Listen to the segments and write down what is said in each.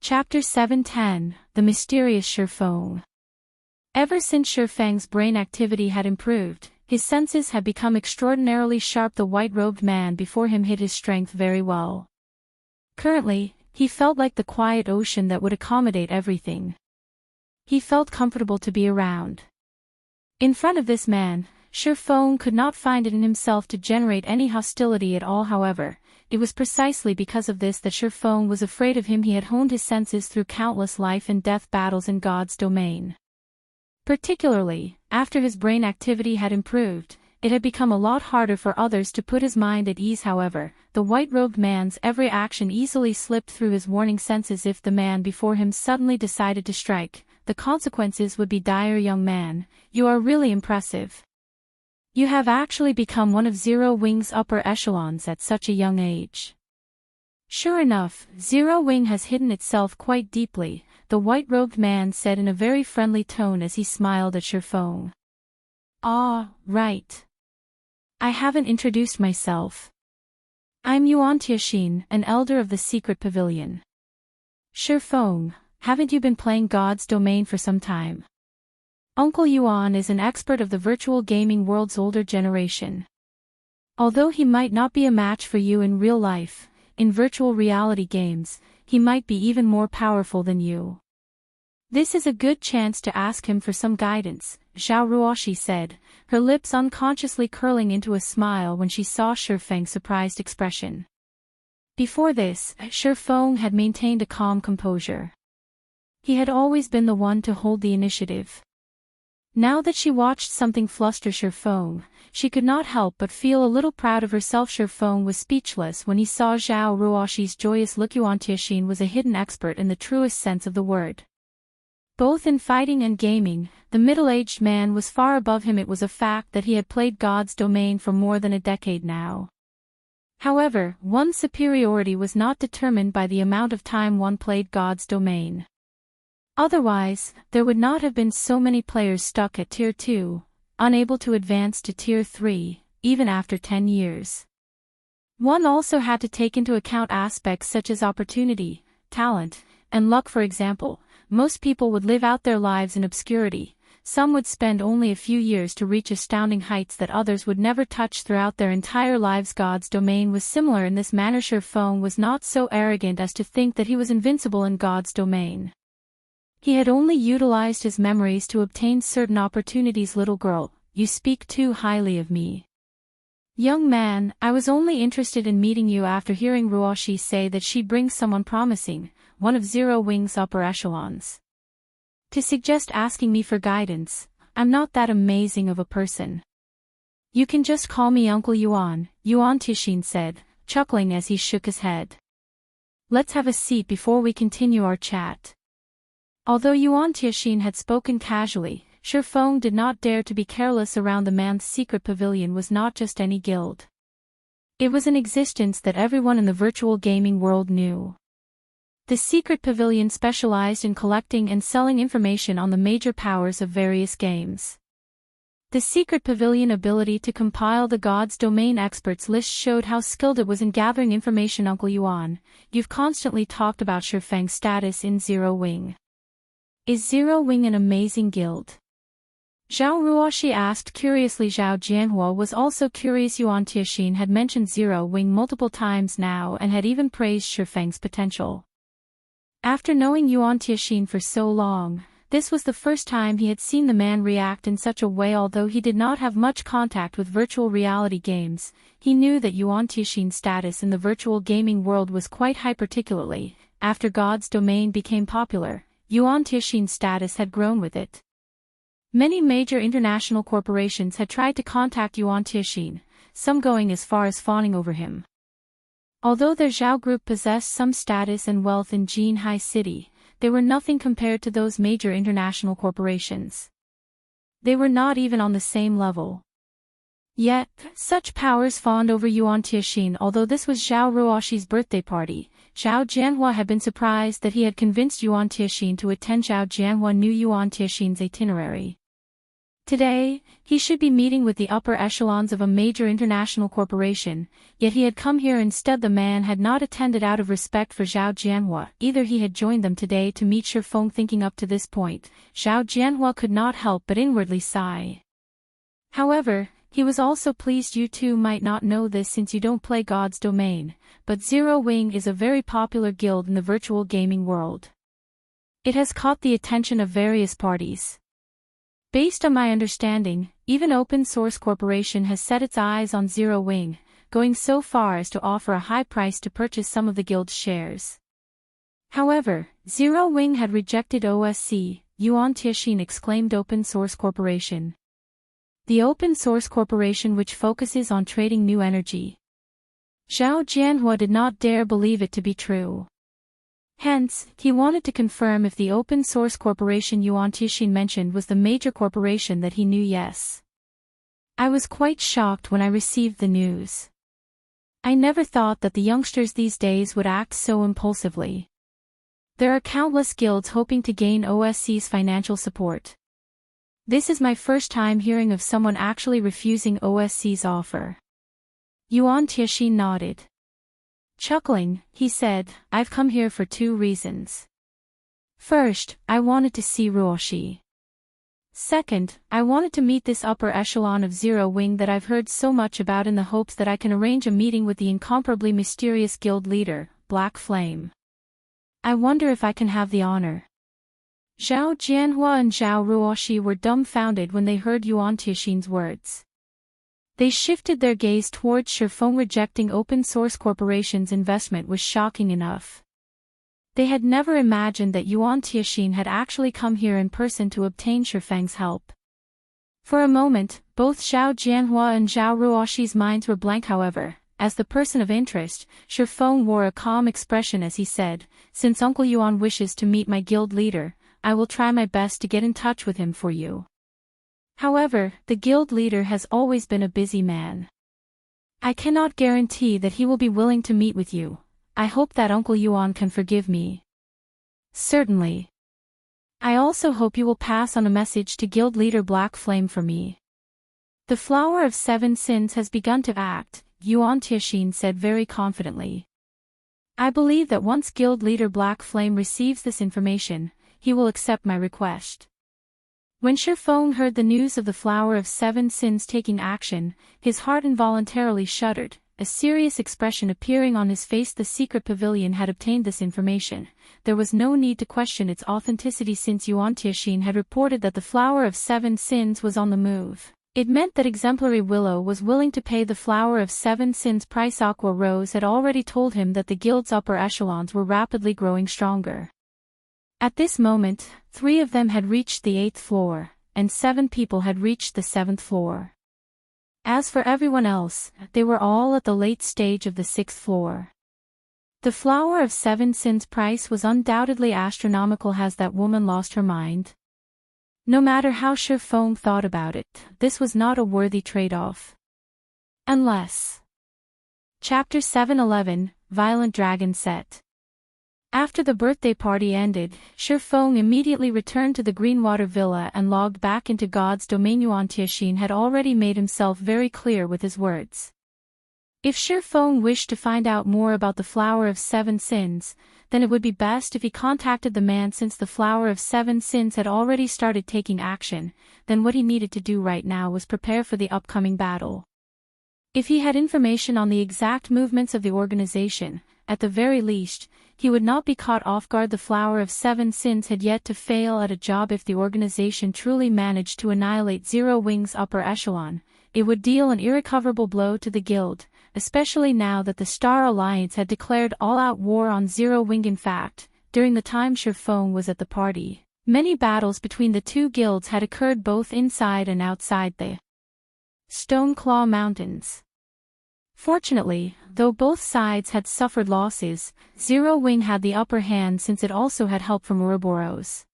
Chapter 710, The Mysterious Feng. Ever since Feng's brain activity had improved, his senses had become extraordinarily sharp. The white-robed man before him hid his strength very well. Currently, he felt like the quiet ocean that would accommodate everything. He felt comfortable to be around. In front of this man, Feng could not find it in himself to generate any hostility at all. However, it was precisely because of this that Feng was afraid of him. He had honed his senses through countless life and death battles in God's domain. Particularly, after his brain activity had improved, it had become a lot harder for others to put his mind at ease. However, the white-robed man's every action easily slipped through his warning senses. If the man before him suddenly decided to strike, the consequences would be dire. Young man, you are really impressive. You have actually become one of Zero Wing's upper echelons at such a young age. Sure enough, Zero Wing has hidden itself quite deeply, the white-robed man said in a very friendly tone as he smiled at Feng. Ah, right. I haven't introduced myself. I'm Yuan Tianxin, an elder of the secret pavilion. Feng, haven't you been playing God's domain for some time? Uncle Yuan is an expert of the virtual gaming world's older generation. Although he might not be a match for you in real life, in virtual reality games, he might be even more powerful than you. This is a good chance to ask him for some guidance, Zhao Ruoshi said, her lips unconsciously curling into a smile when she saw Feng's surprised expression. Before this, Feng had maintained a calm composure. He had always been the one to hold the initiative. Now that she watched something fluster Feng, she could not help but feel a little proud of herself. Feng was speechless when he saw Zhao Ruoshi's joyous look. Yuan Tianxin was a hidden expert in the truest sense of the word. Both in fighting and gaming, the middle-aged man was far above him. It was a fact that he had played God's domain for more than a decade now. However, one's superiority was not determined by the amount of time one played God's domain. Otherwise, there would not have been so many players stuck at Tier 2, unable to advance to Tier 3, even after 10 years. One also had to take into account aspects such as opportunity, talent, and luck. For example, most people would live out their lives in obscurity, some would spend only a few years to reach astounding heights that others would never touch throughout their entire lives. God's domain was similar in this manner. Feng was not so arrogant as to think that he was invincible in God's domain. He had only utilized his memories to obtain certain opportunities. Little girl, you speak too highly of me. Young man, I was only interested in meeting you after hearing Ruoshi say that she brings someone promising, one of Zero Wing's upper echelons. To suggest asking me for guidance, I'm not that amazing of a person. You can just call me Uncle Yuan, Yuan Tianxin said, chuckling as he shook his head. Let's have a seat before we continue our chat. Although Yuan Tianxin had spoken casually, Feng did not dare to be careless around the man's secret pavilion. Was not just any guild. It was an existence that everyone in the virtual gaming world knew. The secret pavilion specialized in collecting and selling information on the major powers of various games. The secret pavilion ability to compile the God's domain experts list showed how skilled it was in gathering information. Uncle Yuan, you've constantly talked about Feng's status in Zero Wing. Is Zero Wing an amazing guild? Zhao Ruoshi asked curiously. Zhao Jianhua was also curious. Yuan Tianxin had mentioned Zero Wing multiple times now and had even praised Feng's potential. After knowing Yuan Tianxin for so long, this was the first time he had seen the man react in such a way. Although he did not have much contact with virtual reality games, he knew that Yuan Tianxin's status in the virtual gaming world was quite high. Particularly, after God's domain became popular, Yuan Tianxin's status had grown with it. Many major international corporations had tried to contact Yuan Tianxin, some going as far as fawning over him. Although their Zhao group possessed some status and wealth in Jinhai City, they were nothing compared to those major international corporations. They were not even on the same level. Yet, such powers fawned over Yuan Tianxin. Although this was Zhao Ruoshi's birthday party, Zhao Jianhua had been surprised that he had convinced Yuan Tianxin to attend. Zhao Jianhua knew Yuan Tianxin's itinerary. Today, he should be meeting with the upper echelons of a major international corporation, yet he had come here instead. The man had not attended out of respect for Zhao Jianhua. Either he had joined them today to meet Feng. Thinking up to this point, Zhao Jianhua could not help but inwardly sigh. However, he was also pleased. You two might not know this since you don't play God's domain, but Zero Wing is a very popular guild in the virtual gaming world. It has caught the attention of various parties. Based on my understanding, even Open Source Corporation has set its eyes on Zero Wing, going so far as to offer a high price to purchase some of the guild's shares. However, Zero Wing had rejected OSC, Yuan Tianxin exclaimed. Open Source Corporation. The Open Source Corporation which focuses on trading new energy. Zhao Jianhua did not dare believe it to be true. Hence, he wanted to confirm if the Open Source Corporation Yuan Tianxin mentioned was the major corporation that he knew. Yes. I was quite shocked when I received the news. I never thought that the youngsters these days would act so impulsively. There are countless guilds hoping to gain OSC's financial support. This is my first time hearing of someone actually refusing OSC's offer. Yuan Tianxin nodded. Chuckling, he said, I've come here for two reasons. First, I wanted to see Ruoshi. Second, I wanted to meet this upper echelon of Zero Wing that I've heard so much about in the hopes that I can arrange a meeting with the incomparably mysterious guild leader, Black Flame. I wonder if I can have the honor. Zhao Jianhua and Zhao Ruoshi were dumbfounded when they heard Yuan Tianxin's words. They shifted their gaze towards Feng. Rejecting Open Source Corporation's investment was shocking enough. They had never imagined that Yuan Tianxin had actually come here in person to obtain Feng's help. For a moment, both Zhao Jianhua and Zhao Ruoshi's minds were blank. However, as the person of interest, Feng wore a calm expression as he said, Since Uncle Yuan wishes to meet my guild leader, I will try my best to get in touch with him for you. However, the guild leader has always been a busy man. I cannot guarantee that he will be willing to meet with you. I hope that Uncle Yuan can forgive me. Certainly. I also hope you will pass on a message to guild leader Black Flame for me. The Flower of Seven Sins has begun to act, Yuan Tianxin said very confidently. I believe that once guild leader Black Flame receives this information, he will accept my request. When Feng heard the news of the Flower of Seven Sins taking action, his heart involuntarily shuddered, a serious expression appearing on his face. The secret pavilion had obtained this information. There was no need to question its authenticity since Yuan Tianxin had reported that the Flower of Seven Sins was on the move. It meant that Exemplary Willow was willing to pay the Flower of Seven Sins price. Aqua Rose had already told him that the guild's upper echelons were rapidly growing stronger. At this moment, 3 of them had reached the 8th floor, and 7 people had reached the 7th floor. As for everyone else, they were all at the late stage of the 6th floor. The Flower of Seven Sins price was undoubtedly astronomical. Has that woman lost her mind? No matter how Feng thought about it, this was not a worthy trade-off. Unless... Chapter 711, Violent Dragon Set. After the birthday party ended, Feng immediately returned to the Greenwater Villa and logged back into God's domain. Yuan Tianxin had already made himself very clear with his words. If Feng wished to find out more about the Flower of Seven Sins, then it would be best if he contacted the man. Since the Flower of Seven Sins had already started taking action, then what he needed to do right now was prepare for the upcoming battle. If he had information on the exact movements of the organization, at the very least, he would not be caught off guard. The Flower of Seven Sins had yet to fail at a job. If the organization truly managed to annihilate Zero Wing's upper echelon, it would deal an irrecoverable blow to the guild, especially now that the Star Alliance had declared all-out war on Zero Wing. In fact, during the time Feng was at the party, many battles between the two guilds had occurred both inside and outside the Stoneclaw Mountains. Fortunately, though both sides had suffered losses, Zero Wing had the upper hand since it also had help from Ouroboros.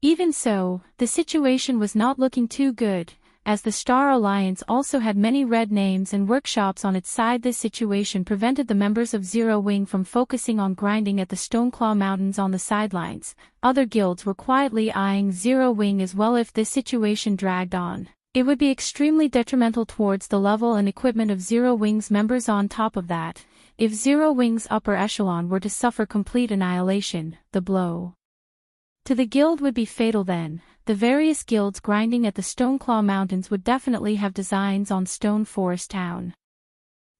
Even so, the situation was not looking too good, as the Star Alliance also had many red names and workshops on its side. This situation prevented the members of Zero Wing from focusing on grinding at the Stoneclaw Mountains on the sidelines. Other guilds were quietly eyeing Zero Wing as well. If this situation dragged on, it would be extremely detrimental towards the level and equipment of Zero Wing's members. On top of that, if Zero Wing's upper echelon were to suffer complete annihilation, the blow to the guild would be fatal. Then, the various guilds grinding at the Stoneclaw Mountains would definitely have designs on Stone Forest Town.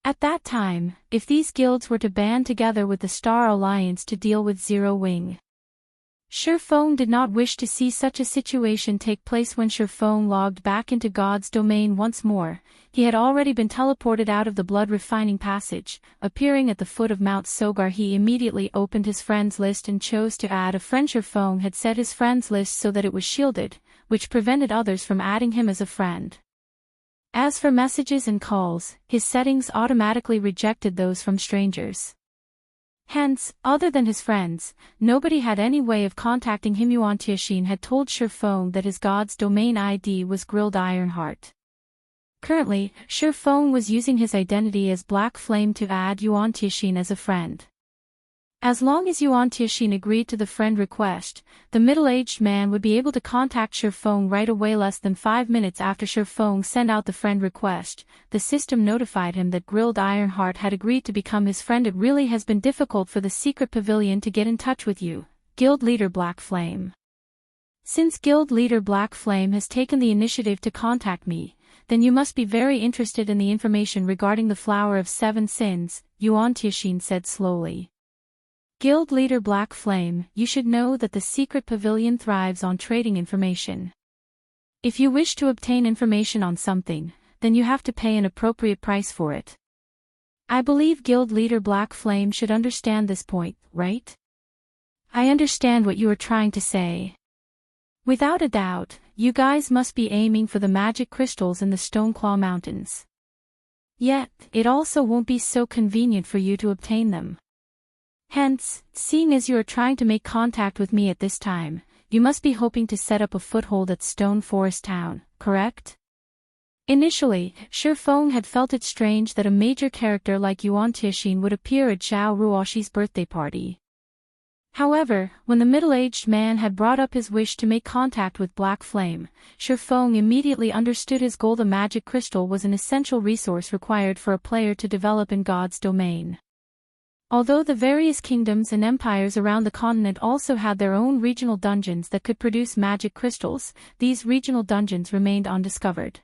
At that time, if these guilds were to band together with the Star Alliance to deal with Zero Wing, Feng did not wish to see such a situation take place. When Feng logged back into God's domain once more, he had already been teleported out of the blood refining passage. Appearing at the foot of Mount Sogar, he immediately opened his friends list and chose to add a friend. Feng had set his friends list so that it was shielded, which prevented others from adding him as a friend. As for messages and calls, his settings automatically rejected those from strangers. Hence, other than his friends, nobody had any way of contacting him. Yuan Tianxin had told Feng that his God's domain ID was Grilled Ironheart. Currently, Feng was using his identity as Black Flame to add Yuan Tianxin as a friend. As long as Yuan Tianxin agreed to the friend request, the middle-aged man would be able to contact Feng right away. Less than 5 minutes after Feng sent out the friend request, the system notified him that Grilled Ironheart had agreed to become his friend. It really has been difficult for the secret pavilion to get in touch with you, Guild Leader Black Flame. Since Guild Leader Black Flame has taken the initiative to contact me, then you must be very interested in the information regarding the Flower of Seven Sins, Yuan Tianxin said slowly. Guild Leader Black Flame, you should know that the secret pavilion thrives on trading information. If you wish to obtain information on something, then you have to pay an appropriate price for it. I believe Guild Leader Black Flame should understand this point, right? I understand what you are trying to say. Without a doubt, you guys must be aiming for the magic crystals in the Stoneclaw Mountains. Yet, it also won't be so convenient for you to obtain them. Hence, seeing as you are trying to make contact with me at this time, you must be hoping to set up a foothold at Stone Forest Town, correct? Initially, Feng had felt it strange that a major character like Yuan Tianxin would appear at Zhao Ruoxi's birthday party. However, when the middle-aged man had brought up his wish to make contact with Black Flame, Feng immediately understood his goal. The magic crystal was an essential resource required for a player to develop in God's domain. Although the various kingdoms and empires around the continent also had their own regional dungeons that could produce magic crystals, these regional dungeons remained undiscovered.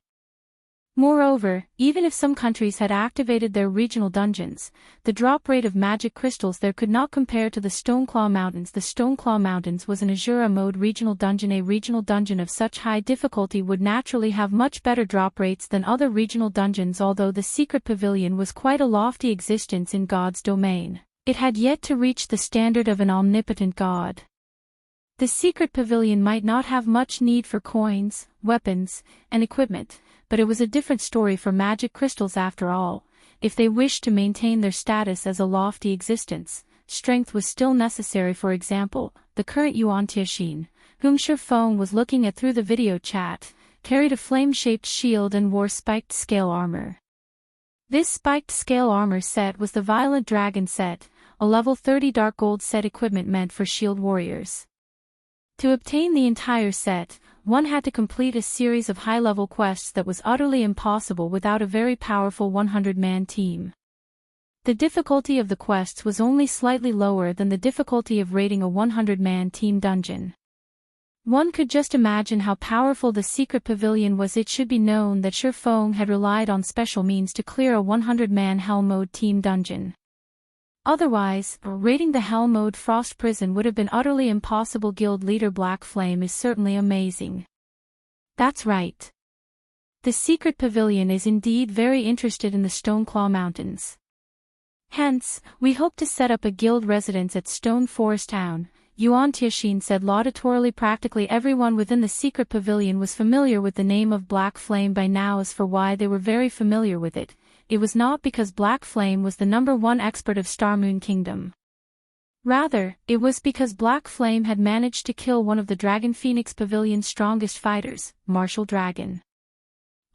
Moreover, even if some countries had activated their regional dungeons, the drop rate of magic crystals there could not compare to the Stoneclaw Mountains. The Stoneclaw Mountains was an Asura mode regional dungeon. A regional dungeon of such high difficulty would naturally have much better drop rates than other regional dungeons. Although the secret pavilion was quite a lofty existence in God's domain, it had yet to reach the standard of an omnipotent god. The secret pavilion might not have much need for coins, weapons, and equipment, but it was a different story for magic crystals after all. If they wished to maintain their status as a lofty existence, strength was still necessary. For example, the current Yuan Tianxin, whom Feng was looking at through the video chat, carried a flame-shaped shield and wore spiked scale armor. This spiked scale armor set was the Violent Dragon set, a level 30 dark gold set equipment meant for shield warriors. To obtain the entire set, one had to complete a series of high-level quests that was utterly impossible without a very powerful 100-man team. The difficulty of the quests was only slightly lower than the difficulty of raiding a 100-man team dungeon. One could just imagine how powerful the secret pavilion was. It should be known that Feng had relied on special means to clear a 100-man Hell Mode team dungeon. Otherwise, raiding the Hell Mode Frost Prison would have been utterly impossible. Guild Leader Black Flame is certainly amazing. That's right. The secret pavilion is indeed very interested in the Stoneclaw Mountains. Hence, we hope to set up a guild residence at Stone Forest Town, Yuan Tianxin said laudatorily. Practically everyone within the secret pavilion was familiar with the name of Black Flame by now. As for why they were very familiar with it, it was not because Black Flame was the #1 expert of Starmoon Kingdom. Rather, it was because Black Flame had managed to kill one of the Dragon Phoenix Pavilion's strongest fighters, Martial Dragon.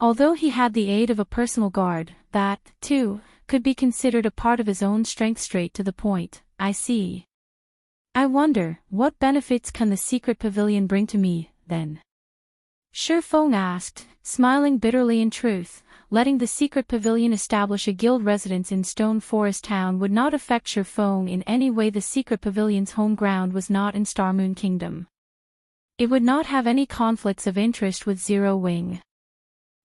Although he had the aid of a personal guard, that, too, could be considered a part of his own strength. Straight to the point, I see. I wonder, what benefits can the secret pavilion bring to me, then? Feng asked, smiling bitterly. In truth, letting the secret pavilion establish a guild residence in Stone Forest Town would not affect Feng in any way. The secret pavilion's home ground was not in Starmoon Kingdom. It would not have any conflicts of interest with Zero Wing.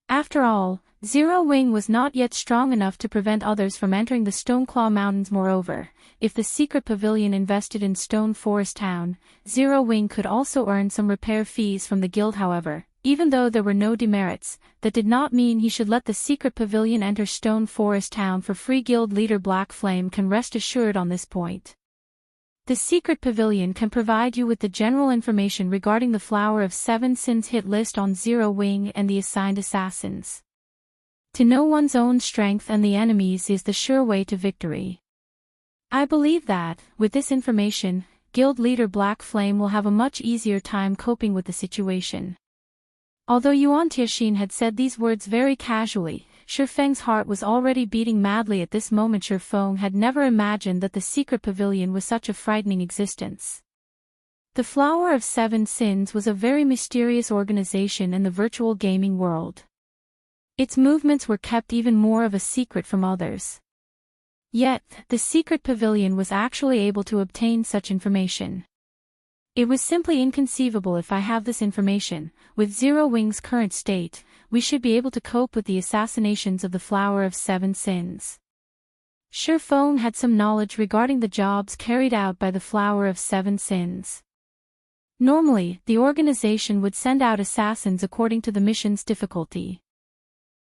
After all, Zero Wing was not yet strong enough to prevent others from entering the Stoneclaw Mountains. Moreover, if the secret pavilion invested in Stone Forest Town, Zero Wing could also earn some repair fees from the guild. However, even though there were no demerits, that did not mean he should let the secret pavilion enter Stone Forest Town for free. Guild leader Black Flame can rest assured on this point. The secret pavilion can provide you with the general information regarding the Flower of Seven Sins hit list on Zero Wing and the assigned assassins. To know one's own strength and the enemy's is the sure way to victory. I believe that, with this information, Guild leader Black Flame will have a much easier time coping with the situation. Although Yuan Tianxin had said these words very casually, Feng's heart was already beating madly at this moment. Feng had never imagined that the secret pavilion was such a frightening existence. The Flower of Seven Sins was a very mysterious organization in the virtual gaming world. Its movements were kept even more of a secret from others. Yet, the secret pavilion was actually able to obtain such information. It was simply inconceivable. If I have this information, with Zero Wing's current state, we should be able to cope with the assassinations of the Flower of Seven Sins. Feng had some knowledge regarding the jobs carried out by the Flower of Seven Sins. Normally, the organization would send out assassins according to the mission's difficulty.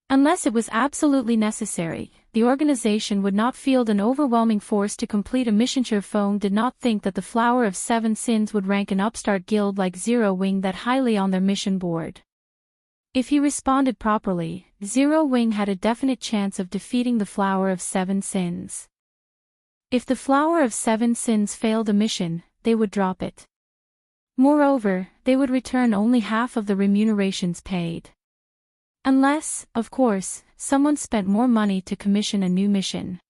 Unless it was absolutely necessary, the organization would not field an overwhelming force to complete a mission. Feng did not think that the Flower of Seven Sins would rank an upstart guild like Zero Wing that highly on their mission board. If he responded properly, Zero Wing had a definite chance of defeating the Flower of Seven Sins. If the Flower of Seven Sins failed a mission, they would drop it. Moreover, they would return only half of the remunerations paid. Unless, of course, someone spent more money to commission a new mission.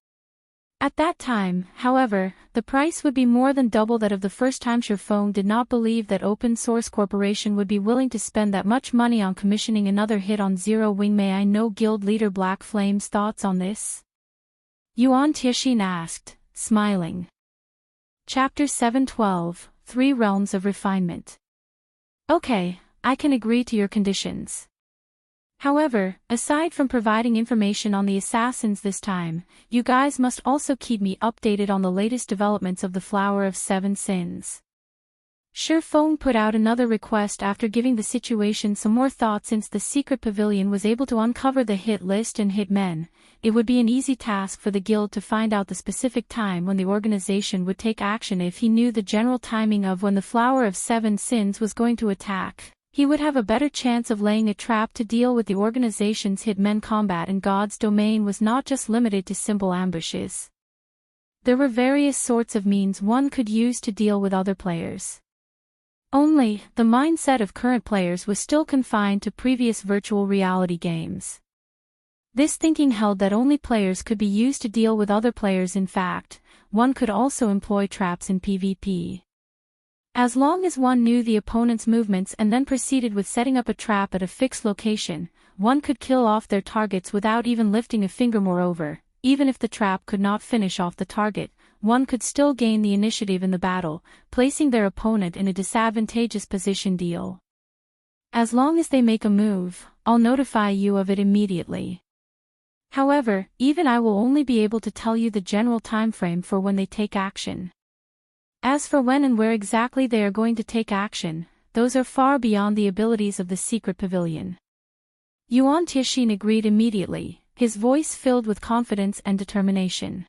At that time, however, the price would be more than double that of the first time. Feng did not believe that Open Source Corporation would be willing to spend that much money on commissioning another hit on Zero Wing. May I know Guild leader Black Flame's thoughts on this? Yuan Tianxin asked, smiling. Chapter 712, 3 Realms of Refinement. Okay, I can agree to your conditions. However, aside from providing information on the assassins this time, you guys must also keep me updated on the latest developments of the Flower of Seven Sins. Feng put out another request after giving the situation some more thought. Since the secret pavilion was able to uncover the hit list and hit men, it would be an easy task for the guild to find out the specific time when the organization would take action. If he knew the general timing of when the Flower of Seven Sins was going to attack, he would have a better chance of laying a trap to deal with the organization's hitmen. Combat in God's domain was not just limited to simple ambushes. There were various sorts of means one could use to deal with other players. Only, the mindset of current players was still confined to previous virtual reality games. This thinking held that only players could be used to deal with other players. In fact, one could also employ traps in PvP. As long as one knew the opponent's movements and then proceeded with setting up a trap at a fixed location, one could kill off their targets without even lifting a finger. Moreover, even if the trap could not finish off the target, one could still gain the initiative in the battle, placing their opponent in a disadvantageous position. Deal. As long as they make a move, I'll notify you of it immediately. However, even I will only be able to tell you the general time frame for when they take action. As for when and where exactly they are going to take action, those are far beyond the abilities of the secret pavilion. Yuan Tianxin agreed immediately, his voice filled with confidence and determination.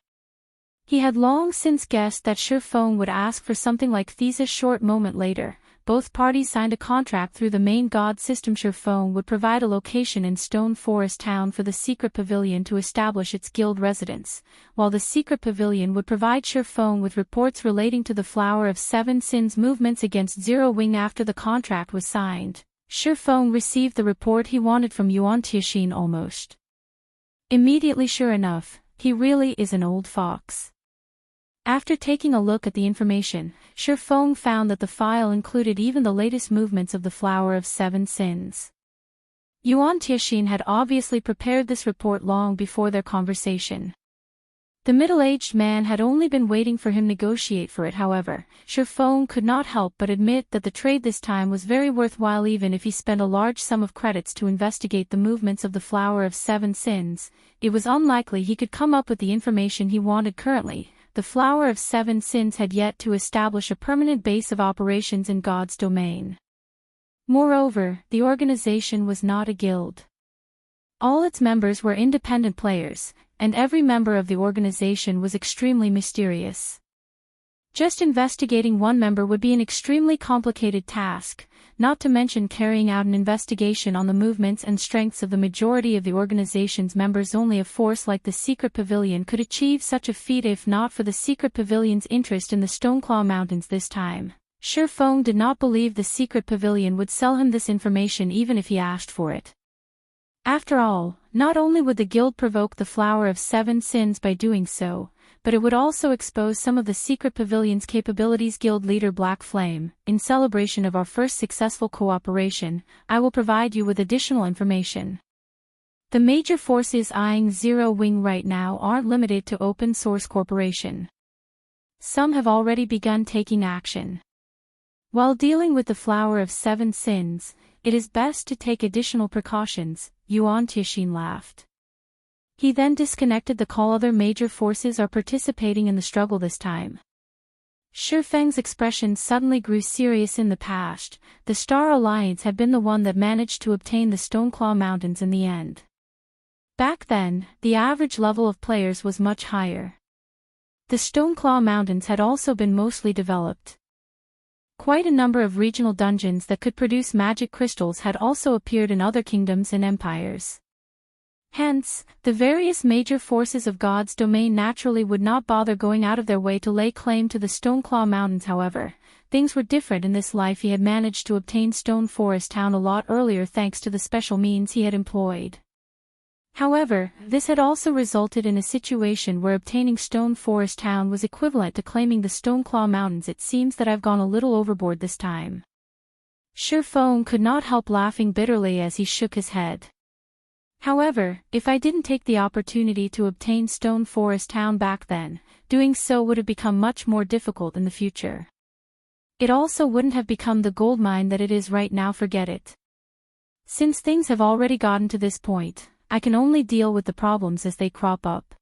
He had long since guessed that Feng would ask for something like this. A short moment later, both parties signed a contract through the main god system. Feng would provide a location in Stone Forest Town for the secret pavilion to establish its guild residence, while the secret pavilion would provide Feng with reports relating to the Flower of Seven Sins movements against Zero Wing. After the contract was signed, Feng received the report he wanted from Yuan Tixin almost immediately. Sure enough, he really is an old fox. After taking a look at the information, Feng found that the file included even the latest movements of the Flower of Seven Sins. Yuan Tixin had obviously prepared this report long before their conversation. The middle-aged man had only been waiting for him to negotiate for it. However, Feng could not help but admit that the trade this time was very worthwhile. Even if he spent a large sum of credits to investigate the movements of the Flower of Seven Sins, it was unlikely he could come up with the information he wanted. Currently, the Flower of Seven Sins had yet to establish a permanent base of operations in God's domain. Moreover, the organization was not a guild. All its members were independent players, and every member of the organization was extremely mysterious. Just investigating one member would be an extremely complicated task, not to mention carrying out an investigation on the movements and strengths of the majority of the organization's members. Only a force like the Secret Pavilion could achieve such a feat. If not for the Secret Pavilion's interest in the Stoneclaw Mountains this time, Feng did not believe the Secret Pavilion would sell him this information even if he asked for it. After all, not only would the guild provoke the Flower of Seven Sins by doing so, but it would also expose some of the Secret Pavilion's capabilities. Guild leader Black Flame, in celebration of our first successful cooperation, I will provide you with additional information. The major forces eyeing Zero Wing right now aren't limited to Open Source Corporation. Some have already begun taking action. While dealing with the Flower of Seven Sins, it is best to take additional precautions, Yuan Tixin laughed. He then disconnected the call. Other major forces are participating in the struggle this time. Feng's expression suddenly grew serious. In the past, the Star Alliance had been the one that managed to obtain the Stoneclaw Mountains in the end. Back then, the average level of players was much higher. The Stoneclaw Mountains had also been mostly developed. Quite a number of regional dungeons that could produce magic crystals had also appeared in other kingdoms and empires. Hence, the various major forces of God's domain naturally would not bother going out of their way to lay claim to the Stoneclaw Mountains. However, things were different in this life. He had managed to obtain Stone Forest Town a lot earlier thanks to the special means he had employed. However, this had also resulted in a situation where obtaining Stone Forest Town was equivalent to claiming the Stoneclaw Mountains. It seems that I've gone a little overboard this time. Feng could not help laughing bitterly as he shook his head. However, if I didn't take the opportunity to obtain Stone Forest Town back then, doing so would have become much more difficult in the future. It also wouldn't have become the gold mine that it is right now. Forget it. Since things have already gotten to this point, I can only deal with the problems as they crop up.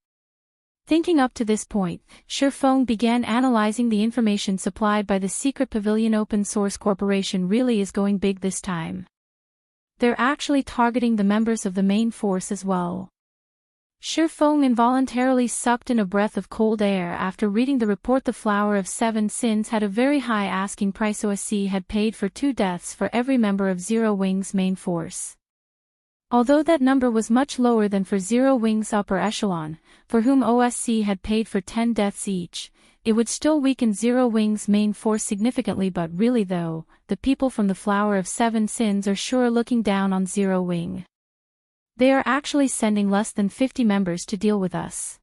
Thinking up to this point, Feng began analyzing the information supplied by the Secret Pavilion. Open Source Corporation really is going big this time. They're actually targeting the members of the main force as well. Feng involuntarily sucked in a breath of cold air after reading the report. The Flower of Seven Sins had a very high asking price. OSC had paid for 2 deaths for every member of Zero Wing's main force. Although that number was much lower than for Zero Wing's upper echelon, for whom OSC had paid for 10 deaths each, it would still weaken Zero Wing's main force significantly. But really though, the people from the Flower of Seven Sins are sure looking down on Zero Wing. They are actually sending less than 50 members to deal with us.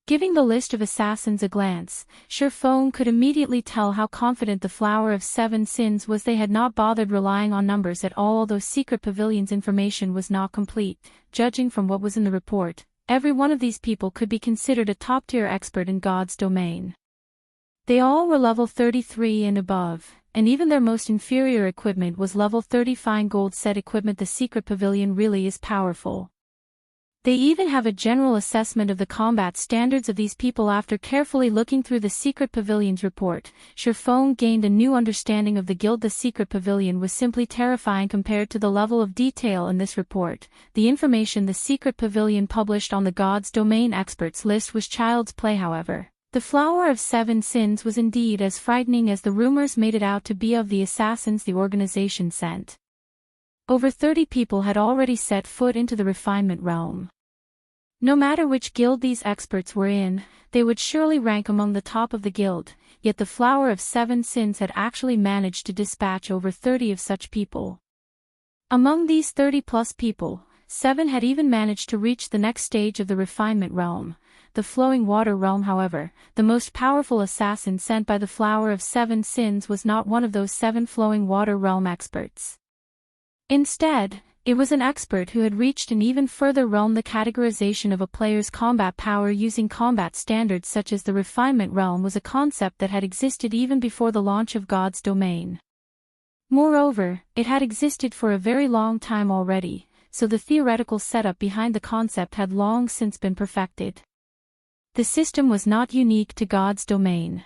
Giving the list of assassins a glance, Feng could immediately tell how confident the Flower of Seven Sins was. They had not bothered relying on numbers at all. Although Secret Pavilion's information was not complete, judging from what was in the report, every one of these people could be considered a top-tier expert in God's domain. They all were level 33 and above, and even their most inferior equipment was level 30 fine gold set equipment. The Secret Pavilion really is powerful. They even have a general assessment of the combat standards of these people. After carefully looking through the Secret Pavilion's report, Feng gained a new understanding of the guild. The Secret Pavilion was simply terrifying compared to the level of detail in this report. The information the Secret Pavilion published on the God's Domain experts list was child's play. However, the Flower of Seven Sins was indeed as frightening as the rumors made it out to be of the assassins the organization sent. Over 30 people had already set foot into the Refinement realm. No matter which guild these experts were in, they would surely rank among the top of the guild, yet the Flower of Seven Sins had actually managed to dispatch over 30 of such people. Among these 30-plus people, 7 had even managed to reach the next stage of the Refinement realm. The Flowing Water realm, however, the most powerful assassin sent by the Flower of 7 Sins, was not one of those 7 Flowing Water realm experts. Instead, it was an expert who had reached an even further realm, the categorization of a player's combat power using combat standards such as the Refinement realm was a concept that had existed even before the launch of God's domain. Moreover, it had existed for a very long time already, so the theoretical setup behind the concept had long since been perfected. The system was not unique to God's domain.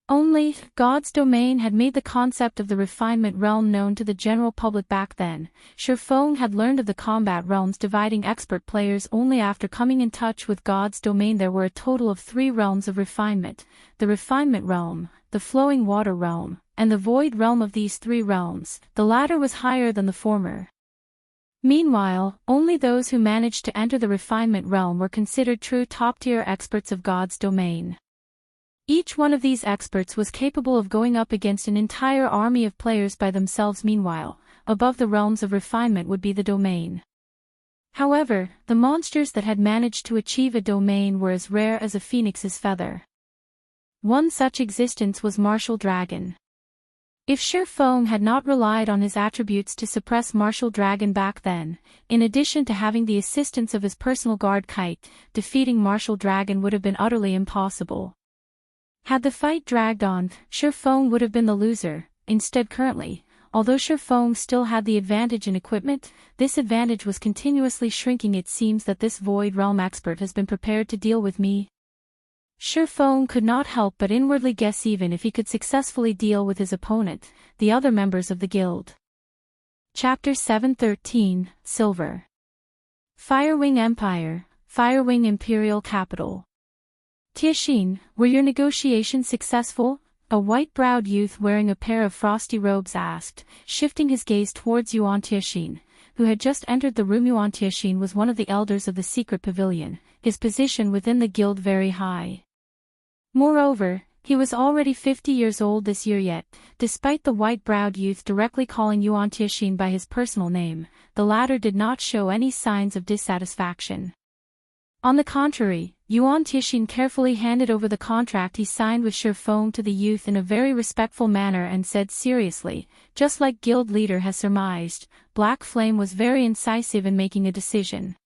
Only, God's domain had made the concept of the Refinement realm known to the general public back then. Feng had learned of the combat realms dividing expert players only after coming in touch with God's domain. There were a total of 3 realms of refinement: the Refinement realm, the Flowing Water realm, and the Void realm. Of these 3 realms, the latter was higher than the former. Meanwhile, only those who managed to enter the Refinement realm were considered true top-tier experts of God's domain. Each one of these experts was capable of going up against an entire army of players by themselves. Meanwhile, above the realms of refinement would be the domain. However, the monsters that had managed to achieve a domain were as rare as a phoenix's feather. One such existence was Martial Dragon. If Feng had not relied on his attributes to suppress Martial Dragon back then, in addition to having the assistance of his personal guard Kite, defeating Martial Dragon would have been utterly impossible. Had the fight dragged on, Feng would have been the loser. Instead, currently, although Feng still had the advantage in equipment, this advantage was continuously shrinking. It seems that this Void Realm expert has been prepared to deal with me. Feng could not help but inwardly guess even if he could successfully deal with his opponent, the other members of the guild. Chapter 713, Silver. Firewing Empire, Firewing Imperial Capital. Tianxin, were your negotiations successful? A white-browed youth wearing a pair of frosty robes asked, shifting his gaze towards Yuan Tianxin, who had just entered the room. Yuan Tianxin was one of the elders of the secret pavilion, his position within the guild very high. Moreover, he was already 50 years old this year. Yet, despite the white-browed youth directly calling Yuan Tianxin by his personal name, the latter did not show any signs of dissatisfaction. On the contrary, Yuan Tianxin carefully handed over the contract he signed with Feng to the youth in a very respectful manner and said seriously, just like guild leader has surmised, Black Flame was very incisive in making a decision.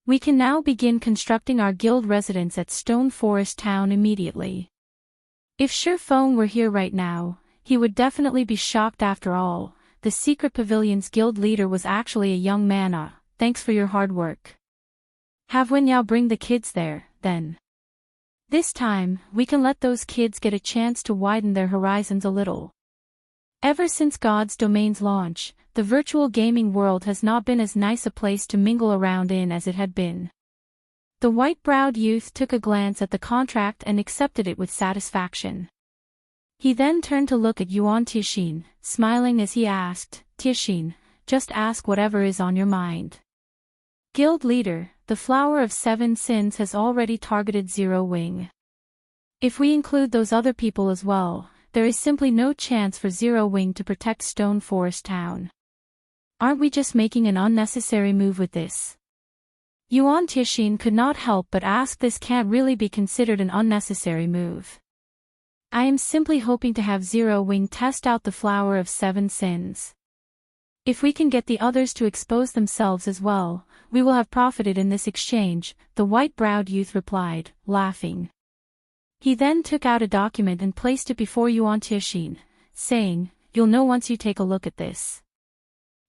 We can now begin constructing our guild residence at Stone Forest Town immediately. If Feng were here right now, he would definitely be shocked. After all, the secret pavilion's guild leader was actually a young man. Thanks for your hard work. Have Wen Yao bring the kids there, then. This time, we can let those kids get a chance to widen their horizons a little. Ever since God's domain's launch, the virtual gaming world has not been as nice a place to mingle around in as it had been. The white-browed youth took a glance at the contract and accepted it with satisfaction. He then turned to look at Yuan Tianxin, smiling as he asked, Tianxin, just ask whatever is on your mind. Guild leader, the Flower of 7 Sins has already targeted Zero Wing. If we include those other people as well, there is simply no chance for Zero Wing to protect Stone Forest Town. Aren't we just making an unnecessary move with this? Yuan Tianxin could not help but ask. This can't really be considered an unnecessary move. I am simply hoping to have Zero Wing test out the Flower of 7 Sins. If we can get the others to expose themselves as well, we will have profited in this exchange, the white-browed youth replied, laughing. He then took out a document and placed it before Yuan Tianxin, saying, you'll know once you take a look at this.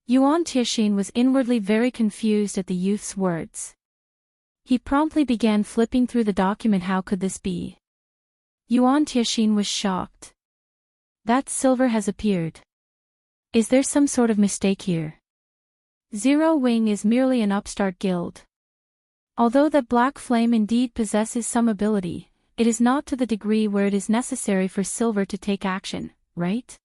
Yuan Tianxin was inwardly very confused at the youth's words. He promptly began flipping through the document. How could this be? Yuan Tianxin was shocked. That silver has appeared. Is there some sort of mistake here? Zero Wing is merely an upstart guild. Although that Black Flame indeed possesses some ability, it is not to the degree where it is necessary for Silver to take action, right?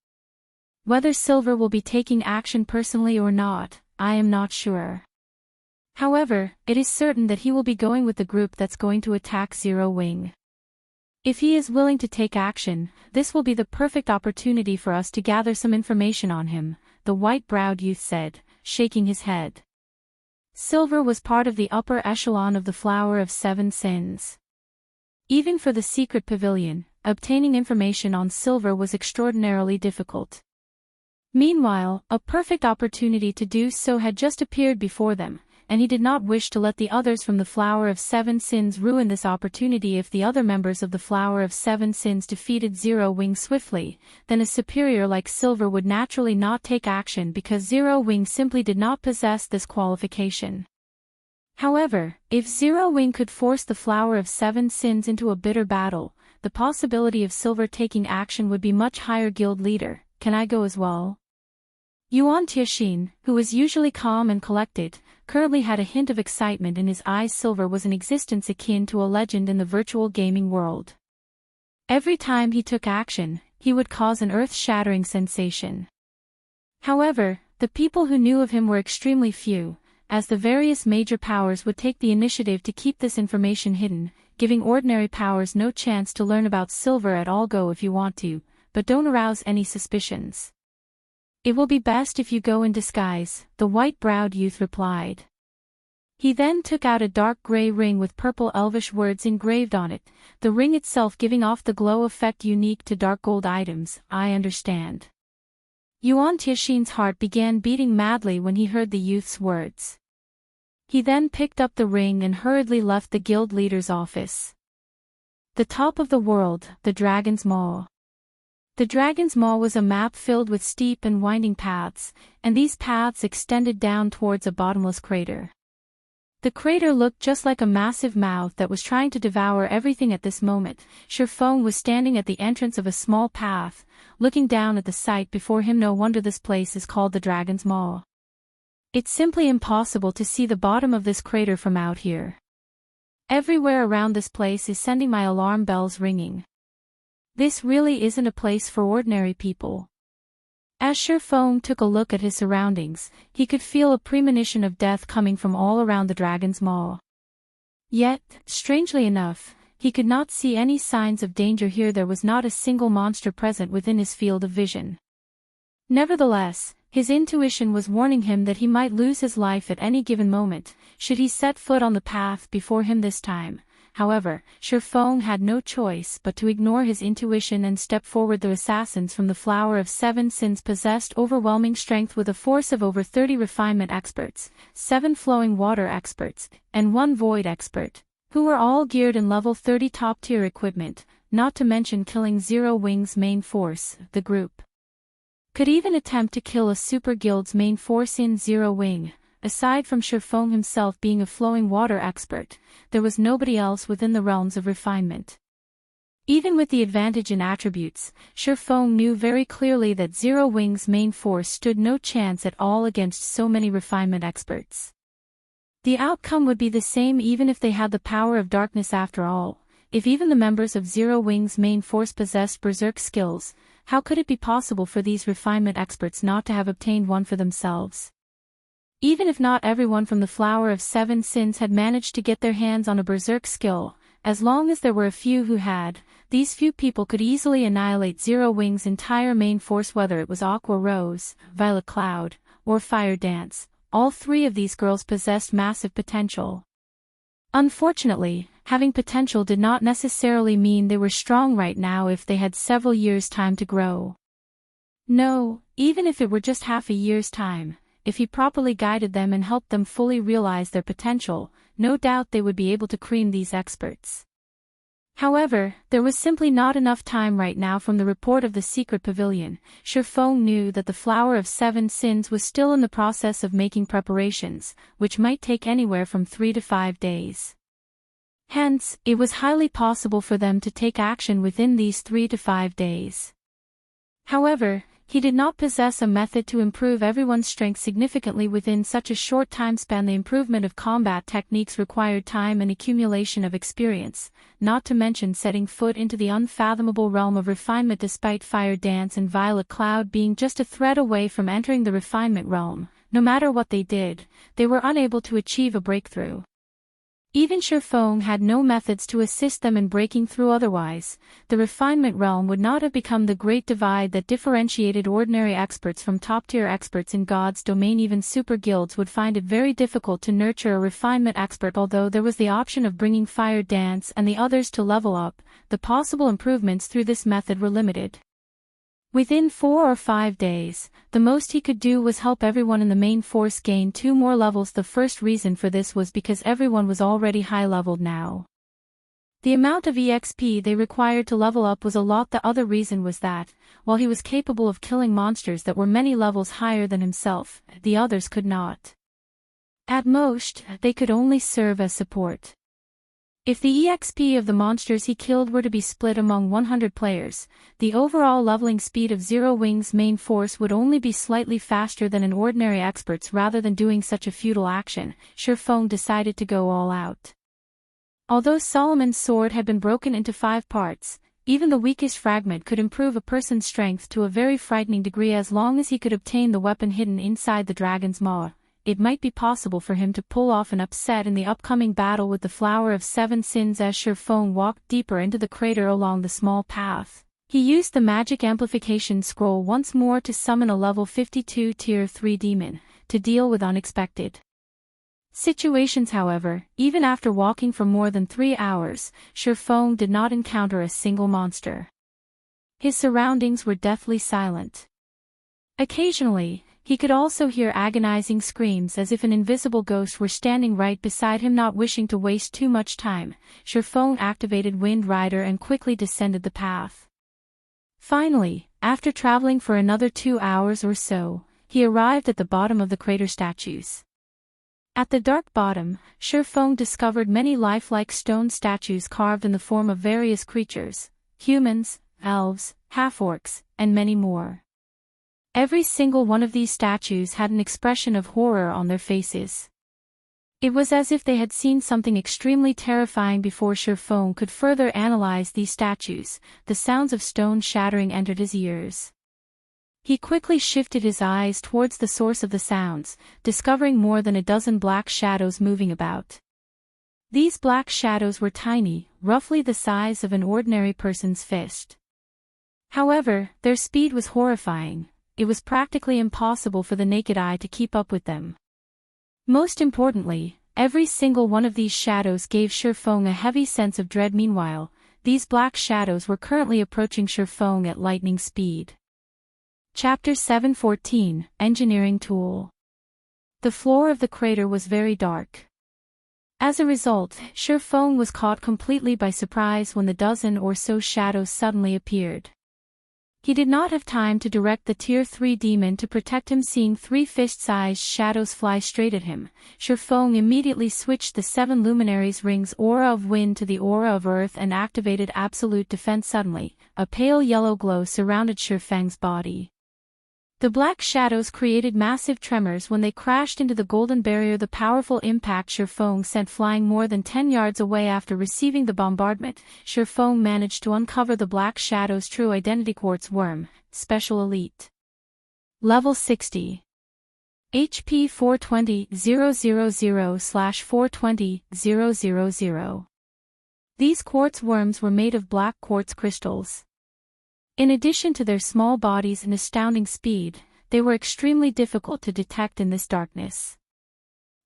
Whether Silver will be taking action personally or not, I am not sure. However, it is certain that he will be going with the group that's going to attack Zero Wing. If he is willing to take action, this will be the perfect opportunity for us to gather some information on him, the white-browed youth said, shaking his head. Silver was part of the upper echelon of the Flower of Seven Sins. Even for the secret pavilion, obtaining information on silver was extraordinarily difficult. Meanwhile, a perfect opportunity to do so had just appeared before them, and he did not wish to let the others from the Flower of Seven Sins ruin this opportunity. If the other members of the Flower of Seven Sins defeated Zero Wing swiftly, then a superior like Silver would naturally not take action because Zero Wing simply did not possess this qualification. However, if Zero Wing could force the Flower of Seven Sins into a bitter battle, the possibility of Silver taking action would be much higher. Guild leader, can I go as well? Yuan Tianxin, who was usually calm and collected, currently had a hint of excitement in his eyes. Silver was an existence akin to a legend in the virtual gaming world. Every time he took action, he would cause an earth-shattering sensation. However, the people who knew of him were extremely few, as the various major powers would take the initiative to keep this information hidden, giving ordinary powers no chance to learn about Silver at all. Go if you want to, but don't arouse any suspicions. It will be best if you go in disguise, the white-browed youth replied. He then took out a dark gray ring with purple elvish words engraved on it, the ring itself giving off the glow effect unique to dark gold items. I understand. Yuan Tianxin's heart began beating madly when he heard the youth's words. He then picked up the ring and hurriedly left the guild leader's office. The top of the world, the Dragon's Maw. The Dragon's Maw was a map filled with steep and winding paths, and these paths extended down towards a bottomless crater. The crater looked just like a massive mouth that was trying to devour everything at this moment. Feng was standing at the entrance of a small path, looking down at the sight before him. No wonder this place is called the Dragon's Maw. It's simply impossible to see the bottom of this crater from out here. Everywhere around this place is sending my alarm bells ringing. This really isn't a place for ordinary people. As Feng took a look at his surroundings, he could feel a premonition of death coming from all around the Dragon's Maw. Yet, strangely enough, he could not see any signs of danger here. There was not a single monster present within his field of vision. Nevertheless, his intuition was warning him that he might lose his life at any given moment, should he set foot on the path before him this time. However, Feng had no choice but to ignore his intuition and step forward. The assassins from the Flower of Seven Sins possessed overwhelming strength with a force of over 30 refinement experts, 7 flowing water experts, and 1 void expert, who were all geared in level 30 top-tier equipment, not to mention killing Zero Wing's main force. The group could even attempt to kill a super guild's main force in Zero Wing. Aside from Feng himself being a flowing water expert, there was nobody else within the realms of refinement. Even with the advantage in attributes, Feng knew very clearly that Zero Wing's main force stood no chance at all against so many refinement experts. The outcome would be the same even if they had the power of darkness. After all, if even the members of Zero Wing's main force possessed Berserk skills, how could it be possible for these refinement experts not to have obtained one for themselves? Even if not everyone from the Flower of Seven Sins had managed to get their hands on a Berserk skill, as long as there were a few who had, these few people could easily annihilate Zero Wing's entire main force. Whether it was Aqua Rose, Violet Cloud, or Fire Dance, all 3 of these girls possessed massive potential. Unfortunately, having potential did not necessarily mean they were strong right now if they had several years' time to grow. No, even if it were just half a year's time, if he properly guided them and helped them fully realize their potential, no doubt they would be able to cream these experts. However, there was simply not enough time right now. From the report of the secret pavilion, Feng knew that the Flower of Seven Sins was still in the process of making preparations, which might take anywhere from 3 to 5 days. Hence, it was highly possible for them to take action within these 3 to 5 days. However, he did not possess a method to improve everyone's strength significantly within such a short time span. The improvement of combat techniques required time and accumulation of experience, not to mention setting foot into the unfathomable realm of refinement. Despite Fire Dance and Violet Cloud being just a thread away from entering the refinement realm, no matter what they did, they were unable to achieve a breakthrough. Even Feng had no methods to assist them in breaking through otherwise. The refinement realm would not have become the great divide that differentiated ordinary experts from top-tier experts in God's domain. Even super guilds would find it very difficult to nurture a refinement expert. Although there was the option of bringing Fire Dance and the others to level up, the possible improvements through this method were limited. Within 4 or 5 days, the most he could do was help everyone in the main force gain 2 more levels. The first reason for this was because everyone was already high-leveled now. The amount of EXP they required to level up was a lot. The other reason was that, while he was capable of killing monsters that were many levels higher than himself, the others could not. At most, they could only serve as support. If the EXP of the monsters he killed were to be split among 100 players, the overall leveling speed of Zero Wing's main force would only be slightly faster than an ordinary expert's. Rather than doing such a futile action, Feng decided to go all out. Although Solomon's sword had been broken into 5 parts, even the weakest fragment could improve a person's strength to a very frightening degree. As long as he could obtain the weapon hidden inside the dragon's maw, it might be possible for him to pull off an upset in the upcoming battle with the Flower of 7 Sins. As Feng walked deeper into the crater along the small path, he used the magic amplification scroll once more to summon a level 52 tier 3 demon, to deal with unexpected situations. However, even after walking for more than 3 hours, Feng did not encounter a single monster. His surroundings were deathly silent. Occasionally, he could also hear agonizing screams as if an invisible ghost were standing right beside him. Not wishing to waste too much time, Feng activated Wind Rider and quickly descended the path. Finally, after traveling for another 2 hours or so, he arrived at the bottom of the crater statues. At the dark bottom, Feng discovered many lifelike stone statues carved in the form of various creatures, humans, elves, half-orcs, and many more. Every single one of these statues had an expression of horror on their faces. It was as if they had seen something extremely terrifying before. Feng could further analyze these statues. The sounds of stone shattering entered his ears. He quickly shifted his eyes towards the source of the sounds, discovering more than a dozen black shadows moving about. These black shadows were tiny, roughly the size of an ordinary person's fist. However, their speed was horrifying. It was practically impossible for the naked eye to keep up with them. Most importantly, every single one of these shadows gave Feng a heavy sense of dread. Meanwhile, these black shadows were currently approaching Feng at lightning speed. Chapter 714, Engineering Tool. The floor of the crater was very dark. As a result, Feng was caught completely by surprise when the dozen or so shadows suddenly appeared. He did not have time to direct the tier 3 demon to protect him. Seeing 3 fist-sized shadows fly straight at him, Feng immediately switched the 7 luminaries' rings aura of wind to the aura of earth and activated absolute defense. Suddenly, a pale yellow glow surrounded Feng's body. The black shadows created massive tremors when they crashed into the golden barrier. The powerful impact Feng sent flying more than 10 yards away. After receiving the bombardment, Feng managed to uncover the black shadow's true identity. Quartz Worm, Special Elite. Level 60. HP 420,000/420,000. These quartz worms were made of black quartz crystals. In addition to their small bodies and astounding speed, they were extremely difficult to detect in this darkness.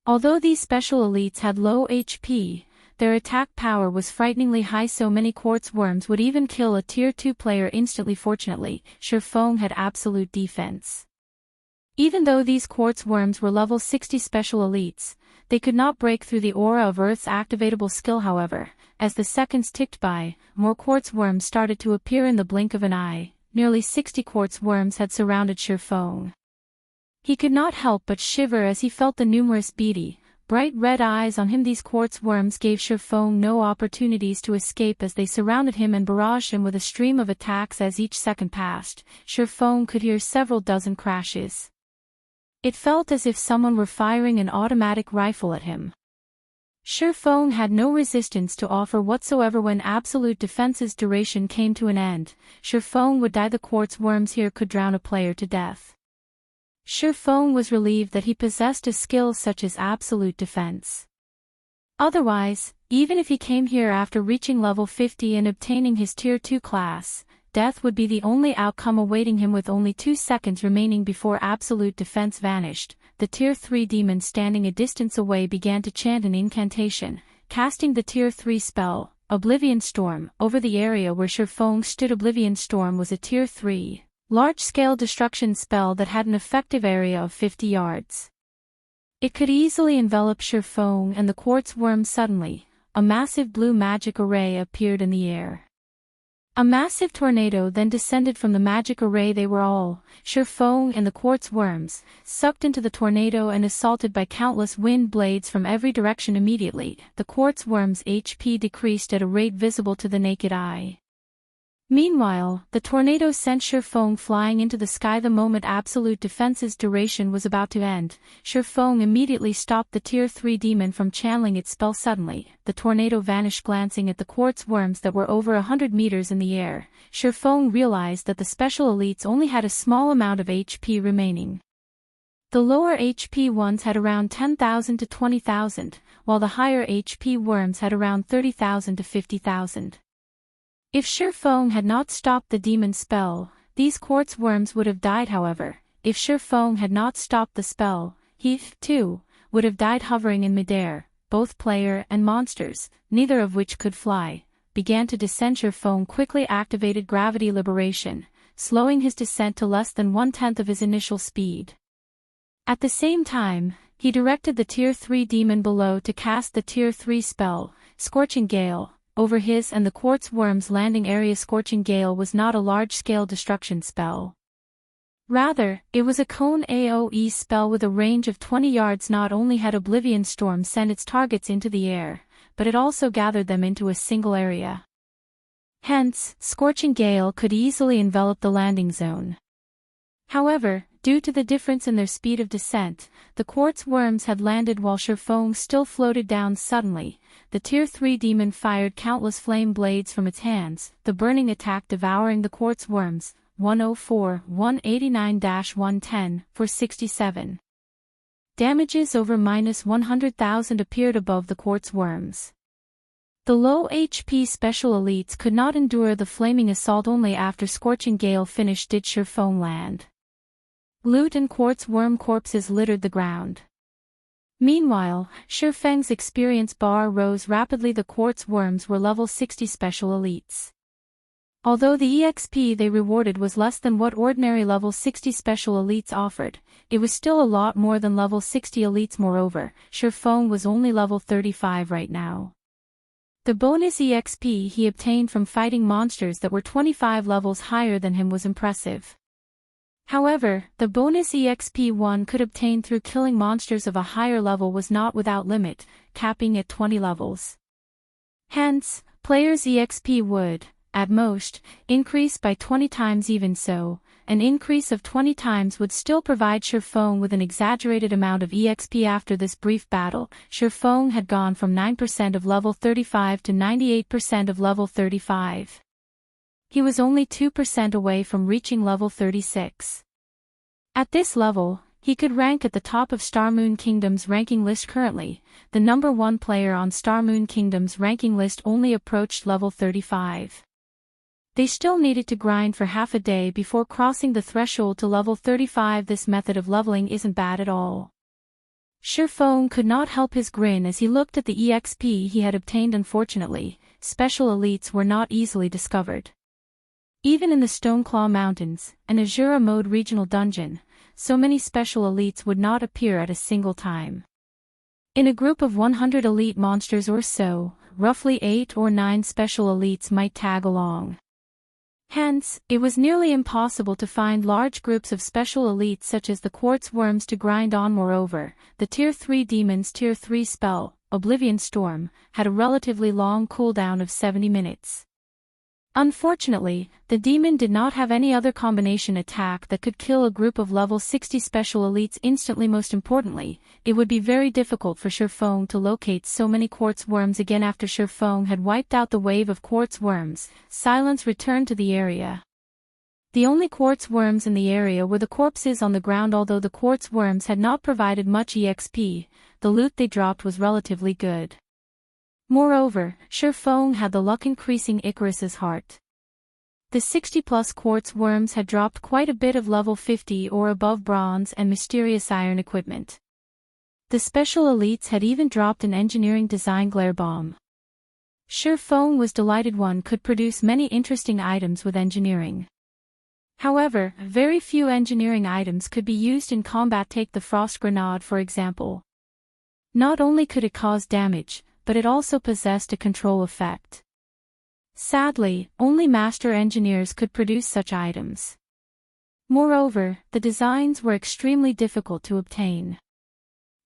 Although these special elites had low HP, their attack power was frighteningly high. So many quartz worms would even kill a tier 2 player instantly. Fortunately, Feng had absolute defense. Even though these quartz worms were level 60 special elites, they could not break through the aura of Earth's activatable skill. However, as the seconds ticked by, more quartz worms started to appear in the blink of an eye. Nearly 60 quartz worms had surrounded Feng. He could not help but shiver as he felt the numerous beady, bright red eyes on him. These quartz worms gave Feng no opportunities to escape as they surrounded him and barraged him with a stream of attacks. As each second passed, Feng could hear several dozen crashes. It felt as if someone were firing an automatic rifle at him. Feng had no resistance to offer whatsoever. When absolute defense's duration came to an end, Feng would die. The quartz worms here could drown a player to death. Feng was relieved that he possessed a skill such as absolute defense. Otherwise, even if he came here after reaching level 50 and obtaining his Tier 2 class, death would be the only outcome awaiting him. With only 2 seconds remaining before absolute defense vanished, the Tier 3 demon standing a distance away began to chant an incantation, casting the Tier 3 spell, Oblivion Storm, over the area where Feng stood. Oblivion Storm was a Tier 3, large-scale destruction spell that had an effective area of 50 yards. It could easily envelop Feng and the quartz worm. Suddenly, a massive blue magic array appeared in the air. A massive tornado then descended from the magic array. They were all, Feng and the quartz worms, sucked into the tornado and assaulted by countless wind blades from every direction. Immediately, the quartz worms' HP decreased at a rate visible to the naked eye. Meanwhile, the tornado sent Feng flying into the sky. The moment absolute defense's duration was about to end, Feng immediately stopped the Tier 3 demon from channeling its spell. Suddenly, the tornado vanished. Glancing at the quartz worms that were over 100 meters in the air, Feng realized that the special elites only had a small amount of HP remaining. The lower HP ones had around 10,000 to 20,000, while the higher HP worms had around 30,000 to 50,000. If Feng had not stopped the demon spell, these quartz worms would have died. However, if Feng had not stopped the spell, Fief, too, would have died hovering in midair. Both player and monsters, neither of which could fly, began to descend. Feng quickly activated gravity liberation, slowing his descent to less than 1/10 of his initial speed. At the same time, he directed the Tier 3 demon below to cast the Tier 3 spell, Scorching Gale, over his and the quartz worm's landing area. Scorching Gale was not a large-scale destruction spell. Rather, it was a cone AoE spell with a range of 20 yards. Not only had Oblivion Storm sent its targets into the air, but it also gathered them into a single area. Hence, Scorching Gale could easily envelop the landing zone. However, due to the difference in their speed of descent, the quartz worms had landed while Feng still floated down. Suddenly, the Tier 3 demon fired countless flame blades from its hands, the burning attack devouring the quartz worms. 104, 189-110, for 67. Damages over -100,000 appeared above the quartz worms. The low HP special elites could not endure the flaming assault. Only after Scorching Gale finished did Feng land. Loot and quartz worm corpses littered the ground. Meanwhile, Feng's experience bar rose rapidly. The quartz worms were level 60 special elites. Although the EXP they rewarded was less than what ordinary level 60 special elites offered, it was still a lot more than level 60 elites. Moreover, Feng was only level 35 right now. The bonus EXP he obtained from fighting monsters that were 25 levels higher than him was impressive. However, the bonus EXP one could obtain through killing monsters of a higher level was not without limit, capping at 20 levels. Hence, players' EXP would, at most, increase by 20 times. Even so, an increase of 20 times would still provide Feng with an exaggerated amount of EXP. After this brief battle, Feng had gone from 9% of level 35 to 98% of level 35. He was only 2% away from reaching level 36. At this level, he could rank at the top of Star Moon Kingdom's ranking list. Currently, the number 1 player on Star Moon Kingdom's ranking list only approached level 35. They still needed to grind for half a day before crossing the threshold to level 35. This method of leveling isn't bad at all. Feng could not help his grin as he looked at the EXP he had obtained. Unfortunately, special elites were not easily discovered. Even in the Stoneclaw Mountains, an Asura mode regional dungeon, so many special elites would not appear at a single time. In a group of 100 elite monsters or so, roughly 8 or 9 special elites might tag along. Hence, it was nearly impossible to find large groups of special elites such as the quartz worms to grind on. Moreover, the Tier 3 demon's Tier 3 spell, Oblivion Storm, had a relatively long cooldown of 70 minutes. Unfortunately, the demon did not have any other combination attack that could kill a group of level 60 special elites instantly. Most importantly, it would be very difficult for Feng to locate so many quartz worms again. After Feng had wiped out the wave of quartz worms, silence returned to the area. The only quartz worms in the area were the corpses on the ground. Although the quartz worms had not provided much EXP, the loot they dropped was relatively good. Moreover, Feng had the luck increasing Icarus's heart. The 60-plus quartz worms had dropped quite a bit of level 50 or above bronze and mysterious iron equipment. The special elites had even dropped an engineering design glare bomb. Feng was delighted one could produce many interesting items with engineering. However, very few engineering items could be used in combat. Take the frost grenade for example. Not only could it cause damage, but it also possessed a control effect. Sadly, only master engineers could produce such items. Moreover, the designs were extremely difficult to obtain.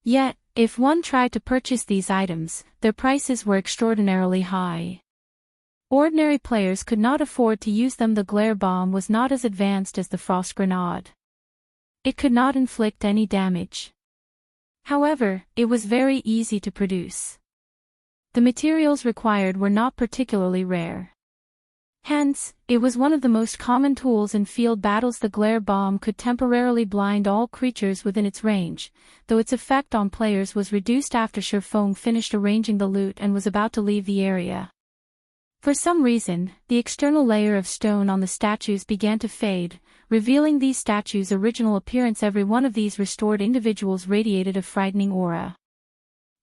Yet, if one tried to purchase these items, their prices were extraordinarily high. Ordinary players could not afford to use them. The glare bomb was not as advanced as the frost grenade. It could not inflict any damage. However, it was very easy to produce. The materials required were not particularly rare. Hence, it was one of the most common tools in field battles. The glare bomb could temporarily blind all creatures within its range, though its effect on players was reduced after Feng finished arranging the loot and was about to leave the area. For some reason, the external layer of stone on the statues began to fade, revealing these statues' original appearance. Every one of these restored individuals radiated a frightening aura.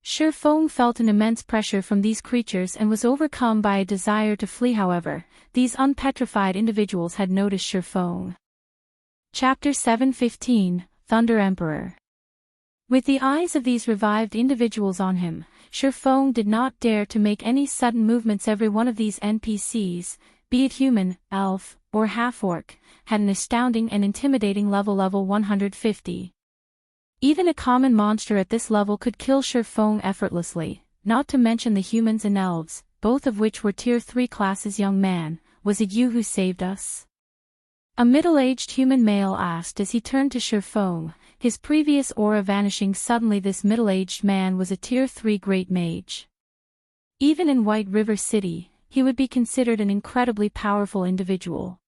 Feng felt an immense pressure from these creatures and was overcome by a desire to flee. However, these unpetrified individuals had noticed Feng. Chapter 7:15, Thunder Emperor. With the eyes of these revived individuals on him, Feng did not dare to make any sudden movements. Every one of these NPCs, be it human, elf, or half-orc, had an astounding and intimidating level 150. Even a common monster at this level could kill Feng effortlessly, not to mention the humans and elves, both of which were tier 3 classes. Young man, was it you who saved us? A middle-aged human male asked as he turned to Feng, his previous aura vanishing suddenly. This middle-aged man was a tier 3 great mage. Even in White River City, he would be considered an incredibly powerful individual.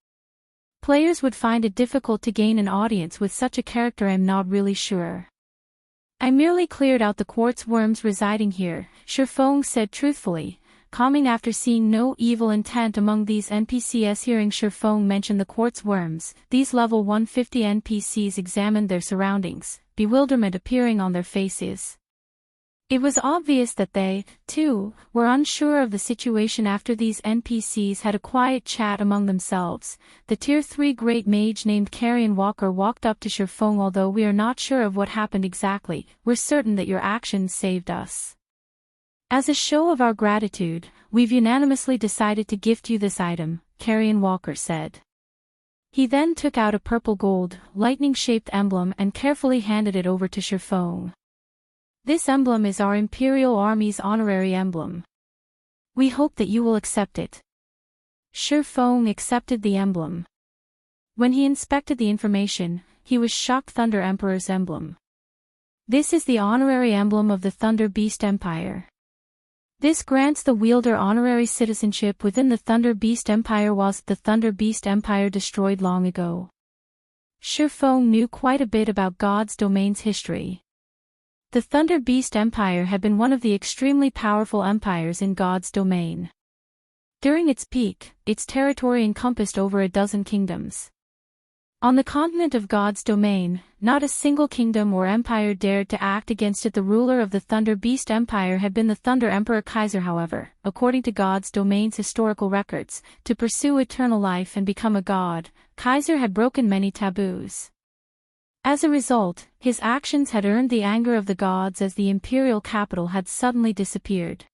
Players would find it difficult to gain an audience with such a character. I'm not really sure. I merely cleared out the quartz worms residing here, Feng said truthfully, calming after seeing no evil intent among these NPCs. Hearing Feng mention the quartz worms, these level 150 NPCs examined their surroundings, bewilderment appearing on their faces. It was obvious that they, too, were unsure of the situation. After these NPCs had a quiet chat among themselves, the tier 3 great mage named Carrion Walker walked up to Feng. Although we are not sure of what happened exactly, we're certain that your actions saved us. As a show of our gratitude, we've unanimously decided to gift you this item, Carrion Walker said. He then took out a purple gold, lightning-shaped emblem and carefully handed it over to Feng. This emblem is our Imperial Army's honorary emblem. We hope that you will accept it. Feng accepted the emblem. When he inspected the information, he was shocked. Thunder Emperor's emblem. This is the honorary emblem of the Thunder Beast Empire. This grants the wielder honorary citizenship within the Thunder Beast Empire. Was the Thunder Beast Empire destroyed long ago? Feng knew quite a bit about God's domain's history. The Thunder Beast Empire had been one of the extremely powerful empires in God's domain. During its peak, its territory encompassed over a dozen kingdoms. On the continent of God's domain, not a single kingdom or empire dared to act against it. The ruler of the Thunder Beast Empire had been the Thunder Emperor Kaiser. However, according to God's domain's historical records, to pursue eternal life and become a god, Kaiser had broken many taboos. As a result, his actions had earned the anger of the gods as the imperial capital had suddenly disappeared.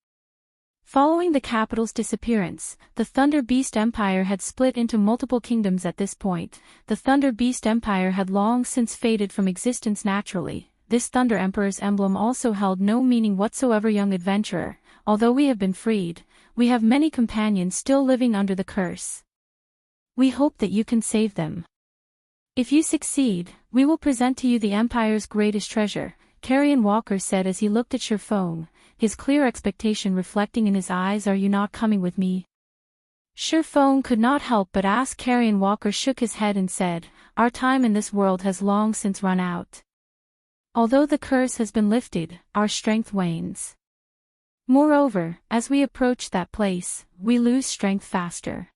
Following the capital's disappearance, the Thunder Beast Empire had split into multiple kingdoms. At this point, the Thunder Beast Empire had long since faded from existence naturally. This Thunder Emperor's emblem also held no meaning whatsoever. Young adventurer, although we have been freed, we have many companions still living under the curse. We hope that you can save them. If you succeed, we will present to you the Empire's greatest treasure, Carrion Walker said as he looked at Feng, his clear expectation reflecting in his eyes. Are you not coming with me? Feng could not help but ask. Carrion Walker shook his head and said, our time in this world has long since run out. Although the curse has been lifted, our strength wanes. Moreover, as we approach that place, we lose strength faster.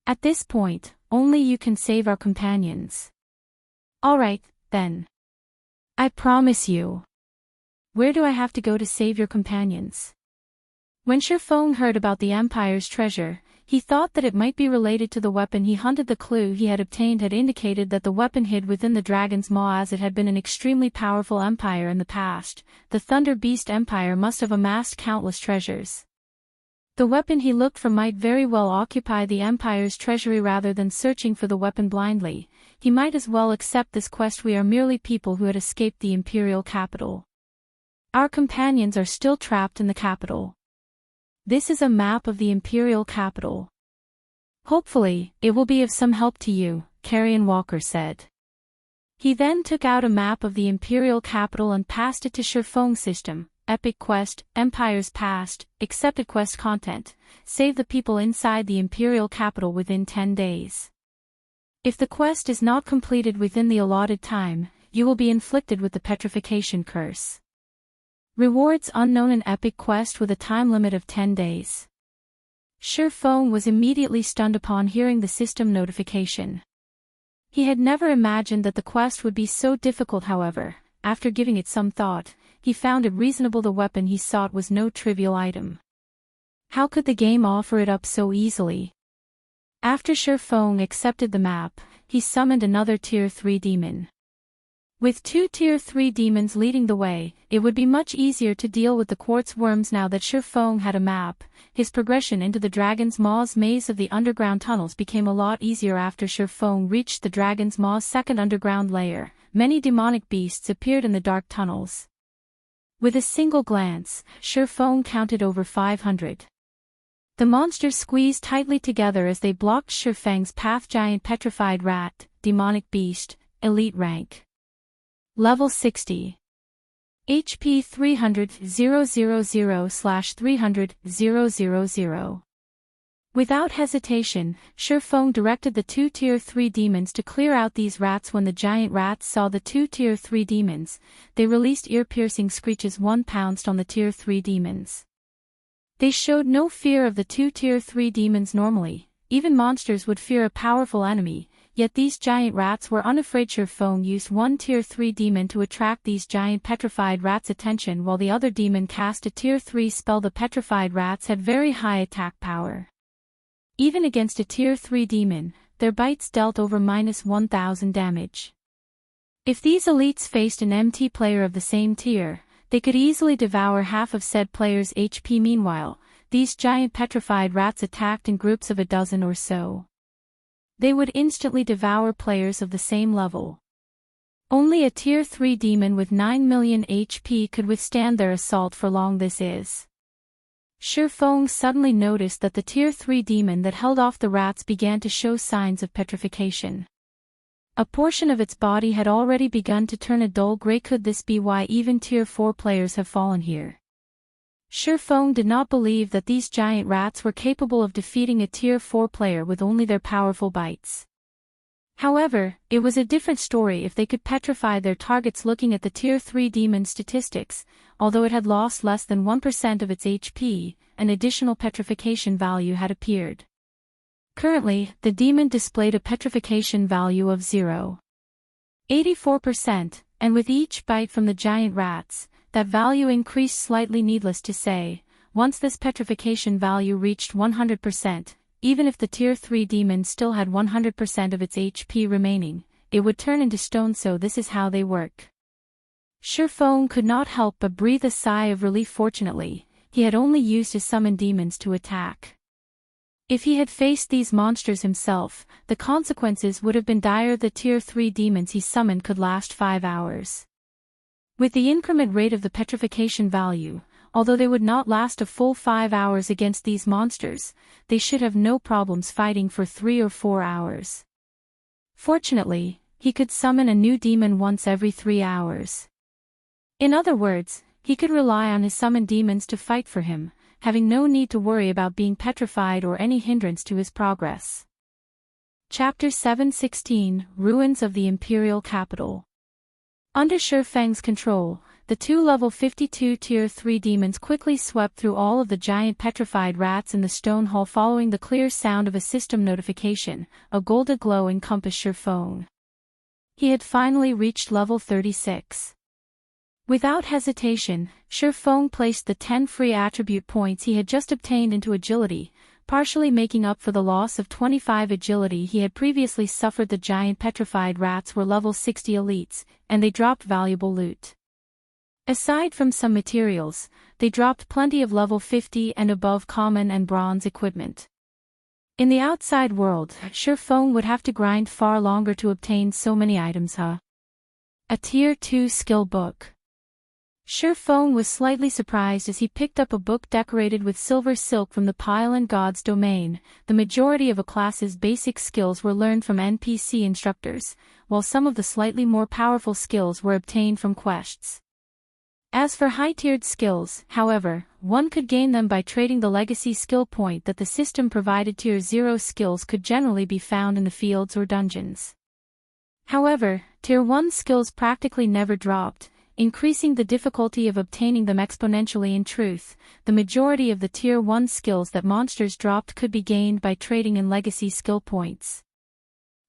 At this point, only you can save our companions. Alright, then. I promise you. Where do I have to go to save your companions? When Feng heard about the Empire's treasure, he thought that it might be related to the weapon he hunted. The clue he had obtained had indicated that the weapon hid within the dragon's maw, as it had been an extremely powerful empire in the past. The Thunder Beast Empire must have amassed countless treasures. The weapon he looked for might very well occupy the Empire's treasury. Rather than searching for the weapon blindly, he might as well accept this quest. We are merely people who had escaped the Imperial capital. Our companions are still trapped in the capital. This is a map of the Imperial capital. Hopefully, it will be of some help to you, Carrion Walker said. He then took out a map of the Imperial capital and passed it to Feng's system. Epic quest, Empire's past, accepted quest content, save the people inside the Imperial capital within 10 days. If the quest is not completed within the allotted time, you will be inflicted with the petrification curse. Rewards unknown. An epic quest with a time limit of 10 days. Feng was immediately stunned upon hearing the system notification. He had never imagined that the quest would be so difficult. However, after giving it some thought, he found it reasonable. The weapon he sought was no trivial item. How could the game offer it up so easily? After Feng accepted the map, he summoned another Tier 3 demon. With 2 Tier 3 demons leading the way, it would be much easier to deal with the quartz worms. Now that Feng had a map, his progression into the Dragon's Maw's maze of the underground tunnels became a lot easier. After Feng reached the Dragon's Maw's second underground layer, many demonic beasts appeared in the dark tunnels. With a single glance, Feng counted over 500. The monsters squeezed tightly together as they blocked Feng's path. Giant petrified rat, demonic beast, elite rank. Level 60. HP 300,000/300,000. Without hesitation, Feng directed the 2 Tier 3 demons to clear out these rats. When the giant rats saw the 2 Tier 3 demons, they released ear-piercing screeches. One pounced on the Tier 3 demons. They showed no fear of the 2 Tier 3 demons. Normally, even monsters would fear a powerful enemy, yet these giant rats were unafraid. Feng used one Tier 3 demon to attract these giant petrified rats' attention, while the other demon cast a Tier 3 spell. The petrified rats had very high attack power. Even against a Tier 3 demon, their bites dealt over -1000 damage. If these elites faced an MT player of the same tier, they could easily devour half of said player's HP. Meanwhile, these giant petrified rats attacked in groups of a dozen or so. They would instantly devour players of the same level. Only a Tier 3 demon with 9 million HP could withstand their assault for long. This is. Feng suddenly noticed that the Tier 3 demon that held off the rats began to show signs of petrification. A portion of its body had already begun to turn a dull gray. Could this be why even Tier 4 players have fallen here? Feng did not believe that these giant rats were capable of defeating a Tier 4 player with only their powerful bites. However, it was a different story if they could petrify their targets. Looking at the Tier 3 demon statistics, although it had lost less than 1% of its HP, an additional petrification value had appeared. Currently, the demon displayed a petrification value of 0.84%, and with each bite from the giant rats, that value increased slightly. Needless to say, once this petrification value reached 100%, even if the Tier 3 demon still had 100% of its HP remaining, it would turn into stone. So this is how they work. Feng could not help but breathe a sigh of relief. Fortunately, he had only used his summoned demons to attack. If he had faced these monsters himself, the consequences would have been dire. The Tier 3 demons he summoned could last 5 hours. With the increment rate of the petrification value, although they would not last a full 5 hours against these monsters, they should have no problems fighting for 3 or 4 hours. Fortunately, he could summon a new demon once every 3 hours. In other words, he could rely on his summoned demons to fight for him, having no need to worry about being petrified or any hindrance to his progress. Chapter 716, Ruins of the Imperial Capital. Under Feng's control, the two level 52 tier 3 demons quickly swept through all of the giant petrified rats in the stone hall following the clear sound of a system notification. A golden glow encompassed Feng. He had finally reached level 36. Without hesitation, Feng placed the 10 free attribute points he had just obtained into agility, partially making up for the loss of 25 agility he had previously suffered. The giant petrified rats were level 60 elites, and they dropped valuable loot. Aside from some materials, they dropped plenty of level 50 and above common and bronze equipment. In the outside world, Feng would have to grind far longer to obtain so many items. A tier 2 skill book. Feng was slightly surprised as he picked up a book decorated with silver silk from the pile in God's domain. The majority of a class's basic skills were learned from NPC instructors, while some of the slightly more powerful skills were obtained from quests. As for high-tiered skills, however, one could gain them by trading the legacy skill point that the system provided. Tier 0 skills could generally be found in the fields or dungeons. However, Tier 1 skills practically never dropped, increasing the difficulty of obtaining them exponentially. In truth, the majority of the Tier 1 skills that monsters dropped could be gained by trading in legacy skill points.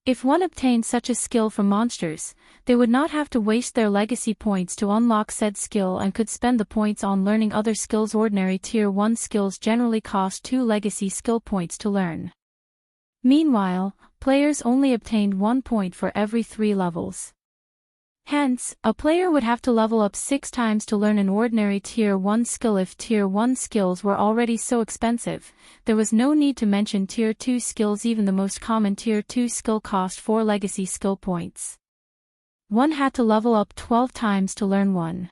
If one obtained such a skill from monsters, they would not have to waste their legacy points to unlock said skill and could spend the points on learning other skills. Ordinary Tier 1 skills generally cost 2 legacy skill points to learn. Meanwhile, players only obtained 1 point for every 3 levels. Hence, a player would have to level up 6 times to learn an ordinary Tier 1 skill. If Tier 1 skills were already so expensive, there was no need to mention Tier 2 skills. Even the most common Tier 2 skill cost 4 legacy skill points. One had to level up 12 times to learn one.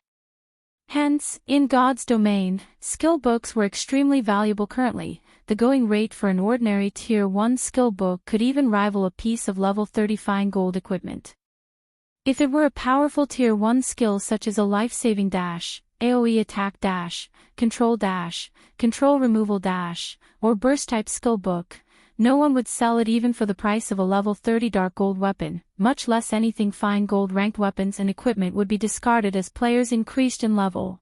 Hence, in God's domain, skill books were extremely valuable. Currently, the going rate for an ordinary Tier 1 skill book could even rival a piece of level 30 fine gold equipment. If it were a powerful Tier 1 skill such as a life-saving dash, AoE attack dash, control removal dash, or burst-type skill book, no one would sell it even for the price of a level 30 dark gold weapon, much less anything fine gold. Ranked weapons and equipment would be discarded as players increased in level.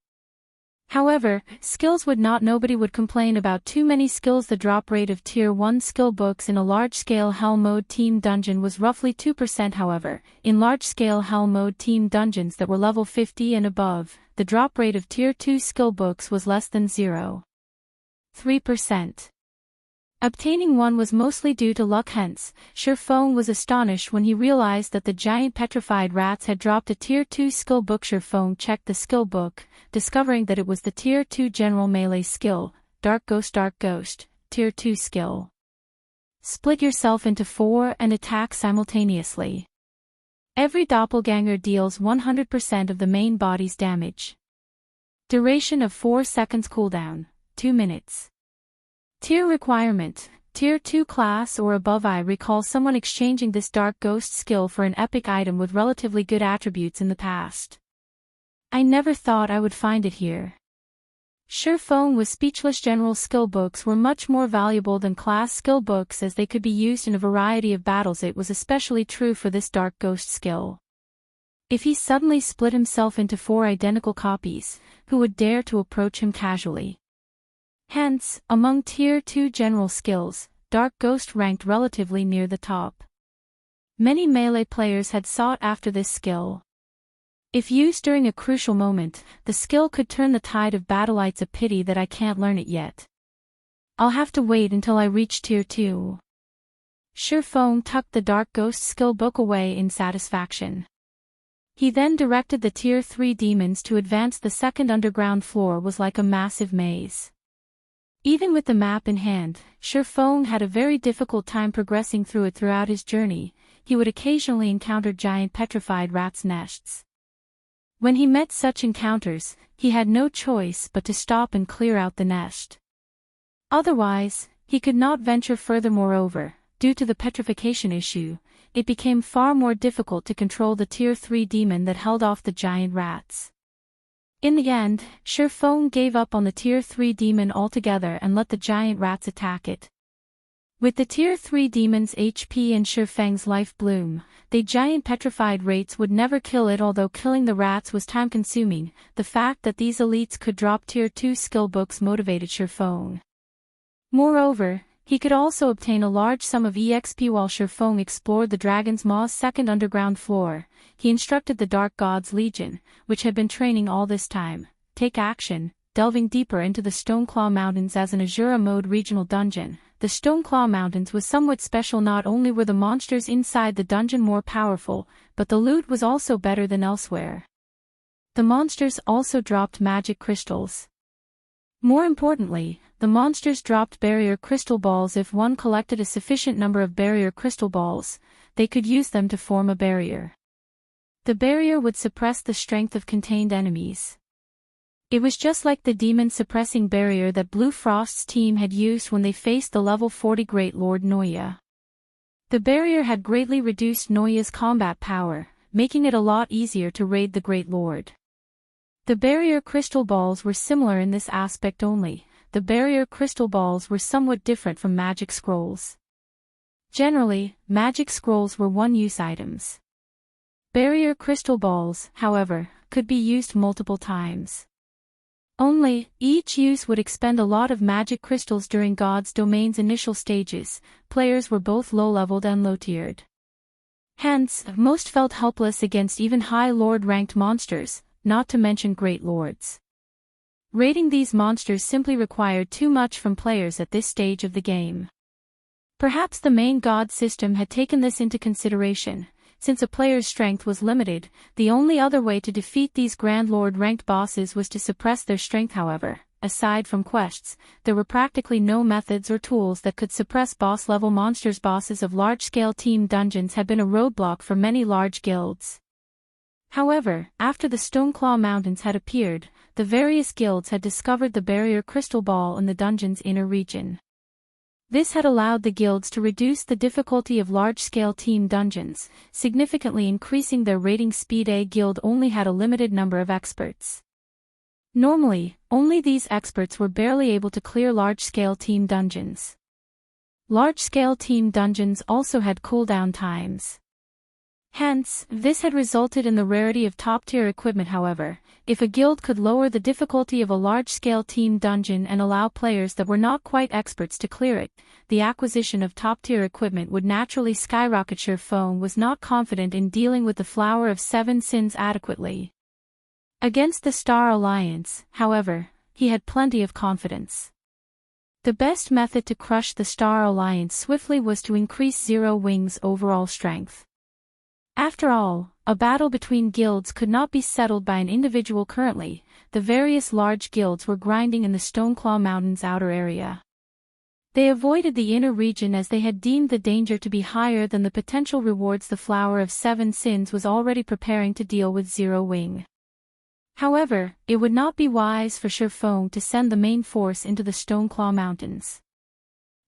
However, skills would not. Nobody would complain about too many skills. The drop rate of Tier 1 skill books in a large-scale Hell Mode team dungeon was roughly 2%. However, in large-scale Hell Mode team dungeons that were level 50 and above, the drop rate of Tier 2 skill books was less than 0.3%. Obtaining one was mostly due to luck. Hence, Feng was astonished when he realized that the giant petrified rats had dropped a Tier 2 skill book. Feng checked the skill book, discovering that it was the Tier 2 general melee skill, Dark Ghost, Tier 2 skill. Split yourself into 4 and attack simultaneously. Every doppelganger deals 100% of the main body's damage. Duration of 4 seconds. Cooldown, 2 minutes. Tier requirement, Tier 2 class or above. I recall someone exchanging this Dark Ghost skill for an epic item with relatively good attributes in the past. I never thought I would find it here. Feng was speechless. General skill books were much more valuable than class skill books as they could be used in a variety of battles. It was especially true for this Dark Ghost skill. If he suddenly split himself into 4 identical copies, who would dare to approach him casually? Hence, among Tier 2 general skills, Dark Ghost ranked relatively near the top. Many melee players had sought after this skill. If used during a crucial moment, the skill could turn the tide of battle. It's a pity that I can't learn it yet. I'll have to wait until I reach Tier 2. Feng tucked the Dark Ghost skill book away in satisfaction. He then directed the Tier 3 demons to advance. The second underground floor was like a massive maze. Even with the map in hand, Feng had a very difficult time progressing through it. Throughout his journey, he would occasionally encounter giant petrified rats' nests. When he met such encounters, he had no choice but to stop and clear out the nest. Otherwise, he could not venture further. Moreover, due to the petrification issue, it became far more difficult to control the Tier 3 demon that held off the giant rats. In the end, Feng gave up on the Tier 3 demon altogether and let the giant rats attack it. With the Tier 3 demons HP and Feng's life bloom, the giant petrified rates would never kill it, although killing the rats was time-consuming. The fact that these elites could drop Tier 2 skill books motivated Feng. Moreover, he could also obtain a large sum of EXP while Feng explored the Dragon's Maw's second underground floor. He instructed the Dark God's Legion, which had been training all this time, take action, delving deeper into the Stoneclaw Mountains as an Asura mode regional dungeon. The Stoneclaw Mountains was somewhat special. Not only were the monsters inside the dungeon more powerful, but the loot was also better than elsewhere. The monsters also dropped magic crystals. More importantly, the monsters dropped barrier crystal balls. If one collected a sufficient number of barrier crystal balls, they could use them to form a barrier. The barrier would suppress the strength of contained enemies. It was just like the demon-suppressing barrier that Blue Frost's team had used when they faced the level 40 Great Lord Noya. The barrier had greatly reduced Noya's combat power, making it a lot easier to raid the Great Lord. The barrier crystal balls were similar in this aspect only. The barrier crystal balls were somewhat different from magic scrolls. Generally, magic scrolls were one-use items. Barrier crystal balls, however, could be used multiple times. Only, each use would expend a lot of magic crystals during God's Domain's initial stages. Players were both low-leveled and low-tiered. Hence, most felt helpless against even high Lord-ranked monsters, not to mention Great Lords. Raiding these monsters simply required too much from players at this stage of the game. Perhaps the main God system had taken this into consideration. Since a player's strength was limited, the only other way to defeat these Grand Lord-ranked bosses was to suppress their strength. However, aside from quests, there were practically no methods or tools that could suppress boss-level monsters. Bosses of large-scale team dungeons had been a roadblock for many large guilds. However, after the Stoneclaw Mountains had appeared, the various guilds had discovered the barrier crystal ball in the dungeon's inner region. This had allowed the guilds to reduce the difficulty of large-scale team dungeons, significantly increasing their raiding speed. A guild only had a limited number of experts. Normally, only these experts were barely able to clear large-scale team dungeons. Large-scale team dungeons also had cooldown times. Hence, this had resulted in the rarity of top-tier equipment. However, if a guild could lower the difficulty of a large-scale team dungeon and allow players that were not quite experts to clear it, the acquisition of top-tier equipment would naturally skyrocket. Feng was not confident in dealing with the Flower of Seven Sins adequately. Against the Star Alliance, however, he had plenty of confidence. The best method to crush the Star Alliance swiftly was to increase Zero Wing's overall strength. After all, a battle between guilds could not be settled by an individual. Currently, the various large guilds were grinding in the Stoneclaw Mountains outer area. They avoided the inner region as they had deemed the danger to be higher than the potential rewards. The Flower of Seven Sins was already preparing to deal with Zero Wing. However, it would not be wise for Feng to send the main force into the Stoneclaw Mountains.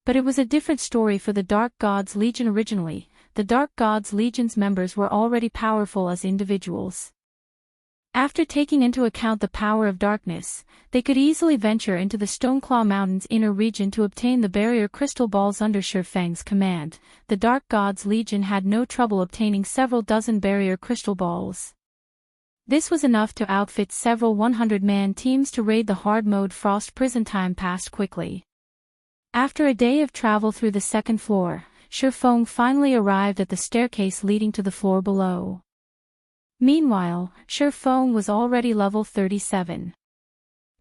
But it was a different story for the Dark God's Legion. Originally, the Dark God's Legion's members were already powerful as individuals. After taking into account the power of darkness, they could easily venture into the Stoneclaw Mountains inner region to obtain the barrier crystal balls under Feng's command. The Dark God's Legion had no trouble obtaining several dozen barrier crystal balls. This was enough to outfit several 100-man teams to raid the hard mode Frost Prison. Time passed quickly. After a day of travel through the second floor, Feng finally arrived at the staircase leading to the floor below. Meanwhile, Feng was already level 37.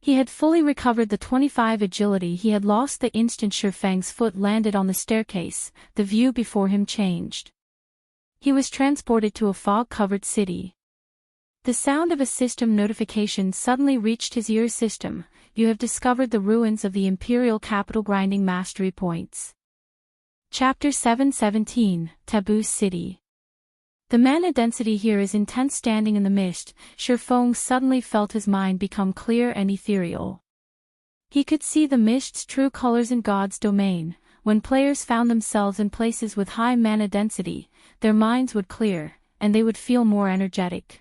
He had fully recovered the 25 agility he had lost the instant Feng's foot landed on the staircase. The view before him changed. He was transported to a fog-covered city. The sound of a system notification suddenly reached his ear. System, you have discovered the ruins of the Imperial capital. Grinding mastery points. Chapter 717, Taboo City. The mana density here is intense. Standing in the mist, Feng suddenly felt his mind become clear and ethereal. He could see the mist's true colors in God's domain. When players found themselves in places with high mana density, their minds would clear, and they would feel more energetic.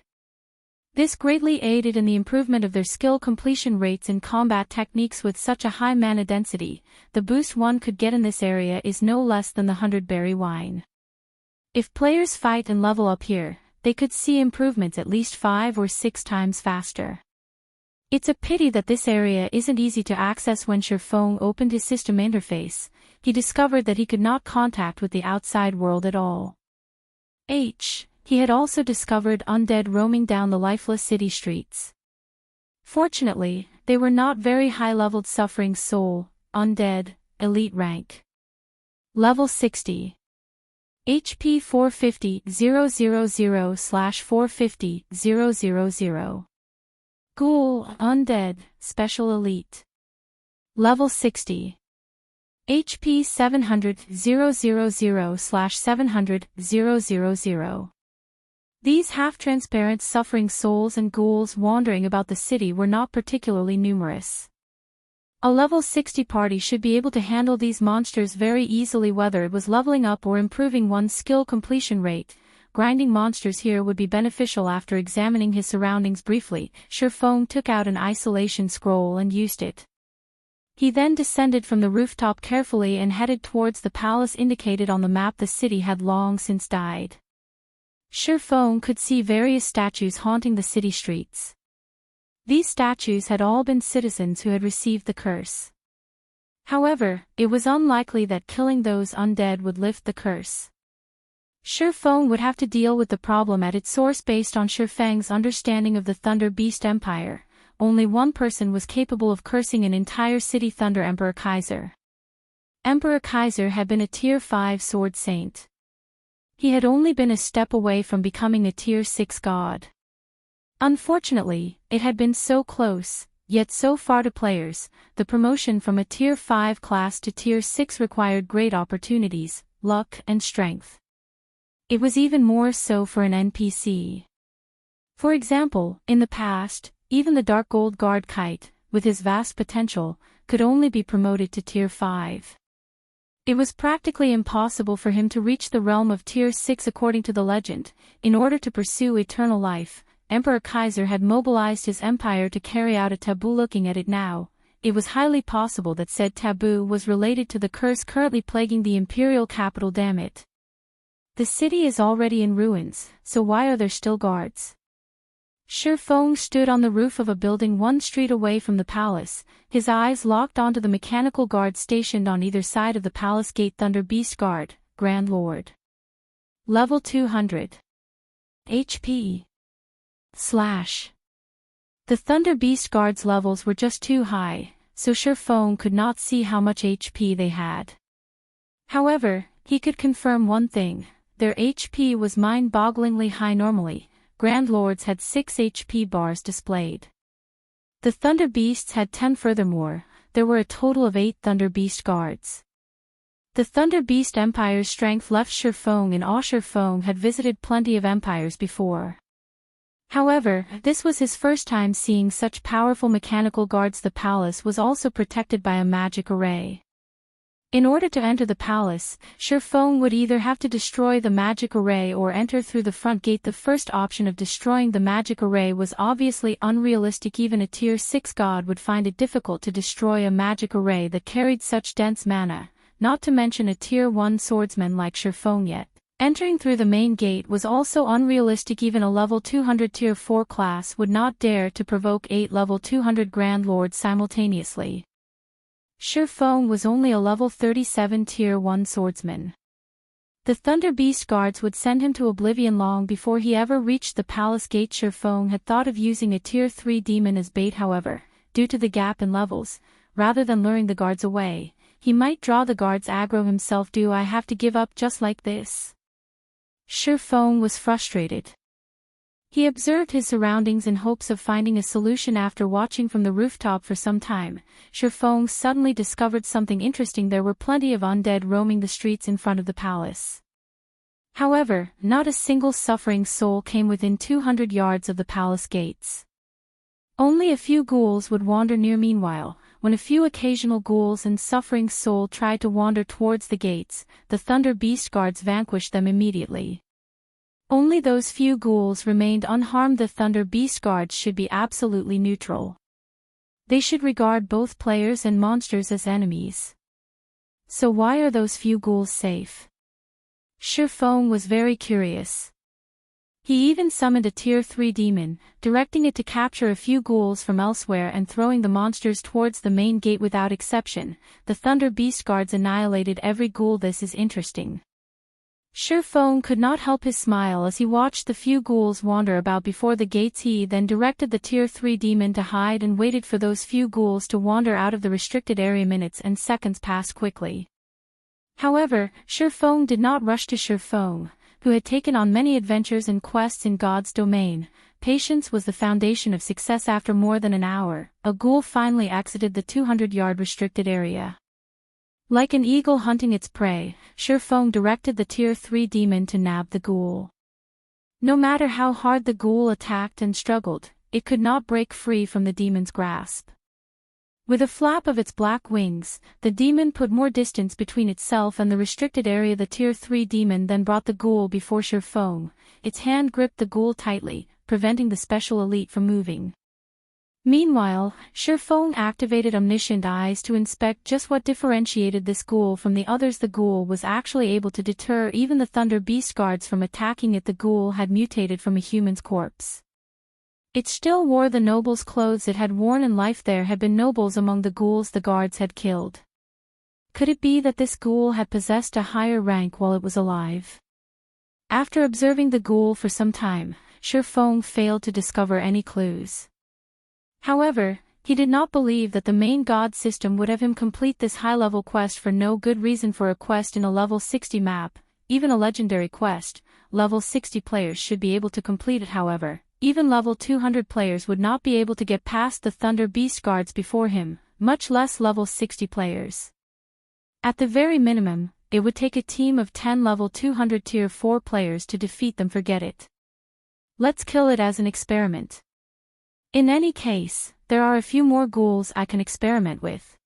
This greatly aided in the improvement of their skill completion rates in combat techniques with such a high mana density. The boost one could get in this area is no less than the 100-berry wine. If players fight and level up here, they could see improvements at least 5 or 6 times faster. It's a pity that this area isn't easy to access. When Feng opened his system interface, he discovered that he could not contact with the outside world at all. He had also discovered undead roaming down the lifeless city streets. Fortunately, they were not very high-leveled suffering soul, undead, elite rank. Level 60. HP 450,000/450,000. Ghoul, undead, special elite. Level 60. HP 700,000/700,000. These half-transparent suffering souls and ghouls wandering about the city were not particularly numerous. A level 60 party should be able to handle these monsters very easily, whether it was leveling up or improving one's skill completion rate. Grinding monsters here would be beneficial. After examining his surroundings briefly, Feng took out an isolation scroll and used it. He then descended from the rooftop carefully and headed towards the palace indicated on the map. The city had long since died. Feng could see various statues haunting the city streets. These statues had all been citizens who had received the curse. However, it was unlikely that killing those undead would lift the curse. Feng would have to deal with the problem at its source. Based on Feng's understanding of the Thunder Beast Empire, only one person was capable of cursing an entire city: Thunder Emperor Kaiser. Emperor Kaiser had been a Tier 5 sword saint. He had only been a step away from becoming a Tier 6 god. Unfortunately, it had been so close, yet so far to players. The promotion from a Tier 5 class to Tier 6 required great opportunities, luck and strength. It was even more so for an NPC. For example, in the past, even the Dark Gold Guard Kite, with his vast potential, could only be promoted to Tier 5. It was practically impossible for him to reach the realm of Tier 6 according to the legend. In order to pursue eternal life, Emperor Kaiser had mobilized his empire to carry out a taboo. Looking at it now, it was highly possible that said taboo was related to the curse currently plaguing the Imperial capital. Damn it. The city is already in ruins, so why are there still guards? Feng stood on the roof of a building 1 street away from the palace, his eyes locked onto the mechanical guards stationed on either side of the palace gate. Thunder Beast Guard, Grand Lord. Level 200. HP. The Thunder Beast Guards' levels were just too high, so Feng could not see how much HP they had. However, he could confirm one thing: their HP was mind-bogglingly high. Normally, Grand Lords had 6 HP bars displayed. The Thunder Beasts had 10. Furthermore, there were a total of 8 Thunder Beast Guards. The Thunder Beast Empire's strength left Feng in awe. Feng had visited plenty of empires before. However, this was his first time seeing such powerful mechanical guards. The palace was also protected by a magic array. In order to enter the palace, Feng would either have to destroy the magic array or enter through the front gate. The first option of destroying the magic array was obviously unrealistic. Even a Tier 6 god would find it difficult to destroy a magic array that carried such dense mana, not to mention a Tier 1 swordsman like Feng. Yet, entering through the main gate was also unrealistic. Even a level 200 Tier 4 class would not dare to provoke 8 level 200 Grand Lords simultaneously. Feng was only a level 37 Tier 1 swordsman. The Thunder Beast Guards would send him to oblivion long before he ever reached the palace gate. Feng had thought of using a Tier 3 demon as bait. However, due to the gap in levels, rather than luring the guards away, he might draw the guards aggro himself. Do I have to give up just like this? Feng was frustrated. He observed his surroundings in hopes of finding a solution. After watching from the rooftop for some time, Feng suddenly discovered something interesting. There were plenty of undead roaming the streets in front of the palace. However, not a single suffering soul came within 200 yards of the palace gates. Only a few ghouls would wander near. Meanwhile, when a few occasional ghouls and suffering soul tried to wander towards the gates, the Thunder Beast Guards vanquished them immediately. Only those few ghouls remained unharmed. The Thunder Beast guards should be absolutely neutral. They should regard both players and monsters as enemies. So why are those few ghouls safe? Feng was very curious. He even summoned a Tier 3 demon, directing it to capture a few ghouls from elsewhere and throwing the monsters towards the main gate without exception. The Thunder Beast guards annihilated every ghoul. This is interesting. Feng could not help his smile as he watched the few ghouls wander about before the gates. He then directed the Tier 3 demon to hide and waited for those few ghouls to wander out of the restricted area. Minutes and seconds passed quickly. However, Feng did not rush to Feng, who had taken on many adventures and quests in God's domain. Patience was the foundation of success. After more than an hour, a ghoul finally exited the 200-yard restricted area. Like an eagle hunting its prey, Feng directed the Tier 3 demon to nab the ghoul. No matter how hard the ghoul attacked and struggled, it could not break free from the demon's grasp. With a flap of its black wings, the demon put more distance between itself and the restricted area. The Tier 3 demon then brought the ghoul before Feng. Its hand gripped the ghoul tightly, preventing the special elite from moving. Meanwhile, Feng activated omniscient eyes to inspect just what differentiated this ghoul from the others. The ghoul was actually able to deter even the Thunder Beast guards from attacking it. The ghoul had mutated from a human's corpse. It still wore the noble's clothes it had worn in life. There had been nobles among the ghouls the guards had killed. Could it be that this ghoul had possessed a higher rank while it was alive? After observing the ghoul for some time, Feng failed to discover any clues. However, he did not believe that the main god system would have him complete this high-level quest for no good reason. For a quest in a level 60 map, even a legendary quest, level 60 players should be able to complete it. However, even level 200 players would not be able to get past the Thunder Beast guards before him, much less level 60 players. At the very minimum, it would take a team of 10 level 200 tier 4 players to defeat them. Forget it. Let's kill it as an experiment. In any case, there are a few more ghouls I can experiment with.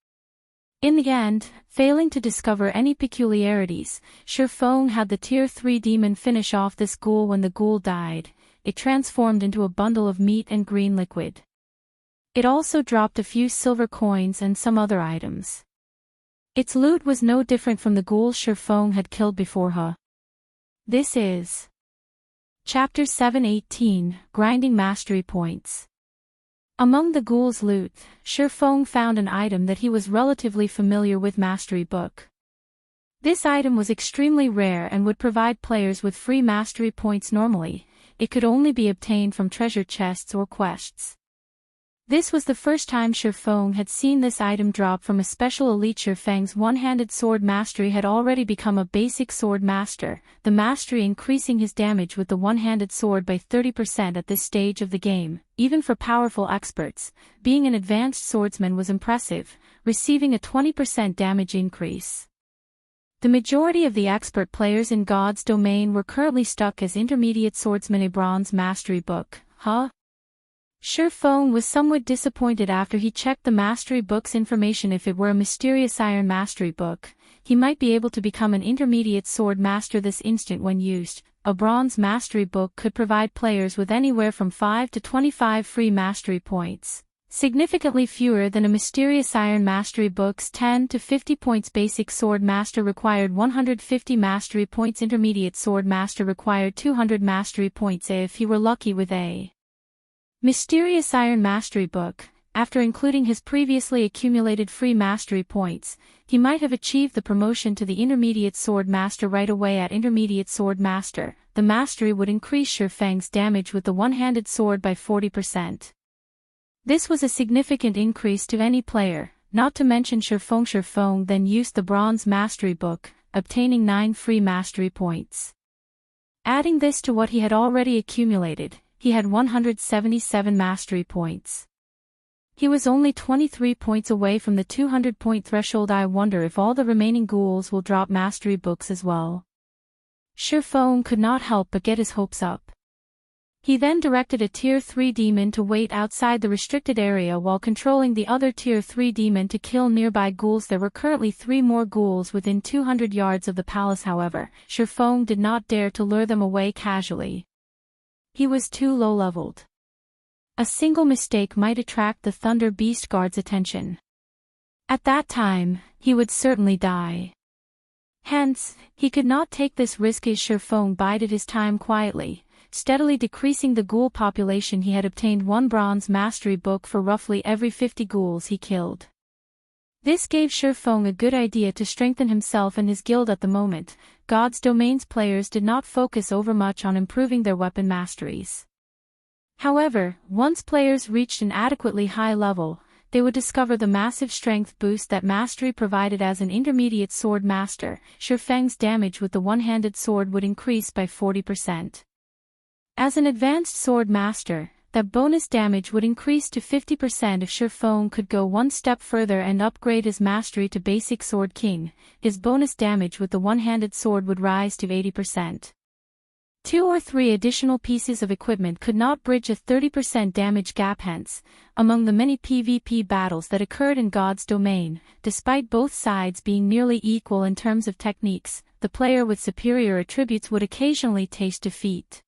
In the end, failing to discover any peculiarities, Feng had the Tier 3 demon finish off this ghoul. When the ghoul died, it transformed into a bundle of meat and green liquid. It also dropped a few silver coins and some other items. Its loot was no different from the ghoul Feng had killed before. This is Chapter 718, Grinding Mastery Points. Among the ghoul's loot, Feng found an item that he was relatively familiar with: Mastery Book. This item was extremely rare and would provide players with free mastery points. Normally, it could only be obtained from treasure chests or quests. This was the first time Feng had seen this item drop from a special elite. Feng's one-handed sword mastery had already become a basic sword master, the mastery increasing his damage with the one-handed sword by 30% at this stage of the game. Even for powerful experts, being an advanced swordsman was impressive, receiving a 20% damage increase. The majority of the expert players in God's domain were currently stuck as intermediate swordsmen. A bronze mastery book, Feng was somewhat disappointed after he checked the mastery book's information. If it were a mysterious iron mastery book, he might be able to become an intermediate sword master this instant. When used, a bronze mastery book could provide players with anywhere from 5 to 25 free mastery points, significantly fewer than a mysterious iron mastery book's 10 to 50 points. Basic sword master required 150 mastery points. Intermediate sword master required 200 mastery points. If he were lucky with a mysterious iron mastery book, after including his previously accumulated free mastery points, he might have achieved the promotion to the intermediate sword master right away. At intermediate sword master, the mastery would increase Feng's damage with the one-handed sword by 40%. This was a significant increase to any player, not to mention Feng then used the bronze mastery book, obtaining 9 free mastery points. Adding this to what he had already accumulated, he had 177 mastery points. He was only 23 points away from the 200-point threshold. I wonder if all the remaining ghouls will drop mastery books as well. Feng could not help but get his hopes up. He then directed a Tier 3 demon to wait outside the restricted area while controlling the other Tier 3 demon to kill nearby ghouls. There were currently 3 more ghouls within 200 yards of the palace. However, Feng did not dare to lure them away casually. He was too low-leveled. A single mistake might attract the Thunder Beast Guard's attention. At that time, he would certainly die. Hence, he could not take this risk as Feng bided his time quietly, steadily decreasing the ghoul population. He had obtained 1 bronze mastery book for roughly every 50 ghouls he killed. This gave Feng a good idea to strengthen himself and his guild at the moment. God's Domain's players did not focus overmuch on improving their weapon masteries. However, once players reached an adequately high level, they would discover the massive strength boost that mastery provided. As an intermediate sword master, Feng's damage with the one-handed sword would increase by 40%. As an advanced sword master, that bonus damage would increase to 50% if Feng could go one step further and upgrade his mastery to Basic Sword King. His bonus damage with the one-handed sword would rise to 80%. 2 or 3 additional pieces of equipment could not bridge a 30% damage gap. Hence, among the many PvP battles that occurred in God's Domain, despite both sides being nearly equal in terms of techniques, the player with superior attributes would occasionally taste defeat.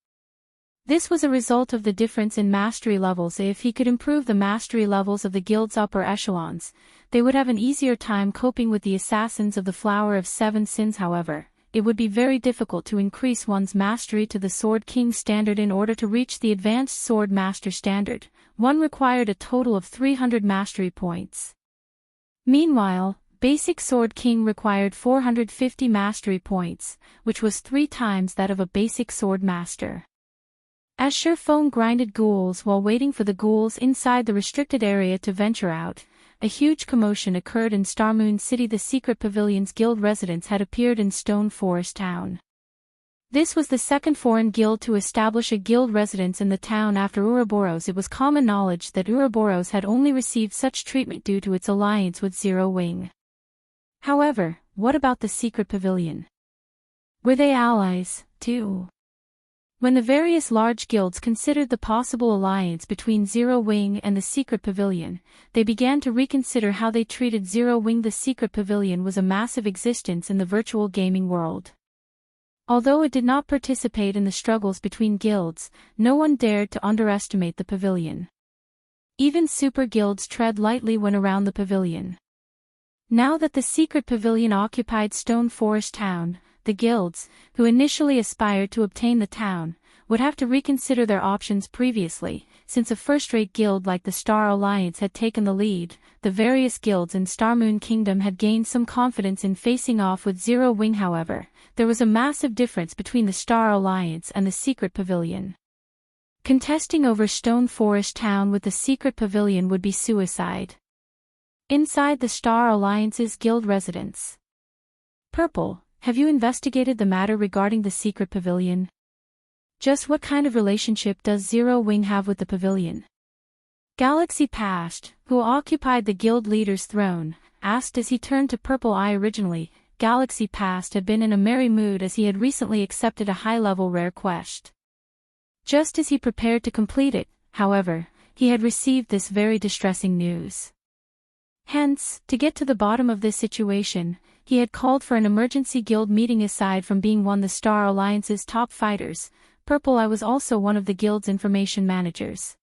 This was a result of the difference in mastery levels. If he could improve the mastery levels of the guild's upper echelons, they would have an easier time coping with the assassins of the Flower of 7 Sins. However, it would be very difficult to increase one's mastery to the Sword King standard. In order to reach the Advanced Sword Master standard, one required a total of 300 mastery points. Meanwhile, Basic Sword King required 450 mastery points, which was 3 times that of a Basic Sword Master. As Feng grinded ghouls while waiting for the ghouls inside the restricted area to venture out, a huge commotion occurred in Starmoon City. The Secret Pavilion's guild residents had appeared in Stone Forest Town. This was the second foreign guild to establish a guild residence in the town after Ouroboros. It was common knowledge that Ouroboros had only received such treatment due to its alliance with Zero Wing. However, what about the Secret Pavilion? Were they allies, too? When the various large guilds considered the possible alliance between Zero Wing and the Secret Pavilion, they began to reconsider how they treated Zero Wing. The Secret Pavilion was a massive existence in the virtual gaming world. Although it did not participate in the struggles between guilds, no one dared to underestimate the pavilion. Even super guilds tread lightly when around the pavilion. Now that the Secret Pavilion occupied Stone Forest Town, the guilds, who initially aspired to obtain the town, would have to reconsider their options. Previously, since a first-rate guild like the Star Alliance had taken the lead, the various guilds in Starmoon Kingdom had gained some confidence in facing off with Zero Wing. However, there was a massive difference between the Star Alliance and the Secret Pavilion. Contesting over Stone Forest Town with the Secret Pavilion would be suicide. Inside the Star Alliance's guild residence. Purple, have you investigated the matter regarding the Secret Pavilion? Just what kind of relationship does Zero Wing have with the pavilion? Galaxy Past, who occupied the guild leader's throne, asked as he turned to Purple Eye. Originally, Galaxy Past had been in a merry mood as he had recently accepted a high-level rare quest. Just as he prepared to complete it, however, he had received this very distressing news. Hence, to get to the bottom of this situation, he had called for an emergency guild meeting. Aside from being one of the Star Alliance's top fighters, Purple Eye was also one of the guild's information managers.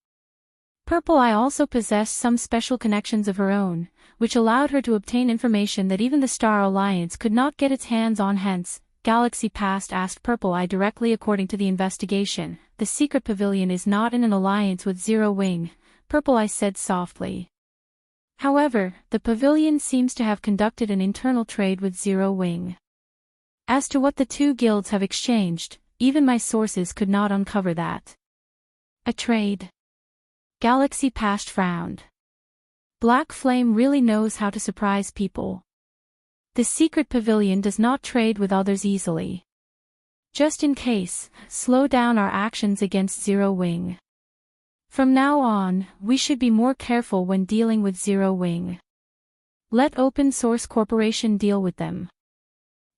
Purple Eye also possessed some special connections of her own, which allowed her to obtain information that even the Star Alliance could not get its hands on. Hence, Galaxy Past asked Purple Eye directly. According to the investigation, the Secret Pavilion is not in an alliance with Zero Wing, Purple Eye said softly. However, the pavilion seems to have conducted an internal trade with Zero Wing. As to what the two guilds have exchanged, even my sources could not uncover that. A trade? Galaxy Past frowned. Black Flame really knows how to surprise people. The Secret Pavilion does not trade with others easily. Just in case, slow down our actions against Zero Wing. From now on, we should be more careful when dealing with Zero Wing. Let Open Source Corporation deal with them.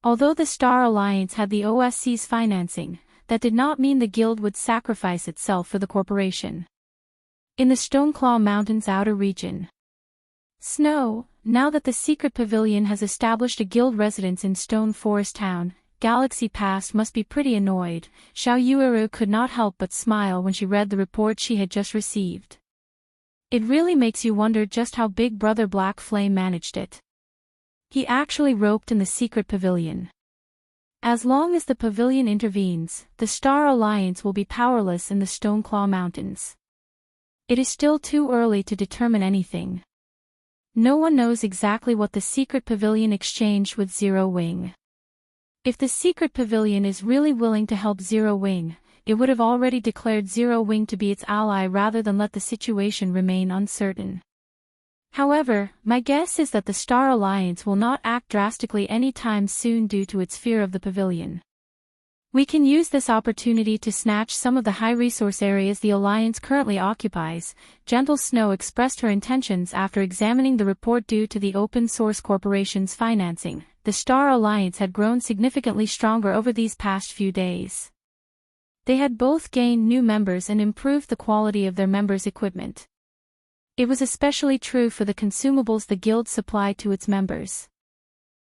Although the Star Alliance had the OSC's financing, that did not mean the guild would sacrifice itself for the corporation. In the Stoneclaw Mountains outer region. Snow, now that the secret pavilion has established a guild residence in Stone Forest Town, Galaxy Past must be pretty annoyed. Xiao Yueru could not help but smile when she read the report she had just received. It really makes you wonder just how Big Brother Black Flame managed it. He actually roped in the secret pavilion. As long as the pavilion intervenes, the Star Alliance will be powerless in the Stoneclaw Mountains. It is still too early to determine anything. No one knows exactly what the secret pavilion exchanged with Zero Wing. If the secret pavilion is really willing to help Zero Wing, it would have already declared Zero Wing to be its ally rather than let the situation remain uncertain. However, my guess is that the Star Alliance will not act drastically anytime soon due to its fear of the pavilion. We can use this opportunity to snatch some of the high-resource areas the Alliance currently occupies. Gentle Snow expressed her intentions after examining the report due to the Open Source Corporation's financing. The Star Alliance had grown significantly stronger over these past few days. They had both gained new members and improved the quality of their members' equipment. It was especially true for the consumables the guild supplied to its members.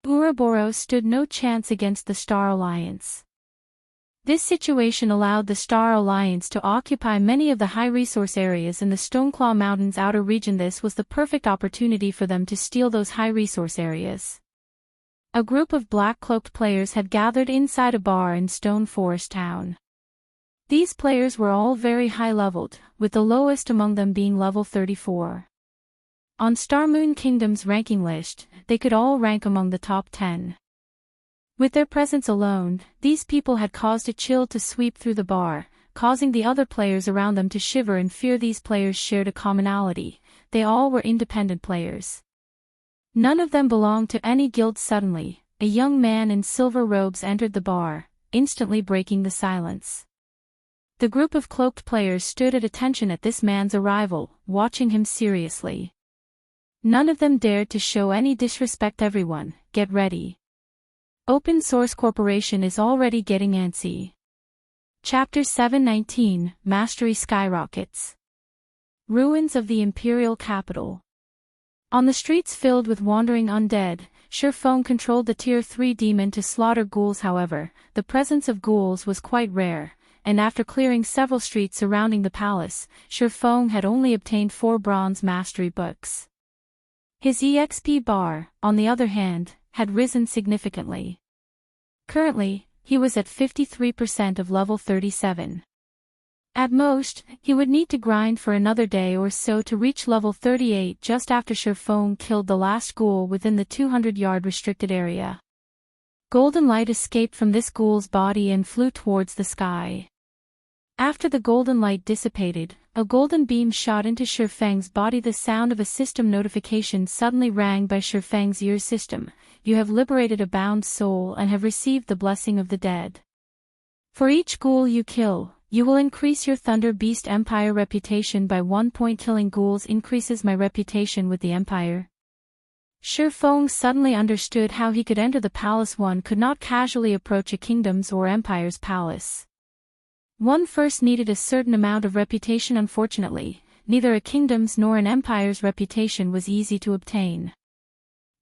Ouroboros stood no chance against the Star Alliance. This situation allowed the Star Alliance to occupy many of the high-resource areas in the Stoneclaw Mountains outer region. This was the perfect opportunity for them to steal those high-resource areas. A group of black-cloaked players had gathered inside a bar in Stone Forest Town. These players were all very high-leveled, with the lowest among them being level 34. On Star Moon Kingdom's ranking list, they could all rank among the top 10. With their presence alone, these people had caused a chill to sweep through the bar, causing the other players around them to shiver in fear. These players shared a commonality: they all were independent players. None of them belonged to any guild. Suddenly, a young man in silver robes entered the bar, instantly breaking the silence. The group of cloaked players stood at attention at this man's arrival, watching him seriously. None of them dared to show any disrespect. Everyone, get ready. Open Source Corporation is already getting antsy. Chapter 719, Mastery Skyrockets. Ruins of the Imperial Capital. On the streets filled with wandering undead, Feng controlled the Tier 3 demon to slaughter ghouls. However, the presence of ghouls was quite rare, and after clearing several streets surrounding the palace, Feng had only obtained 4 bronze mastery books. His EXP bar, on the other hand, had risen significantly. Currently, he was at 53% of level 37. At most, he would need to grind for another day or so to reach level 38 just after Feng killed the last ghoul within the 200-yard restricted area. Golden light escaped from this ghoul's body and flew towards the sky. After the golden light dissipated, a golden beam shot into Feng's body. The sound of a system notification suddenly rang by Feng's ear. System: you have liberated a bound soul and have received the blessing of the dead. For each ghoul you kill, you will increase your Thunder Beast Empire reputation by 1 point. Killing ghouls increases my reputation with the Empire. Feng suddenly understood how he could enter the palace. One could not casually approach a kingdom's or empire's palace. One first needed a certain amount of reputation. Unfortunately, neither a kingdom's nor an empire's reputation was easy to obtain.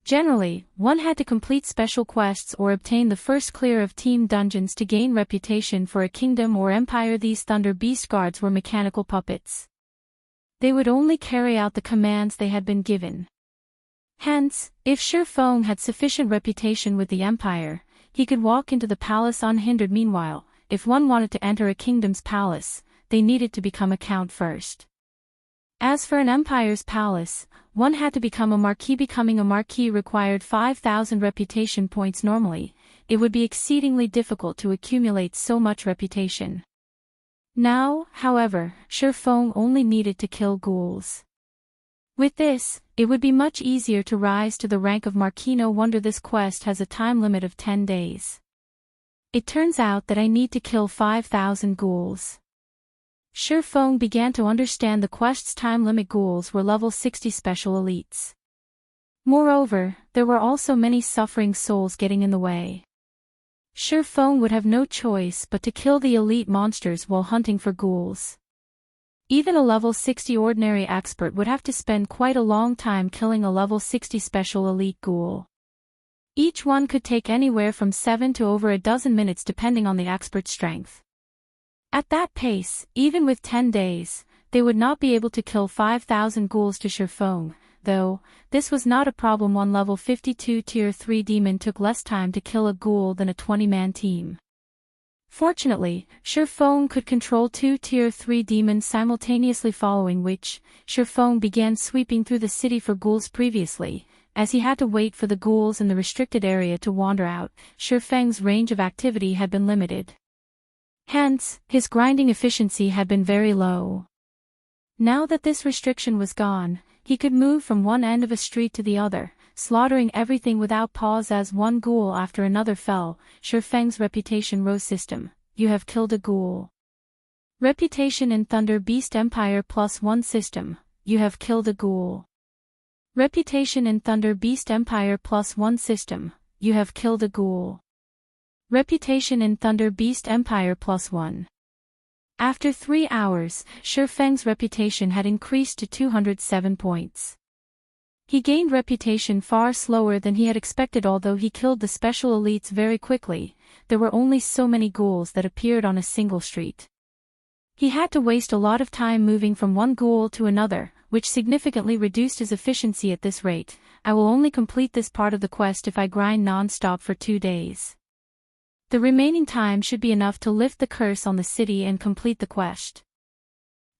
Generally, one had to complete special quests or obtain the first clear of team dungeons to gain reputation for a kingdom or empire. These Thunder Beast guards were mechanical puppets. They would only carry out the commands they had been given. Hence, if Feng had sufficient reputation with the empire, he could walk into the palace unhindered. Meanwhile, if one wanted to enter a kingdom's palace, they needed to become a count first. As for an empire's palace, one had to become a Marquis. Becoming a Marquis required 5,000 reputation points. Normally, it would be exceedingly difficult to accumulate so much reputation. Now, however, Feng only needed to kill ghouls. With this, it would be much easier to rise to the rank of Marquis. No wonder this quest has a time limit of 10 days. It turns out that I need to kill 5,000 ghouls. Feng began to understand the quest's time limit. Ghouls were level 60 special elites. Moreover, there were also many suffering souls getting in the way. Feng would have no choice but to kill the elite monsters while hunting for ghouls. Even a level 60 ordinary expert would have to spend quite a long time killing a level 60 special elite ghoul. Each one could take anywhere from 7 to over a dozen minutes depending on the expert's strength. At that pace, even with 10 days, they would not be able to kill 5,000 ghouls to Feng, though, this was not a problem. One level 52 tier 3 demon took less time to kill a ghoul than a 20-man team. Fortunately, Feng could control 2 tier 3 demons simultaneously, following which, Feng began sweeping through the city for ghouls. Previously, as he had to wait for the ghouls in the restricted area to wander out, Feng's range of activity had been limited. Hence, his grinding efficiency had been very low. Now that this restriction was gone, he could move from one end of a street to the other, slaughtering everything without pause as one ghoul after another fell. Feng's reputation rose. System: you have killed a ghoul. Reputation in Thunder Beast Empire +1. System: you have killed a ghoul. Reputation in Thunder Beast Empire +1. System: you have killed a ghoul. Reputation in Thunder Beast Empire +1. After 3 hours, Feng's reputation had increased to 207 points. He gained reputation far slower than he had expected. Although he killed the special elites very quickly, there were only so many ghouls that appeared on a single street. He had to waste a lot of time moving from one ghoul to another, which significantly reduced his efficiency. At this rate, I will only complete this part of the quest if I grind non-stop for 2 days. The remaining time should be enough to lift the curse on the city and complete the quest.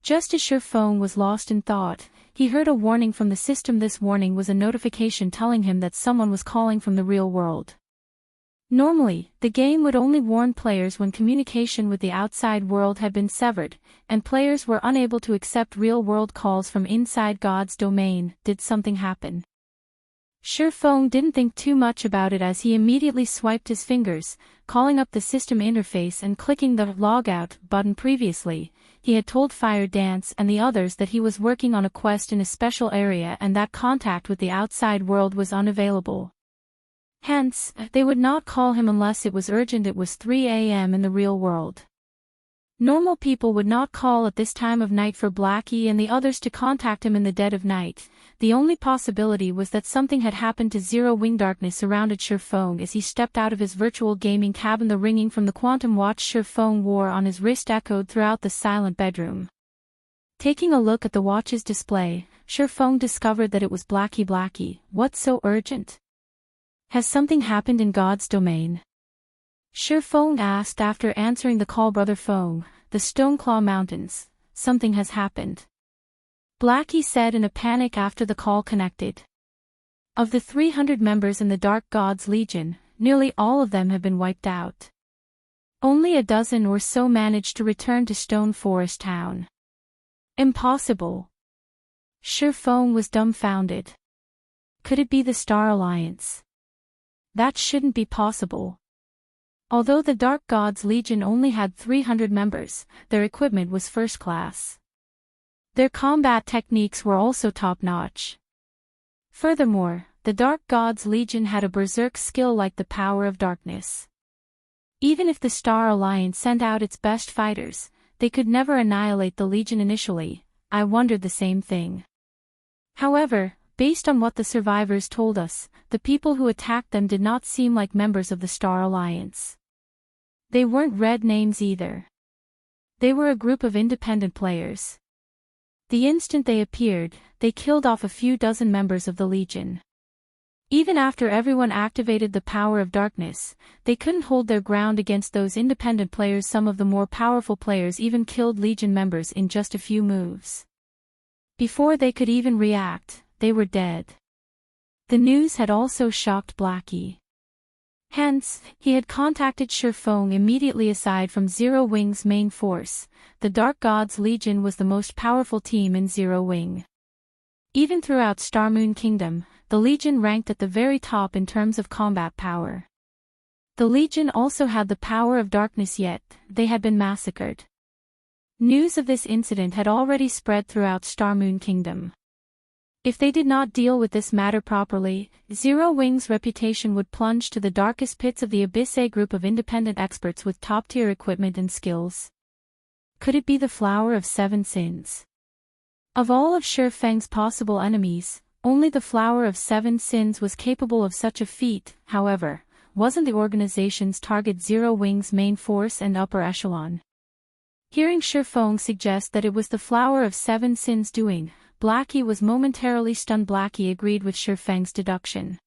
Just as Feng was lost in thought, he heard a warning from the system. This warning was a notification telling him that someone was calling from the real world. Normally, the game would only warn players when communication with the outside world had been severed, and players were unable to accept real-world calls from inside God's domain. Did something happen? Feng didn't think too much about it as he immediately swiped his fingers, calling up the system interface and clicking the logout button. Previously, he had told Fire Dance and the others that he was working on a quest in a special area and that contact with the outside world was unavailable. Hence, they would not call him unless it was urgent. It was 3 a.m. in the real world. Normal people would not call at this time of night for Blackie and the others to contact him in the dead of night. The only possibility was that something had happened to Zero Wing. Darkness surrounded Feng as he stepped out of his virtual gaming cabin. The ringing from the quantum watch Feng wore on his wrist echoed throughout the silent bedroom. Taking a look at the watch's display, Feng discovered that it was Blackie. Blackie, what's so urgent? Has something happened in God's domain? Feng asked after answering the call. Brother Feng, the Stoneclaw Mountains, something has happened. Blackie said in a panic after the call connected. Of the 300 members in the Dark Gods Legion, nearly all of them have been wiped out. Only a dozen or so managed to return to Stone Forest Town. Impossible. Feng was dumbfounded. Could it be the Star Alliance? That shouldn't be possible. Although the Dark Gods Legion only had 300 members, their equipment was first class. Their combat techniques were also top-notch. Furthermore, the Dark Gods Legion had a berserk skill like the power of darkness. Even if the Star Alliance sent out its best fighters, they could never annihilate the Legion initially. I wondered the same thing. However, based on what the survivors told us, the people who attacked them did not seem like members of the Star Alliance. They weren't red names either. They were a group of independent players. The instant they appeared, they killed off a few dozen members of the Legion. Even after everyone activated the power of darkness, they couldn't hold their ground against those independent players. Some of the more powerful players even killed Legion members in just a few moves. Before they could even react, they were dead. The news had also shocked Blackie. Hence, he had contacted Feng immediately. Aside from Zero Wing's main force, the Dark Gods Legion was the most powerful team in Zero Wing. Even throughout Starmoon Kingdom, the Legion ranked at the very top in terms of combat power. The Legion also had the power of darkness, yet they had been massacred. News of this incident had already spread throughout Starmoon Kingdom. If they did not deal with this matter properly, Zero Wing's reputation would plunge to the darkest pits of the abyss. A group of independent experts with top-tier equipment and skills. Could it be the Flower of Seven Sins? Of all of Shi Feng's possible enemies, only the Flower of Seven Sins was capable of such a feat. However, wasn't the organization's target Zero Wing's main force and upper echelon? Hearing Shi Feng suggest that it was the Flower of Seven Sins doing, Blackie was momentarily stunned. Blackie agreed with Shi Feng's deduction.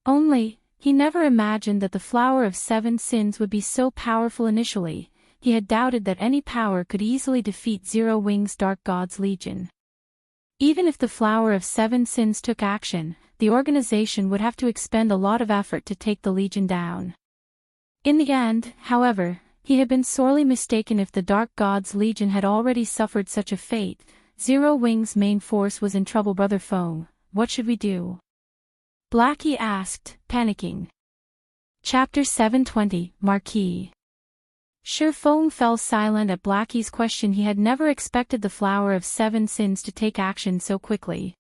Only, he never imagined that the Flower of Seven Sins would be so powerful initially. He had doubted that any power could easily defeat Zero Wing's Dark God's Legion. Even if the Flower of Seven Sins took action, the organization would have to expend a lot of effort to take the Legion down. In the end, however, he had been sorely mistaken. If the Dark God's Legion had already suffered such a fate, Zero Wing's main force was in trouble. Brother Feng, what should we do? Blackie asked, panicking. Chapter 720, Marquis. Shi Feng fell silent at Blackie's question. He had never expected the Flower of Seven Sins to take action so quickly.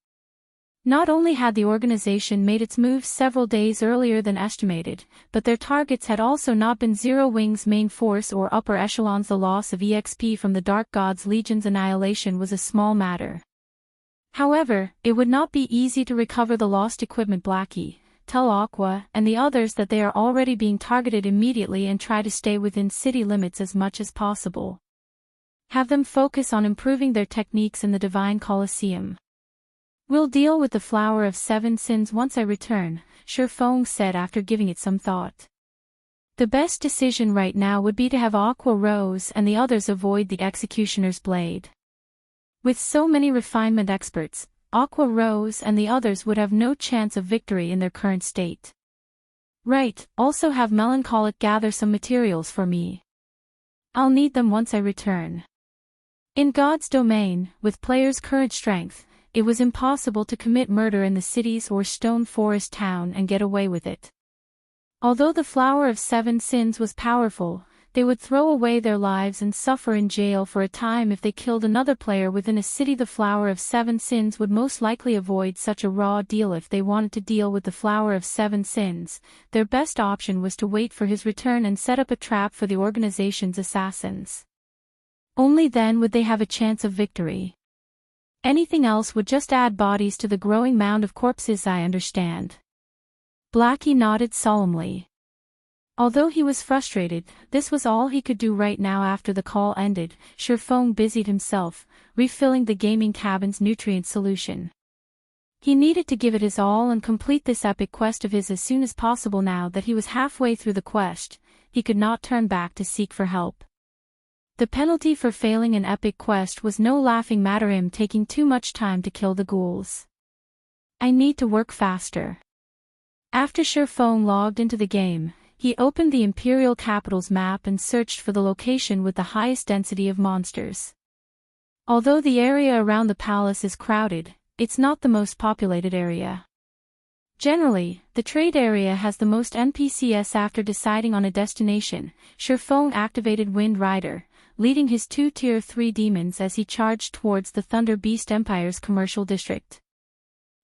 Not only had the organization made its move several days earlier than estimated, but their targets had also not been Zero Wing's main force or upper echelons. The loss of EXP from the Dark God's Legion's annihilation was a small matter. However, it would not be easy to recover the lost equipment. Blackie, tell Aqua and the others that they are already being targeted immediately and try to stay within city limits as much as possible. Have them focus on improving their techniques in the Divine Colosseum. We'll deal with the Flower of Seven Sins once I return, Shi Feng said after giving it some thought. The best decision right now would be to have Aqua Rose and the others avoid the Executioner's Blade. With so many refinement experts, Aqua Rose and the others would have no chance of victory in their current state. Right, also have Melancholic gather some materials for me. I'll need them once I return. In God's domain, with players' current strength, it was impossible to commit murder in the cities or Stone Forest town and get away with it. Although the Flower of Seven Sins was powerful, they would throw away their lives and suffer in jail for a time if they killed another player within a city. The Flower of Seven Sins would most likely avoid such a raw deal. If they wanted to deal with the Flower of Seven Sins, their best option was to wait for his return and set up a trap for the organization's assassins. Only then would they have a chance of victory. Anything else would just add bodies to the growing mound of corpses. I understand. Blackie nodded solemnly. Although he was frustrated, this was all he could do right now. After the call ended, Shi Feng busied himself, refilling the gaming cabin's nutrient solution. He needed to give it his all and complete this epic quest of his as soon as possible. Now that he was halfway through the quest, he could not turn back to seek for help. The penalty for failing an epic quest was no laughing matter, him taking too much time to kill the ghouls. I need to work faster. After Shi Feng logged into the game, he opened the Imperial capital's map and searched for the location with the highest density of monsters. Although the area around the palace is crowded, it's not the most populated area. Generally, the trade area has the most NPCs. After deciding on a destination, Shi Feng activated Wind Rider, leading his 2 Tier 3 demons as he charged towards the Thunder Beast Empire's commercial district.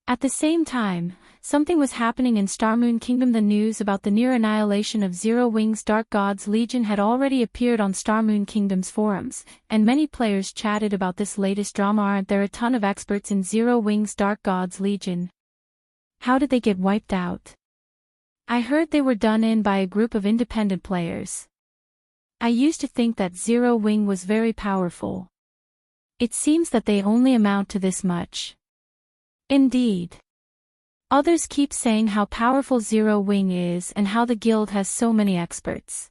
At the same time, something was happening in Starmoon Kingdom. The news about the near annihilation of Zero Wing's Dark God's Legion had already appeared on Starmoon Kingdom's forums, and many players chatted about this latest drama. Aren't there a ton of experts in Zero Wing's Dark God's Legion? How did they get wiped out? I heard they were done in by a group of independent players. I used to think that Zero Wing was very powerful. It seems that they only amount to this much. Indeed. Others keep saying how powerful Zero Wing is and how the guild has so many experts.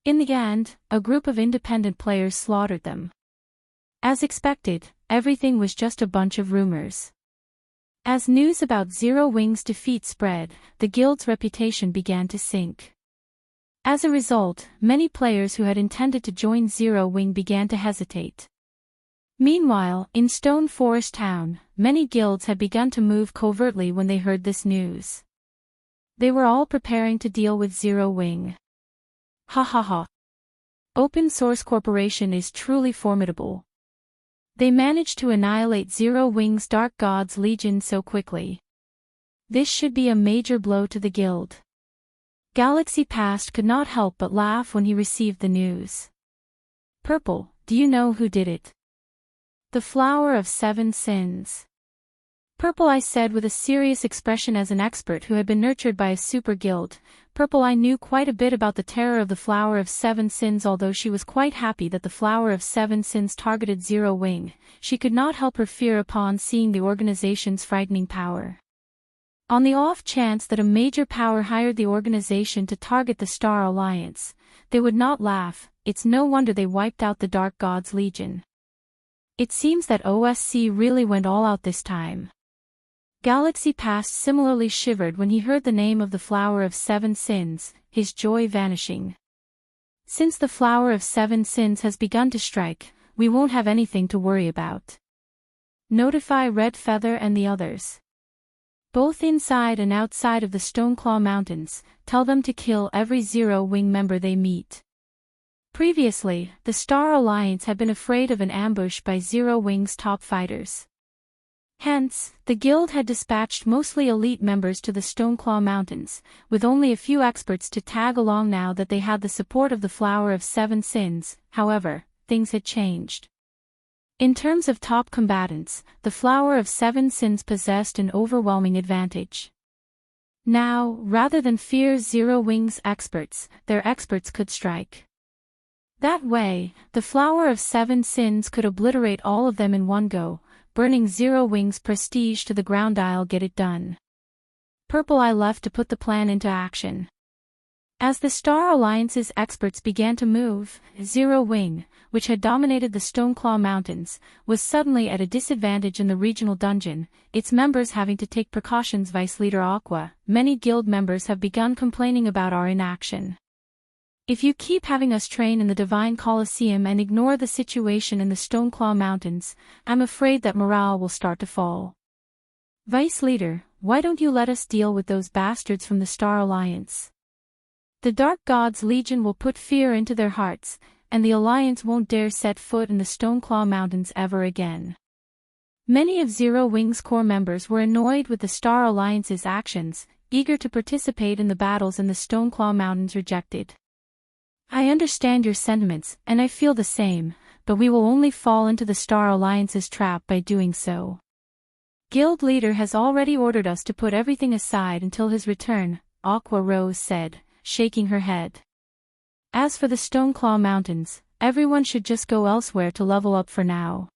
In the end, a group of independent players slaughtered them. As expected, everything was just a bunch of rumors. As news about Zero Wing's defeat spread, the guild's reputation began to sink. As a result, many players who had intended to join Zero Wing began to hesitate. Meanwhile, in Stone Forest Town, many guilds had begun to move covertly when they heard this news. They were all preparing to deal with Zero Wing. Ha ha ha. Open Source Corporation is truly formidable. They managed to annihilate Zero Wing's Dark God's Legion so quickly. This should be a major blow to the guild. Galaxy Past could not help but laugh when he received the news. Purple, do you know who did it? The Flower of Seven Sins. Purple, I said with a serious expression as an expert who had been nurtured by a super guild. Purple, I knew quite a bit about the terror of the Flower of Seven Sins. Although she was quite happy that the Flower of Seven Sins targeted Zero Wing, she could not help her fear upon seeing the organization's frightening power. On the off chance that a major power hired the organization to target the Star Alliance, they would not laugh. It's no wonder they wiped out the Dark God's Legion. It seems that OSC really went all out this time. Galaxy Past similarly shivered when he heard the name of the Flower of Seven Sins, his joy vanishing. Since the Flower of Seven Sins has begun to strike, we won't have anything to worry about. Notify Red Feather and the others. Both inside and outside of the Stoneclaw Mountains, tell them to kill every Zero Wing member they meet. Previously, the Star Alliance had been afraid of an ambush by Zero Wing's top fighters. Hence, the guild had dispatched mostly elite members to the Stoneclaw Mountains, with only a few experts to tag along now that they had the support of the Flower of Seven Sins. However, things had changed. In terms of top combatants, the Flower of Seven Sins possessed an overwhelming advantage. Now, rather than fear Zero Wing's experts, their experts could strike. That way, the Flower of Seven Sins could obliterate all of them in one go, burning Zero Wing's prestige to the ground. I'll get it done. Purple, I left to put the plan into action. As the Star Alliance's experts began to move, Zero Wing, which had dominated the Stoneclaw Mountains, was suddenly at a disadvantage in the regional dungeon, its members having to take precautions. Vice Leader Aqua, many guild members have begun complaining about our inaction. If you keep having us train in the Divine Colosseum and ignore the situation in the Stoneclaw Mountains, I'm afraid that morale will start to fall. Vice Leader, why don't you let us deal with those bastards from the Star Alliance? The Dark God's Legion will put fear into their hearts, and the Alliance won't dare set foot in the Stoneclaw Mountains ever again. Many of Zero Wing's core members were annoyed with the Star Alliance's actions, eager to participate in the battles in the Stoneclaw Mountains. Rejected. I understand your sentiments, and I feel the same, but we will only fall into the Star Alliance's trap by doing so. Guild Leader has already ordered us to put everything aside until his return, Aqua Rose said, shaking her head. As for the Stoneclaw Mountains, everyone should just go elsewhere to level up for now.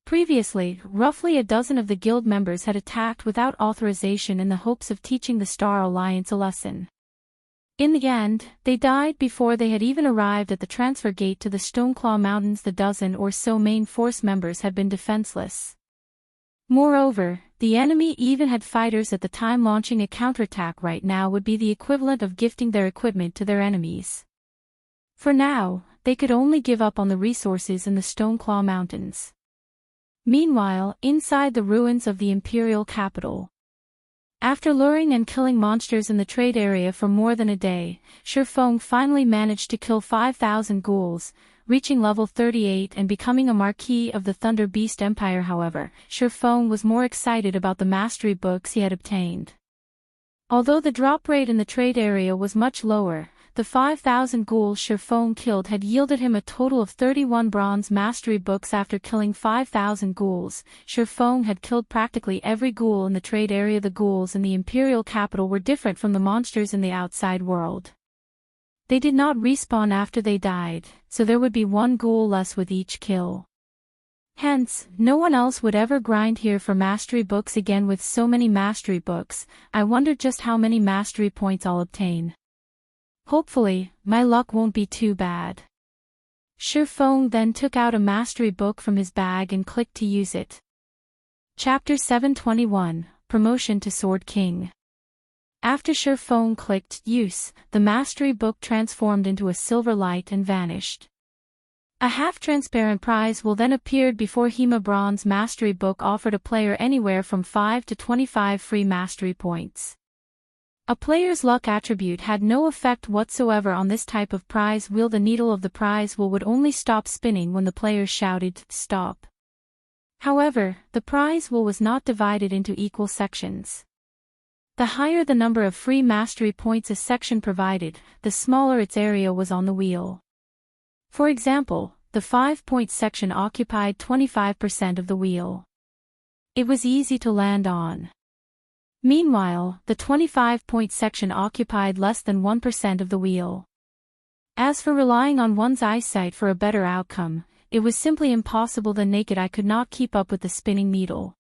Previously, roughly a dozen of the guild members had attacked without authorization in the hopes of teaching the Star Alliance a lesson. In the end, they died before they had even arrived at the transfer gate to the Stoneclaw Mountains. The dozen or so main force members had been defenseless. Moreover, the enemy even had fighters at the time. Launching a counterattack right now would be the equivalent of gifting their equipment to their enemies. For now, they could only give up on the resources in the Stoneclaw Mountains. Meanwhile, inside the ruins of the Imperial capital. After luring and killing monsters in the trade area for more than a day, Feng finally managed to kill 5,000 ghouls, reaching level 38 and becoming a Marquis of the Thunder Beast Empire. However, Feng was more excited about the mastery books he had obtained. Although the drop rate in the trade area was much lower, the 5,000 ghouls Feng killed had yielded him a total of 31 bronze mastery books. After killing 5,000 ghouls, Feng had killed practically every ghoul in the trade area. The ghouls in the Imperial capital were different from the monsters in the outside world. They did not respawn after they died, so there would be one ghoul less with each kill. Hence, no one else would ever grind here for mastery books again. With so many mastery books, I wonder just how many mastery points I'll obtain. Hopefully, my luck won't be too bad. Feng then took out a mastery book from his bag and clicked to use it. Chapter 721, Promotion to Sword King. After Feng clicked Use, the mastery book transformed into a silver light and vanished. A half-transparent prize will then appear before him. A bronze mastery book offered a player anywhere from 5 to 25 free mastery points. A player's luck attribute had no effect whatsoever on this type of prize wheel. The needle of the prize wheel would only stop spinning when the player shouted, "Stop." However, the prize wheel was not divided into equal sections. The higher the number of free mastery points a section provided, the smaller its area was on the wheel. For example, the 5-point section occupied 25% of the wheel. It was easy to land on. Meanwhile, the 25-point section occupied less than 1% of the wheel. As for relying on one's eyesight for a better outcome, it was simply impossible. The naked eye could not keep up with the spinning needle.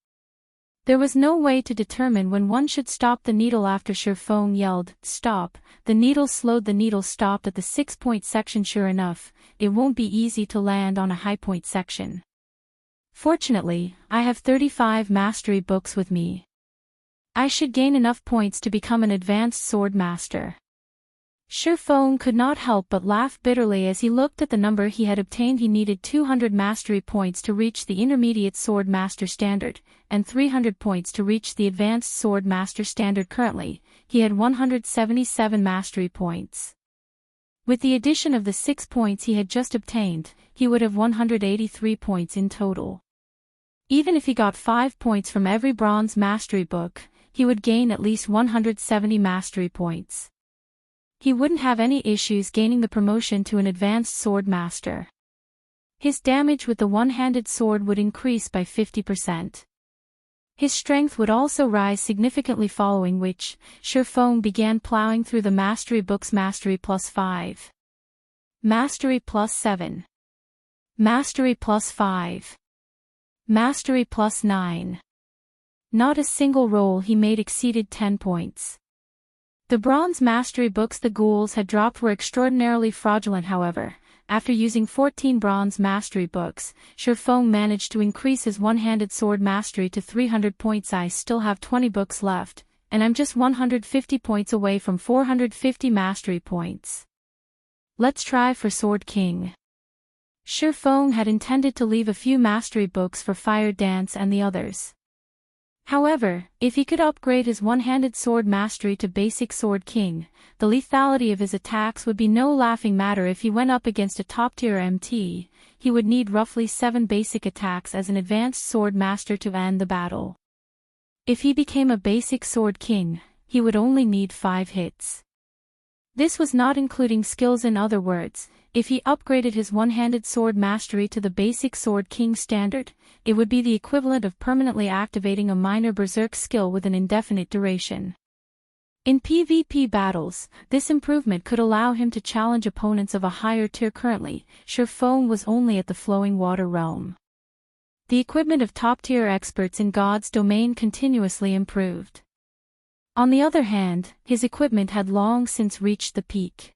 There was no way to determine when one should stop the needle. After Feng yelled, "Stop," the needle slowed. The needle stopped at the 6-point section. Sure enough, it won't be easy to land on a high-point section. Fortunately, I have 35 mastery books with me. I should gain enough points to become an advanced sword master. Feng could not help but laugh bitterly as he looked at the number he had obtained. He needed 200 mastery points to reach the intermediate sword master standard, and 300 points to reach the advanced sword master standard. Currently, he had 177 mastery points. With the addition of the 6 points he had just obtained, he would have 183 points in total. Even if he got 5 points from every bronze mastery book, he would gain at least 170 mastery points. He wouldn't have any issues gaining the promotion to an advanced sword master. His damage with the one-handed sword would increase by 50%. His strength would also rise significantly, following which, Feng began plowing through the mastery books. Mastery +5. Mastery +7. Mastery +5. Mastery +9. Not a single roll he made exceeded 10 points. The bronze mastery books the ghouls had dropped were extraordinarily fraudulent. However, after using 14 bronze mastery books, Feng managed to increase his one-handed sword mastery to 300 points. I still have 20 books left, and I'm just 150 points away from 450 mastery points. Let's try for Sword King. Feng had intended to leave a few mastery books for Fire Dance and the others. However, if he could upgrade his one-handed sword mastery to basic Sword King, the lethality of his attacks would be no laughing matter. If he went up against a top-tier MT, he would need roughly 7 basic attacks as an advanced sword master to end the battle. If he became a basic Sword King, he would only need 5 hits. This was not including skills. In other words, if he upgraded his one-handed sword mastery to the basic Sword King standard, it would be the equivalent of permanently activating a minor Berserk skill with an indefinite duration. In PvP battles, this improvement could allow him to challenge opponents of a higher tier. Currently, Feng was only at the Flowing Water realm. The equipment of top-tier experts in God's domain continuously improved. On the other hand, his equipment had long since reached the peak.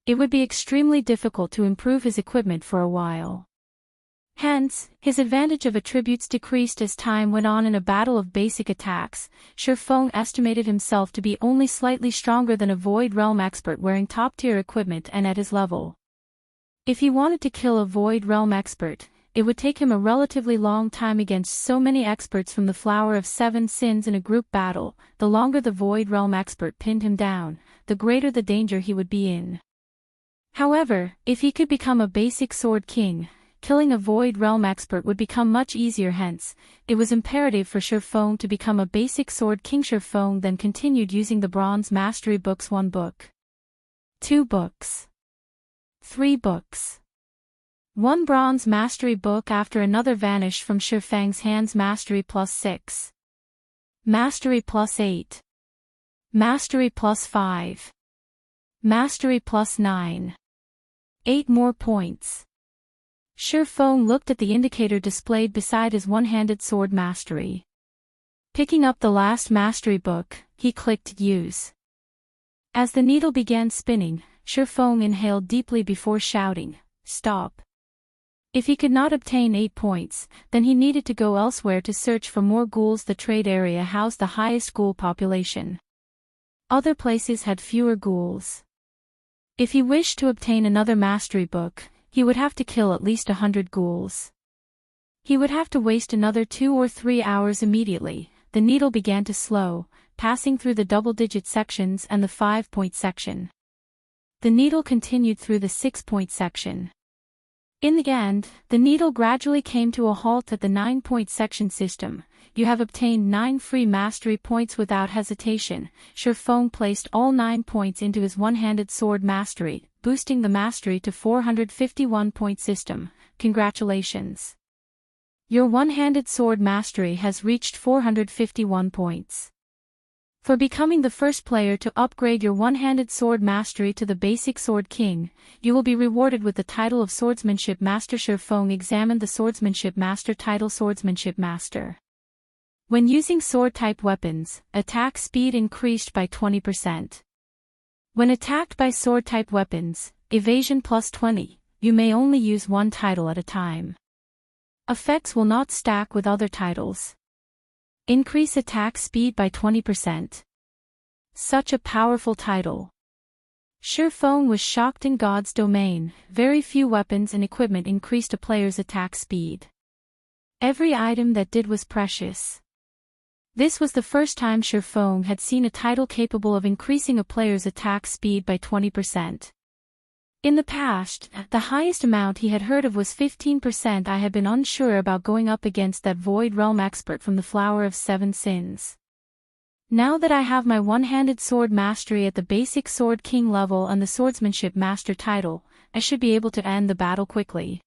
It would be extremely difficult to improve his equipment for a while. Hence, his advantage of attributes decreased as time went on. In a battle of basic attacks, Feng estimated himself to be only slightly stronger than a Void Realm expert wearing top-tier equipment and at his level. If he wanted to kill a Void Realm expert, it would take him a relatively long time against so many experts from the Flower of Seven Sins in a group battle. The longer the Void Realm expert pinned him down, the greater the danger he would be in. However, if he could become a basic Sword King, killing a Void Realm expert would become much easier. Hence, it was imperative for Feng to become a basic Sword King. Feng then continued using the bronze mastery books. 1 book. 2 books. 3 books. 1 bronze mastery book after another vanished from Feng's hands. Mastery +6. Mastery +8. Mastery +5. Mastery +9. 8 more points. Feng looked at the indicator displayed beside his one-handed sword mastery. Picking up the last mastery book, he clicked Use. As the needle began spinning, Feng inhaled deeply before shouting, "Stop." If he could not obtain 8 points, then he needed to go elsewhere to search for more ghouls. The trade area housed the highest ghoul population. Other places had fewer ghouls. If he wished to obtain another mastery book, he would have to kill at least 100 ghouls. He would have to waste another 2 or 3 hours. Immediately, the needle began to slow, passing through the double-digit sections and the 5-point section. The needle continued through the 6-point section. In the end, the needle gradually came to a halt at the 9-point section system. You have obtained 9 free mastery points without hesitation. Feng placed all 9 points into his one-handed sword mastery, boosting the mastery to 451-point system. Congratulations. Your one-handed sword mastery has reached 451 points. For becoming the first player to upgrade your one-handed sword mastery to the basic Sword King, you will be rewarded with the title of Swordsmanship Master. Feng examined the Swordsmanship Master title. Swordsmanship Master. When using sword-type weapons, attack speed increased by 20%. When attacked by sword-type weapons, evasion plus 20, you may only use one title at a time. Effects will not stack with other titles. Increase attack speed by 20%. Such a powerful title. Feng was shocked. In God's domain, very few weapons and equipment increased a player's attack speed. Every item that did was precious. This was the first time Feng had seen a title capable of increasing a player's attack speed by 20%. In the past, the highest amount he had heard of was 15%. I had been unsure about going up against that Void Realm expert from the Flower of Seven Sins. Now that I have my one-handed sword mastery at the basic Sword King level and the Swordsmanship Master title, I should be able to end the battle quickly.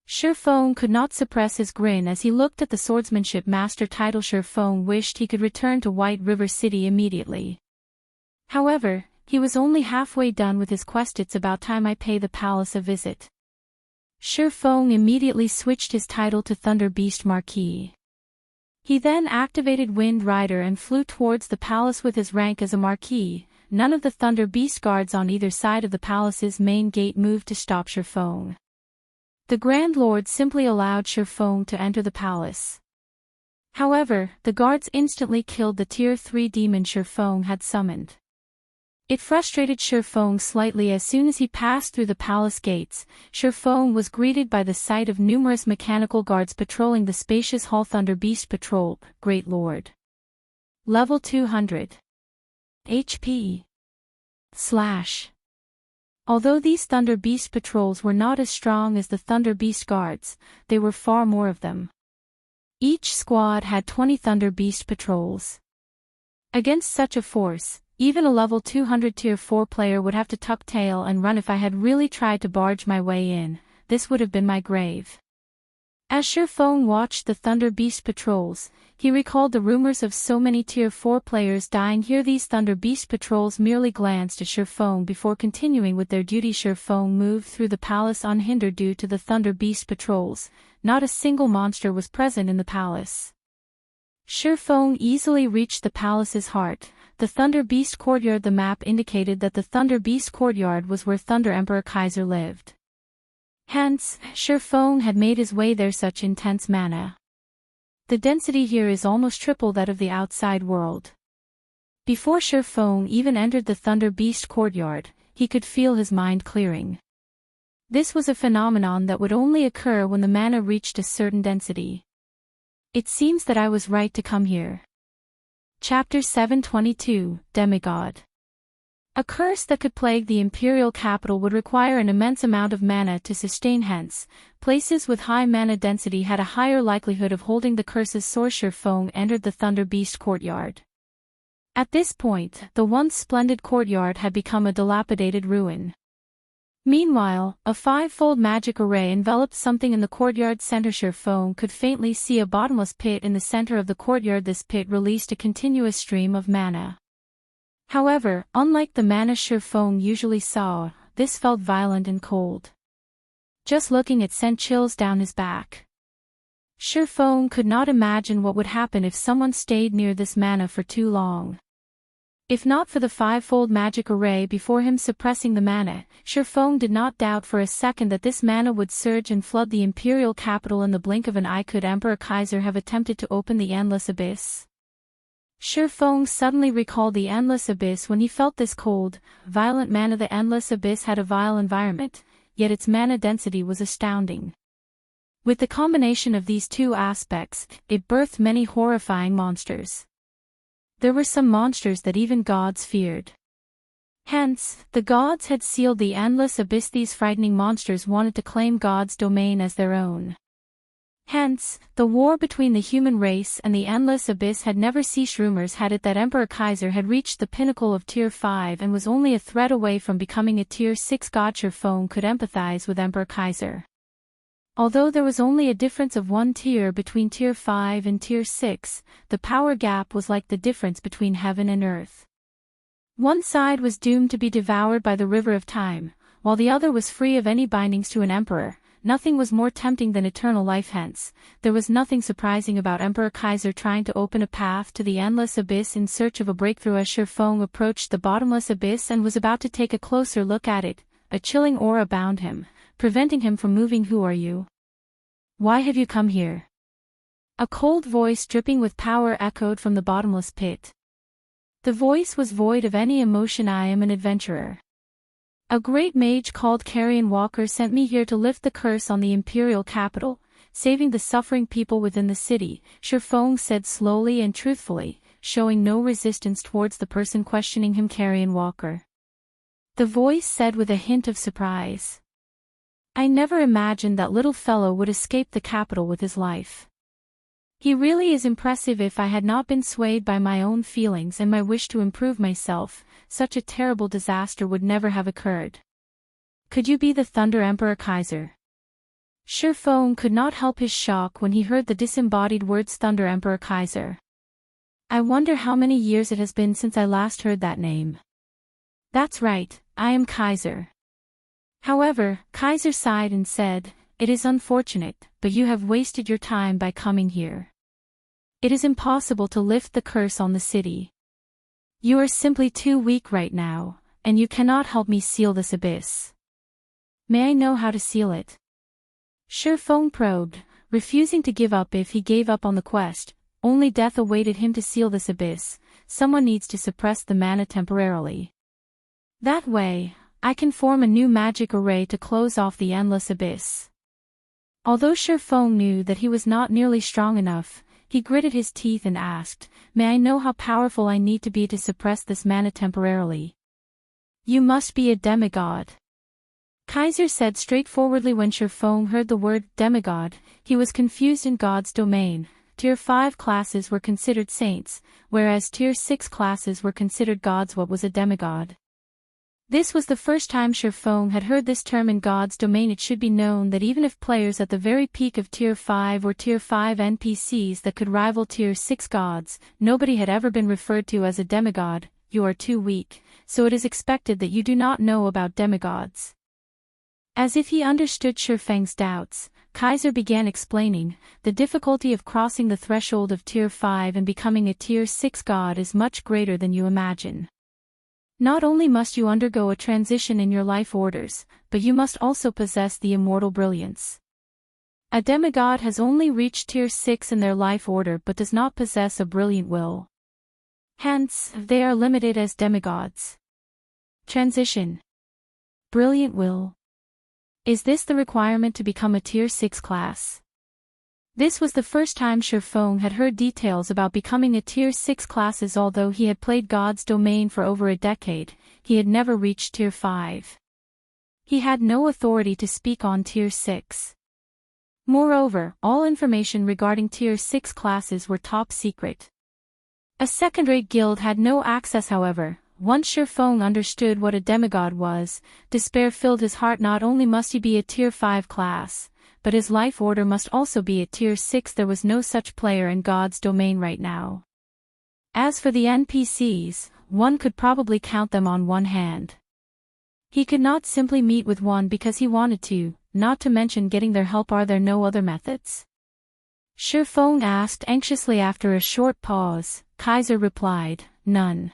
Feng could not suppress his grin as he looked at the Swordsmanship Master title. Feng wished he could return to White River City immediately. However, he was only halfway done with his quest. It's about time I pay the palace a visit. Feng immediately switched his title to Thunder Beast Marquis. He then activated Wind Rider and flew towards the palace with his rank as a Marquis. None of the Thunder Beast guards on either side of the palace's main gate moved to stop Feng. The Grand Lord simply allowed Feng to enter the palace. However, the guards instantly killed the Tier 3 demon Feng had summoned. It frustrated Feng slightly. As soon as he passed through the palace gates, Feng was greeted by the sight of numerous mechanical guards patrolling the spacious hall. Thunder Beast Patrol, Great Lord. Level 200. HP. / Although these Thunder Beast patrols were not as strong as the Thunder Beast guards, there were far more of them. Each squad had 20 Thunder Beast patrols. Against such a force, even a level 200 tier 4 player would have to tuck tail and run. If I had really tried to barge my way in, this would have been my grave. As Feng watched the Thunder Beast patrols, he recalled the rumors of so many tier 4 players dying here. These Thunder Beast patrols merely glanced at Feng before continuing with their duty. Feng moved through the palace unhindered due to the Thunder Beast patrols. Not a single monster was present in the palace. Feng easily reached the palace's heart, the Thunder Beast Courtyard. The map indicated that the Thunder Beast Courtyard was where Thunder Emperor Kaiser lived. Hence, Feng had made his way there. Such intense mana. The density here is almost triple that of the outside world. Before Feng even entered the Thunder Beast Courtyard, he could feel his mind clearing. This was a phenomenon that would only occur when the mana reached a certain density. It seems that I was right to come here. Chapter 722, Demigod. A curse that could plague the Imperial capital would require an immense amount of mana to sustain. Hence, places with high mana density had a higher likelihood of holding the curse's source. Feng entered the Thunder Beast Courtyard. At this point, the once splendid courtyard had become a dilapidated ruin. Meanwhile, a 5-fold magic array enveloped something in the courtyard's center. Feng could faintly see a bottomless pit in the center of the courtyard. This pit released a continuous stream of mana. However, unlike the mana Feng usually saw, this felt violent and cold. Just looking it sent chills down his back. Feng could not imagine what would happen if someone stayed near this mana for too long. If not for the 5-fold magic array before him suppressing the mana, Feng did not doubt for a second that this mana would surge and flood the Imperial capital in the blink of an eye. Could Emperor Kaiser have attempted to open the Endless Abyss? Feng suddenly recalled the Endless Abyss when he felt this cold, violent mana. The Endless Abyss had a vile environment, yet its mana density was astounding. With the combination of these two aspects, it birthed many horrifying monsters. There were some monsters that even gods feared. Hence, the gods had sealed the endless abyss. These frightening monsters wanted to claim God's domain as their own. Hence, the war between the human race and the endless abyss had never ceased. Rumors had it that Emperor Kaiser had reached the pinnacle of Tier 5 and was only a thread away from becoming a Tier 6 god. Feng could empathize with Emperor Kaiser. Although there was only a difference of one tier between Tier 5 and Tier 6, the power gap was like the difference between heaven and earth. One side was doomed to be devoured by the river of time, while the other was free of any bindings to an emperor. Nothing was more tempting than eternal life. Hence, there was nothing surprising about Emperor Kaiser trying to open a path to the endless abyss in search of a breakthrough. As Feng approached the bottomless abyss and was about to take a closer look at it, a chilling aura bound him, preventing him from moving. Who are you? Why have you come here? A cold voice dripping with power echoed from the bottomless pit. The voice was void of any emotion. I am an adventurer. A great mage called Carrion Walker sent me here to lift the curse on the Imperial capital, saving the suffering people within the city, Feng said slowly and truthfully, showing no resistance towards the person questioning him. Carrion Walker. The voice said with a hint of surprise. I never imagined that little fellow would escape the capital with his life. He really is impressive. If I had not been swayed by my own feelings and my wish to improve myself, such a terrible disaster would never have occurred. Could you be the Thunder Emperor Kaiser? Feng could not help his shock when he heard the disembodied words Thunder Emperor Kaiser. I wonder how many years it has been since I last heard that name. That's right, I am Kaiser. However, Kaiser sighed and said, it is unfortunate, but you have wasted your time by coming here. It is impossible to lift the curse on the city. You are simply too weak right now, and you cannot help me seal this abyss. May I know how to seal it? Feng probed, refusing to give up. If he gave up on the quest, only death awaited him. To seal this abyss, someone needs to suppress the mana temporarily. That way, I can form a new magic array to close off the endless abyss. Although Feng knew that he was not nearly strong enough, he gritted his teeth and asked, may I know how powerful I need to be to suppress this mana temporarily? You must be a demigod. Kaiser said straightforwardly. When Feng heard the word demigod, he was confused. In God's domain, Tier 5 classes were considered saints, whereas Tier 6 classes were considered gods. What was a demigod? This was the first time Feng had heard this term. In God's domain, it should be known that even if players at the very peak of Tier 5 or Tier 5 NPCs that could rival Tier 6 gods, nobody had ever been referred to as a demigod. You are too weak, so it is expected that you do not know about demigods. As if he understood Feng's doubts, Kaiser began explaining, the difficulty of crossing the threshold of Tier 5 and becoming a Tier 6 god is much greater than you imagine. Not only must you undergo a transition in your life orders, but you must also possess the immortal brilliance. A demigod has only reached Tier 6 in their life order but does not possess a brilliant will. Hence, they are limited as demigods. Transition. Brilliant will. Is this the requirement to become a Tier 6 class? This was the first time Feng had heard details about becoming a Tier 6 classes. Although he had played God's domain for over a decade, he had never reached Tier 5. He had no authority to speak on Tier 6. Moreover, all information regarding Tier 6 classes were top secret. A second-rate guild had no access. However, once Feng understood what a demigod was, despair filled his heart. Not only must he be a Tier 5 class, but his life order must also be at Tier 6. There was no such player in God's domain right now. As for the NPCs, one could probably count them on one hand. He could not simply meet with one because he wanted to, not to mention getting their help. Are there no other methods? Feng asked anxiously. After a short pause, Kaiser replied, none.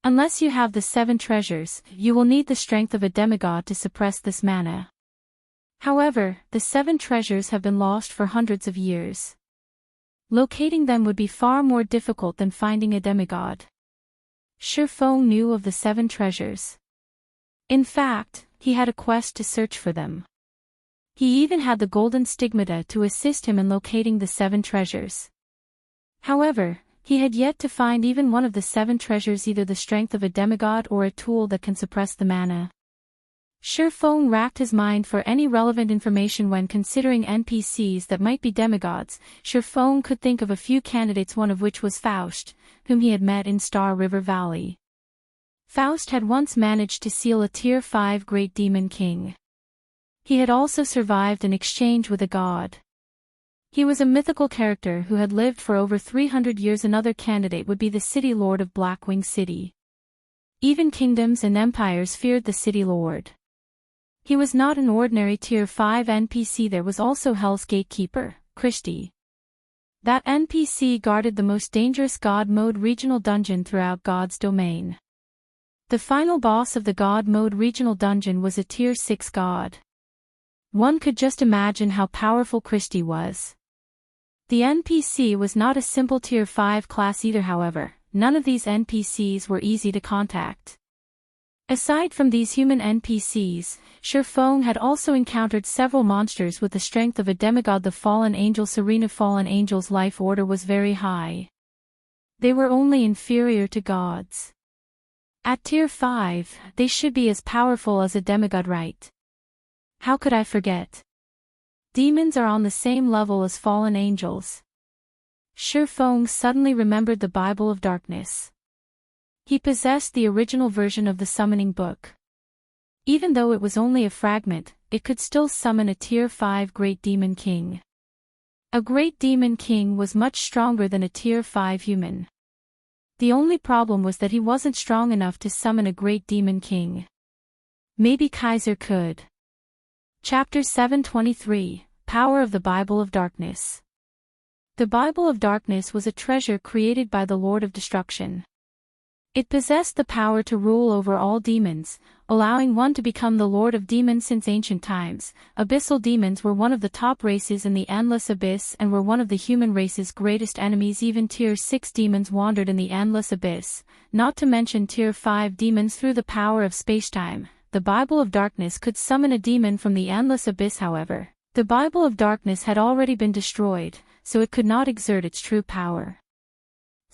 Unless you have the 7 treasures, you will need the strength of a demigod to suppress this mana. However, the 7 treasures have been lost for hundreds of years. Locating them would be far more difficult than finding a demigod. Feng knew of the 7 treasures. In fact, he had a quest to search for them. He even had the golden stigmata to assist him in locating the 7 treasures. However, He had yet to find even one of the 7 treasures, either the strength of a demigod or a tool that can suppress the mana. Feng racked his mind for any relevant information when considering NPCs that might be demigods. Feng could think of a few candidates, one of which was Faust, whom he had met in Star River Valley. Faust had once managed to seal a Tier 5 Great Demon King. He had also survived an exchange with a god. He was a mythical character who had lived for over 300 years. Another candidate would be the City Lord of Blackwing City. Even kingdoms and empires feared the City Lord. He was not an ordinary Tier 5 NPC. There was also Hell's Gatekeeper, Christie. That NPC guarded the most dangerous God Mode regional dungeon throughout God's domain. The final boss of the God Mode regional dungeon was a Tier 6 god. One could just imagine how powerful Christie was. The NPC was not a simple Tier 5 class either, however. None of these NPCs were easy to contact. Aside from these human NPCs, Feng had also encountered several monsters with the strength of a demigod. The Fallen Angel Serena Fallen Angel's life order was very high. They were only inferior to gods. At Tier 5, they should be as powerful as a demigod, right? How could I forget? Demons are on the same level as fallen angels. Feng suddenly remembered the Bible of Darkness. He possessed the original version of the summoning book. Even though it was only a fragment, it could still summon a Tier 5 Great Demon King. A Great Demon King was much stronger than a Tier 5 human. The only problem was that he wasn't strong enough to summon a Great Demon King. Maybe Kaiser could. Chapter 723, Power of the Bible of Darkness. The Bible of Darkness was a treasure created by the Lord of Destruction. It possessed the power to rule over all demons, allowing one to become the Lord of Demons. Since ancient times, abyssal demons were one of the top races in the Endless Abyss and were one of the human race's greatest enemies. Even Tier 6 demons wandered in the Endless Abyss, not to mention Tier 5 demons. Through the power of spacetime, the Bible of Darkness could summon a demon from the Endless Abyss. However, the Bible of Darkness had already been destroyed, so it could not exert its true power.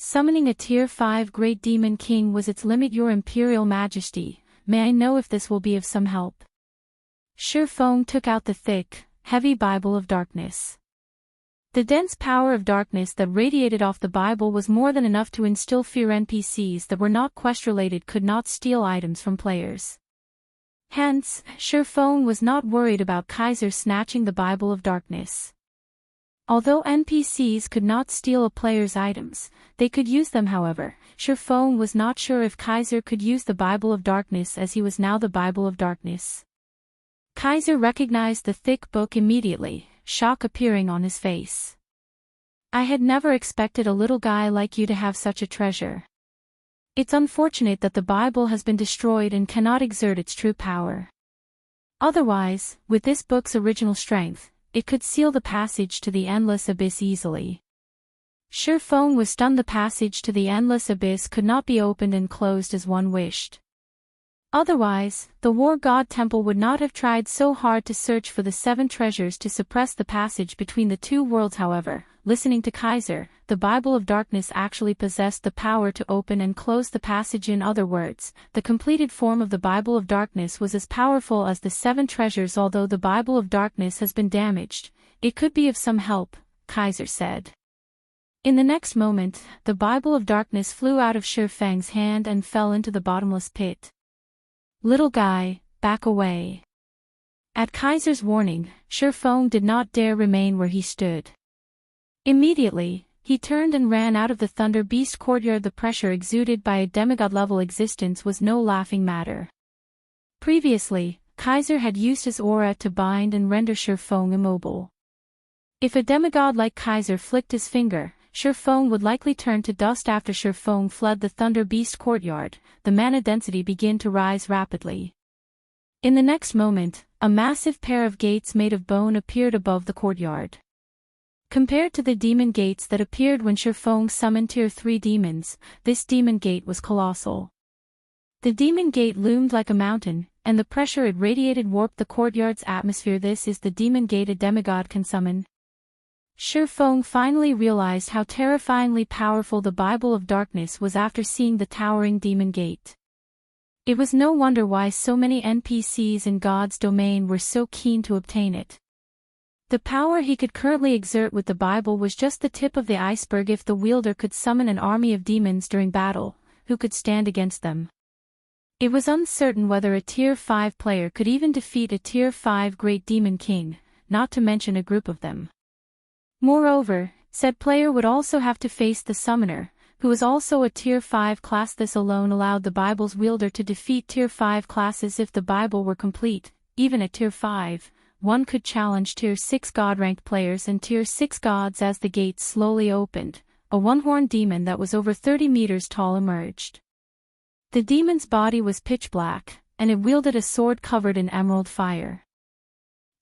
Summoning a Tier 5 Great Demon King was its limit. Your Imperial Majesty, may I know if this will be of some help? Feng took out the thick, heavy Bible of Darkness. The dense power of darkness that radiated off the Bible was more than enough to instill fear. NPCs that were not quest-related could not steal items from players. Hence, Feng was not worried about Kaiser snatching the Bible of Darkness. Although NPCs could not steal a player's items, they could use them. However, Feng was not sure if Kaiser could use the Bible of Darkness, as he was now the Bible of Darkness. Kaiser recognized the thick book immediately, shock appearing on his face. I had never expected a little guy like you to have such a treasure. It's unfortunate that the Bible has been destroyed and cannot exert its true power. Otherwise, with this book's original strength, it could seal the passage to the Endless Abyss easily. Feng was stunned. The passage to the Endless Abyss could not be opened and closed as one wished. Otherwise, the Wargod Temple would not have tried so hard to search for the 7 treasures to suppress the passage between the 2 worlds. However, listening to Kaiser, the Bible of Darkness actually possessed the power to open and close the passage. In other words, the completed form of the Bible of Darkness was as powerful as the 7 treasures. Although the Bible of Darkness has been damaged, it could be of some help, Kaiser said. In the next moment, the Bible of Darkness flew out of Feng's hand and fell into the bottomless pit. Little guy, back away. At Kaiser's warning, Feng did not dare remain where he stood. Immediately, he turned and ran out of the Thunder Beast courtyard. The pressure exuded by a demigod-level existence was no laughing matter. Previously, Kaiser had used his aura to bind and render Feng immobile. If a demigod like Kaiser flicked his finger, Feng would likely turn to dust. After Feng fled the Thunder Beast courtyard, the mana density began to rise rapidly. In the next moment, a massive pair of gates made of bone appeared above the courtyard. Compared to the demon gates that appeared when Feng summoned Tier 3 demons, this demon gate was colossal. The demon gate loomed like a mountain, and the pressure it radiated warped the courtyard's atmosphere. This is the demon gate a demigod can summon. Feng finally realized how terrifyingly powerful the Bible of Darkness was after seeing the towering demon gate. It was no wonder why so many NPCs in God's domain were so keen to obtain it. The power he could currently exert with the Bible was just the tip of the iceberg. If the wielder could summon an army of demons during battle, who could stand against them? It was uncertain whether a Tier 5 player could even defeat a Tier 5 Great Demon King, not to mention a group of them. Moreover, said player would also have to face the Summoner, who was also a Tier 5 class. This alone allowed the Bible's wielder to defeat Tier 5 classes. If the Bible were complete, even at Tier 5, one could challenge Tier 6 God-ranked players and Tier 6 gods. As the gates slowly opened, a one-horned demon that was over 30 meters tall emerged. The demon's body was pitch black, and it wielded a sword covered in emerald fire.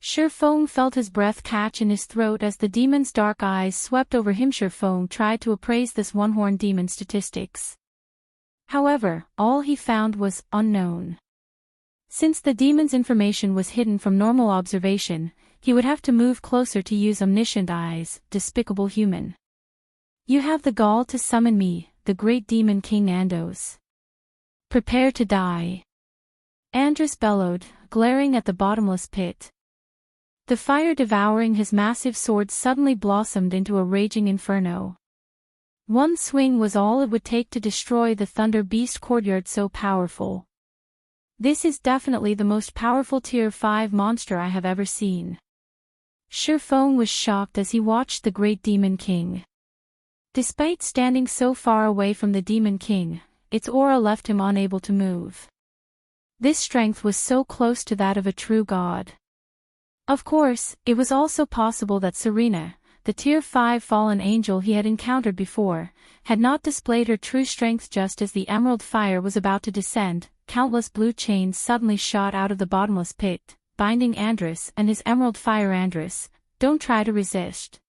Feng felt his breath catch in his throat as the demon's dark eyes swept over him. Feng tried to appraise this one-horned demon's statistics. However, all he found was unknown. Since the demon's information was hidden from normal observation, he would have to move closer to use omniscient eyes. Despicable human. You have the gall to summon me, the great demon King Andos. Prepare to die. Andros bellowed, glaring at the bottomless pit. The fire devouring his massive sword suddenly blossomed into a raging inferno. One swing was all it would take to destroy the Thunder Beast courtyard, so powerful. This is definitely the most powerful Tier 5 monster I have ever seen. Feng was shocked as he watched the Great Demon King. Despite standing so far away from the Demon King, its aura left him unable to move. This strength was so close to that of a true god. Of course, it was also possible that Serena, the Tier 5 fallen angel he had encountered before, had not displayed her true strength. Just as the emerald fire was about to descend, countless blue chains suddenly shot out of the bottomless pit, binding Andros and his emerald fire. Andros, don't try to resist.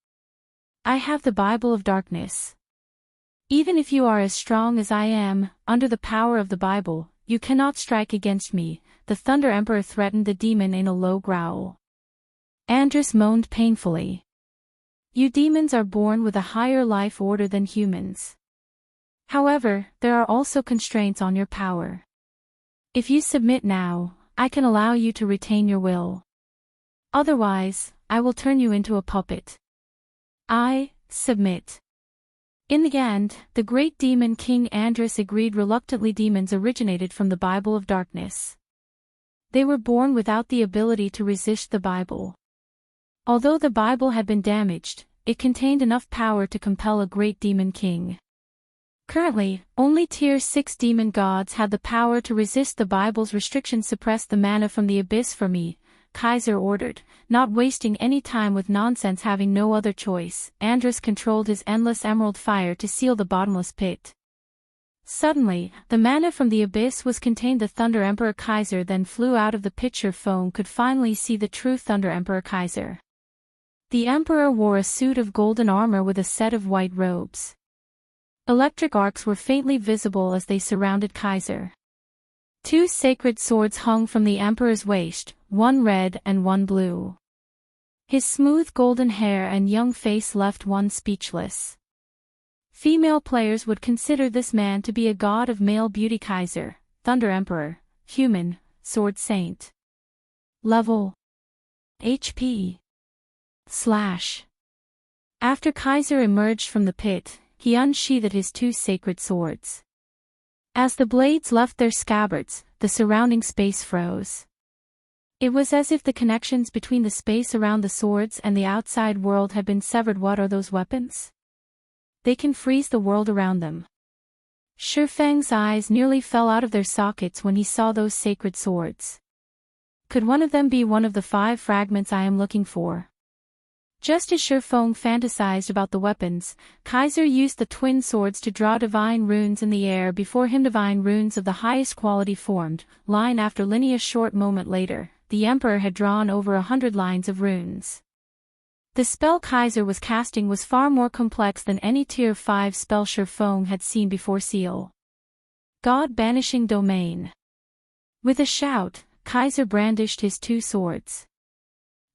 I have the Bible of Darkness. Even if you are as strong as I am, under the power of the Bible, you cannot strike against me, the Thunder Emperor threatened the demon in a low growl. Andros moaned painfully. You demons are born with a higher life order than humans. However, there are also constraints on your power. If you submit now, I can allow you to retain your will. Otherwise, I will turn you into a puppet. I submit. In the end, the great demon King Andros agreed reluctantly. Demons originated from the Bible of Darkness. They were born without the ability to resist the Bible. Although the Bible had been damaged, it contained enough power to compel a great demon king. Currently, only Tier 6 demon gods had the power to resist the Bible's restrictions. Suppress the mana from the abyss for me, Kaiser ordered, not wasting any time with nonsense. Having no other choice, Andros controlled his endless emerald fire to seal the bottomless pit. Suddenly, the mana from the abyss was contained. The Thunder Emperor Kaiser then flew out of the picture. Feng could finally see the true Thunder Emperor Kaiser. The Emperor wore a suit of golden armor with a set of white robes. Electric arcs were faintly visible as they surrounded Kaiser. Two sacred swords hung from the Emperor's waist, one red and one blue. His smooth golden hair and young face left one speechless. Female players would consider this man to be a god of male beauty. Kaiser, Thunder Emperor, human, sword saint. Level. HP. / After Kaiser emerged from the pit, he unsheathed his two sacred swords. As the blades left their scabbards, the surrounding space froze. It was as if the connections between the space around the swords and the outside world had been severed. What are those weapons? They can freeze the world around them. Feng's eyes nearly fell out of their sockets when he saw those sacred swords. Could one of them be one of the 5 fragments I am looking for? Just as Feng fantasized about the weapons, Kaiser used the twin swords to draw divine runes in the air before him. Divine runes of the highest quality formed, line after line. A short moment later, the Emperor had drawn over 100 lines of runes. The spell Kaiser was casting was far more complex than any Tier 5 spell Feng had seen before. Seal. God Banishing Domain. With a shout, Kaiser brandished his two swords.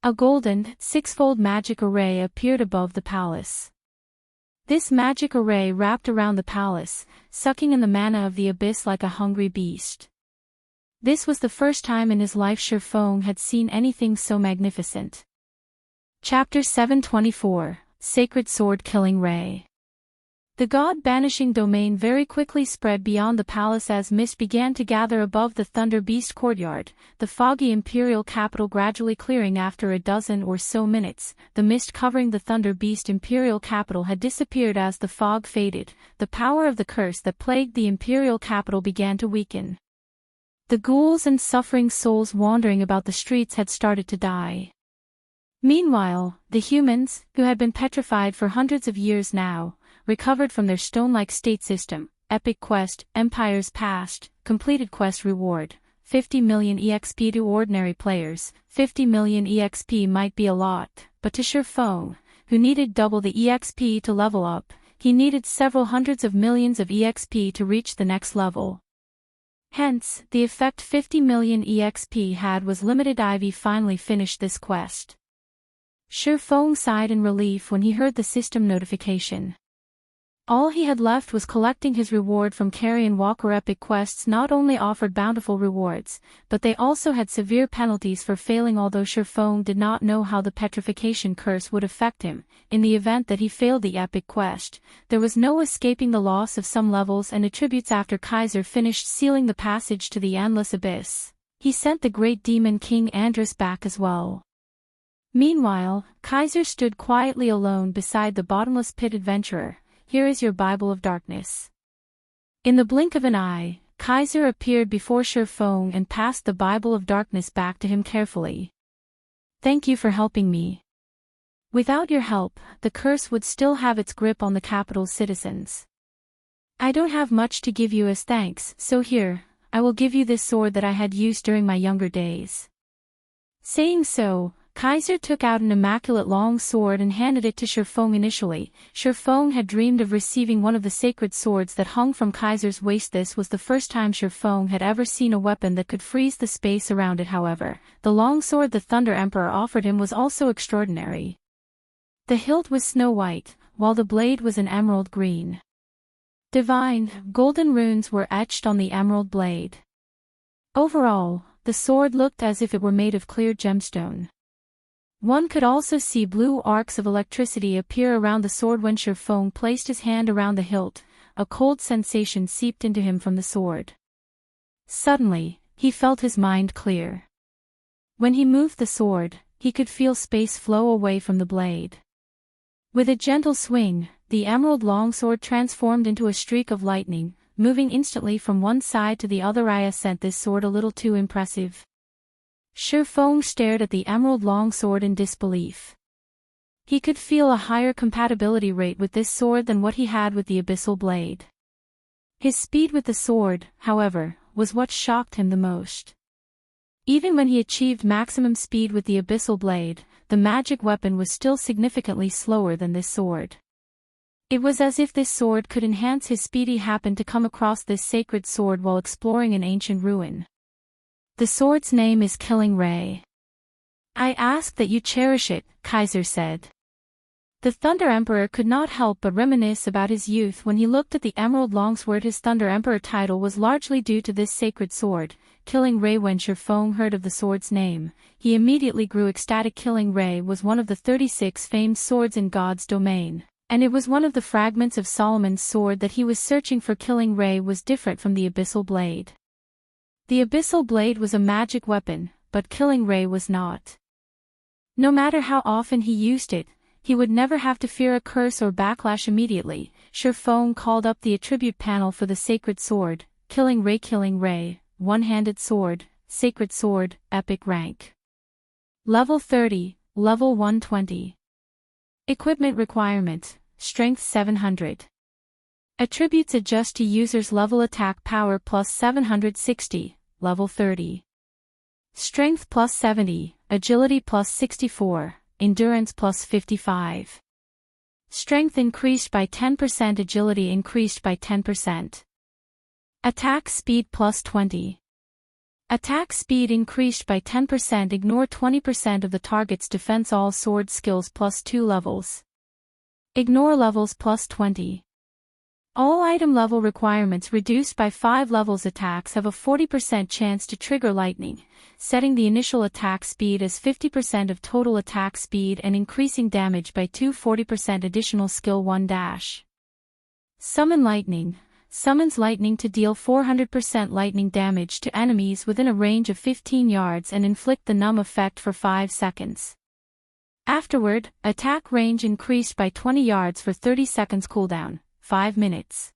A golden, six-fold magic array appeared above the palace. This magic array wrapped around the palace, sucking in the mana of the abyss like a hungry beast. This was the first time in his life Feng had seen anything so magnificent. Chapter 724, Sacred Sword Killing Ray. The god-banishing domain very quickly spread beyond the palace as mist began to gather above the Thunder Beast courtyard, the foggy Imperial capital gradually clearing after a dozen or so minutes. The mist covering the Thunder Beast Imperial capital had disappeared as the fog faded. The power of the curse that plagued the Imperial capital began to weaken. The ghouls and suffering souls wandering about the streets had started to die. Meanwhile, the humans, who had been petrified for hundreds of years now, recovered from their stone-like state system. Epic quest, Empires Past, completed quest reward, 50 million EXP to ordinary players. 50 million EXP might be a lot, but to Feng, who needed double the EXP to level up, he needed several hundreds of millions of EXP to reach the next level. Hence, the effect 50 million EXP had was limited. Ivy finally finished this quest. Feng sighed in relief when he heard the system notification. All he had left was collecting his reward from Carrion Walker. Epic quests not only offered bountiful rewards, but they also had severe penalties for failing. Although Feng did not know how the petrification curse would affect him, in the event that he failed the epic quest, there was no escaping the loss of some levels and attributes. After Kaiser finished sealing the passage to the endless abyss, he sent the great demon King Andrus back as well. Meanwhile, Kaiser stood quietly alone beside the bottomless pit adventurer. Here is your Bible of Darkness. In the blink of an eye, Kaiser appeared before Feng and passed the Bible of Darkness back to him carefully. Thank you for helping me. Without your help, the curse would still have its grip on the capital's citizens. I don't have much to give you as thanks, so here, I will give you this sword that I had used during my younger days. Saying so, Kaiser took out an immaculate long sword and handed it to Feng. Initially, Feng had dreamed of receiving one of the sacred swords that hung from Kaiser's waist. This was the first time Feng had ever seen a weapon that could freeze the space around it. However, the long sword the Thunder Emperor offered him was also extraordinary. The hilt was snow white, while the blade was an emerald green. Divine, golden runes were etched on the emerald blade. Overall, the sword looked as if it were made of clear gemstone. One could also see blue arcs of electricity appear around the sword. When Feng placed his hand around the hilt, a cold sensation seeped into him from the sword. Suddenly, he felt his mind clear. When he moved the sword, he could feel space flow away from the blade. With a gentle swing, the emerald longsword transformed into a streak of lightning, moving instantly from one side to the other. I sent this sword a little too impressive. Feng stared at the emerald longsword in disbelief. He could feel a higher compatibility rate with this sword than what he had with the abyssal blade. His speed with the sword, however, was what shocked him the most. Even when he achieved maximum speed with the abyssal blade, the magic weapon was still significantly slower than this sword. It was as if this sword could enhance his speed. He happened to come across this sacred sword while exploring an ancient ruin. The sword's name is Killing Ray. I ask that you cherish it, Kaiser said. The Thunder Emperor could not help but reminisce about his youth when he looked at the emerald longsword. His Thunder Emperor title was largely due to this sacred sword, Killing Ray. When Feng heard of the sword's name, he immediately grew ecstatic. Killing Ray was one of the 36 famed swords in God's domain, and it was one of the fragments of Solomon's sword that he was searching for. Killing Ray was different from the abyssal blade. The abyssal blade was a magic weapon, but Killing Ray was not. No matter how often he used it, he would never have to fear a curse or backlash. Immediately, Feng called up the attribute panel for the sacred sword, Killing Ray, one-handed sword, sacred sword, epic rank. Level 30, level 120. Equipment requirement, strength 700. Attributes adjust to user's level. Attack power plus 760, level 30. Strength plus 70, agility plus 64, endurance plus 55. Strength increased by 10%, agility increased by 10%. Attack speed plus 20. Attack speed increased by 10%. Ignore 20% of the target's defense. All sword skills plus 2 levels. Ignore levels plus 20. All item level requirements reduced by 5 levels. Attacks have a 40% chance to trigger lightning, setting the initial attack speed as 50% of total attack speed and increasing damage by 40% additional. Skill 1 dash. Summon lightning. Summons lightning to deal 400% lightning damage to enemies within a range of 15 yards and inflict the numb effect for 5 seconds. Afterward, attack range increased by 20 yards for 30 seconds. Cooldown 5 minutes.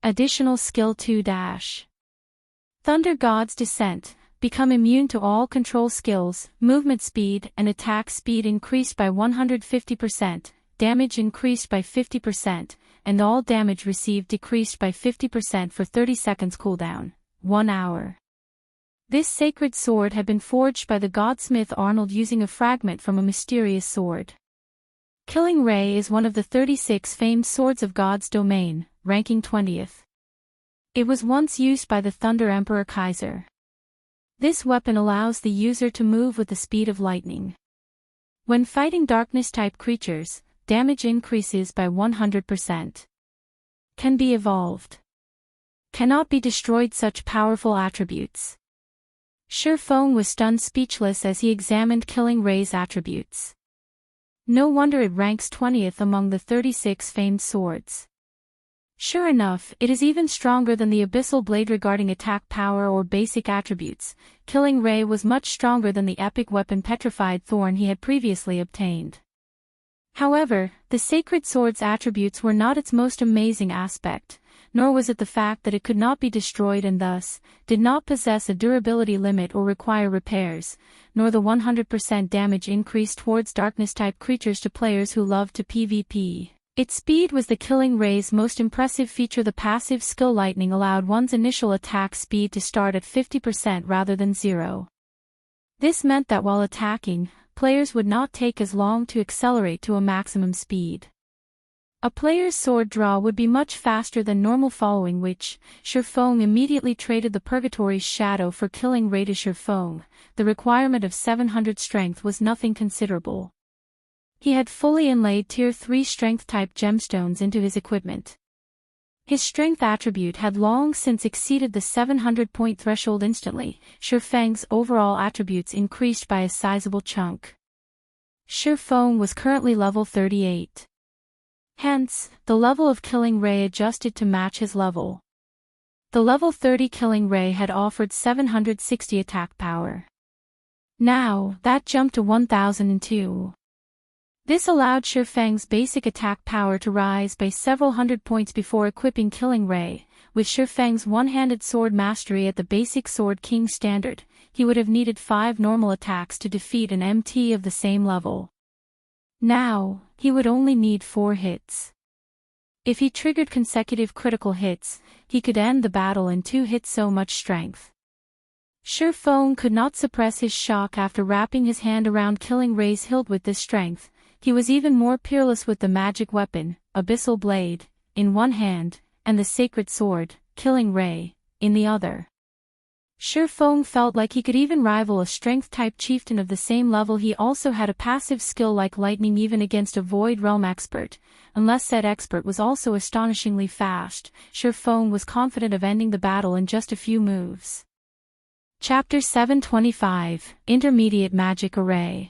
Additional skill 2 dash. Thunder God's Descent. Become immune to all control skills. Movement speed and attack speed increased by 150%, damage increased by 50%, and all damage received decreased by 50% for 30 seconds. Cooldown 1 hour. This sacred sword had been forged by the godsmith Arnold using a fragment from a mysterious sword. Killing Ray is one of the 36 famed swords of God's domain, ranking 20th. It was once used by the Thunder Emperor Kaiser. This weapon allows the user to move with the speed of lightning. When fighting darkness-type creatures, damage increases by 100%. Can be evolved. Cannot be destroyed. Such powerful attributes. Feng was stunned speechless as he examined Killing Ray's attributes. No wonder it ranks 20th among the 36 famed swords. Sure enough, it is even stronger than the Abyssal Blade. Regarding attack power or basic attributes, Killing Ray was much stronger than the epic weapon Petrified Thorn he had previously obtained. However, the sacred sword's attributes were not its most amazing aspect, nor was it the fact that it could not be destroyed and thus did not possess a durability limit or require repairs, nor the 100% damage increase towards darkness-type creatures to players who love to PvP. Its speed was the Killing Ray's most impressive feature. The passive skill Lightning allowed one's initial attack speed to start at 50% rather than 0. This meant that while attacking, players would not take as long to accelerate to a maximum speed. A player's sword draw would be much faster than normal, following which, Feng immediately traded the Purgatory's Shadow for Killing Ray to Feng. The requirement of 700 strength was nothing considerable. He had fully inlaid Tier 3 strength-type gemstones into his equipment. His strength attribute had long since exceeded the 700-point threshold instantly. Feng's overall attributes increased by a sizable chunk. Feng was currently level 38. Hence, the level of Killing Ray adjusted to match his level. The level 30 Killing Ray had offered 760 attack power. Now, that jumped to 1002. This allowed Feng's basic attack power to rise by several hundred points before equipping Killing Ray. With Feng's one-handed sword mastery at the basic Sword King standard, he would have needed 5 normal attacks to defeat an MT of the same level. Now, he would only need 4 hits. If he triggered consecutive critical hits, he could end the battle in 2 hits. So much strength. Feng could not suppress his shock after wrapping his hand around Killing Ray's hilt. With this strength, he was even more peerless with the magic weapon, Abyssal Blade, in one hand, and the sacred sword, Killing Ray, in the other. Feng felt like he could even rival a strength-type chieftain of the same level. He also had a passive skill like lightning even against a Void Realm expert, unless said expert was also astonishingly fast. Feng was confident of ending the battle in just a few moves. Chapter 725, Intermediate Magic Array.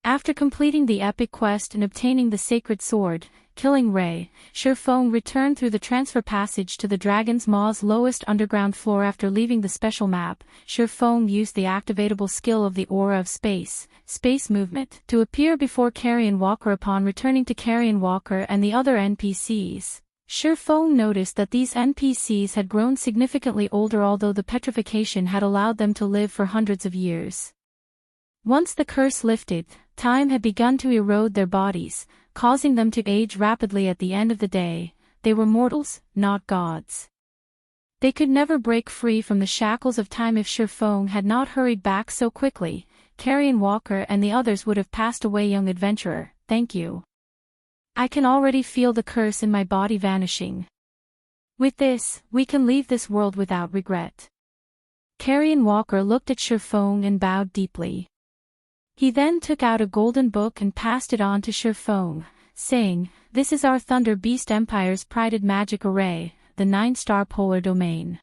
After completing the epic quest and obtaining the sacred sword, Killing Ray, Feng returned through the transfer passage to the Dragon's Maw's lowest underground floor. After leaving the special map, Feng used the activatable skill of the Aura of Space movement, to appear before Carrion Walker. Upon returning to Carrion Walker and the other NPCs, Feng noticed that these NPCs had grown significantly older, although the petrification had allowed them to live for hundreds of years. Once the curse lifted, time had begun to erode their bodies, causing them to age rapidly. At the end of the day, they were mortals, not gods. They could never break free from the shackles of time. If Feng had not hurried back so quickly, Carrion Walker and the others would have passed away. Young adventurer, thank you. I can already feel the curse in my body vanishing. With this, we can leave this world without regret. Carrion Walker looked at Feng and bowed deeply. He then took out a golden book and passed it on to Feng, saying, "This is our Thunder Beast Empire's prided magic array, the 9-star polar domain.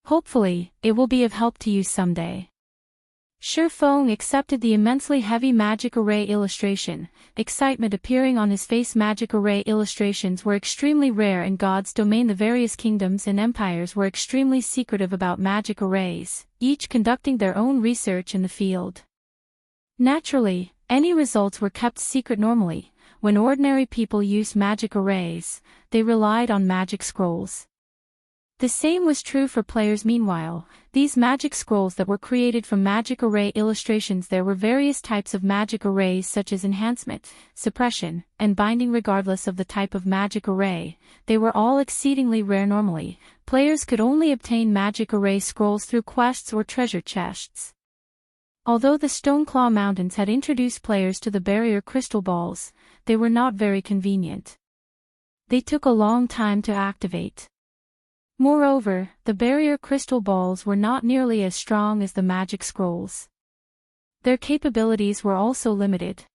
Hopefully, it will be of help to you someday." Feng accepted the immensely heavy magic array illustration, excitement appearing on his face. Magic array illustrations were extremely rare in God's domain. The various kingdoms and empires were extremely secretive about magic arrays, each conducting their own research in the field. Naturally, any results were kept secret. Normally, when ordinary people used magic arrays, they relied on magic scrolls. The same was true for players. Meanwhile, these magic scrolls that were created from magic array illustrations, there were various types of magic arrays such as enhancement, suppression, and binding. Regardless of the type of magic array, they were all exceedingly rare. Normally, players could only obtain magic array scrolls through quests or treasure chests. Although the Stoneclaw Mountains had introduced players to the barrier crystal balls, they were not very convenient. They took a long time to activate. Moreover, the barrier crystal balls were not nearly as strong as the magic scrolls. Their capabilities were also limited.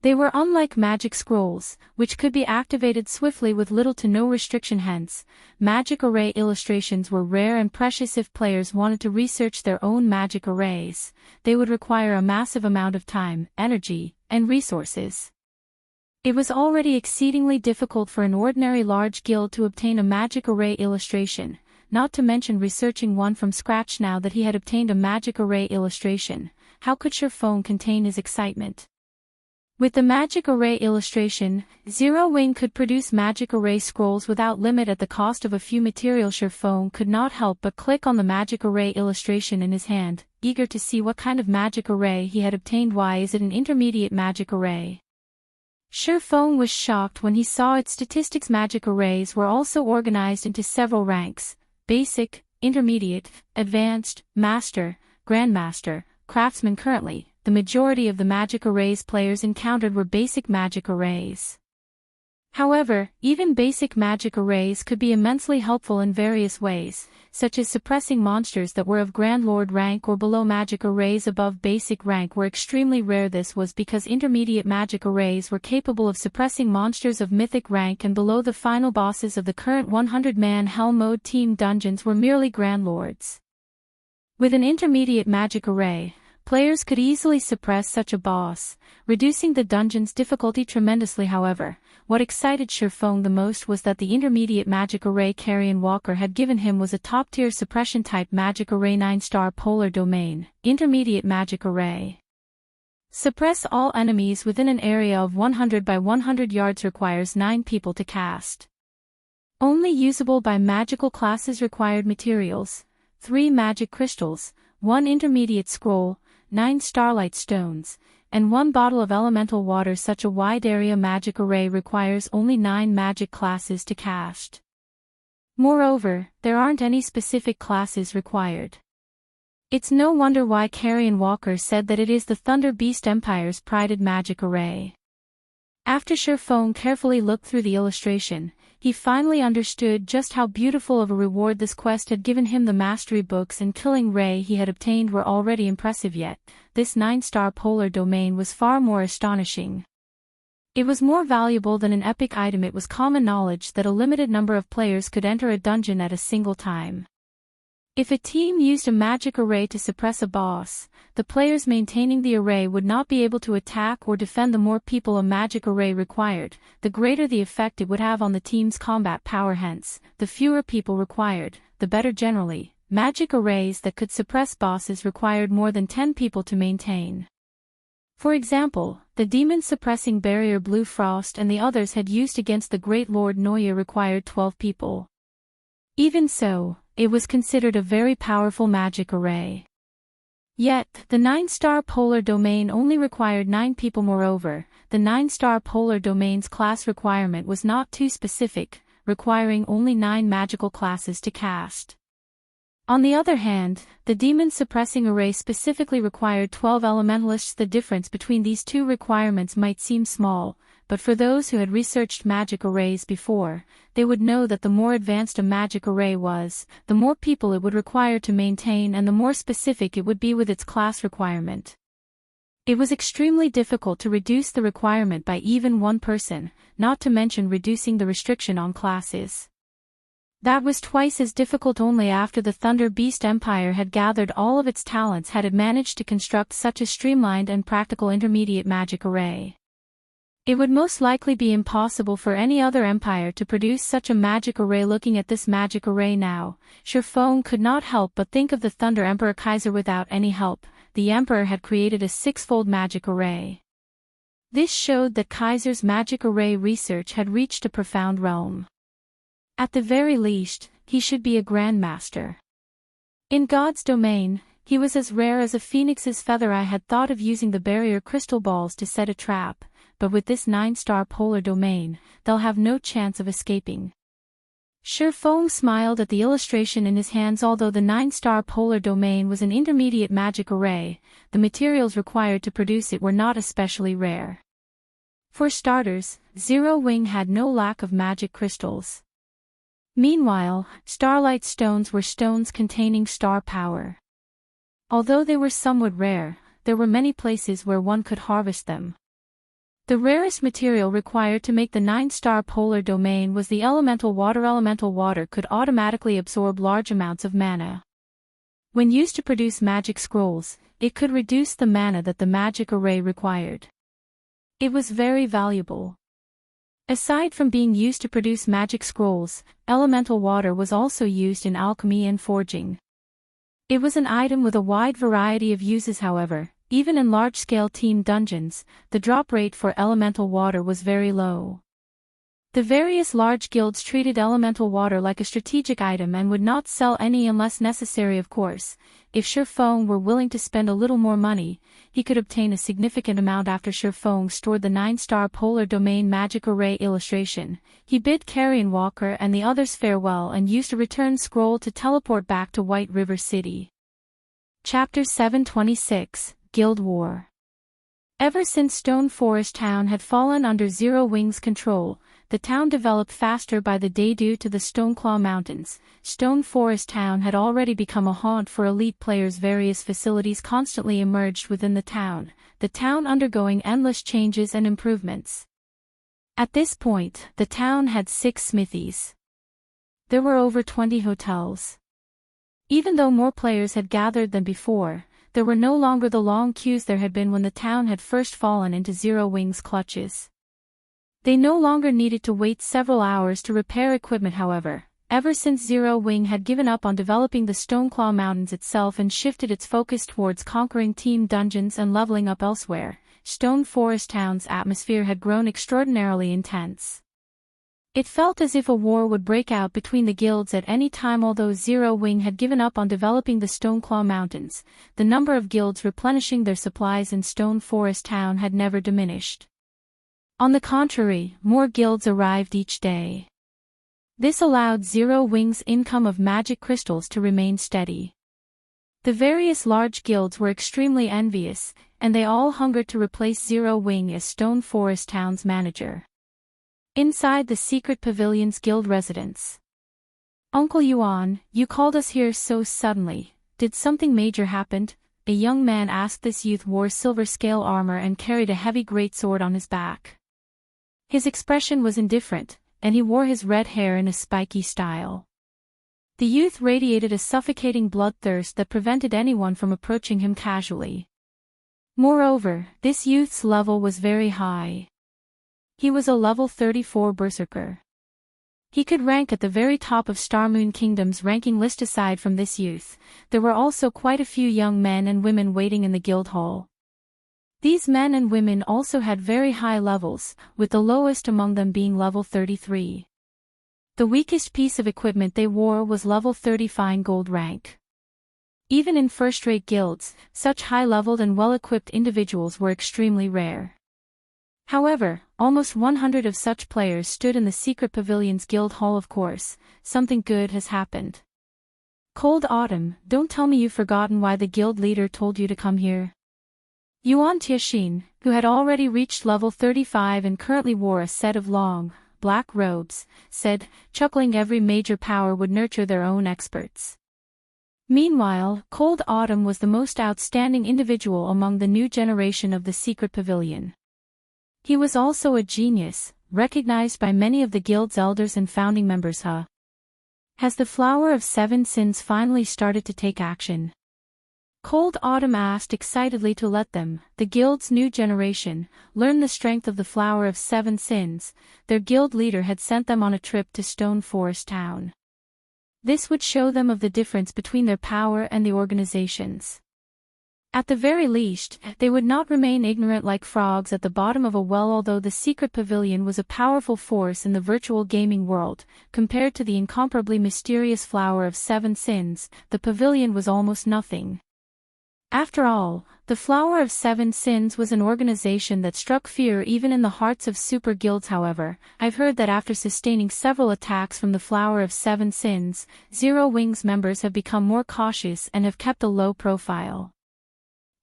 They were unlike magic scrolls, which could be activated swiftly with little to no restriction. Hence, magic array illustrations were rare and precious. If players wanted to research their own magic arrays, they would require a massive amount of time, energy, and resources. It was already exceedingly difficult for an ordinary large guild to obtain a magic array illustration, not to mention researching one from scratch. Now that he had obtained a magic array illustration, how could Feng contain his excitement? With the magic array illustration, Zero Wing could produce magic array scrolls without limit at the cost of a few materials. Feng could not help but click on the magic array illustration in his hand, eager to see what kind of magic array he had obtained. Why is it an intermediate magic array? Feng was shocked when he saw its statistics. Magic arrays were also organized into several ranks: basic, intermediate, advanced, master, grandmaster, craftsman. Currently, the majority of the magic arrays players encountered were basic magic arrays. However, even basic magic arrays could be immensely helpful in various ways, such as suppressing monsters that were of Grand Lord rank or below. Magic arrays above basic rank were extremely rare. This was because intermediate magic arrays were capable of suppressing monsters of mythic rank and below. The final bosses of the current 100-man Hell Mode team dungeons were merely Grand Lords. With an intermediate magic array, players could easily suppress such a boss, reducing the dungeon's difficulty tremendously. However, what excited Feng the most was that the intermediate magic array Carrion Walker had given him was a top-tier suppression-type magic array 9-star polar domain, intermediate magic array. Suppress all enemies within an area of 100 by 100 yards. Requires 9 people to cast. Only usable by magical classes. Required materials: 3 magic crystals, 1 intermediate scroll, 9 starlight stones, and 1 bottle of elemental water. Such a wide area magic array requires only 9 magic classes to cast. Moreover, there aren't any specific classes required. It's no wonder why Carrion Walker said that it is the Thunder Beast Empire's prided magic array. After Feng carefully looked through the illustration, he finally understood just how beautiful of a reward this quest had given him. The mastery books and killing ray he had obtained were already impressive, yet this 9-star polar domain was far more astonishing. It was more valuable than an epic item. It was common knowledge that a limited number of players could enter a dungeon at a single time. If a team used a magic array to suppress a boss, the players maintaining the array would not be able to attack or defend. The more people a magic array required, the greater the effect it would have on the team's combat power. Hence, the fewer people required, the better. Generally, magic arrays that could suppress bosses required more than 10 people to maintain. For example, the demon-suppressing barrier Blue Frost and the others had used against the Great Lord Noya required 12 people. Even so, it was considered a very powerful magic array. Yet, the 9-star polar domain only required 9 people. Moreover, the 9-star polar domain's class requirement was not too specific, requiring only 9 magical classes to cast. On the other hand, the demon-suppressing array specifically required 12 elementalists. The difference between these two requirements might seem small, but for those who had researched magic arrays before, they would know that the more advanced a magic array was, the more people it would require to maintain and the more specific it would be with its class requirement. It was extremely difficult to reduce the requirement by even one person, not to mention reducing the restriction on classes. That was twice as difficult only after the Thunder Beast Empire had gathered all of its talents had it managed to construct such a streamlined and practical intermediate magic array. It would most likely be impossible for any other empire to produce such a magic array. Looking at this magic array now, Feng could not help but think of the Thunder Emperor Kaiser. Without any help, the Emperor had created a six-fold magic array. This showed that Kaiser's magic array research had reached a profound realm. At the very least, he should be a Grandmaster. In God's domain, he was as rare as a phoenix's feather. I had thought of using the barrier crystal balls to set a trap, but with this 9-star polar domain, they'll have no chance of escaping. Feng smiled at the illustration in his hands. Although the 9-star polar domain was an intermediate magic array, the materials required to produce it were not especially rare. For starters, Zero Wing had no lack of magic crystals. Meanwhile, starlight stones were stones containing star power. Although they were somewhat rare, there were many places where one could harvest them. The rarest material required to make the 9-star polar domain was the elemental water. Elemental water could automatically absorb large amounts of mana. When used to produce magic scrolls, it could reduce the mana that the magic array required. It was very valuable. Aside from being used to produce magic scrolls, elemental water was also used in alchemy and forging. It was an item with a wide variety of uses. However, even in large-scale team dungeons, the drop rate for elemental water was very low. The various large guilds treated elemental water like a strategic item and would not sell any unless necessary. Of course, if Feng were willing to spend a little more money, he could obtain a significant amount. After Feng stored the 9-star polar domain magic array illustration, he bid Carrion Walker and the others farewell and used a return scroll to teleport back to White River City. Chapter 726, Guild War. Ever since Stone Forest Town had fallen under Zero Wing's control, the town developed faster by the day due to the Stoneclaw Mountains. Stone Forest Town had already become a haunt for elite players. Various facilities constantly emerged within the town undergoing endless changes and improvements. At this point, the town had 6 smithies. There were over 20 hotels. Even though more players had gathered than before, there were no longer the long queues there had been when the town had first fallen into Zero Wing's clutches. They no longer needed to wait several hours to repair equipment. However, ever since Zero Wing had given up on developing the Stoneclaw Mountains itself and shifted its focus towards conquering team dungeons and leveling up elsewhere, Stone Forest Town's atmosphere had grown extraordinarily intense. It felt as if a war would break out between the guilds at any time. Although Zero Wing had given up on developing the Stoneclaw Mountains, the number of guilds replenishing their supplies in Stone Forest Town had never diminished. On the contrary, more guilds arrived each day. This allowed Zero Wing's income of magic crystals to remain steady. The various large guilds were extremely envious, and they all hungered to replace Zero Wing as Stone Forest Town's manager. Inside the secret pavilion's guild residence. Uncle Yuan, you called us here so suddenly. Did something major happen? A young man asked. This youth wore silver scale armor and carried a heavy greatsword on his back. His expression was indifferent, and he wore his red hair in a spiky style. The youth radiated a suffocating bloodthirst that prevented anyone from approaching him casually. Moreover, this youth's level was very high. He was a level 34 Berserker. He could rank at the very top of Starmoon Kingdom's ranking list. Aside from this youth, there were also quite a few young men and women waiting in the guild hall. These men and women also had very high levels, with the lowest among them being level 33. The weakest piece of equipment they wore was level 30 fine gold rank. Even in first-rate guilds, such high-leveled and well-equipped individuals were extremely rare. However, almost 100 of such players stood in the secret pavilion's guild hall. Of course, something good has happened. Cold Autumn, don't tell me you've forgotten why the guild leader told you to come here. Yuan Tixin, who had already reached level 35 and currently wore a set of long, black robes, said, chuckling every major power would nurture their own experts. Meanwhile, Cold Autumn was the most outstanding individual among the new generation of the Secret Pavilion. He was also a genius, recognized by many of the guild's elders and founding members. Has the Flower of Seven Sins finally started to take action? Cold Autumn asked excitedly to let them, the guild's new generation, learn the strength of the Flower of Seven Sins. Their guild leader had sent them on a trip to Stone Forest Town. This would show them of the difference between their power and the organizations. At the very least, they would not remain ignorant like frogs at the bottom of a well. Although the Secret Pavilion was a powerful force in the virtual gaming world, compared to the incomparably mysterious Flower of Seven Sins, the pavilion was almost nothing. After all, the Flower of Seven Sins was an organization that struck fear even in the hearts of super guilds. However, I've heard that after sustaining several attacks from the Flower of Seven Sins, Zero Wings members have become more cautious and have kept a low profile.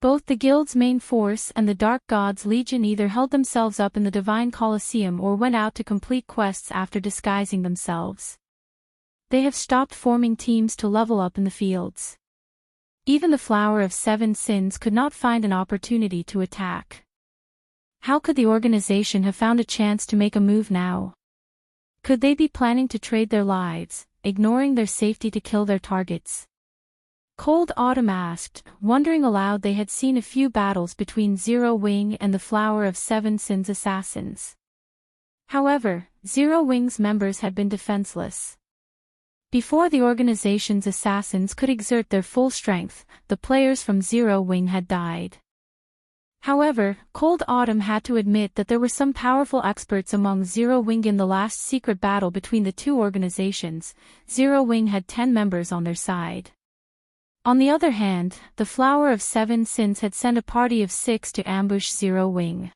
Both the guild's main force and the Dark Gods Legion either held themselves up in the Divine Colosseum or went out to complete quests after disguising themselves. They have stopped forming teams to level up in the fields. Even the Flower of Seven Sins could not find an opportunity to attack. How could the organization have found a chance to make a move now? Could they be planning to trade their lives, ignoring their safety to kill their targets? Cold Autumn asked, wondering aloud. They had seen a few battles between Zero Wing and the Flower of Seven Sins assassins. However, Zero Wing's members had been defenseless. Before the organization's assassins could exert their full strength, the players from Zero Wing had died. However, Cold Autumn had to admit that there were some powerful experts among Zero Wing. In the last secret battle between the two organizations, Zero Wing had 10 members on their side. On the other hand, the Flower of Seven Sins had sent a party of 6 to ambush Zero Wing.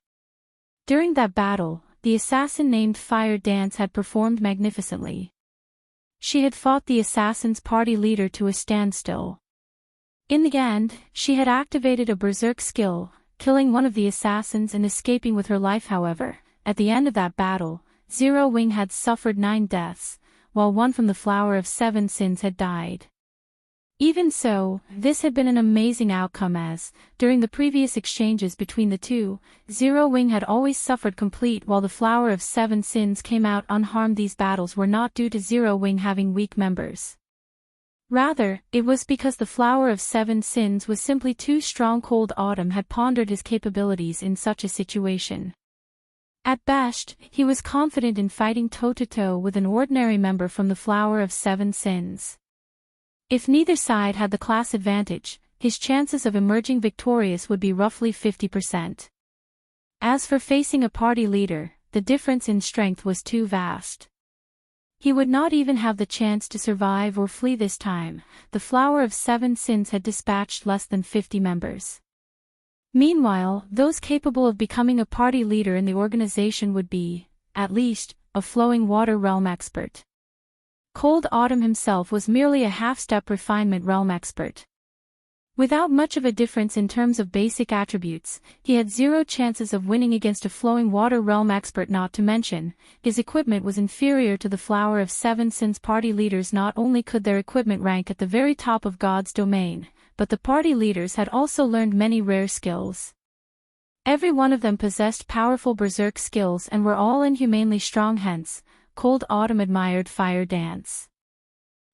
During that battle, the assassin named Fire Dance had performed magnificently. She had fought the assassin's party leader to a standstill. In the end, she had activated a Berserk skill, killing one of the assassins and escaping with her life. However, at the end of that battle, Zero Wing had suffered 9 deaths, while one from the Flower of Seven Sins had died. Even so, this had been an amazing outcome as, during the previous exchanges between the two, Zero Wing had always suffered complete while the Flower of Seven Sins came out unharmed. These battles were not due to Zero Wing having weak members. Rather, it was because the Flower of Seven Sins was simply too strong. Cold Autumn had pondered his capabilities in such a situation. At best, he was confident in fighting toe-to-toe with an ordinary member from the Flower of Seven Sins. If neither side had the class advantage, his chances of emerging victorious would be roughly 50%. As for facing a party leader, the difference in strength was too vast. He would not even have the chance to survive or flee this time. The Flower of Seven Sins had dispatched less than 50 members. Meanwhile, those capable of becoming a party leader in the organization would be, at least, a Flowing Water Realm expert. Cold Autumn himself was merely a half-step Refinement Realm expert. Without much of a difference in terms of basic attributes, he had 0 chances of winning against a Flowing Water Realm expert. Not to mention, his equipment was inferior to the Flower of Seven Sins party leaders. Not only could their equipment rank at the very top of God's domain, but the party leaders had also learned many rare skills. Every one of them possessed powerful Berserk skills and were all inhumanely strong. Hence, Cold Autumn admired Fire Dance.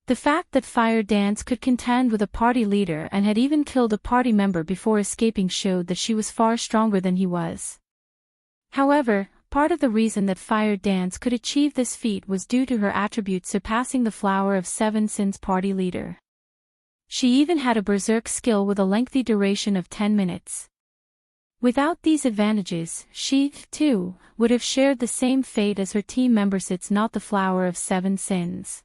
The fact that Fire Dance could contend with a party leader and had even killed a party member before escaping showed that she was far stronger than he was. However, part of the reason that Fire Dance could achieve this feat was due to her attributes surpassing the Flower of Seven Sins party leader. She even had a Berserk skill with a lengthy duration of 10 minutes. Without these advantages, she, too, would have shared the same fate as her team members. It's not the Flower of Seven Sins.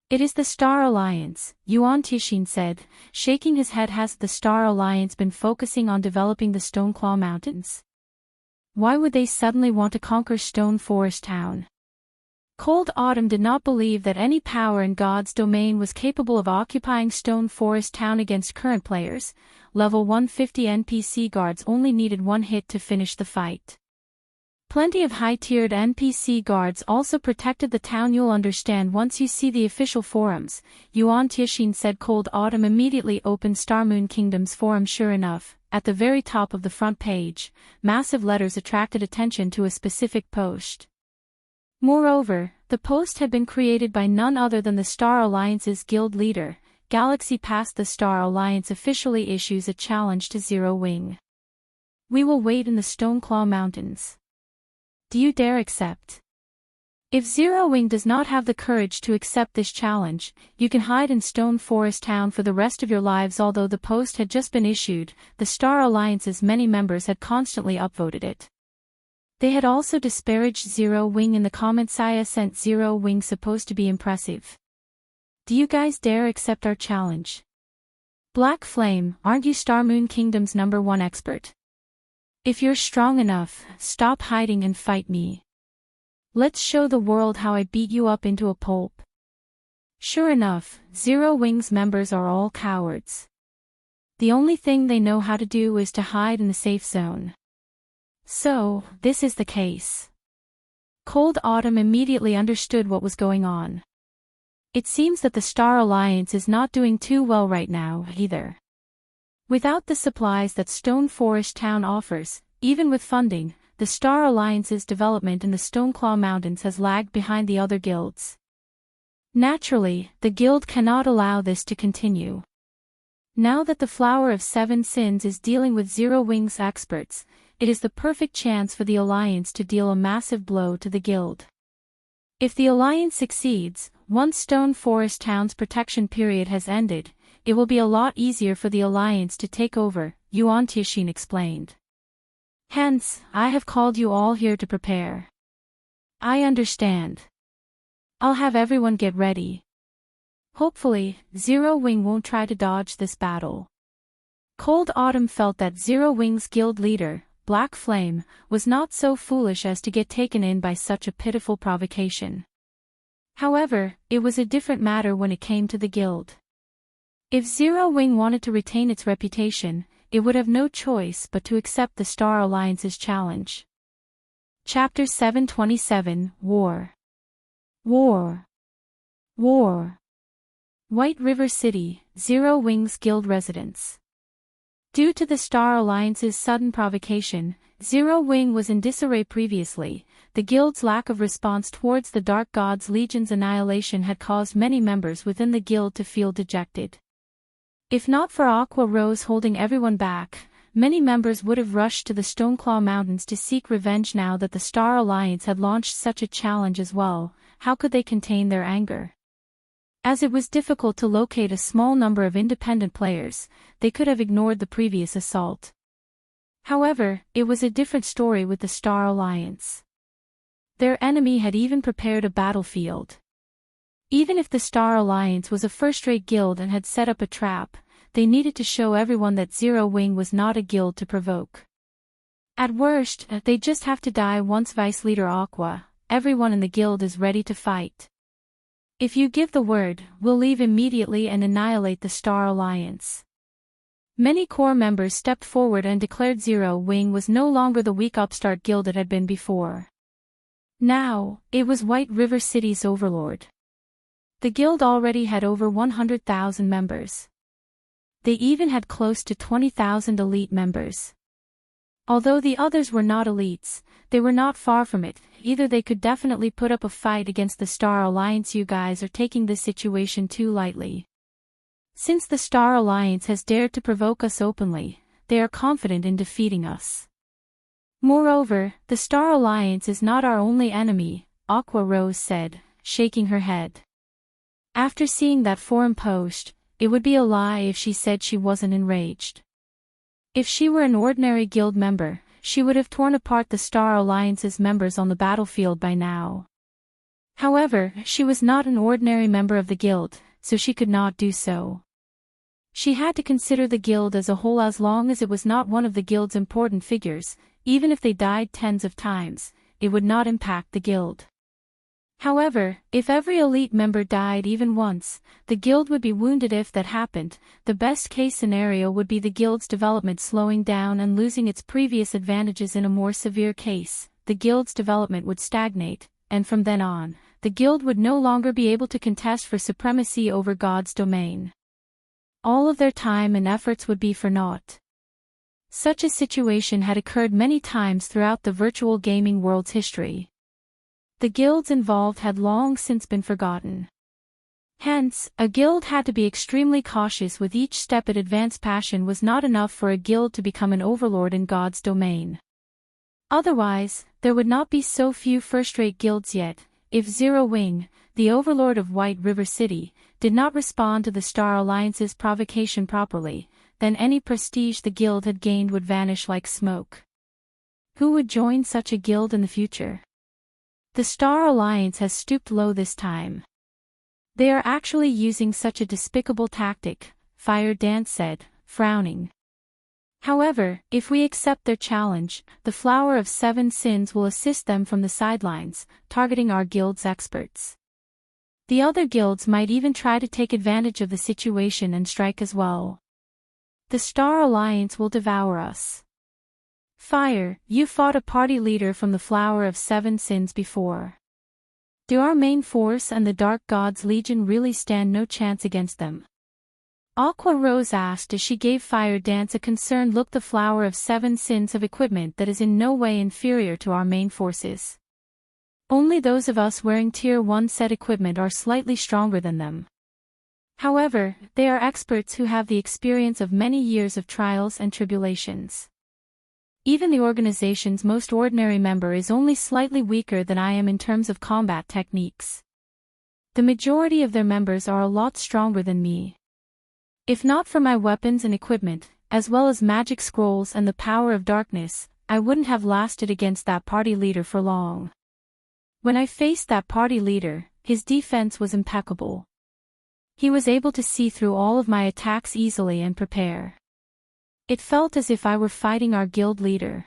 It is the Star Alliance, Yuan Tixin said, shaking his head. Has the Star Alliance been focusing on developing the Stoneclaw Mountains? Why would they suddenly want to conquer Stone Forest Town? Cold Autumn did not believe that any power in God's domain was capable of occupying Stone Forest Town against current players. Level 150 NPC guards only needed one hit to finish the fight. Plenty of high-tiered NPC guards also protected the town. You'll understand once you see the official forums, Yuan Tianxin said. Cold Autumn immediately opened Starmoon Kingdom's forum. Sure enough, at the very top of the front page, massive letters attracted attention to a specific post. Moreover, the post had been created by none other than the Star Alliance's guild leader. Galaxy Pass. The Star Alliance officially issues a challenge to Zero Wing. We will wait in the Stoneclaw Mountains. Do you dare accept? If Zero Wing does not have the courage to accept this challenge, you can hide in Stone Forest Town for the rest of your lives. Although the post had just been issued, the Star Alliance's many members had constantly upvoted it. They had also disparaged Zero Wing in the comments. I sent Zero Wing supposed to be impressive. Do you guys dare accept our challenge? Black Flame, aren't you Starmoon Kingdom's #1 expert? If you're strong enough, stop hiding and fight me. Let's show the world how I beat you up into a pulp. Sure enough, Zero Wing's members are all cowards. The only thing they know how to do is to hide in the safe zone. So, this is the case. Cold Autumn immediately understood what was going on. It seems that the Star Alliance is not doing too well right now, either. Without the supplies that Stone Forest Town offers, even with funding, the Star Alliance's development in the Stoneclaw Mountains has lagged behind the other guilds. Naturally, the guild cannot allow this to continue. Now that the Flower of Seven Sins is dealing with Zero Wing's experts, it is the perfect chance for the Alliance to deal a massive blow to the guild. If the Alliance succeeds, once Stone Forest Town's protection period has ended, it will be a lot easier for the Alliance to take over, Yuan Tianxin explained. Hence, I have called you all here to prepare. I understand. I'll have everyone get ready. Hopefully, Zero Wing won't try to dodge this battle. Cold Autumn felt that Zero Wing's guild leader, Black Flame, was not so foolish as to get taken in by such a pitiful provocation. However, it was a different matter when it came to the guild. If Zero Wing wanted to retain its reputation, it would have no choice but to accept the Star Alliance's challenge. Chapter 727, War. War. War. White River City, Zero Wing's guild residence. Due to the Star Alliance's sudden provocation, Zero Wing was in disarray previously. The guild's lack of response towards the Dark God's Legion's annihilation had caused many members within the guild to feel dejected. If not for Aqua Rose holding everyone back, many members would have rushed to the Stoneclaw Mountains to seek revenge. Now that the Star Alliance had launched such a challenge as well, how could they contain their anger? As it was difficult to locate a small number of independent players, they could have ignored the previous assault. However, it was a different story with the Star Alliance. Their enemy had even prepared a battlefield. Even if the Star Alliance was a first-rate guild and had set up a trap, they needed to show everyone that Zero Wing was not a guild to provoke. At worst, they just have to die once Vice Leader Aqua, everyone in the guild is ready to fight. If you give the word, we'll leave immediately and annihilate the Star Alliance. Many core members stepped forward and declared Zero Wing was no longer the weak upstart guild it had been before. Now, it was White River City's overlord. The guild already had over 100,000 members. They even had close to 20,000 elite members. Although the others were not elites, they were not far from it. Either they could definitely put up a fight against the Star Alliance. You guys are taking this situation too lightly. Since the Star Alliance has dared to provoke us openly, they are confident in defeating us. Moreover, the Star Alliance is not our only enemy, Aqua Rose said, shaking her head. After seeing that forum post, it would be a lie if she said she wasn't enraged. If she were an ordinary guild member, she would have torn apart the Star Alliance's members on the battlefield by now. However, she was not an ordinary member of the guild, so she could not do so. She had to consider the guild as a whole. As long as it was not one of the guild's important figures, even if they died tens of times, it would not impact the guild. However, if every elite member died even once, the guild would be wounded. If that happened, the best-case scenario would be the guild's development slowing down and losing its previous advantages. In a more severe case, the guild's development would stagnate, and from then on, the guild would no longer be able to contest for supremacy over God's domain. All of their time and efforts would be for naught. Such a situation had occurred many times throughout the virtual gaming world's history. The guilds involved had long since been forgotten. Hence, a guild had to be extremely cautious with each step it advanced. Passion was not enough for a guild to become an overlord in God's domain. Otherwise, there would not be so few first-rate guilds yet. If Zero Wing, the overlord of White River City, did not respond to the Star Alliance's provocation properly, then any prestige the guild had gained would vanish like smoke. Who would join such a guild in the future? The Star Alliance has stooped low this time. They are actually using such a despicable tactic, Fire Dance said, frowning. However, if we accept their challenge, the Flower of Seven Sins will assist them from the sidelines, targeting our guild's experts. The other guilds might even try to take advantage of the situation and strike as well. The Star Alliance will devour us. Fire, you fought a party leader from the Flower of Seven Sins before. Do our main force and the Dark God's Legion really stand no chance against them? Aqua Rose asked as she gave Fire Dance a concerned look. The Flower of Seven Sins have equipment that is in no way inferior to our main forces. Only those of us wearing Tier 1 set equipment are slightly stronger than them. However, they are experts who have the experience of many years of trials and tribulations. Even the organization's most ordinary member is only slightly weaker than I am in terms of combat techniques. The majority of their members are a lot stronger than me. If not for my weapons and equipment, as well as magic scrolls and the power of darkness, I wouldn't have lasted against that party leader for long. When I faced that party leader, his defense was impeccable. He was able to see through all of my attacks easily and prepare. It felt as if I were fighting our guild leader.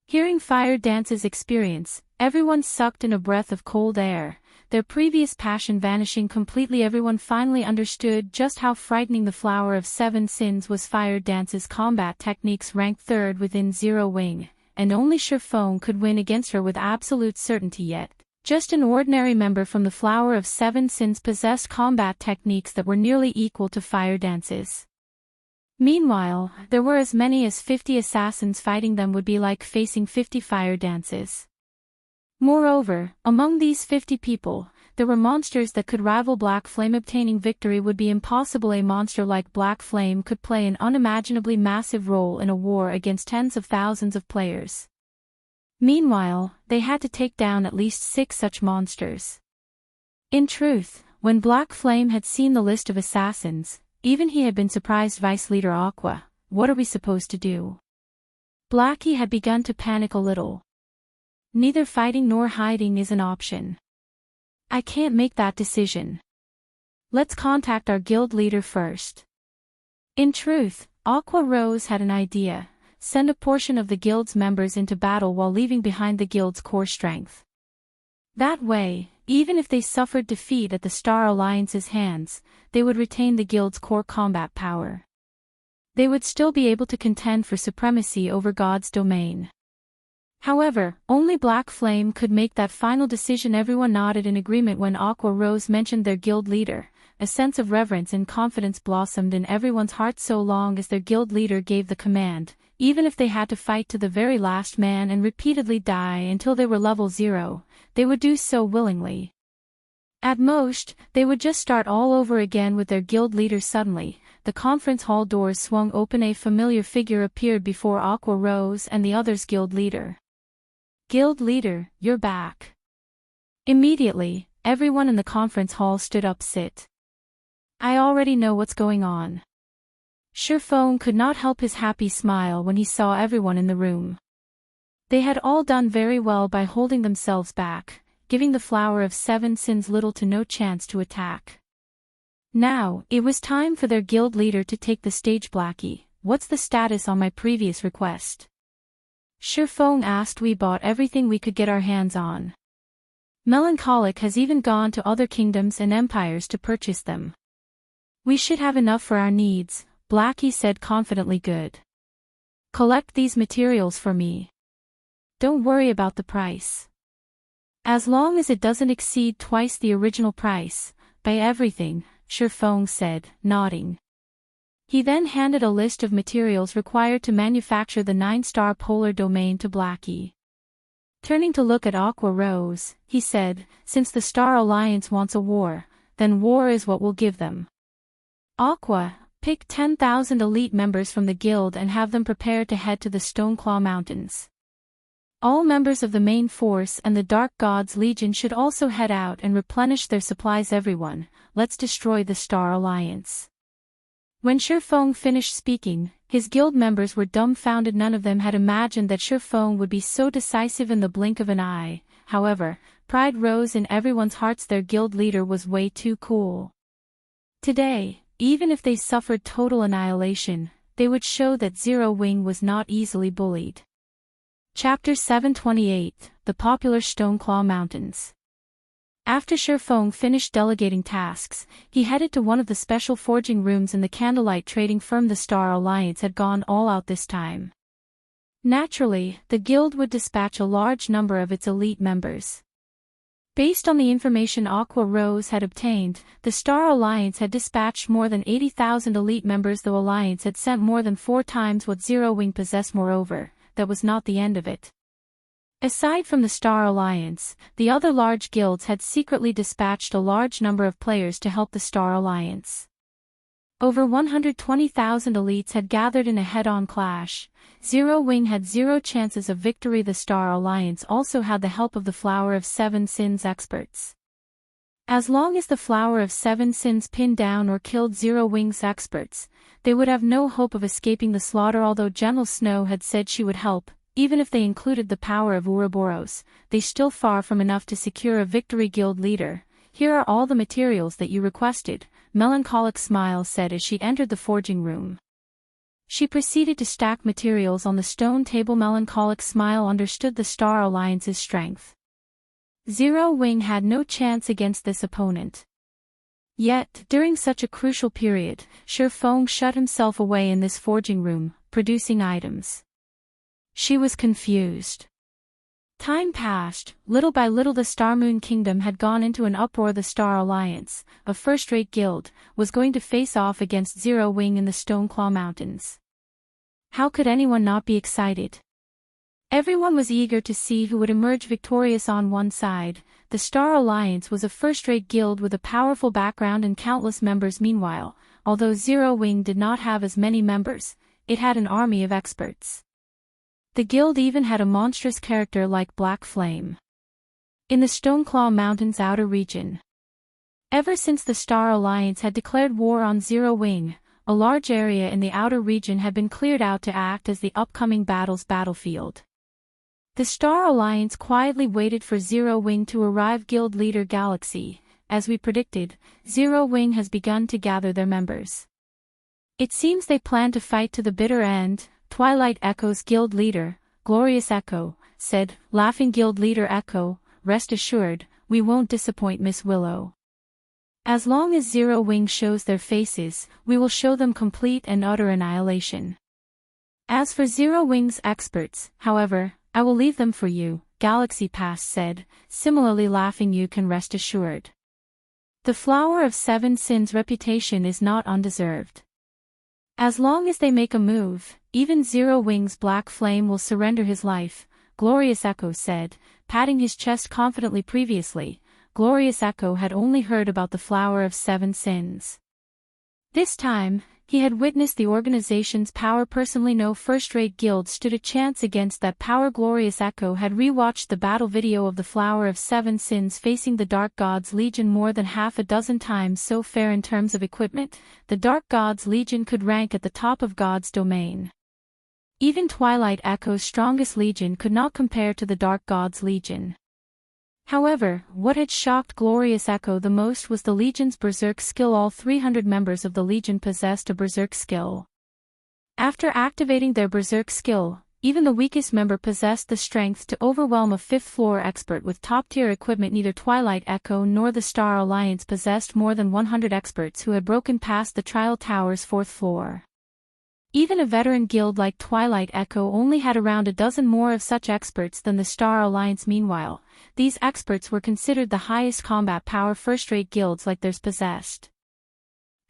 Hearing Fire Dance's experience, everyone sucked in a breath of cold air, their previous passion vanishing completely. Everyone finally understood just how frightening the Flower of Seven Sins was. Fire Dance's combat techniques ranked third within Zero Wing, and only Feng could win against her with absolute certainty. Yet, just an ordinary member from the Flower of Seven Sins possessed combat techniques that were nearly equal to Fire Dance's. Meanwhile, there were as many as 50 assassins fighting them. Would be like facing 50 Fire Dances. Moreover, among these 50 people, there were monsters that could rival Black Flame. Obtaining victory would be impossible. A monster like Black Flame could play an unimaginably massive role in a war against tens of thousands of players. Meanwhile, they had to take down at least 6 such monsters. In truth, when Black Flame had seen the list of assassins, even he had been surprised. Vice Leader Aqua, what are we supposed to do? Blackie had begun to panic a little. Neither fighting nor hiding is an option. I can't make that decision. Let's contact our guild leader first. In truth, Aqua Rose had an idea: send a portion of the guild's members into battle while leaving behind the guild's core strength. That way, even if they suffered defeat at the Star Alliance's hands, they would retain the guild's core combat power. They would still be able to contend for supremacy over God's domain. However, only Black Flame could make that final decision. Everyone nodded in agreement when Aqua Rose mentioned their guild leader. A sense of reverence and confidence blossomed in everyone's heart. So long as their guild leader gave the command, even if they had to fight to the very last man and repeatedly die until they were level 0, they would do so willingly. At most, they would just start all over again with their guild leader. Suddenly, the conference hall doors swung open. A familiar figure appeared before Aqua Rose and the others. Guild leader. Guild leader, you're back. Immediately, everyone in the conference hall stood up. Sit. I already know what's going on. Feng could not help his happy smile when he saw everyone in the room. They had all done very well by holding themselves back, giving the Flower of Seven Sins little to no chance to attack. Now, it was time for their guild leader to take the stage. Blackie, what's the status on my previous request? Feng asked. We bought everything we could get our hands on. Melancholic has even gone to other kingdoms and empires to purchase them. We should have enough for our needs, Blackie said confidently. Good. Collect these materials for me. Don't worry about the price. As long as it doesn't exceed twice the original price, buy everything, Feng said, nodding. He then handed a list of materials required to manufacture the 9-star polar domain to Blackie. Turning to look at Aqua Rose, he said, since the Star Alliance wants a war, then war is what we'll give them. Aqua, pick 10,000 elite members from the guild and have them prepared to head to the Stoneclaw Mountains. All members of the main force and the Dark God's Legion should also head out and replenish their supplies. Everyone, let's destroy the Star Alliance. When Feng finished speaking, his guild members were dumbfounded. None of them had imagined that Feng would be so decisive in the blink of an eye. However, pride rose in everyone's hearts. Their guild leader was way too cool. Today, even if they suffered total annihilation, they would show that Zero Wing was not easily bullied. Chapter 728, The Popular Stoneclaw Mountains. After Feng finished delegating tasks, he headed to one of the special forging rooms in the candlelight trading firm. The Star Alliance had gone all out this time. Naturally, the guild would dispatch a large number of its elite members. Based on the information Aqua Rose had obtained, the Star Alliance had dispatched more than 80,000 elite members. The Alliance had sent more than 4 times what Zero Wing possessed. Moreover, that was not the end of it. Aside from the Star Alliance, the other large guilds had secretly dispatched a large number of players to help the Star Alliance. Over 120,000 elites had gathered in a head-on clash. Zero Wing had 0 chances of victory. The Star Alliance also had the help of the Flower of 7 Sins experts. As long as the Flower of 7 Sins pinned down or killed Zero Wing's experts, they would have no hope of escaping the slaughter. Although General Snow had said she would help, even if they included the power of Ouroboros, they still far from enough to secure a victory. Guild leader, here are all the materials that you requested, Melancholic Smile said as she entered the forging room. She proceeded to stack materials on the stone table. Melancholic Smile understood the Star Alliance's strength. Zero Wing had no chance against this opponent. Yet, during such a crucial period, Feng shut himself away in this forging room, producing items. She was confused. Time passed. Little by little the Star Moon Kingdom had gone into an uproar. The Star Alliance, a first-rate guild, was going to face off against Zero Wing in the Stoneclaw Mountains. How could anyone not be excited? Everyone was eager to see who would emerge victorious. On one side, the Star Alliance was a first-rate guild with a powerful background and countless members. Meanwhile, although Zero Wing did not have as many members, it had an army of experts. The guild even had a monstrous character like Black Flame. In the Stoneclaw Mountains outer region. Ever since the Star Alliance had declared war on Zero Wing, a large area in the outer region had been cleared out to act as the upcoming battle's battlefield. The Star Alliance quietly waited for Zero Wing to arrive. Guild leader Galaxy, as we predicted, Zero Wing has begun to gather their members. It seems they plan to fight to the bitter end. Twilight Echo's guild leader, Glorious Echo, said, laughing. Guild leader Echo, rest assured, we won't disappoint Miss Willow. As long as Zero Wing shows their faces, we will show them complete and utter annihilation. As for Zero Wing's experts, however, I will leave them for you, Galaxy Pass said, similarly laughing. You can rest assured. The Flower of 7 Sins' reputation is not undeserved. As long as they make a move, even Zero Wing's Black Flame will surrender his life, Glorious Echo said, patting his chest confidently. Previously, Glorious Echo had only heard about the Flower of 7 Sins. This time, he had witnessed the organization's power personally. No first-rate guild stood a chance against that power. Glorious Echo had rewatched the battle video of the Flower of 7 Sins facing the Dark God's Legion more than half a dozen times. So fair in terms of equipment, the Dark God's Legion could rank at the top of God's domain. Even Twilight Echo's strongest legion could not compare to the Dark God's Legion. However, what had shocked Glorious Echo the most was the Legion's Berserk skill. All 300 members of the Legion possessed a Berserk skill. After activating their Berserk skill, even the weakest member possessed the strength to overwhelm a fifth-floor expert with top-tier equipment. Neither Twilight Echo nor the Star Alliance possessed more than 100 experts who had broken past the Trial Tower's fourth floor. Even a veteran guild like Twilight Echo only had around a dozen more of such experts than the Star Alliance. Meanwhile, these experts were considered the highest combat power first-rate guilds like theirs possessed.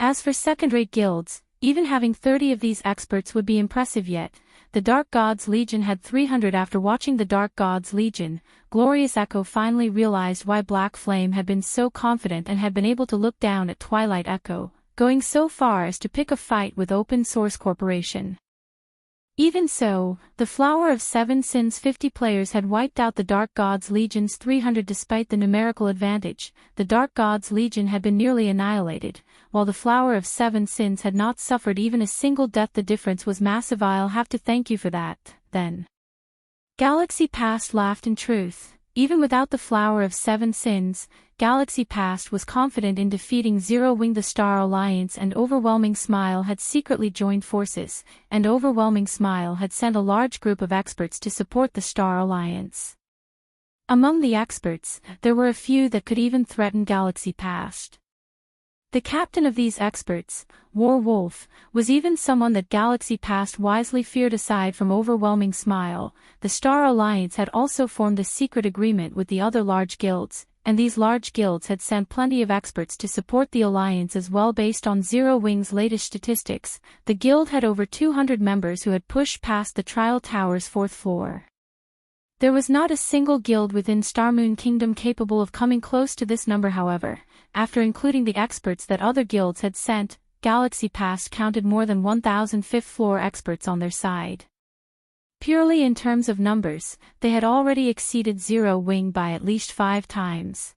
As for second-rate guilds, even having 30 of these experts would be impressive. Yet the Dark Gods Legion had 300. After watching the Dark Gods Legion, Glorious Echo finally realized why Black Flame had been so confident and had been able to look down at Twilight Echo, going so far as to pick a fight with Open Source Corporation. Even so, the Flower of Seven Sins 50 players had wiped out the Dark Gods Legion's 300. Despite the numerical advantage, the Dark Gods Legion had been nearly annihilated, while the Flower of Seven Sins had not suffered even a single death. The difference was massive. I'll have to thank you for that, then. Galaxy Past laughed. In truth, even without the Flower of Seven Sins, Galaxy Past was confident in defeating Zero Wing. The Star Alliance and Overwhelming Smile had secretly joined forces, and Overwhelming Smile had sent a large group of experts to support the Star Alliance. Among the experts, there were a few that could even threaten Galaxy Past. The captain of these experts, War Wolf, was even someone that Galaxy Past wisely feared. Aside from Overwhelming Smile, the Star Alliance had also formed a secret agreement with the other large guilds, and these large guilds had sent plenty of experts to support the alliance as well. Based on Zero Wing's latest statistics, the guild had over 200 members who had pushed past the Trial Tower's fourth floor. There was not a single guild within Starmoon Kingdom capable of coming close to this number. However, after including the experts that other guilds had sent, Galaxy Past counted more than 1,000 fifth-floor experts on their side. Purely in terms of numbers, they had already exceeded Zero Wing by at least 5 times.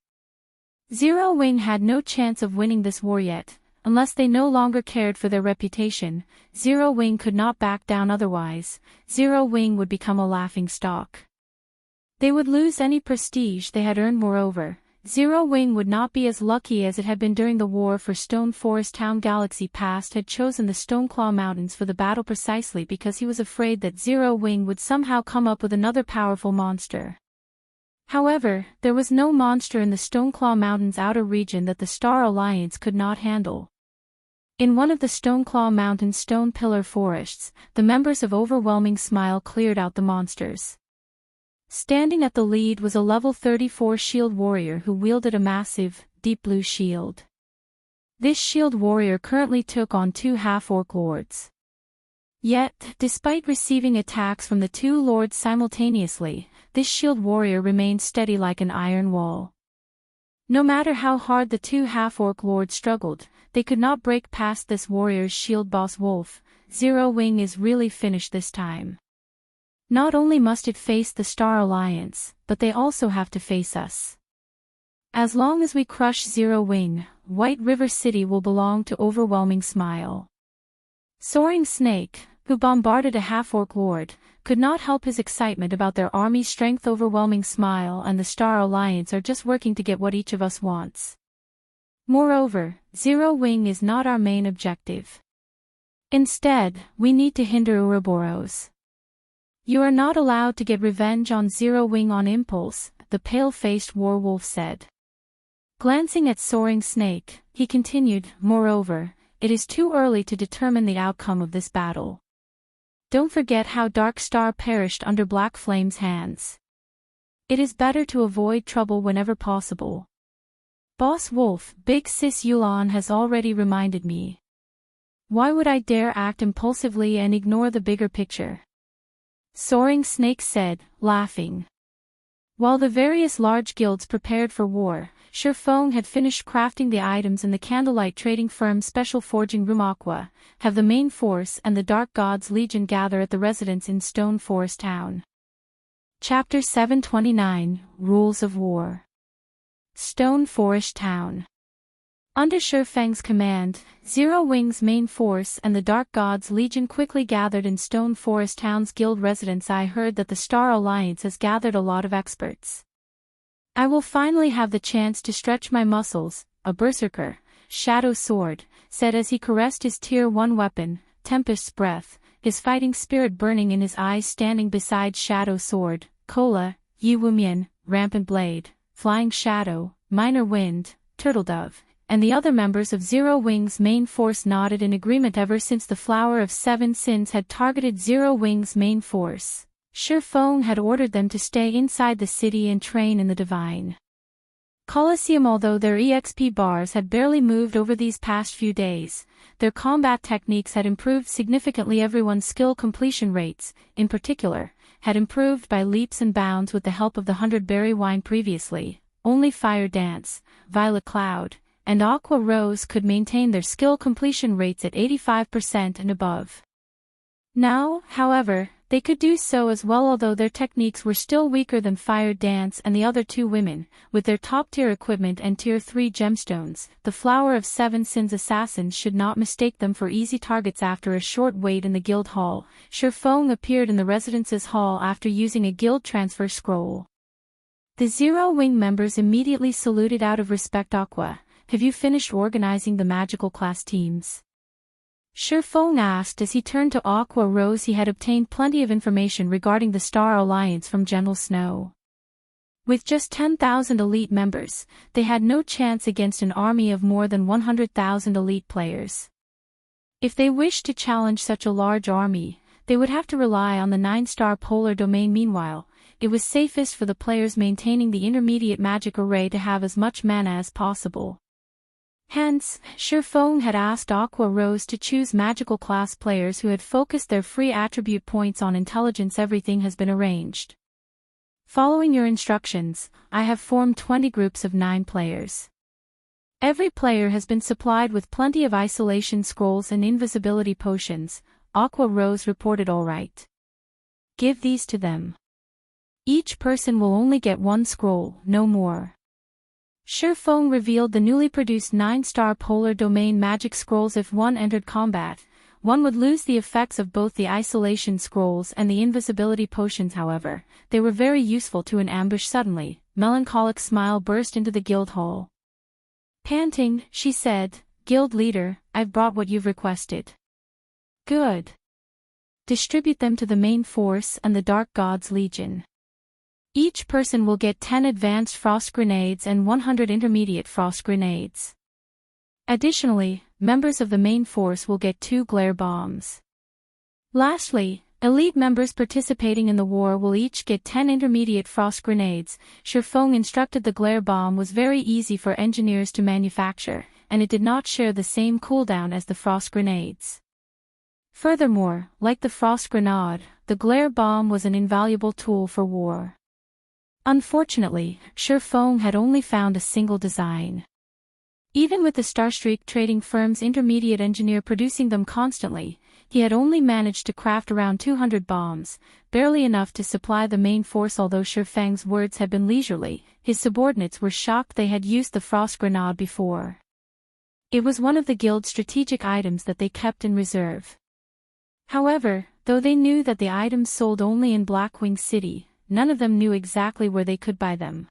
Zero Wing had no chance of winning this war yet, unless they no longer cared for their reputation. Zero Wing could not back down, otherwise, Zero Wing would become a laughingstock. They would lose any prestige they had earned. Moreover, Zero Wing would not be as lucky as it had been during the war for Stone Forest Town. Galaxy Past had chosen the Stoneclaw Mountains for the battle precisely because he was afraid that Zero Wing would somehow come up with another powerful monster. However, there was no monster in the Stoneclaw Mountains outer region that the Star Alliance could not handle. In one of the Stoneclaw Mountains' stone pillar forests, the members of Overwhelming Smile cleared out the monsters. Standing at the lead was a level 34 shield warrior who wielded a massive, deep blue shield. This shield warrior currently took on 2 half-orc lords. Yet, despite receiving attacks from the 2 lords simultaneously, this shield warrior remained steady like an iron wall. No matter how hard the 2 half-orc lords struggled, they could not break past this warrior's shield. Boss Wolf, Zero Wing is really finished this time. Not only must it face the Star Alliance, but they also have to face us. As long as we crush Zero Wing, White River City will belong to Overwhelming Smile. Soaring Snake, who bombarded a half-orc lord, could not help his excitement about their army's strength. Overwhelming Smile and the Star Alliance are just working to get what each of us wants. Moreover, Zero Wing is not our main objective. Instead, we need to hinder Ouroboros. You are not allowed to get revenge on Zero Wing on impulse, the pale-faced warwolf said. Glancing at Soaring Snake, he continued, moreover, it is too early to determine the outcome of this battle. Don't forget how Dark Star perished under Black Flame's hands. It is better to avoid trouble whenever possible. Boss Wolf, Big Sis Yulan has already reminded me. Why would I dare act impulsively and ignore the bigger picture? Soaring Snake said, laughing. While the various large guilds prepared for war, Feng had finished crafting the items in the candlelight trading firm Special Forging Room. Aqua, have the main force and the Dark Gods Legion gather at the residence in Stone Forest Town. Chapter 729, Rules of War. Stone Forest Town. Under Feng's command, Zero Wing's main force and the Dark Gods Legion quickly gathered in Stone Forest Town's guild residence. I heard that the Star Alliance has gathered a lot of experts. I will finally have the chance to stretch my muscles, a berserker, Shadow Sword, said as he caressed his Tier 1 weapon, Tempest's Breath, his fighting spirit burning in his eyes, standing beside Shadow Sword, Kola, Yi Wumian, Rampant Blade, Flying Shadow, Minor Wind, Turtledove, and the other members of Zero Wing's main force nodded in agreement. Ever since the Flower of Seven Sins had targeted Zero Wing's main force, Feng had ordered them to stay inside the city and train in the Divine Colosseum. Although their EXP bars had barely moved over these past few days, their combat techniques had improved significantly. Everyone's skill completion rates, in particular, had improved by leaps and bounds with the help of the 100-berry wine. Previously, only Fire Dance, Violet Cloud, and Aqua Rose could maintain their skill completion rates at 85% and above. Now, however, they could do so as well, although their techniques were still weaker than Fire Dance and the other two women. With their top-tier equipment and Tier 3 gemstones, the Flower of Seven Sins assassins should not mistake them for easy targets. After a short wait in the guild hall, Feng appeared in the residence's hall after using a guild transfer scroll. The Zero Wing members immediately saluted out of respect. Aqua, have you finished organizing the magical class teams? Feng asked as he turned to Aqua Rose. He had obtained plenty of information regarding the Star Alliance from General Snow. With just 10,000 elite members, they had no chance against an army of more than 100,000 elite players. If they wished to challenge such a large army, they would have to rely on the 9-star polar domain. Meanwhile, it was safest for the players maintaining the intermediate magic array to have as much mana as possible. Hence, Feng had asked Aqua Rose to choose magical class players who had focused their free attribute points on intelligence. Everything has been arranged. Following your instructions, I have formed 20 groups of 9 players. Every player has been supplied with plenty of isolation scrolls and invisibility potions. Aqua Rose reported. All right. Give these to them. Each person will only get 1 scroll, no more. Feng revealed the newly produced 9-star polar domain magic scrolls. If one entered combat, one would lose the effects of both the isolation scrolls and the invisibility potions. However, they were very useful to an ambush. Suddenly, melancholic smile burst into the guild hall. Panting, she said, "Guild leader, I've brought what you've requested." Good. Distribute them to the main force and the Dark Gods Legion. Each person will get 10 advanced frost grenades and 100 intermediate frost grenades. Additionally, members of the main force will get 2 glare bombs. Lastly, elite members participating in the war will each get 10 intermediate frost grenades. Feng instructed the glare bomb was very easy for engineers to manufacture, and it did not share the same cooldown as the frost grenades. Furthermore, like the frost grenade, the glare bomb was an invaluable tool for war. Unfortunately, Feng had only found a single design. Even with the Starstreak trading firm's intermediate engineer producing them constantly, he had only managed to craft around 200 bombs, barely enough to supply the main force. Although Feng's words had been leisurely, his subordinates were shocked they had used the frost grenade before. It was one of the guild's strategic items that they kept in reserve. However, though they knew that the items sold only in Blackwing City, none of them knew exactly where they could buy them.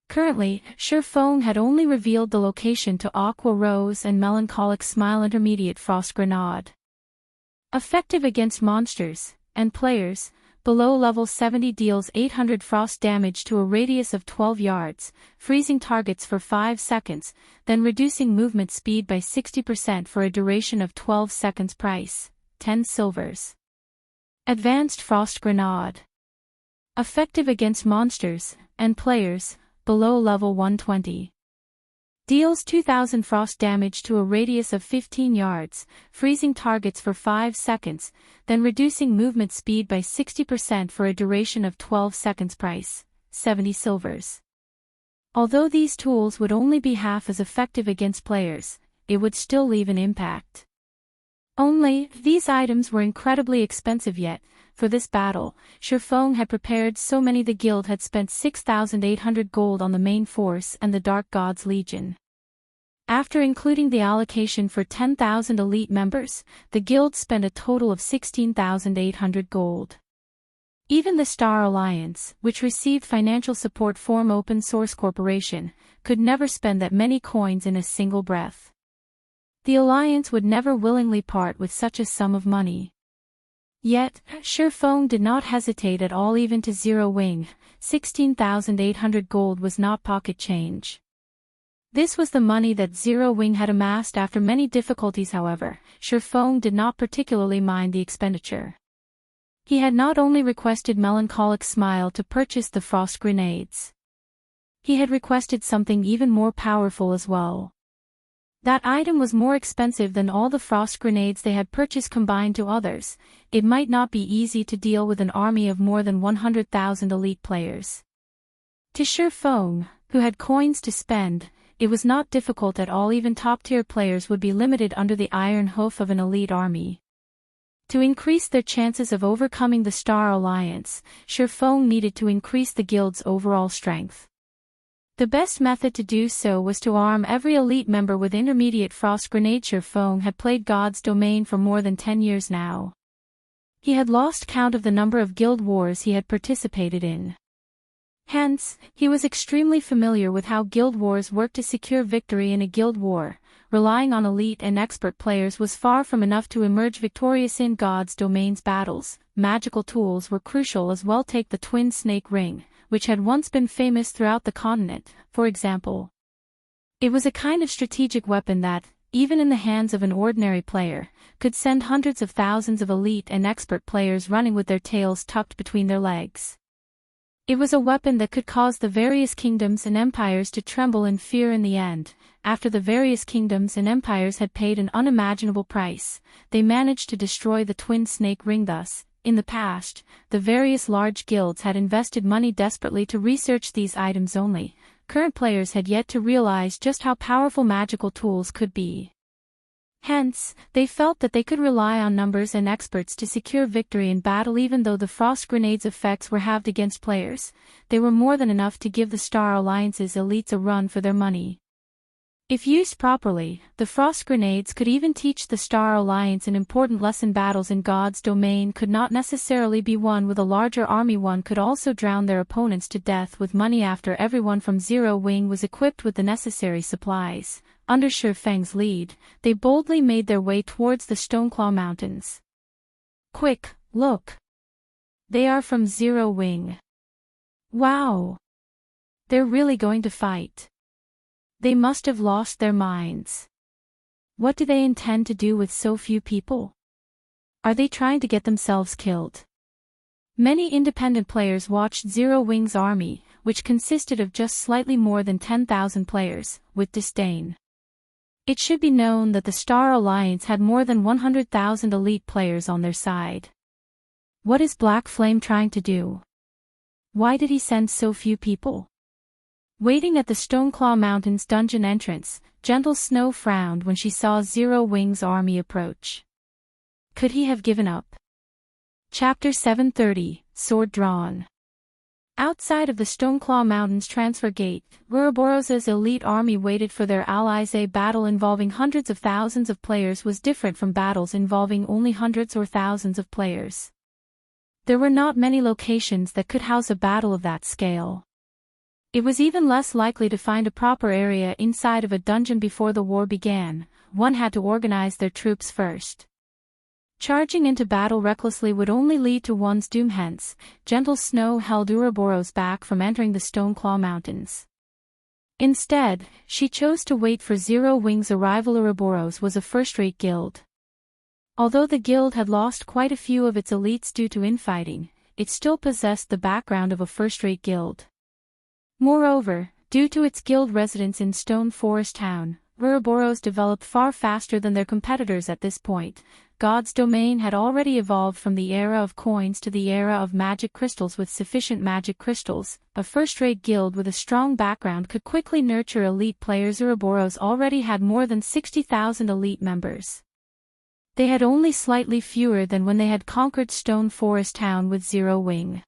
Currently, Feng had only revealed the location to Aqua Rose and Melancholic Smile. Intermediate Frost Grenade. Effective against monsters and players below level 70, deals 800 frost damage to a radius of 12 yards, freezing targets for 5 seconds, then reducing movement speed by 60% for a duration of 12 seconds. Price, 10 silvers. Advanced Frost Grenade. Effective against monsters and players below level 120. Deals 2000 frost damage to a radius of 15 yards, freezing targets for 5 seconds, then reducing movement speed by 60% for a duration of 12 seconds. Price, 70 silvers. Although these tools would only be half as effective against players, it would still leave an impact. Only, these items were incredibly expensive. Yet, for this battle, Feng had prepared so many. The guild had spent 6,800 gold on the main force and the Dark Gods Legion. After including the allocation for 10,000 elite members, the guild spent a total of 16,800 gold. Even the Star Alliance, which received financial support from Open Source Corporation, could never spend that many coins in a single breath. The Alliance would never willingly part with such a sum of money. Yet, Feng did not hesitate at all. Even to Zero Wing, 16,800 gold was not pocket change. This was the money that Zero Wing had amassed after many difficulties. However, Feng did not particularly mind the expenditure. He had not only requested Melancholic Smile to purchase the frost grenades. He had requested something even more powerful as well. That item was more expensive than all the frost grenades they had purchased combined to others. It might not be easy to deal with an army of more than 100,000 elite players. To Feng, who had coins to spend, it was not difficult at all. Even top-tier players would be limited under the iron hoof of an elite army. To increase their chances of overcoming the Star Alliance, Feng needed to increase the guild's overall strength. The best method to do so was to arm every elite member with intermediate frost grenades. Feng had played God's Domain for more than 10 years now. He had lost count of the number of guild wars he had participated in. Hence, he was extremely familiar with how guild wars worked. To secure victory in a guild war, relying on elite and expert players was far from enough to emerge victorious in God's Domain's battles. Magical tools were crucial as well. Take the Twin Snake Ring, which had once been famous throughout the continent, for example. It was a kind of strategic weapon that, even in the hands of an ordinary player, could send hundreds of thousands of elite and expert players running with their tails tucked between their legs. It was a weapon that could cause the various kingdoms and empires to tremble in fear. In the end, after the various kingdoms and empires had paid an unimaginable price, they managed to destroy the Twin Snake Ring. Thus, in the past, the various large guilds had invested money desperately to research these items. Only, current players had yet to realize just how powerful magical tools could be. Hence, they felt that they could rely on numbers and experts to secure victory in battle. Even though the frost grenades' effects were halved against players, they were more than enough to give the Star Alliance's elites a run for their money. If used properly, the frost grenades could even teach the Star Alliance an important lesson. Battles in God's Domain could not necessarily be won with a larger army. One could also drown their opponents to death with money. After everyone from Zero Wing was equipped with the necessary supplies, under Feng's lead, they boldly made their way towards the Stoneclaw Mountains. Quick, look! They are from Zero Wing. Wow! They're really going to fight. They must have lost their minds. What do they intend to do with so few people? Are they trying to get themselves killed? Many independent players watched Zero Wing's army, which consisted of just slightly more than 10,000 players, with disdain. It should be known that the Star Alliance had more than 100,000 elite players on their side. What is Black Flame trying to do? Why did he send so few people? Waiting at the Stoneclaw Mountains dungeon entrance, Gentle Snow frowned when she saw Zero Wing's army approach. Could he have given up? Chapter 730, Sword Drawn. Outside of the Stoneclaw Mountains transfer gate, Ouroboros's elite army waited for their allies. A battle involving hundreds of thousands of players was different from battles involving only hundreds or thousands of players. There were not many locations that could house a battle of that scale. It was even less likely to find a proper area inside of a dungeon before the war began. One had to organize their troops first. Charging into battle recklessly would only lead to one's doom. Hence, Gentle Snow held Ouroboros back from entering the Stoneclaw Mountains. Instead, she chose to wait for Zero Wing's arrival. Ouroboros was a first-rate guild. Although the guild had lost quite a few of its elites due to infighting, it still possessed the background of a first-rate guild. Moreover, due to its guild residence in Stone Forest Town, Ouroboros developed far faster than their competitors at this point. God's Domain had already evolved from the era of coins to the era of magic crystals. With sufficient magic crystals, a first-rate guild with a strong background could quickly nurture elite players. Ouroboros already had more than 60,000 elite members. They had only slightly fewer than when they had conquered Stone Forest Town with Zero Wing.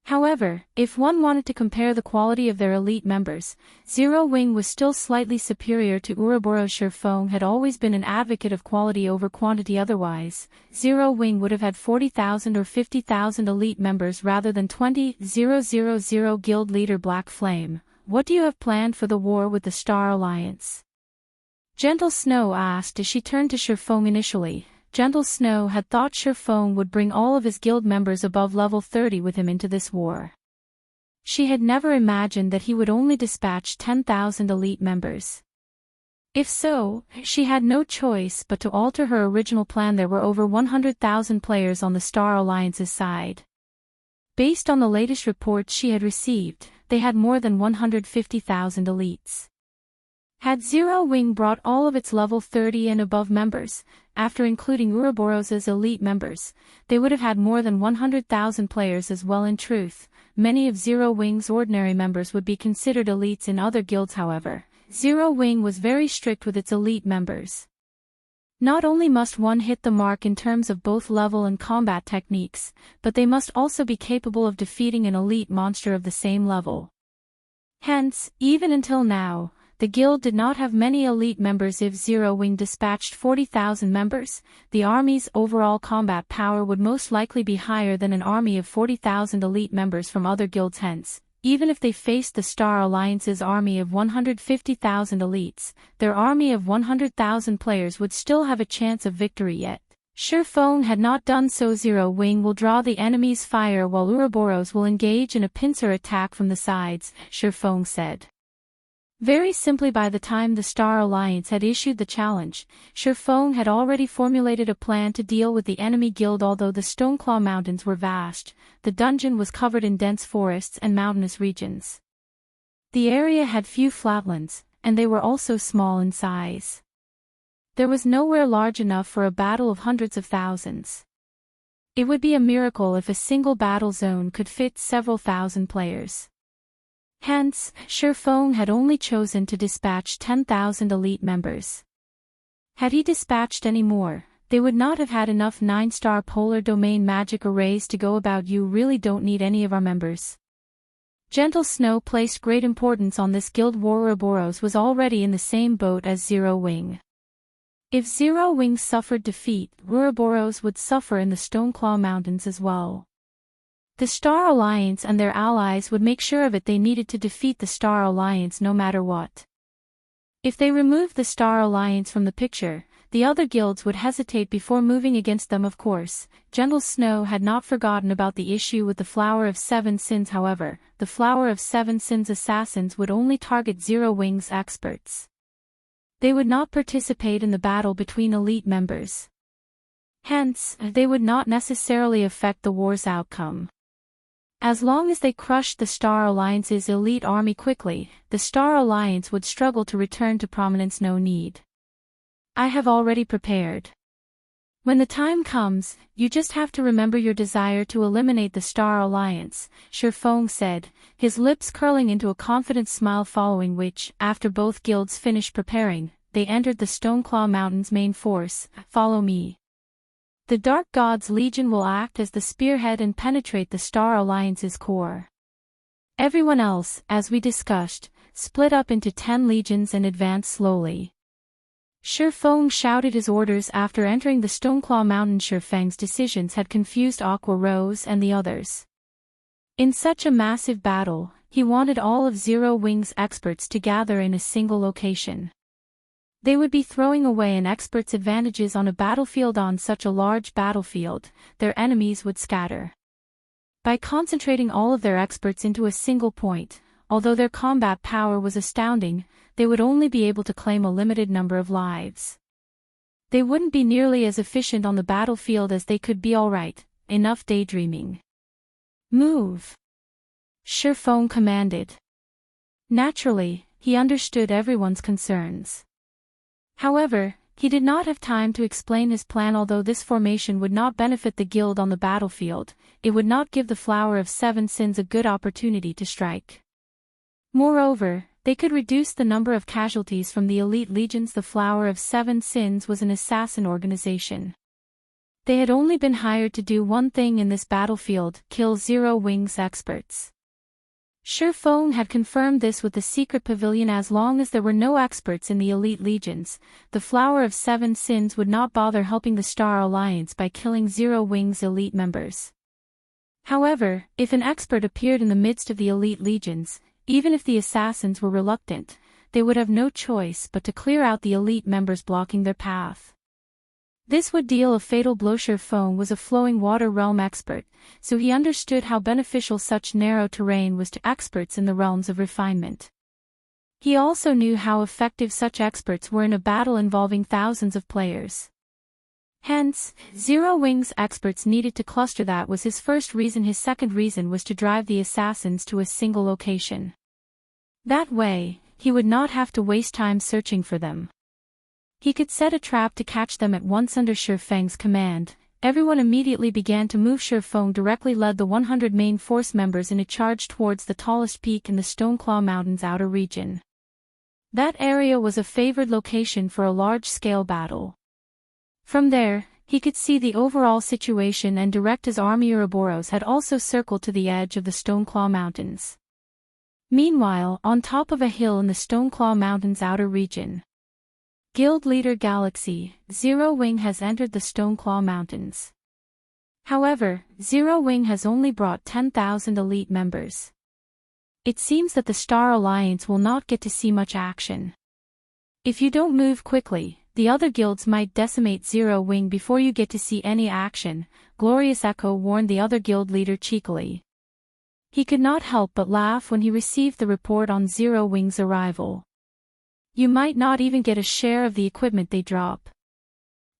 However, if one wanted to compare the quality of their elite members, Zero Wing was still slightly superior to Ouroboros. Feng had always been an advocate of quality over quantity. Otherwise, Zero Wing would have had 40,000 or 50,000 elite members rather than 20,000. Guild leader Black Flame, what do you have planned for the war with the Star Alliance? Gentle Snow asked as she turned to Feng. Initially, Gentle Snow had thought Feng would bring all of his guild members above level 30 with him into this war. She had never imagined that he would only dispatch 10,000 elite members. If so, she had no choice but to alter her original plan. There were over 100,000 players on the Star Alliance's side. Based on the latest reports she had received, they had more than 150,000 elites. Had Zero Wing brought all of its level 30 and above members, after including Ouroboros's elite members, they would have had more than 100,000 players as well. In truth, many of Zero Wing's ordinary members would be considered elites in other guilds. However, Zero Wing was very strict with its elite members. Not only must one hit the mark in terms of both level and combat techniques, but they must also be capable of defeating an elite monster of the same level. Hence, even until now, the guild did not have many elite members. If Zero Wing dispatched 40,000 members, the army's overall combat power would most likely be higher than an army of 40,000 elite members from other guilds. Hence, even if they faced the Star Alliance's army of 150,000 elites, their army of 100,000 players would still have a chance of victory. Yet, Feng had not done so. Zero Wing will draw the enemy's fire while Ouroboros will engage in a pincer attack from the sides, Feng said. Very simply, by the time the Star Alliance had issued the challenge, Feng had already formulated a plan to deal with the enemy guild. Although the Stoneclaw mountains were vast, the dungeon was covered in dense forests and mountainous regions. The area had few flatlands, and they were also small in size. There was nowhere large enough for a battle of hundreds of thousands. It would be a miracle if a single battle zone could fit several thousand players. Hence, Feng had only chosen to dispatch 10,000 elite members. Had he dispatched any more, they would not have had enough 9-star polar domain magic arrays to go about. You really don't need any of our members. Gentle Snow placed great importance on this guild. Ouroboros was already in the same boat as Zero Wing. If Zero Wing suffered defeat, Ouroboros would suffer in the Stoneclaw mountains as well. The Star Alliance and their allies would make sure of it. They needed to defeat the Star Alliance no matter what. If they removed the Star Alliance from the picture, the other guilds would hesitate before moving against them. Of course, Gentle Snow had not forgotten about the issue with the Flower of Seven Sins. However, the Flower of Seven Sins assassins would only target Zero Wing's experts. They would not participate in the battle between elite members. Hence, they would not necessarily affect the war's outcome. As long as they crushed the Star Alliance's elite army quickly, the Star Alliance would struggle to return to prominence. No need. I have already prepared. When the time comes, you just have to remember your desire to eliminate the Star Alliance, Feng said, his lips curling into a confident smile, following which, after both guilds finished preparing, they entered the Stoneclaw Mountain's main force. Follow me. The Dark God's Legion will act as the spearhead and penetrate the Star Alliance's core. Everyone else, as we discussed, split up into 10 legions and advanced slowly. Feng shouted his orders after entering the Stoneclaw Mountain. Feng's decisions had confused Aqua Rose and the others. In such a massive battle, he wanted all of Zero Wing's experts to gather in a single location. They would be throwing away an expert's advantages on a battlefield. On such a large battlefield, their enemies would scatter. By concentrating all of their experts into a single point, although their combat power was astounding, they would only be able to claim a limited number of lives. They wouldn't be nearly as efficient on the battlefield as they could be. Alright, enough daydreaming. Move! Feng commanded. Naturally, he understood everyone's concerns. However, he did not have time to explain his plan. Although this formation would not benefit the guild on the battlefield, it would not give the Flower of Seven Sins a good opportunity to strike. Moreover, they could reduce the number of casualties from the elite legions. The Flower of Seven Sins was an assassin organization. They had only been hired to do one thing in this battlefield: kill Zero Wing's experts. Feng had confirmed this with the secret pavilion. As long as there were no experts in the elite legions, the Flower of Seven Sins would not bother helping the Star Alliance by killing Zero Wing's elite members. However, if an expert appeared in the midst of the elite legions, even if the assassins were reluctant, they would have no choice but to clear out the elite members blocking their path. This would deal a fatal blow. Feng was a flowing water realm expert, so he understood how beneficial such narrow terrain was to experts in the realms of refinement. He also knew how effective such experts were in a battle involving thousands of players. Hence, Zero Wing's experts needed to cluster. That was his first reason. His second reason was to drive the assassins to a single location. That way, he would not have to waste time searching for them. He could set a trap to catch them at once under Feng's command. Everyone immediately began to move. Feng directly led the 100 main force members in a charge towards the tallest peak in the Stoneclaw Mountains outer region. That area was a favored location for a large-scale battle. From there, he could see the overall situation and direct his army. Ouroboros had also circled to the edge of the Stoneclaw Mountains. Meanwhile, on top of a hill in the Stoneclaw Mountains outer region, Guild Leader Galaxy, Zero Wing has entered the Stoneclaw Mountains. However, Zero Wing has only brought 10,000 elite members. It seems that the Star Alliance will not get to see much action. If you don't move quickly, the other guilds might decimate Zero Wing before you get to see any action, Glorious Echo warned the other guild leader cheekily. He could not help but laugh when he received the report on Zero Wing's arrival. You might not even get a share of the equipment they drop.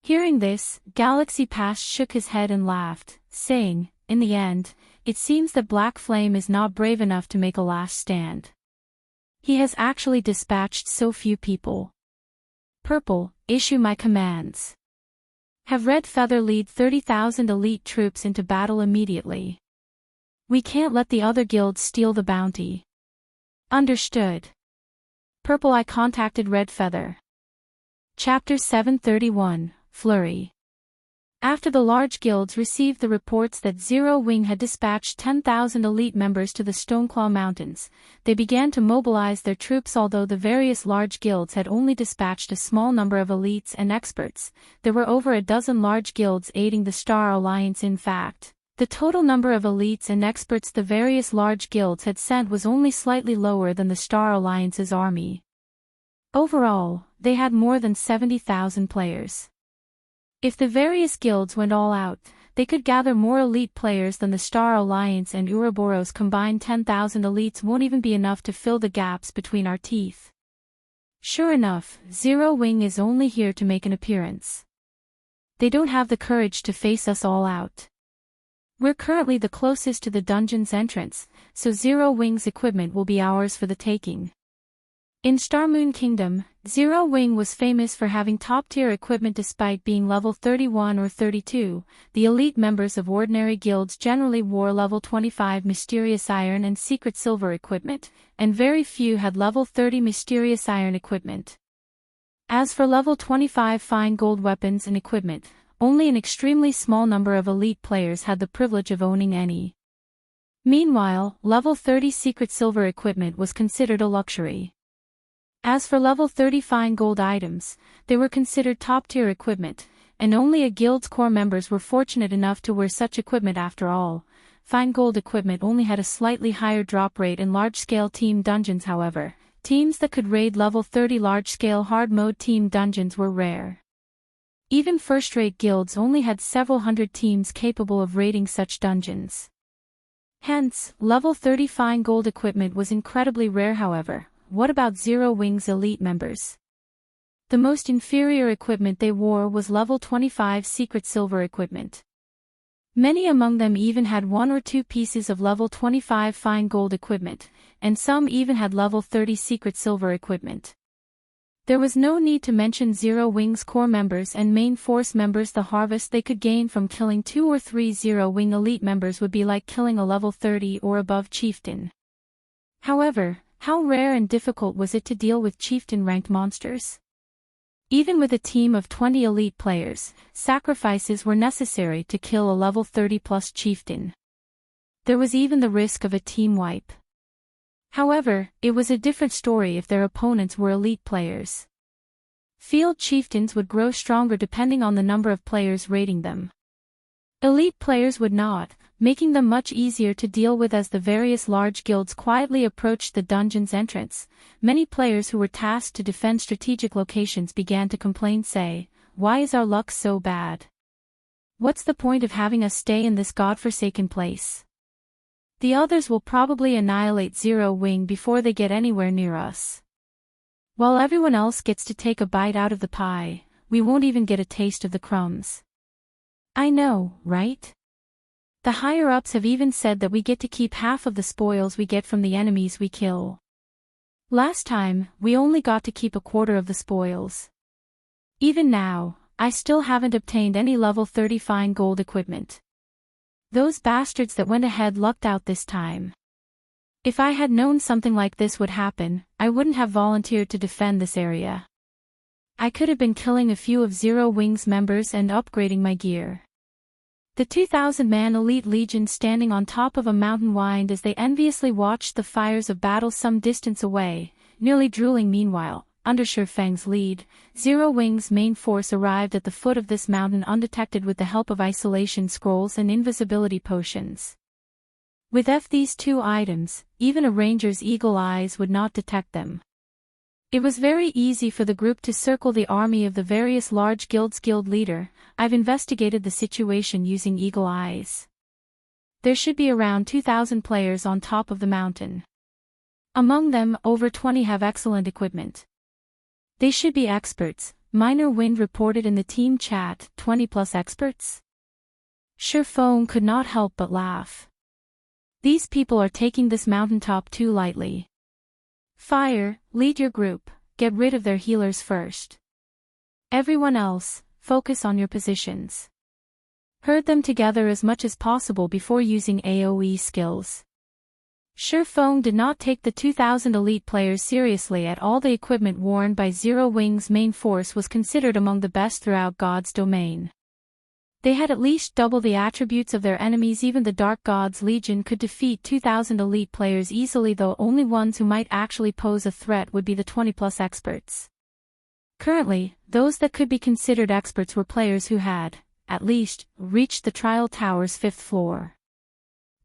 Hearing this, Galaxy Past shook his head and laughed, saying, in the end, it seems that Black Flame is not brave enough to make a last stand. He has actually dispatched so few people. Purple, issue my commands. Have Red Feather lead 30,000 elite troops into battle immediately. We can't let the other guilds steal the bounty. Understood. Purple. I contacted Red Feather. Chapter 731, Flurry. After the large guilds received the reports that Zero Wing had dispatched 10,000 elite members to the Stoneclaw Mountains, they began to mobilize their troops. Although the various large guilds had only dispatched a small number of elites and experts, there were over a dozen large guilds aiding the Star Alliance. In fact, the total number of elites and experts the various large guilds had sent was only slightly lower than the Star Alliance's army. Overall, they had more than 70,000 players. If the various guilds went all out, they could gather more elite players than the Star Alliance and Ouroboros combined. 10,000 elites won't even be enough to fill the gaps between our teeth. Sure enough, Zero Wing is only here to make an appearance. They don't have the courage to face us all out. We're currently the closest to the dungeon's entrance, so Zero Wing's equipment will be ours for the taking. In Starmoon Kingdom, Zero Wing was famous for having top-tier equipment despite being level 31 or 32. The elite members of ordinary guilds generally wore level 25 Mysterious Iron and Secret Silver equipment, and very few had level 30 Mysterious Iron equipment. As for level 25 Fine Gold weapons and equipment, only an extremely small number of elite players had the privilege of owning any. Meanwhile, level 30 Secret Silver equipment was considered a luxury. As for level 30 Fine Gold items, they were considered top-tier equipment, and only a guild's core members were fortunate enough to wear such equipment. After all, Fine Gold equipment only had a slightly higher drop rate in large-scale team dungeons. However, teams that could raid level 30 large-scale hard-mode team dungeons were rare. Even first-rate guilds only had several hundred teams capable of raiding such dungeons. Hence, level 30 Fine Gold equipment was incredibly rare. However, what about Zero Wing's elite members? The most inferior equipment they wore was level 25 Secret Silver equipment. Many among them even had one or two pieces of level 25 Fine Gold equipment, and some even had level 30 Secret Silver equipment. There was no need to mention Zero Wing's core members and main force members. The harvest they could gain from killing 2 or 3 Zero Wing elite members would be like killing a level 30 or above chieftain. However, how rare and difficult was it to deal with chieftain-ranked monsters? Even with a team of 20 elite players, sacrifices were necessary to kill a level 30+ chieftain. There was even the risk of a team wipe. However, it was a different story if their opponents were elite players. Field chieftains would grow stronger depending on the number of players raiding them. Elite players would not, making them much easier to deal with. As the various large guilds quietly approached the dungeon's entrance, many players who were tasked to defend strategic locations began to complain. Say, why is our luck so bad? What's the point of having us stay in this godforsaken place? The others will probably annihilate Zero Wing before they get anywhere near us. While everyone else gets to take a bite out of the pie, we won't even get a taste of the crumbs. I know, right? The higher-ups have even said that we get to keep half of the spoils we get from the enemies we kill. Last time, we only got to keep a quarter of the spoils. Even now, I still haven't obtained any level 30 fine gold equipment. Those bastards that went ahead lucked out this time. If I had known something like this would happen, I wouldn't have volunteered to defend this area. I could have been killing a few of Zero Wing's members and upgrading my gear. The 2,000-man elite legion standing on top of a mountain whined as they enviously watched the fires of battle some distance away, nearly drooling. Meanwhile, under Feng's lead, Zero Wing's main force arrived at the foot of this mountain undetected with the help of isolation scrolls and invisibility potions. With these two items, even a ranger's eagle eyes would not detect them. It was very easy for the group to circle the army of the various large guilds. Guild leader, I've investigated the situation using eagle eyes. There should be around 2,000 players on top of the mountain. Among them, over 20 have excellent equipment. They should be experts, Minor Wind reported in the team chat. 20+ experts? Feng could not help but laugh. These people are taking this mountaintop too lightly. Fire, lead your group, get rid of their healers first. Everyone else, focus on your positions. Herd them together as much as possible before using AoE skills. Feng did not take the 2,000 elite players seriously at all. The equipment worn by Zero Wing's main force was considered among the best throughout God's domain. They had at least double the attributes of their enemies. Even the Dark God's Legion could defeat 2,000 elite players easily, though only ones who might actually pose a threat would be the 20+ experts. Currently, those that could be considered experts were players who had, at least, reached the Trial Tower's 5th floor.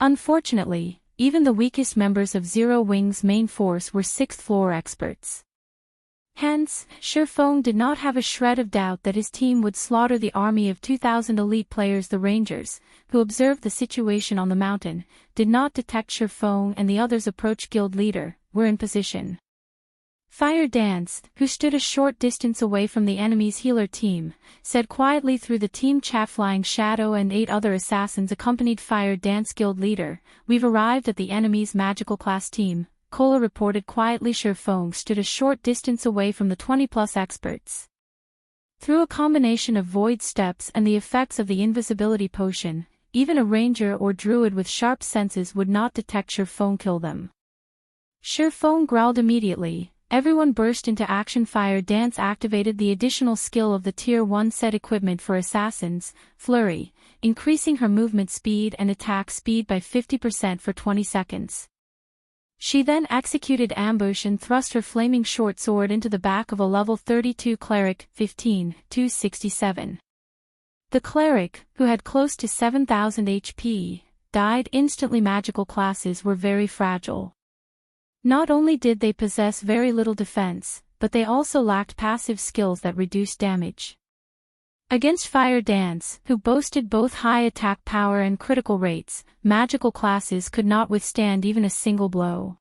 Unfortunately, even the weakest members of Zero Wing's main force were 6th floor experts. Hence, Feng did not have a shred of doubt that his team would slaughter the army of 2,000 elite players. The Rangers, who observed the situation on the mountain, did not detect Feng and the others approach. Guild leader, were in position. Fire Dance, who stood a short distance away from the enemy's healer team, said quietly through the team chat. Flying Shadow and 8 other assassins accompanied Fire Dance. Guild leader, we've arrived at the enemy's magical class team, Cola reported quietly. Feng stood a short distance away from the 20+ experts. Through a combination of void steps and the effects of the invisibility potion, even a ranger or druid with sharp senses would not detect Feng. Kill them. Feng growled immediately. Everyone burst into action. Fire Dance activated the additional skill of the Tier 1 set equipment for assassins, Flurry, increasing her movement speed and attack speed by 50% for 20 seconds. She then executed ambush and thrust her flaming short sword into the back of a level 32 cleric. 267. The cleric, who had close to 7,000 HP, died instantly. Magical classes were very fragile. Not only did they possess very little defense, but they also lacked passive skills that reduced damage. Against Fire Dance, who boasted both high attack power and critical rates, magical classes could not withstand even a single blow.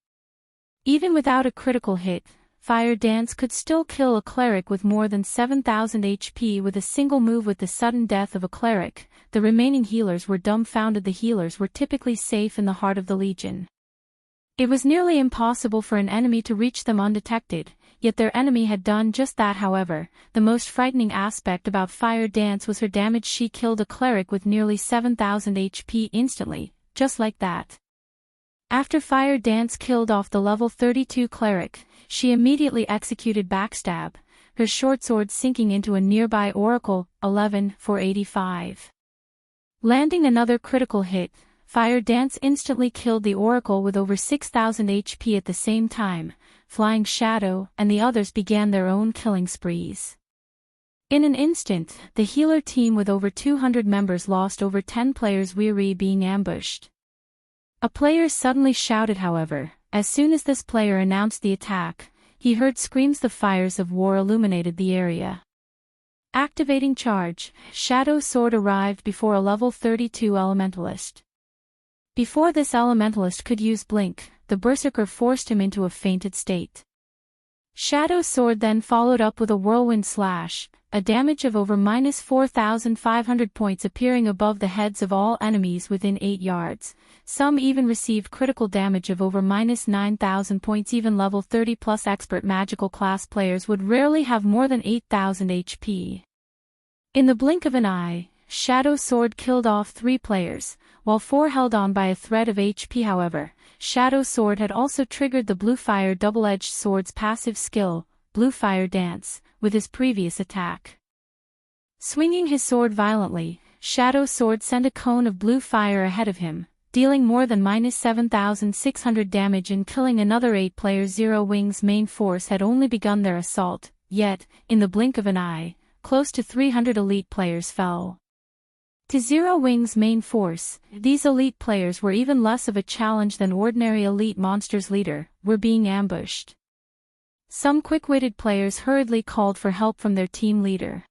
Even without a critical hit, Fire Dance could still kill a cleric with more than 7,000 HP with a single move. With the sudden death of a cleric, the remaining healers were dumbfounded. The healers were typically safe in the heart of the Legion. It was nearly impossible for an enemy to reach them undetected, yet their enemy had done just that. However, the most frightening aspect about Fire Dance was her damage. She killed a cleric with nearly 7,000 HP instantly, just like that. After Fire Dance killed off the level 32 cleric, she immediately executed backstab, her short sword sinking into a nearby oracle. 11 for 85. Landing another critical hit, Fire Dance instantly killed the oracle with over 6,000 HP. At the same time, Flying Shadow and the others began their own killing sprees. In an instant, the healer team with over 200 members lost over 10 players, weary being ambushed. A player suddenly shouted. However, as soon as this player announced the attack, he heard screams. The fires of war illuminated the area. Activating charge, Shadow Sword arrived before a level 32 Elementalist. Before this Elementalist could use Blink, the Berserker forced him into a fainted state. Shadow Sword then followed up with a Whirlwind Slash, a damage of over -4,500 points appearing above the heads of all enemies within 8 yards. Some even received critical damage of over -9,000 points. Even level 30 plus expert magical class players would rarely have more than 8,000 HP. In the blink of an eye, Shadow Sword killed off 3 players, while 4 held on by a thread of HP. However, Shadow Sword had also triggered the Blue Fire Double-Edged Sword's passive skill, Blue Fire Dance, with his previous attack. Swinging his sword violently, Shadow Sword sent a cone of blue fire ahead of him, dealing more than -7,600 damage and killing another 8 players. Zero Wing's main force had only begun their assault, yet, in the blink of an eye, close to 300 elite players fell. To Zero Wing's main force, these elite players were even less of a challenge than ordinary elite monsters. Leader, were being ambushed. Some quick-witted players hurriedly called for help from their team leader.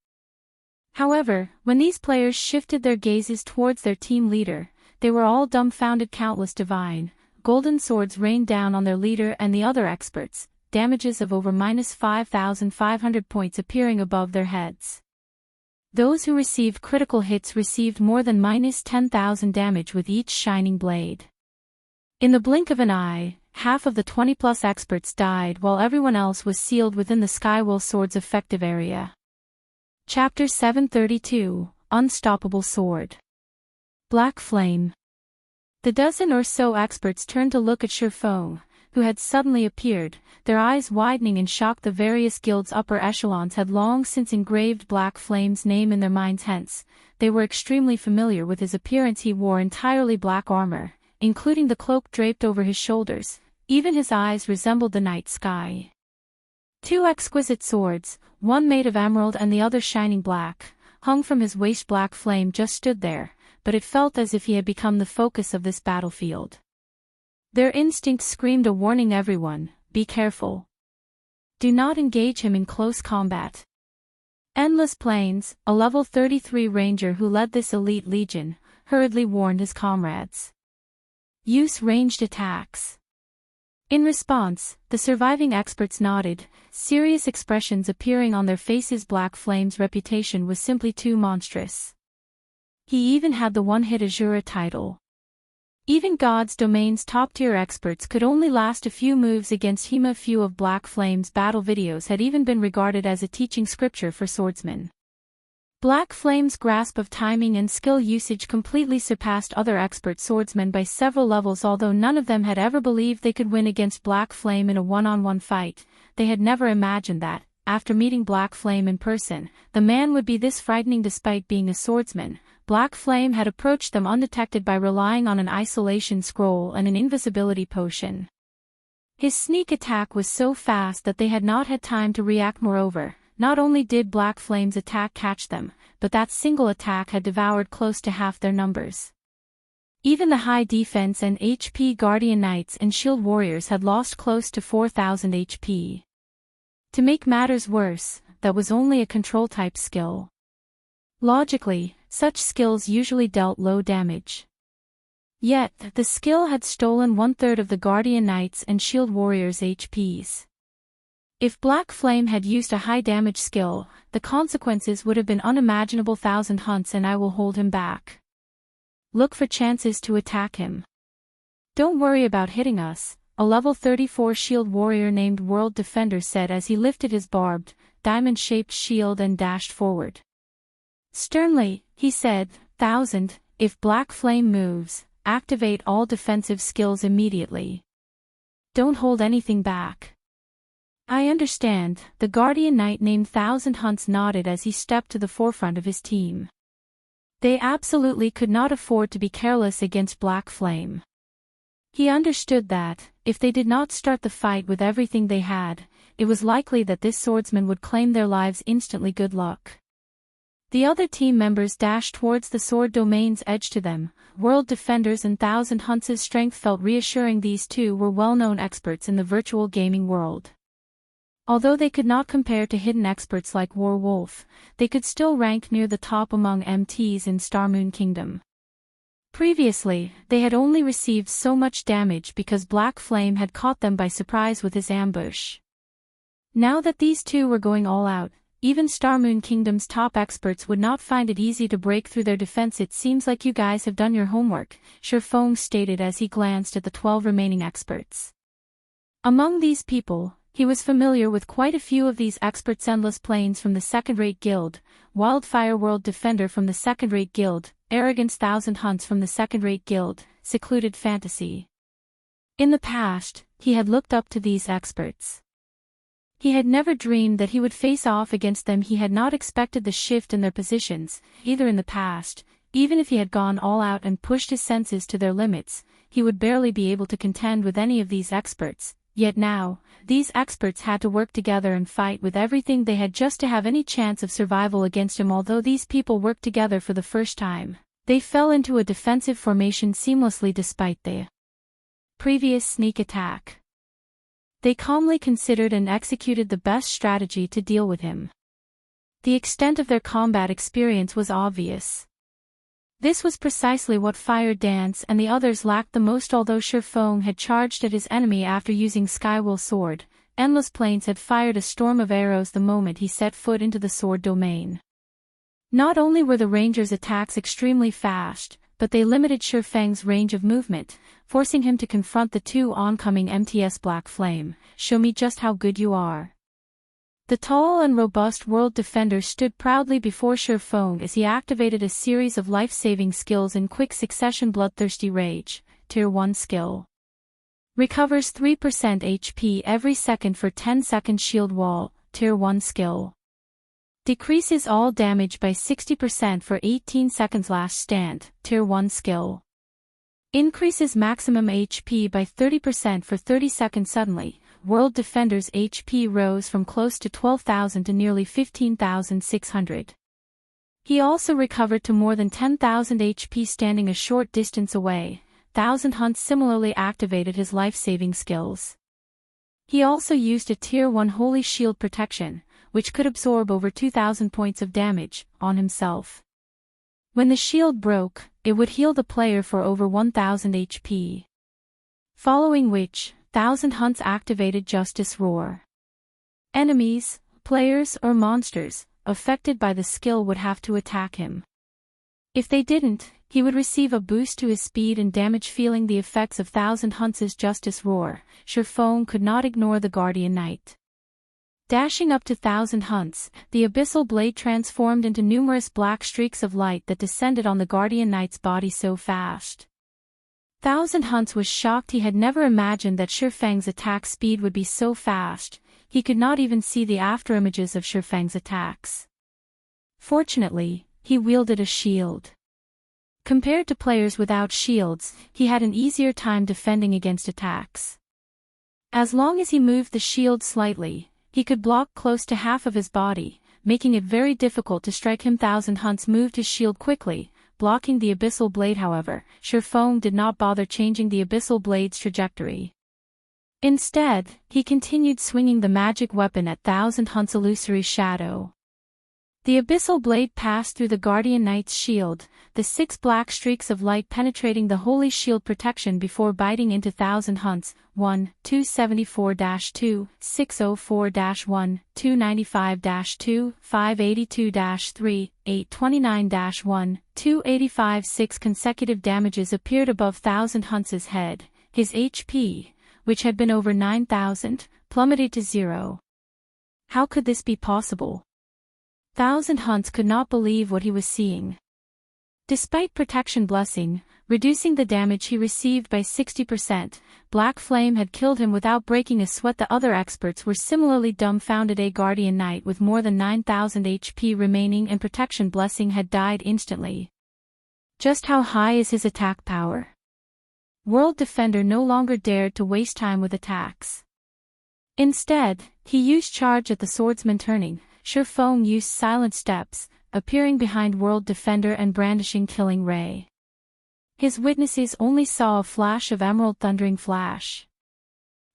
However, when these players shifted their gazes towards their team leader, they were all dumbfounded. Countless divine, golden swords rained down on their leader and the other experts, damages of over -5,500 points appearing above their heads. Those who received critical hits received more than -10,000 damage with each shining blade. In the blink of an eye, half of the 20-plus experts died while everyone else was sealed within the Skywell Sword's effective area. Chapter 732, Unstoppable Sword. Black Flame. The dozen or so experts turned to look at Feng, who had suddenly appeared, their eyes widening in shock. The various guilds' upper echelons had long since engraved Black Flame's name in their minds, hence, they were extremely familiar with his appearance. He wore entirely black armor, including the cloak draped over his shoulders. Even his eyes resembled the night sky. 2 exquisite swords, one made of emerald and the other shining black, hung from his waist. Black Flame just stood there, but it felt as if he had become the focus of this battlefield. Their instincts screamed a warning: everyone, be careful. Do not engage him in close combat. Endless Plains, a level 33 ranger who led this elite legion, hurriedly warned his comrades. Use ranged attacks. In response, the surviving experts nodded, serious expressions appearing on their faces. Black Flame's reputation was simply too monstrous. He even had the one-hit Asura title. Even God's domain's top-tier experts could only last a few moves against him. A few of Black Flame's battle videos had even been regarded as a teaching scripture for swordsmen. Black Flame's grasp of timing and skill usage completely surpassed other expert swordsmen by several levels. Although none of them had ever believed they could win against Black Flame in a one-on-one fight, they had never imagined that, after meeting Black Flame in person, the man would be this frightening. Despite being a swordsman, Black Flame had approached them undetected by relying on an isolation scroll and an invisibility potion. His sneak attack was so fast that they had not had time to react. Moreover, not only did Black Flame's attack catch them, but that single attack had devoured close to half their numbers. Even the high defense and HP Guardian Knights and Shield Warriors had lost close to 4,000 HP. To make matters worse, that was only a control-type skill. Logically, such skills usually dealt low damage. Yet, the skill had stolen 1/3 of the Guardian Knights and Shield Warriors' HPs. If Black Flame had used a high-damage skill, the consequences would have been unimaginable. 1,000 hunts and I will hold him back. Look for chances to attack him. Don't worry about hitting us, a level 34 shield warrior named World Defender said as he lifted his barbed, diamond-shaped shield and dashed forward. Sternly, he said, 1,000, if Black Flame moves, activate all defensive skills immediately. Don't hold anything back. I understand, the Guardian Knight named 1,000 Hunts nodded as he stepped to the forefront of his team. They absolutely could not afford to be careless against Black Flame. He understood that, if they did not start the fight with everything they had, it was likely that this swordsman would claim their lives instantly. Good luck. The other team members dashed towards the sword domain's edge. To them, World Defenders and 1,000 Hunts' strength felt reassuring. These two were well-known experts in the virtual gaming world. Although they could not compare to hidden experts like Warwolf, they could still rank near the top among MTs in Starmoon Kingdom. Previously, they had only received so much damage because Black Flame had caught them by surprise with his ambush. Now that these two were going all out, even Starmoon Kingdom's top experts would not find it easy to break through their defense. It seems like you guys have done your homework, Feng stated as he glanced at the 12 remaining experts. Among these people, he was familiar with quite a few of these experts: Endless Plains from the Second-Rate Guild, Wildfire World Defender from the Second-Rate Guild, Arrogance Thousand Hunts from the Second-Rate Guild, Secluded Fantasy. In the past, he had looked up to these experts. He had never dreamed that he would face off against them. He had not expected the shift in their positions, either in the past. Even if he had gone all out and pushed his senses to their limits, he would barely be able to contend with any of these experts. Yet now, these experts had to work together and fight with everything they had just to have any chance of survival against him. Although these people worked together for the first time, they fell into a defensive formation seamlessly despite the previous sneak attack. They calmly considered and executed the best strategy to deal with him. The extent of their combat experience was obvious. This was precisely what Fire Dance and the others lacked the most. Although Feng had charged at his enemy after using Skywell Sword, Endless Plains had fired a storm of arrows the moment he set foot into the sword domain. Not only were the ranger's attacks extremely fast, but they limited Feng's range of movement, forcing him to confront the two oncoming MTS Black Flame. Show me just how good you are. The tall and robust World Defender stood proudly before Feng as he activated a series of life-saving skills in quick succession. Bloodthirsty Rage, Tier 1 skill. Recovers 3% HP every second for 10 seconds. Shield Wall, Tier 1 skill. Decreases all damage by 60% for 18 seconds. Last Stand, Tier 1 skill. Increases maximum HP by 30% for 30 seconds. Suddenly, World Defender's HP rose from close to 12,000 to nearly 15,600. He also recovered to more than 10,000 HP standing a short distance away. Thousand Hunts similarly activated his life-saving skills. He also used a Tier 1 Holy Shield Protection, which could absorb over 2,000 points of damage, on himself. When the shield broke, it would heal the player for over 1,000 HP. Following which, Thousand Hunts activated Justice Roar. Enemies, players or monsters, affected by the skill would have to attack him. If they didn't, he would receive a boost to his speed and damage. Feeling the effects of Thousand Hunts' Justice Roar, Feng could not ignore the Guardian Knight. Dashing up to Thousand Hunts, the Abyssal Blade transformed into numerous black streaks of light that descended on the Guardian Knight's body so fast. Thousand Hunts was shocked. He had never imagined that Feng's attack speed would be so fast. He could not even see the afterimages of Feng's attacks. Fortunately, he wielded a shield. Compared to players without shields, he had an easier time defending against attacks. As long as he moved the shield slightly, he could block close to half of his body, making it very difficult to strike him. Thousand Hunts moved his shield quickly, blocking the Abyssal Blade. However, Feng did not bother changing the Abyssal Blade's trajectory. Instead, he continued swinging the magic weapon at Thousand Hunts' illusory shadow. The Abyssal Blade passed through the Guardian Knight's shield, the 6 black streaks of light penetrating the Holy Shield protection before biting into Thousand Hunts. 1, 274-2, 604-1, 295-2, 582-3, 829-1, 285. 6 consecutive damages appeared above Thousand Hunts' head. His HP, which had been over 9,000, plummeted to 0. How could this be possible? Thousand Hunts could not believe what he was seeing. Despite Protection Blessing, reducing the damage he received by 60%, Black Flame had killed him without breaking a sweat. The other experts were similarly dumbfounded. A Guardian Knight with more than 9,000 HP remaining and Protection Blessing had died instantly. Just how high is his attack power? World Defender no longer dared to waste time with attacks. Instead, he used Charge at the swordsman. Turning, Feng used Silent Steps, appearing behind World Defender and brandishing Killing Ray. His witnesses only saw a flash of Emerald Thundering Flash.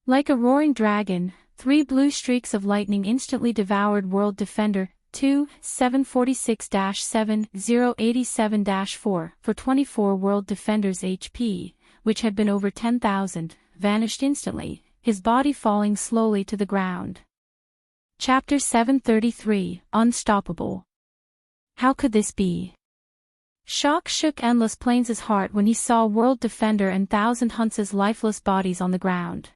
Like a roaring dragon, 3 blue streaks of lightning instantly devoured World Defender 2, 746-7, 087-4 for 24 World Defender's HP, which had been over 10,000, vanished instantly, his body falling slowly to the ground. Chapter 733, Unstoppable. How could this be? Shock shook Endless Plains' heart when he saw World Defender and Thousand Hunts' lifeless bodies on the ground.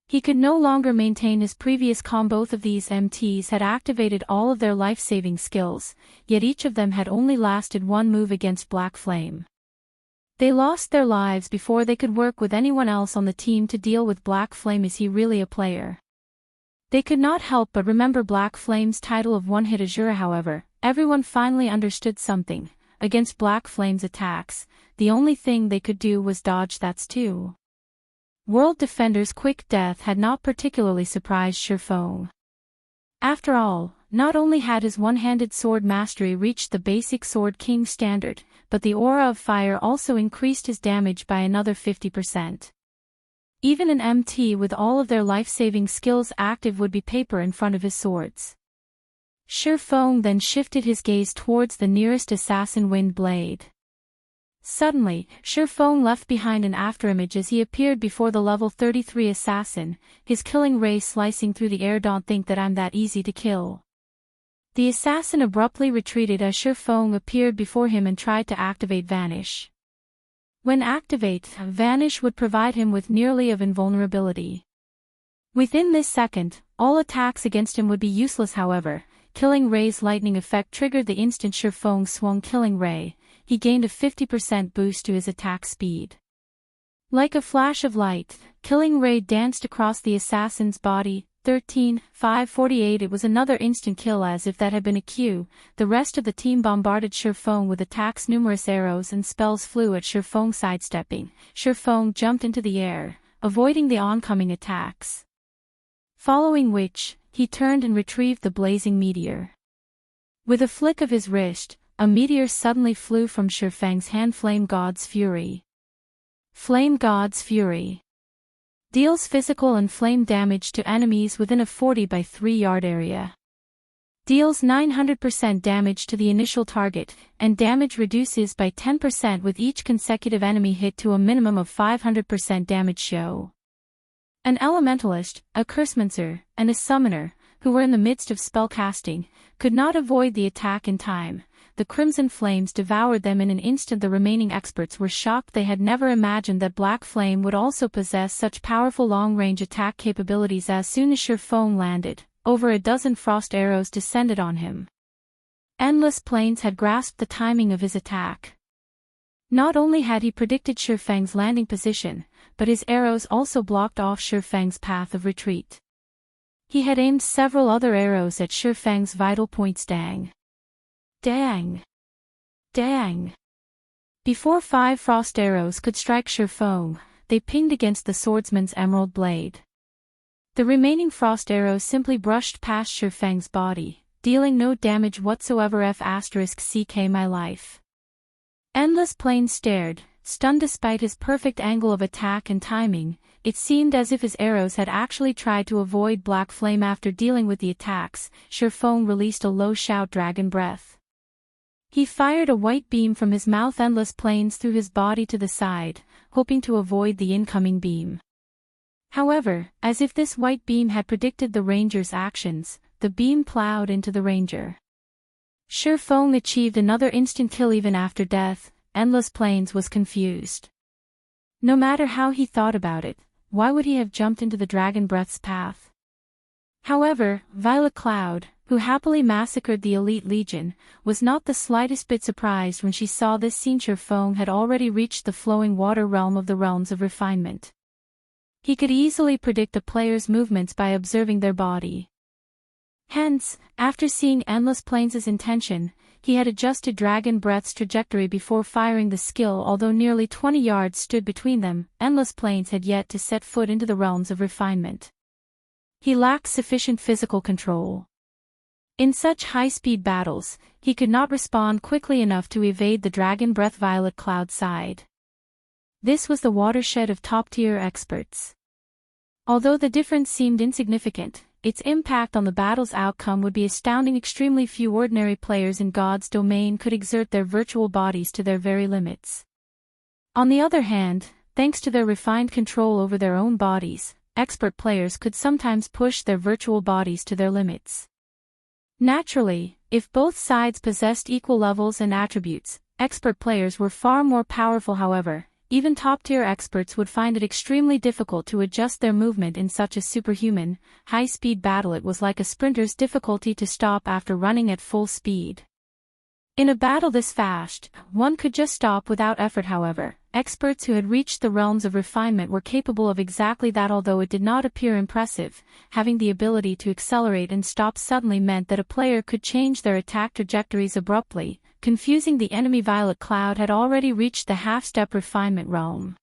He could no longer maintain his previous calm. Both of these MTs had activated all of their life-saving skills, yet each of them had only lasted one move against Black Flame. They lost their lives before they could work with anyone else on the team to deal with Black Flame. Is he really a player? They could not help but remember Black Flame's title of one-hit Asura. However, everyone finally understood something. Against Black Flame's attacks, the only thing they could do was dodge. That's two. World Defender's quick death had not particularly surprised Feng. After all, not only had his one-handed sword mastery reached the basic Sword King standard, but the aura of fire also increased his damage by another 50%. Even an MT with all of their life-saving skills active would be paper in front of his swords. Feng then shifted his gaze towards the nearest assassin Wind Blade. Suddenly, Feng left behind an afterimage as he appeared before the level 33 assassin, his killing ray slicing through the air. Don't think that I'm that easy to kill. The assassin abruptly retreated as Feng appeared before him and tried to activate Vanish. When activate, Vanish would provide him with nearly of invulnerability. Within this second, all attacks against him would be useless. However, Killing Ray's lightning effect triggered the instant Feng swung Killing Ray. He gained a 50% boost to his attack speed. Like a flash of light, Killing Ray danced across the assassin's body. 13-548. It was another instant kill. As if that had been a cue, the rest of the team bombarded Feng with attacks. Numerous arrows and spells flew at Feng. Sidestepping, Feng jumped into the air, avoiding the oncoming attacks. Following which, he turned and retrieved the blazing meteor. With a flick of his wrist, a meteor suddenly flew from Feng's hand. Flame God's Fury. Flame God's Fury deals physical and flame damage to enemies within a 40 by 3 yard area. Deals 900% damage to the initial target, and damage reduces by 10% with each consecutive enemy hit to a minimum of 500% damage. Show. An elementalist, a cursemancer, and a summoner, who were in the midst of spellcasting, could not avoid the attack in time. The crimson flames devoured them in an instant. The remaining experts were shocked. They had never imagined that Black Flame would also possess such powerful long-range attack capabilities. As soon as Feng landed, over a dozen frost arrows descended on him. Endless Plains had grasped the timing of his attack. Not only had he predicted Feng's landing position, but his arrows also blocked off Feng's path of retreat. He had aimed several other arrows at Feng's vital points. Dang! Dang! Dang! Before 5 frost arrows could strike Feng, they pinged against the swordsman's emerald blade. The remaining frost arrows simply brushed past Feng's body, dealing no damage whatsoever. F***ck my life. Endless Plains stared, stunned. Despite his perfect angle of attack and timing, it seemed as if his arrows had actually tried to avoid Black Flame. After dealing with the attacks, Feng released a low shout. Dragon Breath. He fired a white beam from his mouth. Endless Plains threw his body to the side, hoping to avoid the incoming beam. However, as if this white beam had predicted the ranger's actions, the beam plowed into the ranger. Feng achieved another instant kill. Even after death, Endless Plains was confused. No matter how he thought about it, why would he have jumped into the Dragon Breath's path? However, Violet Cloud, who happily massacred the Elite Legion, was not the slightest bit surprised when she saw this scene. Feng had already reached the flowing water realm of the realms of refinement. He could easily predict a player's movements by observing their body. Hence, after seeing Endless Plains' intention, he had adjusted Dragon Breath's trajectory before firing the skill. Although nearly 20 yards stood between them, Endless Plains had yet to set foot into the realms of refinement. He lacked sufficient physical control. In such high-speed battles, he could not respond quickly enough to evade the Dragon Breath. Violet Cloud sighed. This was the watershed of top-tier experts. Although the difference seemed insignificant, its impact on the battle's outcome would be astounding. Extremely few ordinary players in God's domain could exert their virtual bodies to their very limits. On the other hand, thanks to their refined control over their own bodies, expert players could sometimes push their virtual bodies to their limits. Naturally, if both sides possessed equal levels and attributes, expert players were far more powerful. However, even top-tier experts would find it extremely difficult to adjust their movement in such a superhuman, high-speed battle. It was like a sprinter's difficulty to stop after running at full speed. In a battle this fast, one could just stop without effort. However, experts who had reached the realms of refinement were capable of exactly that. Although it did not appear impressive, having the ability to accelerate and stop suddenly meant that a player could change their attack trajectories abruptly, confusing the enemy. Violet Cloud had already reached the half-step refinement realm.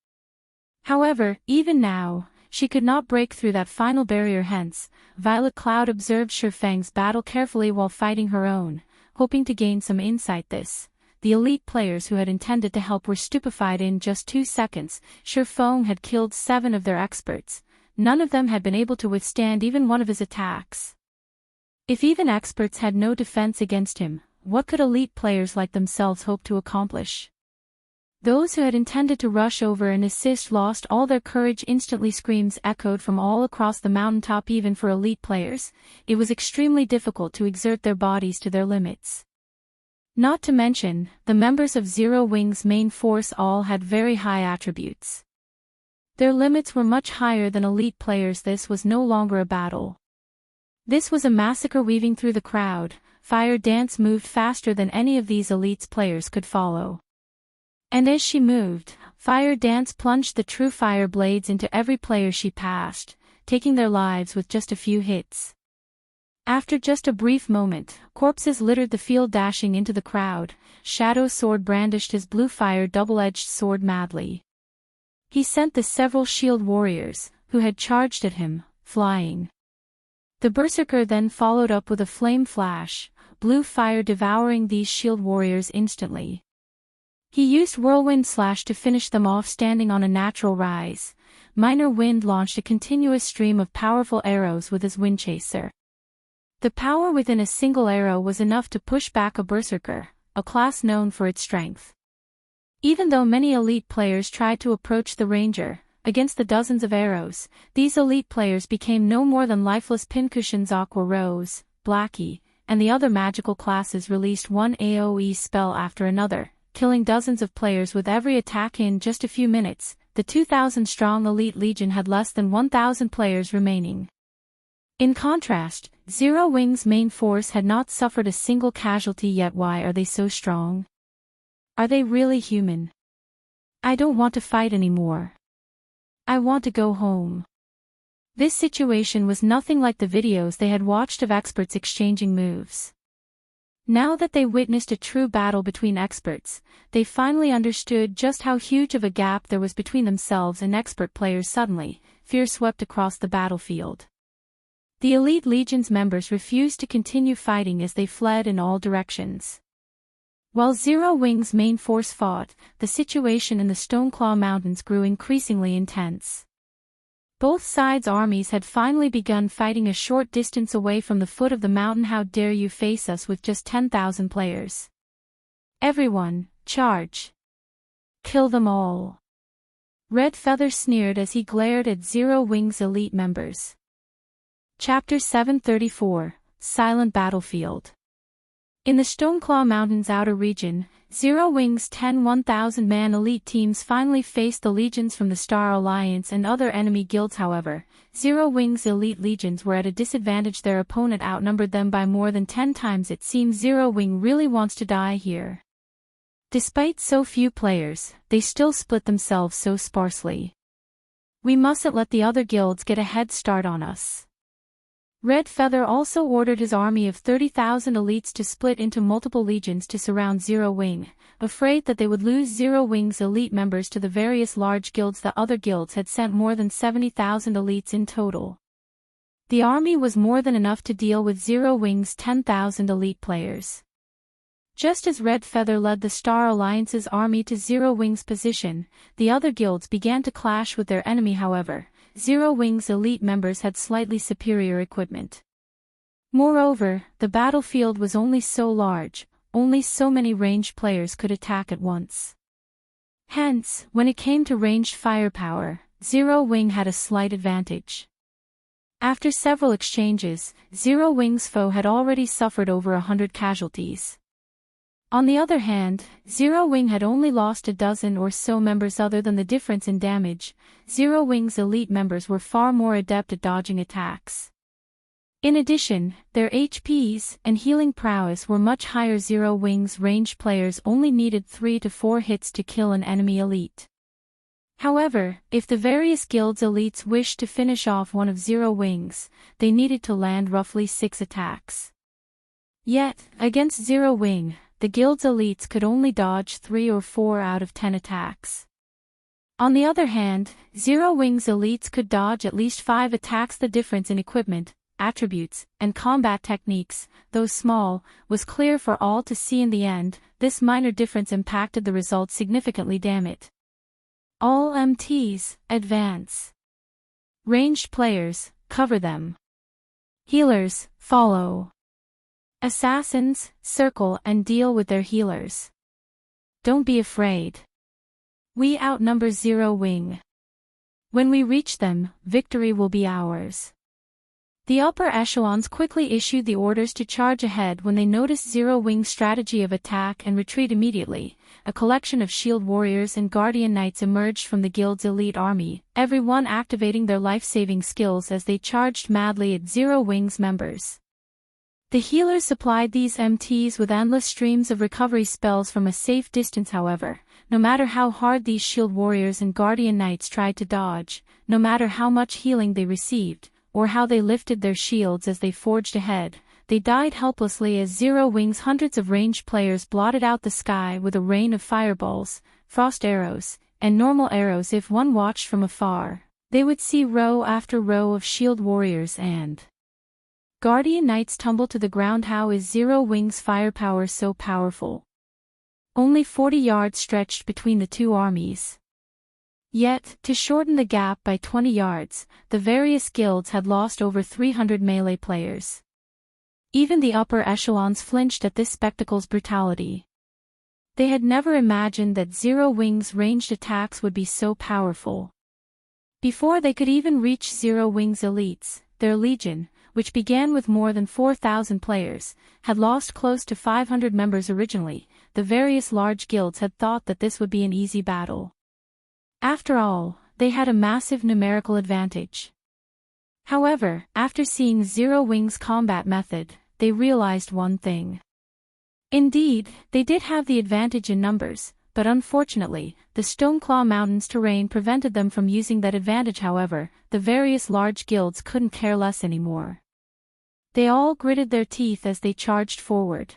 However, even now, she could not break through that final barrier. Hence, Violet Cloud observed Feng's battle carefully while fighting her own, hoping to gain some insight. The elite players who had intended to help were stupefied. In just 2 seconds, Feng had killed 7 of their experts. None of them had been able to withstand even one of his attacks. If even experts had no defense against him, what could elite players like themselves hope to accomplish? Those who had intended to rush over and assist lost all their courage instantly. Screams echoed from all across the mountaintop. Even for elite players, it was extremely difficult to exert their bodies to their limits. Not to mention, the members of Zero Wing's main force all had very high attributes. Their limits were much higher than elite players. This was no longer a battle. This was a massacre. Weaving through the crowd, Fire Dance moved faster than any of these elite's players could follow. And as she moved, Fire Dance plunged the true fire blades into every player she passed, taking their lives with just a few hits. After just a brief moment, corpses littered the field. Dashing into the crowd, Shadow Sword brandished his blue fire double-edged sword madly. He sent the several shield warriors, who had charged at him, flying. The Berserker then followed up with a flame flash, blue fire devouring these shield warriors instantly. He used Whirlwind Slash to finish them off. Standing on a natural rise, Minor Wind launched a continuous stream of powerful arrows with his Wind Chaser. The power within a single arrow was enough to push back a Berserker, a class known for its strength. Even though many elite players tried to approach the Ranger, against the dozens of arrows, these elite players became no more than lifeless pincushions. Aqua Rose, Blackie, and the other magical classes released one AoE spell after another, killing dozens of players with every attack. In just a few minutes, the 2,000-strong Elite Legion had less than 1,000 players remaining. In contrast, Zero Wing's main force had not suffered a single casualty yet. Why are they so strong? Are they really human? I don't want to fight anymore. I want to go home. This situation was nothing like the videos they had watched of experts exchanging moves. Now that they witnessed a true battle between experts, they finally understood just how huge of a gap there was between themselves and expert players. Suddenly, fear swept across the battlefield. The Elite Legion's members refused to continue fighting as they fled in all directions. While Zero Wing's main force fought, the situation in the Stoneclaw Mountains grew increasingly intense. Both sides' armies had finally begun fighting a short distance away from the foot of the mountain. How dare you face us with just 10,000 players? Everyone, charge! Kill them all! Red Feather sneered as he glared at Zero Wing's elite members. Chapter 734, Silent Battlefield. In the Stoneclaw Mountains outer region, Zero Wing's 10 1,000-man elite teams finally faced the legions from the Star Alliance and other enemy guilds. However, Zero Wing's elite legions were at a disadvantage. Their opponent outnumbered them by more than 10 times. It seems Zero Wing really wants to die here. Despite so few players, they still split themselves so sparsely. We mustn't let the other guilds get a head start on us. Red Feather also ordered his army of 30,000 elites to split into multiple legions to surround Zero Wing, afraid that they would lose Zero Wing's elite members to the various large guilds. The other guilds had sent more than 70,000 elites in total. The army was more than enough to deal with Zero Wing's 10,000 elite players. Just as Red Feather led the Star Alliance's army to Zero Wing's position, the other guilds began to clash with their enemy. However, Zero Wing's elite members had slightly superior equipment. Moreover, the battlefield was only so large, only so many ranged players could attack at once. Hence, when it came to ranged firepower, Zero Wing had a slight advantage. After several exchanges, Zero Wing's foe had already suffered over 100 casualties. On the other hand, Zero Wing had only lost a dozen or so members. Other than the difference in damage, Zero Wing's elite members were far more adept at dodging attacks. In addition, their HPs and healing prowess were much higher. Zero Wing's ranged players only needed 3 to 4 hits to kill an enemy elite. However, if the various guilds' elites wished to finish off one of Zero Wing's, they needed to land roughly 6 attacks. Yet, against Zero Wing, the guild's elites could only dodge 3 or 4 out of 10 attacks. On the other hand, Zero Wing's elites could dodge at least 5 attacks. The difference in equipment, attributes, and combat techniques, though small, was clear for all to see. In the end, this minor difference impacted the result significantly. Damn it. All MTs, advance. Ranged players, cover them. Healers, follow. Assassins, circle and deal with their healers. Don't be afraid. We outnumber Zero Wing. When we reach them, victory will be ours. The upper echelons quickly issued the orders to charge ahead when they noticed Zero Wing's strategy of attack and retreat. Immediately, a collection of shield warriors and guardian knights emerged from the guild's elite army, everyone activating their life-saving skills as they charged madly at Zero Wing's members. The healers supplied these MTs with endless streams of recovery spells from a safe distance. However, no matter how hard these shield warriors and guardian knights tried to dodge, no matter how much healing they received, or how they lifted their shields as they forged ahead, they died helplessly as Zero Wing's hundreds of ranged players blotted out the sky with a rain of fireballs, frost arrows, and normal arrows. If one watched from afar, they would see row after row of shield warriors and guardian knights tumble to the ground. How is Zero Wing's firepower so powerful? Only 40 yards stretched between the two armies. Yet, to shorten the gap by 20 yards, the various guilds had lost over 300 melee players. Even the upper echelons flinched at this spectacle's brutality. They had never imagined that Zero Wing's ranged attacks would be so powerful. Before they could even reach Zero Wing's elites, their legion, which began with more than 4,000 players, had lost close to 500 members. Originally, the various large guilds had thought that this would be an easy battle. After all, they had a massive numerical advantage. However, after seeing Zero Wing's combat method, they realized one thing. Indeed, they did have the advantage in numbers, but unfortunately, the Stoneclaw Mountains terrain prevented them from using that advantage. However, the various large guilds couldn't care less anymore. They all gritted their teeth as they charged forward.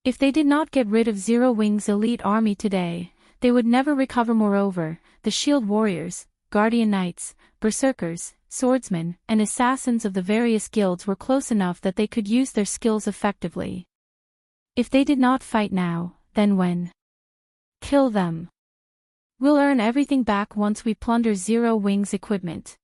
If they did not get rid of Zero Wing's elite army today, they would never recover. Moreover, the shield warriors, guardian knights, berserkers, swordsmen, and assassins of the various guilds were close enough that they could use their skills effectively. If they did not fight now, then when? Kill them. We'll earn everything back once we plunder Zero Wing's equipment.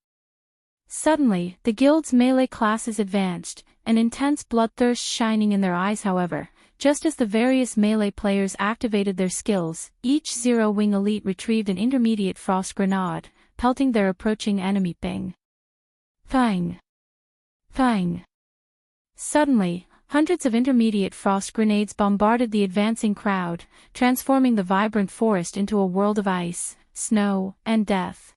Suddenly, the guild's melee classes advanced, an intense bloodthirst shining in their eyes. However, just as the various melee players activated their skills, each Zero Wing elite retrieved an intermediate frost grenade, pelting their approaching enemy. Bang! Feng! Feng! Suddenly, hundreds of intermediate frost grenades bombarded the advancing crowd, transforming the vibrant forest into a world of ice, snow, and death.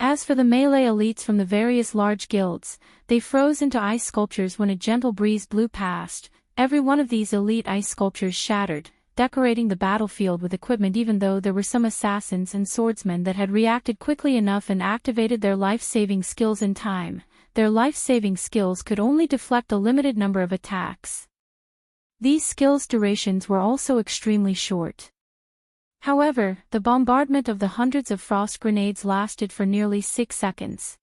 As for the melee elites from the various large guilds, they froze into ice sculptures when a gentle breeze blew past. Every one of these elite ice sculptures shattered, decorating the battlefield with equipment. Even though there were some assassins and swordsmen that had reacted quickly enough and activated their life-saving skills in time, their life-saving skills could only deflect a limited number of attacks. These skills' durations were also extremely short. However, the bombardment of the hundreds of frost grenades lasted for nearly 6 seconds.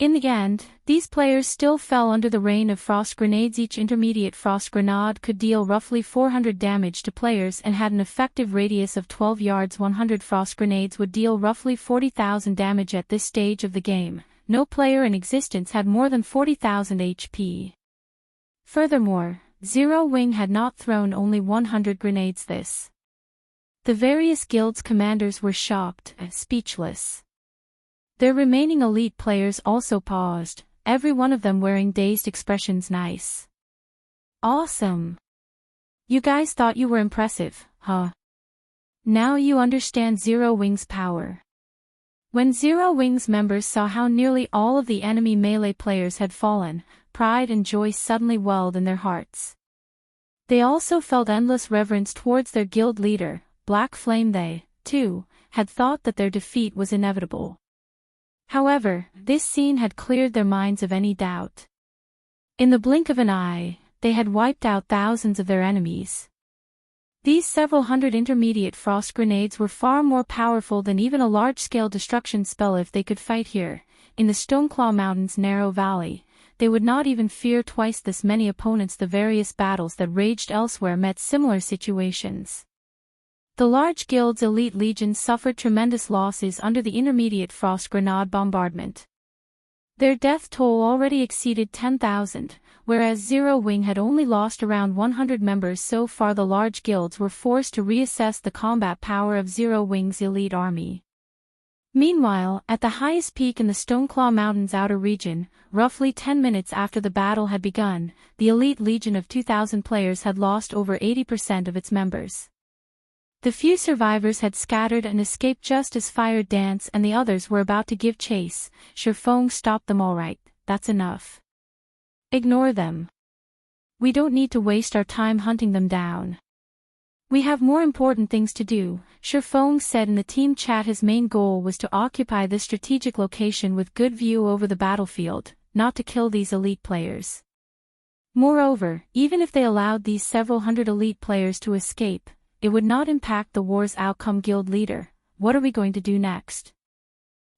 In the end, these players still fell under the rain of frost grenades. Each intermediate frost grenade could deal roughly 400 damage to players and had an effective radius of 12 yards. 100 frost grenades would deal roughly 40,000 damage at this stage of the game. No player in existence had more than 40,000 HP. Furthermore, Zero Wing had not thrown only 100 grenades. The various guilds' commanders were shocked, speechless. Their remaining elite players also paused, every one of them wearing dazed expressions. Nice. Awesome. You guys thought you were impressive, huh? Now you understand Zero Wing's power. When Zero Wing's members saw how nearly all of the enemy melee players had fallen, pride and joy suddenly welled in their hearts. They also felt endless reverence towards their guild leader, Black Flame. They, too, had thought that their defeat was inevitable. However, this scene had cleared their minds of any doubt. In the blink of an eye, they had wiped out thousands of their enemies. These several hundred intermediate frost grenades were far more powerful than even a large-scale destruction spell. If they could fight here, in the Stoneclaw Mountains' narrow valley, they would not even fear twice this many opponents. The various battles that raged elsewhere met similar situations. The large guild's elite legions suffered tremendous losses under the intermediate frost grenade bombardment. Their death toll already exceeded 10,000, whereas Zero Wing had only lost around 100 members so far. The large guilds were forced to reassess the combat power of Zero Wing's elite army. Meanwhile, at the highest peak in the Stoneclaw Mountains outer region, roughly 10 minutes after the battle had begun, the elite legion of 2,000 players had lost over 80% of its members. The few survivors had scattered and escaped just as Fire Dance and the others were about to give chase. Feng stopped them. All right, that's enough. Ignore them. We don't need to waste our time hunting them down. We have more important things to do, Feng said in the team chat. His main goal was to occupy this strategic location with good view over the battlefield, not to kill these elite players. Moreover, even if they allowed these several hundred elite players to escape, it would not impact the war's outcome. Guild leader, what are we going to do next?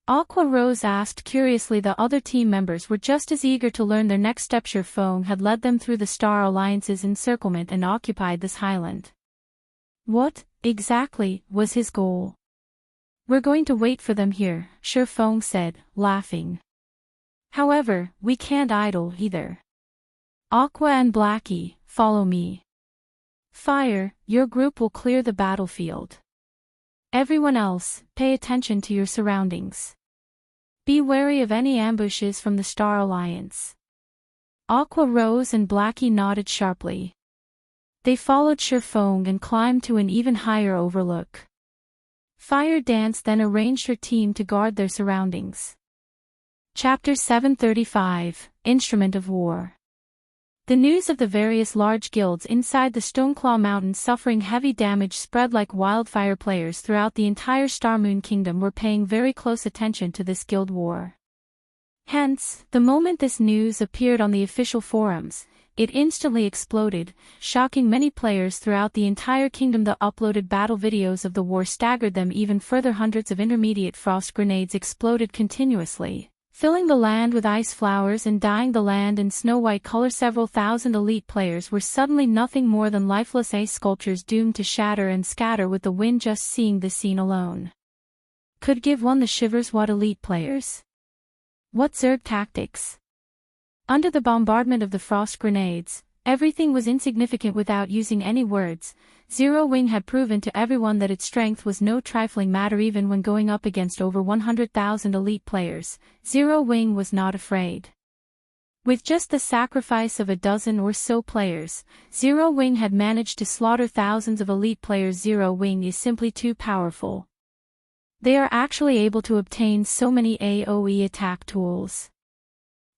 Aqua Rose asked curiously. The other team members were just as eager to learn their next step. Feng had led them through the Star Alliance's encirclement and occupied this highland. What, exactly, was his goal? We're going to wait for them here, Feng said, laughing. However, we can't idle either. Aqua and Blackie, follow me. Fire, your group will clear the battlefield. Everyone else, pay attention to your surroundings. Be wary of any ambushes from the Star Alliance. Aqua Rose and Blackie nodded sharply. They followed Feng and climbed to an even higher overlook. Fire Dance then arranged her team to guard their surroundings. Chapter 735, Instrument of War. The news of the various large guilds inside the Stoneclaw Mountains suffering heavy damage spread like wildfire. Players throughout the entire Starmoon Kingdom were paying very close attention to this guild war. Hence, the moment this news appeared on the official forums, it instantly exploded, shocking many players throughout the entire kingdom. The uploaded battle videos of the war staggered them even further. Hundreds of intermediate frost grenades exploded continuously, filling the land with ice flowers and dyeing the land in snow-white color. Several thousand elite players were suddenly nothing more than lifeless ice sculptures doomed to shatter and scatter with the wind. Just seeing this scene alone could give one the shivers. What elite players? What Zerg tactics? Under the bombardment of the frost grenades, everything was insignificant. Without using any words, Zero Wing had proven to everyone that its strength was no trifling matter. Even when going up against over 100,000 elite players, Zero Wing was not afraid. With just the sacrifice of a dozen or so players, Zero Wing had managed to slaughter thousands of elite players. Zero Wing is simply too powerful. They are actually able to obtain so many AoE attack tools.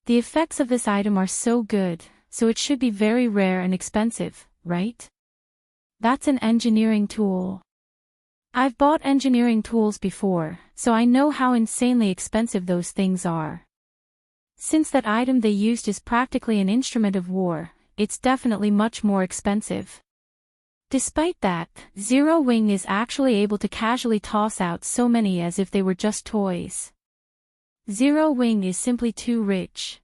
The effects of this item are so good, so it should be very rare and expensive, right? That's an engineering tool. I've bought engineering tools before, so I know how insanely expensive those things are. Since that item they used is practically an instrument of war, it's definitely much more expensive. Despite that, Zero Wing is actually able to casually toss out so many as if they were just toys. Zero Wing is simply too rich.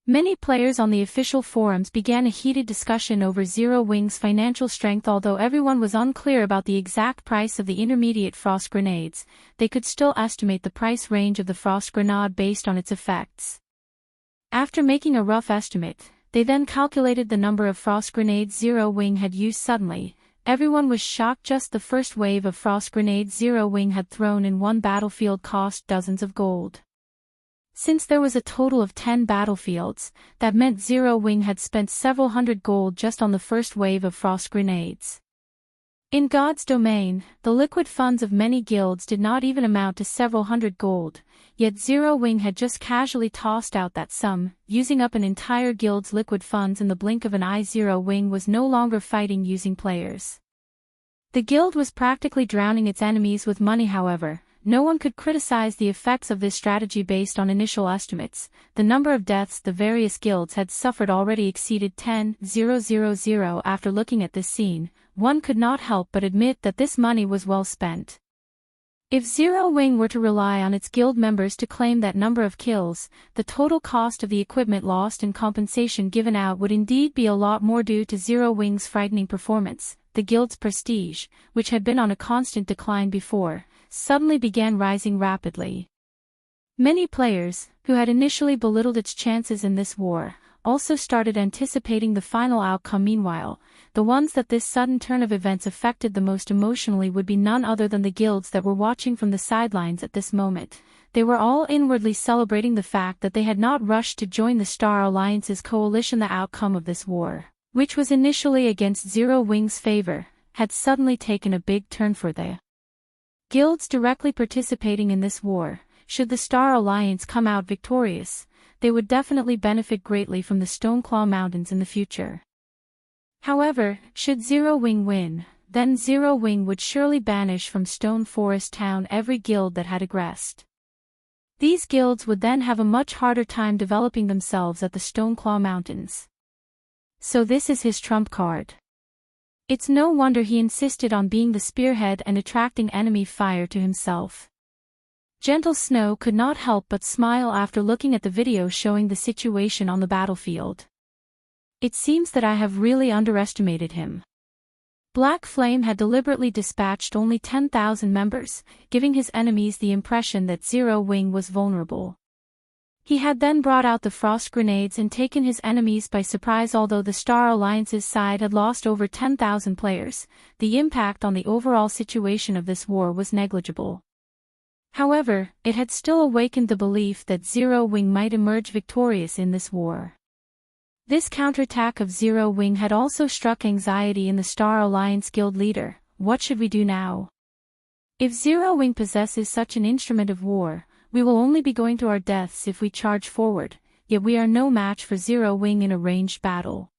Many players on the official forums began a heated discussion over Zero Wing's financial strength. Although everyone was unclear about the exact price of the intermediate frost grenades, they could still estimate the price range of the frost grenade based on its effects. After making a rough estimate, they then calculated the number of frost grenades Zero Wing had used. Suddenly, everyone was shocked. Just the first wave of frost grenades Zero Wing had thrown in one battlefield cost dozens of gold. Since there was a total of 10 battlefields, that meant Zero Wing had spent several hundred gold just on the first wave of frost grenades. In God's domain, the liquid funds of many guilds did not even amount to several hundred gold, yet Zero Wing had just casually tossed out that sum, using up an entire guild's liquid funds in the blink of an eye. Zero Wing was no longer fighting using players. The guild was practically drowning its enemies with money. However, no one could criticize the effects of this strategy based on initial estimates. The number of deaths the various guilds had suffered already exceeded 10,000. After looking at this scene, one could not help but admit that this money was well spent. If Zero Wing were to rely on its guild members to claim that number of kills, the total cost of the equipment lost and compensation given out would indeed be a lot more. Due to Zero Wing's frightening performance, the guild's prestige, which had been on a constant decline before, suddenly began rising rapidly. Many players, who had initially belittled its chances in this war, also started anticipating the final outcome. Meanwhile, the ones that this sudden turn of events affected the most emotionally would be none other than the guilds that were watching from the sidelines at this moment. They were all inwardly celebrating the fact that they had not rushed to join the Star Alliance's coalition. The outcome of this war, which was initially against Zero Wing's favor, had suddenly taken a big turn for the guilds directly participating in this war. Should the Star Alliance come out victorious, they would definitely benefit greatly from the Stoneclaw Mountains in the future. However, should Zero Wing win, then Zero Wing would surely banish from Stone Forest Town every guild that had aggressed. These guilds would then have a much harder time developing themselves at the Stoneclaw Mountains. So this is his trump card. It's no wonder he insisted on being the spearhead and attracting enemy fire to himself. Gentle Snow could not help but smile after looking at the video showing the situation on the battlefield. It seems that I have really underestimated him. Black Flame had deliberately dispatched only 10,000 members, giving his enemies the impression that Zero Wing was vulnerable. He had then brought out the frost grenades and taken his enemies by surprise. Although the Star Alliance's side had lost over 10,000 players, the impact on the overall situation of this war was negligible. However, it had still awakened the belief that Zero Wing might emerge victorious in this war. This counterattack of Zero Wing had also struck anxiety in the Star Alliance guild leader. What should we do now? If Zero Wing possesses such an instrument of war, we will only be going to our deaths if we charge forward, yet we are no match for Zero Wing in a ranged battle.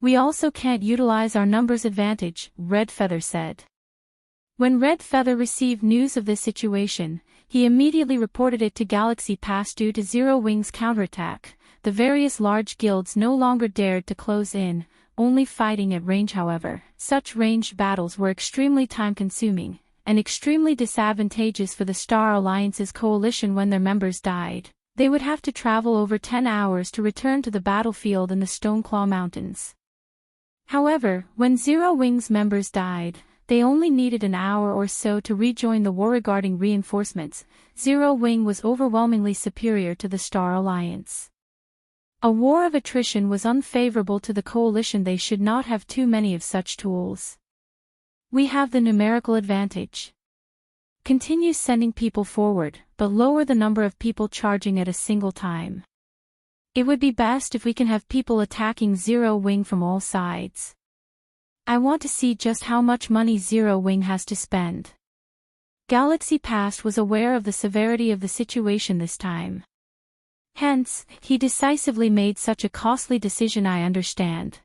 We also can't utilize our numbers advantage, Red Feather said. When Red Feather received news of this situation, he immediately reported it to Galaxy Pass. Due to Zero Wing's counterattack, the various large guilds no longer dared to close in, only fighting at range. However, such ranged battles were extremely time-consuming, and extremely disadvantageous for the Star Alliance's coalition. When their members died, they would have to travel over 10 hours to return to the battlefield in the Stoneclaw Mountains. However, when Zero Wing's members died, they only needed an hour or so to rejoin the war. Regarding reinforcements, Zero Wing was overwhelmingly superior to the Star Alliance. A war of attrition was unfavorable to the coalition. They should not have too many of such tools. We have the numerical advantage. Continue sending people forward, but lower the number of people charging at a single time. It would be best if we can have people attacking Zero Wing from all sides. I want to see just how much money Zero Wing has to spend. Galaxy Past was aware of the severity of the situation this time. Hence, he decisively made such a costly decision. I understand.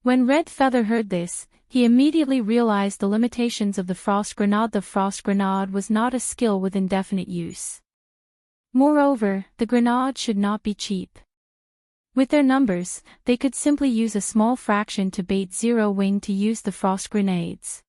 When Red Feather heard this, he immediately realized the limitations of the Frost Grenade. The Frost Grenade was not a skill with indefinite use. Moreover, the grenade should not be cheap. With their numbers, they could simply use a small fraction to bait Zero Wing to use the frost grenades.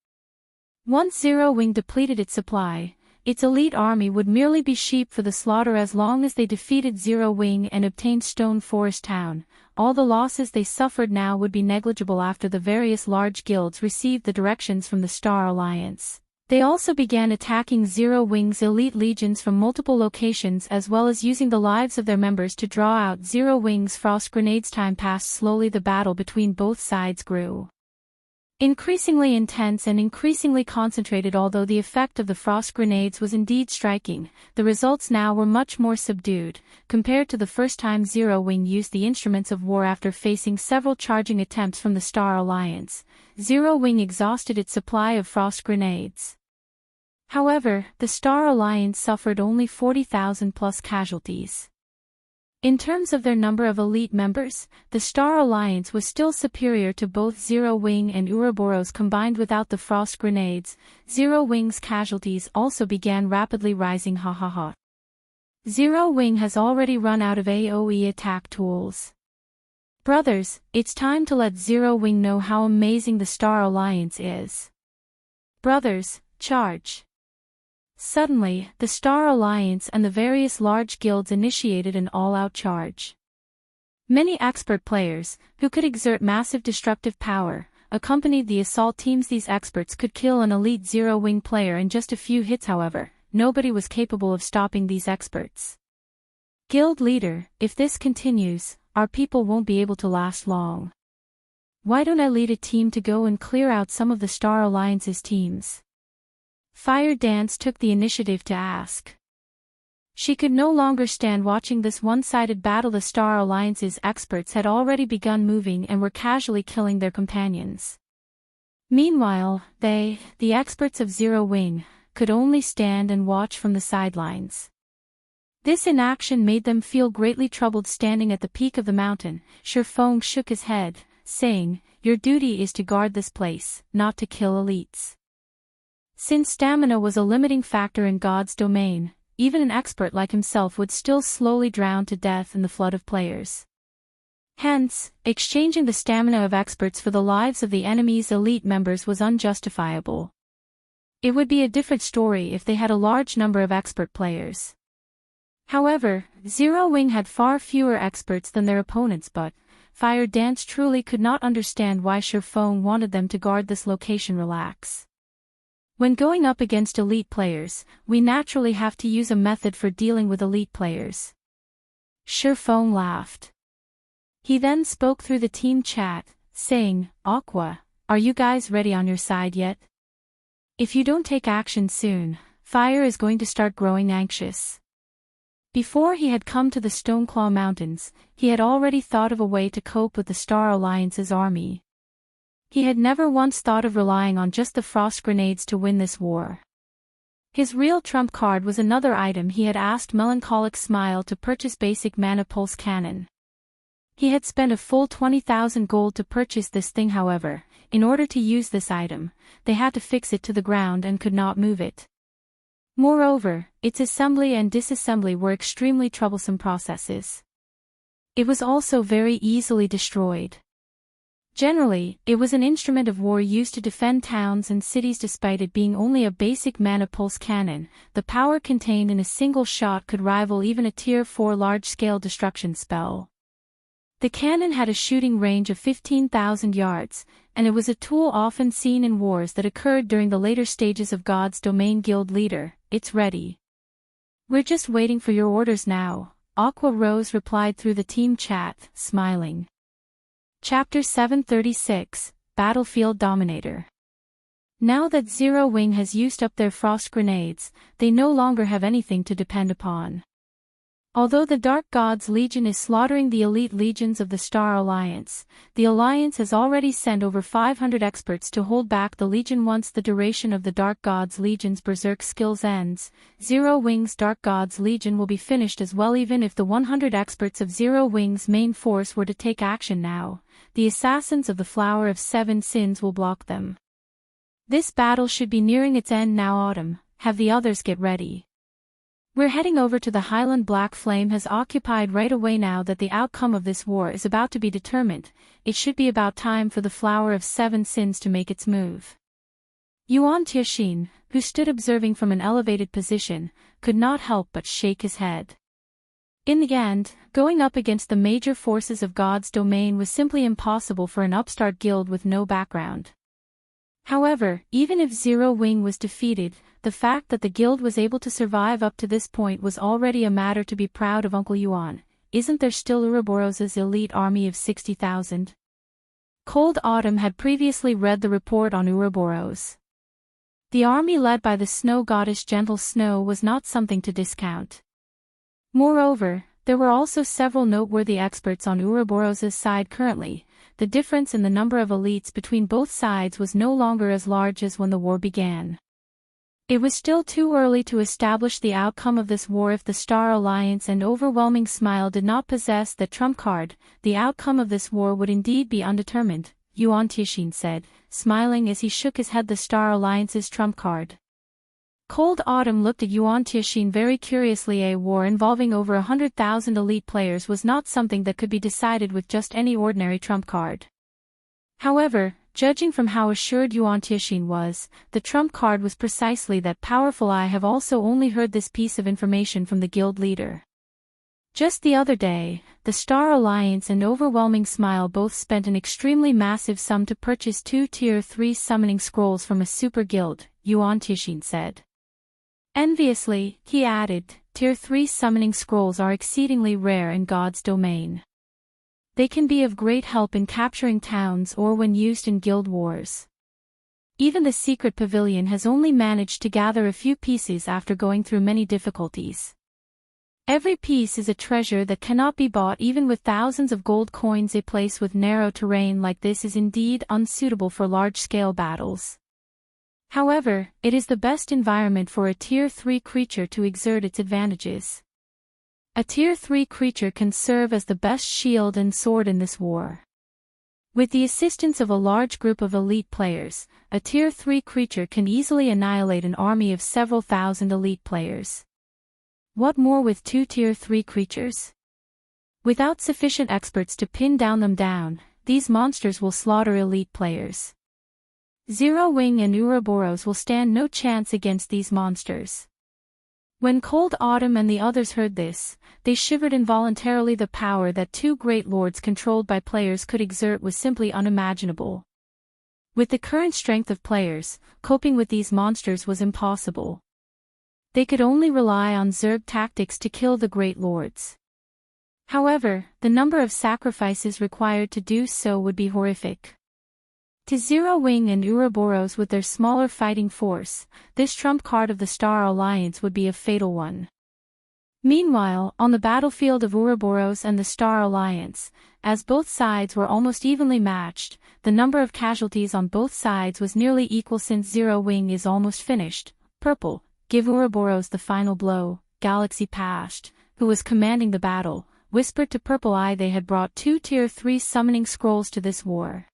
Once Zero Wing depleted its supply, its elite army would merely be sheep for the slaughter as long as they defeated Zero Wing and obtained Stone Forest Town. All the losses they suffered now would be negligible after the various large guilds received the directions from the Star Alliance. They also began attacking Zero Wing's elite legions from multiple locations as well as using the lives of their members to draw out Zero Wing's frost grenades. Time passed slowly. The battle between both sides grew increasingly intense and increasingly concentrated. Although the effect of the frost grenades was indeed striking, the results now were much more subdued, compared to the first time Zero Wing used the instruments of war. After facing several charging attempts from the Star Alliance, Zero Wing exhausted its supply of frost grenades. However, the Star Alliance suffered only 40,000 plus casualties. In terms of their number of elite members, the Star Alliance was still superior to both Zero Wing and Ouroboros combined. Without the frost grenades, Zero Wing's casualties also began rapidly rising. Zero Wing has already run out of AoE attack tools. Brothers, it's time to let Zero Wing know how amazing the Star Alliance is. Brothers, charge! Suddenly, the Star Alliance and the various large guilds initiated an all-out charge. Many expert players, who could exert massive destructive power, accompanied the assault teams. These experts could kill an elite Zero Wing player in just a few hits. However, nobody was capable of stopping these experts. Guild leader, if this continues, our people won't be able to last long. Why don't I lead a team to go and clear out some of the Star Alliance's teams? Fire Dance took the initiative to ask. She could no longer stand watching this one-sided battle. The Star Alliance's experts had already begun moving and were casually killing their companions. Meanwhile, the experts of Zero Wing, could only stand and watch from the sidelines. This inaction made them feel greatly troubled. Standing at the peak of the mountain, Feng shook his head, saying, "Your duty is to guard this place, not to kill elites." Since stamina was a limiting factor in God's domain, even an expert like himself would still slowly drown to death in the flood of players. Hence, exchanging the stamina of experts for the lives of the enemy's elite members was unjustifiable. It would be a different story if they had a large number of expert players. However, Zero Wing had far fewer experts than their opponents, but Fire Dance truly could not understand why Feng wanted them to guard this location. Relax. When going up against elite players, we naturally have to use a method for dealing with elite players. Feng laughed. He then spoke through the team chat, saying, "Aqua, are you guys ready on your side yet? If you don't take action soon, Fire is going to start growing anxious." Before he had come to the Stoneclaw Mountains, he had already thought of a way to cope with the Star Alliance's army. He had never once thought of relying on just the frost grenades to win this war. His real trump card was another item. He had asked Melancholic Smile to purchase basic mana pulse cannon. He had spent a full 20,000 gold to purchase this thing. However, in order to use this item, they had to fix it to the ground and could not move it. Moreover, its assembly and disassembly were extremely troublesome processes. It was also very easily destroyed. Generally, it was an instrument of war used to defend towns and cities. Despite it being only a basic mana pulse cannon, the power contained in a single shot could rival even a Tier 4 large-scale destruction spell. The cannon had a shooting range of 15,000 yards, and it was a tool often seen in wars that occurred during the later stages of God's Domain. Guild leader, it's ready. We're just waiting for your orders now, Aqua Rose replied through the team chat, smiling. Chapter 736, Battlefield Dominator. Now that Zero Wing has used up their frost grenades, they no longer have anything to depend upon. Although the Dark God's Legion is slaughtering the elite legions of the Star Alliance, the Alliance has already sent over 500 experts to hold back the Legion. Once the duration of the Dark God's Legion's Berserk skills ends, Zero Wing's Dark God's Legion will be finished as well. Even if the 100 experts of Zero Wing's main force were to take action now, the assassins of the Flower of Seven Sins will block them. This battle should be nearing its end now. Autumn, have the others get ready. We're heading over to the Highland. Black Flame has occupied right away. Now that the outcome of this war is about to be determined, it should be about time for the Flower of Seven Sins to make its move. Yuan Tixin, who stood observing from an elevated position, could not help but shake his head. In the end, going up against the major forces of God's domain was simply impossible for an upstart guild with no background. However, even if Zero Wing was defeated, the fact that the guild was able to survive up to this point was already a matter to be proud of. Uncle Yuan, isn't there still Ouroboros' elite army of 60,000? Cold Autumn had previously read the report on Ouroboros. The army led by the snow goddess Gentle Snow was not something to discount. Moreover, there were also several noteworthy experts on Ouroboros' side currently. The difference in the number of elites between both sides was no longer as large as when the war began. It was still too early to establish the outcome of this war if the Star Alliance and Overwhelming Smile did not possess the trump card. The outcome of this war would indeed be undetermined, Yuan Tixin said, smiling as he shook his head. The Star Alliance's trump card. Cold Autumn looked at Yuan Tixin very curiously. A war involving over 100,000 elite players was not something that could be decided with just any ordinary trump card. However, judging from how assured Yuan Tixin was, the trump card was precisely that powerful. I have also only heard this piece of information from the guild leader. Just the other day, the Star Alliance and Overwhelming Smile both spent an extremely massive sum to purchase 2 Tier 3 summoning scrolls from a super guild, Yuan Tixin said. Enviously, he added, Tier 3 summoning scrolls are exceedingly rare in God's domain. They can be of great help in capturing towns or when used in guild wars. Even the secret pavilion has only managed to gather a few pieces after going through many difficulties. Every piece is a treasure that cannot be bought even with thousands of gold coins. A place with narrow terrain like this is indeed unsuitable for large-scale battles. However, it is the best environment for a Tier 3 creature to exert its advantages. A Tier 3 creature can serve as the best shield and sword in this war. With the assistance of a large group of elite players, a Tier 3 creature can easily annihilate an army of several thousand elite players. What more with 2 Tier 3 creatures? Without sufficient experts to pin them down, these monsters will slaughter elite players. Zero Wing and Ouroboros will stand no chance against these monsters. When Cold Autumn and the others heard this, they shivered involuntarily. The power that 2 great lords controlled by players could exert was simply unimaginable. With the current strength of players, coping with these monsters was impossible. They could only rely on Zerg tactics to kill the great lords. However, the number of sacrifices required to do so would be horrific. To Zero Wing and Ouroboros with their smaller fighting force, this trump card of the Star Alliance would be a fatal one. Meanwhile, on the battlefield of Ouroboros and the Star Alliance, as both sides were almost evenly matched, the number of casualties on both sides was nearly equal. Since Zero Wing is almost finished, Purple, give Ouroboros the final blow, Galaxy Past, who was commanding the battle, whispered to Purple Eye they had brought 2 Tier 3 summoning scrolls to this war.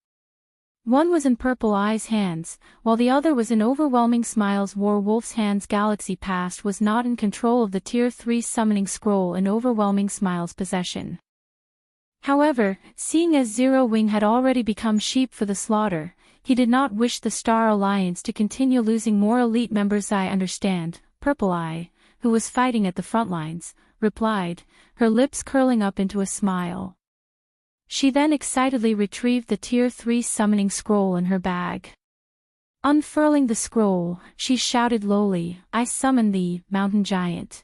One was in Purple Eye's hands, while the other was in Overwhelming Smile's War Wolf's hands. Galaxy Past was not in control of the Tier 3 summoning scroll in Overwhelming Smile's possession. However, seeing as Zero Wing had already become sheep for the slaughter, he did not wish the Star Alliance to continue losing more elite members. I understand, Purple Eye, who was fighting at the front lines, replied, her lips curling up into a smile. She then excitedly retrieved the Tier 3 summoning scroll in her bag. Unfurling the scroll, she shouted lowly, I summon thee, Mountain Giant.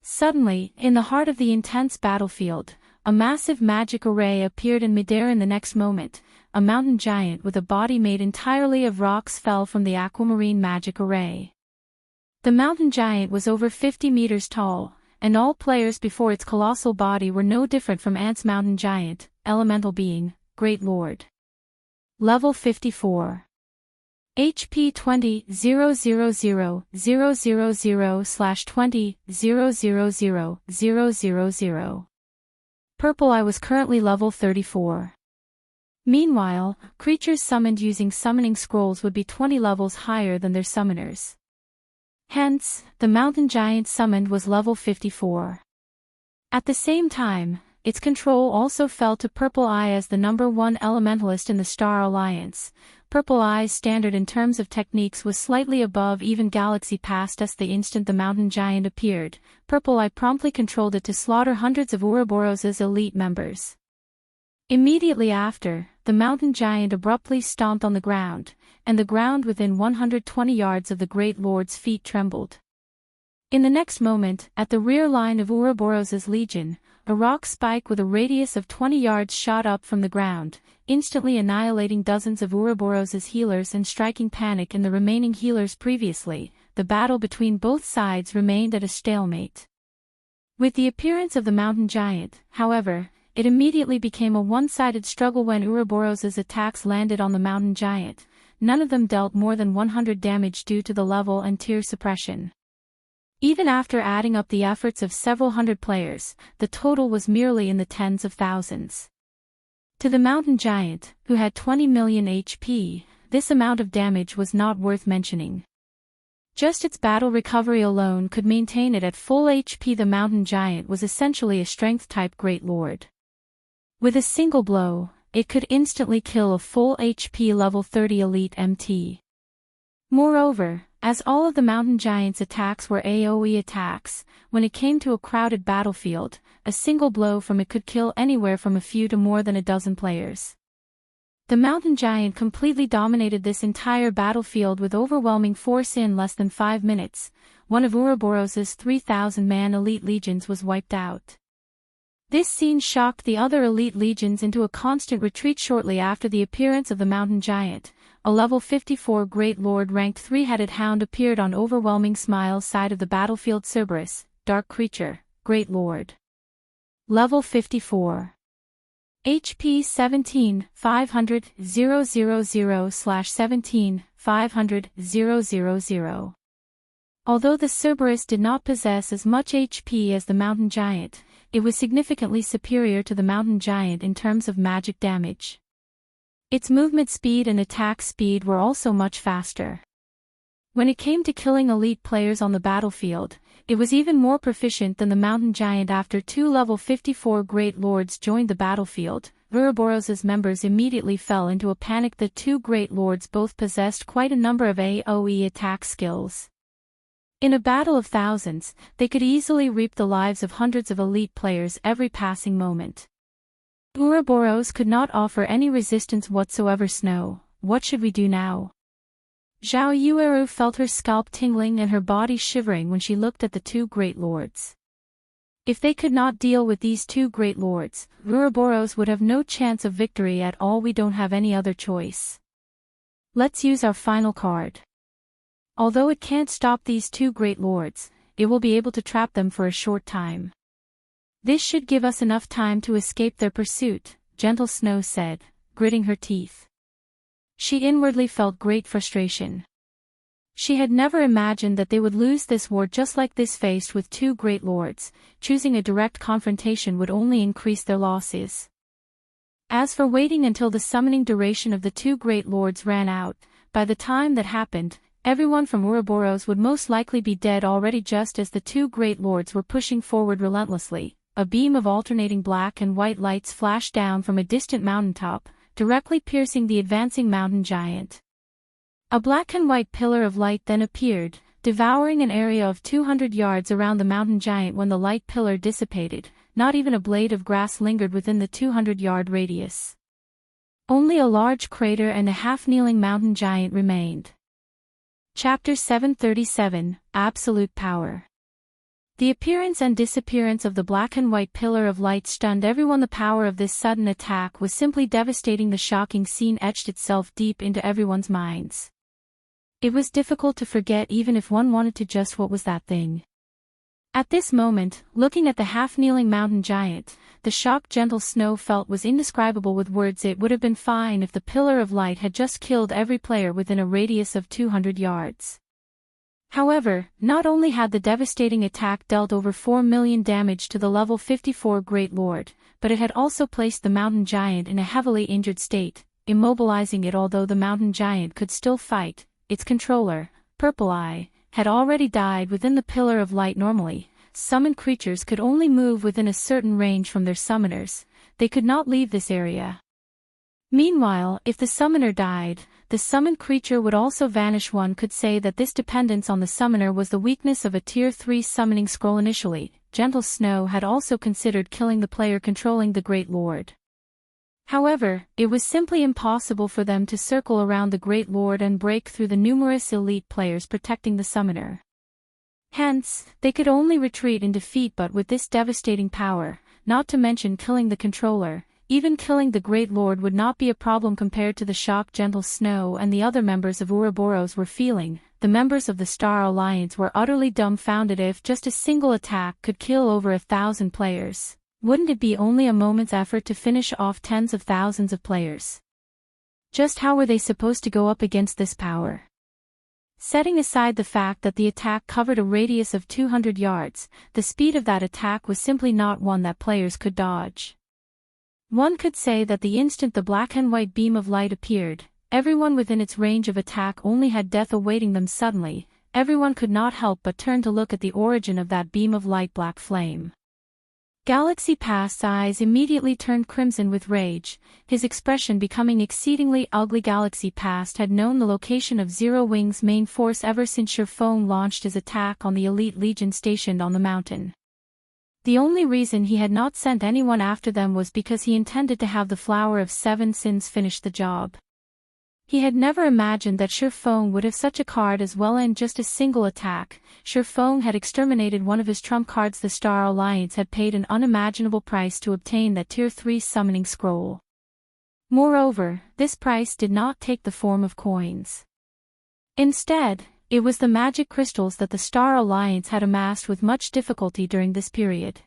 Suddenly, in the heart of the intense battlefield, a massive magic array appeared in midair. In the next moment, a mountain giant with a body made entirely of rocks fell from the aquamarine magic array. The mountain giant was over 50 meters tall, and all players before its colossal body were no different from Ant's mountain giant, elemental being, Great Lord. Level 54. HP 20.000/20.000/000. Purple Eye was currently level 34. Meanwhile, creatures summoned using summoning scrolls would be 20 levels higher than their summoners. Hence, the mountain giant summoned was level 54. At the same time, its control also fell to Purple Eye as the #1 elementalist in the Star Alliance, Purple Eye's standard in terms of techniques was slightly above even Galaxy past us the instant the mountain giant appeared. Purple Eye promptly controlled it to slaughter hundreds of Ouroboros' elite members. Immediately after, the mountain giant abruptly stomped on the ground, and the ground within 120 yards of the Great Lord's feet trembled. In the next moment, at the rear line of Ouroboros' legion, a rock spike with a radius of 20 yards shot up from the ground, instantly annihilating dozens of Ouroboros' healers and striking panic in the remaining healers previously. The battle between both sides remained at a stalemate. With the appearance of the mountain giant, however, it immediately became a one-sided struggle when Ouroboros' attacks landed on the mountain giant. None of them dealt more than 100 damage due to the level and tier suppression. Even after adding up the efforts of several hundred players, the total was merely in the tens of thousands. To the mountain giant, who had 20 million HP, this amount of damage was not worth mentioning. Just its battle recovery alone could maintain it at full HP. The mountain giant was essentially a strength-type Great Lord. With a single blow, it could instantly kill a full HP level 30 elite MT. Moreover, as all of the mountain giant's attacks were AoE attacks, when it came to a crowded battlefield, a single blow from it could kill anywhere from a few to more than a dozen players. The mountain giant completely dominated this entire battlefield with overwhelming force. In less than 5 minutes, one of Ouroboros' 3,000-man elite legions was wiped out. This scene shocked the other elite legions into a constant retreat. Shortly after the appearance of the mountain giant, a level 54 Great Lord ranked 3-headed hound appeared on Overwhelming Smile's side of the battlefield. Cerberus, Dark Creature, Great Lord. Level 54. HP 17,500, 000/17,500, 000. Although the Cerberus did not possess as much HP as the mountain giant, it was significantly superior to the mountain giant in terms of magic damage. Its movement speed and attack speed were also much faster. When it came to killing elite players on the battlefield, it was even more proficient than the mountain giant. After 2 level 54 Great Lords joined the battlefield, Ouroboros' members immediately fell into a panic. The 2 Great Lords both possessed quite a number of AoE attack skills. In a battle of thousands, they could easily reap the lives of hundreds of elite players every passing moment. Ouroboros could not offer any resistance whatsoever. Snow, what should we do now? Zhao Yueru felt her scalp tingling and her body shivering when she looked at the 2 Great Lords. If they could not deal with these 2 Great Lords, Ouroboros would have no chance of victory at all. We don't have any other choice. Let's use our final card. Although it can't stop these 2 Great Lords, it will be able to trap them for a short time. This should give us enough time to escape their pursuit, Gentle Snow said, gritting her teeth. She inwardly felt great frustration. She had never imagined that they would lose this war just like this. Faced with 2 Great Lords, choosing a direct confrontation would only increase their losses. As for waiting until the summoning duration of the 2 Great Lords ran out, by the time that happened, everyone from Ouroboros would most likely be dead already. Just as the 2 Great Lords were pushing forward relentlessly, a beam of alternating black and white lights flashed down from a distant mountaintop, directly piercing the advancing mountain giant. A black and white pillar of light then appeared, devouring an area of 200 yards around the mountain giant. When the light pillar dissipated, not even a blade of grass lingered within the 200-yard radius. Only a large crater and a half-kneeling mountain giant remained. Chapter 737, Absolute Power. The appearance and disappearance of the black and white pillar of light stunned everyone. The power of this sudden attack was simply devastating. The shocking scene etched itself deep into everyone's minds. It was difficult to forget even if one wanted to. Just what was that thing? At this moment, looking at the half-kneeling mountain giant, the shock Gentle Snow felt was indescribable with words. It would have been fine if the pillar of light had just killed every player within a radius of 200 yards. However, not only had the devastating attack dealt over 4 million damage to the level 54 Great Lord, but it had also placed the mountain giant in a heavily injured state, immobilizing it. Although the mountain giant could still fight, its controller, Purple Eye, had already died within the pillar of light. Normally, summoned creatures could only move within a certain range from their summoners. They could not leave this area. Meanwhile, if the summoner died, the summoned creature would also vanish. One could say that this dependence on the summoner was the weakness of a Tier 3 summoning scroll initially. Gentle Snow had also considered killing the player controlling the Great Lord. However, it was simply impossible for them to circle around the Great Lord and break through the numerous elite players protecting the summoner. Hence, they could only retreat in defeat, but with this devastating power, not to mention killing the controller, even killing the Great Lord would not be a problem compared to the shock Gentle Snow and the other members of Ouroboros were feeling. The members of the Star Alliance were utterly dumbfounded. If just a single attack could kill over 1,000 players, wouldn't it be only a moment's effort to finish off tens of thousands of players? Just how were they supposed to go up against this power? Setting aside the fact that the attack covered a radius of 200 yards, the speed of that attack was simply not one that players could dodge. One could say that the instant the black and white beam of light appeared, everyone within its range of attack only had death awaiting them. Suddenly, everyone could not help but turn to look at the origin of that beam of light. Black flame. Galaxy Past's eyes immediately turned crimson with rage, his expression becoming exceedingly ugly. Galaxy Past had known the location of Zero Wing's main force ever since Feng launched his attack on the elite legion stationed on the mountain. The only reason he had not sent anyone after them was because he intended to have the Flower of Seven Sins finish the job. He had never imagined that Feng would have such a card as well in just a single attack. Feng had exterminated one of his trump cards. The Star Alliance had paid an unimaginable price to obtain that Tier 3 summoning scroll. Moreover, this price did not take the form of coins. Instead, it was the magic crystals that the Star Alliance had amassed with much difficulty during this period.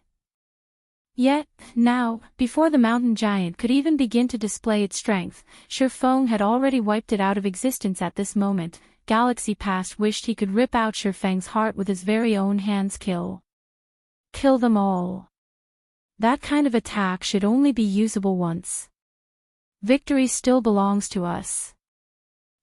Yet, now, before the mountain giant could even begin to display its strength, Feng had already wiped it out of existence. At this moment, Galaxy Past wished he could rip out Feng's heart with his very own hands. Kill them all. That kind of attack should only be usable once. Victory still belongs to us.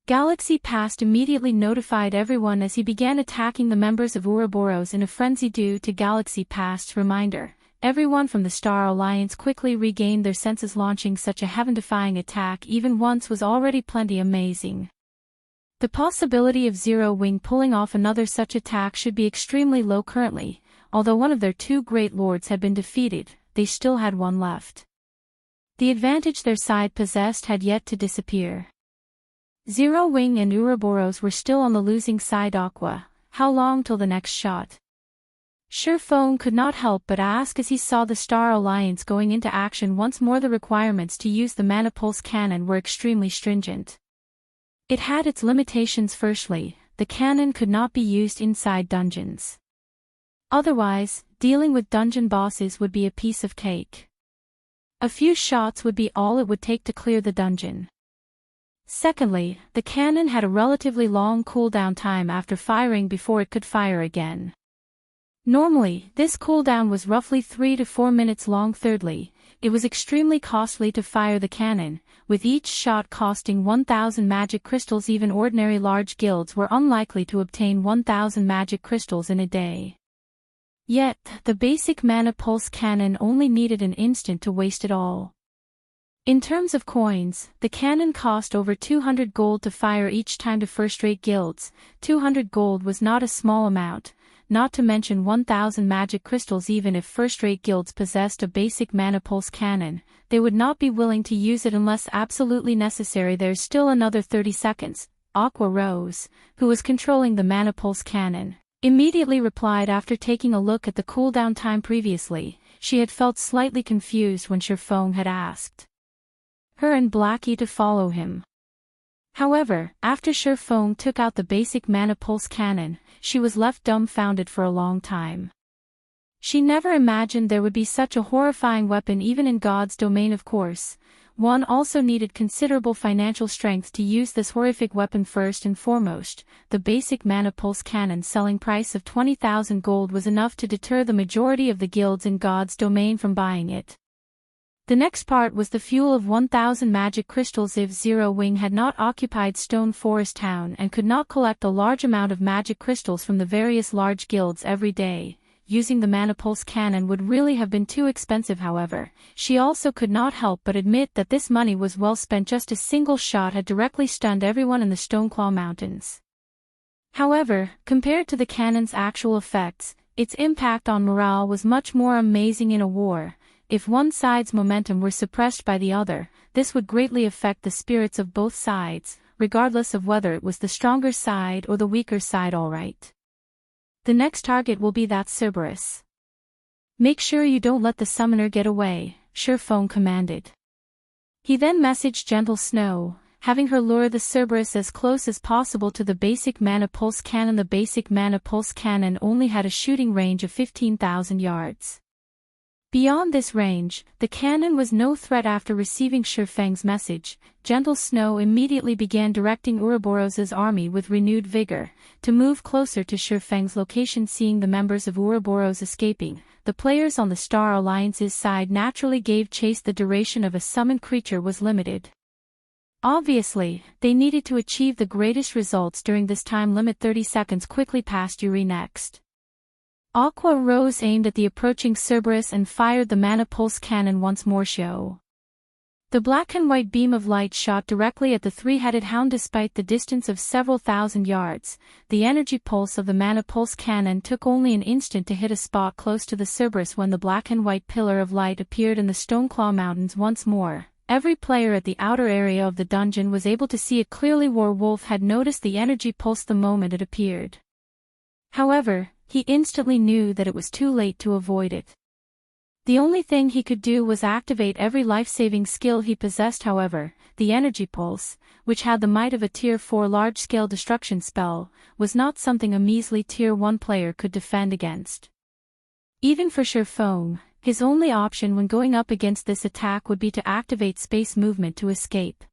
Galaxy Past immediately notified everyone as he began attacking the members of Ouroboros in a frenzy. Due to Galaxy Past's reminder, everyone from the Star Alliance quickly regained their senses. Launching such a heaven-defying attack even once was already plenty amazing. The possibility of Zero Wing pulling off another such attack should be extremely low currently. Although one of their two great lords had been defeated, they still had one left. The advantage their side possessed had yet to disappear. Zero Wing and Ouroboros were still on the losing side. Aqua, how long till the next shot? Feng could not help but ask as he saw the Star Alliance going into action once more. The requirements to use the Mana Pulse cannon were extremely stringent. It had its limitations. Firstly, the cannon could not be used inside dungeons. Otherwise, dealing with dungeon bosses would be a piece of cake. A few shots would be all it would take to clear the dungeon. Secondly, the cannon had a relatively long cooldown time after firing before it could fire again. Normally, this cooldown was roughly 3 to 4 minutes long. Thirdly, it was extremely costly to fire the cannon, with each shot costing 1,000 magic crystals. Even ordinary large guilds were unlikely to obtain 1,000 magic crystals in a day. Yet, the basic Mana Pulse cannon only needed an instant to waste it all. In terms of coins, the cannon cost over 200 gold to fire each time. To first-rate guilds, 200 gold was not a small amount, not to mention 1,000 magic crystals. Even if first-rate guilds possessed a basic Mana Pulse cannon, they would not be willing to use it unless absolutely necessary. There's still another 30 seconds. Aqua Rose, who was controlling the Mana Pulse cannon, immediately replied after taking a look at the cooldown time previously. She had felt slightly confused when Feng had asked her and Blackie to follow him. However, after Feng took out the basic Mana Pulse cannon, she was left dumbfounded for a long time. She never imagined there would be such a horrifying weapon even in God's domain. Of course, one also needed considerable financial strength to use this horrific weapon. First and foremost, the basic Mana Pulse cannon selling price of 20,000 gold was enough to deter the majority of the guilds in God's domain from buying it. The next part was the fuel of 1,000 magic crystals. If Zero Wing had not occupied Stone Forest Town and could not collect a large amount of magic crystals from the various large guilds every day, using the Mana Pulse cannon would really have been too expensive. However, she also could not help but admit that this money was well spent. Just a single shot had directly stunned everyone in the Stoneclaw Mountains. However, compared to the cannon's actual effects, its impact on morale was much more amazing. In a war, if one side's momentum were suppressed by the other, this would greatly affect the spirits of both sides, regardless of whether it was the stronger side or the weaker side. Alright. The next target will be that Cerberus. Make sure you don't let the summoner get away, Feng commanded. He then messaged Gentle Snow, having her lure the Cerberus as close as possible to the basic Mana Pulse cannon. The basic Mana Pulse cannon only had a shooting range of 15,000 yards. Beyond this range, the cannon was no threat. After receiving Feng's message, Gentle Snow immediately began directing Ouroboros's army with renewed vigor to move closer to Feng's location. Seeing the members of Ouroboros escaping, the players on the Star Alliance's side naturally gave chase. The duration of a summoned creature was limited. Obviously, they needed to achieve the greatest results during this time limit. 30 seconds quickly passed. Yuri next. Aqua Rose aimed at the approaching Cerberus and fired the Mana Pulse cannon once more. The black and white beam of light shot directly at the three-headed hound. Despite the distance of several thousand yards, the energy pulse of the Mana Pulse cannon took only an instant to hit a spot close to the Cerberus. When the black and white pillar of light appeared in the Stoneclaw Mountains once more, every player at the outer area of the dungeon was able to see it clearly. Warwolf had noticed the energy pulse the moment it appeared. However, he instantly knew that it was too late to avoid it. The only thing he could do was activate every life-saving skill he possessed. However, the energy pulse, which had the might of a Tier 4 large-scale destruction spell, was not something a measly Tier 1 player could defend against. Even for Feng, his only option when going up against this attack would be to activate space movement to escape.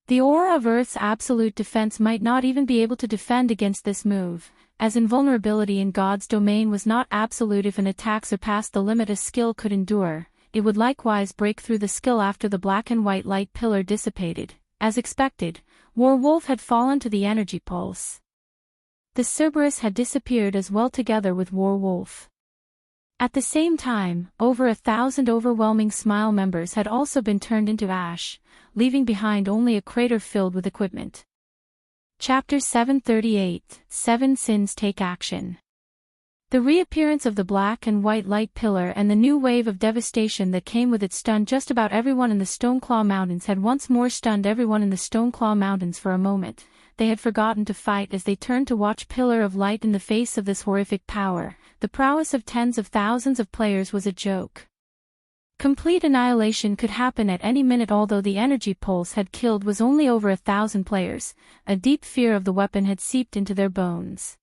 The aura of Earth's absolute defense might not even be able to defend against this move, as invulnerability in God's domain was not absolute. If an attack surpassed the limit a skill could endure, it would likewise break through the skill. After the black and white light pillar dissipated, as expected, Warwolf had fallen to the energy pulse. The Cerberus had disappeared as well together with Warwolf. At the same time, over 1,000 overwhelming Smile members had also been turned into ash, leaving behind only a crater filled with equipment. Chapter 738, 7 Sins Take Action. The reappearance of the black and white light pillar and the new wave of devastation that came with it stunned just about everyone in the Stoneclaw Mountains. Had once more stunned everyone in the Stoneclaw Mountains. For a moment, they had forgotten to fight as they turned to watch Pillar of Light in the face of this horrific power. The prowess of tens of thousands of players was a joke. Complete annihilation could happen at any minute. Although the energy pulse had killed was only over 1,000 players, a deep fear of the weapon had seeped into their bones.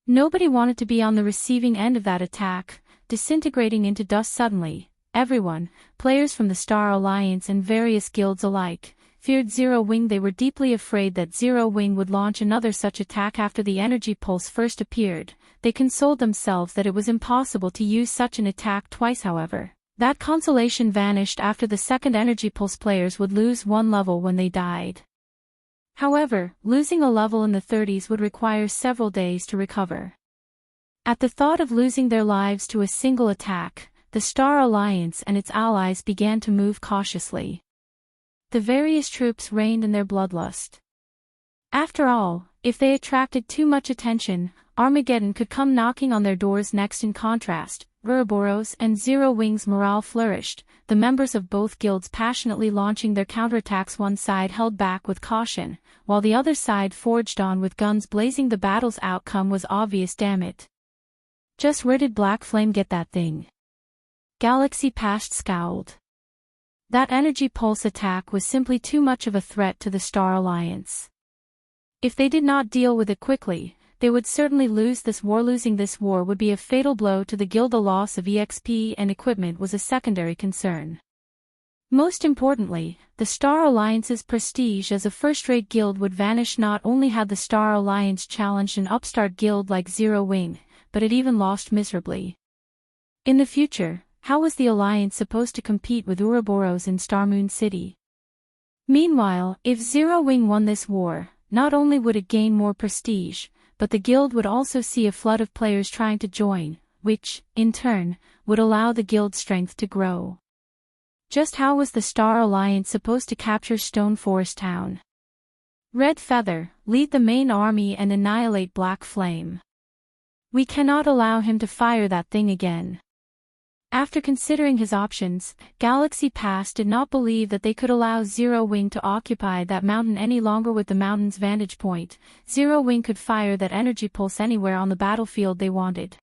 Nobody wanted to be on the receiving end of that attack, disintegrating into dust suddenly. Everyone, players from the Star Alliance and various guilds alike, feared Zero Wing. They were deeply afraid that Zero Wing would launch another such attack after the energy pulse first appeared. They consoled themselves that it was impossible to use such an attack twice. However, that consolation vanished after the second energy pulse. Players would lose one level when they died. However, losing a level in the 30s would require several days to recover. At the thought of losing their lives to a single attack, the Star Alliance and its allies began to move cautiously. The various troops reigned in their bloodlust. After all, if they attracted too much attention, Armageddon could come knocking on their doors next. In contrast, Ouroboros and Zero Wing's morale flourished, the members of both guilds passionately launching their counterattacks. One side held back with caution, while the other side forged on with guns blazing. The battle's outcome was obvious. Damn it. Just where did Black Flame get that thing? Galaxy Past scowled. That energy pulse attack was simply too much of a threat to the Star Alliance. If they did not deal with it quickly, they would certainly lose this war. Losing this war would be a fatal blow to the guild. The loss of EXP and equipment was a secondary concern. Most importantly, the Star Alliance's prestige as a first-rate guild would vanish. Not only had the Star Alliance challenged an upstart guild like Zero Wing, but it even lost miserably. In the future, how was the Alliance supposed to compete with Ouroboros in Starmoon City? Meanwhile, if Zero Wing won this war, not only would it gain more prestige, but the guild would also see a flood of players trying to join, which, in turn, would allow the guild's strength to grow. Just how was the Star Alliance supposed to capture Stone Forest Town? Red Feather, lead the main army and annihilate Black Flame. We cannot allow him to fire that thing again. After considering his options, Galaxy Pass did not believe that they could allow Zero Wing to occupy that mountain any longer. With the mountain's vantage point, Zero Wing could fire that energy pulse anywhere on the battlefield they wanted.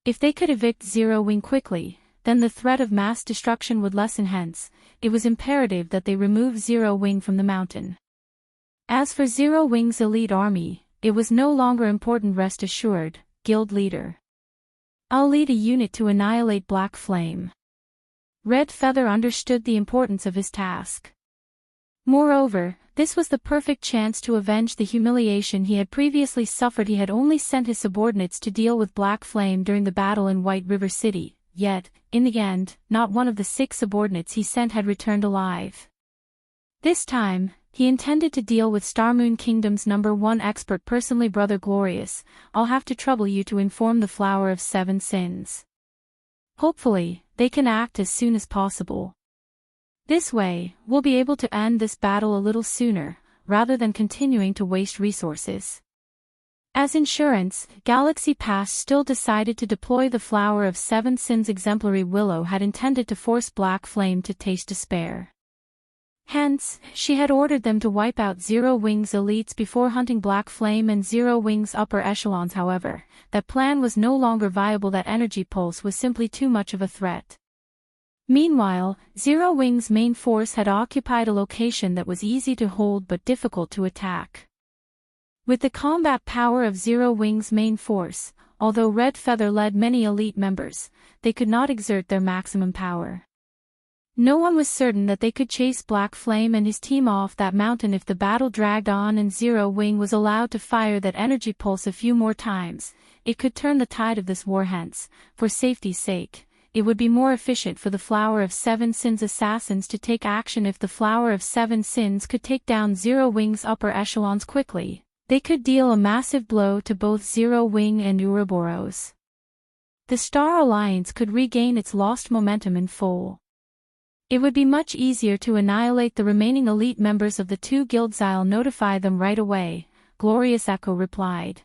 If they could evict Zero Wing quickly, then the threat of mass destruction would lessen. Hence, it was imperative that they remove Zero Wing from the mountain. As for Zero Wing's elite army, it was no longer important. Rest assured, guild leader. I'll lead a unit to annihilate Black Flame. Red Feather understood the importance of his task. Moreover, this was the perfect chance to avenge the humiliation he had previously suffered. He had only sent his subordinates to deal with Black Flame during the battle in White River City, yet, in the end, not one of the 6 subordinates he sent had returned alive. This time, he intended to deal with Starmoon Kingdom's #1 expert personally. Brother Glorious, I'll have to trouble you to inform the Flower of 7 Sins. Hopefully, they can act as soon as possible. This way, we'll be able to end this battle a little sooner, rather than continuing to waste resources. As insurance, Galaxy Pass still decided to deploy the Flower of 7 Sins. Exemplary Willow had intended to force Black Flame to taste despair. Hence, she had ordered them to wipe out Zero Wing's elites before hunting Black Flame and Zero Wing's upper echelons. However, that plan was no longer viable. That energy pulse was simply too much of a threat. Meanwhile, Zero Wing's main force had occupied a location that was easy to hold but difficult to attack. With the combat power of Zero Wing's main force, although Red Feather led many elite members, they could not exert their maximum power. No one was certain that they could chase Black Flame and his team off that mountain if the battle dragged on and Zero Wing was allowed to fire that energy pulse a few more times. It could turn the tide of this war. Hence, for safety's sake, it would be more efficient for the Flower of 7 Sins assassins to take action. If the Flower of 7 Sins could take down Zero Wing's upper echelons quickly, they could deal a massive blow to both Zero Wing and Ouroboros. The Star Alliance could regain its lost momentum in full. It would be much easier to annihilate the remaining elite members of the 2 guilds. I'll notify them right away, Glorious Echo replied.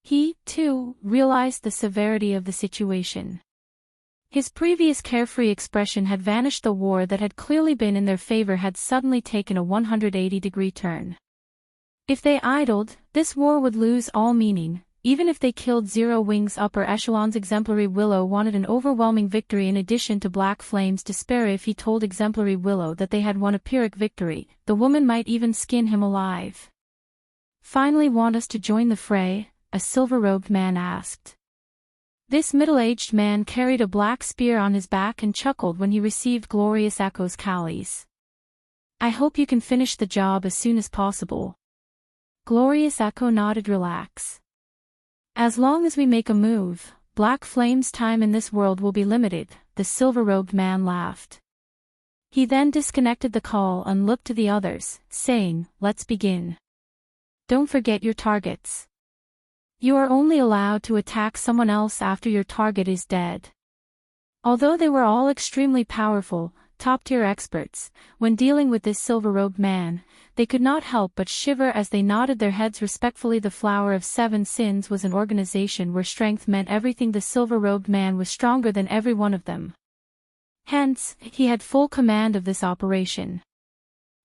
He, too, realized the severity of the situation. His previous carefree expression had vanished. The war that had clearly been in their favor had suddenly taken a 180-degree turn. If they idled, this war would lose all meaning. Even if they killed Zero Wing's upper echelons. Exemplary Willow wanted an overwhelming victory in addition to Black Flame's despair. If he told Exemplary Willow that they had won a Pyrrhic victory, the woman might even skin him alive. Finally, want us to join the fray? A silver-robed man asked. This middle-aged man carried a black spear on his back and chuckled when he received Glorious Echo's callies. I hope you can finish the job as soon as possible. Glorious Echo nodded. Relax. As long as we make a move, Black Flame's time in this world will be limited, the silver-robed man laughed. He then disconnected the call and looked to the others, saying, Let's begin. Don't forget your targets. You are only allowed to attack someone else after your target is dead. Although they were all extremely powerful, top-tier experts, when dealing with this silver-robed man, they could not help but shiver as they nodded their heads respectfully. The Flower of 7 Sins was an organization where strength meant everything. The silver-robed man was stronger than every one of them. Hence, he had full command of this operation.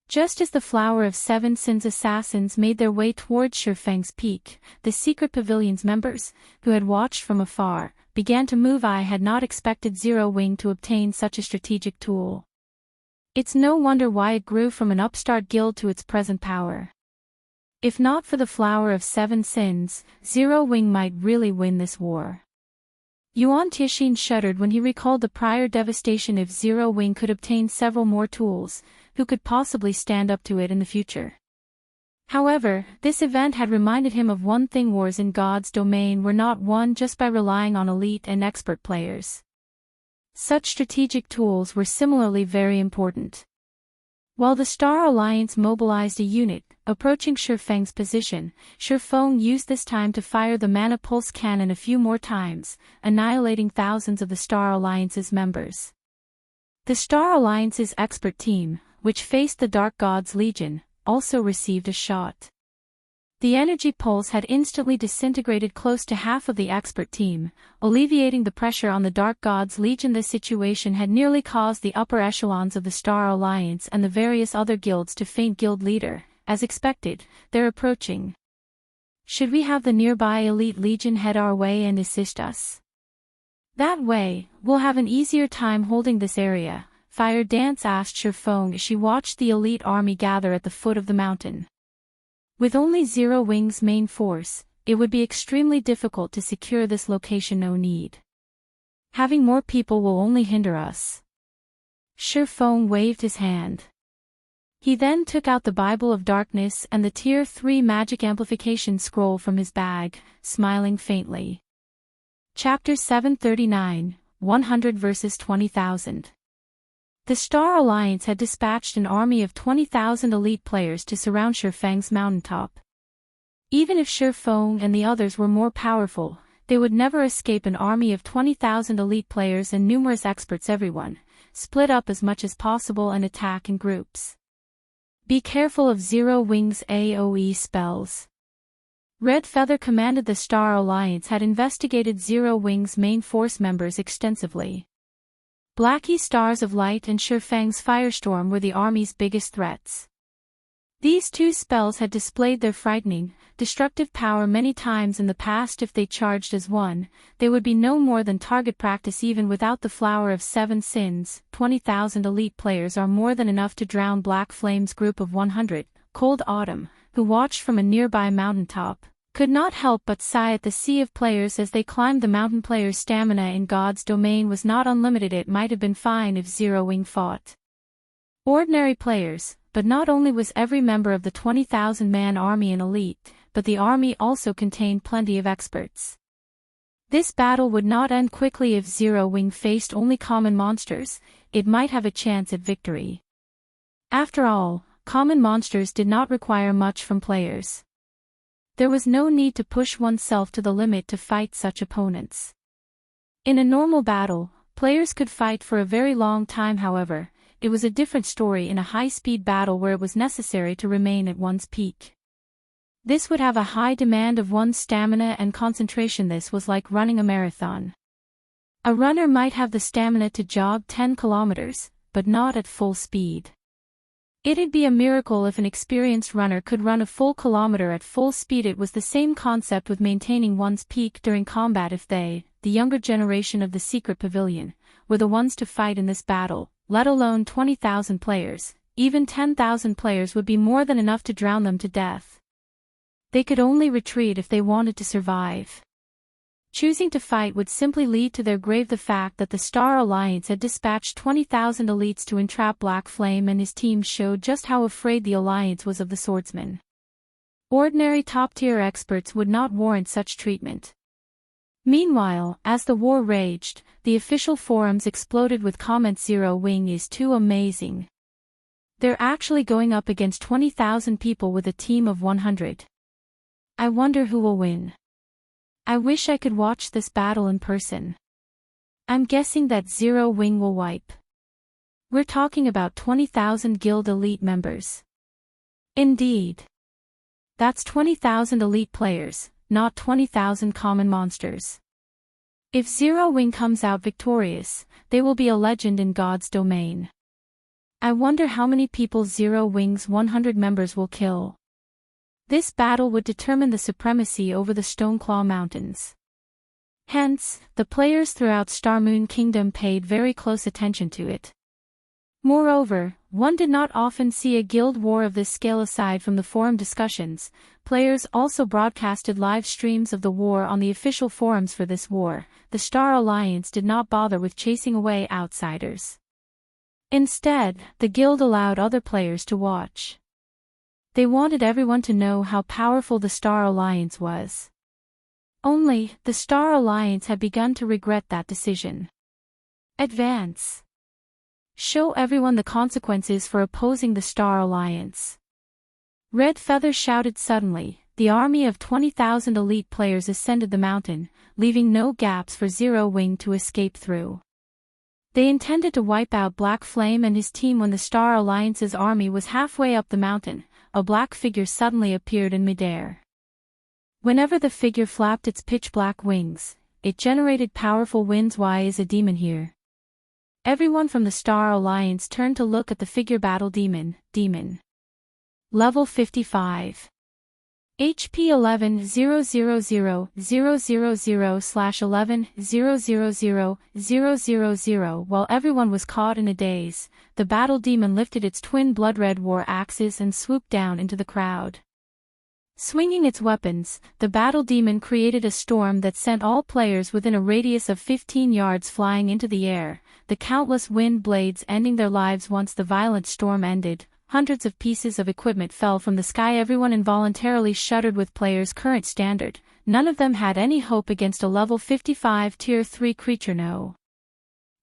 Just as the Flower of 7 Sins assassins made their way towards Feng's peak, the secret pavilion's members, who had watched from afar, began to move. I had not expected Zero Wing to obtain such a strategic tool. It's no wonder why it grew from an upstart guild to its present power. If not for the Flower of 7 Sins, Zero Wing might really win this war. Yuan Tixin shuddered when he recalled the prior devastation. If Zero Wing could obtain several more tools, who could possibly stand up to it in the future? However, this event had reminded him of one thing: wars in God's domain were not won just by relying on elite and expert players. Such strategic tools were similarly very important. While the Star Alliance mobilized a unit, approaching Feng's position, Feng used this time to fire the Mana Pulse Cannon a few more times, annihilating thousands of the Star Alliance's members. The Star Alliance's expert team, which faced the Dark God's Legion, also received a shot. The energy pulse had instantly disintegrated close to half of the expert team, alleviating the pressure on the Dark God's Legion. This situation had nearly caused the upper echelons of the Star Alliance and the various other guilds to faint. Guild leader, as expected, they're approaching. Should we have the nearby elite legion head our way and assist us? That way, we'll have an easier time holding this area, Fire Dance asked Feng as she watched the elite army gather at the foot of the mountain. With only Zero Wing's main force, it would be extremely difficult to secure this location. No need. Having more people will only hinder us. Feng waved his hand. He then took out the Bible of Darkness and the Tier 3 Magic Amplification Scroll from his bag, smiling faintly. Chapter 739, 100 vs 20,000. The Star Alliance had dispatched an army of 20,000 elite players to surround Feng's mountaintop. Even if Feng and the others were more powerful, they would never escape an army of 20,000 elite players and numerous experts. Everyone, split up as much as possible and attack in groups. Be careful of Zero Wing's AoE spells. Red Feather commanded the Star Alliance had investigated Zero Wing's main force members extensively. Blackie Stars of Light and Feng's Firestorm were the army's biggest threats. These two spells had displayed their frightening, destructive power many times in the past. If they charged as one, they would be no more than target practice. Even without the Flower of Seven Sins, 20,000 elite players are more than enough to drown Black Flame's group of 100. Cold Autumn, who watched from a nearby mountaintop, could not help but sigh at the sea of players as they climbed the mountain. Players' stamina in God's domain was not unlimited. It might have been fine if Zero Wing fought ordinary players, but not only was every member of the 20,000-man army an elite, but the army also contained plenty of experts. This battle would not end quickly if Zero Wing faced only common monsters. It might have a chance at victory. After all, common monsters did not require much from players. There was no need to push oneself to the limit to fight such opponents. In a normal battle, players could fight for a very long time. However, it was a different story in a high-speed battle where it was necessary to remain at one's peak. This would have a high demand of one's stamina and concentration. This was like running a marathon. A runner might have the stamina to jog 10 kilometers, but not at full speed. It'd be a miracle if an experienced runner could run a full kilometer at full speed. It was the same concept with maintaining one's peak during combat. If they, the younger generation of the Secret Pavilion, were the ones to fight in this battle, let alone 20,000 players, even 10,000 players would be more than enough to drown them to death. They could only retreat if they wanted to survive. Choosing to fight would simply lead to their grave. The fact that the Star Alliance had dispatched 20,000 elites to entrap Black Flame and his team showed just how afraid the Alliance was of the swordsman. Ordinary top-tier experts would not warrant such treatment. Meanwhile, as the war raged, the official forums exploded with comments. Zero Wing is too amazing. They're actually going up against 20,000 people with a team of 100. I wonder who will win. I wish I could watch this battle in person. I'm guessing that Zero Wing will wipe. We're talking about 20,000 guild elite members. Indeed. That's 20,000 elite players, not 20,000 common monsters. If Zero Wing comes out victorious, they will be a legend in God's domain. I wonder how many people Zero Wing's 100 members will kill. This battle would determine the supremacy over the Stoneclaw Mountains. Hence, the players throughout Starmoon Kingdom paid very close attention to it. Moreover, one did not often see a guild war of this scale. Aside from the forum discussions, players also broadcasted live streams of the war on the official forums. For this war, the Star Alliance did not bother with chasing away outsiders. Instead, the guild allowed other players to watch. They wanted everyone to know how powerful the Star Alliance was. Only, the Star Alliance had begun to regret that decision. Advance. Show everyone the consequences for opposing the Star Alliance. Red Feather shouted suddenly. The army of 20,000 elite players ascended the mountain, leaving no gaps for Zero Wing to escape through. They intended to wipe out Black Flame and his team when the Star Alliance's army was halfway up the mountain. A black figure suddenly appeared in midair. Whenever the figure flapped its pitch-black wings, it generated powerful winds. Why is a demon here? Everyone from the Star Alliance turned to look at the figure. Battle Demon. Level 55. HP 11,000,000/11,000,000. While everyone was caught in a daze, the battle demon lifted its twin blood-red war axes and swooped down into the crowd. Swinging its weapons, the battle demon created a storm that sent all players within a radius of 15 yards flying into the air, the countless wind blades ending their lives. Once the violent storm ended, hundreds of pieces of equipment fell from the sky. Everyone involuntarily shuddered. With players' current standard, none of them had any hope against a level 55 tier 3 creature. No.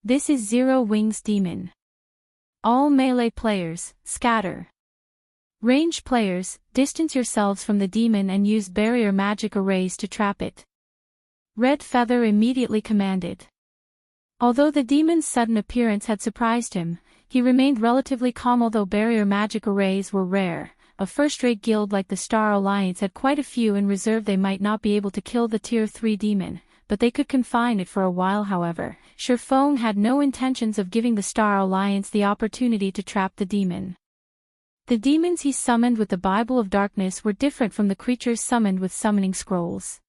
This is Zero Wing's demon. All melee players, scatter. Range players, distance yourselves from the demon and use barrier magic arrays to trap it. Red Feather immediately commanded. Although the demon's sudden appearance had surprised him, he remained relatively calm. Although barrier magic arrays were rare, a first-rate guild like the Star Alliance had quite a few in reserve. They might not be able to kill the tier 3 demon, but they could confine it for a while. However, Feng had no intentions of giving the Star Alliance the opportunity to trap the demon. The demons he summoned with the Bible of Darkness were different from the creatures summoned with summoning scrolls.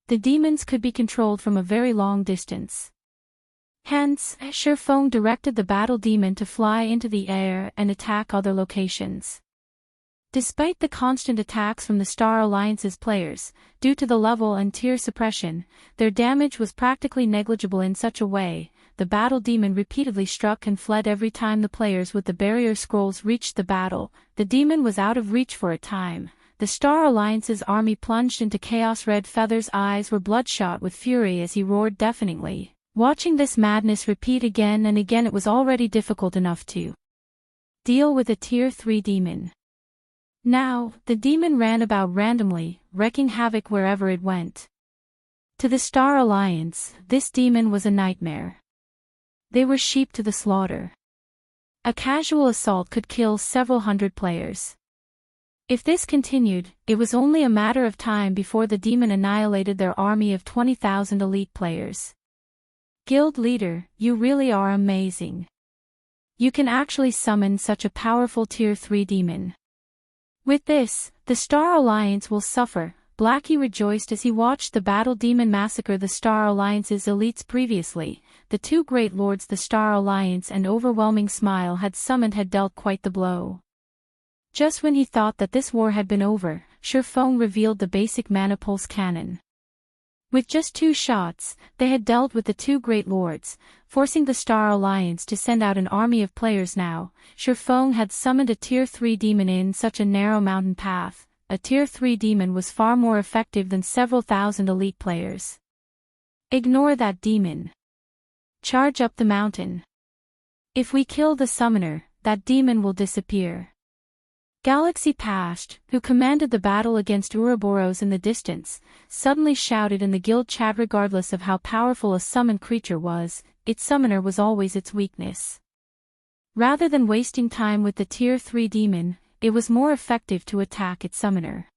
The demons could be controlled from a very long distance. Hence, Feng directed the battle demon to fly into the air and attack other locations. Despite the constant attacks from the Star Alliance's players, due to the level and tier suppression, their damage was practically negligible. In such a way, the battle demon repeatedly struck and fled every time the players with the barrier scrolls reached the battle. The demon was out of reach for a time. The Star Alliance's army plunged into chaos. Red Feather's eyes were bloodshot with fury as he roared deafeningly. Watching this madness repeat again and again, it was already difficult enough to deal with a tier 3 demon. Now, the demon ran about randomly, wreaking havoc wherever it went. To the Star Alliance, this demon was a nightmare. They were sheep to the slaughter. A casual assault could kill several hundred players. If this continued, it was only a matter of time before the demon annihilated their army of 20,000 elite players. Guild leader, you really are amazing. You can actually summon such a powerful tier 3 demon. With this, the Star Alliance will suffer. Blackie rejoiced as he watched the battle demon massacre the Star Alliance's elites. Previously, the two great lords the Star Alliance and Overwhelming Smile had summoned had dealt quite the blow. Just when he thought that this war had been over, Feng revealed the basic mana pulse cannon. With just 2 shots, they had dealt with the two great lords, forcing the Star Alliance to send out an army of players. Now, Feng had summoned a tier 3 demon in such a narrow mountain path. A tier 3 demon was far more effective than several thousand elite players. Ignore that demon. Charge up the mountain. If we kill the summoner, that demon will disappear. Galaxy Past, who commanded the battle against Ouroboros in the distance, suddenly shouted in the guild chat. Regardless of how powerful a summoned creature was, its summoner was always its weakness. Rather than wasting time with the tier 3 demon, it was more effective to attack its summoner.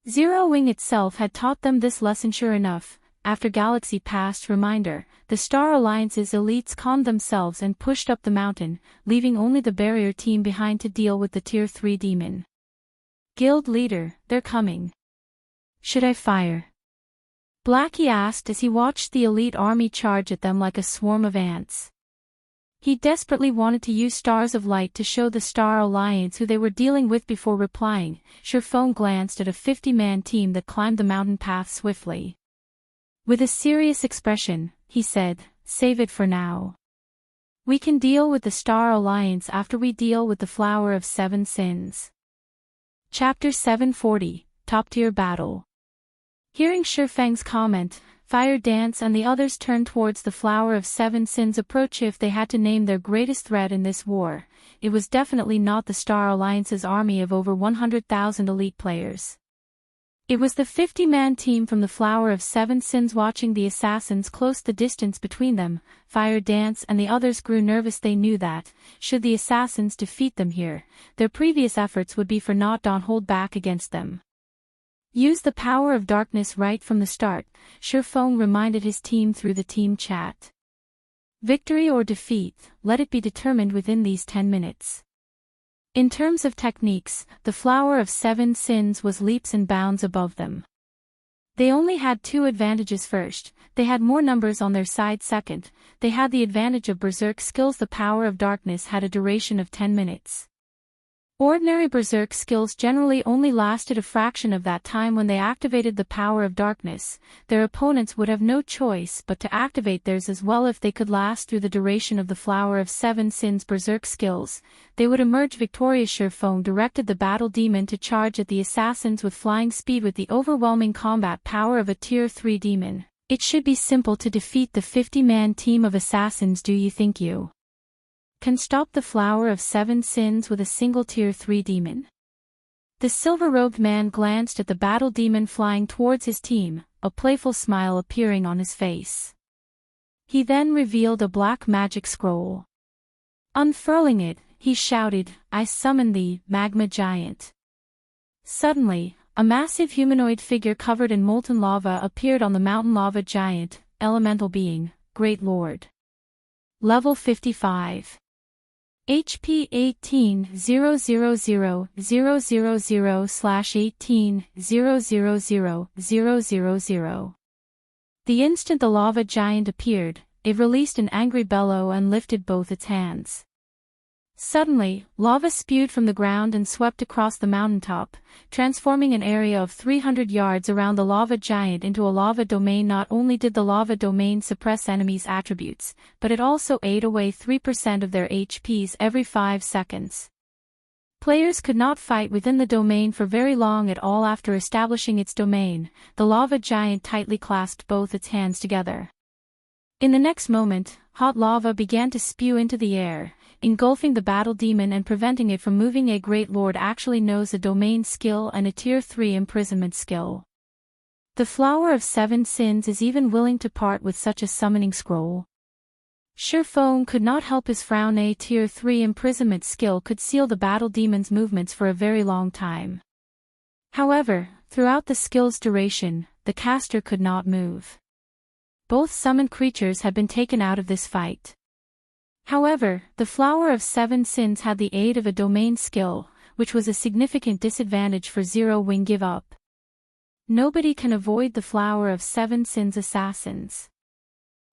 Zero Wing itself had taught them this lesson. Sure enough, after Galaxy Past's reminder, the Star Alliance's elites calmed themselves and pushed up the mountain, leaving only the barrier team behind to deal with the tier 3 demon. Guild leader, they're coming. Should I fire? Blackie asked as he watched the elite army charge at them like a swarm of ants. He desperately wanted to use stars of light to show the Star Alliance who they were dealing with. Before replying, Feng glanced at a 50-man team that climbed the mountain path swiftly. With a serious expression, he said, "Save it for now. We can deal with the Star Alliance after we deal with the Flower of 7 Sins." Chapter 740, Top Tier Battle. Hearing Feng's comment, Fire Dance and the others turned towards the Flower of Seven Sins approach. If they had to name their greatest threat in this war, it was definitely not the Star Alliance's army of over 100,000 elite players. It was the 50-man team from the Flower of Seven Sins. Watching the assassins close the distance between them, Fire Dance and the others grew nervous. They knew that, should the assassins defeat them here, their previous efforts would be for naught. Don't hold back against them. Use the power of darkness right from the start, Feng reminded his team through the team chat. Victory or defeat, let it be determined within these 10 minutes. In terms of techniques, the Flower of Seven Sins was leaps and bounds above them. They only had two advantages. First, they had more numbers on their side. Second, they had the advantage of Berserk skills. The power of darkness had a duration of 10 minutes. Ordinary Berserk skills generally only lasted a fraction of that time. When they activated the power of darkness, their opponents would have no choice but to activate theirs as well. If they could last through the duration of the Flower of Seven Sins Berserk skills, they would emerge victorious. Feng directed the battle demon to charge at the assassins with flying speed. With the overwhelming combat power of a Tier 3 demon, it should be simple to defeat the 50-man team of assassins. Do you think you can stop the Flower of Seven Sins with a single Tier 3 demon? The silver-robed man glanced at the battle demon flying towards his team, a playful smile appearing on his face. He then revealed a black magic scroll. Unfurling it, he shouted, "I summon thee, Magma Giant." Suddenly, a massive humanoid figure covered in molten lava appeared on the mountain. Lava Giant, elemental being, Great Lord. Level 55. HP 18,000/18,000,000. The instant the lava giant appeared, it released an angry bellow and lifted both its hands. Suddenly, lava spewed from the ground and swept across the mountaintop, transforming an area of 300 yards around the lava giant into a lava domain. Not only did the lava domain suppress enemies' attributes, but it also ate away 3% of their HPs every 5 seconds. Players could not fight within the domain for very long at all. After establishing its domain, the lava giant tightly clasped both its hands together. In the next moment, hot lava began to spew into the air, engulfing the battle demon and preventing it from moving. A Great Lord actually knows a domain skill and a Tier 3 imprisonment skill. The Flower of Seven Sins is even willing to part with such a summoning scroll. Feng could not help his frown. A Tier 3 imprisonment skill could seal the battle demon's movements for a very long time. However, throughout the skill's duration, the caster could not move. Both summoned creatures had been taken out of this fight. However, the Flower of Seven Sins had the aid of a domain skill, which was a significant disadvantage for Zero Wing. Give up. Nobody can avoid the Flower of Seven Sins assassins.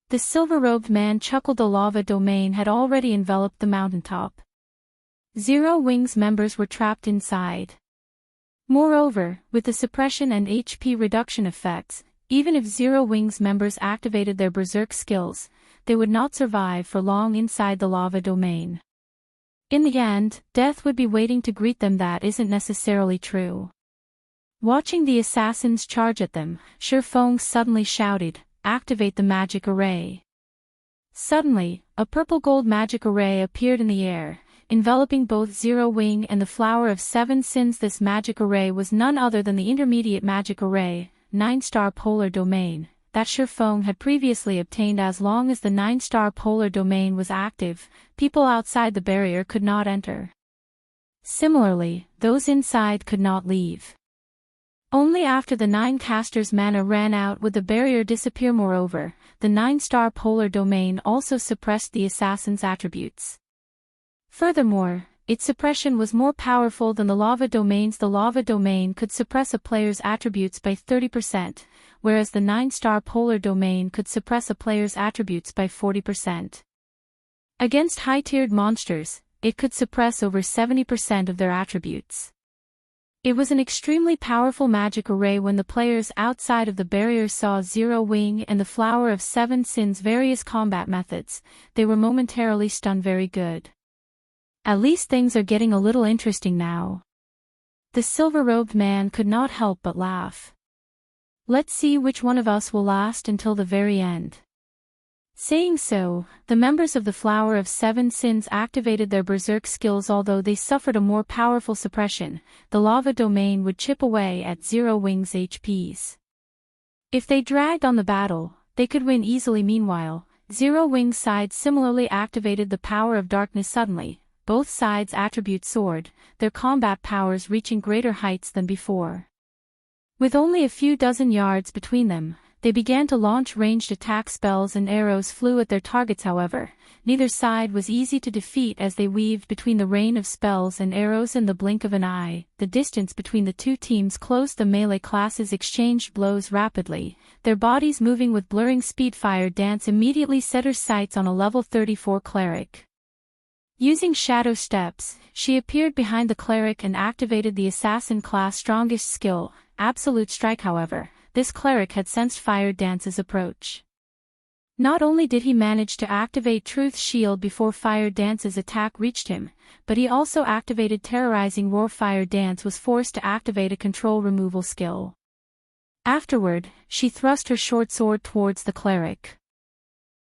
The silver-robed man chuckled. The lava domain had already enveloped the mountaintop. Zero Wing's members were trapped inside. Moreover, with the suppression and HP reduction effects, even if Zero Wing's members activated their Berserk skills, they would not survive for long inside the lava domain. In the end, death would be waiting to greet them. That isn't necessarily true. Watching the assassins charge at them, Feng suddenly shouted, "Activate the magic array." Suddenly, a purple-gold magic array appeared in the air, enveloping both Zero Wing and the Flower of Seven Sins. This magic array was none other than the intermediate magic array, 9-star polar domain, that Feng had previously obtained. As long as the 9-star polar domain was active, people outside the barrier could not enter. Similarly, those inside could not leave. Only after the 9 casters' mana ran out would the barrier disappear. Moreover, the 9-star polar domain also suppressed the assassin's attributes. Furthermore, its suppression was more powerful than the lava domain's. The lava domain could suppress a player's attributes by 30%, whereas the 9-star polar domain could suppress a player's attributes by 40%. Against high-tiered monsters, it could suppress over 70% of their attributes. It was an extremely powerful magic array. When the players outside of the barrier saw Zero Wing and the Flower of Seven Sins' various combat methods, they were momentarily stunned. Very good. At least things are getting a little interesting now. The silver-robed man could not help but laugh. Let's see which one of us will last until the very end. Saying so, the members of the Flower of Seven Sins activated their Berserk skills. Although they suffered a more powerful suppression, the lava domain would chip away at Zero Wings' HPs. If they dragged on the battle, they could win easily. Meanwhile, Zero Wings' side similarly activated the power of darkness suddenly. Both sides attribute soared, their combat powers reaching greater heights than before. With only a few dozen yards between them, they began to launch ranged attack spells and arrows flew at their targets. However, neither side was easy to defeat as they weaved between the rain of spells and arrows in the blink of an eye. The distance between the two teams closed. The melee classes exchanged blows rapidly, their bodies moving with blurring speed. Fire Dance immediately set her sights on a level 34 cleric. Using shadow steps, she appeared behind the cleric and activated the assassin class' strongest skill, Absolute Strike. However, this cleric had sensed Fire Dance's approach. Not only did he manage to activate Truth's Shield before Fire Dance's attack reached him, but he also activated Terrorizing Roar. Fire Dance was forced to activate a control removal skill. Afterward, she thrust her short sword towards the cleric.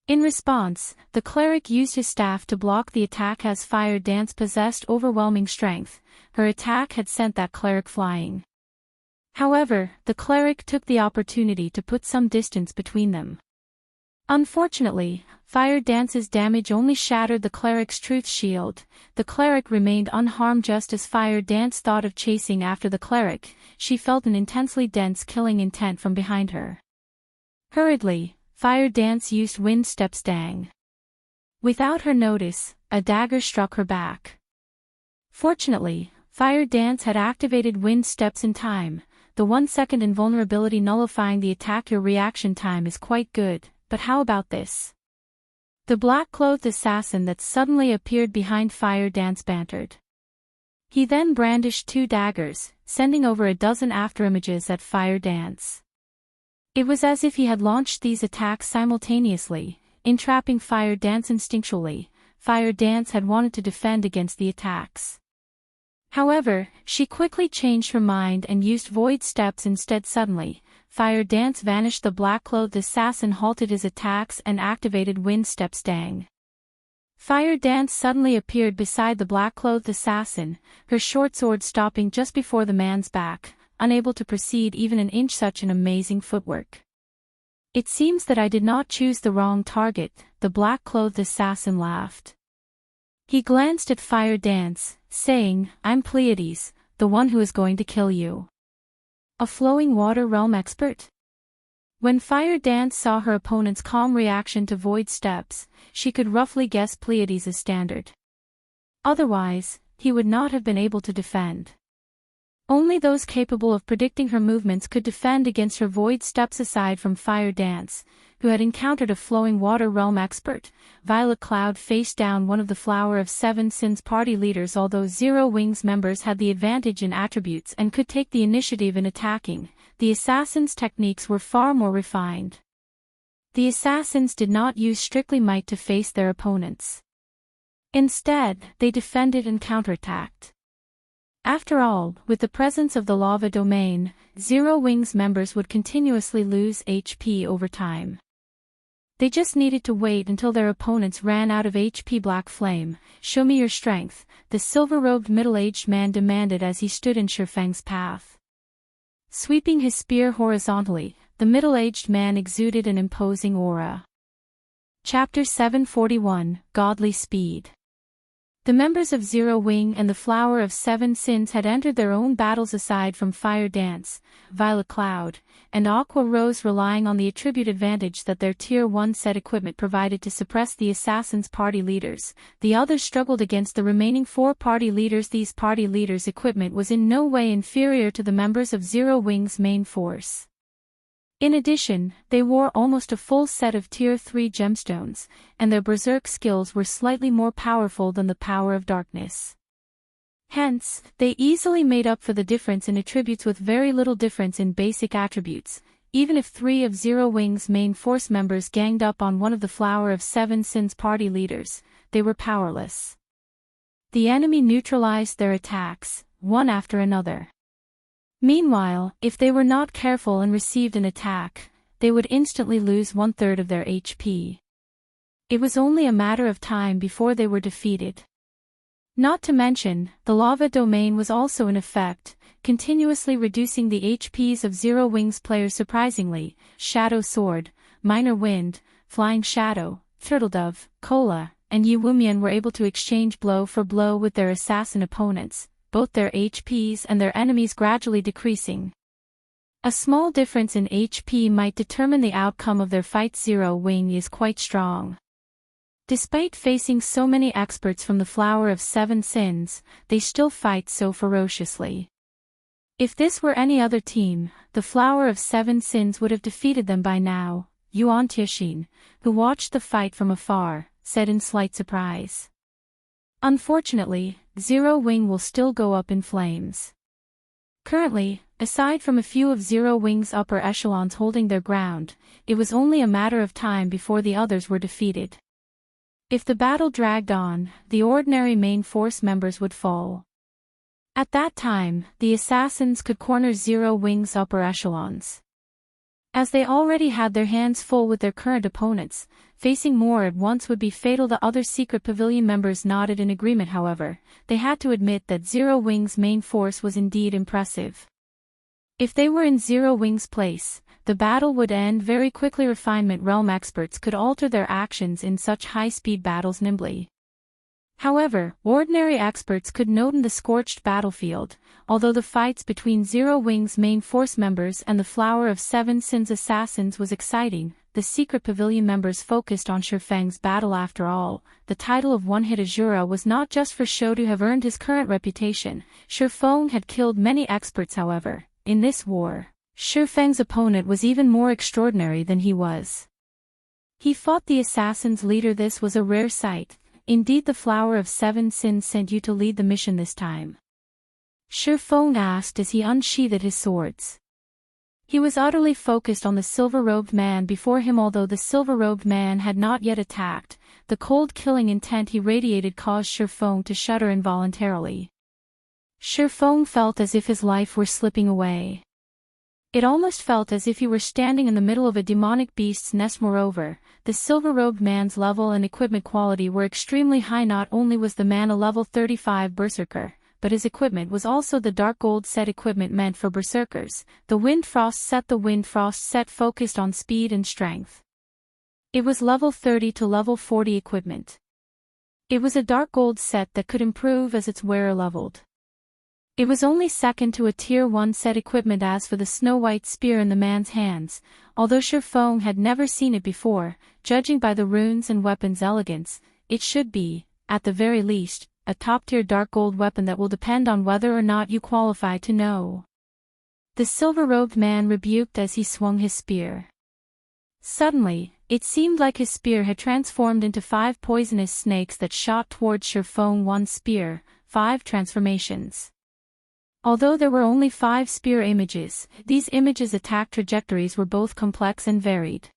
In response, the cleric used his staff to block the attack. As Fire Dance possessed overwhelming strength, her attack had sent that cleric flying. However, the cleric took the opportunity to put some distance between them. Unfortunately, Fire Dance's damage only shattered the cleric's truth shield. The cleric remained unharmed. Just as Fire Dance thought of chasing after the cleric, she felt an intensely dense killing intent from behind her. Hurriedly, Fire Dance used Wind Step Stang. Without her notice, a dagger struck her back. Fortunately, Fire Dance had activated Wind Steps in time. The 1-second invulnerability nullifying the attack. Your reaction time is quite good, but how about this? The black-clothed assassin that suddenly appeared behind Fire Dance bantered. He then brandished 2 daggers, sending over a dozen afterimages at Fire Dance. It was as if he had launched these attacks simultaneously, entrapping Fire Dance instinctually. Fire Dance had wanted to defend against the attacks. However, she quickly changed her mind and used Void Steps instead. Suddenly, Fire Dance vanished. The black-clothed assassin halted his attacks and activated Wind Step Stang. Fire Dance suddenly appeared beside the black-clothed assassin, her short sword stopping just before the man's back, unable to proceed even an inch. Such an amazing footwork. It seems that I did not choose the wrong target, the black-clothed assassin laughed. He glanced at Fire Dance, saying, I'm Pleiades, the one who is going to kill you. A flowing water realm expert? When Fire Dance saw her opponent's calm reaction to Void Steps, she could roughly guess Pleiades' standard. Otherwise, he would not have been able to defend. Only those capable of predicting her movements could defend against her Void Steps. Aside from Fire Dance, who had encountered a flowing water realm expert, Violet Cloud faced down one of the Flower of Seven Sins party leaders. Although Zero Wings members had the advantage in attributes and could take the initiative in attacking, the assassins' techniques were far more refined. The assassins did not use strictly might to face their opponents. Instead, they defended and counterattacked. After all, with the presence of the lava domain, Zero Wings members would continuously lose HP over time. They just needed to wait until their opponents ran out of HP. Black Flame, show me your strength, the silver-robed middle-aged man demanded as he stood in Feng's path. Sweeping his spear horizontally, the middle-aged man exuded an imposing aura. Chapter 741, Godly Speed. The members of Zero Wing and the Flower of Seven Sins had entered their own battles. Aside from Fire Dance, Violet Cloud, and Aqua Rose, relying on the attribute advantage that their Tier 1 set equipment provided to suppress the assassins' party leaders, the others struggled against the remaining 4 party leaders. These party leaders' equipment was in no way inferior to the members of Zero Wing's main force. In addition, they wore almost a full set of Tier 3 gemstones, and their Berserk skills were slightly more powerful than the power of darkness. Hence, they easily made up for the difference in attributes with very little difference in basic attributes. Even if 3 of Zero Wing's main force members ganged up on one of the Flower of Seven Sins party leaders, they were powerless. The enemy neutralized their attacks, one after another. Meanwhile, if they were not careful and received an attack, they would instantly lose 1/3 of their HP. It was only a matter of time before they were defeated. Not to mention, the lava domain was also in effect, continuously reducing the HPs of Zero Wings players. Surprisingly, Shadow Sword, Minor Wind, Flying Shadow, Turtledove, Cola, and Yuwumian were able to exchange blow for blow with their assassin opponents, both their HPs and their enemies gradually decreasing. A small difference in HP might determine the outcome of their fight. Zero Wing is quite strong. Despite facing so many experts from the Flower of Seven Sins, they still fight so ferociously. If this were any other team, the Flower of Seven Sins would have defeated them by now, Yuan Tianxin, who watched the fight from afar, said in slight surprise. Unfortunately, Zero Wing will still go up in flames. Currently, aside from a few of Zero Wing's upper echelons holding their ground, it was only a matter of time before the others were defeated. If the battle dragged on, the ordinary main force members would fall. At that time, the assassins could corner Zero Wing's upper echelons. As they already had their hands full with their current opponents, facing more at once would be fatal. The other secret pavilion members nodded in agreement. However, they had to admit that Zero Wing's main force was indeed impressive. If they were in Zero Wing's place, the battle would end very quickly. Refinement realm experts could alter their actions in such high-speed battles nimbly. However, ordinary experts could note in the scorched battlefield, although the fights between Zero Wing's main force members and the Flower of Seven Sins assassins was exciting, the secret pavilion members focused on Feng's battle. After all, the title of One-Hit Asura was not just for show to have earned his current reputation. Feng had killed many experts. However, in this war, Feng's opponent was even more extraordinary than he was. He fought the assassin's leader. This was a rare sight. Indeed, the Flower of Seven Sins sent you to lead the mission this time? Feng asked as he unsheathed his swords. He was utterly focused on the silver-robed man before him. Although the silver-robed man had not yet attacked, the cold killing intent he radiated caused Feng to shudder involuntarily. Feng felt as if his life were slipping away. It almost felt as if he were standing in the middle of a demonic beast's nest. Moreover, the silver-robed man's level and equipment quality were extremely high. Not only was the man a level 35 berserker, but his equipment was also the dark gold set equipment meant for berserkers, the Wind Frost set. The Wind Frost set focused on speed and strength. It was level 30 to level 40 equipment. It was a dark gold set that could improve as its wearer leveled. It was only second to a tier 1 set equipment. As for the snow-white spear in the man's hands, although Feng had never seen it before, judging by the runes and weapon's elegance, it should be, at the very least, a top-tier dark gold weapon that will depend on whether or not you qualify to know. The silver-robed man rebuked as he swung his spear. Suddenly, it seemed like his spear had transformed into 5 poisonous snakes that shot towards Feng. 1 spear, 5 transformations. Although there were only 5 spear images, these images' attack trajectories were both complex and varied.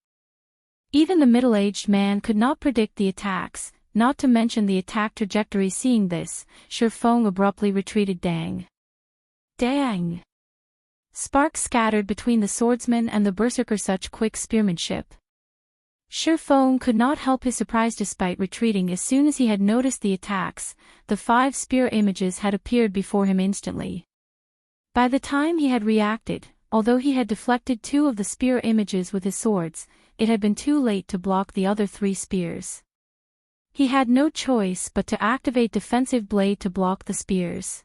Even the middle-aged man could not predict the attacks, not to mention the attack trajectory. Seeing this, Feng abruptly retreated. Dang! Dang! Sparks scattered between the swordsman and the berserker. Such quick spearmanship. Feng could not help his surprise. Despite retreating as soon as he had noticed the attacks, the 5 spear images had appeared before him instantly. By the time he had reacted, although he had deflected 2 of the spear images with his swords, it had been too late to block the other 3 spears. He had no choice but to activate Defensive Blade to block the spears.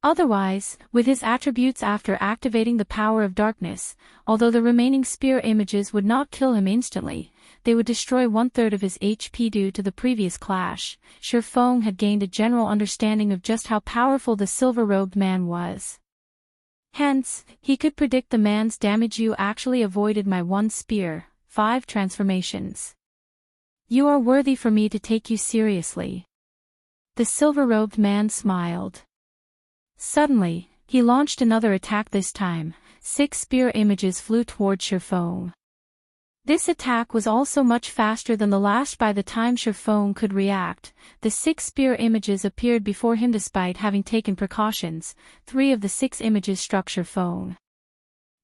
Otherwise, with his attributes after activating the power of darkness, although the remaining spear images would not kill him instantly, they would destroy 1/3 of his HP. Due to the previous clash, Feng had gained a general understanding of just how powerful the silver-robed man was. Hence, he could predict the man's damage. You actually avoided my 1 spear, 5 transformations. You are worthy for me to take you seriously. The silver-robed man smiled. Suddenly, he launched another attack. This time, 6 spear images flew towards Feng. This attack was also much faster than the last. By the time Feng could react, the 6 spear images appeared before him. Despite having taken precautions, 3 of the 6 images struck Feng.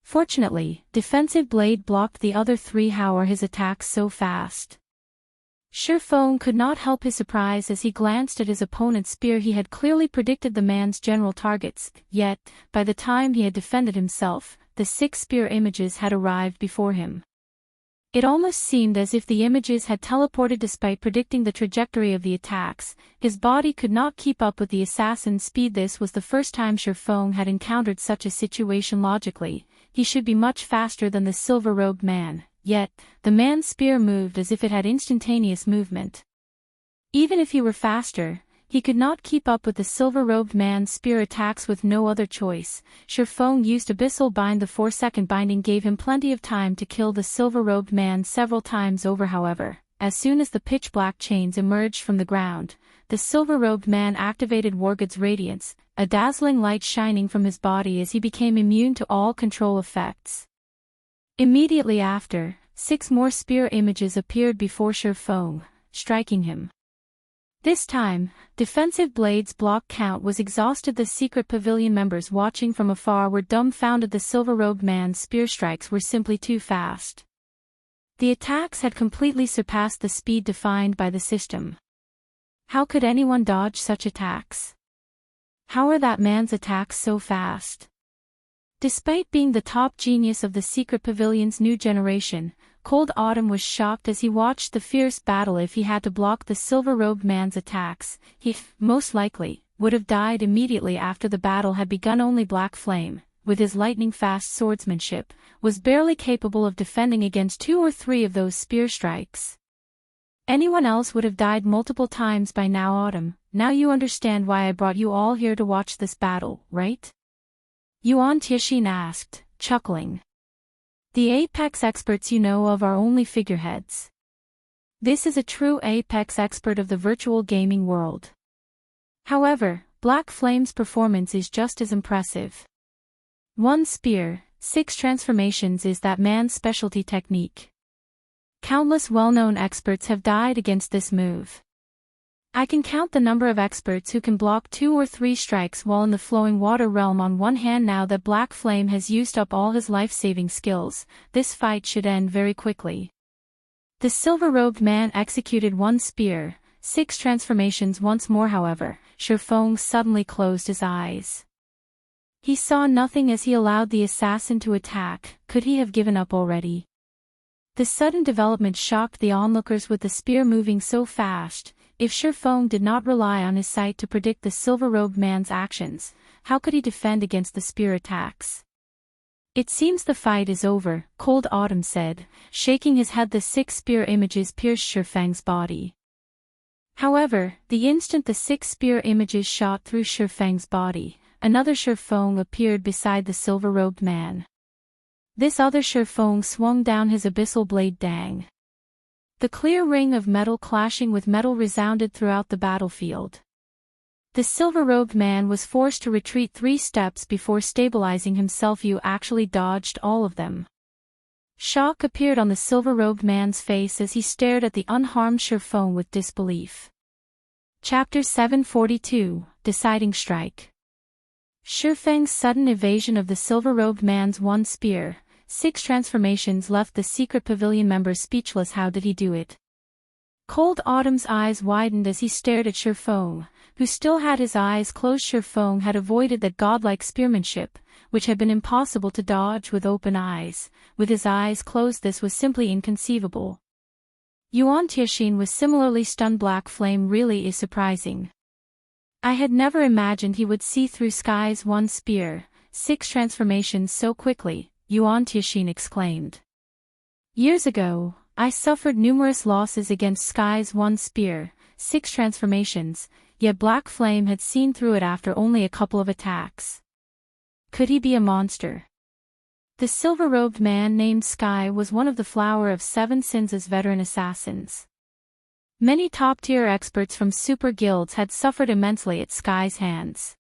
Fortunately, defensive blade blocked the other 3. How are his attacks so fast? Feng could not help his surprise as he glanced at his opponent's spear. He had clearly predicted the man's general targets, yet, by the time he had defended himself, the 6 spear images had arrived before him. It almost seemed as if the images had teleported. Despite predicting the trajectory of the attacks, his body could not keep up with the assassin's speed. This was the first time Feng had encountered such a situation. Logically, he should be much faster than the silver-robed man, yet, the man's spear moved as if it had instantaneous movement. Even if he were faster, he could not keep up with the silver-robed man's spear attacks. With no other choice, Feng used Abyssal Bind. The 4-second binding gave him plenty of time to kill the silver-robed man several times over. However, as soon as the pitch-black chains emerged from the ground, the silver-robed man activated Wargod's radiance, a dazzling light shining from his body as he became immune to all control effects. Immediately after, 6 more spear images appeared before Feng, striking him. This time, defensive blade's block count was exhausted. The secret pavilion members watching from afar were dumbfounded. The silver-robed man's spear strikes were simply too fast. The attacks had completely surpassed the speed defined by the system. How could anyone dodge such attacks? How are that man's attacks so fast? Despite being the top genius of the secret pavilion's new generation, Cold Autumn was shocked as he watched the fierce battle. If he had to block the silver-robed man's attacks, he, most likely, would have died immediately after the battle had begun. Only Black Flame, with his lightning-fast swordsmanship, was barely capable of defending against 2 or 3 of those spear strikes. Anyone else would have died multiple times by now. Autumn, now you understand why I brought you all here to watch this battle, right? Yuan Tixin asked, chuckling. The Apex experts you know of are only figureheads. This is a true Apex expert of the virtual gaming world. However, Black Flame's performance is just as impressive. 1 spear, 6 transformations is that man's specialty technique. Countless well-known experts have died against this move. I can count the number of experts who can block 2 or 3 strikes while in the flowing water realm on one hand. Now that Black Flame has used up all his life-saving skills, this fight should end very quickly. The silver-robed man executed 1 spear, 6 transformations once more. However, Feng suddenly closed his eyes. He saw nothing as he allowed the assassin to attack. Could he have given up already? The sudden development shocked the onlookers. With the spear moving so fast, if Feng did not rely on his sight to predict the silver-robed man's actions, how could he defend against the spear attacks? It seems the fight is over, Cold Autumn said, shaking his head. The 6 spear images pierced Feng's body. However, the instant the 6 spear images shot through Feng's body, another Feng appeared beside the silver-robed man. This other Feng swung down his abyssal blade. Dang! The clear ring of metal clashing with metal resounded throughout the battlefield. The silver-robed man was forced to retreat 3 steps before stabilizing himself. You actually dodged all of them. Shock appeared on the silver-robed man's face as he stared at the unharmed Feng with disbelief. Chapter 742, Deciding Strike. Feng's sudden evasion of the silver-robed man's 1 spear, 6 transformations left the secret pavilion members speechless. How did he do it? Cold Autumn's eyes widened as he stared at Feng, who still had his eyes closed. Feng had avoided that godlike spearmanship, which had been impossible to dodge with open eyes. With his eyes closed, this was simply inconceivable. Yuan Tixin was similarly stunned. Black Flame really is surprising. I had never imagined he would see through Sky's 1 spear, 6 transformations so quickly, Yuan Tixin exclaimed. Years ago, I suffered numerous losses against Sky's 1 spear, 6 transformations, yet Black Flame had seen through it after only a couple of attacks. Could he be a monster? The silver-robed man named Sky was one of the Flower of 7 Sins' veteran assassins. Many top-tier experts from super guilds had suffered immensely at Sky's hands.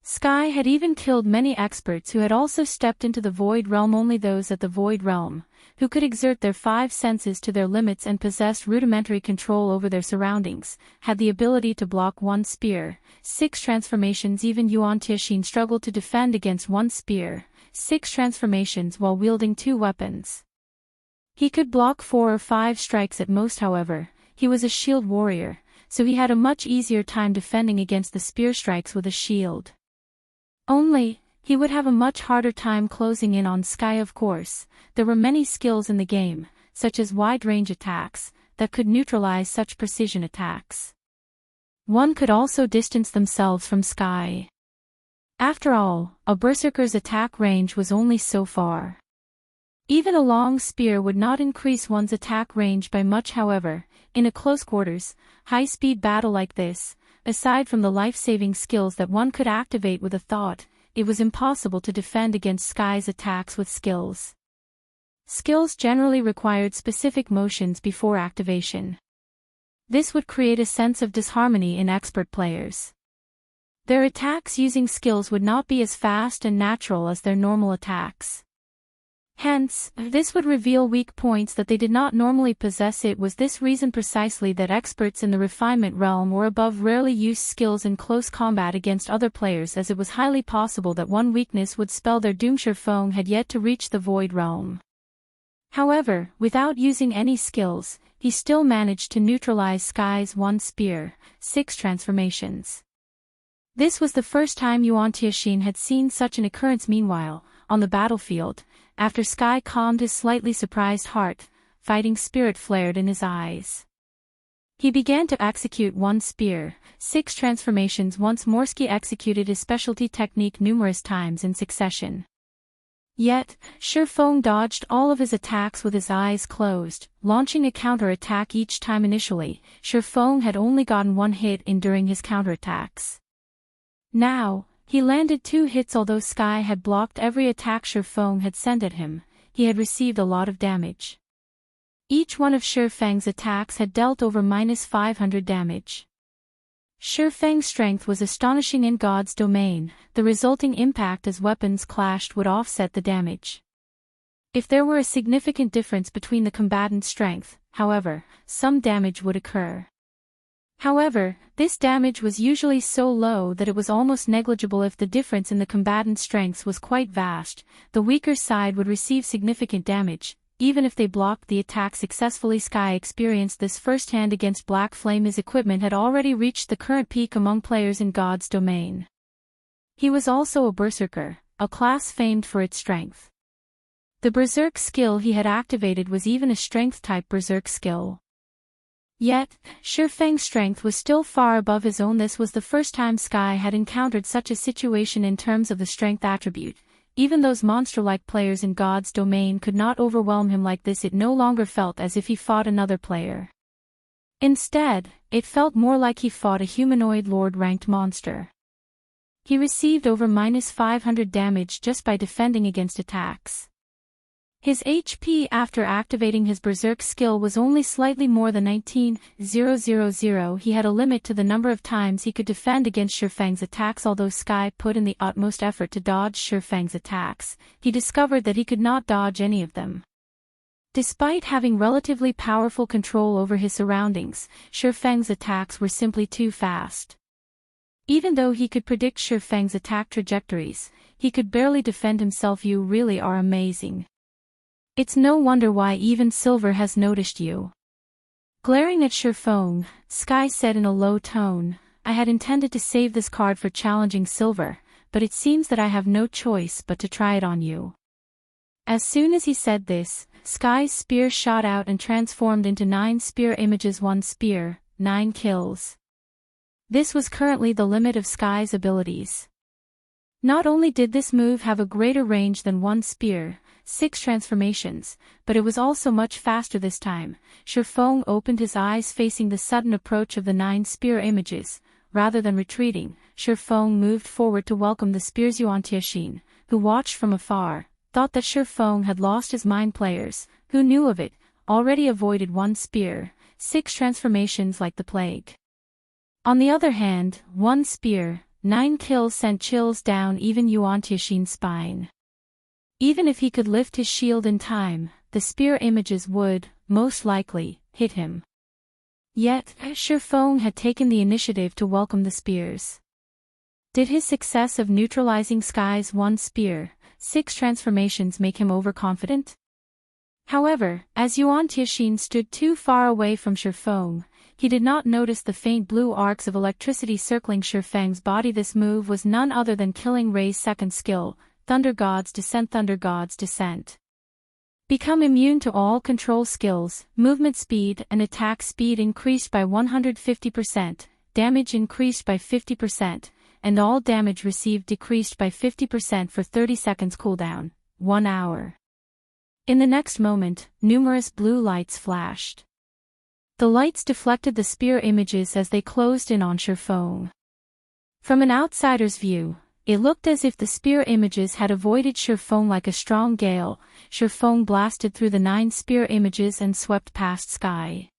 Sky had even killed many experts who had also stepped into the Void Realm. Only those at the Void Realm, who could exert their 5 senses to their limits and possessed rudimentary control over their surroundings, had the ability to block one spear, 6 transformations. Even Yuan Tianxin struggled to defend against one spear, 6 transformations while wielding 2 weapons. He could block 4 or 5 strikes at most. However, he was a shield warrior, so he had a much easier time defending against the spear strikes with a shield. Only, he would have a much harder time closing in on Sky. Of course, there were many skills in the game, such as wide-range attacks, that could neutralize such precision attacks. One could also distance themselves from Sky. After all, a berserker's attack range was only so far. Even a long spear would not increase one's attack range by much. However, in a close quarters, high-speed battle like this, aside from the life-saving skills that one could activate with a thought, it was impossible to defend against Sky's attacks with skills. Skills generally required specific motions before activation. This would create a sense of disharmony in expert players. Their attacks using skills would not be as fast and natural as their normal attacks. Hence, this would reveal weak points that they did not normally possess. It was this reason precisely that experts in the Refinement realm or above rarely used skills in close combat against other players, as it was highly possible that one weakness would spell their doom. Feng had yet to reach the Void realm. However, without using any skills, he still managed to neutralize Sky's one spear, 6 transformations. This was the first time Yuan Tianxin had seen such an occurrence. Meanwhile, on the battlefield, after Sky calmed his slightly surprised heart, fighting spirit flared in his eyes. He began to execute one spear, 6 transformations once more. Sky executed his specialty technique numerous times in succession. Yet, Feng dodged all of his attacks with his eyes closed, launching a counter-attack each time. Initially, Feng had only gotten 1 hit in during his counterattacks. Now, he landed 2 hits. Although Sky had blocked every attack Feng had sent at him, he had received a lot of damage. Each one of Feng's attacks had dealt over -500 damage. Feng's strength was astonishing in God's domain. The resulting impact as weapons clashed would offset the damage. If there were a significant difference between the combatants' strength, however, some damage would occur. However, this damage was usually so low that it was almost negligible. If the difference in the combatants' strengths was quite vast, the weaker side would receive significant damage, even if they blocked the attack successfully. Sky experienced this firsthand against Black Flame. His equipment had already reached the current peak among players in God's domain. He was also a berserker, a class famed for its strength. The Berserk skill he had activated was even a strength-type Berserk skill. Yet, Feng's strength was still far above his own. This was the first time Sky had encountered such a situation in terms of the strength attribute. Even those monster-like players in God's domain could not overwhelm him like this. It no longer felt as if he fought another player. Instead, it felt more like he fought a humanoid Lord-ranked monster. He received over -500 damage just by defending against attacks. His HP after activating his Berserk skill was only slightly more than 19,000. He had a limit to the number of times he could defend against Feng's attacks. Although Sky put in the utmost effort to dodge Feng's attacks, he discovered that he could not dodge any of them. Despite having relatively powerful control over his surroundings, Feng's attacks were simply too fast. Even though he could predict Feng's attack trajectories, he could barely defend himself. You really are amazing. It's no wonder why even Silver has noticed you. Glaring at Feng, Sky said in a low tone, I had intended to save this card for challenging Silver, but it seems that I have no choice but to try it on you. As soon as he said this, Sky's spear shot out and transformed into 9 spear images. 1 spear, 9 kills. This was currently the limit of Sky's abilities. Not only did this move have a greater range than 1 spear, 6 transformations, but it was also much faster this time. Feng opened his eyes facing the sudden approach of the 9 spear images. Rather than retreating, Feng moved forward to welcome the spears. Yuan Tianxin, who watched from afar, thought that Feng had lost his mind. Players, who knew of it, already avoided 1 spear, 6 transformations like the plague. On the other hand, 1 spear, 9 kills sent chills down even Yuan Tixin's spine. Even if he could lift his shield in time, the spear images would, most likely, hit him. Yet, Feng had taken the initiative to welcome the spears. Did his success of neutralizing Sky's one spear, 6 transformations make him overconfident? However, as Yuan Tixin stood too far away from Feng, he did not notice the faint blue arcs of electricity circling Feng's body. This move was none other than Killing Ray's second skill, Thunder God's Descent. Thunder God's Descent. Become immune to all control skills, movement speed and attack speed increased by 150%, damage increased by 50%, and all damage received decreased by 50% for 30 seconds cooldown, 1 hour. In the next moment, numerous blue lights flashed. The lights deflected the spear images as they closed in on Feng. From an outsider's view, it looked as if the spear images had avoided Feng like a strong gale. Feng blasted through the 9 spear images and swept past Sky.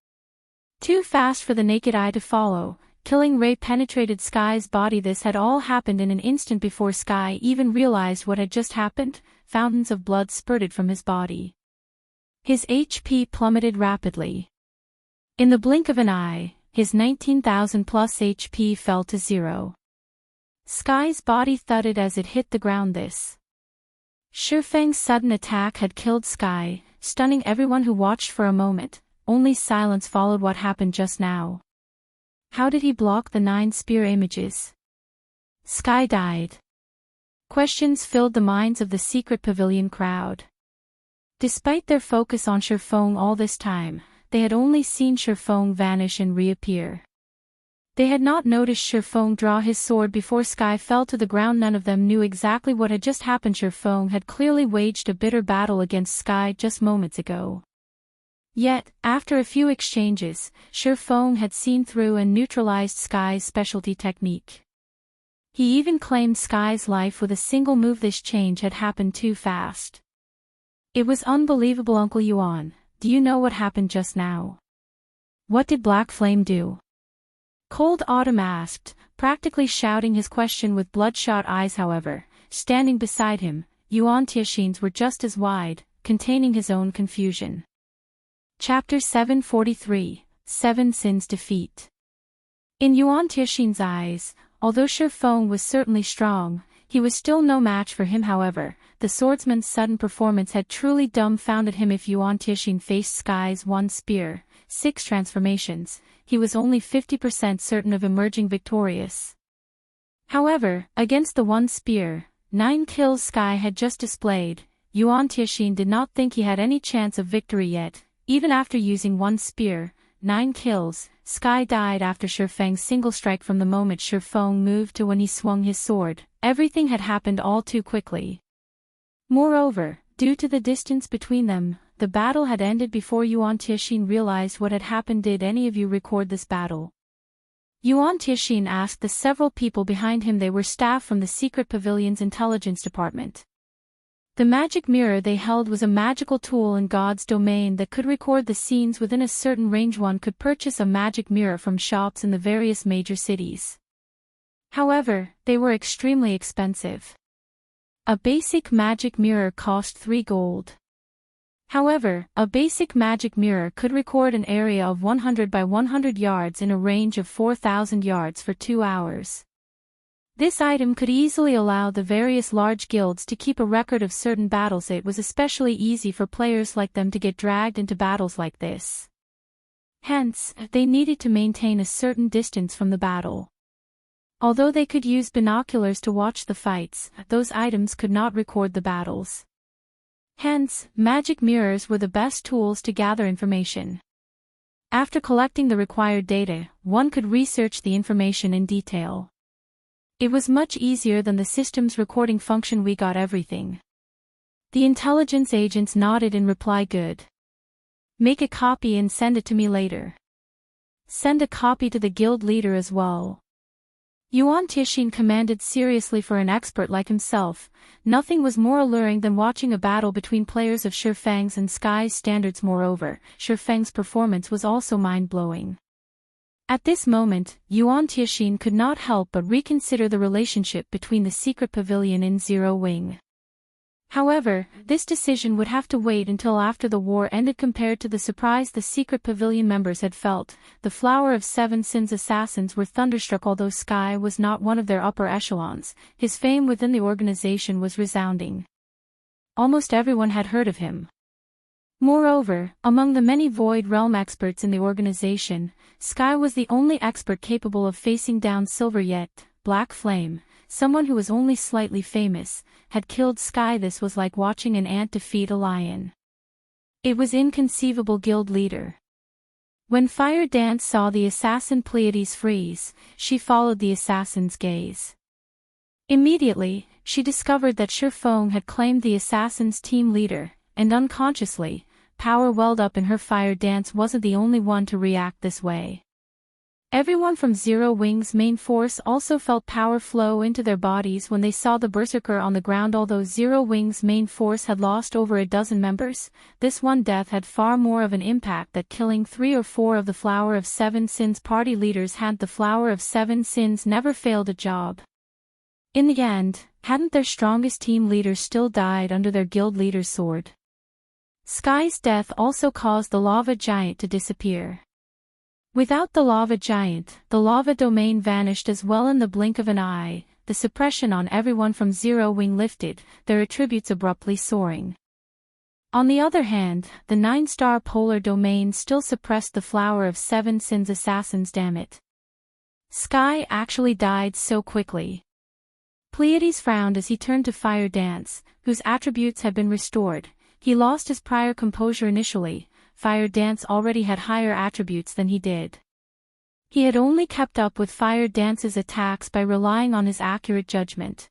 Too fast for the naked eye to follow, Killing Ray penetrated Sky's body. This had all happened in an instant before Sky even realized what had just happened. Fountains of blood spurted from his body. His HP plummeted rapidly. In the blink of an eye, his 19,000 plus HP fell to 0. Sky's body thudded as it hit the ground. This Feng's sudden attack had killed Sky, stunning everyone who watched for a moment. Only silence followed what happened just now. How did he block the 9 spear images? Sky died. Questions filled the minds of the secret pavilion crowd. Despite their focus on Feng all this time, they had only seen Feng vanish and reappear. They had not noticed Feng draw his sword before Sky fell to the ground. None of them knew exactly what had just happened. Feng had clearly waged a bitter battle against Sky just moments ago. Yet, after a few exchanges, Feng had seen through and neutralized Sky's specialty technique. He even claimed Sky's life with a single move. This change had happened too fast. It was unbelievable. Uncle Yuan, do you know what happened just now? What did Black Flame do? Cold Autumn asked, practically shouting his question with bloodshot eyes. However, standing beside him, Yuan Tixin's were just as wide, containing his own confusion. Chapter 743, 7 Sins Defeat. In Yuan Tixin's eyes, although Feng was certainly strong, he was still no match for him. However, the swordsman's sudden performance had truly dumbfounded him. If Yuan Tixin faced Sky's one spear, 6 transformations, he was only 50% certain of emerging victorious. However, against the one spear, 9 kills Sky had just displayed, Yuan Tixin did not think he had any chance of victory yet. Even after using one spear, 9 kills, Sky died after Feng's single strike. From the moment Feng moved to when he swung his sword, everything had happened all too quickly. Moreover, due to the distance between them, the battle had ended before Yuan Tixin realized what had happened. Did any of you record this battle? Yuan Tixin asked the several people behind him. They were staff from the secret pavilion's intelligence department. The magic mirror they held was a magical tool in God's domain that could record the scenes within a certain range. One could purchase a magic mirror from shops in the various major cities. However, they were extremely expensive. A basic magic mirror cost 3 gold. However, a basic magic mirror could record an area of 100 by 100 yards in a range of 4,000 yards for 2 hours. This item could easily allow the various large guilds to keep a record of certain battles. It was especially easy for players like them to get dragged into battles like this. Hence, they needed to maintain a certain distance from the battle. Although they could use binoculars to watch the fights, those items could not record the battles. Hence, magic mirrors were the best tools to gather information. After collecting the required data, one could research the information in detail. It was much easier than the system's recording function. We got everything. The intelligence agents nodded in reply. Good. Make a copy and send it to me later. Send a copy to the guild leader as well. Yuan Tixin commanded seriously. For an expert like himself, nothing was more alluring than watching a battle between players of Feng's and Sky's standards. Moreover, Feng's performance was also mind-blowing. At this moment, Yuan Tianxin could not help but reconsider the relationship between the secret pavilion in Zero Wing. However, this decision would have to wait until after the war ended. Compared to the surprise the secret pavilion members had felt, the Flower of Seven Sins assassins were thunderstruck. Although Sky was not one of their upper echelons, his fame within the organization was resounding. Almost everyone had heard of him. Moreover, among the many Void Realm experts in the organization, Sky was the only expert capable of facing down Silver Yet, Black Flame, someone who was only slightly famous, had killed Sky. This was like watching an ant defeat a lion. It was inconceivable. Guild leader. When Fire Dance saw the assassin Pleiades freeze, she followed the assassin's gaze. Immediately, she discovered that Feng had claimed the assassin's team leader, and unconsciously, power welled up in her. Fire Dance wasn't the only one to react this way. Everyone from Zero Wing's main force also felt power flow into their bodies when they saw the Berserker on the ground. Although Zero Wing's main force had lost over a dozen members, this one death had far more of an impact than killing 3 or 4 of the Flower of Seven Sins party leaders. Had the Flower of Seven Sins never failed a job? In the end, hadn't their strongest team leader still died under their guild leader's sword? Sky's death also caused the lava giant to disappear. Without the lava giant, the lava domain vanished as well in the blink of an eye. The suppression on everyone from Zero Wing lifted, their attributes abruptly soaring. On the other hand, the 9-star polar domain still suppressed the Flower of Seven Sins assassins. Damn it. Sky actually died so quickly. Pleiades frowned as he turned to Fire Dance, whose attributes had been restored. He lost his prior composure initially. Fire Dance already had higher attributes than he did. He had only kept up with Fire Dance's attacks by relying on his accurate judgment.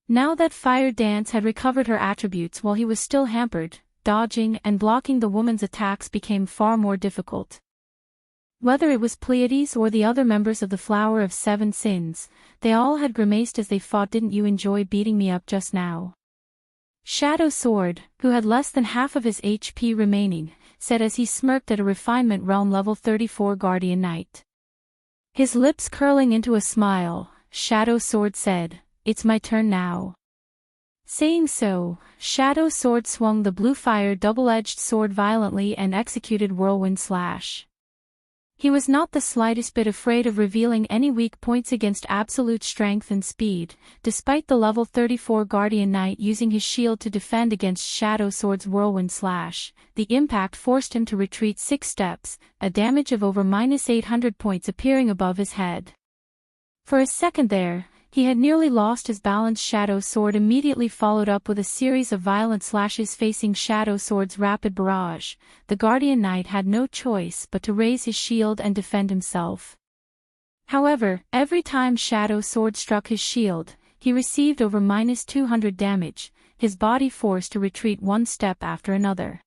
Now that Fire Dance had recovered her attributes while he was still hampered, dodging and blocking the woman's attacks became far more difficult. Whether it was Pleiades or the other members of the Flower of Seven Sins, they all had grimaced as they fought. Didn't you enjoy beating me up just now? Shadow Sword, who had less than half of his HP remaining, said as he smirked at a Refinement Realm level 34 Guardian Knight. His lips curling into a smile, Shadow Sword said, "It's my turn now." Saying so, Shadow Sword swung the blue fire double-edged sword violently and executed Whirlwind Slash. He was not the slightest bit afraid of revealing any weak points against absolute strength and speed, despite the level 34 Guardian Knight using his shield to defend against Shadow Sword's Whirlwind Slash. The impact forced him to retreat 6 steps, a damage of over -800 points appearing above his head. For a second there, he had nearly lost his balance. Shadow Sword immediately followed up with a series of violent slashes facing Shadow Sword's rapid barrage. The Guardian Knight had no choice but to raise his shield and defend himself. However, every time Shadow Sword struck his shield, he received over -200 damage, his body forced to retreat one step after another.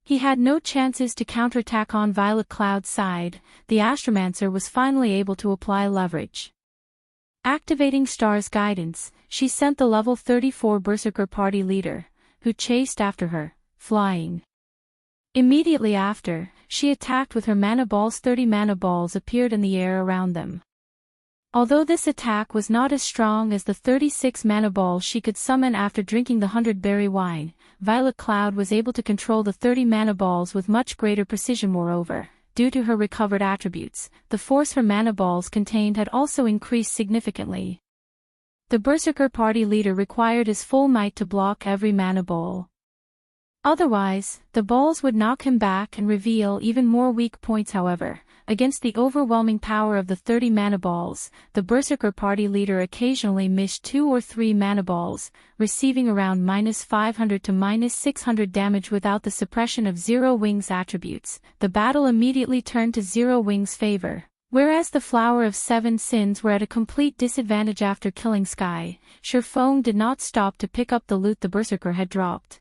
He had no chances to counterattack. On Violet Cloud's side, the Astromancer was finally able to apply leverage. Activating Star's guidance, she sent the level 34 Berserker party leader, who chased after her, flying. Immediately after, she attacked with her mana balls. 30 mana balls appeared in the air around them. Although this attack was not as strong as the 36 mana balls she could summon after drinking the 100-berry wine, Violet Cloud was able to control the 30 mana balls with much greater precision. Moreover, due to her recovered attributes, the force her mana balls contained had also increased significantly. The Berserker party leader required his full might to block every mana ball. Otherwise, the balls would knock him back and reveal even more weak points. However, against the overwhelming power of the 30 mana balls, the Berserker party leader occasionally missed 2 or 3 mana balls, receiving around -500 to -600 damage without the suppression of Zero Wing's attributes. The battle immediately turned to Zero Wing's favor. Whereas the Flower of Seven Sins were at a complete disadvantage after killing Sky, Feng did not stop to pick up the loot the Berserker had dropped.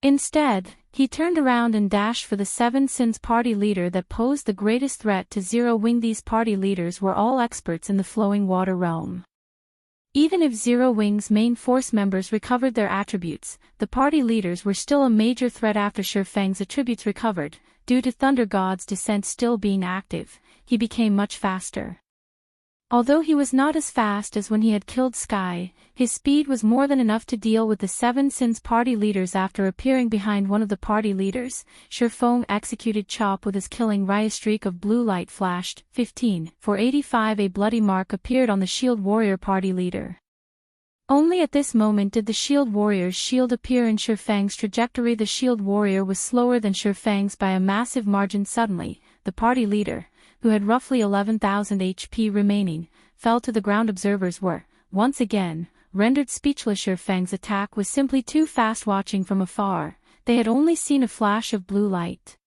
Instead, he turned around and dashed for the Seven Sins party leader that posed the greatest threat to Zero Wing. These party leaders were all experts in the flowing water realm. Even if Zero Wing's main force members recovered their attributes, the party leaders were still a major threat after Feng's attributes recovered. Due to Thunder God's descent still being active, he became much faster. Although he was not as fast as when he had killed Sky, his speed was more than enough to deal with the Seven Sins party leaders. After appearing behind one of the party leaders, Feng executed chop with his killing ray. A streak of blue light flashed. 15 for 85. A bloody mark appeared on the shield warrior party leader. Only at this moment did the shield warrior's shield appear in Feng's trajectory. The shield warrior was slower than Feng's by a massive margin. Suddenly, the party leader, who had roughly 11,000 HP remaining, fell to the ground. Observers were, once again, rendered speechless. Feng's attack was simply too fast. Watching from afar, they had only seen a flash of blue light.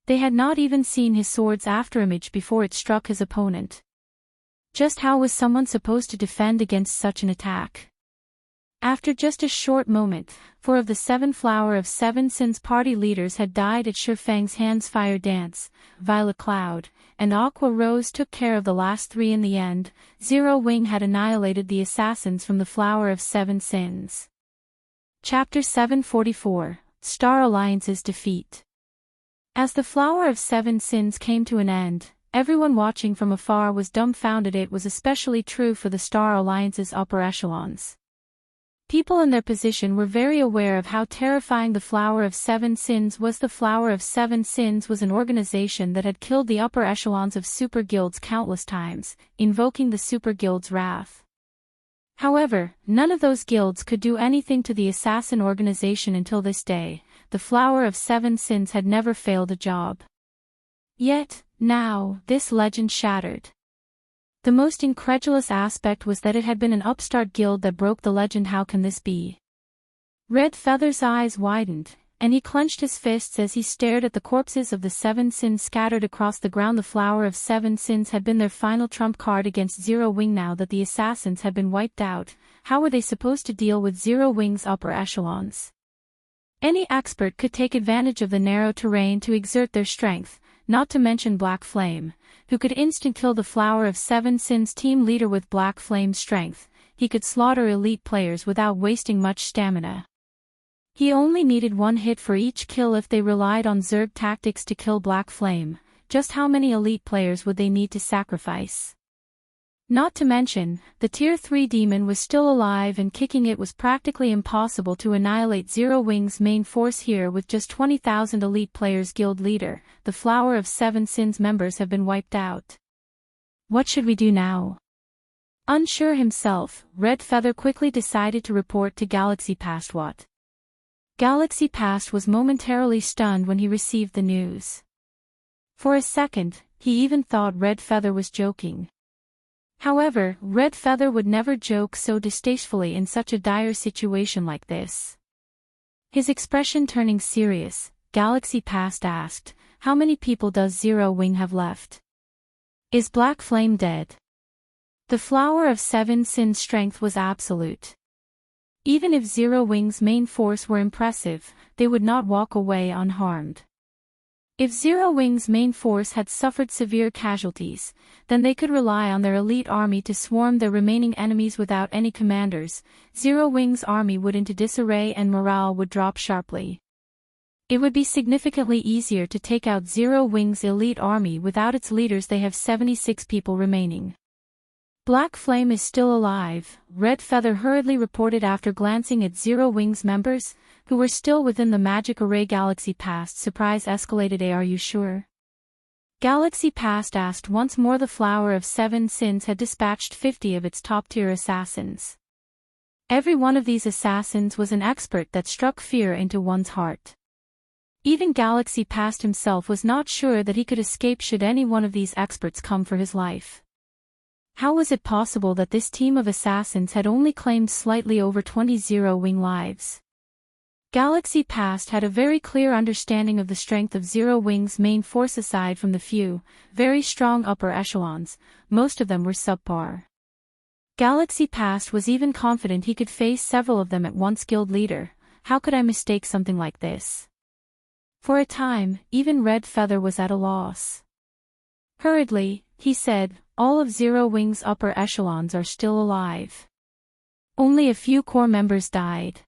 They had not even seen his sword's afterimage before it struck his opponent. Just how was someone supposed to defend against such an attack? After just a short moment, 4 of the 7 Flower of Seven Sins party leaders had died at Feng's hands. Fire Dance, Violet Cloud, and Aqua Rose took care of the last 3 in the end. Zero Wing had annihilated the assassins from the Flower of Seven Sins. Chapter 744, Star Alliance's Defeat. As the Flower of Seven Sins came to an end, everyone watching from afar was dumbfounded. It was especially true for the Star Alliance's upper echelons. People in their position were very aware of how terrifying the Flower of Seven Sins was. The Flower of Seven Sins was an organization that had killed the upper echelons of super guilds countless times, invoking the super guild's wrath. However, none of those guilds could do anything to the assassin organization until this day. The Flower of Seven Sins had never failed a job. Yet, now, this legend shattered. The most incredulous aspect was that it had been an upstart guild that broke the legend. How can this be? Red Feather's eyes widened, and he clenched his fists as he stared at the corpses of the Seven Sins scattered across the ground. The Flower of Seven Sins had been their final trump card against Zero Wing. Now that the assassins had been wiped out, how were they supposed to deal with Zero Wing's upper echelons? Any expert could take advantage of the narrow terrain to exert their strength, not to mention Black Flame, who could instant-kill the Flower of Seven Sins team leader. With Black Flame's strength, he could slaughter elite players without wasting much stamina. He only needed 1 hit for each kill. If they relied on Zerg tactics to kill Black Flame, just how many elite players would they need to sacrifice? Not to mention, the Tier 3 demon was still alive and kicking. It was practically impossible to annihilate Zero Wing's main force here with just 20,000 elite players. Guild leader, the Flower of Seven Sins members have been wiped out. What should we do now? Unsure himself, Red Feather quickly decided to report to Galaxy Past. What? Galaxy Past was momentarily stunned when he received the news. For a second, he even thought Red Feather was joking. However, Red Feather would never joke so distastefully in such a dire situation like this. His expression turning serious, Galaxy Past asked, "How many people does Zero Wing have left? Is Black Flame dead?" The Flower of Seven Sins' strength was absolute. Even if Zero Wing's main force were impressive, they would not walk away unharmed. If Zero Wing's main force had suffered severe casualties, then they could rely on their elite army to swarm their remaining enemies. Without any commanders, Zero Wing's army would into disarray and morale would drop sharply. It would be significantly easier to take out Zero Wing's elite army without its leaders. They have 76 people remaining. Black Flame is still alive, Red Feather hurriedly reported after glancing at Zero Wing's members, who were still within the magic array. Galaxy Past surprise escalated. Are you sure? Galaxy Past asked once more. The Flower of Seven Sins had dispatched 50 of its top-tier assassins. Every one of these assassins was an expert that struck fear into one's heart. Even Galaxy Past himself was not sure that he could escape should any one of these experts come for his life. How was it possible that this team of assassins had only claimed slightly over 20 Zero Wing lives? Galaxy Past had a very clear understanding of the strength of Zero Wing's main force. Aside from the few, very strong upper echelons, most of them were subpar. Galaxy Past was even confident he could face several of them at once. Guild leader, how could I mistake something like this? For a time, even Red Feather was at a loss. Hurriedly, he said, all of Zero Wing's upper echelons are still alive. Only a few core members died.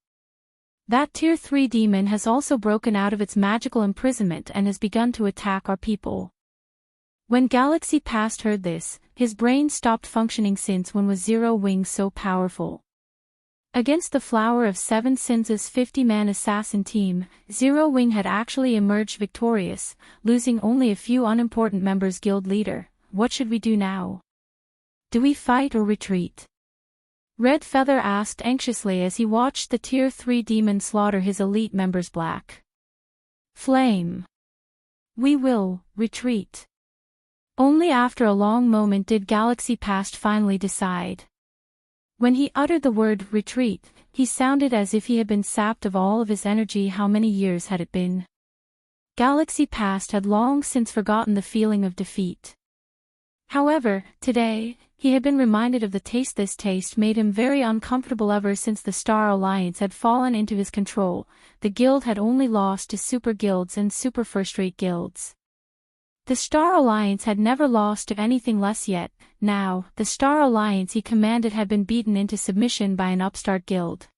That Tier 3 demon has also broken out of its magical imprisonment and has begun to attack our people. When Galaxy Past heard this, his brain stopped functioning since when was Zero Wing so powerful? Against the Flower of Seven Sins' 50-man assassin team, Zero Wing had actually emerged victorious, losing only a few unimportant members guild leader. What should we do now? Do we fight or retreat? Red Feather asked anxiously as he watched the Tier 3 demon slaughter his elite members Black Flame. We will retreat. Only after a long moment did Galaxy Past finally decide. When he uttered the word retreat, he sounded as if he had been sapped of all of his energy. How many years had it been? Galaxy Past had long since forgotten the feeling of defeat. However, today, he had been reminded of the taste. This taste made him very uncomfortable. Ever since the Star Alliance had fallen into his control, the guild had only lost to super guilds and super first-rate guilds. The Star Alliance had never lost to anything less yet. Now, the Star Alliance he commanded had been beaten into submission by an upstart guild.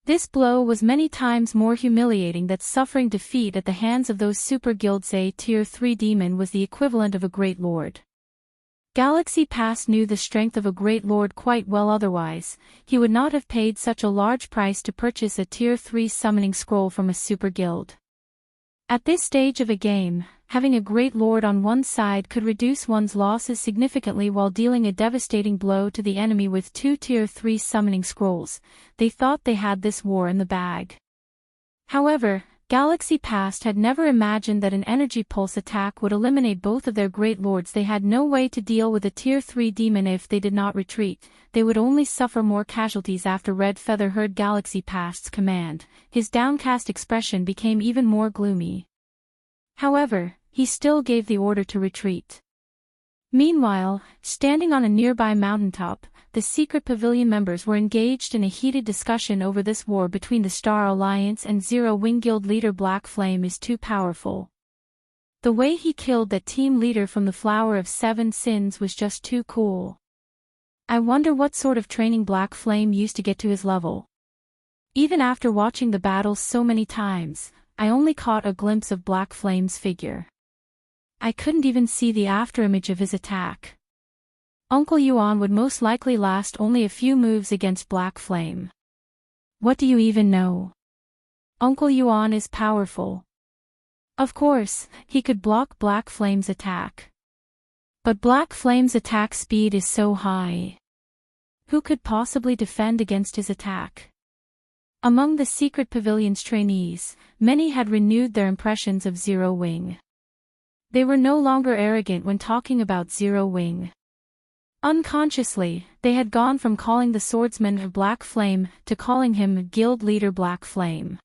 This blow was many times more humiliating than suffering defeat at the hands of those super guilds. A Tier 3 demon was the equivalent of a great lord. Galaxy Past knew the strength of a great lord quite well. Otherwise, he would not have paid such a large price to purchase a Tier 3 summoning scroll from a super guild. At this stage of a game, having a great lord on one side could reduce one's losses significantly while dealing a devastating blow to the enemy with 2 Tier 3 summoning scrolls. They thought they had this war in the bag. However, Galaxy Past had never imagined that an energy pulse attack would eliminate both of their great lords. They had no way to deal with a Tier 3 demon. If they did not retreat, they would only suffer more casualties. After Red Feather heard Galaxy Past's command, his downcast expression became even more gloomy. However, he still gave the order to retreat. Meanwhile, standing on a nearby mountaintop, the secret pavilion members were engaged in a heated discussion over this war between the Star Alliance and Zero Wing Guild leader. Black Flame is too powerful. The way he killed that team leader from the Flower of Seven Sins was just too cool. I wonder what sort of training Black Flame used to get to his level. Even after watching the battles so many times, I only caught a glimpse of Black Flame's figure. I couldn't even see the afterimage of his attack. Uncle Yuan would most likely last only a few moves against Black Flame. What do you even know? Uncle Yuan is powerful. Of course, he could block Black Flame's attack. But Black Flame's attack speed is so high. Who could possibly defend against his attack? Among the secret pavilion's trainees, many had renewed their impressions of Zero Wing. They were no longer arrogant when talking about Zero Wing. Unconsciously, they had gone from calling the swordsman of Black Flame to calling him Guild Leader Black Flame.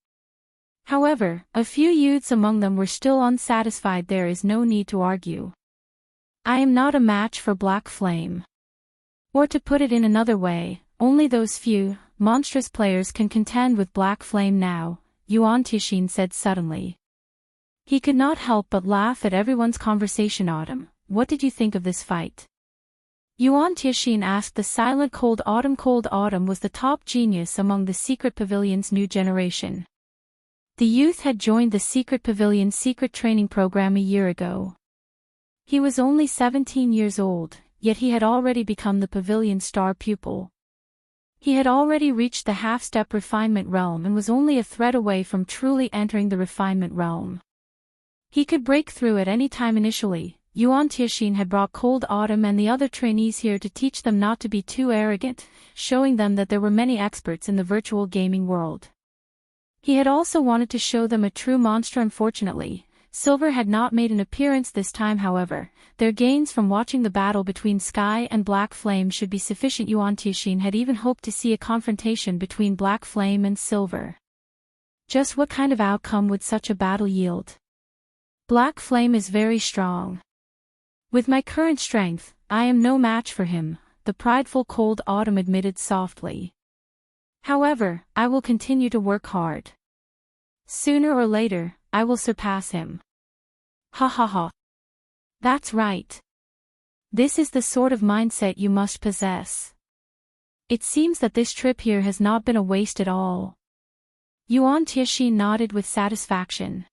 However, a few youths among them were still unsatisfied. There is no need to argue. I am not a match for Black Flame. Or to put it in another way, only those few, monstrous players can contend with Black Flame now, Yuan Tixin said suddenly. He could not help but laugh at everyone's conversation. Autumn, what did you think of this fight? Yuan Tixin asked the silent Cold Autumn. Cold Autumn was the top genius among the secret pavilion's new generation. The youth had joined the secret pavilion's secret training program a year ago. He was only 17 years old, yet he had already become the pavilion's star pupil. He had already reached the half-step refinement realm and was only a thread away from truly entering the refinement realm. He could break through at any time. Initially, Yuan Tixin had brought Cold Autumn and the other trainees here to teach them not to be too arrogant, showing them that there were many experts in the virtual gaming world. He had also wanted to show them a true monster. Unfortunately, Silver had not made an appearance this time. However, their gains from watching the battle between Sky and Black Flame should be sufficient. Yuan Tixin had even hoped to see a confrontation between Black Flame and Silver. Just what kind of outcome would such a battle yield? Black Flame is very strong. With my current strength, I am no match for him, the prideful Cold Autumn admitted softly. However, I will continue to work hard. Sooner or later, I will surpass him. Ha ha ha. That's right. This is the sort of mindset you must possess. It seems that this trip here has not been a waste at all. Yuan Tixin nodded with satisfaction.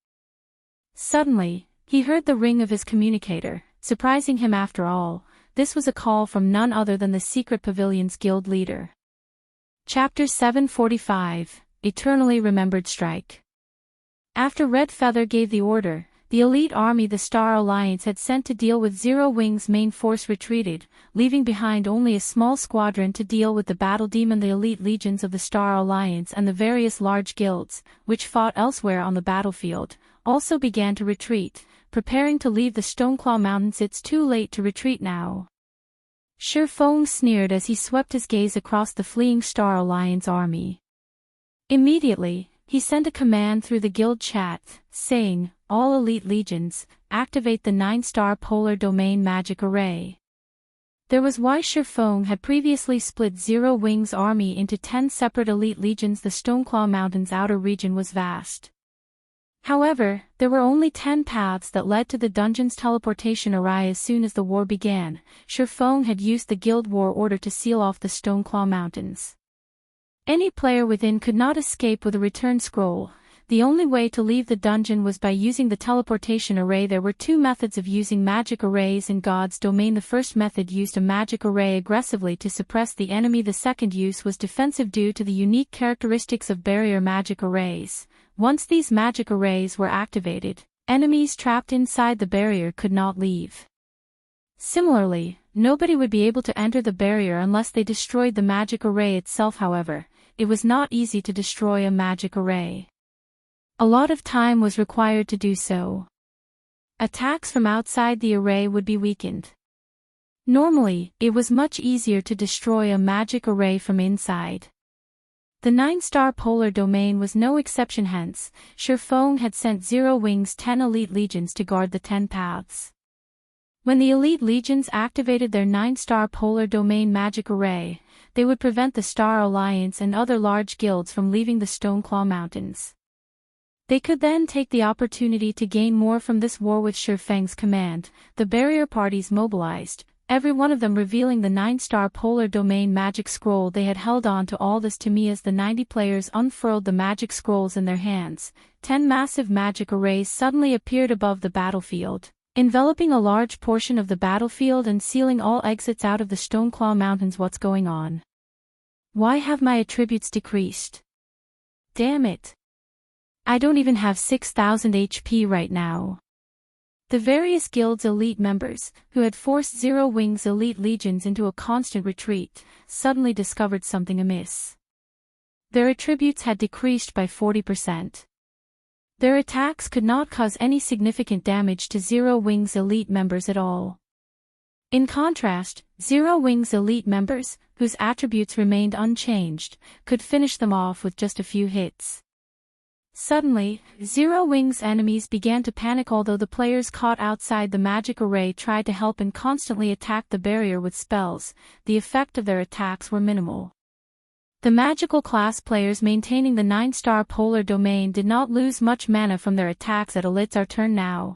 Suddenly, he heard the ring of his communicator. surprising him after all. This was a call from none other than the Secret Pavilion's guild leader. Chapter 745, Eternally Remembered Strike. After Red Feather gave the order, the elite army the Star Alliance had sent to deal with Zero Wing's main force retreated, leaving behind only a small squadron to deal with the battle demon. The elite legions of the Star Alliance and the various large guilds, which fought elsewhere on the battlefield, also began to retreat, preparing to leave the Stoneclaw Mountains. It's too late to retreat now. Feng sneered as he swept his gaze across the fleeing Star Alliance army. Immediately, he sent a command through the guild chat, saying, "All elite legions, activate the 9-star polar domain magic array." There was why Feng had previously split Zero Wing's army into 10 separate elite legions. The Stoneclaw Mountains' outer region was vast. However, there were only 10 paths that led to the dungeon's teleportation array. As soon as the war began, Feng had used the guild war order to seal off the Stoneclaw Mountains. Any player within could not escape with a return scroll. The only way to leave the dungeon was by using the teleportation array. There were 2 methods of using magic arrays in God's domain. The first method used a magic array aggressively to suppress the enemy. The second use was defensive due to the unique characteristics of barrier magic arrays. Once these magic arrays were activated, enemies trapped inside the barrier could not leave. Similarly, nobody would be able to enter the barrier unless they destroyed the magic array itself. However, it was not easy to destroy a magic array. A lot of time was required to do so. Attacks from outside the array would be weakened. Normally, it was much easier to destroy a magic array from inside. The 9-star polar domain was no exception. Hence, Feng had sent Zero Wing's 10 elite legions to guard the 10 paths. When the elite legions activated their 9-star polar domain magic array, they would prevent the Star Alliance and other large guilds from leaving the Stoneclaw Mountains. They could then take the opportunity to gain more from this war. With Feng's command, the barrier parties mobilized, every one of them revealing the 9-star polar domain magic scroll they had held on to. All this to me as the 90 players unfurled the magic scrolls in their hands. 10 massive magic arrays suddenly appeared above the battlefield, enveloping a large portion of the battlefield and sealing all exits out of the Stoneclaw Mountains. What's going on? Why have my attributes decreased? Damn it! I don't even have 6,000 HP right now. The various guilds' elite members, who had forced Zero Wing's elite legions into a constant retreat, suddenly discovered something amiss. Their attributes had decreased by 40%. Their attacks could not cause any significant damage to Zero Wing's elite members at all. In contrast, Zero Wing's elite members, whose attributes remained unchanged, could finish them off with just a few hits. Suddenly, Zero Wing's enemies began to panic. Although the players caught outside the magic array tried to help and constantly attacked the barrier with spells, the effect of their attacks were minimal. The magical class players maintaining the 9-star polar domain did not lose much mana from their attacks. It's our turn now.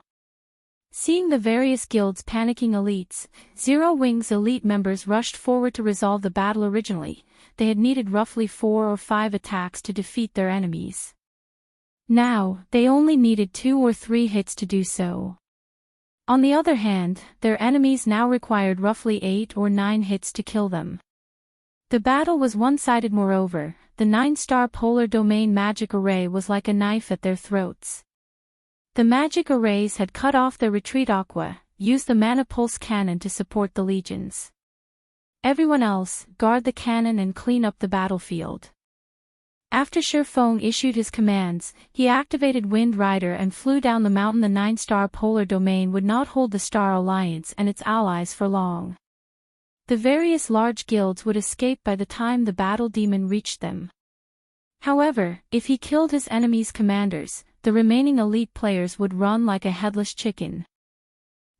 Seeing the various guilds panicking elites, Zero Wing's elite members rushed forward to resolve the battle. Originally, they had needed roughly 4 or 5 attacks to defeat their enemies. Now, they only needed 2 or 3 hits to do so. On the other hand, their enemies now required roughly 8 or 9 hits to kill them. The battle was one-sided. Moreover, the 9-star polar domain magic array was like a knife at their throats. The magic arrays had cut off their retreat. Aqua used the mana pulse cannon to support the legions. Everyone else, guard the cannon and clean up the battlefield. After Feng issued his commands, he activated Wind Rider and flew down the mountain. The 9-star polar domain would not hold the Star Alliance and its allies for long. The various large guilds would escape by the time the battle demon reached them. However, if he killed his enemy's commanders, the remaining elite players would run like a headless chicken.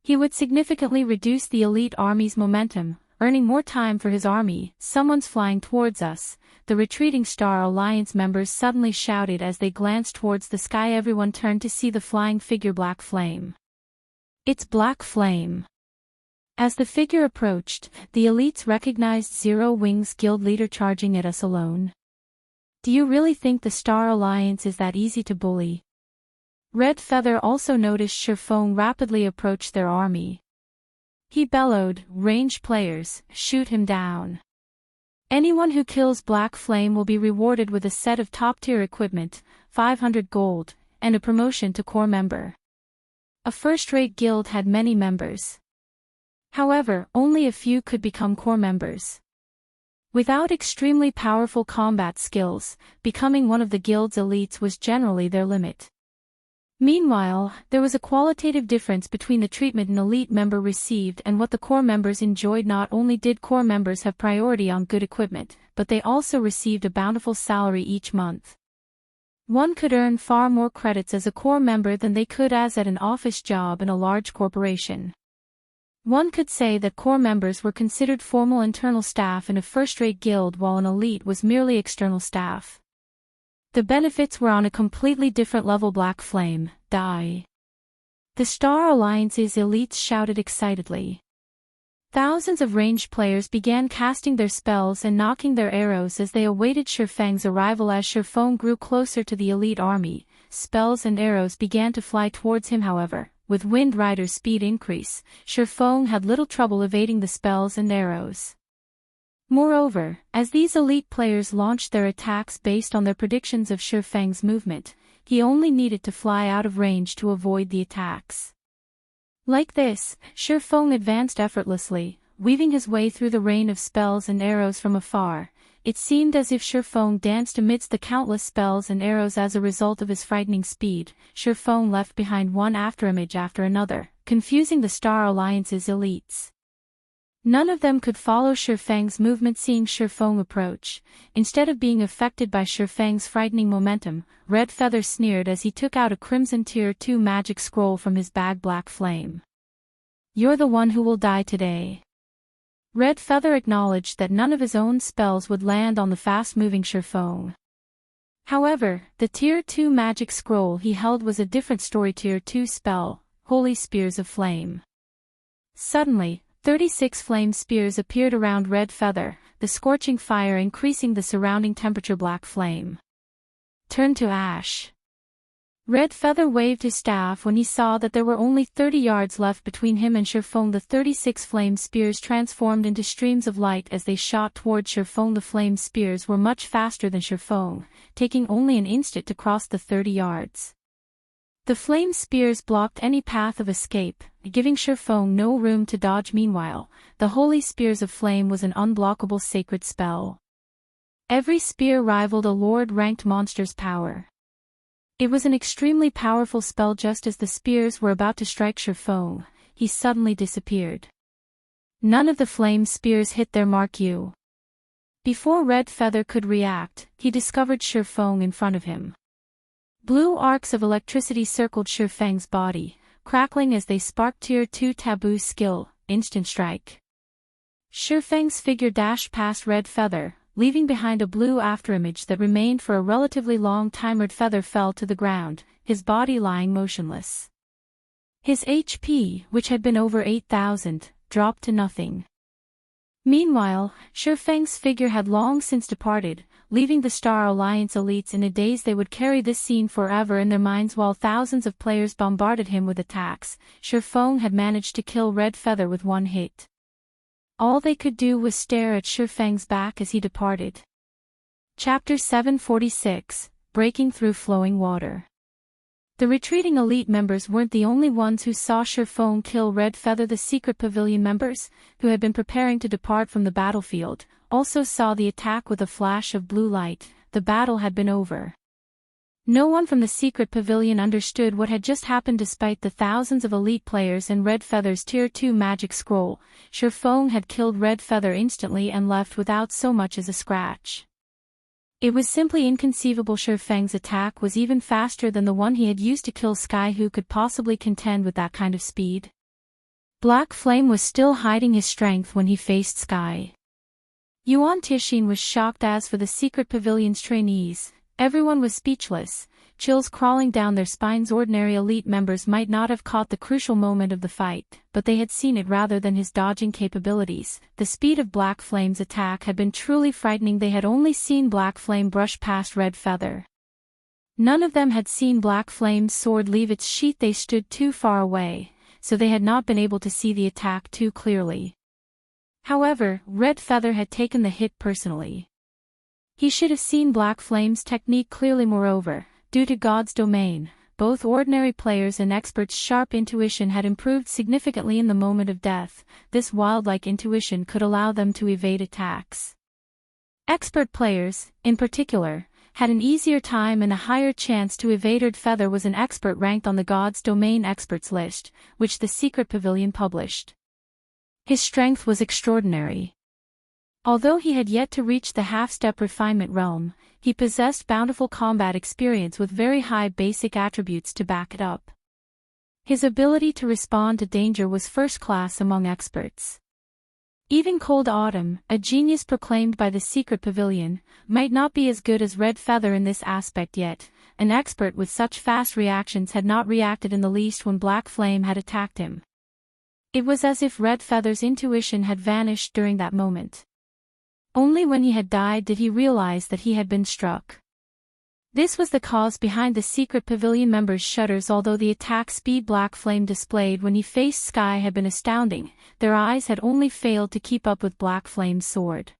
He would significantly reduce the elite army's momentum, earning more time for his army. Someone's flying towards us, the retreating Star Alliance members suddenly shouted as they glanced towards the sky. Everyone turned to see the flying figure Black Flame. It's Black Flame. As the figure approached, the elites recognized Zero Wing's guild leader charging at us alone. Do you really think the Star Alliance is that easy to bully? Red Feather also noticed Feng rapidly approach their army. He bellowed, "Ranged players, shoot him down. Anyone who kills Black Flame will be rewarded with a set of top-tier equipment, 500 gold, and a promotion to core member." A first-rate guild had many members. However, only a few could become core members. Without extremely powerful combat skills, becoming one of the guild's elites was generally their limit. Meanwhile, there was a qualitative difference between the treatment an elite member received and what the core members enjoyed. Not only did core members have priority on good equipment, but they also received a bountiful salary each month. One could earn far more credits as a core member than they could as at an office job in a large corporation. One could say that core members were considered formal internal staff in a first-rate guild while an elite was merely external staff. The benefits were on a completely different level. Black Flame, die. The Star Alliance's elites shouted excitedly. Thousands of ranged players began casting their spells and knocking their arrows as they awaited Feng's arrival. As Feng grew closer to the elite army, spells and arrows began to fly towards him. However, with Wind Rider's speed increase, Feng had little trouble evading the spells and arrows. Moreover, as these elite players launched their attacks based on their predictions of Feng's movement, he only needed to fly out of range to avoid the attacks. Like this, Feng advanced effortlessly, weaving his way through the rain of spells and arrows from afar. It seemed as if Feng danced amidst the countless spells and arrows. As a result of his frightening speed, Feng left behind one afterimage after another, confusing the Star Alliance's elites. None of them could follow Feng's movement. Seeing Feng approach, instead of being affected by Feng's frightening momentum, Red Feather sneered as he took out a Crimson Tier 2 magic scroll from his bag. Black Flame, you're the one who will die today. Red Feather acknowledged that none of his own spells would land on the fast-moving Feng. However, the Tier 2 magic scroll he held was a different story. Tier 2 spell, Holy Spears of Flame. Suddenly, 36 flame spears appeared around Red Feather, the scorching fire increasing the surrounding temperature. Black Flame, turn to ash. Red Feather waved his staff when he saw that there were only 30 yards left between him and Feng. The 36 flame spears transformed into streams of light as they shot toward Feng. The flame spears were much faster than Feng, taking only an instant to cross the 30 yards. The flame spears blocked any path of escape, giving Feng no room to dodge. Meanwhile, the Holy Spears of Flame was an unblockable sacred spell. Every spear rivaled a Lord-ranked monster's power. It was an extremely powerful spell. Just as the spears were about to strike Feng, he suddenly disappeared. None of the flame spears hit their Marquis. Before Red Feather could react, he discovered Feng in front of him. Blue arcs of electricity circled Feng's body, crackling as they sparked Tier 2 Taboo skill, Instant Strike. Feng's figure dashed past Red Feather, leaving behind a blue afterimage that remained for a relatively long time. Red Feather fell to the ground, his body lying motionless. His HP, which had been over 8,000, dropped to nothing. Meanwhile, Feng's figure had long since departed, leaving the Star Alliance elites in a daze. They would carry this scene forever in their minds while thousands of players bombarded him with attacks. Feng had managed to kill Red Feather with one hit. All they could do was stare at Feng's back as he departed. Chapter 746, Breaking Through Flowing Water. The retreating elite members weren't the only ones who saw Feng kill Red Feather. The secret pavilion members, who had been preparing to depart from the battlefield, also saw the attack with a flash of blue light. The battle had been over. No one from the secret pavilion understood what had just happened. Despite the thousands of elite players and Red Feather's Tier 2 magic scroll, Feng had killed Red Feather instantly and left without so much as a scratch. It was simply inconceivable. Feng's attack was even faster than the one he had used to kill Sky. Who could possibly contend with that kind of speed? Black Flame was still hiding his strength when he faced Sky. Yuan Tixin was shocked. As for the secret pavilion's trainees, everyone was speechless, chills crawling down their spines. Ordinary elite members might not have caught the crucial moment of the fight, but they had seen it. Rather than his dodging capabilities, the speed of Black Flame's attack had been truly frightening. They had only seen Black Flame brush past Red Feather. None of them had seen Black Flame's sword leave its sheath. They stood too far away, so they had not been able to see the attack too clearly. However, Red Feather had taken the hit personally. He should have seen Black Flame's technique clearly. Moreover, due to God's domain, both ordinary players and experts' sharp intuition had improved significantly in the moment of death. This wildlike intuition could allow them to evade attacks. Expert players, in particular, had an easier time and a higher chance to evade. Red Feather was an expert ranked on the God's Domain experts list, which the Secret Pavilion published. His strength was extraordinary. Although he had yet to reach the half-step refinement realm, he possessed bountiful combat experience with very high basic attributes to back it up. His ability to respond to danger was first class among experts. Even Cold Autumn, a genius proclaimed by the Secret Pavilion, might not be as good as Red Feather in this aspect yet. An expert with such fast reactions had not reacted in the least when Black Flame had attacked him. It was as if Red Feather's intuition had vanished during that moment. Only when he had died did he realize that he had been struck. This was the cause behind the Secret Pavilion members' shudders. Although the attack speed Black Flame displayed when he faced Sky had been astounding, their eyes had only failed to keep up with Black Flame's sword.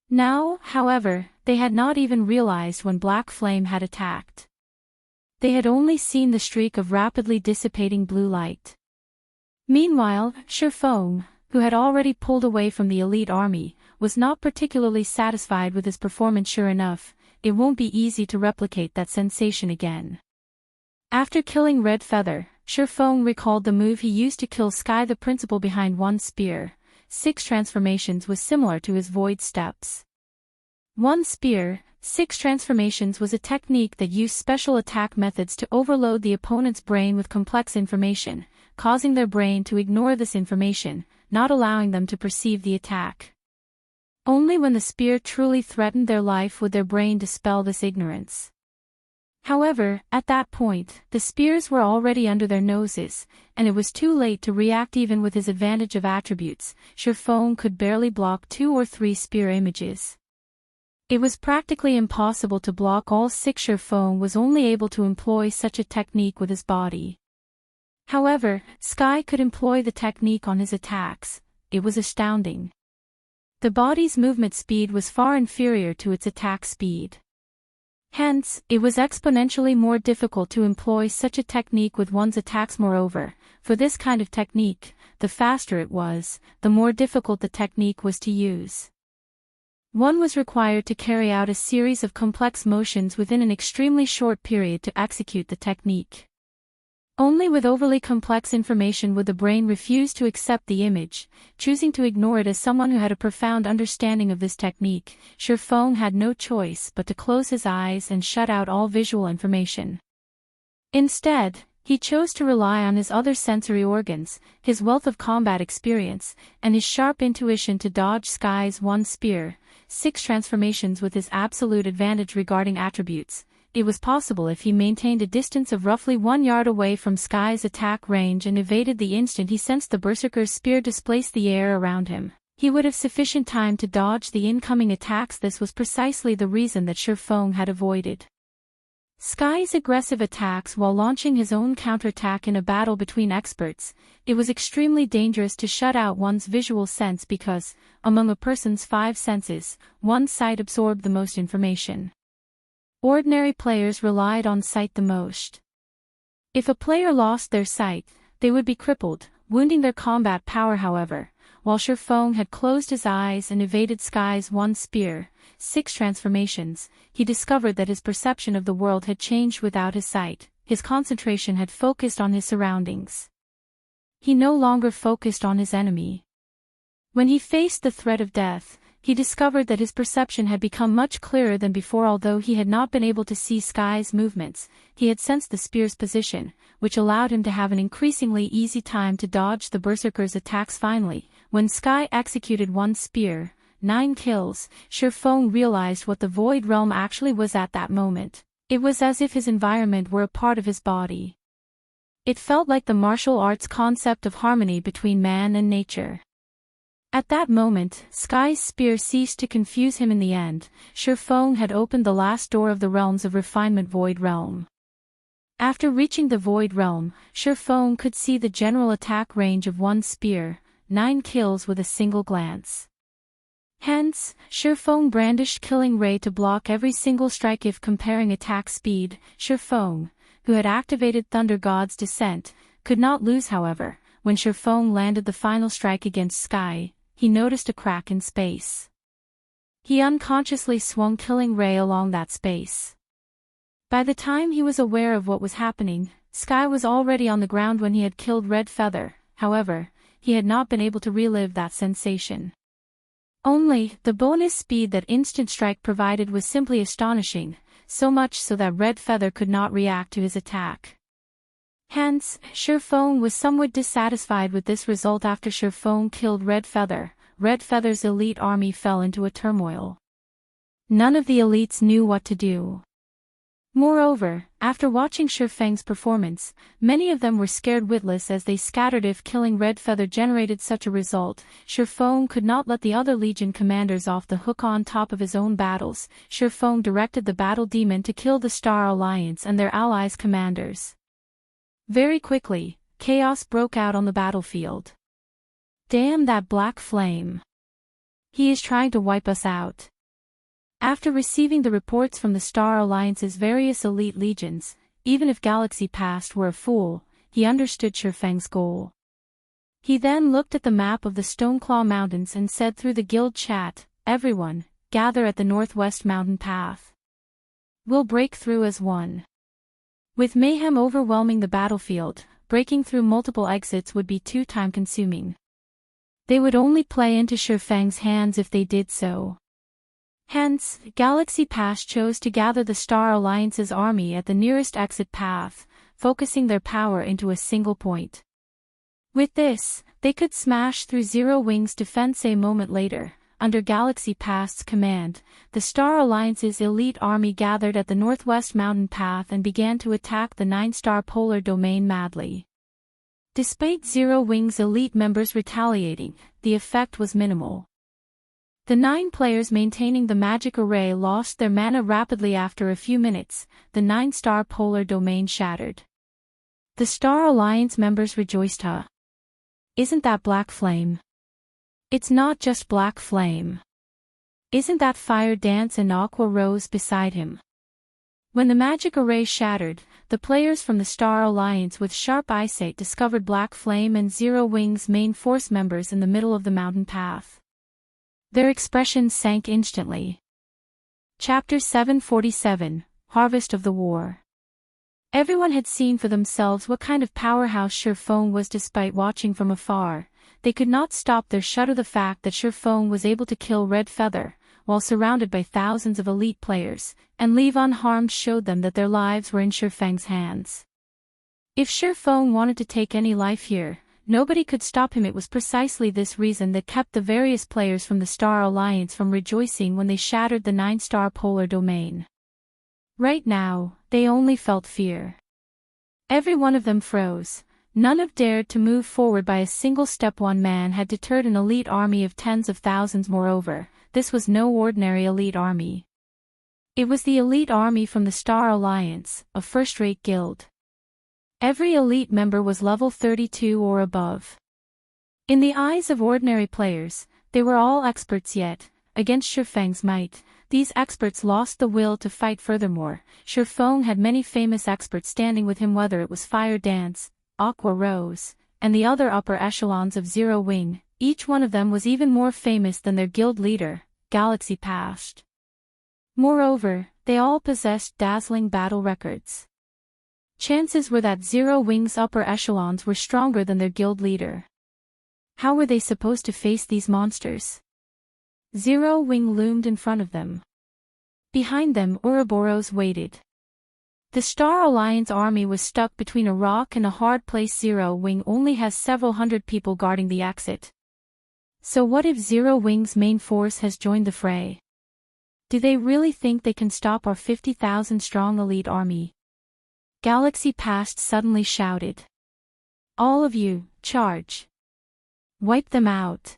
Now, however, they had not even realized when Black Flame had attacked. They had only seen the streak of rapidly dissipating blue light. Meanwhile, Feng, who had already pulled away from the elite army, was not particularly satisfied with his performance. Sure enough, it won't be easy to replicate that sensation again. After killing Red Feather, Feng recalled the move he used to kill Sky. The principle behind one spear, 6 transformations was similar to his void steps. One spear, 6 transformations was a technique that used special attack methods to overload the opponent's brain with complex information, causing their brain to ignore this information, not allowing them to perceive the attack. Only when the spear truly threatened their life would their brain dispel this ignorance. However, at that point, the spears were already under their noses, and it was too late to react. Even with his advantage of attributes, Feng could barely block 2 or 3 spear images. It was practically impossible to block all 6. Feng was only able to employ such a technique with his body. However, Sky could employ the technique on his attacks. It was astounding. The body's movement speed was far inferior to its attack speed. Hence, it was exponentially more difficult to employ such a technique with one's attacks. Moreover, for this kind of technique, the faster it was, the more difficult the technique was to use. One was required to carry out a series of complex motions within an extremely short period to execute the technique. Only with overly complex information would the brain refuse to accept the image, choosing to ignore it. As someone who had a profound understanding of this technique, Feng had no choice but to close his eyes and shut out all visual information. Instead, he chose to rely on his other sensory organs, his wealth of combat experience, and his sharp intuition to dodge Sky's one spear, 6 transformations with his absolute advantage regarding attributes. It was possible if he maintained a distance of roughly 1 yard away from Sky's attack range and evaded the instant he sensed the Berserker's spear displace the air around him. He would have sufficient time to dodge the incoming attacks. This was precisely the reason that Feng had avoided Sky's aggressive attacks while launching his own counterattack in a battle between experts. It was extremely dangerous to shut out one's visual sense because, among a person's 5 senses, one's sight absorbed the most information. Ordinary players relied on sight the most. If a player lost their sight, they would be crippled, wounding their combat power. However, while Feng had closed his eyes and evaded Sky's one spear, 6 transformations, he discovered that his perception of the world had changed without his sight. His concentration had focused on his surroundings. He no longer focused on his enemy. When he faced the threat of death, he discovered that his perception had become much clearer than before. Although he had not been able to see Sky's movements, he had sensed the spear's position, which allowed him to have an increasingly easy time to dodge the Berserker's attacks. Finally, when Sky executed one spear, 9 kills, Feng realized what the Void Realm actually was at that moment. It was as if his environment were a part of his body. It felt like the martial arts concept of harmony between man and nature. At that moment, Sky's spear ceased to confuse him. In the end, Feng had opened the last door of the realms of Refinement Void Realm. After reaching the Void Realm, Feng could see the general attack range of one spear, 9 kills with a single glance. Hence, Feng brandished Killing Ray to block every single strike. If comparing attack speed, Feng, who had activated Thunder God's Descent, could not lose. However, when Feng landed the final strike against Sky, he noticed a crack in space. He unconsciously swung Killing Ray along that space. By the time he was aware of what was happening, Sky was already on the ground when he had killed Red Feather. However, he had not been able to relive that sensation. Only, the bonus speed that Instant Strike provided was simply astonishing, so much so that Red Feather could not react to his attack. Hence, Feng was somewhat dissatisfied with this result. After Feng killed Red Feather, Red Feather's elite army fell into a turmoil. None of the elites knew what to do. Moreover, after watching Feng's performance, many of them were scared witless as they scattered. If killing Red Feather generated such a result, Feng could not let the other Legion commanders off the hook. On top of his own battles, Feng directed the Battle Demon to kill the Star Alliance and their allies' commanders. Very quickly, chaos broke out on the battlefield. Damn that black flame! He is trying to wipe us out. After receiving the reports from the Star Alliance's various elite legions, even if Galaxy Past were a fool, he understood Feng's goal. He then looked at the map of the Stoneclaw Mountains and said through the guild chat, "Everyone, gather at the northwest mountain path. We'll break through as one." With mayhem overwhelming the battlefield, breaking through multiple exits would be too time-consuming. They would only play into Feng's hands if they did so. Hence, Galaxy Pass chose to gather the Star Alliance's army at the nearest exit path, focusing their power into a single point. With this, they could smash through Zero Wing's defense. A moment later, under Galaxy Pass's command, the Star Alliance's elite army gathered at the northwest mountain path and began to attack the 9-star polar domain madly. Despite Zero Wing's elite members retaliating, the effect was minimal. The 9 players maintaining the magic array lost their mana rapidly. After a few minutes, the 9-star polar domain shattered. The Star Alliance members rejoiced. Huh? Isn't that black flame? It's not just black flame. Isn't that fire dance and aqua rose beside him? When the magic array shattered, the players from the Star Alliance with sharp eyesight discovered Black Flame and Zero Wing's main force members in the middle of the mountain path. Their expressions sank instantly. Chapter 747, Harvest of the War. Everyone had seen for themselves what kind of powerhouse Feng was. Despite watching from afar, they could not stop their shudder. The fact that Feng was able to kill Red Feather, while surrounded by thousands of elite players, and leave unharmed showed them that their lives were in Feng's hands. If Feng wanted to take any life here, nobody could stop him. It was precisely this reason that kept the various players from the Star Alliance from rejoicing when they shattered the 9-star polar domain. Right now, they only felt fear. Every one of them froze. None of dared to move forward by a single step. One man had deterred an elite army of tens of thousands. Moreover, this was no ordinary elite army. It was the elite army from the Star Alliance, a first-rate guild. Every elite member was level 32 or above. In the eyes of ordinary players, they were all experts. Yet, against Feng's might, these experts lost the will to fight. Furthermore, Feng had many famous experts standing with him, whether it was Fire Dance, Aqua Rose, and the other upper echelons of Zero Wing. Each one of them was even more famous than their guild leader, Galaxy Past. Moreover, they all possessed dazzling battle records. Chances were that Zero Wing's upper echelons were stronger than their guild leader. How were they supposed to face these monsters? Zero Wing loomed in front of them. Behind them, Ouroboros waited. The Star Alliance army was stuck between a rock and a hard place. Zero Wing only has several hundred people guarding the exit. So what if Zero Wing's main force has joined the fray? Do they really think they can stop our 50,000-strong elite army? Galaxy Past suddenly shouted. All of you, charge! Wipe them out!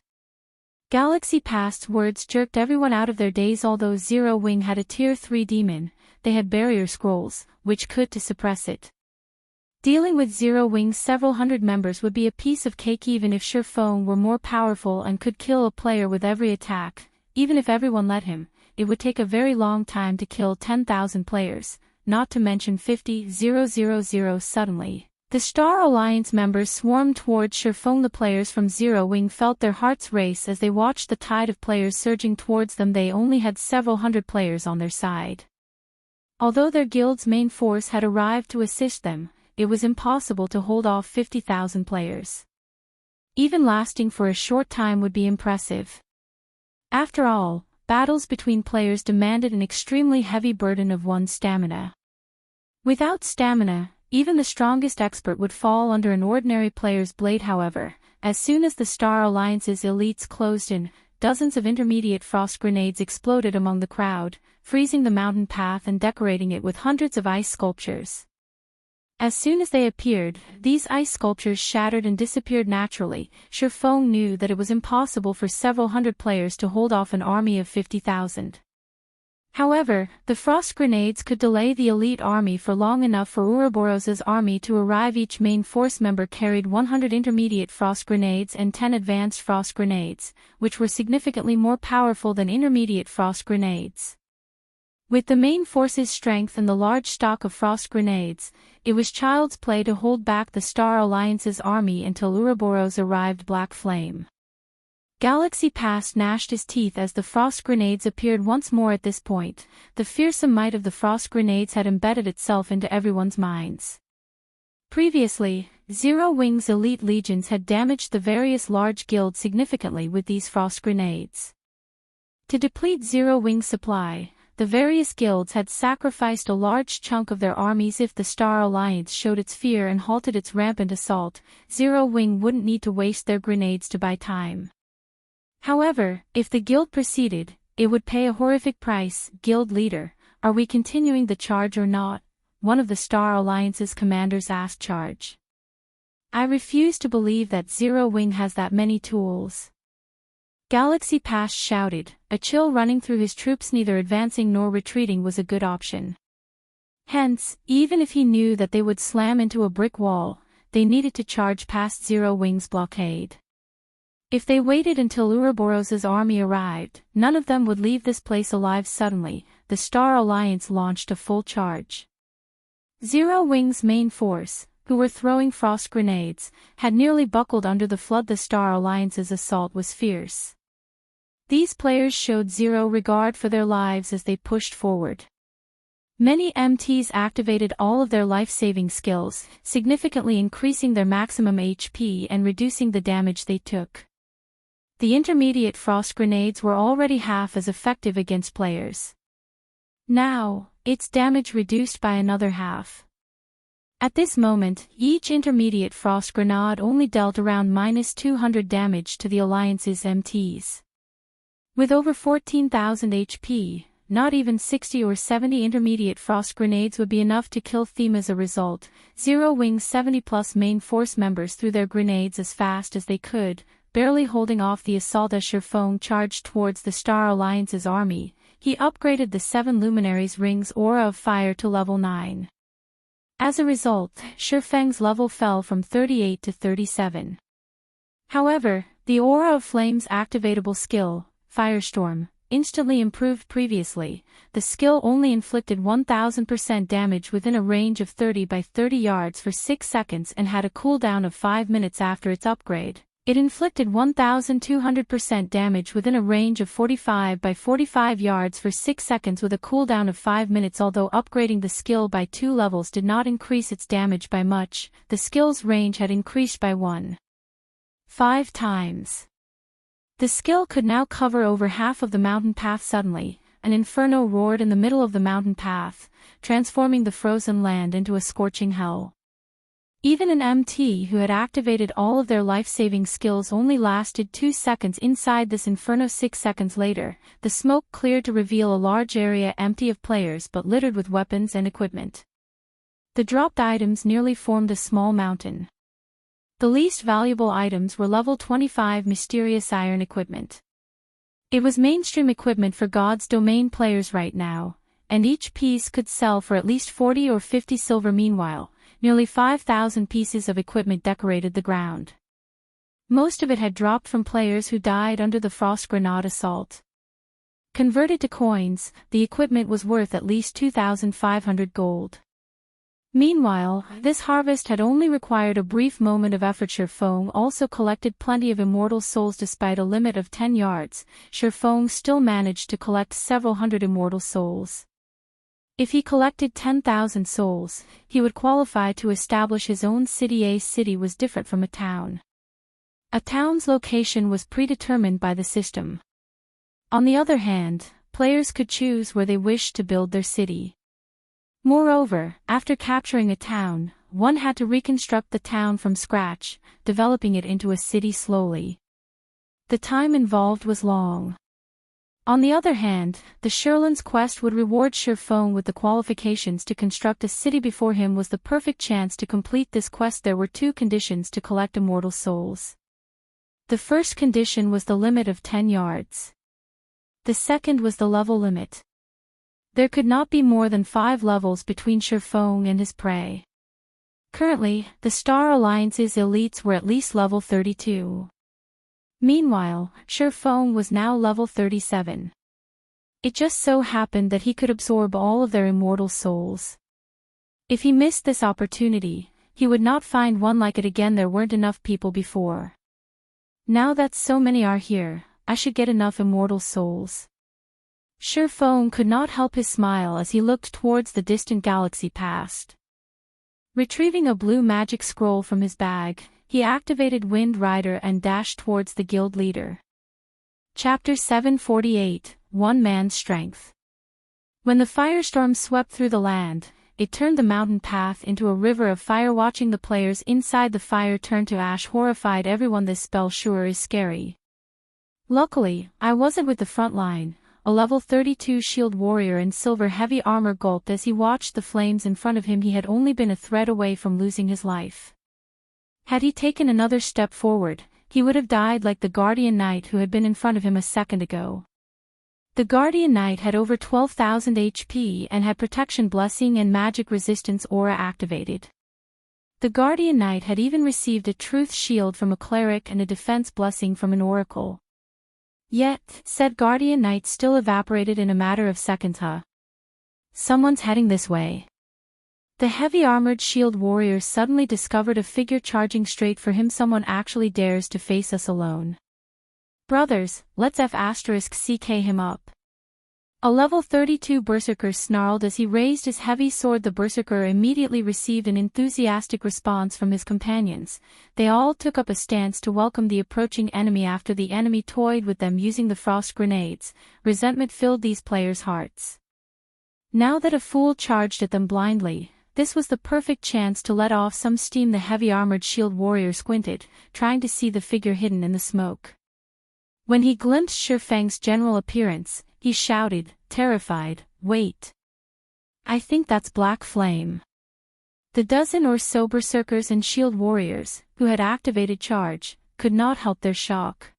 Galaxy Past's words jerked everyone out of their daze. Although Zero Wing had a Tier 3 demon, they had barrier scrolls, which could to suppress it. Dealing with Zero Wing's several hundred members would be a piece of cake even if Feng were more powerful and could kill a player with every attack. Even if everyone let him, it would take a very long time to kill 10,000 players, not to mention 50,000 suddenly. The Star Alliance members swarmed towards Feng. The players from Zero Wing felt their hearts race as they watched the tide of players surging towards them. They only had several hundred players on their side. Although their guild's main force had arrived to assist them, it was impossible to hold off 50,000 players. Even lasting for a short time would be impressive. After all, battles between players demanded an extremely heavy burden of one's stamina. Without stamina, even the strongest expert would fall under an ordinary player's blade. However, as soon as the Star Alliance's elites closed in, dozens of intermediate frost grenades exploded among the crowd, freezing the mountain path and decorating it with hundreds of ice sculptures. As soon as they appeared, these ice sculptures shattered and disappeared naturally. Feng knew that it was impossible for several hundred players to hold off an army of 50,000. However, the frost grenades could delay the elite army for long enough for Ouroboros's army to arrive. Each main force member carried 100 intermediate frost grenades and 10 advanced frost grenades, which were significantly more powerful than intermediate frost grenades. With the main force's strength and the large stock of frost grenades, it was child's play to hold back the Star Alliance's army until Ouroboros arrived. Black Flame. Galaxy Pass gnashed his teeth as the frost grenades appeared once more. At this point, the fearsome might of the frost grenades had embedded itself into everyone's minds. Previously, Zero Wing's elite legions had damaged the various large guilds significantly with these frost grenades. To deplete Zero Wing's supply, the various guilds had sacrificed a large chunk of their armies. If the Star Alliance showed its fear and halted its rampant assault, Zero Wing wouldn't need to waste their grenades to buy time. However, if the guild proceeded, it would pay a horrific price. Guild leader, are we continuing the charge or not? One of the Star Alliance's commanders asked Charge. I refuse to believe that Zero Wing has that many tools. Galaxy Pass shouted, a chill running through his troops. Neither advancing nor retreating was a good option. Hence, even if he knew that they would slam into a brick wall, they needed to charge past Zero Wing's blockade. If they waited until Ouroboros's army arrived, none of them would leave this place alive. Suddenly, the Star Alliance launched a full charge. Zero Wing's main force, who were throwing frost grenades, had nearly buckled under the flood. The Star Alliance's assault was fierce. These players showed zero regard for their lives as they pushed forward. Many MTs activated all of their life-saving skills, significantly increasing their maximum HP and reducing the damage they took. The intermediate frost grenades were already half as effective against players. Now, its damage reduced by another half. At this moment, each intermediate frost grenade only dealt around -200 damage to the Alliance's MTs. With over 14,000 HP, not even 60 or 70 intermediate frost grenades would be enough to kill them. As a result, Zero Wing's 70-plus main force members threw their grenades as fast as they could, barely holding off the assault. As Feng charged towards the Star Alliance's army, he upgraded the 7 Luminaries' Ring's Aura of Fire to level 9. As a result, Feng's level fell from 38 to 37. However, the Aura of Flame's activatable skill, Firestorm, instantly improved. Previously, the skill only inflicted 1000% damage within a range of 30 by 30 yards for 6 seconds and had a cooldown of 5 minutes. After its upgrade, it inflicted 1200% damage within a range of 45 by 45 yards for 6 seconds with a cooldown of 5 minutes. Although upgrading the skill by 2 levels did not increase its damage by much, the skill's range had increased by 1.5 times. The skill could now cover over half of the mountain path. Suddenly, an inferno roared in the middle of the mountain path, transforming the frozen land into a scorching hell. Even an MT who had activated all of their life-saving skills only lasted 2 seconds inside this inferno. 6 seconds later, the smoke cleared to reveal a large area empty of players but littered with weapons and equipment. The dropped items nearly formed a small mountain. The least valuable items were level 25 mysterious iron equipment. It was mainstream equipment for God's domain players right now, and each piece could sell for at least 40 or 50 silver. Meanwhile, nearly 5,000 pieces of equipment decorated the ground. Most of it had dropped from players who died under the Frost Grenade assault. Converted to coins, the equipment was worth at least 2,500 gold. Meanwhile, this harvest had only required a brief moment of effort. Feng also collected plenty of immortal souls. Despite a limit of 10 yards, Feng still managed to collect several hundred immortal souls. If he collected 10,000 souls, he would qualify to establish his own city. A city was different from a town. A town's location was predetermined by the system. On the other hand, players could choose where they wished to build their city. Moreover, after capturing a town, one had to reconstruct the town from scratch, developing it into a city slowly. The time involved was long. On the other hand, the Sherlin's quest would reward Feng with the qualifications to construct a city. Before him was the perfect chance to complete this quest. There were two conditions to collect immortal souls. The first condition was the limit of 10 yards. The second was the level limit. There could not be more than 5 levels between Feng and his prey. Currently, the Star Alliance's elites were at least level 32. Meanwhile, Feng was now level 37. It just so happened that he could absorb all of their immortal souls. If he missed this opportunity, he would not find one like it again. There weren't enough people before. Now that so many are here, I should get enough immortal souls. Feng could not help his smile as he looked towards the distant galaxy past. Retrieving a blue magic scroll from his bag, he activated Wind Rider and dashed towards the guild leader. Chapter 748, One Man's Strength. When the firestorm swept through the land, it turned the mountain path into a river of fire. Watching the players inside the fire turn to ash horrified everyone. This spell sure is scary. Luckily, I wasn't with the front line. A level 32 shield warrior in silver heavy armor gulped as he watched the flames in front of him. He had only been a thread away from losing his life. Had he taken another step forward, he would have died like the Guardian Knight who had been in front of him a second ago. The Guardian Knight had over 12,000 HP and had Protection Blessing and Magic Resistance aura activated. The Guardian Knight had even received a Truth Shield from a Cleric and a Defense Blessing from an Oracle. Yet, said Guardian Knight still evaporated in a matter of seconds. Someone's heading this way. The heavy armored shield warrior suddenly discovered a figure charging straight for him. Someone actually dares to face us alone. Brothers, let's *CK him up. A level 32 berserker snarled as he raised his heavy sword. The berserker immediately received an enthusiastic response from his companions. They all took up a stance to welcome the approaching enemy. After the enemy toyed with them using the frost grenades, resentment filled these players' hearts. Now that a fool charged at them blindly, this was the perfect chance to let off some steam. The heavy armored shield warrior squinted, trying to see the figure hidden in the smoke. When he glimpsed Feng's general appearance, he shouted, terrified, "Wait! I think that's Black Flame." The dozen or so berserkers and shield warriors, who had activated charge, could not help their shock.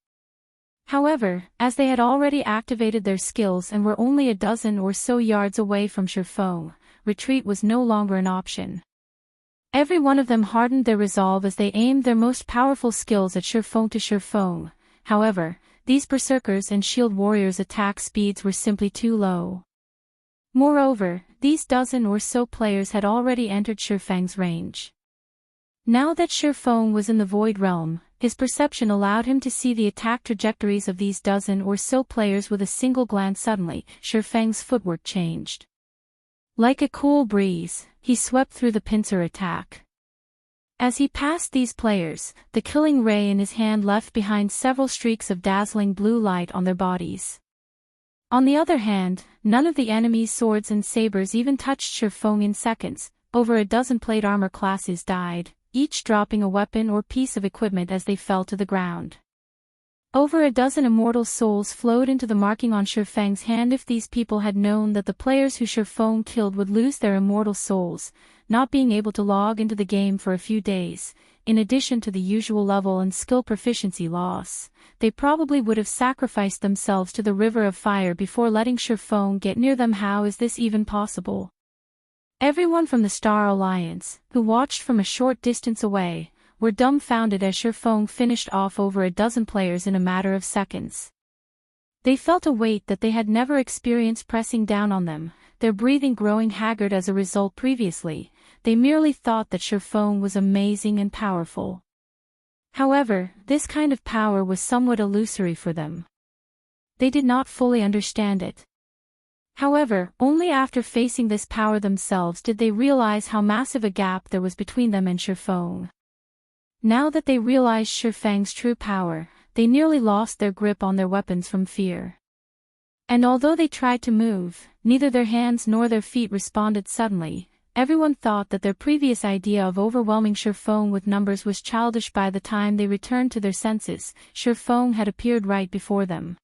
However, as they had already activated their skills and were only a dozen or so yards away from Feng, retreat was no longer an option. Every one of them hardened their resolve as they aimed their most powerful skills at Feng. However, these berserkers and shield warriors' attack speeds were simply too low. Moreover, these dozen or so players had already entered Feng's range. Now that Feng was in the Void Realm, his perception allowed him to see the attack trajectories of these dozen or so players with a single glance. Suddenly, Feng's footwork changed. Like a cool breeze, he swept through the pincer attack. As he passed these players, the killing ray in his hand left behind several streaks of dazzling blue light on their bodies. On the other hand, none of the enemy's swords and sabers even touched Feng. In seconds, over a dozen plate armor classes died, each dropping a weapon or piece of equipment as they fell to the ground. Over a dozen immortal souls flowed into the marking on Feng's hand. If these people had known that the players who Feng killed would lose their immortal souls, not being able to log into the game for a few days, in addition to the usual level and skill proficiency loss, they probably would have sacrificed themselves to the river of fire before letting Feng get near them. How is this even possible? Everyone from the Star Alliance, who watched from a short distance away, were dumbfounded as Feng finished off over a dozen players in a matter of seconds. They felt a weight that they had never experienced pressing down on them, their breathing growing haggard as a result. Previously, they merely thought that Feng was amazing and powerful. However, this kind of power was somewhat illusory for them. They did not fully understand it. However, only after facing this power themselves did they realize how massive a gap there was between them and Feng. Now that they realized Feng's true power, they nearly lost their grip on their weapons from fear. And although they tried to move, neither their hands nor their feet responded suddenly. Everyone thought that their previous idea of overwhelming Feng with numbers was childish. By the time they returned to their senses, Feng had appeared right before them.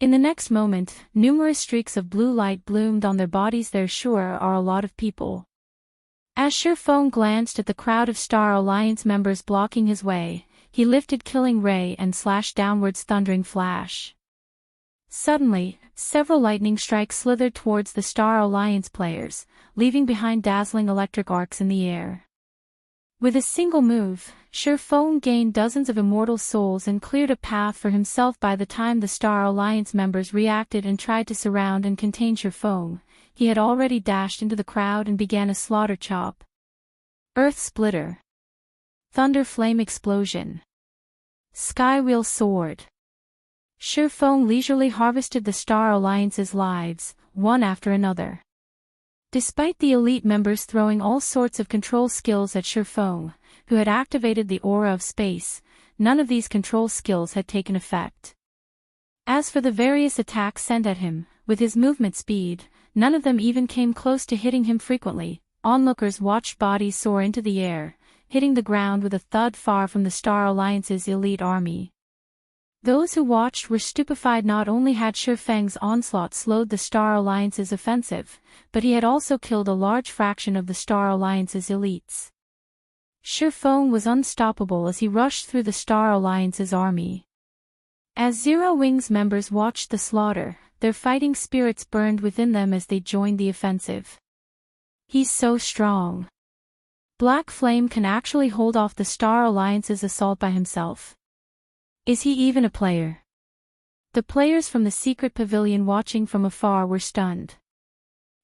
In the next moment, numerous streaks of blue light bloomed on their bodies. There sure are a lot of people. As Feng glanced at the crowd of Star Alliance members blocking his way, he lifted Killing Ray and slashed downwards Thundering Flash. Suddenly, several lightning strikes slithered towards the Star Alliance players, leaving behind dazzling electric arcs in the air. With a single move, Feng gained dozens of immortal souls and cleared a path for himself. By the time the Star Alliance members reacted and tried to surround and contain Feng, he had already dashed into the crowd and began a slaughter chop. Earth Splitter. Thunder Flame Explosion. Skywheel Sword. Feng leisurely harvested the Star Alliance's lives, one after another. Despite the elite members throwing all sorts of control skills at Feng, who had activated the aura of space, none of these control skills had taken effect. As for the various attacks sent at him, with his movement speed, none of them even came close to hitting him frequently. Onlookers watched bodies soar into the air, hitting the ground with a thud far from the Star Alliance's elite army. Those who watched were stupefied. Not only had Feng's onslaught slowed the Star Alliance's offensive, but he had also killed a large fraction of the Star Alliance's elites. Feng was unstoppable as he rushed through the Star Alliance's army. As Zero Wings members watched the slaughter, their fighting spirits burned within them as they joined the offensive. He's so strong. Black Flame can actually hold off the Star Alliance's assault by himself. Is he even a player? The players from the secret pavilion watching from afar were stunned.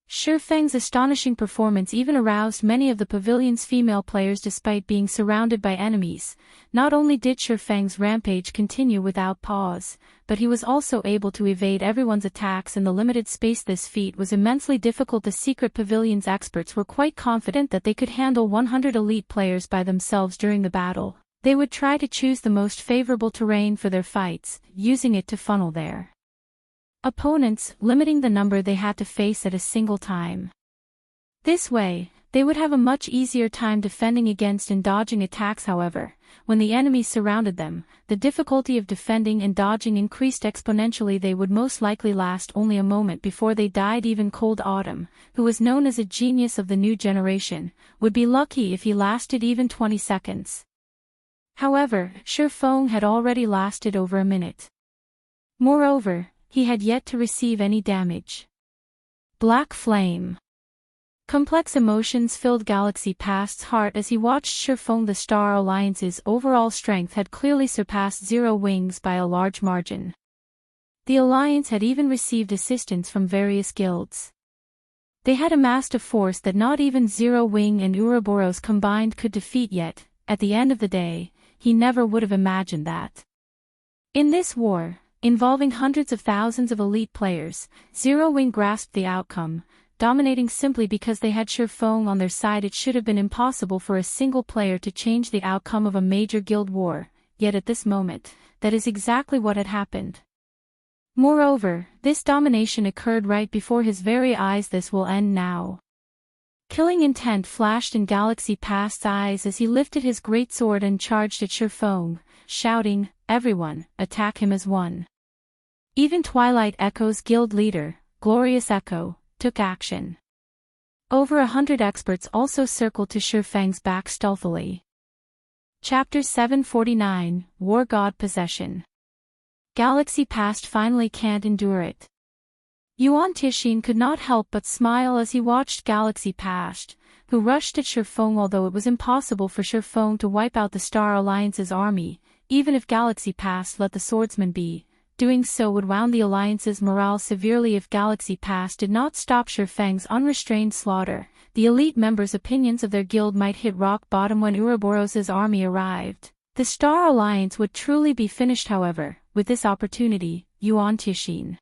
Feng's astonishing performance even aroused many of the pavilion's female players. Despite being surrounded by enemies, not only did Feng's rampage continue without pause, but he was also able to evade everyone's attacks in the limited space. This feat was immensely difficult. The secret pavilion's experts were quite confident that they could handle 100 elite players by themselves during the battle. They would try to choose the most favorable terrain for their fights, using it to funnel their opponents, limiting the number they had to face at a single time. This way, they would have a much easier time defending against and dodging attacks. However, when the enemies surrounded them, the difficulty of defending and dodging increased exponentially. They would most likely last only a moment before they died. Even Cold Autumn, who was known as a genius of the new generation, would be lucky if he lasted even 20 seconds. However, Feng had already lasted over a minute. Moreover, he had yet to receive any damage. Black Flame. Complex emotions filled Galaxy Past's heart as he watched Feng. The Star Alliance's overall strength had clearly surpassed Zero Wings by a large margin. The Alliance had even received assistance from various guilds. They had amassed a force that not even Zero Wing and Ouroboros combined could defeat. Yet, at the end of the day, he never would have imagined that. In this war, involving hundreds of thousands of elite players, Zero Wing grasped the outcome, dominating simply because they had Feng on their side. It should have been impossible for a single player to change the outcome of a major guild war, yet at this moment, that is exactly what had happened. Moreover, this domination occurred right before his very eyes. This will end now. Killing intent flashed in Galaxy Past's eyes as he lifted his greatsword and charged at Feng, shouting, "Everyone, attack him as one." Even Twilight Echo's guild leader, Glorious Echo, took action. Over 100 experts also circled to Feng's back stealthily. Chapter 749, Wargod Possession. Galaxy Past finally can't endure it. Yuan Tixin could not help but smile as he watched Galaxy Past, who rushed at Feng. Although it was impossible for Feng to wipe out the Star Alliance's army, even if Galaxy Past let the swordsman be, doing so would wound the Alliance's morale severely. If Galaxy Past did not stop Feng's unrestrained slaughter, the elite members' opinions of their guild might hit rock bottom when Ouroboros's army arrived. The Star Alliance would truly be finished. However, with this opportunity, Yuan Tixin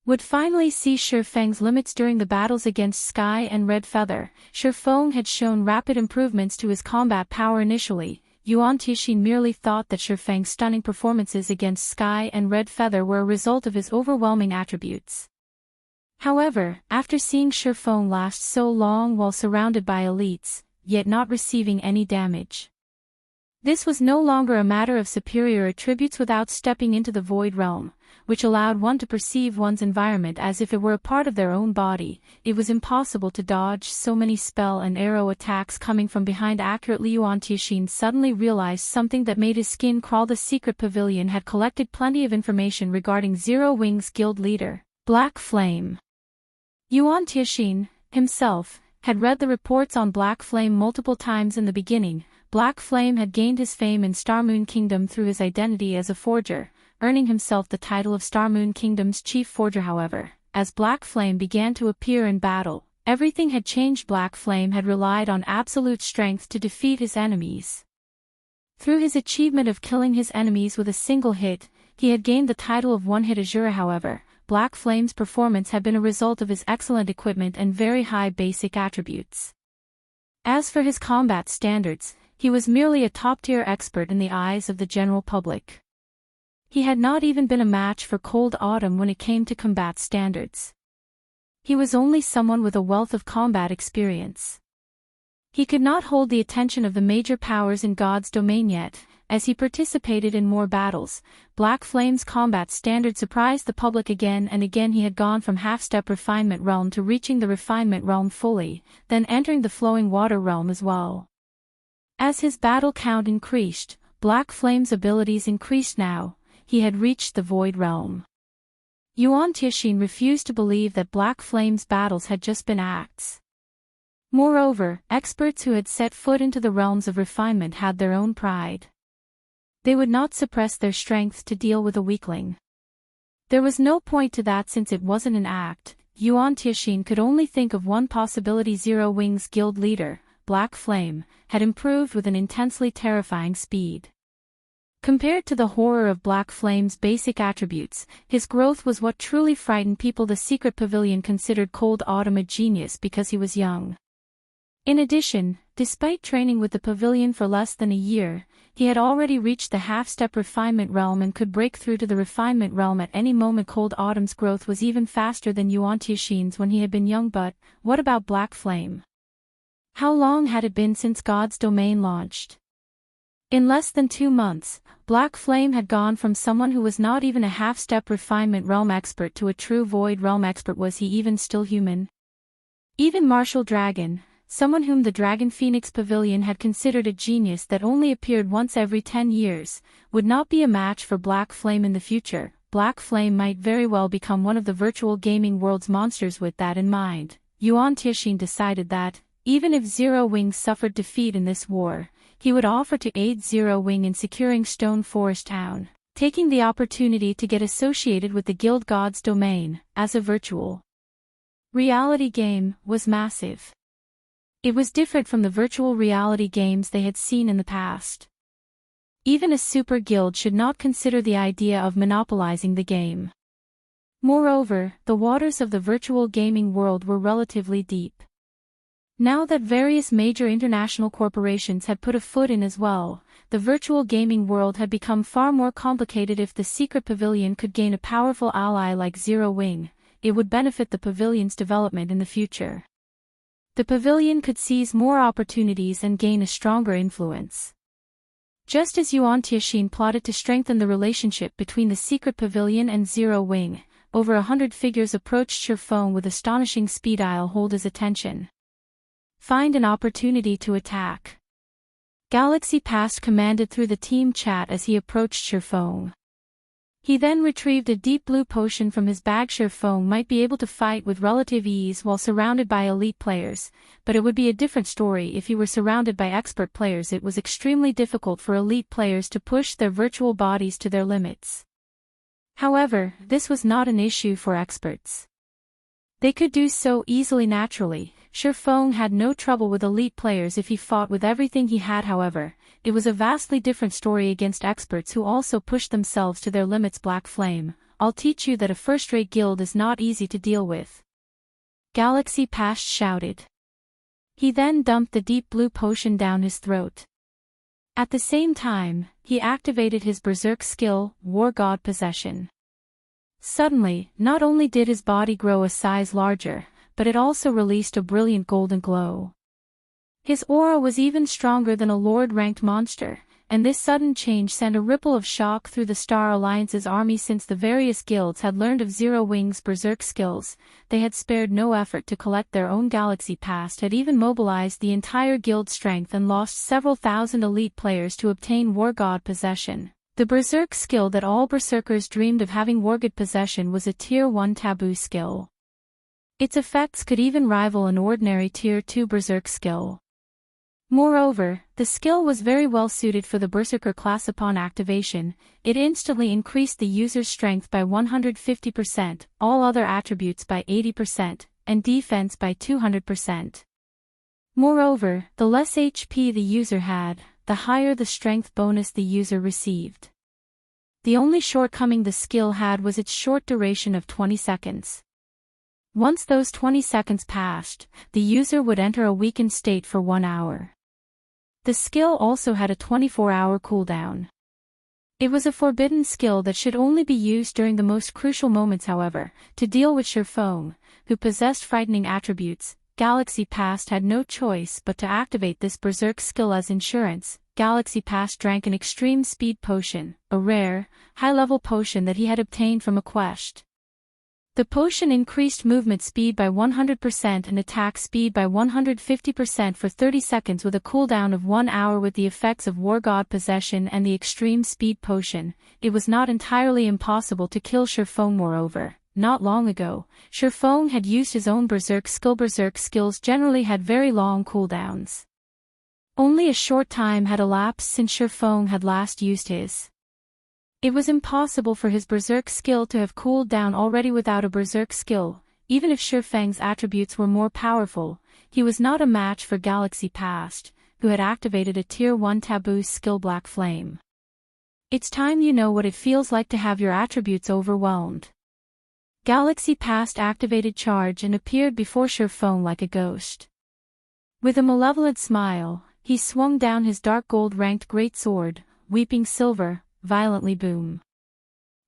would finally see Feng's limits. During the battles against Sky and Red Feather, Feng had shown rapid improvements to his combat power initially. Yuan Tixin merely thought that Feng's stunning performances against Sky and Red Feather were a result of his overwhelming attributes. However, after seeing Feng last so long while surrounded by elites, yet not receiving any damage, this was no longer a matter of superior attributes. Without stepping into the Void Realm, which allowed one to perceive one's environment as if it were a part of their own body, it was impossible to dodge so many spell and arrow attacks coming from behind accurately. Yuan Tixin suddenly realized something that made his skin crawl. The secret pavilion had collected plenty of information regarding Zero Wings guild leader, Black Flame. Yuan Tixin, himself, had read the reports on Black Flame multiple times in the beginning. Black Flame had gained his fame in Starmoon Kingdom through his identity as a forger, earning himself the title of Starmoon Kingdom's chief forger. However, as Black Flame began to appear in battle, everything had changed. Black Flame had relied on absolute strength to defeat his enemies. Through his achievement of killing his enemies with a single hit, he had gained the title of One-Hit Asura. However, Black Flame's performance had been a result of his excellent equipment and very high basic attributes. As for his combat standards, he was merely a top-tier expert in the eyes of the general public. He had not even been a match for Cold Autumn when it came to combat standards. He was only someone with a wealth of combat experience. He could not hold the attention of the major powers in God's domain yet. As he participated in more battles, Black Flame's combat standard surprised the public again and again. He had gone from half-step Refinement realm to reaching the Refinement realm fully, then entering the Flowing Water realm as well. As his battle count increased, Black Flame's abilities increased. Now, he had reached the Void realm. Yuan Tixin refused to believe that Black Flame's battles had just been acts. Moreover, experts who had set foot into the realms of refinement had their own pride. They would not suppress their strength to deal with a weakling. There was no point to that since it wasn't an act. Yuan Tixin could only think of one possibility. Zero Wings guild leader, Black Flame, had improved with an intensely terrifying speed. Compared to the horror of Black Flame's basic attributes, his growth was what truly frightened people. The secret pavilion considered Cold Autumn a genius because he was young. In addition, despite training with the pavilion for less than a year, he had already reached the half-step Refinement realm and could break through to the Refinement realm at any moment. Cold Autumn's growth was even faster than Yuan Tixin's when he had been young. But what about Black Flame? How long had it been since God's domain launched? In less than 2 months, Black Flame had gone from someone who was not even a half-step Refinement realm expert to a true Void realm expert. Was he even still human? Even Martial Dragon, someone whom the Dragon Phoenix Pavilion had considered a genius that only appeared once every 10 years, would not be a match for Black Flame in the future. Black Flame might very well become one of the virtual gaming world's monsters. With that in mind, Yuan Tixin decided that, even if Zero Wing suffered defeat in this war, he would offer to aid Zero Wing in securing Stone Forest Town, taking the opportunity to get associated with the Guild God's domain, as a virtual reality game, was massive. It was different from the virtual reality games they had seen in the past. Even a super guild should not consider the idea of monopolizing the game. Moreover, the waters of the virtual gaming world were relatively deep. Now that various major international corporations had put a foot in as well, the virtual gaming world had become far more complicated. If the secret pavilion could gain a powerful ally like Zero Wing, it would benefit the pavilion's development in the future. The pavilion could seize more opportunities and gain a stronger influence. Just as Yuan Tixin plotted to strengthen the relationship between the secret pavilion and Zero Wing, over 100 figures approached Feng with astonishing speed. I'll hold his attention. Find an opportunity to attack. Galaxy Past commanded through the team chat as he approached Feng. He then retrieved a deep blue potion from his bag. Feng might be able to fight with relative ease while surrounded by elite players, but it would be a different story if he were surrounded by expert players. It was extremely difficult for elite players to push their virtual bodies to their limits. However, this was not an issue for experts. They could do so easily naturally. Feng had no trouble with elite players if he fought with everything he had. However, it was a vastly different story against experts who also pushed themselves to their limits. Black Flame, I'll teach you that a first-rate guild is not easy to deal with. Galaxy Past shouted. He then dumped the deep blue potion down his throat. At the same time, he activated his Berserk skill, Wargod Possession. Suddenly, not only did his body grow a size larger, but it also released a brilliant golden glow. His aura was even stronger than a Lord-ranked monster, and this sudden change sent a ripple of shock through the Star Alliance's army. Since the various guilds had learned of Zero Wing's Berserk skills, they had spared no effort to collect their own Galaxy Past, had even mobilized the entire guild strength and lost several thousand elite players to obtain Wargod Possession. The Berserk skill that all Berserkers dreamed of having. Wargod Possession was a Tier 1 taboo skill. Its effects could even rival an ordinary Tier 2 Berserk skill. Moreover, the skill was very well suited for the Berserker class. Upon activation, it instantly increased the user's strength by 150%, all other attributes by 80%, and defense by 200%. Moreover, the less HP the user had, the higher the strength bonus the user received. The only shortcoming the skill had was its short duration of 20 seconds. Once those 20 seconds passed, the user would enter a weakened state for 1 hour. The skill also had a 24-hour cooldown. It was a forbidden skill that should only be used during the most crucial moments. However, to deal with Feng, who possessed frightening attributes, Galaxy Past had no choice but to activate this Berserk skill as insurance. Galaxy Past drank an extreme speed potion, a rare, high-level potion that he had obtained from a quest. The potion increased movement speed by 100% and attack speed by 150% for 30 seconds with a cooldown of 1 hour. With the effects of Wargod Possession and the extreme speed potion, it was not entirely impossible to kill Feng. Moreover, not long ago, Feng had used his own Berserk skill. Berserk skills generally had very long cooldowns. Only a short time had elapsed since Feng had last used his. It was impossible for his Berserk skill to have cooled down already. Without a Berserk skill, even if Feng's attributes were more powerful, he was not a match for Galaxy Past, who had activated a Tier 1 taboo skill. Black Flame. It's time you know what it feels like to have your attributes overwhelmed. Galaxy Past activated Charge and appeared before Feng like a ghost. With a malevolent smile, he swung down his dark gold-ranked great sword, Weeping Silver, violently boom.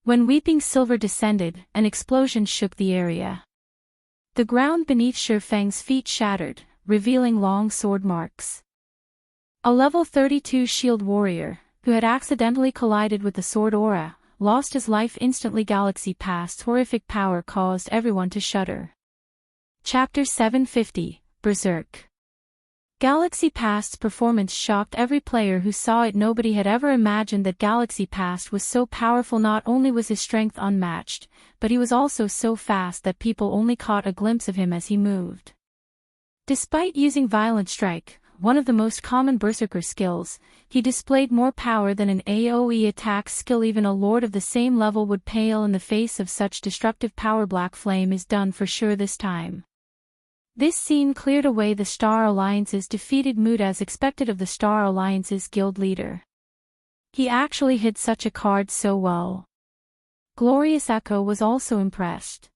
When Weeping Silver descended, an explosion shook the area. The ground beneath Feng's feet shattered, revealing long sword marks. A level 32 shield warrior, who had accidentally collided with the sword aura, lost his life instantly. Galaxy Past's horrific power caused everyone to shudder. Chapter 750, Berserk. Galaxy Past's performance shocked every player who saw it. Nobody had ever imagined that Galaxy Past was so powerful. Not only was his strength unmatched, but he was also so fast that people only caught a glimpse of him as he moved. Despite using Violent Strike, one of the most common Berserker skills, he displayed more power than an AoE attack skill. Even a lord of the same level would pale in the face of such destructive power. Black Flame is done for sure this time. This scene cleared away the Star Alliance's defeated mood as expected of the Star Alliance's guild leader. He actually hid such a card so well. Glorious Echo was also impressed.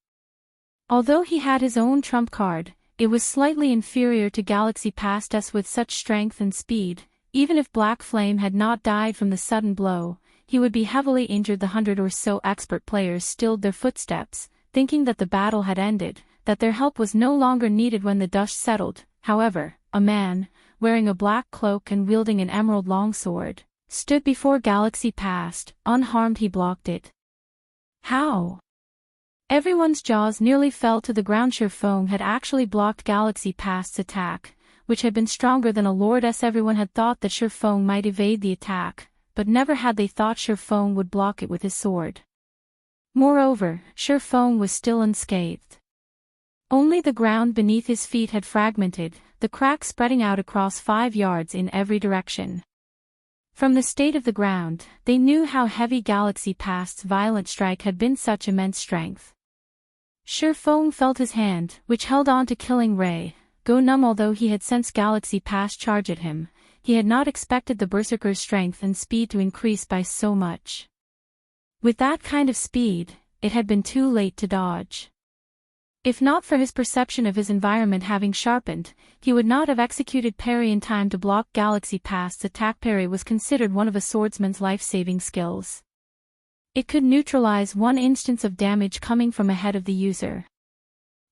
Although he had his own trump card, it was slightly inferior to Galaxy Past's with such strength and speed. Even if Black Flame had not died from the sudden blow, he would be heavily injured. The 100 or so expert players stilled their footsteps, thinking that the battle had ended, that their help was no longer needed. When the dust settled, however, a man, wearing a black cloak and wielding an emerald longsword, stood before Galaxy Past. Unharmed, he blocked it. How? Everyone's jaws nearly fell to the ground. Feng had actually blocked Galaxy Past's attack, which had been stronger than a lord's. Everyone had thought that Feng might evade the attack, but never had they thought Feng would block it with his sword. Moreover, Feng was still unscathed. Only the ground beneath his feet had fragmented, the cracks spreading out across 5 yards in every direction. From the state of the ground, they knew how heavy Galaxy Past's violent strike had been such immense strength. Feng felt his hand, which held on to Killing Ray, go numb. Although he had sensed Galaxy Past charge at him, he had not expected the Berserker's strength and speed to increase by so much. With that kind of speed, it had been too late to dodge. If not for his perception of his environment having sharpened, he would not have executed parry in time to block Galaxy Past's attack. Parry was considered one of a swordsman's life-saving skills. It could neutralize one instance of damage coming from ahead of the user.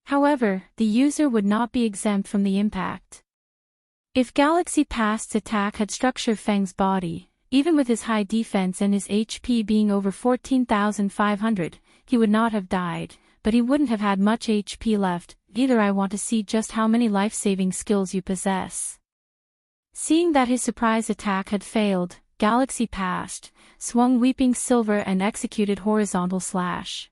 However, the user would not be exempt from the impact. If Galaxy Past's attack had struck Feng's body, even with his high defense and his HP being over 14,500, he would not have died, but he wouldn't have had much HP left either. I want to see just how many life-saving skills you possess. Seeing that his surprise attack had failed, Galaxy Past swung Weeping Silver and executed Horizontal Slash.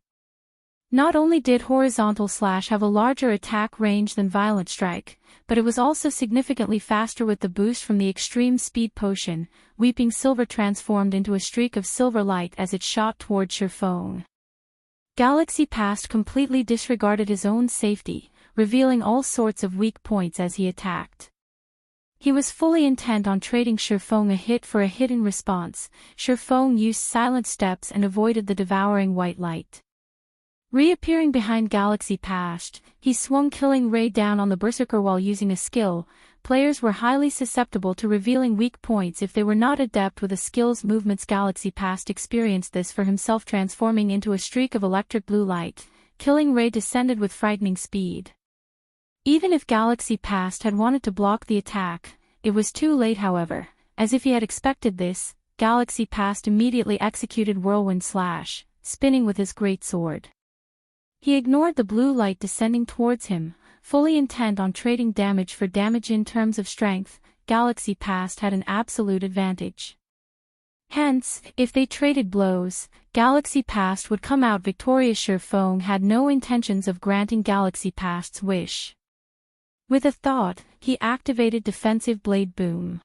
Not only did Horizontal Slash have a larger attack range than Violent Strike, but it was also significantly faster. With the boost from the Extreme Speed Potion, Weeping Silver transformed into a streak of silver light as it shot toward Feng. Galaxy Past completely disregarded his own safety, revealing all sorts of weak points as he attacked. He was fully intent on trading Feng a hit for a hit. In response, Feng used silent steps and avoided the devouring white light. Reappearing behind Galaxy Past, he swung Killing Ray down on the Berserker while using a skill. Players were highly susceptible to revealing weak points if they were not adept with a skill's movements. Galaxy Past experienced this for himself, transforming into a streak of electric blue light. Killing Ray descended with frightening speed. Even if Galaxy Past had wanted to block the attack, it was too late. However, as if he had expected this, Galaxy Past immediately executed Whirlwind Slash, spinning with his great sword. He ignored the blue light descending towards him, fully intent on trading damage for damage. In terms of strength, Galaxy Past had an absolute advantage. Hence, if they traded blows, Galaxy Past would come out victorious. Feng had no intentions of granting Galaxy Past's wish. With a thought, he activated Defensive Blade Boom.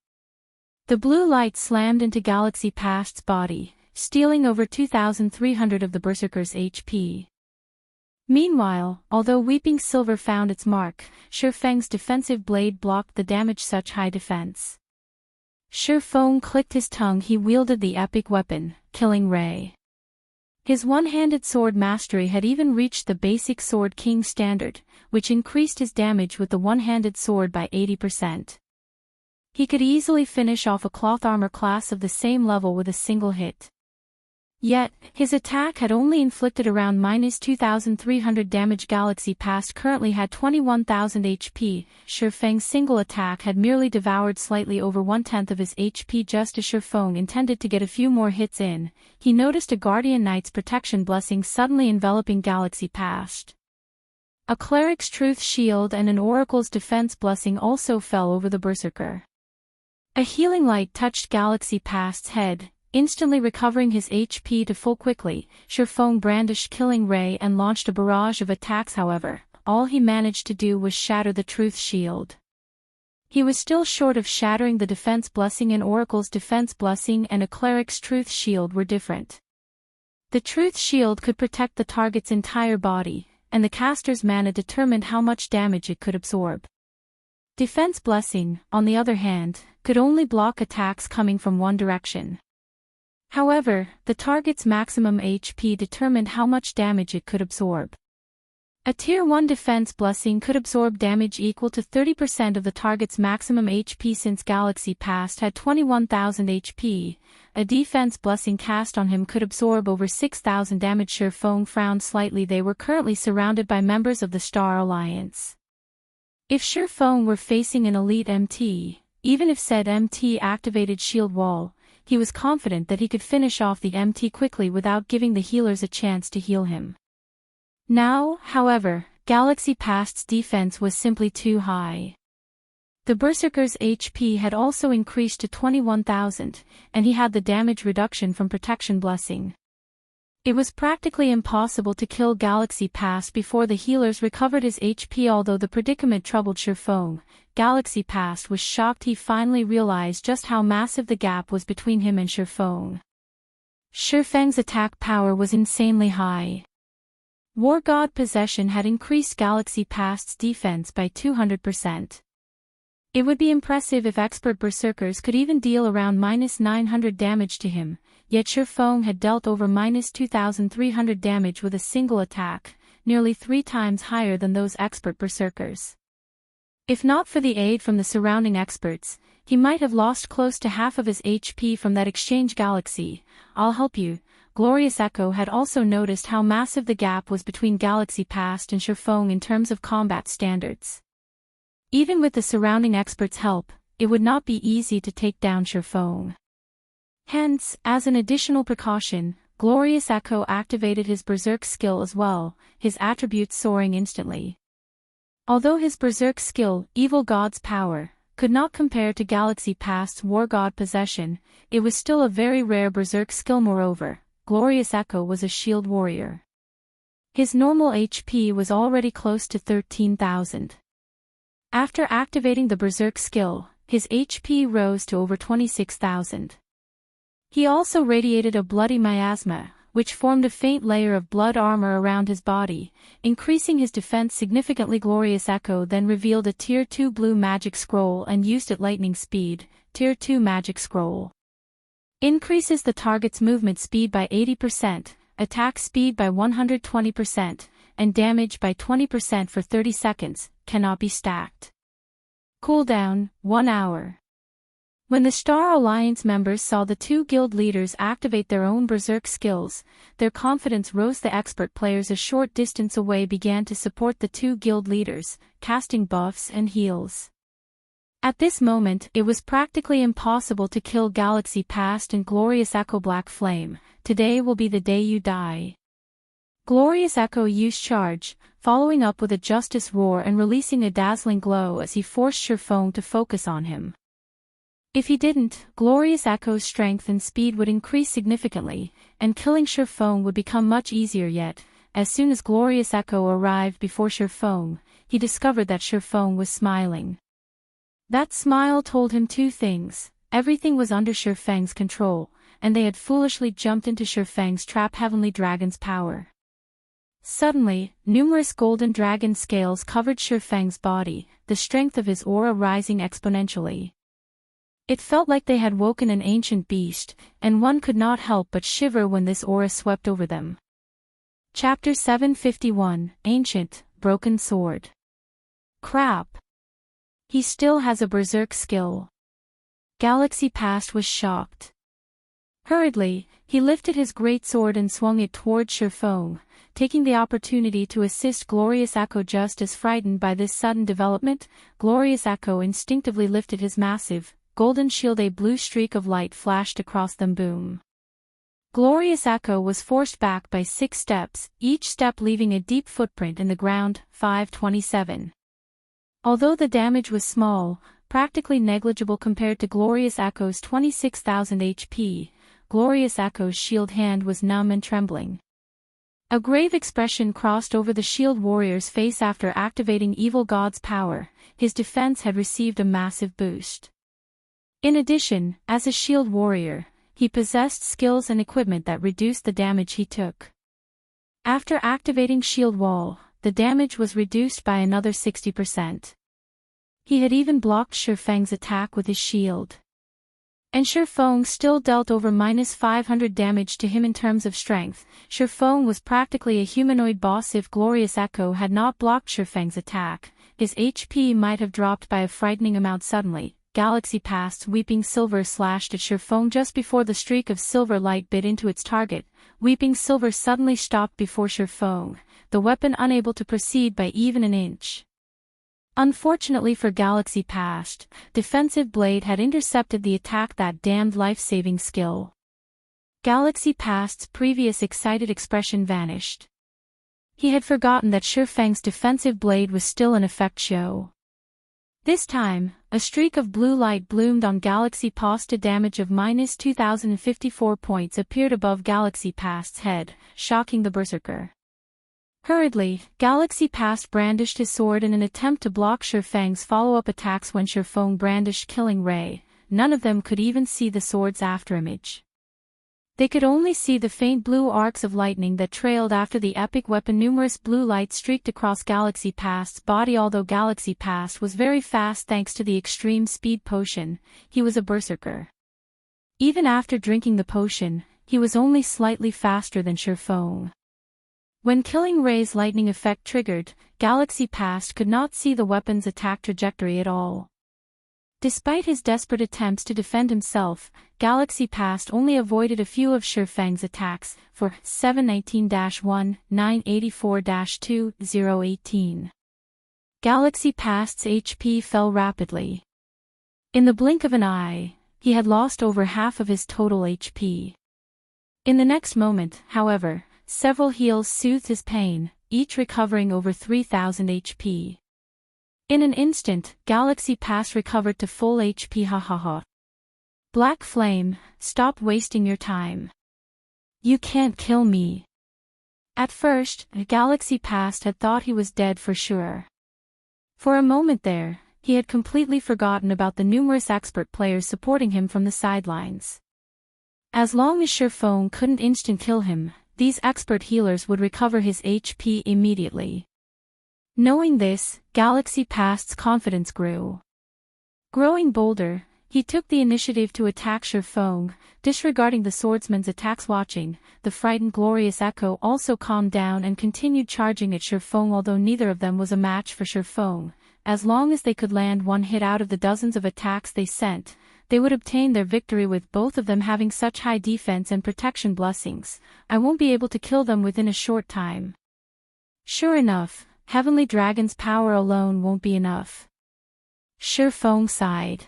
The blue light slammed into Galaxy Past's body, stealing over 2,300 of the Berserker's HP. Meanwhile, although Weeping Silver found its mark, Feng's defensive blade blocked the damage. Such high defense. Feng clicked his tongue. He wielded the epic weapon, Killing Ray. His one-handed sword mastery had even reached the basic Sword King standard, which increased his damage with the one-handed sword by 80%. He could easily finish off a cloth armor class of the same level with a single hit. Yet, his attack had only inflicted around -2,300 damage. Galaxy Past currently had 21,000 HP. Feng's single attack had merely devoured slightly over 1/10 of his HP. Just as Feng intended to get a few more hits in, he noticed a Guardian Knight's protection blessing suddenly enveloping Galaxy Past. A Cleric's Truth Shield and an Oracle's Defense Blessing also fell over the Berserker. A healing light touched Galaxy Past's head, instantly recovering his HP to full. Quickly, Feng brandished Killing Ray and launched a barrage of attacks. However, all he managed to do was shatter the Truth Shield. He was still short of shattering the Defense Blessing. An Oracle's Defense Blessing and a Cleric's Truth Shield were different. The Truth Shield could protect the target's entire body, and the caster's mana determined how much damage it could absorb. Defense Blessing, on the other hand, could only block attacks coming from one direction. However, the target's maximum HP determined how much damage it could absorb. A Tier 1 Defense Blessing could absorb damage equal to 30% of the target's maximum HP. Since Galaxy Past had 21,000 HP, a Defense Blessing cast on him could absorb over 6,000 damage. Feng frowned slightly. They were currently surrounded by members of the Star Alliance. If Feng were facing an elite MT, even if said MT activated Shield Wall, he was confident that he could finish off the MT quickly without giving the healers a chance to heal him. Now, however, Galaxy Past's defense was simply too high. The Berserker's HP had also increased to 21,000, and he had the damage reduction from Protection Blessing. It was practically impossible to kill Galaxy Past before the healers recovered his HP. Although the predicament troubled Feng, Galaxy Past was shocked. He finally realized just how massive the gap was between him and Feng. Feng's attack power was insanely high. Wargod possession had increased Galaxy Past's defense by 200%. It would be impressive if expert berserkers could even deal around -900 damage to him, yet Feng had dealt over -2300 damage with a single attack, nearly 3 times higher than those expert berserkers. If not for the aid from the surrounding experts, he might have lost close to half of his HP from that exchange. Galaxy, I'll help you. Glorious Echo had also noticed how massive the gap was between Galaxy Past and Feng in terms of combat standards. Even with the surrounding experts' help, it would not be easy to take down Feng. Hence, as an additional precaution, Glorious Echo activated his Berserk skill as well, his attributes soaring instantly. Although his Berserk skill, Evil God's Power, could not compare to Galaxy Past's Wargod possession, it was still a very rare Berserk skill. Moreover, Glorious Echo was a shield warrior. His normal HP was already close to 13,000. After activating the Berserk skill, his HP rose to over 26,000. He also radiated a bloody miasma, which formed a faint layer of blood armor around his body, increasing his defense significantly. Glorious Echo then revealed a Tier 2 blue magic scroll and used it. Lightning speed, Tier 2 magic scroll. Increases the target's movement speed by 80%, attack speed by 120%, and damage by 20% for 30 seconds, cannot be stacked. Cooldown, 1 hour. When the Star Alliance members saw the 2 guild leaders activate their own Berserk skills, their confidence rose. The expert players a short distance away began to support the 2 guild leaders, casting buffs and heals. At this moment, it was practically impossible to kill Galaxy Past and Glorious Echo. Black Flame, today will be the day you die. Glorious Echo used charge, following up with a Justice Roar and releasing a dazzling glow as he forced Feng to focus on him. If he didn't, Glorious Echo's strength and speed would increase significantly, and killing Feng would become much easier. Yet, as soon as Glorious Echo arrived before Feng, he discovered that Feng was smiling. That smile told him 2 things: everything was under Feng's control, and they had foolishly jumped into Feng's trap. Heavenly Dragon's power. Suddenly, numerous golden dragon scales covered Feng's body, the strength of his aura rising exponentially. It felt like they had woken an ancient beast, and one could not help but shiver when this aura swept over them. Chapter 751, Ancient, Broken Sword. Crap. He still has a Berserk skill. Galaxy Past was shocked. Hurriedly, he lifted his greatsword and swung it towards Feng, taking the opportunity to assist Glorious Echo. Just as frightened by this sudden development, Glorious Echo instinctively lifted his massive, golden shield. A blue streak of light flashed across them. Boom. Glorious Echo was forced back by 6 steps, each step leaving a deep footprint in the ground. 527. Although the damage was small, practically negligible compared to Glorious Echo's 26,000 HP, Glorious Echo's shield hand was numb and trembling. A grave expression crossed over the shield warrior's face. After activating Evil God's power, his defense had received a massive boost. In addition, as a shield warrior, he possessed skills and equipment that reduced the damage he took. After activating Shield Wall, the damage was reduced by another 60%. He had even blocked Feng's attack with his shield. And Feng still dealt over -500 damage to him. In terms of strength, Feng was practically a humanoid boss. If Glorious Echo had not blocked Feng's attack, his HP might have dropped by a frightening amount. Suddenly, Galaxy Past's Weeping Silver slashed at Feng just before the streak of silver light bit into its target. Weeping Silver suddenly stopped before Feng, the weapon unable to proceed by even an inch. Unfortunately for Galaxy Past, Defensive Blade had intercepted the attack. That damned life-saving skill. Galaxy Past's previous excited expression vanished. He had forgotten that Feng's Defensive Blade was still in effect. This time, a streak of blue light bloomed on Galaxy Past. A damage of minus 2054 points appeared above Galaxy Past's head, shocking the Berserker. Hurriedly, Galaxy Past brandished his sword in an attempt to block Feng's follow-up attacks. When Feng brandished Killing Ray, none of them could even see the sword's afterimage. They could only see the faint blue arcs of lightning that trailed after the epic weapon. Numerous blue lights streaked across Galaxy Past's body. Although Galaxy Past was very fast thanks to the extreme speed potion, he was a berserker. Even after drinking the potion, he was only slightly faster than Feng. When Killing Ray's lightning effect triggered, Galaxy Past could not see the weapon's attack trajectory at all. Despite his desperate attempts to defend himself, Galaxy Past only avoided a few of Feng's attacks, for 719-1, 984-2, 018. Galaxy Past's HP fell rapidly. In the blink of an eye, he had lost over half of his total HP. In the next moment, however, several heals soothed his pain, each recovering over 3000 HP. In an instant, Galaxy Past recovered to full HP. Black Flame, stop wasting your time. You can't kill me. At first, Galaxy Past had thought he was dead for sure. For a moment there, he had completely forgotten about the numerous expert players supporting him from the sidelines. As long as Feng couldn't instant kill him, these expert healers would recover his HP immediately. Knowing this, Galaxy Past's confidence grew. Growing bolder, he took the initiative to attack Feng, disregarding the swordsman's attacks. Watching, the frightened Glorious Echo also calmed down and continued charging at Feng. Although neither of them was a match for Feng, as long as they could land one hit out of the dozens of attacks they sent, they would obtain their victory. With both of them having such high defense and protection blessings, I won't be able to kill them within a short time. Sure enough, Heavenly Dragon's power alone won't be enough. Feng sighed.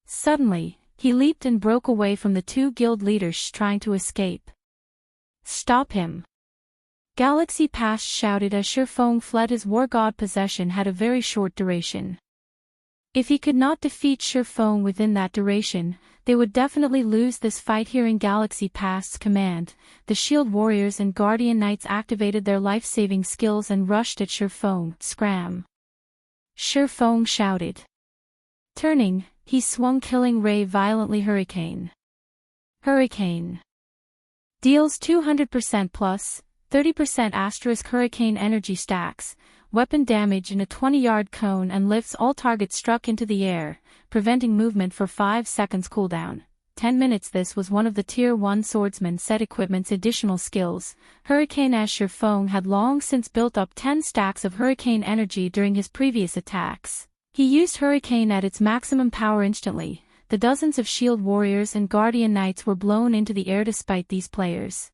Suddenly, he leaped and broke away from the two guild leaders trying to escape. Stop him! Galaxy Past shouted as Feng fled. His Wargod possession had a very short duration. If he could not defeat Feng within that duration, they would definitely lose this fight. Hearing Galaxy Past's command, the Shield Warriors and Guardian Knights activated their life-saving skills and rushed at Feng. Scram! Feng shouted. Turning, he swung Killing Ray violently. Hurricane. Hurricane. Deals 200% plus, 30% asterisk hurricane energy stacks, weapon damage in a 20-yard cone and lifts all targets struck into the air, preventing movement for 5 seconds cooldown. 10 minutes. This was one of the Tier 1 swordsman set equipment's additional skills. Hurricane. As Feng had long since built up 10 stacks of hurricane energy during his previous attacks, he used Hurricane at its maximum power instantly. The dozens of Shield Warriors and Guardian Knights were blown into the air. Despite these players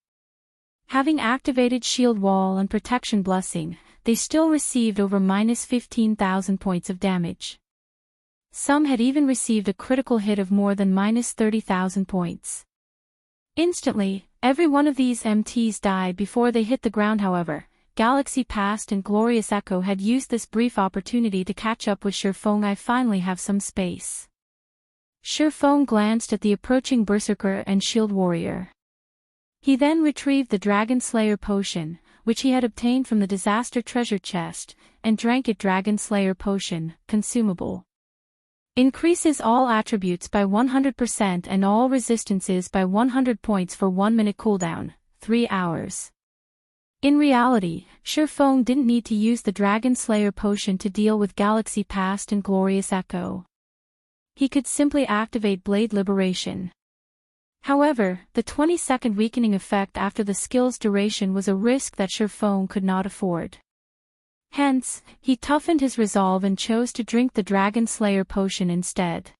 having activated Shield Wall and Protection Blessing, they still received over minus 15,000 points of damage. Some had even received a critical hit of more than minus 30,000 points. Instantly, every one of these MTs died before they hit the ground. However, Galaxy Past and Glorious Echo had used this brief opportunity to catch up with Feng. I finally have some space. Feng glanced at the approaching Berserker and Shield Warrior. He then retrieved the Dragon Slayer potion, which he had obtained from the Disaster Treasure Chest, and drank it. Dragon Slayer potion, consumable. Increases all attributes by 100% and all resistances by 100 points for 1 minute cooldown, 3 hours. In reality, Feng didn't need to use the Dragon Slayer potion to deal with Galaxy Past and Glorious Echo. He could simply activate Blade Liberation. However, the 20-second weakening effect after the skill's duration was a risk that Feng could not afford. Hence, he toughened his resolve and chose to drink the Dragon Slayer potion instead.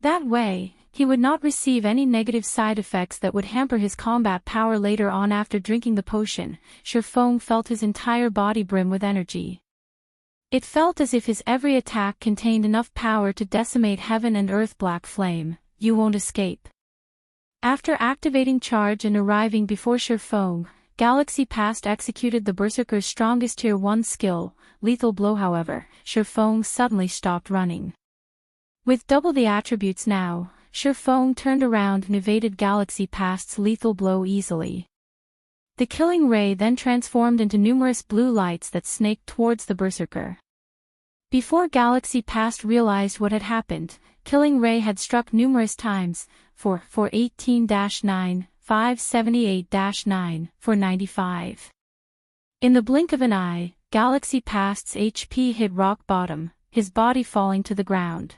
That way, he would not receive any negative side effects that would hamper his combat power later on. After drinking the potion, Feng felt his entire body brim with energy. It felt as if his every attack contained enough power to decimate heaven and earth. Black Flame, you won't escape. After activating Charge and arriving before Feng, Galaxy Past executed the Berserker's strongest Tier 1 skill, Lethal Blow. However, Feng suddenly stopped running. With double the attributes now, Feng turned around and evaded Galaxy Past's Lethal Blow easily. The Killing Ray then transformed into numerous blue lights that snaked towards the Berserker. Before Galaxy Past realized what had happened, Killing Ray had struck numerous times, for 18-9, 578-9, for 95. In the blink of an eye, Galaxy Past's HP hit rock bottom, his body falling to the ground.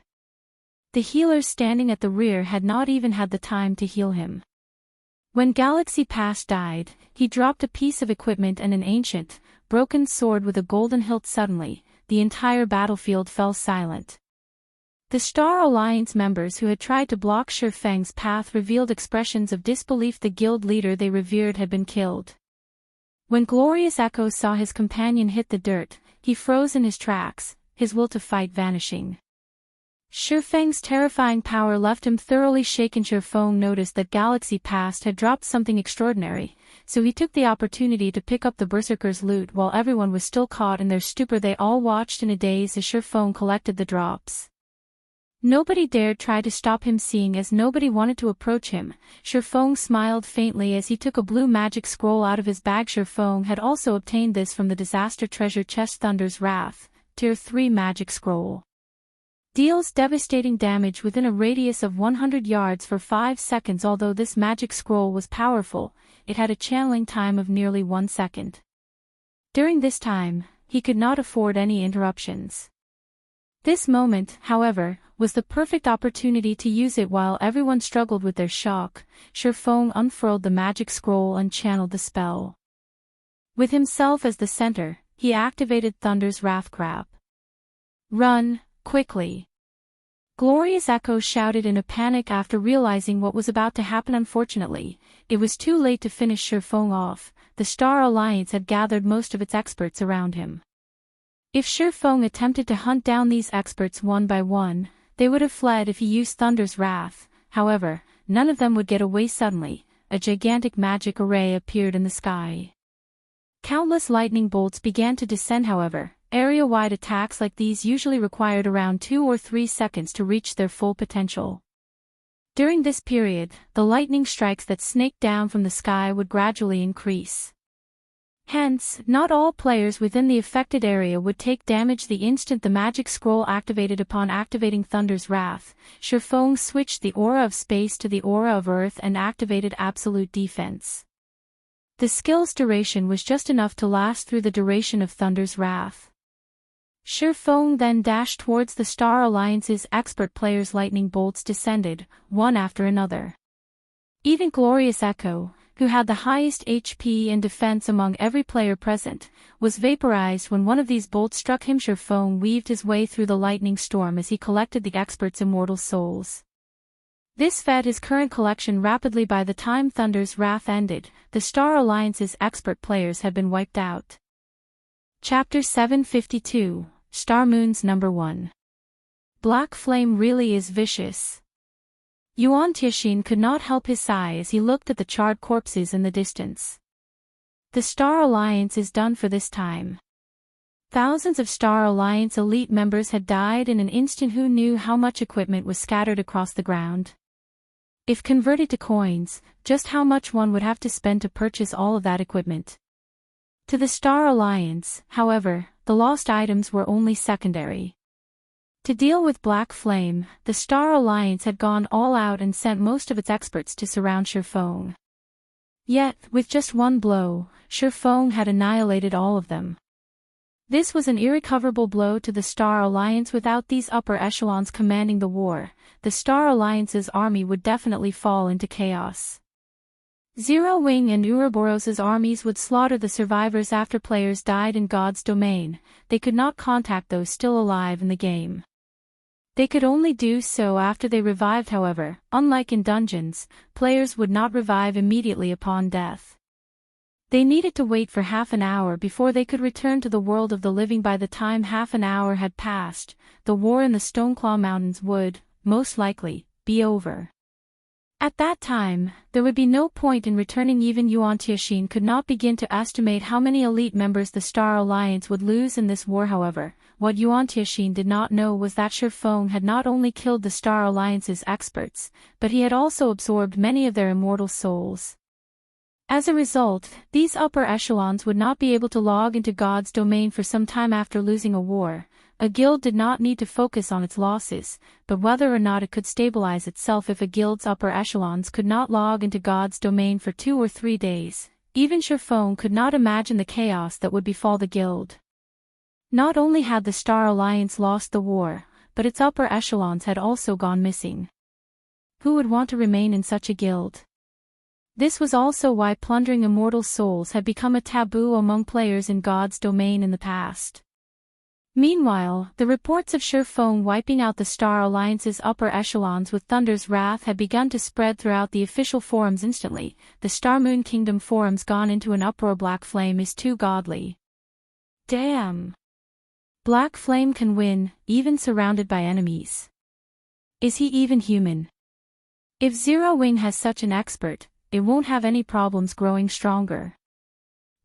The healers standing at the rear had not even had the time to heal him. When Galaxy Past died, he dropped a piece of equipment and an ancient, broken sword with a golden hilt. Suddenly, the entire battlefield fell silent. The Star Alliance members who had tried to block Feng's path revealed expressions of disbelief. The guild leader they revered had been killed. When Glorious Echo saw his companion hit the dirt, he froze in his tracks, his will to fight vanishing. Feng's terrifying power left him thoroughly shaken. Feng noticed that Galaxy Past had dropped something extraordinary, so he took the opportunity to pick up the Berserker's loot. While everyone was still caught in their stupor, they all watched in a daze as Feng collected the drops. Nobody dared try to stop him, seeing as nobody wanted to approach him. Feng smiled faintly as he took a blue magic scroll out of his bag. Feng had also obtained this from the disaster treasure chest. Thunder's Wrath, Tier 3 magic scroll. Deals devastating damage within a radius of 100 yards for 5 seconds. Although this magic scroll was powerful, it had a channeling time of nearly 1 second. During this time, he could not afford any interruptions. This moment, however, was the perfect opportunity to use it. While everyone struggled with their shock, Feng unfurled the magic scroll and channeled the spell. With himself as the center, he activated Thunder's Wrath. Crap. Run, quickly! Glorious Echo shouted in a panic after realizing what was about to happen. Unfortunately, it was too late to finish Feng off. The Star Alliance had gathered most of its experts around him. If Feng attempted to hunt down these experts one by one, they would have fled if he used Thunder's Wrath. However, none of them would get away. Suddenly, a gigantic magic array appeared in the sky. Countless lightning bolts began to descend. However, area-wide attacks like these usually required around 2 or 3 seconds to reach their full potential. During this period, the lightning strikes that snaked down from the sky would gradually increase. Hence, not all players within the affected area would take damage the instant the magic scroll activated. Upon activating Thunder's Wrath, Feng switched the Aura of Space to the Aura of Earth and activated Absolute Defense. The skill's duration was just enough to last through the duration of Thunder's Wrath. Feng then dashed towards the Star Alliance's expert players. Lightning bolts descended, one after another. Even Glorious Echo, who had the highest HP and defense among every player present, was vaporized when one of these bolts struck him. Feng weaved his way through the lightning storm as he collected the experts' immortal souls. This fed his current collection rapidly. By the time Thunder's Wrath ended, the Star Alliance's expert players had been wiped out. Chapter 752, Star Moons Number 1. Black Flame really is vicious. Yuan Tianxin could not help his sigh as he looked at the charred corpses in the distance. The Star Alliance is done for this time. Thousands of Star Alliance elite members had died in an instant. Who knew how much equipment was scattered across the ground? If converted to coins, just how much one would have to spend to purchase all of that equipment? To the Star Alliance, however, the lost items were only secondary. To deal with Black Flame, the Star Alliance had gone all out and sent most of its experts to surround Feng. Yet, with just one blow, Feng had annihilated all of them. This was an irrecoverable blow to the Star Alliance. Without these upper echelons commanding the war, the Star Alliance's army would definitely fall into chaos. Zero Wing and Ouroboros's armies would slaughter the survivors after players died in God's domain. They could not contact those still alive in the game. They could only do so after they revived. However, unlike in dungeons, players would not revive immediately upon death. They needed to wait for half an hour before they could return to the world of the living. By the time half an hour had passed, the war in the Stoneclaw Mountains would, most likely, be over. At that time, there would be no point in returning. Even Yuan Tianxin could not begin to estimate how many elite members the Star Alliance would lose in this war. However, what Yuan Tianxin did not know was that Feng had not only killed the Star Alliance's experts, but he had also absorbed many of their immortal souls. As a result, these upper echelons would not be able to log into God's domain for some time after losing a war. A guild did not need to focus on its losses, but whether or not it could stabilize itself. If a guild's upper echelons could not log into God's domain for 2 or 3 days, even Feng could not imagine the chaos that would befall the guild. Not only had the Star Alliance lost the war, but its upper echelons had also gone missing. Who would want to remain in such a guild? This was also why plundering immortal souls had become a taboo among players in God's domain in the past. Meanwhile, the reports of Feng wiping out the Star Alliance's upper echelons with Thunder's wrath had begun to spread throughout the official forums instantly. The Star Moon Kingdom forums gone into an uproar. Black Flame is too godly. Damn! Black Flame can win, even surrounded by enemies. Is he even human? If Zero Wing has such an expert, it won't have any problems growing stronger.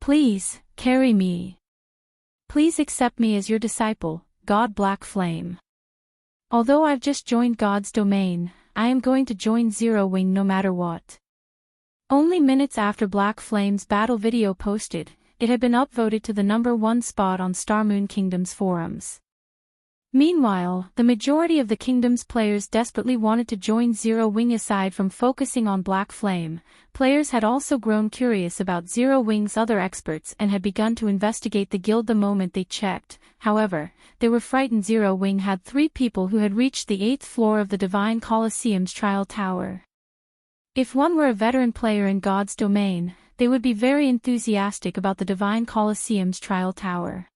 Please, carry me. Please accept me as your disciple, God Black Flame. Although I've just joined God's domain, I am going to join Zero Wing no matter what. Only minutes after Black Flame's battle video posted, it had been upvoted to the #1 spot on Star Moon Kingdom's forums. Meanwhile, the majority of the kingdom's players desperately wanted to join Zero Wing. Aside from focusing on Black Flame, players had also grown curious about Zero Wing's other experts and had begun to investigate the guild the moment they checked. However, they were frightened. Zero Wing had 3 people who had reached the 8th floor of the Divine Colosseum's Trial Tower. If one were a veteran player in God's domain, they would be very enthusiastic about the Divine Colosseum's Trial Tower.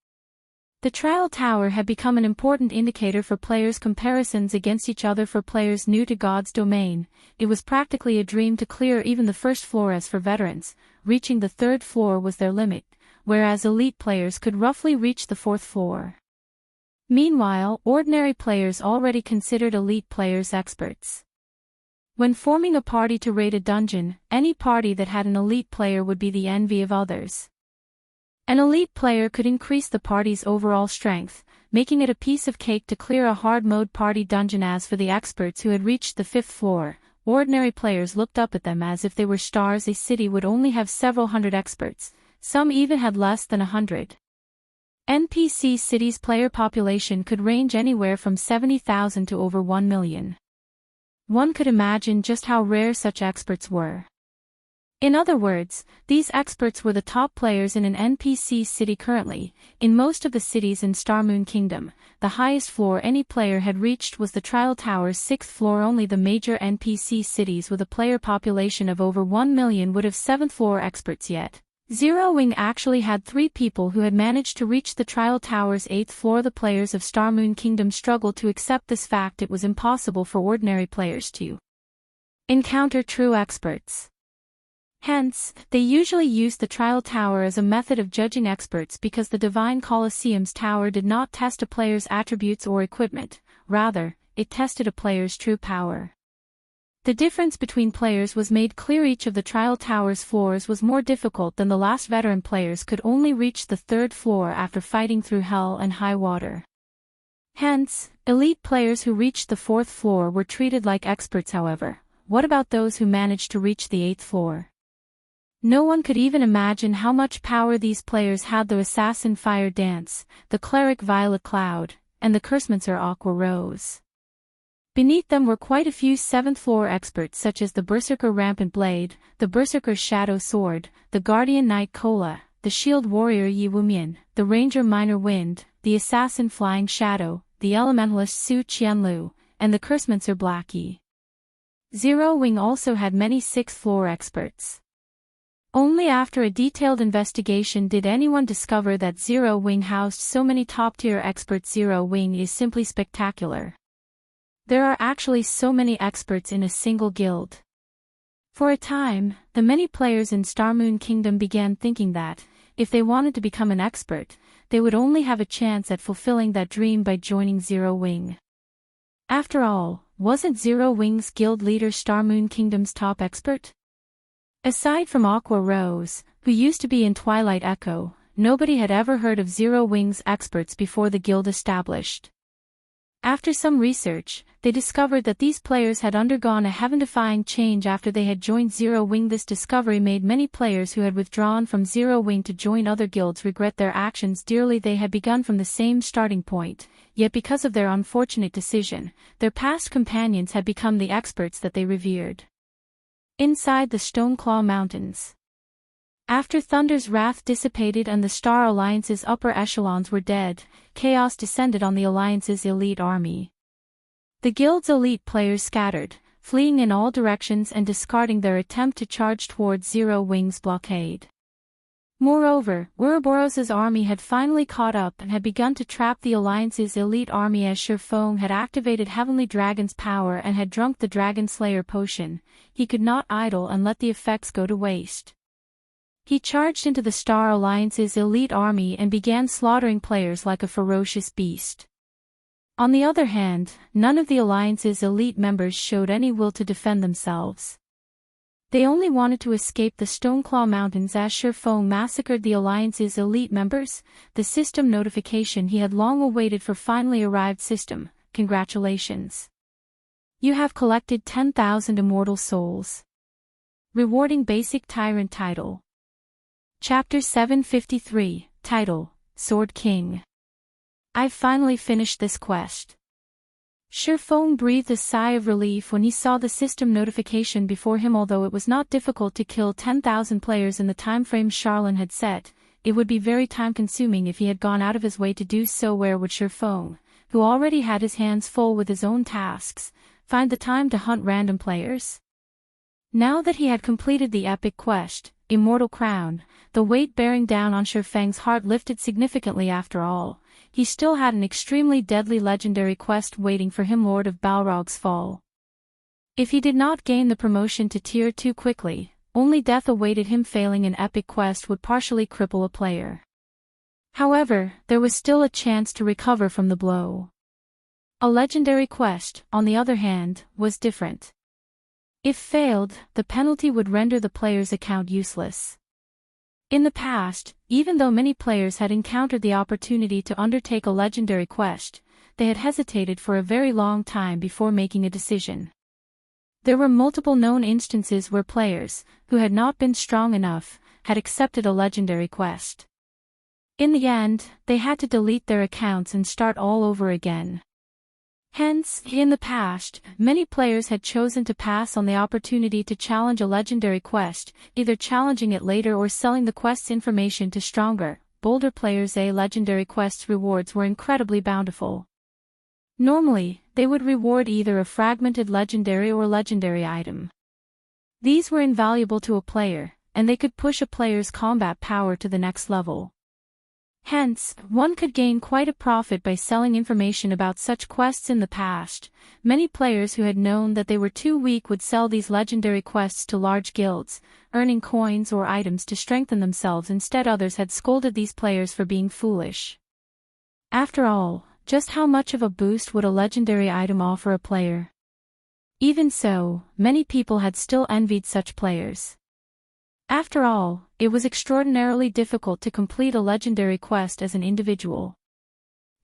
The Trial Tower had become an important indicator for players' comparisons against each other. For players new to God's domain, it was practically a dream to clear even the 1st floor. As for veterans, reaching the 3rd floor was their limit, whereas elite players could roughly reach the 4th floor. Meanwhile, ordinary players already considered elite players experts. When forming a party to raid a dungeon, any party that had an elite player would be the envy of others. An elite player could increase the party's overall strength, making it a piece of cake to clear a hard-mode party dungeon. As for the experts who had reached the 5th floor, ordinary players looked up at them as if they were stars. A city would only have several hundred experts, some even had less than 100. NPC cities' player population could range anywhere from 70,000 to over 1 million. One could imagine just how rare such experts were. In other words, these experts were the top players in an NPC city currently. In most of the cities in Star Moon Kingdom, the highest floor any player had reached was the Trial Tower's 6th floor. Only the major NPC cities with a player population of over 1 million would have 7th floor experts yet. Zero Wing actually had 3 people who had managed to reach the Trial Tower's 8th floor. The players of Star Moon Kingdom struggled to accept this fact. It was impossible for ordinary players to encounter true experts. Hence, they usually used the Trial Tower as a method of judging experts because the Divine Colosseum's tower did not test a player's attributes or equipment, rather, it tested a player's true power. The difference between players was made clear. Each of the Trial Tower's floors was more difficult than the last. Veteran players could only reach the 3rd floor after fighting through hell and high water. Hence, elite players who reached the 4th floor were treated like experts. However, what about those who managed to reach the 8th floor? No one could even imagine how much power these players had. The Assassin Fire Dance, the Cleric Violet Cloud, and the Cursemancer Aqua Rose. Beneath them were quite a few 7th floor experts such as the Berserker Rampant Blade, the Berserker Shadow Sword, the Guardian Knight Kola, the Shield Warrior Yi Wumian, the Ranger Minor Wind, the Assassin Flying Shadow, the Elementalist Su Qianlu, and the Cursemancer Black Yi. Zero Wing also had many 6th floor experts. Only after a detailed investigation did anyone discover that Zero Wing housed so many top-tier experts. Zero Wing is simply spectacular. There are actually so many experts in a single guild. For a time, the many players in Star Moon Kingdom began thinking that, if they wanted to become an expert, they would only have a chance at fulfilling that dream by joining Zero Wing. After all, wasn't Zero Wings guild leader Starmoon Kingdom's top expert? Aside from Aqua Rose, who used to be in Twilight Echo, nobody had ever heard of Zero Wings experts before the guild established. After some research, they discovered that these players had undergone a heaven-defying change after they had joined Zero Wing. This discovery made many players who had withdrawn from Zero Wing to join other guilds regret their actions dearly. They had begun from the same starting point, yet because of their unfortunate decision, their past companions had become the experts that they revered. Inside the Stoneclaw Mountains. After Thunder's wrath dissipated and the Star Alliance's upper echelons were dead, chaos descended on the Alliance's elite army. The guild's elite players scattered, fleeing in all directions and discarding their attempt to charge towards Zero Wing's blockade. Moreover, Ouroboros's army had finally caught up and had begun to trap the Alliance's elite army as Feng had activated Heavenly Dragon's power and had drunk the Dragon Slayer potion. He could not idle and let the effects go to waste. He charged into the Star Alliance's elite army and began slaughtering players like a ferocious beast. On the other hand, none of the Alliance's elite members showed any will to defend themselves. They only wanted to escape the Stoneclaw Mountains as Feng massacred the Alliance's elite members. The system notification he had long awaited for finally arrived. System, congratulations. You have collected 10,000 immortal souls. Rewarding basic tyrant title. Chapter 753, Title, Sword King. I've finally finished this quest. Feng breathed a sigh of relief when he saw the system notification before him. Although it was not difficult to kill 10,000 players in the timeframe Charlene had set, it would be very time-consuming if he had gone out of his way to do so. Where would Feng, who already had his hands full with his own tasks, find the time to hunt random players? Now that he had completed the epic quest, Immortal Crown, the weight bearing down on Feng's heart lifted significantly. After all, he still had an extremely deadly legendary quest waiting for him, Lord of Balrog's Fall. If he did not gain the promotion to Tier 2 quickly, only death awaited him. Failing an epic quest would partially cripple a player. However, there was still a chance to recover from the blow. A legendary quest, on the other hand, was different. If failed, the penalty would render the player's account useless. In the past, even though many players had encountered the opportunity to undertake a legendary quest, they had hesitated for a very long time before making a decision. There were multiple known instances where players, who had not been strong enough, had accepted a legendary quest. In the end, they had to delete their accounts and start all over again. Hence, in the past, many players had chosen to pass on the opportunity to challenge a legendary quest, either challenging it later or selling the quest's information to stronger, bolder players. Legendary quests rewards were incredibly bountiful. Normally, they would reward either a fragmented legendary or legendary item. These were invaluable to a player, and they could push a player's combat power to the next level. Hence, one could gain quite a profit by selling information about such quests. In the past, many players who had known that they were too weak would sell these legendary quests to large guilds, earning coins or items to strengthen themselves. Instead, others had scolded these players for being foolish. After all, just how much of a boost would a legendary item offer a player? Even so, many people had still envied such players. After all, it was extraordinarily difficult to complete a legendary quest as an individual.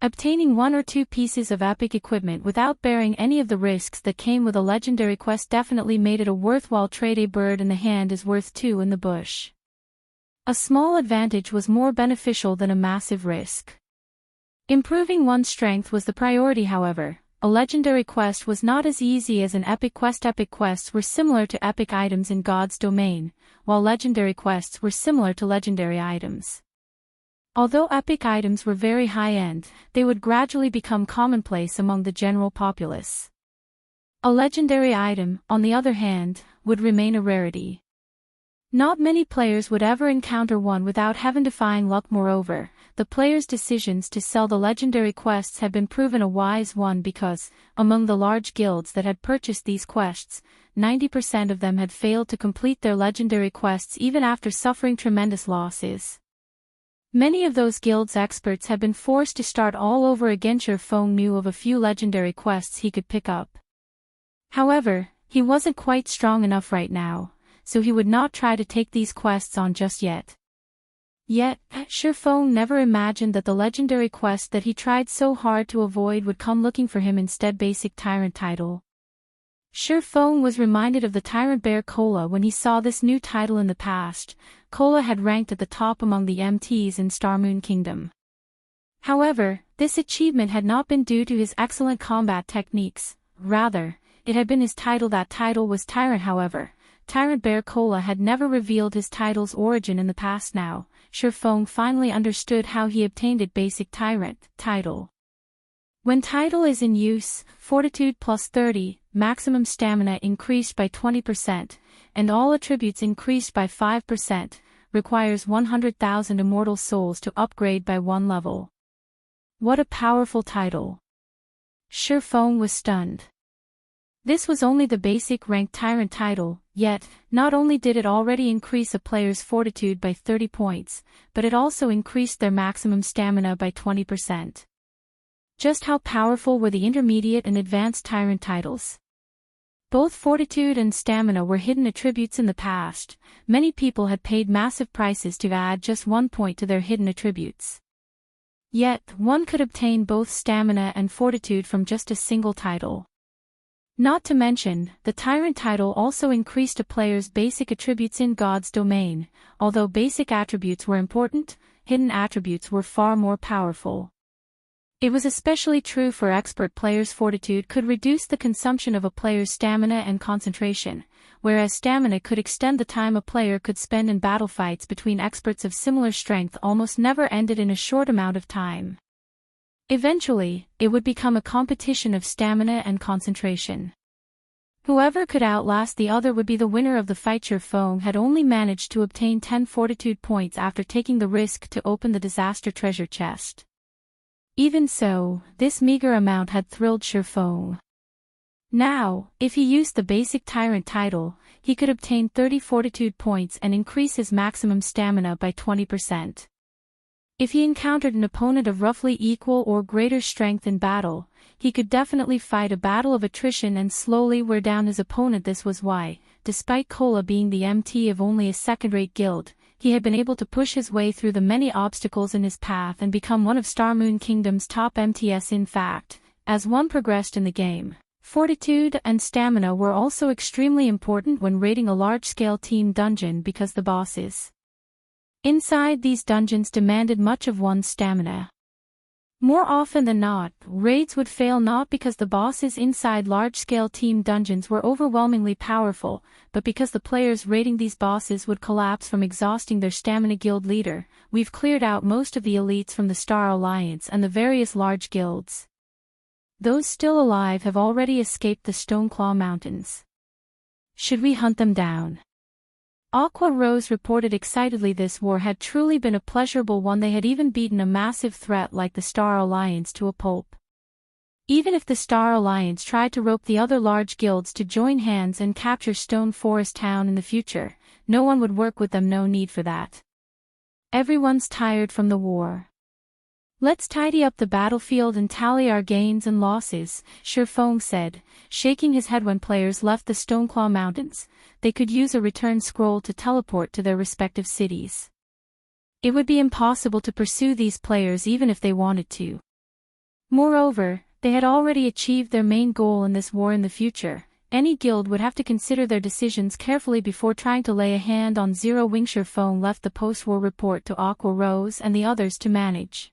Obtaining 1 or 2 pieces of epic equipment without bearing any of the risks that came with a legendary quest definitely made it a worthwhile trade. A bird in the hand is worth 2 in the bush. A small advantage was more beneficial than a massive risk. Improving one's strength was the priority. However, a legendary quest was not as easy as an epic quest. Epic quests were similar to epic items in God's domain, while legendary quests were similar to legendary items. Although epic items were very high-end, they would gradually become commonplace among the general populace. A legendary item, on the other hand, would remain a rarity. Not many players would ever encounter one without heaven-defying luck. Moreover, the players' decisions to sell the legendary quests had been proven a wise one because, among the large guilds that had purchased these quests, 90% of them had failed to complete their legendary quests even after suffering tremendous losses. Many of those guilds' experts had been forced to start all over again. Feng knew of a few legendary quests he could pick up. However, he wasn't quite strong enough right now, so he would not try to take these quests on just yet. Yet, Feng never imagined that the legendary quest that he tried so hard to avoid would come looking for him instead. Basic Tyrant title. Feng was reminded of the Tyrant Bear Cola when he saw this new title in the past. Cola had ranked at the top among the MTs in Star Moon Kingdom. However, this achievement had not been due to his excellent combat techniques, rather, it had been his title. That title was Tyrant. However, Tyrant Bear Cola had never revealed his title's origin in the past. Now, Feng finally understood how he obtained it. Basic Tyrant title. When title is in use, Fortitude plus 30, maximum stamina increased by 20%, and all attributes increased by 5%, requires 100,000 immortal souls to upgrade by 1 level. What a powerful title! Feng was stunned. This was only the basic ranked Tyrant title, yet, not only did it already increase a player's fortitude by 30 points, but it also increased their maximum stamina by 20%. Just how powerful were the intermediate and advanced Tyrant titles? Both fortitude and stamina were hidden attributes in the past. Many people had paid massive prices to add just 1 point to their hidden attributes. Yet, one could obtain both stamina and fortitude from just a single title. Not to mention, the Tyrant title also increased a player's basic attributes in God's domain. Although basic attributes were important, hidden attributes were far more powerful. It was especially true for expert players. Fortitude could reduce the consumption of a player's stamina and concentration, whereas stamina could extend the time a player could spend in battle. Fights between experts of similar strength almost never ended in a short amount of time. Eventually, it would become a competition of stamina and concentration. Whoever could outlast the other would be the winner of the fight. Feng had only managed to obtain 10 fortitude points after taking the risk to open the disaster treasure chest. Even so, this meager amount had thrilled Feng. Now, if he used the basic Tyrant title, he could obtain 30 fortitude points and increase his maximum stamina by 20%. If he encountered an opponent of roughly equal or greater strength in battle, he could definitely fight a battle of attrition and slowly wear down his opponent. This was why, despite Cola being the MT of only a second-rate guild, he had been able to push his way through the many obstacles in his path and become one of Star Moon Kingdom's top MTs. In fact, as one progressed in the game, fortitude and stamina were also extremely important when raiding a large-scale team dungeon because the bosses inside these dungeons demanded much of one's stamina. More often than not, raids would fail not because the bosses inside large-scale team dungeons were overwhelmingly powerful, but because the players raiding these bosses would collapse from exhausting their stamina. Guild leader, we've cleared out most of the elites from the Star Alliance and the various large guilds. Those still alive have already escaped the Stoneclaw Mountains. Should we hunt them down? Aqua Rose reported excitedly. This war had truly been a pleasurable one. They had even beaten a massive threat like the Star Alliance to a pulp. Even if the Star Alliance tried to rope the other large guilds to join hands and capture Stone Forest Town in the future, no one would work with them. No need for that. Everyone's tired from the war. Let's tidy up the battlefield and tally our gains and losses, Feng said, shaking his head. When players left the Stoneclaw Mountains, they could use a return scroll to teleport to their respective cities. It would be impossible to pursue these players even if they wanted to. Moreover, they had already achieved their main goal in this war. In the future, any guild would have to consider their decisions carefully before trying to lay a hand on Zero Wing. Feng left the post-war report to Aqua Rose and the others to manage.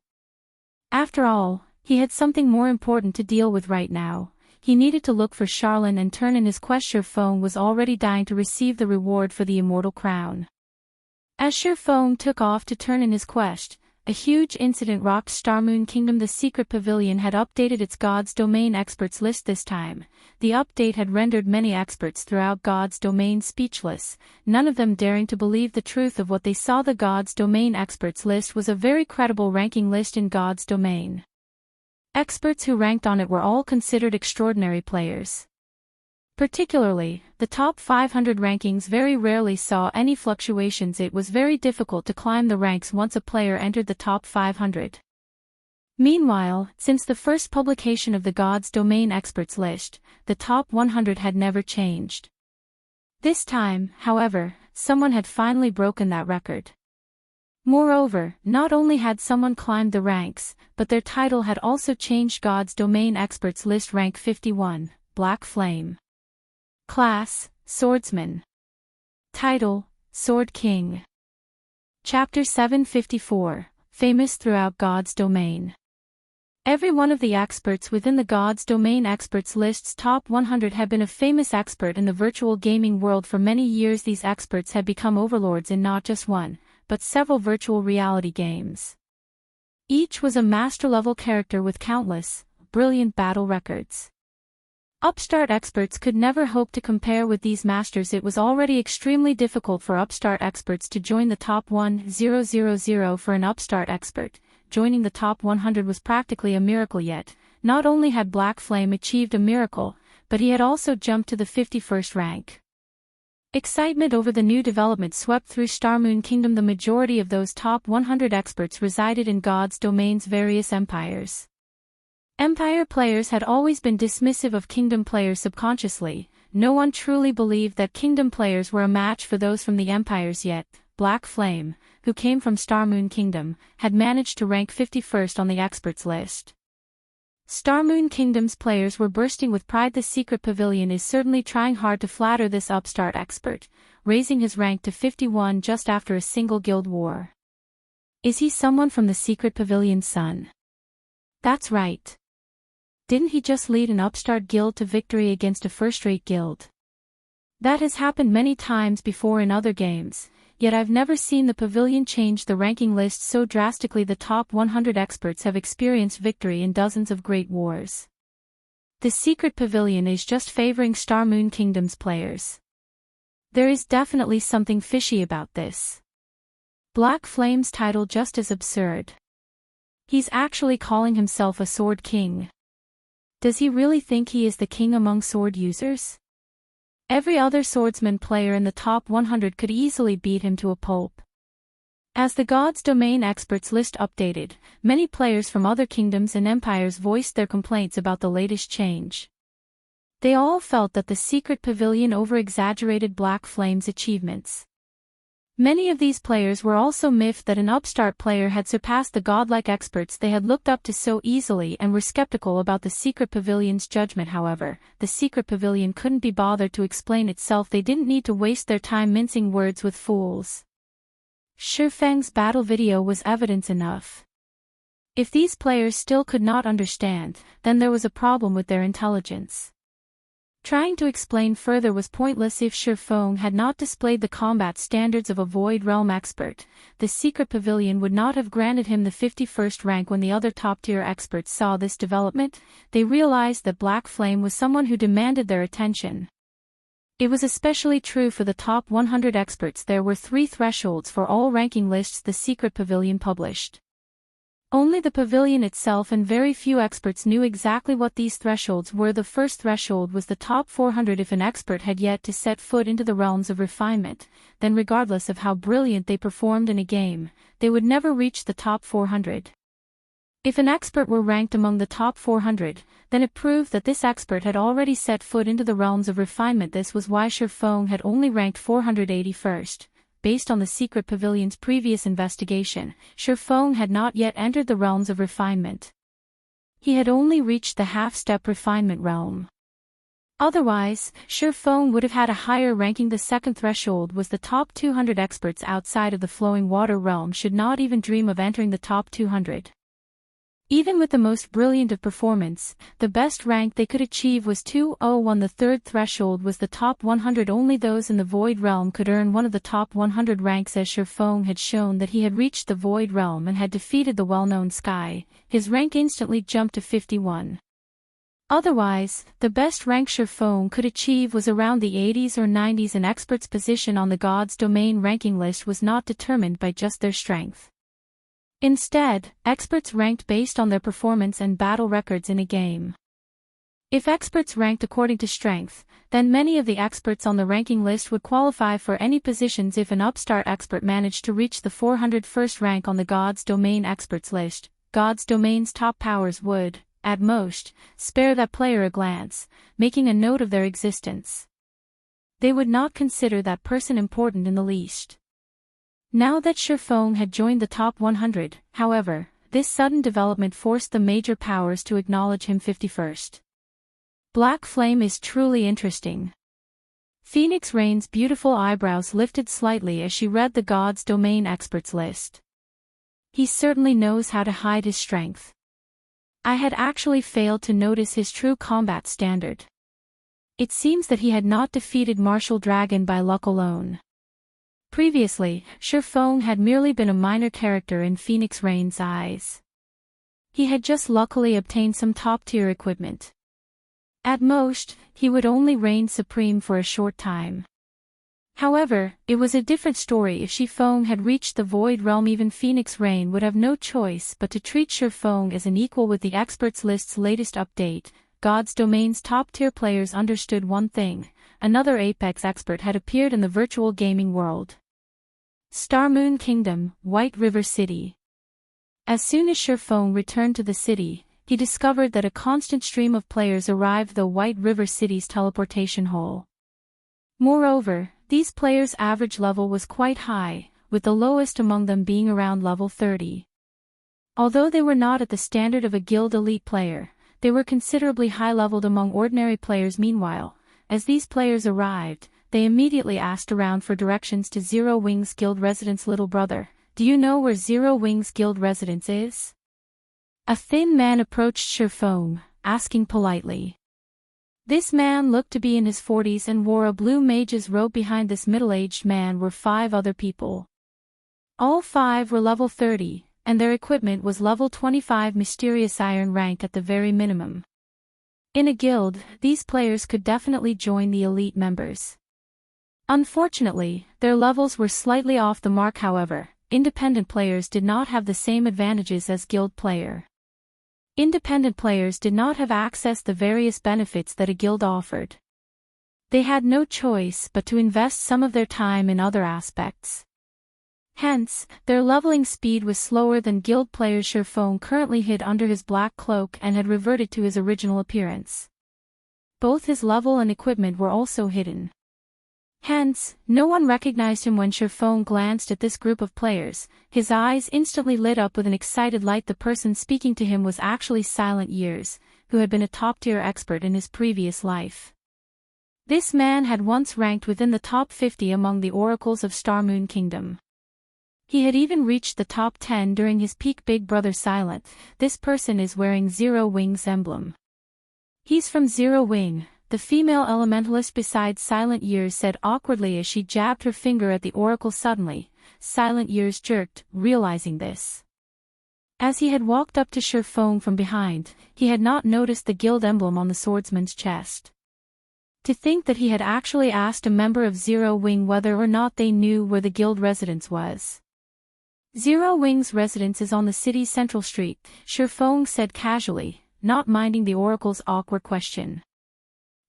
After all, he had something more important to deal with right now. He needed to look for Charlene and turn in his quest. Feng was already dying to receive the reward for the immortal crown. As Feng took off to turn in his quest, a huge incident rocked Star Moon Kingdom. The secret pavilion had updated its God's Domain experts list this time. The update had rendered many experts throughout God's Domain speechless, none of them daring to believe the truth of what they saw. The God's Domain experts list was a very credible ranking list in God's Domain. Experts who ranked on it were all considered extraordinary players. Particularly, the top 500 rankings very rarely saw any fluctuations. It was very difficult to climb the ranks once a player entered the top 500. Meanwhile, since the first publication of the God's Domain Experts list, the top 100 had never changed. This time, however, someone had finally broken that record. Moreover, not only had someone climbed the ranks, but their title had also changed. God's Domain Experts list rank 51, Black Flame. Class, Swordsman. Title, Sword King. Chapter 754, Famous throughout God's Domain. Every one of the experts within the God's Domain Experts list's top 100 had been a famous expert in the virtual gaming world for many years. These experts had become overlords in not just one, but several virtual reality games. Each was a master-level character with countless, brilliant battle records. Upstart experts could never hope to compare with these masters. It was already extremely difficult for upstart experts to join the top 1,000 for an upstart expert. Joining the top 100 was practically a miracle. Yet, not only had Black Flame achieved a miracle, but he had also jumped to the 51st rank. Excitement over the new development swept through Starmoon Kingdom. The majority of those top 100 experts resided in God's Domain's various empires. Empire players had always been dismissive of Kingdom players subconsciously. No one truly believed that Kingdom players were a match for those from the empires. Yet, Black Flame, who came from Starmoon Kingdom, had managed to rank 51st on the experts list. Starmoon Kingdom's players were bursting with pride. The Secret Pavilion is certainly trying hard to flatter this upstart expert, raising his rank to 51 just after a single guild war. Is he someone from the Secret Pavilion's son? That's right. Didn't he just lead an upstart guild to victory against a first-rate guild? That has happened many times before in other games. Yet I've never seen the Pavilion change the ranking list so drastically. The top 100 experts have experienced victory in dozens of great wars. The Secret Pavilion is just favoring Starmoon Kingdom's players. There is definitely something fishy about this. Black Flame's title just as absurd. He's actually calling himself a Sword King. Does he really think he is the king among sword users? Every other swordsman player in the top 100 could easily beat him to a pulp. As the God's Domain Experts list updated, many players from other kingdoms and empires voiced their complaints about the latest change. They all felt that the Secret Pavilion over-exaggerated Black Flame's achievements. Many of these players were also miffed that an upstart player had surpassed the godlike experts they had looked up to so easily and were skeptical about the Secret Pavilion's judgment. However, the Secret Pavilion couldn't be bothered to explain itself. They didn't need to waste their time mincing words with fools. Feng's battle video was evidence enough. If these players still could not understand, then there was a problem with their intelligence. Trying to explain further was pointless. If Feng had not displayed the combat standards of a Void Realm expert, the Secret Pavilion would not have granted him the 51st rank. When the other top-tier experts saw this development, they realized that Black Flame was someone who demanded their attention. It was especially true for the top 100 experts. There were 3 thresholds for all ranking lists the Secret Pavilion published. Only the pavilion itself and very few experts knew exactly what these thresholds were. The first threshold was the top 400. If an expert had yet to set foot into the realms of refinement, then regardless of how brilliant they performed in a game, they would never reach the top 400. If an expert were ranked among the top 400, then it proved that this expert had already set foot into the realms of refinement. This was why Feng had only ranked 481st. Based on the Secret Pavilion's previous investigation, Feng had not yet entered the realms of refinement. He had only reached the half-step refinement realm. Otherwise, Feng would have had a higher ranking. The second threshold was the top 200 experts outside of the flowing water realm should not even dream of entering the top 200. Even with the most brilliant of performance, the best rank they could achieve was 201. The third threshold was the top 100. Only those in the Void Realm could earn one of the top 100 ranks. As Feng had shown that he had reached the Void Realm and had defeated the well-known Sky, his rank instantly jumped to 51. Otherwise, the best rank Feng could achieve was around the 80s or 90s. An expert's position on the God's Domain ranking list was not determined by just their strength. Instead, experts ranked based on their performance and battle records in a game. If experts ranked according to strength, then many of the experts on the ranking list would qualify for any positions. If an upstart expert managed to reach the 401st rank on the God's Domain experts list, God's domain's top powers would, at most, spare that player a glance, making a note of their existence. They would not consider that person important in the least. Now that Feng had joined the top 100, however, this sudden development forced the major powers to acknowledge him 51st. Black Flame is truly interesting. Phoenix Rain's beautiful eyebrows lifted slightly as she read the God's Domain experts list. He certainly knows how to hide his strength. I had actually failed to notice his true combat standard. It seems that he had not defeated Martial Dragon by luck alone. Previously, Feng had merely been a minor character in Phoenix Rain's eyes. He had just luckily obtained some top-tier equipment. At most, he would only reign supreme for a short time. However, it was a different story if Feng had reached the Void Realm. Even Phoenix Rain would have no choice but to treat Feng as an equal. With the experts list's latest update, God's Domain's top-tier players understood one thing: another Apex expert had appeared in the virtual gaming world. Starmoon Kingdom, White River City. As soon as Feng returned to the city, he discovered that a constant stream of players arrived the White River City's teleportation hole. Moreover, these players' average level was quite high, with the lowest among them being around level 30. Although they were not at the standard of a guild elite player, they were considerably high-leveled among ordinary players. Meanwhile, as these players arrived, they immediately asked around for directions to Zero Wings Guild residence. Little brother, do you know where Zero Wings Guild residence is? A thin man approached Feng, asking politely. This man looked to be in his 40s and wore a blue mage's robe. Behind this middle-aged man were 5 other people. All 5 were level 30, and their equipment was level 25 mysterious iron rank at the very minimum. In a guild, these players could definitely join the elite members. Unfortunately, their levels were slightly off the mark. However, independent players did not have the same advantages as guild player. Independent players did not have access to the various benefits that a guild offered. They had no choice but to invest some of their time in other aspects. Hence, their leveling speed was slower than guild players. Feng currently hid under his black cloak and had reverted to his original appearance. Both his level and equipment were also hidden. Hence, no one recognized him. When Feng glanced at this group of players, his eyes instantly lit up with an excited light. The person speaking to him was actually Silent Years, who had been a top-tier expert in his previous life. This man had once ranked within the top 50 among the oracles of Starmoon Kingdom. He had even reached the top 10 during his peak. Big brother Silent, this person is wearing Zero Wing's emblem. He's from Zero Wing. The female elementalist beside Silent Years said awkwardly as she jabbed her finger at the oracle. Suddenly, Silent Years jerked, realizing this. As he had walked up to Feng from behind, he had not noticed the guild emblem on the swordsman's chest. To think that he had actually asked a member of Zero Wing whether or not they knew where the guild residence was. Zero Wing's residence is on the city's central street, Feng said casually, not minding the oracle's awkward question.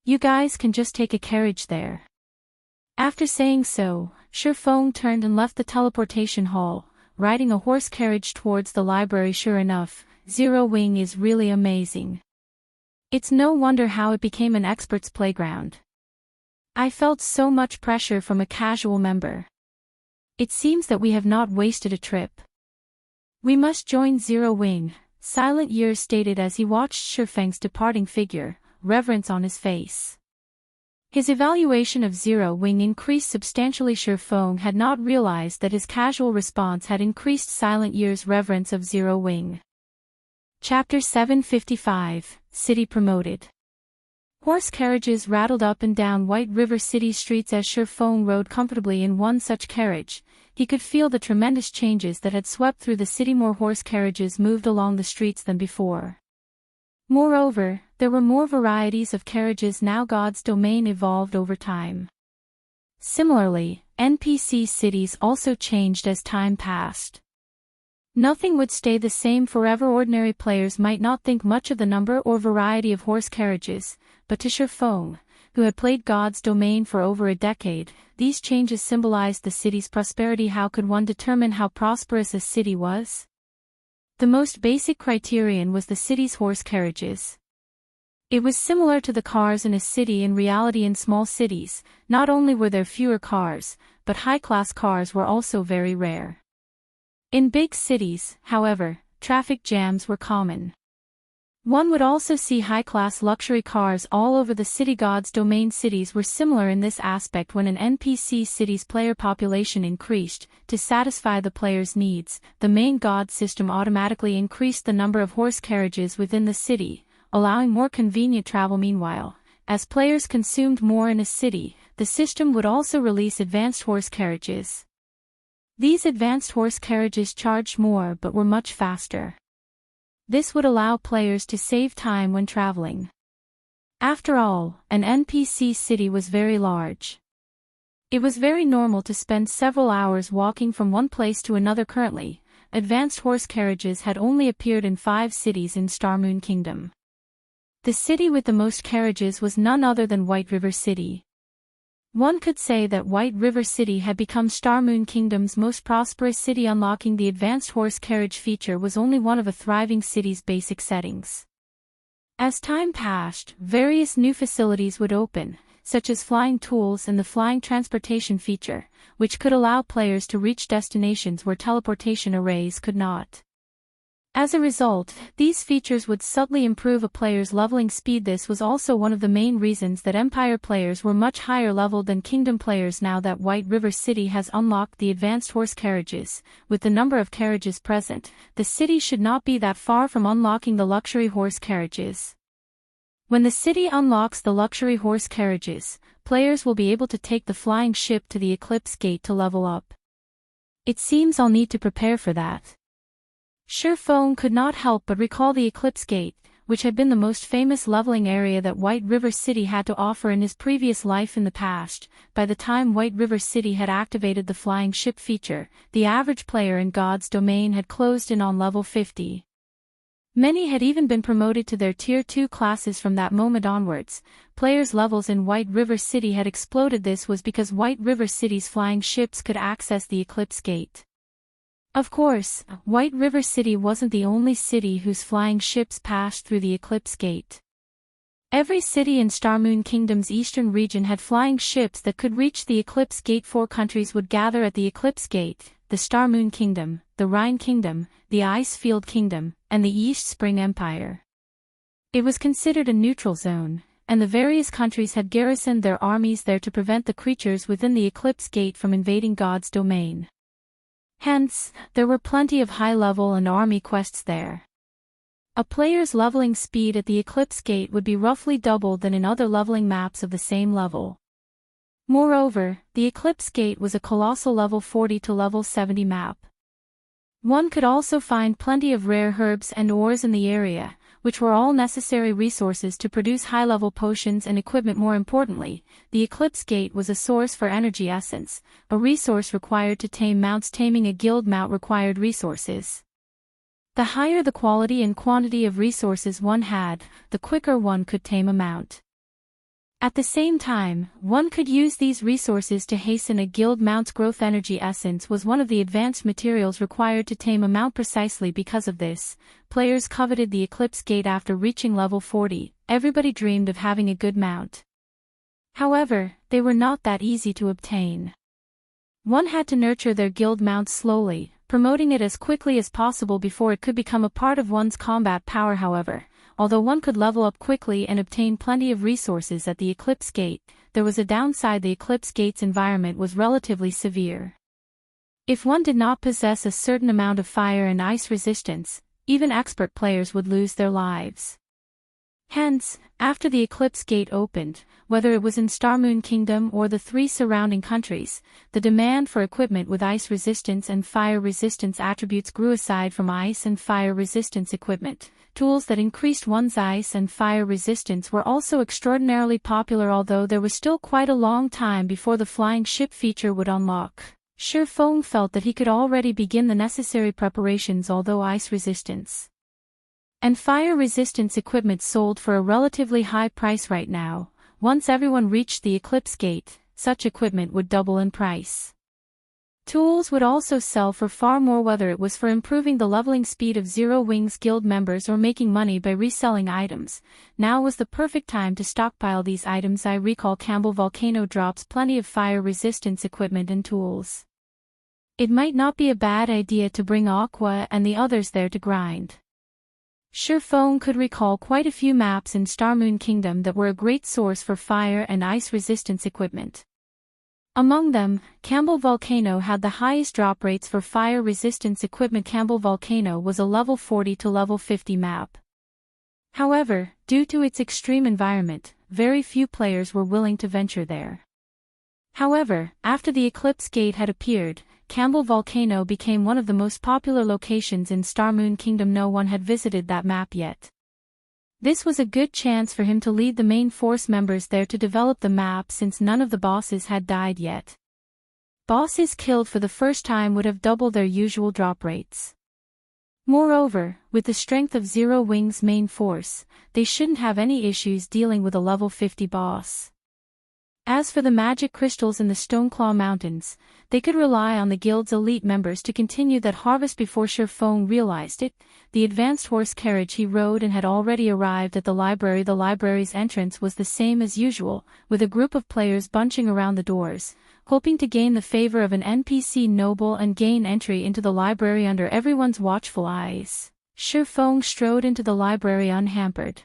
You guys can just take a carriage there. After saying so, Feng turned and left the teleportation hall, riding a horse carriage towards the library. Sure enough, Zero Wing is really amazing. It's no wonder how it became an expert's playground. I felt so much pressure from a casual member. It seems that we have not wasted a trip. We must join Zero Wing, Silent Years stated as he watched Feng's departing figure, reverence on his face. His evaluation of Zero Wing increased substantially. Feng had not realized that his casual response had increased Silent Years' reverence of Zero Wing. Chapter 755, City Promoted. Horse carriages rattled up and down White River City streets. As Feng rode comfortably in one such carriage, he could feel the tremendous changes that had swept through the city. More horse carriages moved along the streets than before. Moreover, there were more varieties of carriages now. God's domain evolved over time. Similarly, NPC cities also changed as time passed. Nothing would stay the same forever. Ordinary players might not think much of the number or variety of horse carriages, but to Feng, who had played God's domain for over a decade, these changes symbolized the city's prosperity. How could one determine how prosperous a city was? The most basic criterion was the city's horse carriages. It was similar to the cars in a city in reality. In small cities, not only were there fewer cars, but high-class cars were also very rare. In big cities, however, traffic jams were common. One would also see high-class luxury cars all over the city. God's domain cities were similar in this aspect. When an NPC city's player population increased, to satisfy the player's needs, the main god system automatically increased the number of horse carriages within the city, allowing more convenient travel. Meanwhile, as players consumed more in a city, the system would also release advanced horse carriages. These advanced horse carriages charged more but were much faster. This would allow players to save time when traveling. After all, an NPC city was very large. It was very normal to spend several hours walking from one place to another. Currently, advanced horse carriages had only appeared in 5 cities in Starmoon Kingdom. The city with the most carriages was none other than White River City. One could say that White River City had become Starmoon Kingdom's most prosperous city. Unlocking the advanced horse carriage feature was only one of a thriving city's basic settings. As time passed, various new facilities would open, such as flying tools and the flying transportation feature, which could allow players to reach destinations where teleportation arrays could not. As a result, these features would subtly improve a player's leveling speed. This was also one of the main reasons that Empire players were much higher leveled than Kingdom players. Now that White River City has unlocked the advanced horse carriages, with the number of carriages present, the city should not be that far from unlocking the luxury horse carriages. When the city unlocks the luxury horse carriages, players will be able to take the flying ship to the Eclipse Gate to level up. It seems I'll need to prepare for that. Feng could not help but recall the Eclipse Gate, which had been the most famous leveling area that White River City had to offer in his previous life in the past. By the time White River City had activated the flying ship feature, the average player in God's domain had closed in on level 50. Many had even been promoted to their Tier 2 classes from that moment onwards. Players' levels in White River City had exploded. This was because White River City's flying ships could access the Eclipse Gate. Of course, White River City wasn't the only city whose flying ships passed through the Eclipse Gate. Every city in Starmoon Kingdom's eastern region had flying ships that could reach the Eclipse Gate. 4 countries would gather at the Eclipse Gate: the Starmoon Kingdom, the Rhine Kingdom, the Icefield Kingdom, and the East Spring Empire. It was considered a neutral zone, and the various countries had garrisoned their armies there to prevent the creatures within the Eclipse Gate from invading God's domain. Hence, there were plenty of high-level and army quests there. A player's leveling speed at the Eclipse Gate would be roughly doubled than in other leveling maps of the same level. Moreover, the Eclipse Gate was a colossal level 40 to level 70 map. One could also find plenty of rare herbs and ores in the area, which were all necessary resources to produce high-level potions and equipment. More importantly, the Eclipse Gate was a source for energy essence, a resource required to tame mounts. Taming a guild mount required resources. The higher the quality and quantity of resources one had, the quicker one could tame a mount. At the same time, one could use these resources to hasten a guild mount's growth. Energy essence was one of the advanced materials required to tame a mount. Precisely because of this, players coveted the Eclipse Gate. After reaching level 40, everybody dreamed of having a good mount. However, they were not that easy to obtain. One had to nurture their guild mounts slowly, promoting it as quickly as possible before it could become a part of one's combat power. However, although one could level up quickly and obtain plenty of resources at the Eclipse Gate, there was a downside. The Eclipse Gate's environment was relatively severe. If one did not possess a certain amount of fire and ice resistance, even expert players would lose their lives. Hence, after the Eclipse Gate opened, whether it was in Starmoon Kingdom or the 3 surrounding countries, the demand for equipment with ice resistance and fire resistance attributes grew. Aside from ice and fire resistance equipment, tools that increased one's ice and fire resistance were also extraordinarily popular. Although there was still quite a long time before the flying ship feature would unlock, Feng felt that he could already begin the necessary preparations. Although ice resistance and fire resistance equipment sold for a relatively high price right now, once everyone reached the Eclipse Gate, such equipment would double in price. Tools would also sell for far more, whether it was for improving the leveling speed of Zero Wings Guild members or making money by reselling items. Now was the perfect time to stockpile these items. I recall Campbell Volcano drops plenty of fire resistance equipment and tools. It might not be a bad idea to bring Aqua and the others there to grind. Feng could recall quite a few maps in Starmoon Kingdom that were a great source for fire and ice resistance equipment. Among them, Campbell Volcano had the highest drop rates for fire resistance equipment. Campbell Volcano was a level 40 to level 50 map. However, due to its extreme environment, very few players were willing to venture there. However, after the Eclipse Gate had appeared, Campbell Volcano became one of the most popular locations in Starmoon Kingdom. No one had visited that map yet. This was a good chance for him to lead the main force members there to develop the map, since none of the bosses had died yet. Bosses killed for the first time would have doubled their usual drop rates. Moreover, with the strength of Zero Wings' main force, they shouldn't have any issues dealing with a level 50 boss. As for the magic crystals in the Stoneclaw Mountains, they could rely on the guild's elite members to continue that harvest. Before Feng realized it, the advanced horse carriage he rode and had already arrived at the library. The library's entrance was the same as usual, with a group of players bunching around the doors, hoping to gain the favor of an NPC noble and gain entry into the library under everyone's watchful eyes. Feng strode into the library unhampered.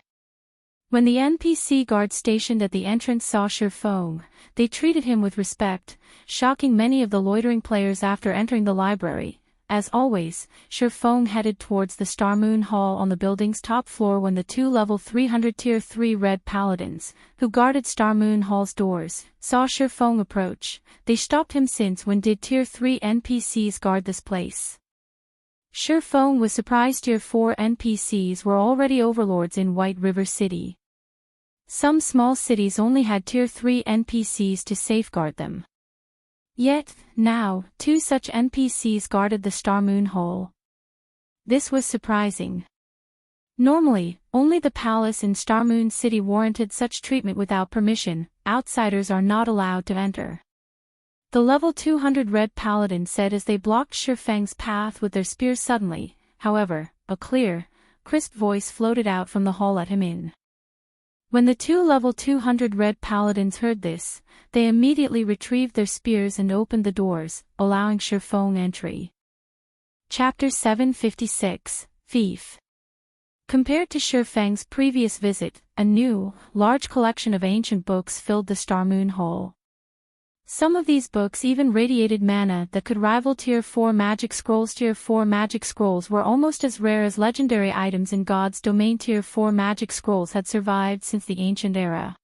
When the NPC guards stationed at the entrance saw Feng, they treated him with respect, shocking many of the loitering players. After entering the library, as always, Feng headed towards the Starmoon Hall on the building's top floor. When the two level 300 Tier 3 Red Paladins, who guarded Starmoon Hall's doors, saw Feng approach, they stopped him. Since when did Tier 3 NPCs guard this place? Feng was surprised. Tier 4 NPCs were already overlords in White River City. Some small cities only had Tier 3 NPCs to safeguard them. Yet, now, two such NPCs guarded the Starmoon Hall. This was surprising. Normally, only the palace in Starmoon City warranted such treatment. Without permission, outsiders are not allowed to enter. The level 200 Red Paladin said as they blocked Feng's path with their spears. Suddenly, however, a clear, crisp voice floated out from the hall. Let him in. When the two level 200 Red Paladins heard this, they immediately retrieved their spears and opened the doors, allowing Feng entry. Chapter 756, Fief. Compared to Feng's previous visit, a new, large collection of ancient books filled the Starmoon Hall. Some of these books even radiated mana that could rival Tier 4 magic scrolls. Tier 4 magic scrolls were almost as rare as legendary items in God's domain. Tier 4 magic scrolls had survived since the ancient era.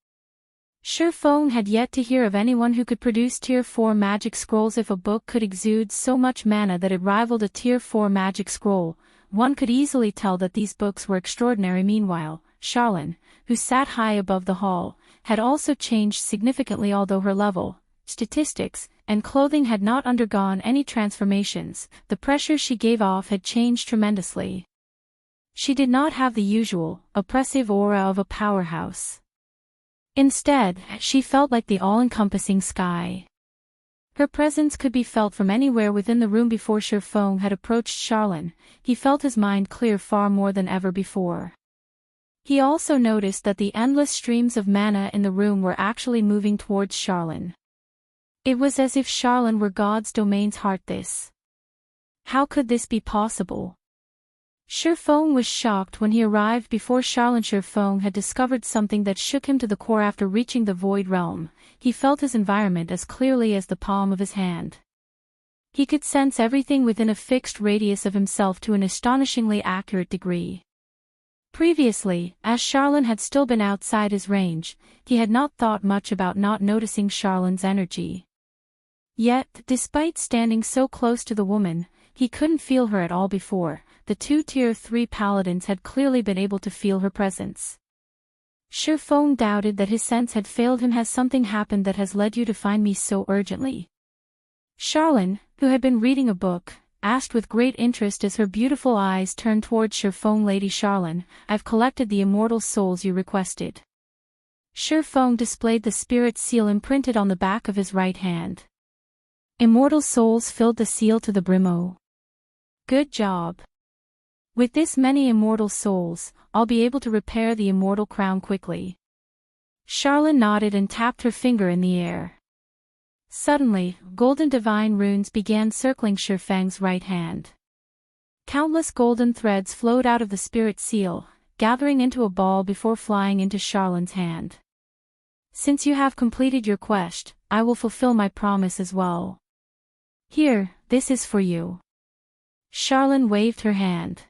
Feng had yet to hear of anyone who could produce Tier 4 magic scrolls. If a book could exude so much mana that it rivaled a Tier 4 magic scroll, one could easily tell that these books were extraordinary. Meanwhile, Charlene, who sat high above the hall, had also changed significantly. Although her level, statistics, and clothing had not undergone any transformations, the pressure she gave off had changed tremendously. She did not have the usual, oppressive aura of a powerhouse. Instead, she felt like the all-encompassing sky. Her presence could be felt from anywhere within the room. Before Feng had approached Charlene, he felt his mind clear far more than ever before. He also noticed that the endless streams of mana in the room were actually moving towards Charlene. It was as if Charlene were God's domain's heart. How could this be possible? Feng was shocked when he arrived before Charlene. Feng had discovered something that shook him to the core. After reaching the Void Realm, he felt his environment as clearly as the palm of his hand. He could sense everything within a fixed radius of himself to an astonishingly accurate degree. Previously, as Charlene had still been outside his range, he had not thought much about not noticing Charlene's energy. Yet, despite standing so close to the woman, he couldn't feel her at all. Before, the two Tier 3 Paladins had clearly been able to feel her presence. Feng doubted that his sense had failed him. Has something happened that has led you to find me so urgently? Charlene, who had been reading a book, asked with great interest as her beautiful eyes turned towards Feng. Lady Charlene, I've collected the immortal souls you requested. Feng displayed the spirit seal imprinted on the back of his right hand. Immortal souls filled the seal to the brim. Oh. Good job. With this many immortal souls, I'll be able to repair the immortal crown quickly. Charlene nodded and tapped her finger in the air. Suddenly, golden divine runes began circling Feng's right hand. Countless golden threads flowed out of the spirit seal, gathering into a ball before flying into Charlene's hand. Since you have completed your quest, I will fulfill my promise as well. Here, this is for you. Charlene waved her hand.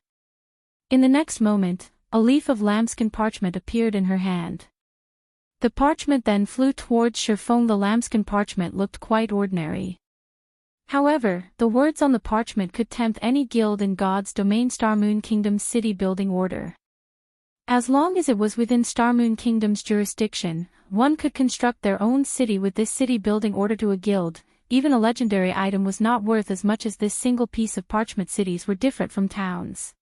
In the next moment, a leaf of lambskin parchment appeared in her hand. The parchment then flew towards Feng. The lambskin parchment looked quite ordinary. However, the words on the parchment could tempt any guild in God's domain Starmoon Kingdom's city building order. As long as it was within Starmoon Kingdom's jurisdiction, one could construct their own city with this city building order to a guild. Even a legendary item was not worth as much as this single piece of parchment. Cities were different from towns.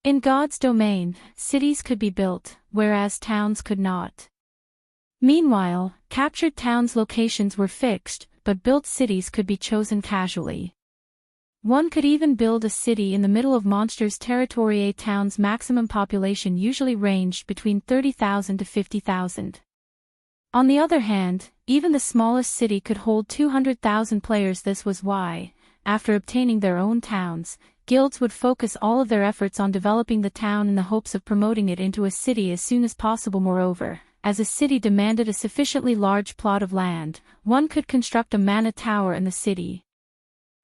In God's domain, cities could be built, whereas towns could not. Meanwhile, captured towns' locations were fixed, but built cities could be chosen casually. One could even build a city in the middle of monsters' territory. A town's maximum population usually ranged between 30,000 to 50,000. On the other hand, even the smallest city could hold 200,000 players. This was why, after obtaining their own towns, guilds would focus all of their efforts on developing the town in the hopes of promoting it into a city as soon as possible. Moreover, as a city demanded a sufficiently large plot of land, one could construct a mana tower in the city.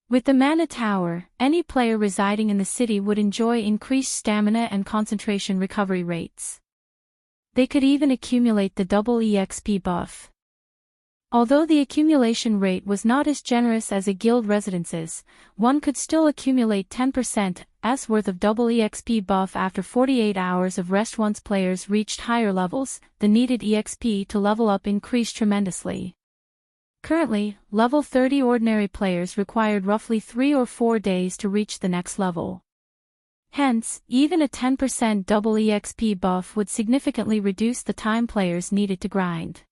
With the mana tower, any player residing in the city would enjoy increased stamina and concentration recovery rates. They could even accumulate the double EXP buff. Although the accumulation rate was not as generous as a guild residences, one could still accumulate 10% worth of double EXP buff after 48 hours of rest. Once players reached higher levels, the needed EXP to level up increased tremendously. Currently, level 30 ordinary players required roughly 3 or 4 days to reach the next level. Hence, even a 10% double EXP buff would significantly reduce the time players needed to grind.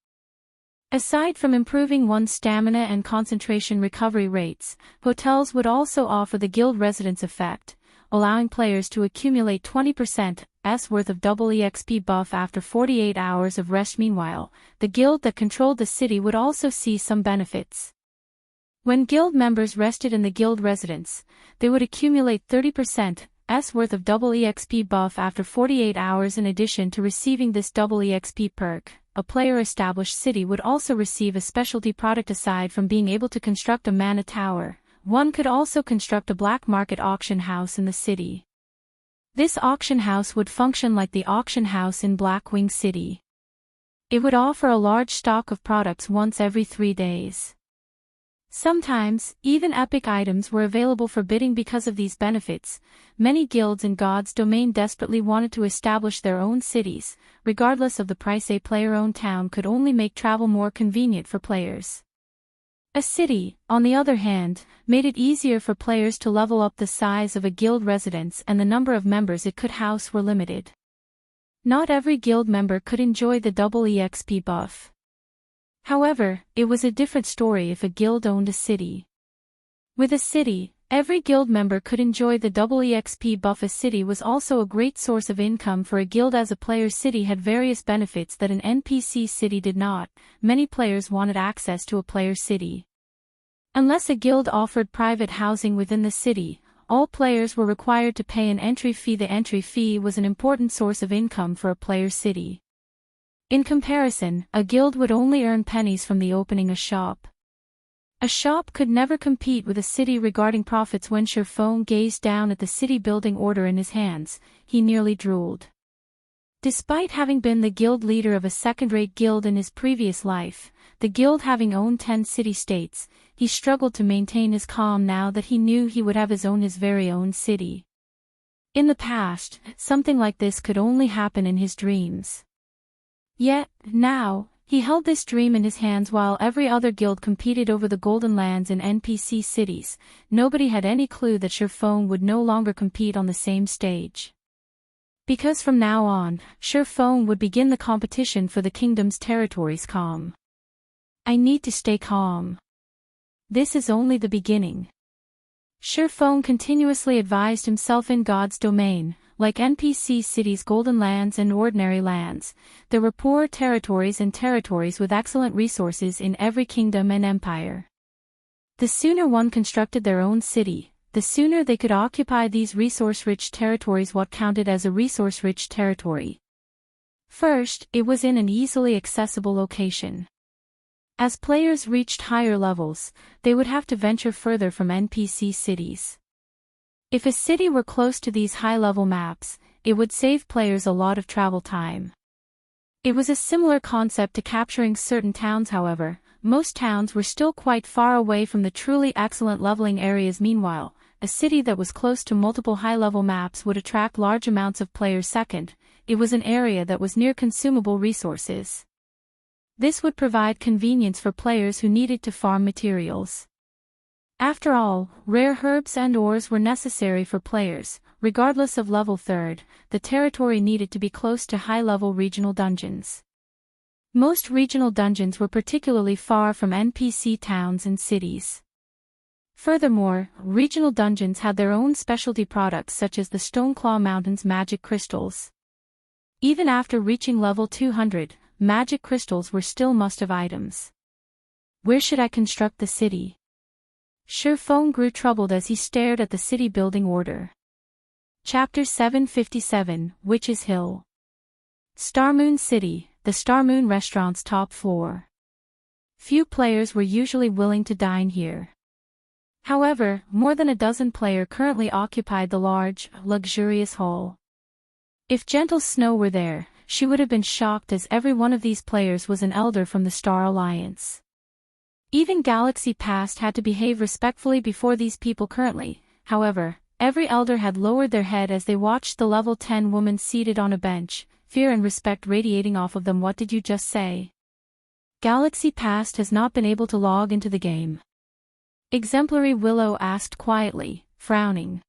Aside from improving one's stamina and concentration recovery rates, hotels would also offer the guild residence effect, allowing players to accumulate 20% worth of double EXP buff after 48 hours of rest. Meanwhile, the guild that controlled the city would also see some benefits. When guild members rested in the guild residence, they would accumulate 30% worth of double EXP buff after 48 hours. In addition to receiving this double EXP perk, a player-established city would also receive a specialty product. Aside from being able to construct a mana tower, one could also construct a black market auction house in the city. This auction house would function like the auction house in Blackwing City. It would offer a large stock of products once every 3 days. Sometimes, even epic items were available for bidding. Because of these benefits, many guilds in God's domain desperately wanted to establish their own cities. Regardless of the price, a player-owned town could only make travel more convenient for players. A city, on the other hand, made it easier for players to level up. The size of a guild residence and the number of members it could house were limited. Not every guild member could enjoy the double EXP buff. However, it was a different story if a guild owned a city. With a city, every guild member could enjoy the double EXP buff. A city was also a great source of income for a guild, as a player's city had various benefits that an NPC city did not. Many players wanted access to a player's city. Unless a guild offered private housing within the city, all players were required to pay an entry fee. The entry fee was an important source of income for a player's city. In comparison, a guild would only earn pennies from the opening a shop. A shop could never compete with a city regarding profits. When Feng gazed down at the city building order in his hands, he nearly drooled. Despite having been the guild leader of a second-rate guild in his previous life, the guild having owned 10 city-states, he struggled to maintain his calm now that he knew he would have his very own city. In the past, something like this could only happen in his dreams. Yet, now, he held this dream in his hands. While every other guild competed over the golden lands in NPC cities, nobody had any clue that Feng would no longer compete on the same stage. Because from now on, Feng would begin the competition for the kingdom's territories. Calm. I need to stay calm. This is only the beginning. Feng continuously advised himself in God's domain, like NPC cities, golden lands and ordinary lands, there were poorer territories and territories with excellent resources in every kingdom and empire. The sooner one constructed their own city, the sooner they could occupy these resource-rich territories. What counted as a resource-rich territory? First, it was in an easily accessible location. As players reached higher levels, they would have to venture further from NPC cities. If a city were close to these high-level maps, it would save players a lot of travel time. It was a similar concept to capturing certain towns. However, most towns were still quite far away from the truly excellent leveling areas. Meanwhile, a city that was close to multiple high-level maps would attract large amounts of players. Second, it was an area that was near consumable resources. This would provide convenience for players who needed to farm materials. After all, rare herbs and ores were necessary for players. Regardless of level. Third, the territory needed to be close to high-level regional dungeons. Most regional dungeons were particularly far from NPC towns and cities. Furthermore, regional dungeons had their own specialty products such as the Stoneclaw Mountain's magic crystals. Even after reaching level 200, magic crystals were still must-have items. Where should I construct the city? Feng grew troubled as he stared at the city building order. Chapter 757, Witch's Hill. Starmoon City, the Starmoon restaurant's top floor. Few players were usually willing to dine here. However, more than a dozen players currently occupied the large, luxurious hall. If Gentle Snow were there, she would have been shocked, as every one of these players was an elder from the Star Alliance. Even Galaxy Past had to behave respectfully before these people. Currently, however, every elder had lowered their head as they watched the level 10 woman seated on a bench, fear and respect radiating off of them. What did you just say? Galaxy Past has not been able to log into the game. Exemplary Willow asked quietly, frowning.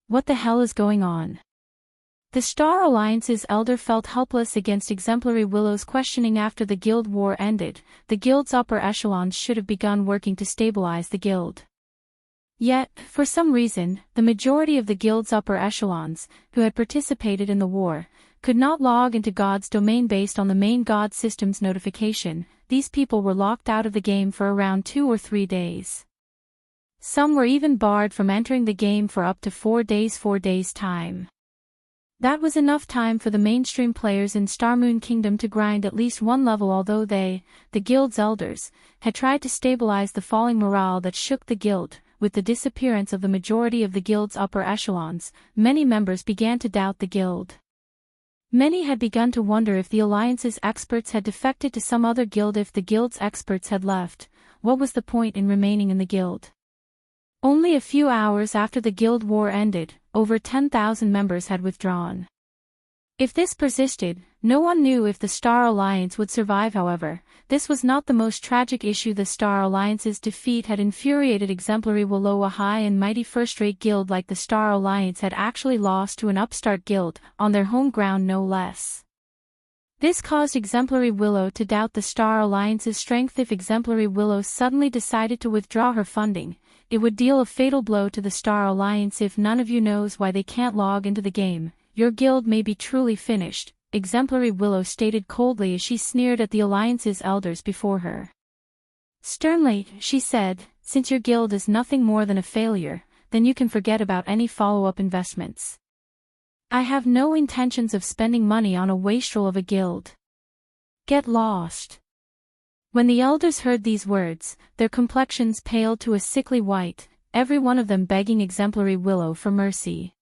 What the hell is going on? The Star Alliance's elder felt helpless against Exemplary Willow's questioning. After the guild war ended, the guild's upper echelons should have begun working to stabilize the guild. Yet, for some reason, the majority of the guild's upper echelons, who had participated in the war, could not log into God's domain based on the main God system's notification. These people were locked out of the game for around 2 or 3 days. Some were even barred from entering the game for up to 4 days time. That was enough time for the mainstream players in Starmoon Kingdom to grind at least one level. Although they, the guild's elders, had tried to stabilize the falling morale that shook the guild, with the disappearance of the majority of the guild's upper echelons, many members began to doubt the guild. Many had begun to wonder if the Alliance's experts had defected to some other guild. If the guild's experts had left, what was the point in remaining in the guild? Only a few hours after the guild war ended, over 10,000 members had withdrawn. If this persisted, no one knew if the Star Alliance would survive. However, this was not the most tragic issue. The Star Alliance's defeat had infuriated Exemplary Willow. A high and mighty first-rate guild like the Star Alliance had actually lost to an upstart guild, on their home ground no less. This caused Exemplary Willow to doubt the Star Alliance's strength. If Exemplary Willow suddenly decided to withdraw her funding, it would deal a fatal blow to the Star Alliance. If none of you knows why they can't log into the game, your guild may be truly finished, Exemplary Willow stated coldly as she sneered at the Alliance's elders before her. Sternly, she said, since your guild is nothing more than a failure, then you can forget about any follow-up investments. I have no intentions of spending money on a wastrel of a guild. Get lost. When the elders heard these words, their complexions paled to a sickly white, every one of them begging Exemplary Willow for mercy.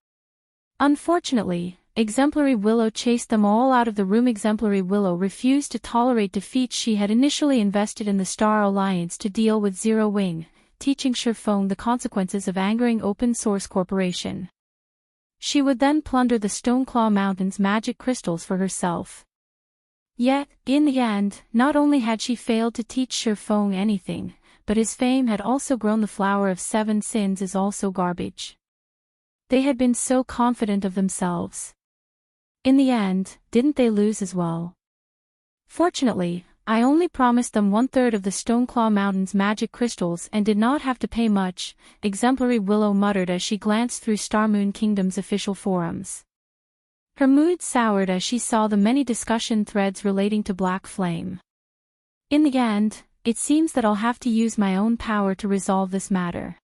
Unfortunately, Exemplary Willow chased them all out of the room. Exemplary Willow refused to tolerate defeat. She had initially invested in the Star Alliance to deal with Zero Wing, teaching Feng the consequences of angering open source corporation. She would then plunder the Stoneclaw Mountain's magic crystals for herself. Yet, in the end, not only had she failed to teach Feng anything, but his fame had also grown. The flower of 7 sins is also garbage. They had been so confident of themselves. In the end, didn't they lose as well? Fortunately, I only promised them 1/3 of the Stoneclaw Mountain's magic crystals and did not have to pay much, Exemplary Willow muttered as she glanced through Starmoon Kingdom's official forums. Her mood soured as she saw the many discussion threads relating to Black Flame. In the end, it seems that I'll have to use my own power to resolve this matter.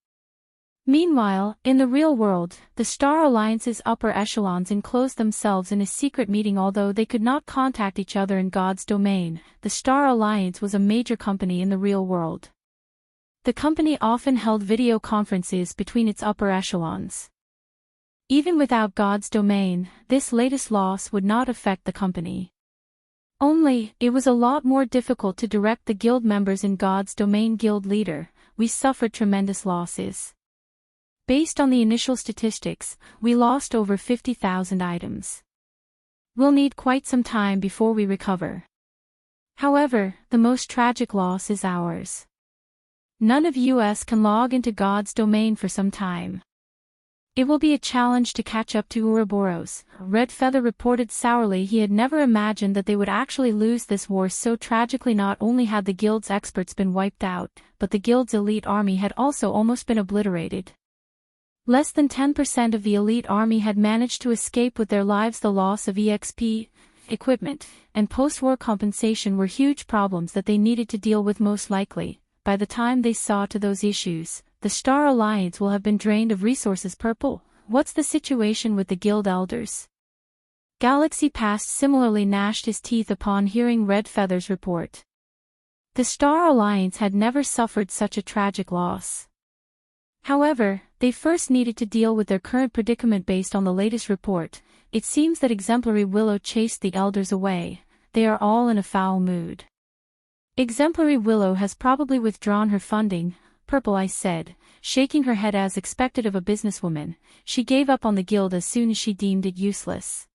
Meanwhile, in the real world, the Star Alliance's upper echelons enclosed themselves in a secret meeting. Although they could not contact each other in God's domain, the Star Alliance was a major company in the real world. The company often held video conferences between its upper echelons. Even without God's domain, this latest loss would not affect the company. Only, it was a lot more difficult to direct the guild members in God's domain. Guild leader, we suffered tremendous losses. Based on the initial statistics, we lost over 50,000 items. We'll need quite some time before we recover. However, the most tragic loss is ours. None of us can log into God's domain for some time. It will be a challenge to catch up to Ouroboros, Red Feather reported sourly. He had never imagined that they would actually lose this war so tragically. Not only had the guild's experts been wiped out, but the guild's elite army had also almost been obliterated. Less than 10% of the elite army had managed to escape with their lives. The loss of EXP, equipment, and post-war compensation were huge problems that they needed to deal with. Most likely, by the time they saw to those issues, the Star Alliance will have been drained of resources. Purple, what's the situation with the guild elders? Galaxy Past similarly gnashed his teeth upon hearing Red Feather's report. The Star Alliance had never suffered such a tragic loss. However, they first needed to deal with their current predicament. Based on the latest report, it seems that Exemplary Willow chased the elders away. They are all in a foul mood. Exemplary Willow has probably withdrawn her funding, Purple, I said, shaking her head as expected of a businesswoman. She gave up on the guild as soon as she deemed it useless.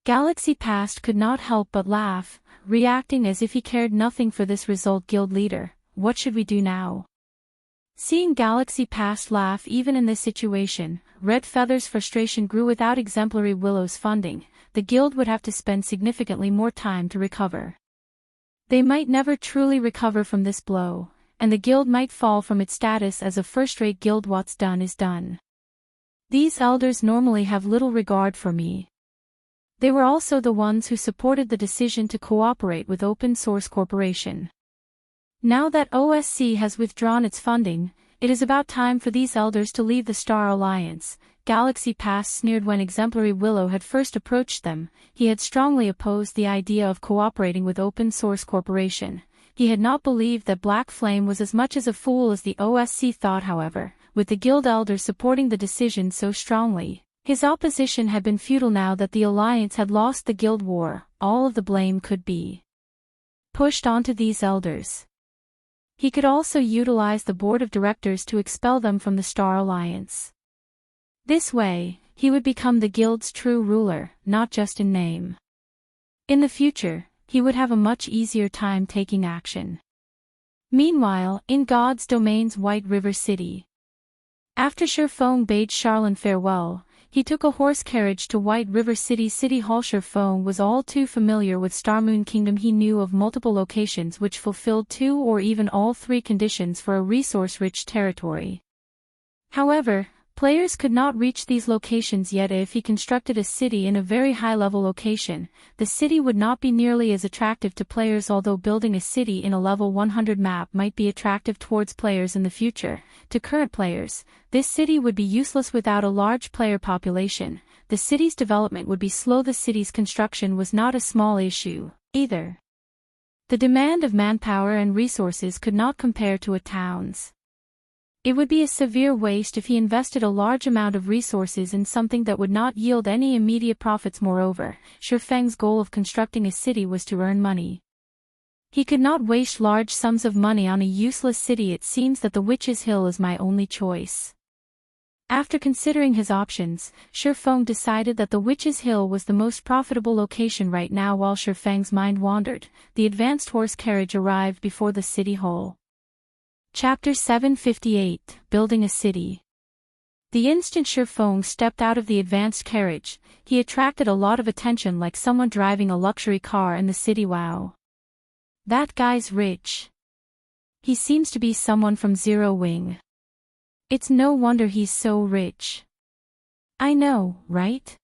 Galaxy Past could not help but laugh, reacting as if he cared nothing for this result. Guild leader, what should we do now? Seeing Galaxy Past laugh even in this situation, Red Feather's frustration grew. Without Exemplary Willow's funding, the guild would have to spend significantly more time to recover. They might never truly recover from this blow, and the guild might fall from its status as a first-rate guild. What's done is done. These elders normally have little regard for me. They were also the ones who supported the decision to cooperate with Open Source Corporation. Now that OSC has withdrawn its funding, it is about time for these elders to leave the Star Alliance. Galaxy Past sneered. When Exemplary Willow had first approached them, he had strongly opposed the idea of cooperating with Open Source Corporation. He had not believed that Black Flame was as much as a fool as the OSC thought. However, with the guild elders supporting the decision so strongly, his opposition had been futile. Now that the Alliance had lost the guild war, all of the blame could be pushed onto these elders. He could also utilize the board of directors to expel them from the Star Alliance. This way, he would become the guild's true ruler, not just in name. In the future, he would have a much easier time taking action. Meanwhile, in God's domain's White River City. After Feng bade Charlene farewell, he took a horse carriage to White River City Hall. Feng was all too familiar with Starmoon Kingdom. He knew of multiple locations which fulfilled 2 or even all 3 conditions for a resource-rich territory. However, players could not reach these locations yet. If he constructed a city in a very high-level location, the city would not be nearly as attractive to players. Although building a city in a level 100 map might be attractive towards players in the future, to current players, this city would be useless without a large player population. The city's development would be slow. The city's construction was not a small issue, either. The demand of manpower and resources could not compare to a town's. It would be a severe waste if he invested a large amount of resources in something that would not yield any immediate profits. Moreover, Feng's goal of constructing a city was to earn money. He could not waste large sums of money on a useless city. It seems that the Witch's Hill is my only choice. After considering his options, Feng decided that the Witch's Hill was the most profitable location right now. While Feng's mind wandered, the advanced horse carriage arrived before the city hall. Chapter 758, Building a City. The instant Feng stepped out of the advanced carriage, he attracted a lot of attention like someone driving a luxury car in the city. Wow! That guy's rich. He seems to be someone from Zero Wing. It's no wonder he's so rich. I know, right?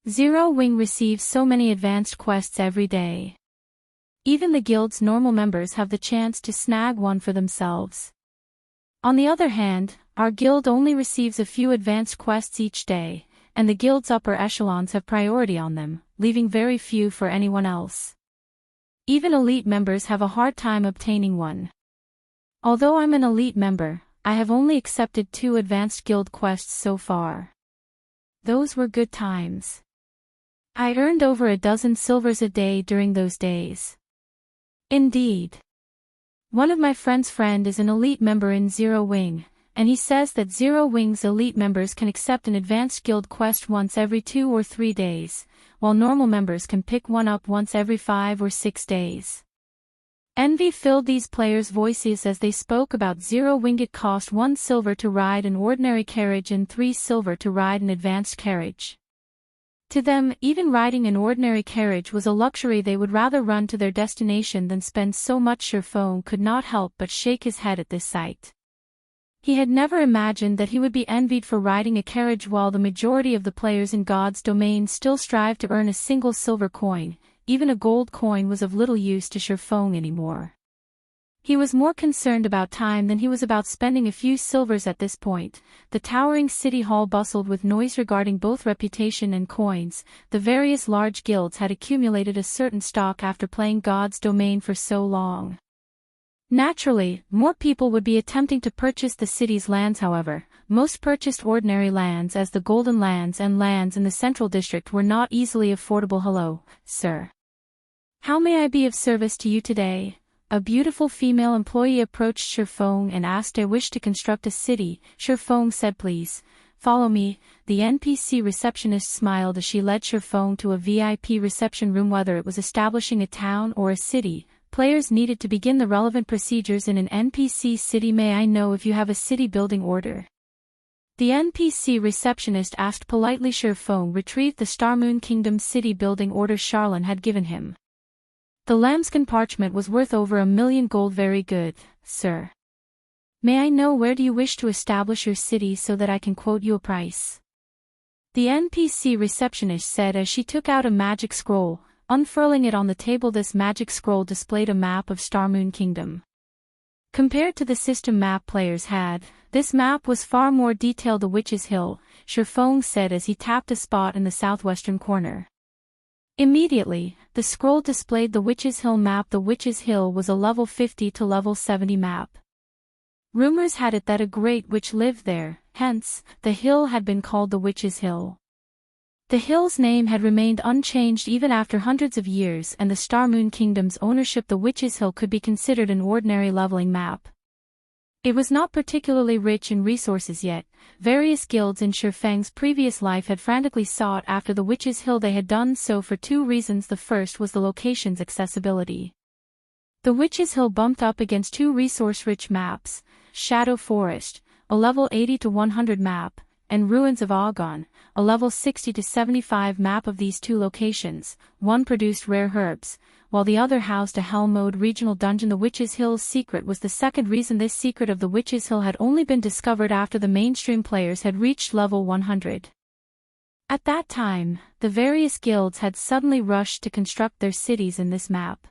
Zero Wing receives so many advanced quests every day. Even the guild's normal members have the chance to snag one for themselves. On the other hand, our guild only receives a few advanced quests each day, and the guild's upper echelons have priority on them, leaving very few for anyone else. Even elite members have a hard time obtaining one. Although I'm an elite member, I have only accepted 2 advanced guild quests so far. Those were good times. I earned over a dozen silvers a day during those days. Indeed. One of my friend's friend is an elite member in Zero Wing, and he says that Zero Wing's elite members can accept an advanced guild quest once every 2 or 3 days, while normal members can pick one up once every 5 or 6 days. Envy filled these players' voices as they spoke about Zero Wing. It cost 1 silver to ride an ordinary carriage and 3 silver to ride an advanced carriage. To them, even riding an ordinary carriage was a luxury. They would rather run to their destination than spend so much. Feng could not help but shake his head at this sight. He had never imagined that he would be envied for riding a carriage while the majority of the players in God's domain still strive to earn a single silver coin. Even a gold coin was of little use to Feng anymore. He was more concerned about time than he was about spending a few silvers at this point. The towering city hall bustled with noise regarding both reputation and coins. The various large guilds had accumulated a certain stock after playing God's domain for so long. Naturally, more people would be attempting to purchase the city's lands. However, most purchased ordinary lands, as the golden lands and lands in the central district were not easily affordable. Hello, sir. How may I be of service to you today? A beautiful female employee approached Feng and asked, I wish to construct a city. Feng said, please, follow me. The NPC receptionist smiled as she led Feng to a VIP reception room. Whether it was establishing a town or a city, players needed to begin the relevant procedures in an NPC city. May I know if you have a city building order? The NPC receptionist asked politely. Feng retrieved the Starmoon Kingdom city building order Charlene had given him. The lambskin parchment was worth over 1,000,000 gold. Very good, sir. May I know where do you wish to establish your city so that I can quote you a price? The NPC receptionist said as she took out a magic scroll, unfurling it on the table. This magic scroll displayed a map of Starmoon Kingdom. Compared to the system map players had, this map was far more detailed. The Witch's Hill, Feng said as he tapped a spot in the southwestern corner. Immediately, the scroll displayed the Witch's Hill map. The Witch's Hill was a level 50 to level 70 map. Rumors had it that a great witch lived there, hence, the hill had been called the Witch's Hill. The hill's name had remained unchanged even after hundreds of years, and the Starmoon Kingdom's ownership. The Witch's Hill could be considered an ordinary leveling map. It was not particularly rich in resources yet. Various guilds in Feng's previous life had frantically sought after the Witch's Hill. They had done so for 2 reasons. The first was the location's accessibility. The Witch's Hill bumped up against 2 resource-rich maps, Shadow Forest, a level 80 to 100 map, and Ruins of Argon, a level 60 to 75 map. Of these 2 locations, one produced rare herbs, while the other housed a Hell Mode regional dungeon. The Witch's Hill's secret was the second reason. This secret of the Witch's Hill had only been discovered after the mainstream players had reached level 100. At that time, the various guilds had suddenly rushed to construct their cities in this map.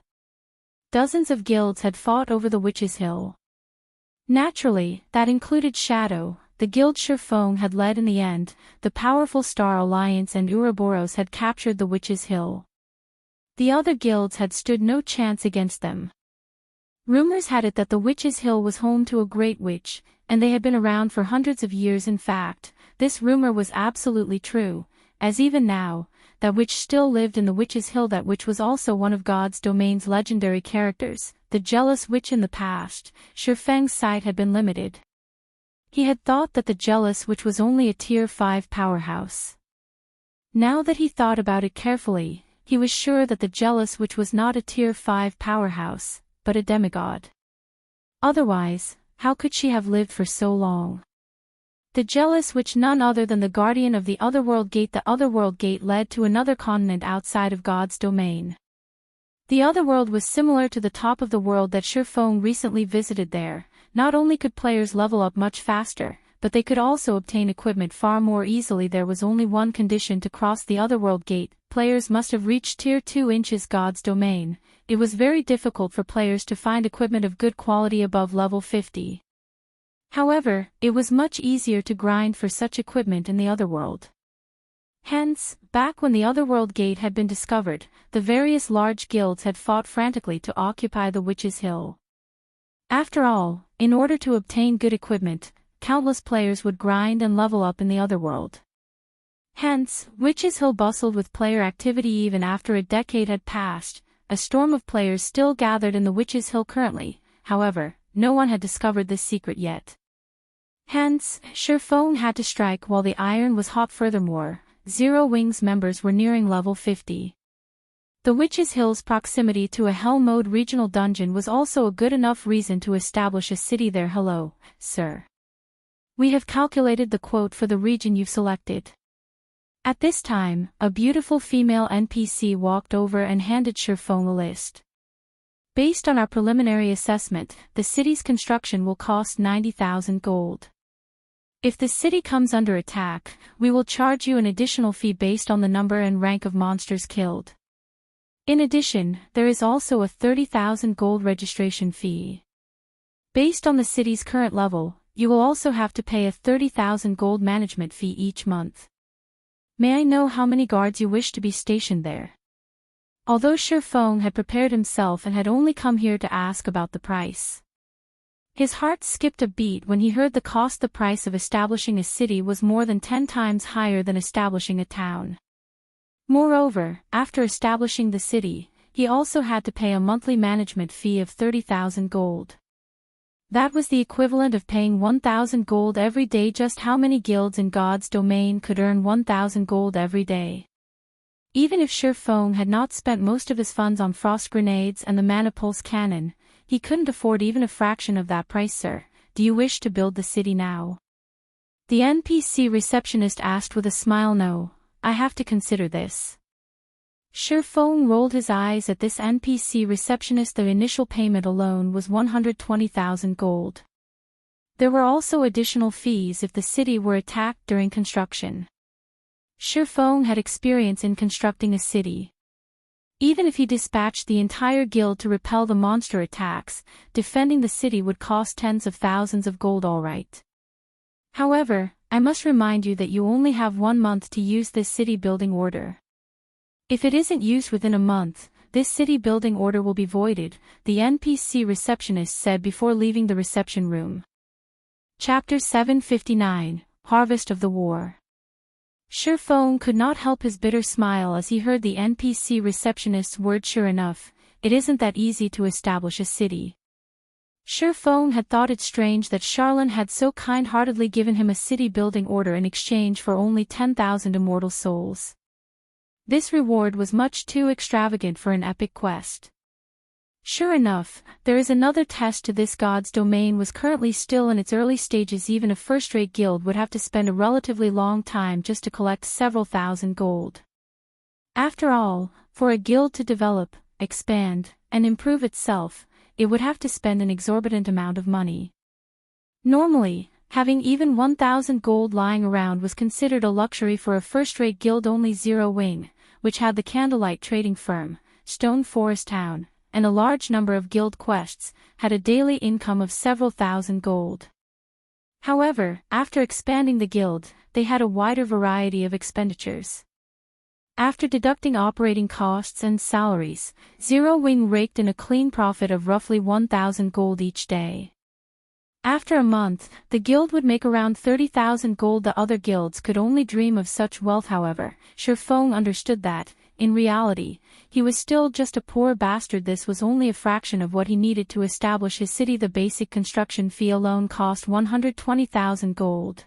Dozens of guilds had fought over the Witch's Hill. Naturally, that included Shadow, the guild Feng had led in the end. The powerful Star Alliance and Ouroboros had captured the Witch's Hill. The other guilds had stood no chance against them. Rumors had it that the Witch's Hill was home to a great witch, and they had been around for hundreds of years. In fact, this rumor was absolutely true, as even now, that witch still lived in the Witch's Hill. That witch was also one of God's domain's legendary characters, the jealous witch. In the past, Feng's sight had been limited. He had thought that the jealous witch was only a tier 5 powerhouse. Now that he thought about it carefully, he was sure that the jealous witch was not a tier 5 powerhouse, but a demigod. Otherwise, how could she have lived for so long? The jealous witch, none other than the guardian of the Otherworld Gate. The Otherworld Gate led to another continent outside of God's domain. The other world was similar to the top of the world that Feng recently visited there. Not only could players level up much faster, but they could also obtain equipment far more easily. There was only one condition to cross the Otherworld gate: players must have reached Tier 2 inches God's domain. It was very difficult for players to find equipment of good quality above level 50. However, it was much easier to grind for such equipment in the Otherworld. Hence, back when the Otherworld gate had been discovered, the various large guilds had fought frantically to occupy the Witch's Hill. After all, in order to obtain good equipment, countless players would grind and level up in the Otherworld. Hence, Witch's Hill bustled with player activity even after a decade had passed. A storm of players still gathered in the Witch's Hill currently. However, no one had discovered this secret yet. Hence, Feng had to strike while the iron was hot. Furthermore, Zero Wings members were nearing level 50. The Witch's Hill's proximity to a Hell Mode regional dungeon was also a good enough reason to establish a city there. Hello, sir. We have calculated the quote for the region you've selected. At this time, a beautiful female NPC walked over and handed Feng a list. Based on our preliminary assessment, the city's construction will cost 90,000 gold. If the city comes under attack, we will charge you an additional fee based on the number and rank of monsters killed. In addition, there is also a 30,000 gold registration fee. Based on the city's current level, you will also have to pay a 30,000 gold management fee each month. May I know how many guards you wish to be stationed there? Although Feng had prepared himself and had only come here to ask about the price. His heart skipped a beat when he heard the cost. The price of establishing a city was more than 10 times higher than establishing a town. Moreover, after establishing the city, he also had to pay a monthly management fee of 30,000 gold. That was the equivalent of paying 1,000 gold every day. Just how many guilds in God's domain could earn 1,000 gold every day? Even if Feng had not spent most of his funds on frost grenades and the mana pulse cannon, he couldn't afford even a fraction of that price. Sir, do you wish to build the city now? The NPC receptionist asked with a smile. No, I have to consider this. Feng rolled his eyes at this NPC receptionist. The initial payment alone was 120,000 gold. There were also additional fees if the city were attacked during construction. Feng had experience in constructing a city. Even if he dispatched the entire guild to repel the monster attacks, defending the city would cost tens of thousands of gold. Alright. However, I must remind you that you only have 1 month to use this city building order. If it isn't used within a month, this city building order will be voided, the NPC receptionist said before leaving the reception room. Chapter 759, Harvest of the War. Feng could not help his bitter smile as he heard the NPC receptionist's words. Sure enough, it isn't that easy to establish a city. Feng had thought it strange that Charlene had so kind-heartedly given him a city-building order in exchange for only 10,000 immortal souls. This reward was much too extravagant for an epic quest. Sure enough, there is another test to this. God's domain was currently still in its early stages. Even a first-rate guild would have to spend a relatively long time just to collect several thousand gold. After all, for a guild to develop, expand, and improve itself, it would have to spend an exorbitant amount of money. Normally, having even 1,000 gold lying around was considered a luxury for a first-rate guild. Only Zero Wing, which had the Candlelight trading firm, Stone Forest Town, and a large number of guild quests, had a daily income of several thousand gold. However, after expanding the guild, they had a wider variety of expenditures. After deducting operating costs and salaries, Zero Wing raked in a clean profit of roughly 1,000 gold each day. After a month, the guild would make around 30,000 gold. The other guilds could only dream of such wealth. However, Feng understood that, in reality, he was still just a poor bastard. This was only a fraction of what he needed to establish his city. The basic construction fee alone cost 120,000 gold.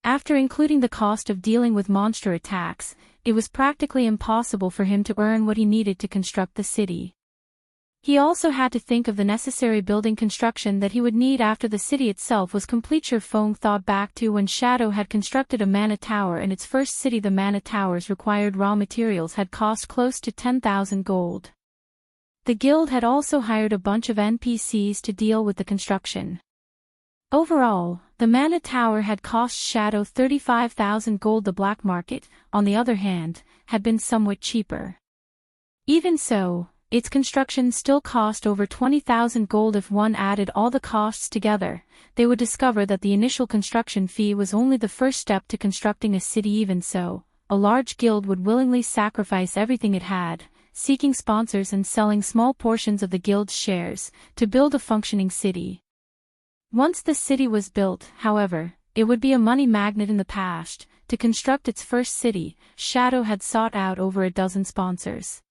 After including the cost of dealing with monster attacks, it was practically impossible for him to earn what he needed to construct the city. He also had to think of the necessary building construction that he would need after the city itself was complete. Feng thought back to when Shadow had constructed a mana tower in its first city. The mana tower's required raw materials had cost close to 10,000 gold. The guild had also hired a bunch of NPCs to deal with the construction. Overall, the Mana Tower had cost Shadow 35,000 gold. The black market, on the other hand, had been somewhat cheaper. Even so, its construction still cost over 20,000 gold. If one added all the costs together, they would discover that the initial construction fee was only the first step to constructing a city. Even so, a large guild would willingly sacrifice everything it had, seeking sponsors and selling small portions of the guild's shares, to build a functioning city. Once the city was built, however, it would be a money magnet. In the past, to construct its first city, Shadow had sought out over a dozen sponsors.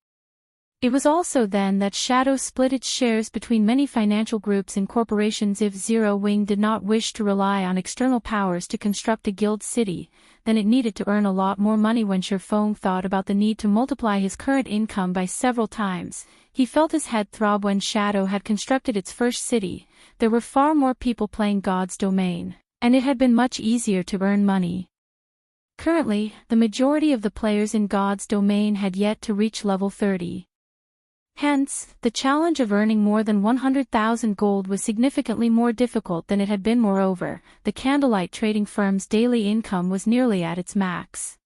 It was also then that Shadow split its shares between many financial groups and corporations. If Zero Wing did not wish to rely on external powers to construct a guild city, then it needed to earn a lot more money. When Feng thought about the need to multiply his current income by several times, he felt his head throb. When Shadow had constructed its first city, there were far more people playing God's domain, and it had been much easier to earn money. Currently, the majority of the players in God's domain had yet to reach level 30. Hence, the challenge of earning more than 100,000 gold was significantly more difficult than it had been. Moreover, the candlelight trading firm's daily income was nearly at its max.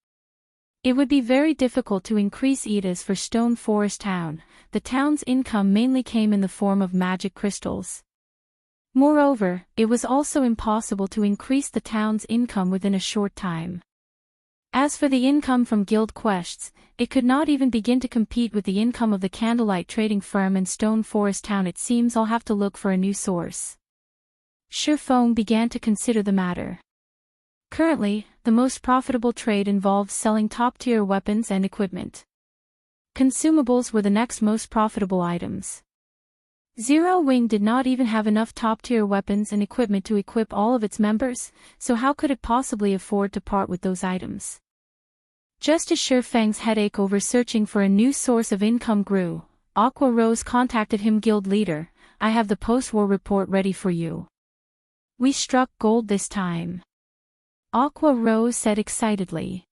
It would be very difficult to increase it. As for Stone Forest Town, the town's income mainly came in the form of magic crystals. Moreover, it was also impossible to increase the town's income within a short time. As for the income from guild quests, it could not even begin to compete with the income of the candlelight trading firm in Stone Forest Town. It seems I'll have to look for a new source. Feng began to consider the matter. Currently, the most profitable trade involves selling top-tier weapons and equipment. Consumables were the next most profitable items. Zero Wing did not even have enough top-tier weapons and equipment to equip all of its members, so how could it possibly afford to part with those items? Just as Feng's headache over searching for a new source of income grew, Aqua Rose contacted him. Guild leader, I have the post-war report ready for you. We struck gold this time. Aqua Rose said excitedly.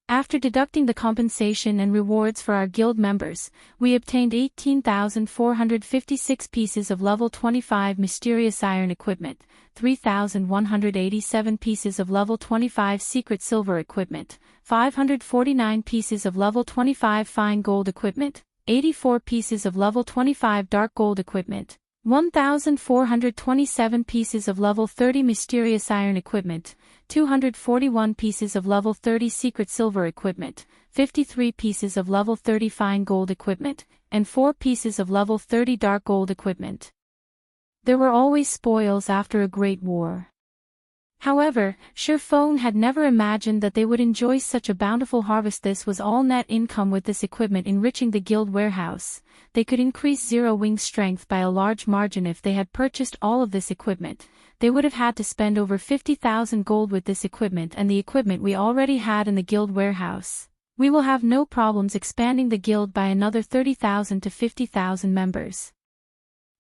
After deducting the compensation and rewards for our guild members, we obtained 18,456 pieces of level 25 mysterious iron equipment, 3,187 pieces of level 25 secret silver equipment, 549 pieces of level 25 fine gold equipment, 84 pieces of level 25 dark gold equipment, 1,427 pieces of level 30 mysterious iron equipment, 241 pieces of level 30 secret silver equipment, 53 pieces of level 30 fine gold equipment, and 4 pieces of level 30 dark gold equipment. There were always spoils after a great war. However, Feng had never imagined that they would enjoy such a bountiful harvest. This was all net income. With this equipment enriching the guild warehouse, they could increase Zero Wing's strength by a large margin. If they had purchased all of this equipment, they would have had to spend over 50,000 gold. With this equipment and the equipment we already had in the guild warehouse, we will have no problems expanding the guild by another 30,000 to 50,000 members.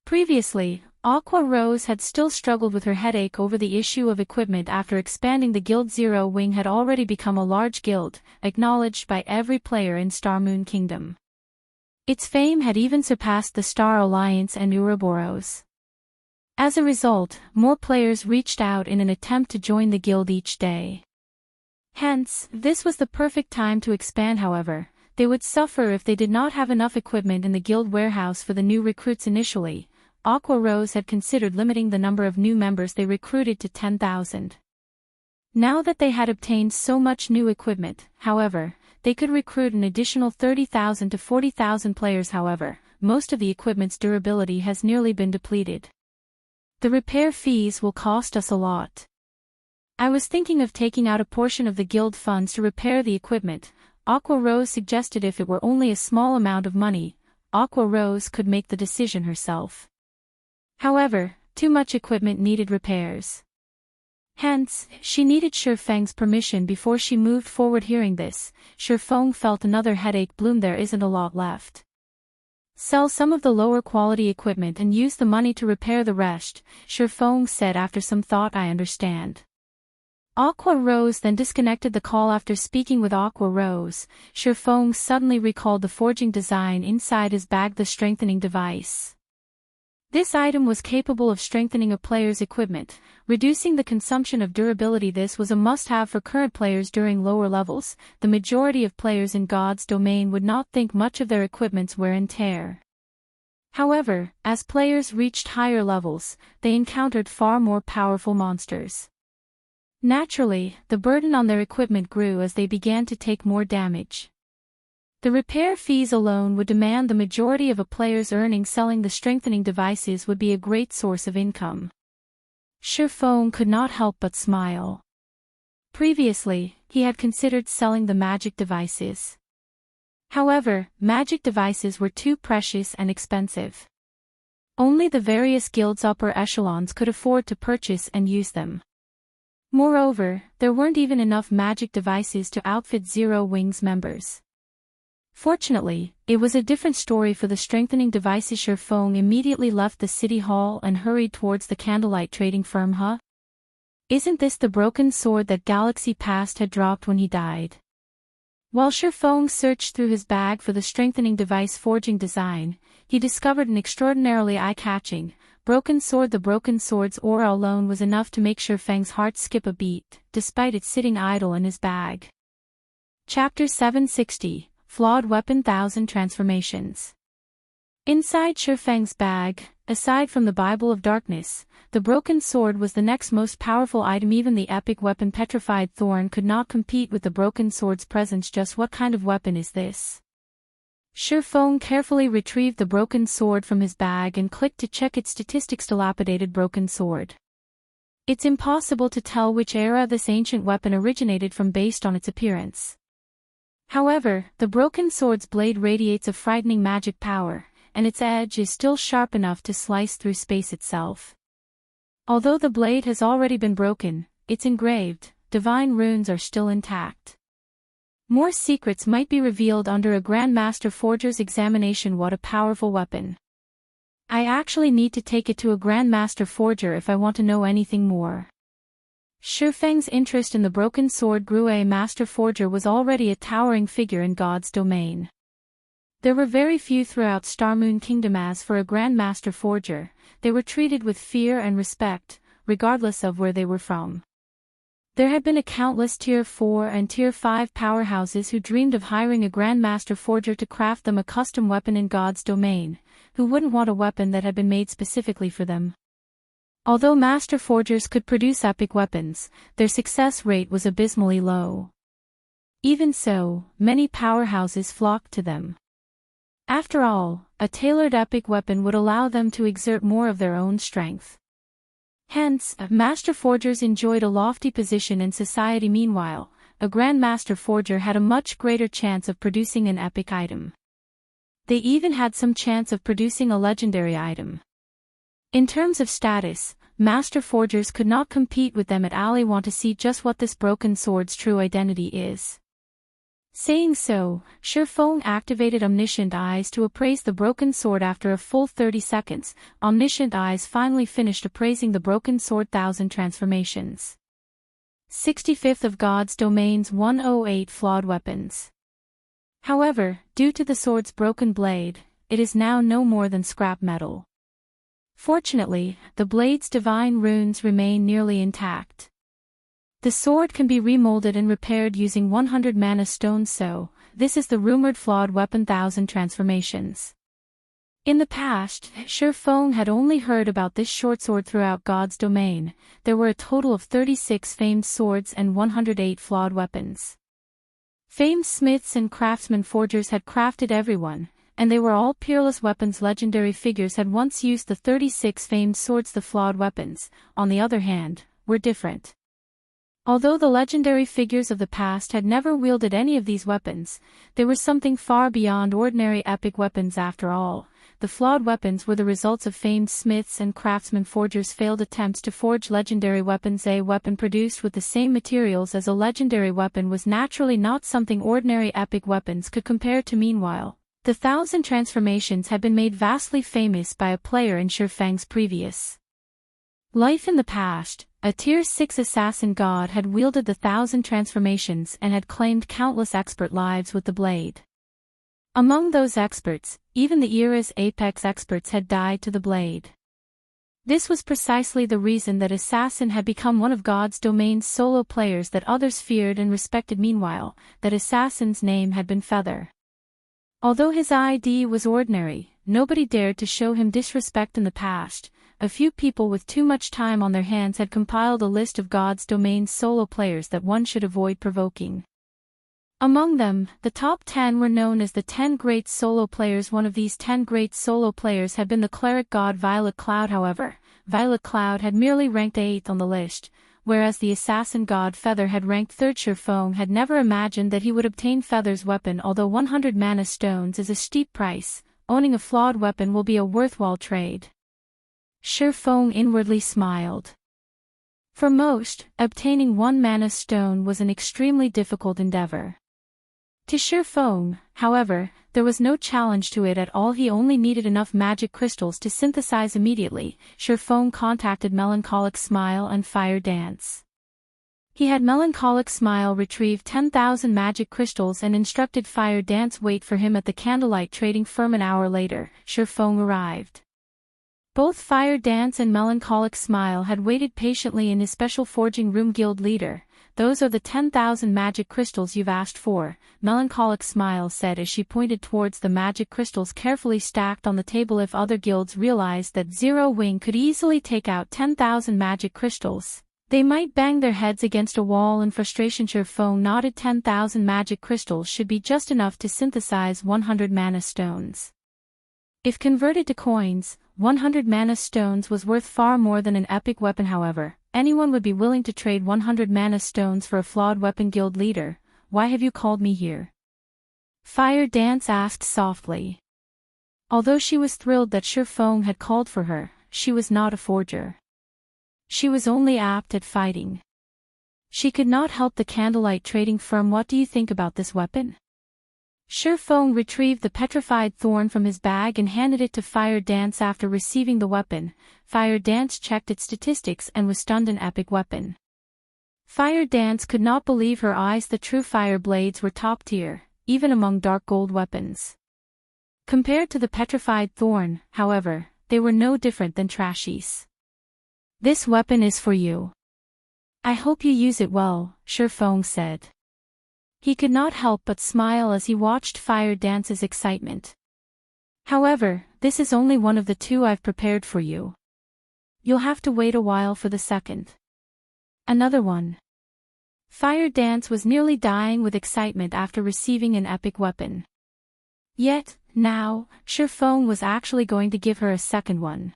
Previously, Aqua Rose had still struggled with her headache over the issue of equipment. After expanding the guild, Zero Wing had already become a large guild, acknowledged by every player in Star Moon Kingdom. Its fame had even surpassed the Star Alliance and Ouroboros. As a result, more players reached out in an attempt to join the guild each day. Hence, this was the perfect time to expand. However, they would suffer if they did not have enough equipment in the guild warehouse for the new recruits. Initially, Aqua Rose had considered limiting the number of new members they recruited to 10,000. Now that they had obtained so much new equipment, however, they could recruit an additional 30,000 to 40,000 players. However, most of the equipment's durability has nearly been depleted. The repair fees will cost us a lot. I was thinking of taking out a portion of the guild funds to repair the equipment, Aqua Rose suggested. If it were only a small amount of money, Aqua Rose could make the decision herself. However, too much equipment needed repairs. Hence, she needed Feng's permission before she moved forward. Hearing this, Feng felt another headache bloom. There isn't a lot left. Sell some of the lower quality equipment and use the money to repair the rest, Feng said after some thought. I understand. Aqua Rose then disconnected the call. After speaking with Aqua Rose, Feng suddenly recalled the forging design inside his bag, the strengthening device. This item was capable of strengthening a player's equipment, reducing the consumption of durability. This was a must-have for current players during lower levels. The majority of players in God's domain would not think much of their equipment's wear and tear. However, as players reached higher levels, they encountered far more powerful monsters. Naturally, the burden on their equipment grew as they began to take more damage. The repair fees alone would demand the majority of a player's earnings. Selling the strengthening devices would be a great source of income. Feng could not help but smile. Previously, he had considered selling the magic devices. However, magic devices were too precious and expensive. Only the various guilds' upper echelons could afford to purchase and use them. Moreover, there weren't even enough magic devices to outfit Zero Wings members. Fortunately, it was a different story for the strengthening devices. Feng immediately left the city hall and hurried towards the candlelight trading firm. Huh? Isn't this the broken sword that Galaxy Past had dropped when he died? While Feng searched through his bag for the strengthening device forging design, he discovered an extraordinarily eye-catching, broken sword. The broken sword's aura alone was enough to make Feng's heart skip a beat, despite it sitting idle in his bag. Chapter 760, Flawed Weapon 1000 Transformations. Inside Feng's bag, aside from the Bible of Darkness, the broken sword was the next most powerful item. Even the epic weapon Petrified Thorn could not compete with the broken sword's presence. Just what kind of weapon is this? Feng carefully retrieved the broken sword from his bag and clicked to check its statistics. Dilapidated broken sword. It's impossible to tell which era this ancient weapon originated from based on its appearance. However, the broken sword's blade radiates a frightening magic power, and its edge is still sharp enough to slice through space itself. Although the blade has already been broken, its engraved, divine runes are still intact. More secrets might be revealed under a Grandmaster Forger's examination. What a powerful weapon. I actually need to take it to a Grandmaster Forger if I want to know anything more. Feng's interest in the broken sword grew. A Master Forger was already a towering figure in God's domain. There were very few throughout Starmoon Kingdom. As for a Grandmaster Forger, they were treated with fear and respect, regardless of where they were from. There had been a countless Tier 4 and Tier 5 powerhouses who dreamed of hiring a Grandmaster Forger to craft them a custom weapon in God's domain. Who wouldn't want a weapon that had been made specifically for them? Although Master Forgers could produce epic weapons, their success rate was abysmally low. Even so, many powerhouses flocked to them. After all, a tailored epic weapon would allow them to exert more of their own strength. Hence, Master Forgers enjoyed a lofty position in society. Meanwhile, a Grandmaster Forger had a much greater chance of producing an epic item. They even had some chance of producing a legendary item. In terms of status, Master Forgers could not compete with them at all. I want to see just what this broken sword's true identity is. Saying so, Feng activated Omniscient Eyes to appraise the broken sword. After a full 30 seconds, Omniscient Eyes finally finished appraising the broken sword. 1000 transformations. 65th of God's Domain's 108 Flawed Weapons. However, due to the sword's broken blade, it is now no more than scrap metal. Fortunately, the blade's divine runes remain nearly intact. The sword can be remolded and repaired using 100 mana stones. So, this is the rumored Flawed Weapon 1000 transformations. In the past, Feng had only heard about this short sword throughout God's domain. There were a total of 36 famed swords and 108 flawed weapons. Famed smiths and craftsmen forgers had crafted everyone, and they were all peerless weapons. Legendary figures had once used the 36 famed swords. The flawed weapons, on the other hand, were different. Although the legendary figures of the past had never wielded any of these weapons, they were something far beyond ordinary epic weapons. After all, the flawed weapons were the results of famed smiths and craftsmen forgers' failed attempts to forge legendary weapons. A weapon produced with the same materials as a legendary weapon was naturally not something ordinary epic weapons could compare to. Meanwhile, the 1000 transformations had been made vastly famous by a player in Feng's previous life in the past. a Tier 6 assassin god had wielded the 1,000 transformations and had claimed countless expert lives with the blade. Among those experts, even the era's apex experts had died to the blade. This was precisely the reason that Assassin had become one of God's domain's solo players that others feared and respected. Meanwhile, that Assassin's name had been Feather. Although his ID was ordinary, nobody dared to show him disrespect in the past. A few people with too much time on their hands had compiled a list of God's domain's solo players that one should avoid provoking. Among them, the top 10 were known as the 10 great solo players. One of these 10 great solo players had been the cleric god Violet Cloud. However, Violet Cloud had merely ranked 8th on the list, whereas the assassin god Feather had ranked 3rd. Feng had never imagined that he would obtain Feather's weapon. Although 100 mana stones is a steep price, owning a flawed weapon will be a worthwhile trade. Feng inwardly smiled. For most, obtaining 1 mana stone was an extremely difficult endeavor. To Feng, however, there was no challenge to it at all. He only needed enough magic crystals to synthesize immediately. Feng contacted Melancholic Smile and Fire Dance. He had Melancholic Smile retrieve 10,000 magic crystals and instructed Fire Dance wait for him at the candlelight trading firm. An hour later, Feng arrived. Both Fire Dance and Melancholic Smile had waited patiently in his special forging room. Guild leader, those are the 10,000 magic crystals you've asked for, Melancholic Smile said as she pointed towards the magic crystals carefully stacked on the table. If other guilds realized that Zero Wing could easily take out 10,000 magic crystals, they might bang their heads against a wall in frustration. Feng nodded. 10,000 magic crystals should be just enough to synthesize 100 mana stones. If converted to coins, 100 mana stones was worth far more than an epic weapon. However, anyone would be willing to trade 100 mana stones for a flawed weapon. Guild leader, why have you called me here? Fire Dance asked softly. Although she was thrilled that Feng had called for her, she was not a forger. She was only apt at fighting. She could not help the candlelight trading firm. What do you think about this weapon? Feng retrieved the petrified thorn from his bag and handed it to Fire Dance. After receiving the weapon, Fire Dance checked its statistics and was stunned. An epic weapon. Fire Dance could not believe her eyes. The true fire blades were top tier, even among dark gold weapons. Compared to the petrified thorn, however, they were no different than trashies. This weapon is for you. I hope you use it well, Feng said. He could not help but smile as he watched Fire Dance's excitement. However, this is only one of the 2 I've prepared for you. You'll have to wait a while for the second. Another one. Fire Dance was nearly dying with excitement after receiving an epic weapon. Yet, now, Feng was actually going to give her a second one.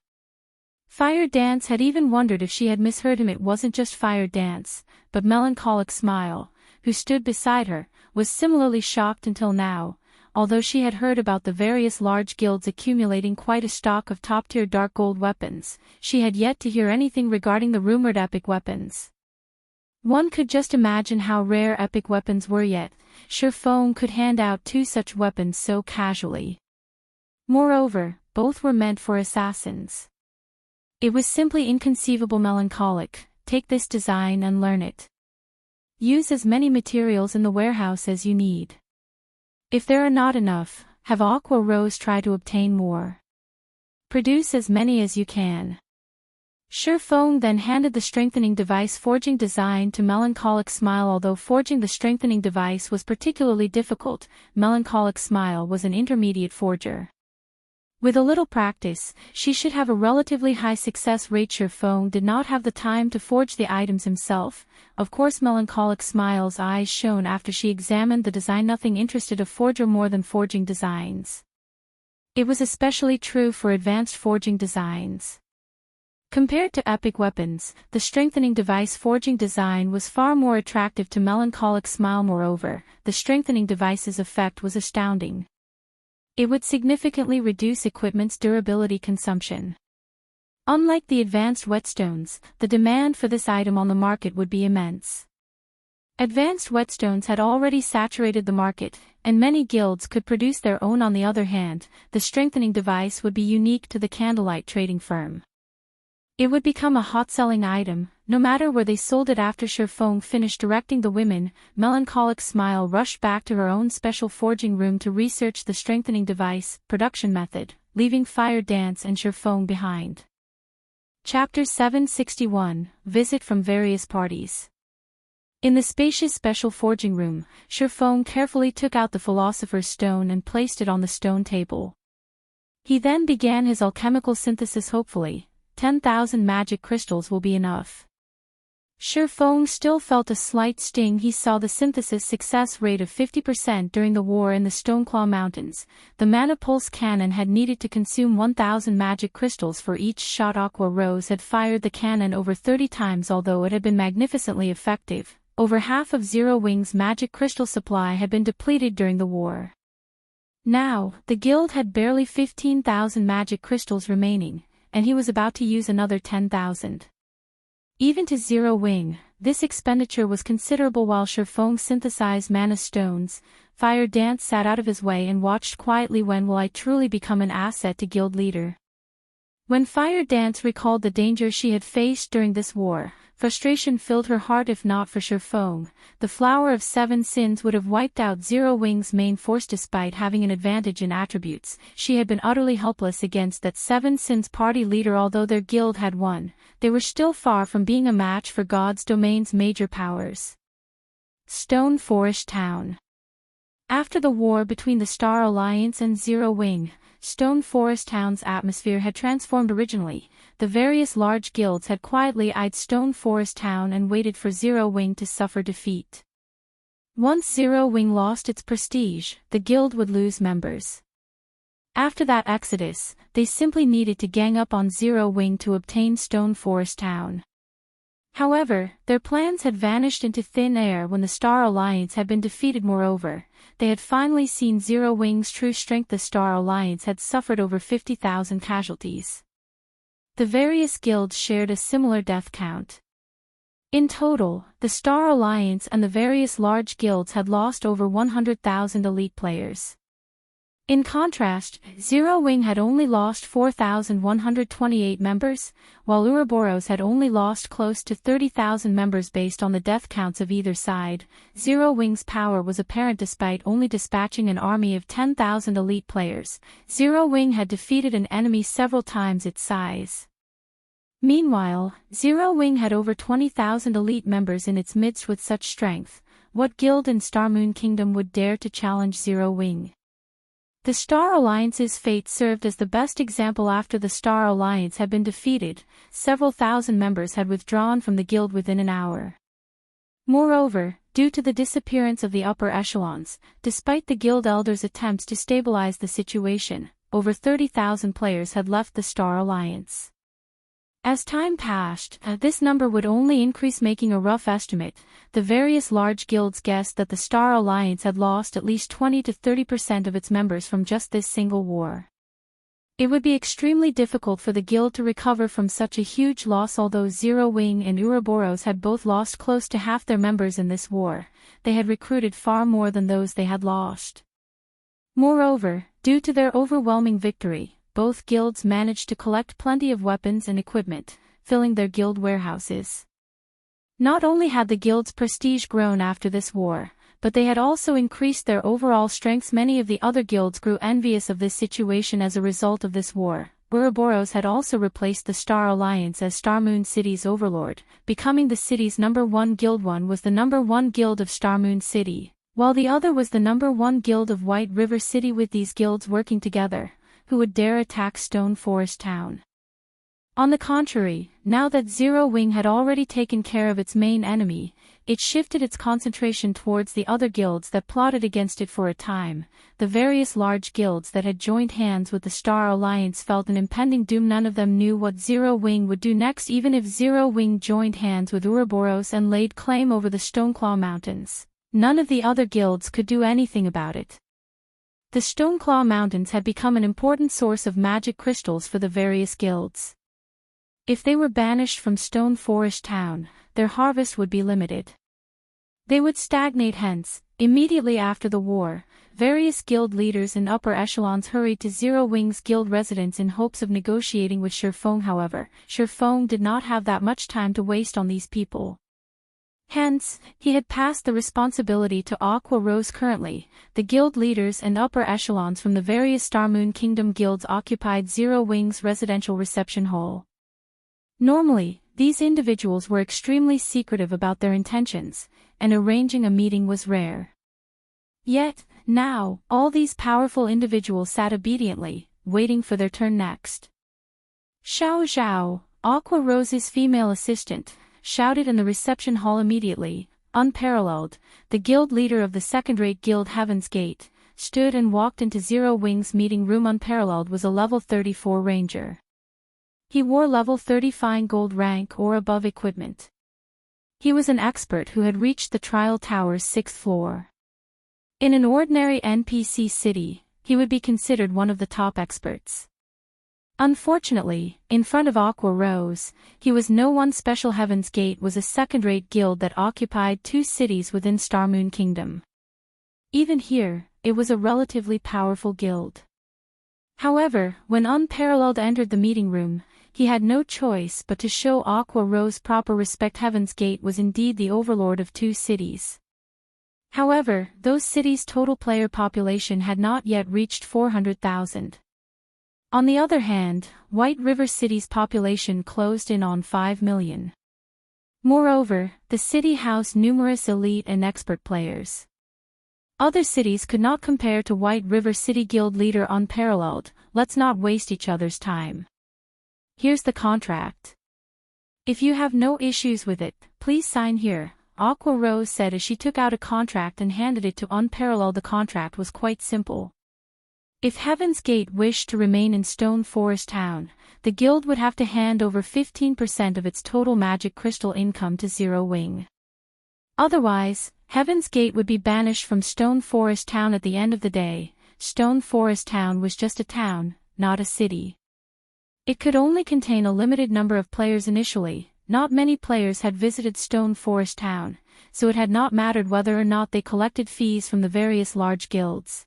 Fire Dance had even wondered if she had misheard him. It wasn't just Fire Dance, but Melancholic Smile, who stood beside her, was similarly shocked. Until now, although she had heard about the various large guilds accumulating quite a stock of top-tier dark gold weapons, she had yet to hear anything regarding the rumored epic weapons. One could just imagine how rare epic weapons were, yet Feng could hand out 2 such weapons so casually. Moreover, both were meant for assassins. It was simply inconceivable. Melancholic, take this design and learn it. Use as many materials in the warehouse as you need. If there are not enough, have Aqua Rose try to obtain more. Produce as many as you can. Feng then handed the strengthening device forging design to Melancholic Smile. Although forging the strengthening device was particularly difficult, Melancholic Smile was an intermediate forger. With a little practice, she should have a relatively high success rate. Feng did not have the time to forge the items himself. Of course, Melancholic Smile's eyes shone after she examined the design. Nothing interested a forger more than forging designs. It was especially true for advanced forging designs. Compared to epic weapons, the strengthening device forging design was far more attractive to Melancholic Smile. Moreover, the strengthening device's effect was astounding. It would significantly reduce equipment's durability consumption. Unlike the advanced whetstones, the demand for this item on the market would be immense. Advanced whetstones had already saturated the market, and many guilds could produce their own. On the other hand, the strengthening device would be unique to the candlelight trading firm. It would become a hot-selling item, no matter where they sold it. After Feng finished directing the women, Melancholic Smile rushed back to her own special forging room to research the strengthening device, production method, leaving Fire Dance and Feng behind. Chapter 761, Visit from Various Parties. In the spacious special forging room, Feng carefully took out the Philosopher's Stone and placed it on the stone table. He then began his alchemical synthesis. Hopefully, 10,000 magic crystals will be enough. Feng still felt a slight sting. He saw the synthesis success rate of 50% during the war in the Stoneclaw Mountains. The Mana Pulse cannon had needed to consume 1,000 magic crystals for each shot. Aqua Rose had fired the cannon over 30 times. Although it had been magnificently effective, over half of Zero Wing's magic crystal supply had been depleted during the war. Now, the guild had barely 15,000 magic crystals remaining, and he was about to use another 10,000. Even to Zero Wing, this expenditure was considerable. While Feng synthesized mana stones, Fire Dance sat out of his way and watched quietly. When will I truly become an asset to guild leader? When Fire Dance recalled the danger she had faced during this war, frustration filled her heart. If not for Feng, the Flower of Seven Sins would have wiped out Zero Wing's main force. Despite having an advantage in attributes, she had been utterly helpless against that Seven Sins party leader. Although their guild had won, they were still far from being a match for God's domain's major powers. Stone Forest Town. After the war between the Star Alliance and Zero Wing, Stone Forest Town's atmosphere had transformed. Originally, the various large guilds had quietly eyed Stone Forest Town and waited for Zero Wing to suffer defeat. Once Zero Wing lost its prestige, the guild would lose members. After that exodus, they simply needed to gang up on Zero Wing to obtain Stone Forest Town. However, their plans had vanished into thin air when the Star Alliance had been defeated. Moreover, they had finally seen Zero Wing's true strength. The Star Alliance had suffered over 50,000 casualties. The various guilds shared a similar death count. In total, the Star Alliance and the various large guilds had lost over 100,000 elite players. In contrast, Zero Wing had only lost 4,128 members, while Ouroboros had only lost close to 30,000 members. Based on the death counts of either side, Zero Wing's power was apparent. Despite only dispatching an army of 10,000 elite players, Zero Wing had defeated an enemy several times its size. Meanwhile, Zero Wing had over 20,000 elite members in its midst. With such strength, what guild in Starmoon Kingdom would dare to challenge Zero Wing? The Star Alliance's fate served as the best example. After the Star Alliance had been defeated, several thousand members had withdrawn from the guild within an hour. Moreover, due to the disappearance of the upper echelons, despite the guild elders' attempts to stabilize the situation, over 30,000 players had left the Star Alliance. As time passed, this number would only increase. Making a rough estimate, the various large guilds guessed that the Star Alliance had lost at least 20 to 30% of its members from just this single war. It would be extremely difficult for the guild to recover from such a huge loss. Although Zero Wing and Ouroboros had both lost close to half their members in this war, they had recruited far more than those they had lost. Moreover, due to their overwhelming victory, both guilds managed to collect plenty of weapons and equipment, filling their guild warehouses. Not only had the guild's prestige grown after this war, but they had also increased their overall strengths. Many of the other guilds grew envious of this situation as a result of this war. Ouroboros had also replaced the Star Alliance as Starmoon City's overlord, becoming the city's #1 guild. One was the #1 guild of Starmoon City, while the other was the #1 guild of White River City. With these guilds working together, who would dare attack Stone Forest Town? On the contrary, now that Zero Wing had already taken care of its main enemy, it shifted its concentration towards the other guilds that plotted against it. For a time, the various large guilds that had joined hands with the Star Alliance felt an impending doom. None of them knew what Zero Wing would do next. Even if Zero Wing joined hands with Ouroboros and laid claim over the Stoneclaw Mountains, none of the other guilds could do anything about it. The Stoneclaw Mountains had become an important source of magic crystals for the various guilds. If they were banished from Stone Forest Town, their harvest would be limited. They would stagnate. Hence, Immediately after the war, various guild leaders and upper echelons hurried to Zero Wing's guild residence in hopes of negotiating with Feng. However, Feng did not have that much time to waste on these people. Hence, he had passed the responsibility to Aqua Rose. Currently, the guild leaders and upper echelons from the various Star Moon Kingdom guilds occupied Zero Wing's residential reception hall. Normally, these individuals were extremely secretive about their intentions, and arranging a meeting was rare. Yet, now, all these powerful individuals sat obediently, waiting for their turn next. Xiao Zhao, Aqua Rose's female assistant, shouted in the reception hall immediately. Unparalleled, the guild leader of the second-rate guild Heaven's Gate, stood and walked into Zero Wing's meeting room. Unparalleled was a level 34 ranger. He wore level 30 fine gold rank or above equipment. He was an expert who had reached the Trial Tower's 6th floor. In an ordinary NPC city, he would be considered one of the top experts. Unfortunately, in front of Aqua Rose, he was no one special. Heaven's Gate was a second-rate guild that occupied 2 cities within Star Moon Kingdom. Even here, it was a relatively powerful guild. However, when Unparalleled entered the meeting room, he had no choice but to show Aqua Rose proper respect. Heaven's Gate was indeed the overlord of 2 cities. However, those cities' total player population had not yet reached 400,000. On the other hand, White River City's population closed in on 5 million. Moreover, the city housed numerous elite and expert players. Other cities could not compare to White River City. Guild leader Unparalleled, let's not waste each other's time. Here's the contract. If you have no issues with it, please sign here, Aqua Rose said as she took out a contract and handed it to Unparalleled. The contract was quite simple. If Heaven's Gate wished to remain in Stone Forest Town, the guild would have to hand over 15% of its total magic crystal income to Zero Wing. Otherwise, Heaven's Gate would be banished from Stone Forest Town. At the end of the day, Stone Forest Town was just a town, not a city. It could only contain a limited number of players initially. Not many players had visited Stone Forest Town, so it had not mattered whether or not they collected fees from the various large guilds.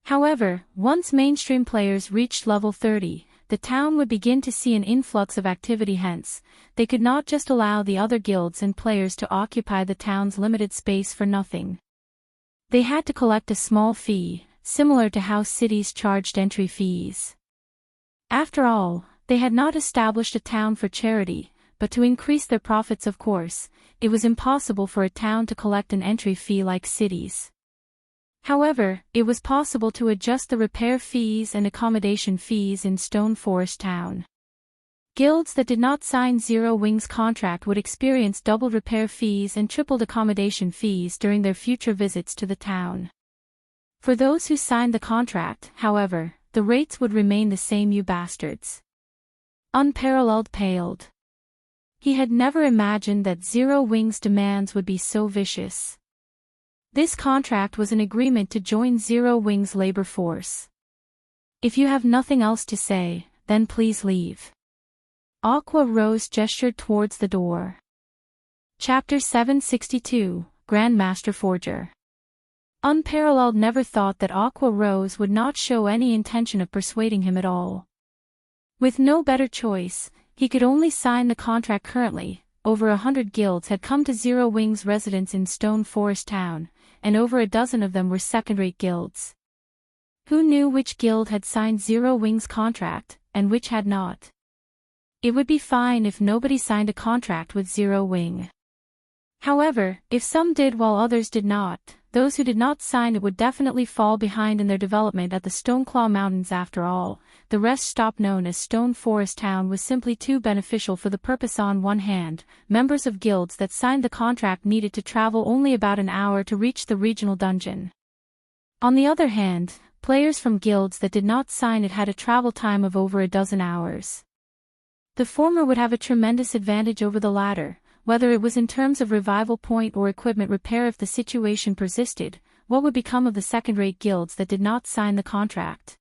However, once mainstream players reached level 30, the town would begin to see an influx of activity. Hence, they could not just allow the other guilds and players to occupy the town's limited space for nothing. They had to collect a small fee, similar to how cities charged entry fees. After all, they had not established a town for charity, but to increase their profits. Of course, it was impossible for a town to collect an entry fee like cities. However, it was possible to adjust the repair fees and accommodation fees in Stone Forest Town. Guilds that did not sign Zero Wing's contract would experience doubled repair fees and tripled accommodation fees during their future visits to the town. For those who signed the contract, however, the rates would remain the same. You bastards. Unparalleled paled. He had never imagined that Zero Wing's demands would be so vicious. This contract was an agreement to join Zero Wing's labor force. If you have nothing else to say, then please leave. Aqua Rose gestured towards the door. Chapter 762, Grandmaster Forger. Unparalleled never thought that Aqua Rose would not show any intention of persuading him at all. With no better choice, he could only sign the contract. Currently, over 100 guilds had come to Zero Wing's residence in Stone Forest Town, and over a dozen of them were second-rate guilds. Who knew which guild had signed Zero Wing's contract, and which had not? It would be fine if nobody signed a contract with Zero Wing. However, if some did while others did not, those who did not sign it would definitely fall behind in their development at the Stoneclaw Mountains. After all, the rest stop known as Stone Forest Town was simply too beneficial for the purpose. On one hand, members of guilds that signed the contract needed to travel only about an hour to reach the regional dungeon. On the other hand, players from guilds that did not sign it had a travel time of over a dozen hours. The former would have a tremendous advantage over the latter, whether it was in terms of revival point or equipment repair. If the situation persisted, what would become of the second-rate guilds that did not sign the contract?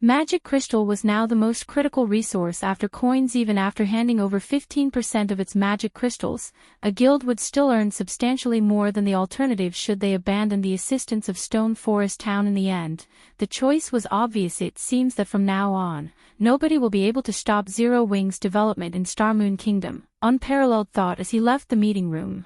Magic crystal was now the most critical resource after coins. Even after handing over 15% of its magic crystals, a guild would still earn substantially more than the alternative should they abandon the assistance of Stone Forest Town in the end. The choice was obvious. It seems that from now on, nobody will be able to stop Zero Wing's development in Starmoon Kingdom, unparalleled thought as he left the meeting room.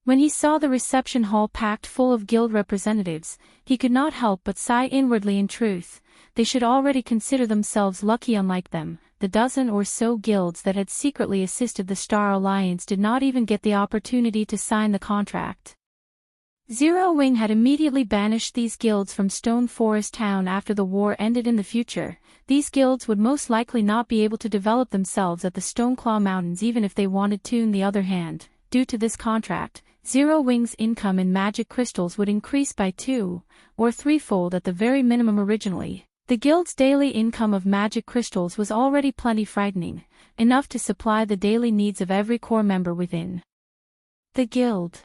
When he saw the reception hall packed full of guild representatives, he could not help but sigh inwardly. In truth, they should already consider themselves lucky. Unlike them, the dozen or so guilds that had secretly assisted the Star Alliance did not even get the opportunity to sign the contract. Zero Wing had immediately banished these guilds from Stone Forest Town after the war ended. In the future, these guilds would most likely not be able to develop themselves at the Stoneclaw Mountains even if they wanted to. On the other hand, due to this contract, Zero Wing's income in magic crystals would increase by 2 or 3-fold at the very minimum. Originally, the guild's daily income of magic crystals was already plenty frightening, enough to supply the daily needs of every core member within the guild.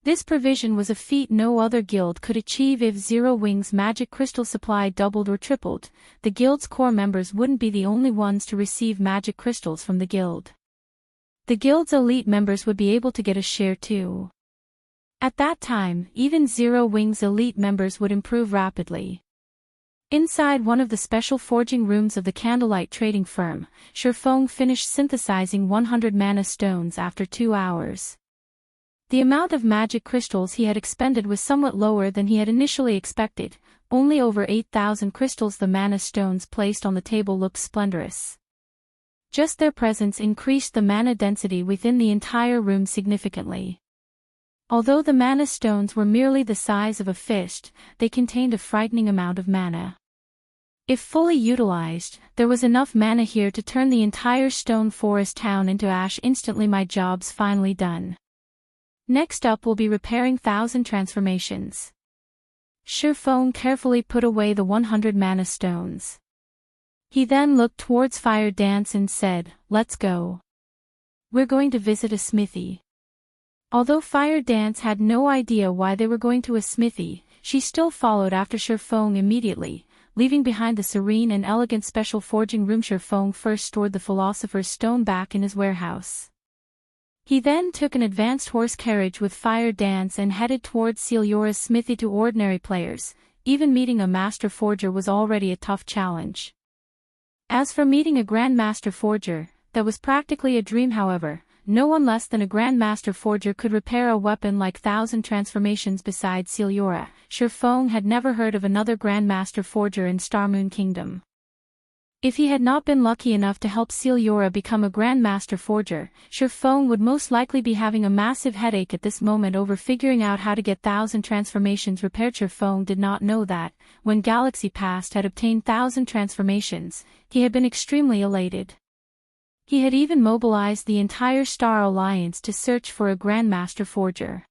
This provision was a feat no other guild could achieve. If Zero Wing's magic crystal supply doubled or tripled, the guild's core members wouldn't be the only ones to receive magic crystals from the guild. The guild's elite members would be able to get a share too. At that time, even Zero Wing's elite members would improve rapidly. Inside one of the special forging rooms of the candlelight trading firm, Feng finished synthesizing 100 mana stones after 2 hours. The amount of magic crystals he had expended was somewhat lower than he had initially expected, only over 8,000 crystals. The mana stones placed on the table looked splendorous. Just their presence increased the mana density within the entire room significantly. Although the mana stones were merely the size of a fist, they contained a frightening amount of mana. If fully utilized, there was enough mana here to turn the entire Stone Forest Town into ash instantly. My job's finally done. Next up will be repairing 1,000 transformations. Feng carefully put away the 100 mana stones. He then looked towards Fire Dance and said, "Let's go. We're going to visit a smithy." Although Fire Dance had no idea why they were going to a smithy, she still followed after Feng immediately, leaving behind the serene and elegant special forging room. Feng first stored the Philosopher's Stone back in his warehouse. He then took an advanced horse carriage with Fire Dance and headed towards Ciliora's smithy. To ordinary players, even meeting a master forger was already a tough challenge. As for meeting a Grandmaster forger, that was practically a dream. However, no one less than a Grandmaster forger could repair a weapon like 1,000 transformations. Besides Ciliora, Feng had never heard of another Grandmaster forger in Starmoon Kingdom. If he had not been lucky enough to help Ciliora become a Grandmaster forger, Feng would most likely be having a massive headache at this moment over figuring out how to get 1,000 transformations repaired. Feng did not know that, when Galaxy Past had obtained 1,000 transformations, he had been extremely elated. He had even mobilized the entire Star Alliance to search for a Grandmaster forger.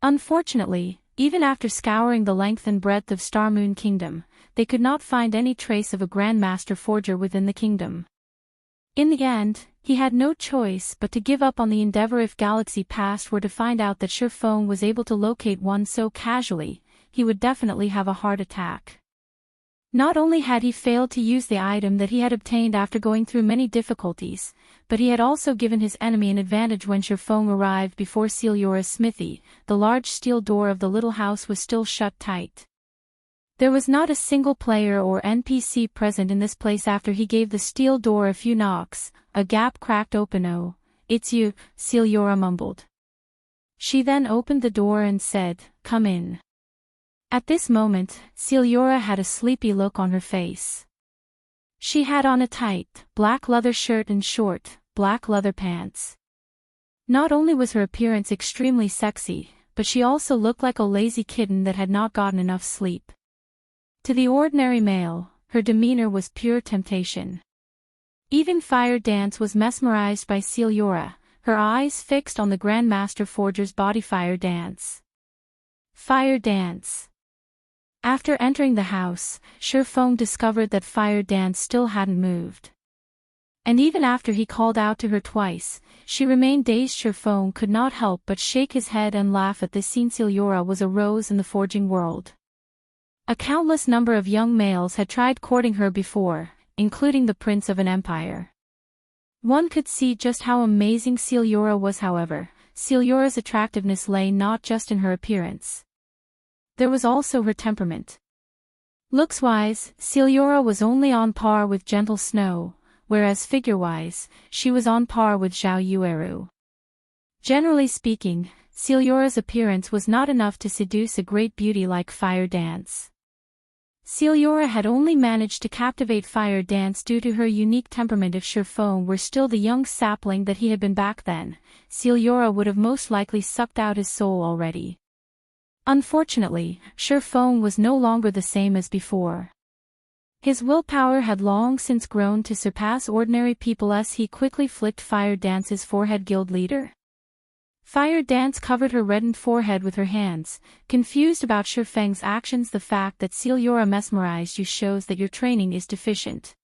Unfortunately, even after scouring the length and breadth of Starmoon Kingdom, they could not find any trace of a Grandmaster forger within the kingdom. In the end, he had no choice but to give up on the endeavor. If Galaxy Past were to find out that Feng was able to locate one so casually, he would definitely have a heart attack. Not only had he failed to use the item that he had obtained after going through many difficulties, but he had also given his enemy an advantage. When Feng arrived before Ciliora's smithy, the large steel door of the little house was still shut tight. There was not a single player or NPC present in this place. After he gave the steel door a few knocks, a gap cracked open. "Oh, it's you," Ciliora mumbled. She then opened the door and said, "Come in." At this moment, Ciliora had a sleepy look on her face. She had on a tight, black leather shirt and short, black leather pants. Not only was her appearance extremely sexy, but she also looked like a lazy kitten that had not gotten enough sleep. To the ordinary male, her demeanor was pure temptation. Even Fire Dance was mesmerized by Ciliora, her eyes fixed on the Grandmaster forger's body. Fire Dance. Fire Dance. After entering the house, Feng discovered that Fire Dance still hadn't moved. And even after he called out to her twice, she remained dazed. Feng could not help but shake his head and laugh at this scene. Ciliora was a rose in the forging world. A countless number of young males had tried courting her before, including the prince of an empire. One could see just how amazing Celiora was. However, Celiora's attractiveness lay not just in her appearance. There was also her temperament. Looks-wise, Celiora was only on par with gentle Snow, whereas figure-wise, she was on par with Zhao Yueru. Generally speaking, Celiora's appearance was not enough to seduce a great beauty like Fire Dance. Celiora had only managed to captivate Fire Dance due to her unique temperament. If Feng were still the young sapling that he had been back then, Celiora would have most likely sucked out his soul already. Unfortunately, Feng was no longer the same as before. His willpower had long since grown to surpass ordinary people as he quickly flicked Fire Dance's forehead. Guild leader? Fire Dance covered her reddened forehead with her hands, confused about Feng's actions. The fact that Celiora mesmerized you shows that your training is deficient.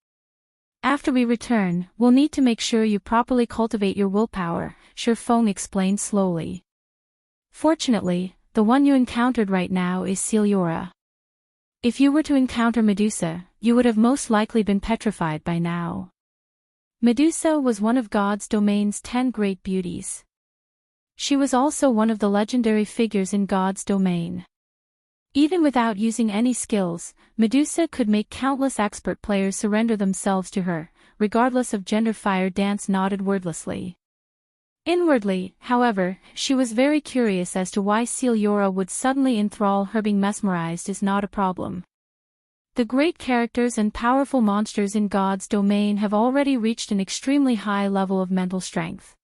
After we return, we'll need to make sure you properly cultivate your willpower, Feng explained slowly. Fortunately, the one you encountered right now is Celiora. If you were to encounter Medusa, you would have most likely been petrified by now. Medusa was one of God's domain's 10 great beauties. She was also one of the legendary figures in God's domain. Even without using any skills, Medusa could make countless expert players surrender themselves to her, regardless of gender. Fire Dance nodded wordlessly. Inwardly, however, she was very curious as to why Celiora would suddenly enthrall her. Being mesmerized is not a problem. The great characters and powerful monsters in God's domain have already reached an extremely high level of mental strength.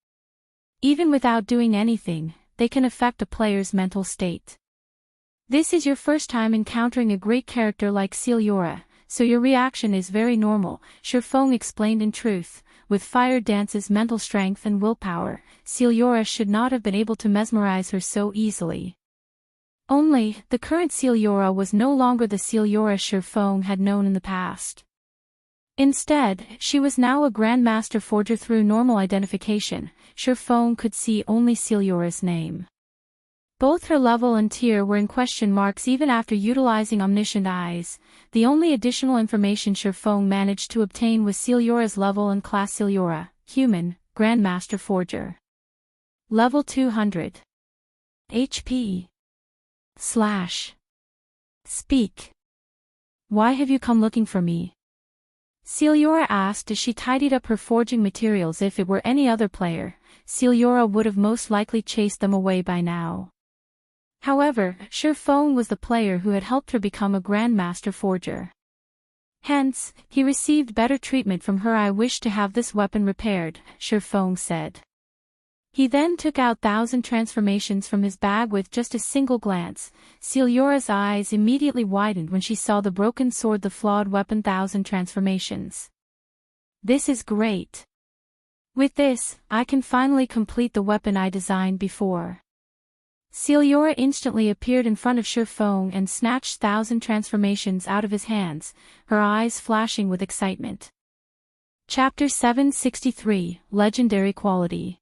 Even without doing anything, they can affect a player's mental state. This is your first time encountering a great character like Celiora, so your reaction is very normal, Feng explained. In truth, with Fire Dance's mental strength and willpower, Celiora should not have been able to mesmerize her so easily. Only, the current Celiora was no longer the Celiora Feng had known in the past. Instead, she was now a Grandmaster Forger. Through normal identification, Feng could see only Celiora's name. Both her level and tier were in question marks. Even after utilizing omniscient eyes, the only additional information Feng managed to obtain was Celiora's level and class. Celiora, human, Grandmaster Forger. Level 200. HP. Speak. Why have you come looking for me? Celiora asked as she tidied up her forging materials. If it were any other player, Celiora would have most likely chased them away by now. However, Feng was the player who had helped her become a Grandmaster Forger. Hence, he received better treatment from her. I wish to have this weapon repaired, Feng said. He then took out 1,000 transformations from his bag with just a single glance. Celiora's eyes immediately widened when she saw the broken sword, the flawed weapon. 1,000 transformations. This is great. With this, I can finally complete the weapon I designed before. Celiora instantly appeared in front of Feng and snatched 1,000 transformations out of his hands, her eyes flashing with excitement. Chapter 763, Legendary Quality.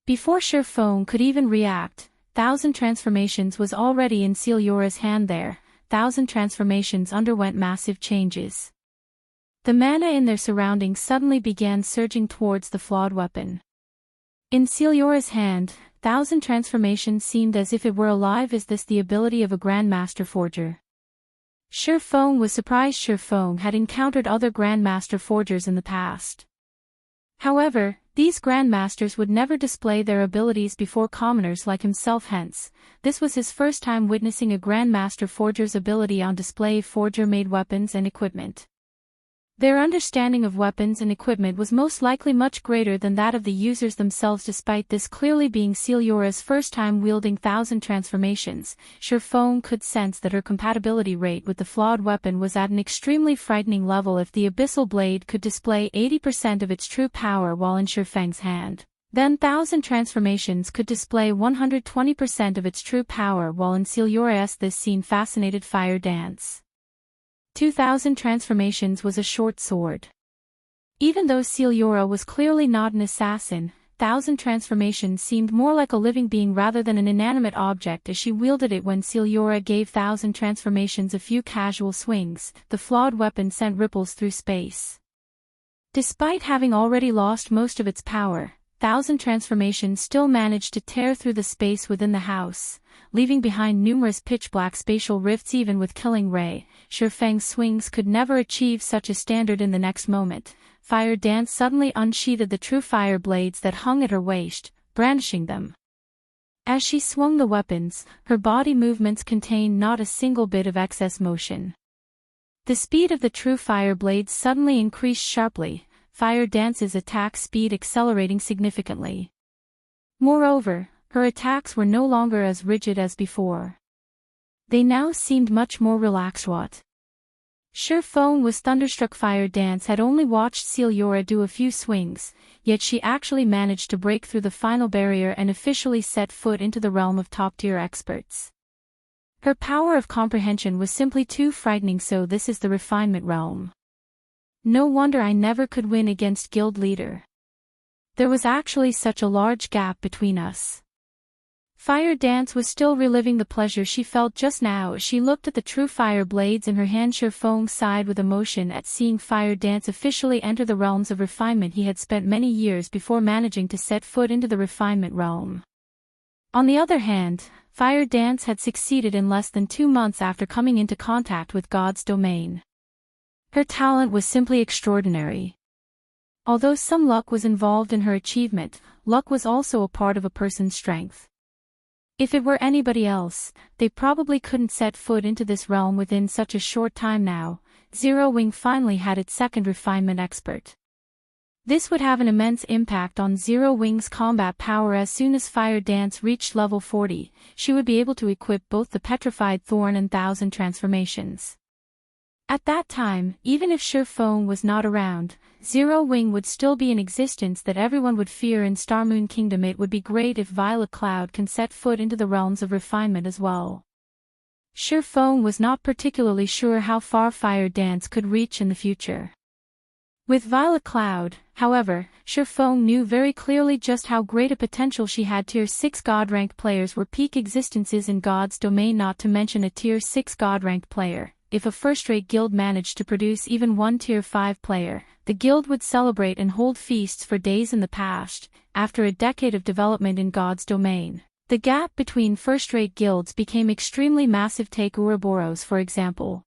Before Feng could even react, 1,000 transformations was already in Celiora's hand. There, 1,000 transformations underwent massive changes. The mana in their surroundings suddenly began surging towards the flawed weapon. In Celiora's hand, 1,000 transformations seemed as if it were alive. Is this the ability of a Grandmaster Forger? Feng was surprised. Feng had encountered other Grandmaster Forgers in the past. However, these Grandmasters would never display their abilities before commoners like himself. Hence, this was his first time witnessing a Grandmaster Forger's ability on display. Forger-made weapons and equipment. Their understanding of weapons and equipment was most likely much greater than that of the users themselves. Despite this clearly being Celiora's first time wielding 1,000 transformations, Feng could sense that her compatibility rate with the flawed weapon was at an extremely frightening level. If the Abyssal Blade could display 80% of its true power while in Feng's hand, then 1,000 transformations could display 120% of its true power while in Celiora's. This scene fascinated Fire Dance. 2,000 transformations was a short sword. Even though Celiora was clearly not an assassin, Thousand Transformations seemed more like a living being rather than an inanimate object as she wielded it. When Celiora gave Thousand Transformations a few casual swings, the flawed weapon sent ripples through space. Despite having already lost most of its power, Thousand Transformations still managed to tear through the space within the house, leaving behind numerous pitch-black spatial rifts. Even with Killing Ray, Feng's swings could never achieve such a standard. In the next moment, Fire Dance suddenly unsheathed the true fire blades that hung at her waist, brandishing them. As she swung the weapons, her body movements contained not a single bit of excess motion. The speed of the true fire blades suddenly increased sharply, Fire Dance's attack speed accelerating significantly. Moreover, her attacks were no longer as rigid as before. They now seemed much more relaxed. Feng was thunderstruck. Fire Dance had only watched Celiora do a few swings, yet she actually managed to break through the final barrier and officially set foot into the realm of top-tier experts. Her power of comprehension was simply too frightening. So this is the refinement realm. No wonder I never could win against Guild Leader. There was actually such a large gap between us. Fire Dance was still reliving the pleasure she felt just now as she looked at the true fire blades in her hand. Feng sighed with emotion at seeing Fire Dance officially enter the realms of refinement. He had spent many years before managing to set foot into the refinement realm. On the other hand, Fire Dance had succeeded in less than 2 months after coming into contact with God's domain. Her talent was simply extraordinary. Although some luck was involved in her achievement, luck was also a part of a person's strength. If it were anybody else, they probably couldn't set foot into this realm within such a short time. Now, Zero Wing finally had its second refinement expert. This would have an immense impact on Zero Wing's combat power. As soon as Fire Dance reached level 40, she would be able to equip both the Petrified Thorn and Thousand Transformations. At that time, even if Feng was not around, Zero Wing would still be in existence that everyone would fear in Starmoon Kingdom. It would be great if Violet Cloud can set foot into the realms of refinement as well. Feng was not particularly sure how far Fire Dance could reach in the future. With Violet Cloud, however, Feng knew very clearly just how great a potential she had. Tier 6 God-ranked players were peak existences in God's domain, not to mention a Tier 6 God-ranked player. If a first-rate guild managed to produce even one Tier 5 player, the guild would celebrate and hold feasts for days. In the past, after a decade of development in God's domain, the gap between first-rate guilds became extremely massive. Take Ouroboros for example.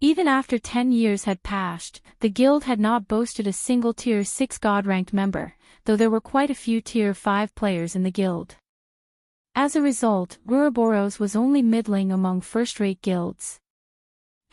Even after 10 years had passed, the guild had not boasted a single Tier 6 God-ranked member, though there were quite a few Tier 5 players in the guild. As a result, Ouroboros was only middling among first-rate guilds.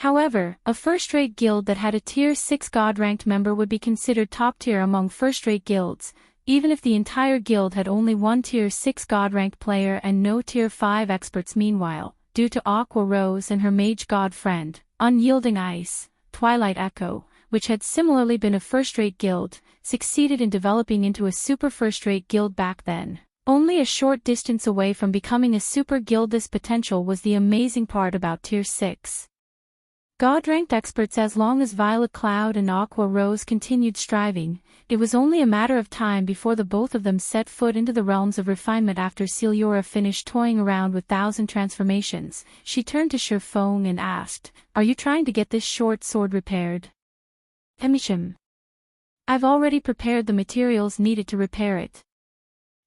However, a first-rate guild that had a Tier 6 God-ranked member would be considered top-tier among first-rate guilds, even if the entire guild had only one Tier 6 God-ranked player and no Tier 5 experts. Meanwhile, due to Aqua Rose and her mage god friend, Unyielding Ice, Twilight Echo, which had similarly been a first-rate guild, succeeded in developing into a super first-rate guild back then, only a short distance away from becoming a super guild. This potential was the amazing part about Tier 6 God-ranked experts. As long as Violet Cloud and Aqua Rose continued striving, it was only a matter of time before the both of them set foot into the realms of refinement. After Celiora finished toying around with Thousand Transformations, she turned to Feng and asked, "Are you trying to get this short sword repaired?" "I've already prepared the materials needed to repair it."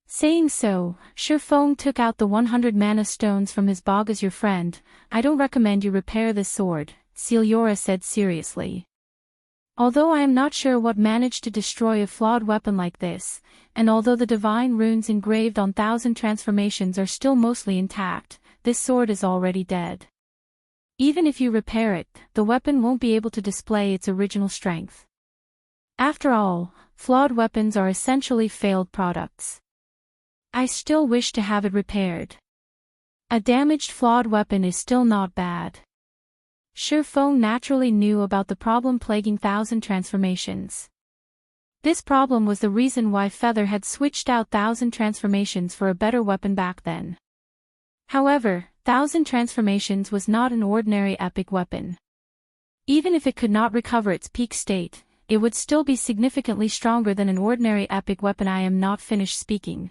Saying so, Feng took out the 100 mana stones from his bog. "As your friend, I don't recommend you repair this sword," Celiora said seriously. "Although I am not sure what managed to destroy a flawed weapon like this, and although the divine runes engraved on Thousand Transformations are still mostly intact, this sword is already dead. Even if you repair it, the weapon won't be able to display its original strength. After all, flawed weapons are essentially failed products. I still wish to have it repaired. A damaged flawed weapon is still not bad." Feng naturally knew about the problem plaguing Thousand Transformations. This problem was the reason why Feather had switched out Thousand Transformations for a better weapon back then. However, Thousand Transformations was not an ordinary epic weapon. Even if it could not recover its peak state, it would still be significantly stronger than an ordinary epic weapon. I am not finished speaking.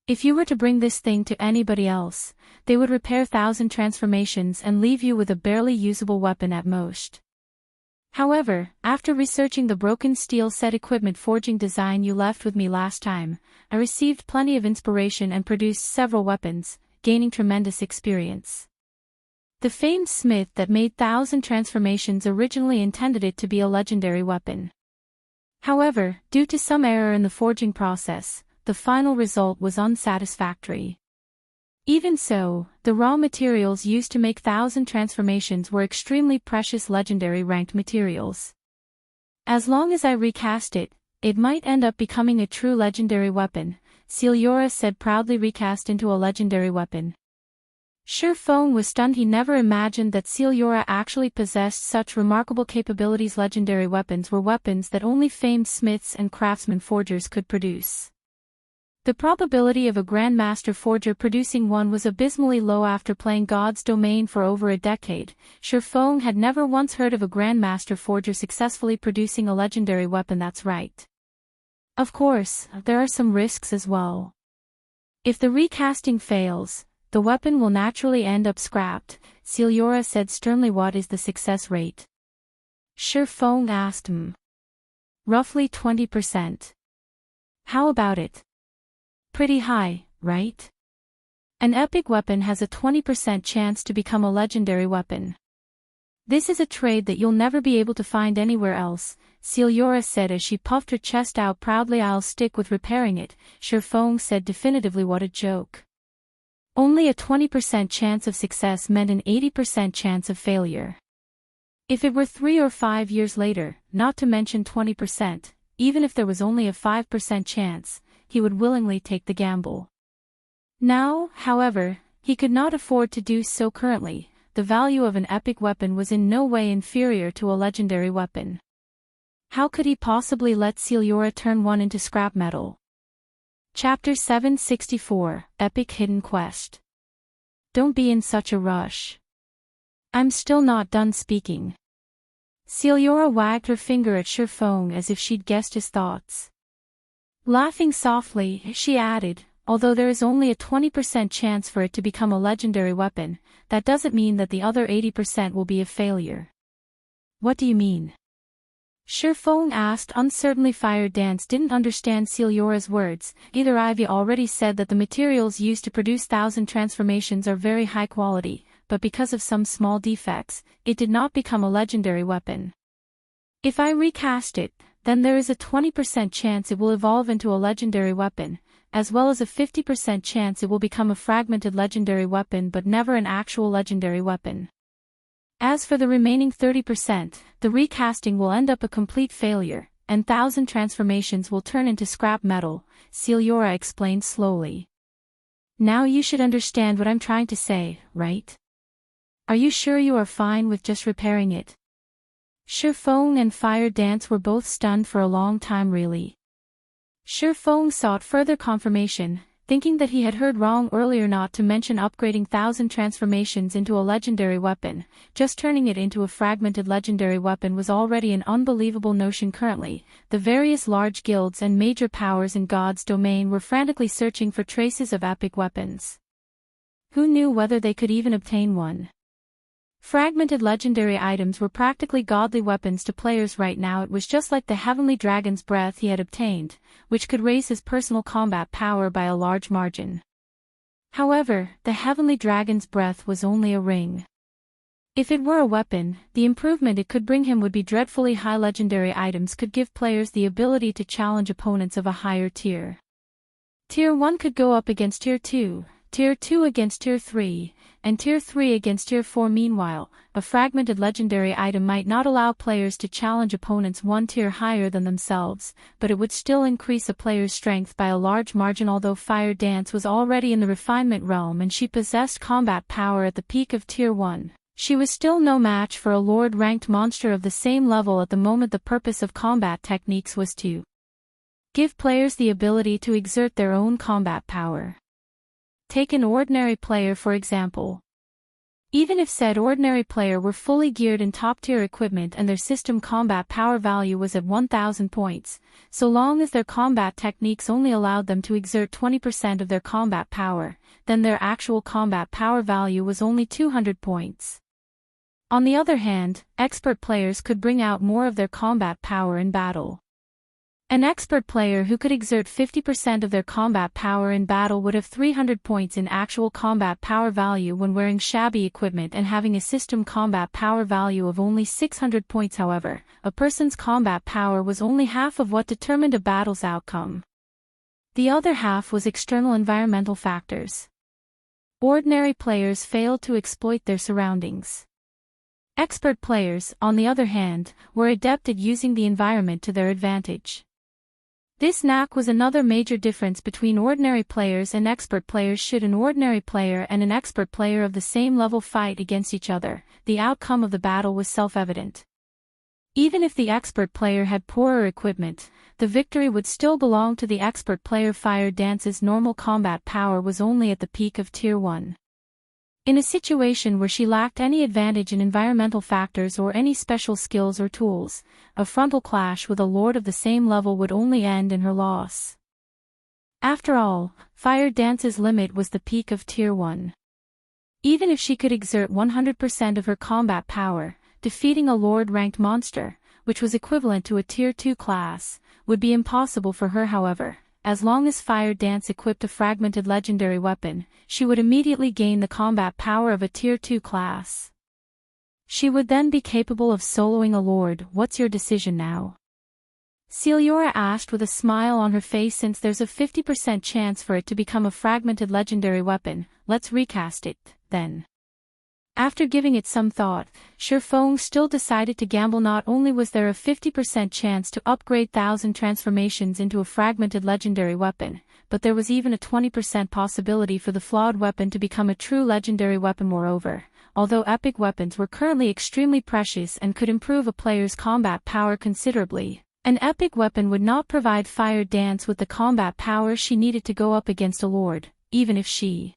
If you were to bring this thing to anybody else, they would repair 1,000 transformations and leave you with a barely usable weapon at most. However, after researching the broken steel set equipment forging design you left with me last time, I received plenty of inspiration and produced several weapons, gaining tremendous experience. The famed smith that made 1,000 transformations originally intended it to be a legendary weapon. However, due to some error in the forging process, the final result was unsatisfactory. Even so, the raw materials used to make 1,000 transformations were extremely precious legendary ranked materials. As long as I recast it, it might end up becoming a true legendary weapon, Feng said proudly. Recast into a legendary weapon. Feng was stunned. He never imagined that Feng actually possessed such remarkable capabilities. Legendary weapons were weapons that only famed smiths and craftsmen forgers could produce. The probability of a Grandmaster forger producing one was abysmally low. After playing God's Domain for over a decade, Feng had never once heard of a Grandmaster forger successfully producing a legendary weapon. That's right. Of course, there are some risks as well. If the recasting fails, the weapon will naturally end up scrapped, Feng said sternly. What is the success rate? Feng asked him. Roughly 20%. How about it? Pretty high, right? An epic weapon has a 20% chance to become a legendary weapon. This is a trade that you'll never be able to find anywhere else, Feng said as she puffed her chest out proudly. I'll stick with repairing it, Feng said definitively. What a joke. Only a 20% chance of success meant an 80% chance of failure. If it were 3 or 5 years later, not to mention 20%, even if there was only a 5% chance, he would willingly take the gamble. Now, however, he could not afford to do so currently. The value of an epic weapon was in no way inferior to a legendary weapon. How could he possibly let Feng turn one into scrap metal? Chapter 764, Epic Hidden Quest. Don't be in such a rush. I'm still not done speaking. Feng wagged her finger at Feng as if she'd guessed his thoughts. Laughing softly, she added, although there is only a 20% chance for it to become a legendary weapon, that doesn't mean that the other 80% will be a failure. What do you mean? Feng asked uncertainly. Fire Dance didn't understand Feng's words. Either Ivy already said that the materials used to produce 1,000 transformations are very high quality, but because of some small defects, it did not become a legendary weapon. If I recast it, then there is a 20% chance it will evolve into a legendary weapon, as well as a 50% chance it will become a fragmented legendary weapon but never an actual legendary weapon. As for the remaining 30%, the recasting will end up a complete failure, and 1,000 transformations will turn into scrap metal, Feng explained slowly. Now you should understand what I'm trying to say, right? Are you sure you are fine with just repairing it? Feng and Fire Dance were both stunned for a long time. Really? Feng sought further confirmation, thinking that he had heard wrong earlier. Not to mention upgrading 1,000 transformations into a legendary weapon, just turning it into a fragmented legendary weapon was already an unbelievable notion. Currently, the various large guilds and major powers in God's Domain were frantically searching for traces of epic weapons. Who knew whether they could even obtain one? Fragmented legendary items were practically godly weapons to players right now. It was just like the Heavenly Dragon's Breath he had obtained, which could raise his personal combat power by a large margin. However, the Heavenly Dragon's Breath was only a ring. If it were a weapon, the improvement it could bring him would be dreadfully high. Legendary items could give players the ability to challenge opponents of a higher tier. Tier 1 could go up against Tier 2, Tier 2 against Tier 3, and Tier 3 against Tier 4. Meanwhile, a fragmented legendary item might not allow players to challenge opponents one tier higher than themselves, but it would still increase a player's strength by a large margin. Although Fire Dance was already in the refinement realm and she possessed combat power at the peak of Tier 1, she was still no match for a Lord-ranked monster of the same level at the moment. The purpose of combat techniques was to give players the ability to exert their own combat power. Take an ordinary player for example. Even if said ordinary player were fully geared in top-tier equipment and their system combat power value was at 1000 points, so long as their combat techniques only allowed them to exert 20% of their combat power, then their actual combat power value was only 200 points. On the other hand, expert players could bring out more of their combat power in battle. An expert player who could exert 50% of their combat power in battle would have 300 points in actual combat power value when wearing shabby equipment and having a system combat power value of only 600 points. However, a person's combat power was only half of what determined a battle's outcome. The other half was external environmental factors. Ordinary players failed to exploit their surroundings. Expert players, on the other hand, were adept at using the environment to their advantage. This knack was another major difference between ordinary players and expert players. Should an ordinary player and an expert player of the same level fight against each other, the outcome of the battle was self-evident. Even if the expert player had poorer equipment, the victory would still belong to the expert player. Fire Dance's normal combat power was only at the peak of Tier 1. In a situation where she lacked any advantage in environmental factors or any special skills or tools, a frontal clash with a lord of the same level would only end in her loss. After all, Fire Dance's limit was the peak of Tier 1. Even if she could exert 100% of her combat power, defeating a lord-ranked monster, which was equivalent to a Tier 2 class, would be impossible for her. However, as long as Fire Dance equipped a fragmented legendary weapon, she would immediately gain the combat power of a Tier 2 class. She would then be capable of soloing a lord. What's your decision now? Celiora asked with a smile on her face. Since there's a 50% chance for it to become a fragmented legendary weapon, let's recast it, then. After giving it some thought, Feng still decided to gamble. Not only was there a 50% chance to upgrade 1000 transformations into a fragmented legendary weapon, but there was even a 20% possibility for the Flawed weapon to become a true legendary weapon. Moreover, although epic weapons were currently extremely precious and could improve a player's combat power considerably, an epic weapon would not provide Fire Dance with the combat power she needed to go up against a lord, even if she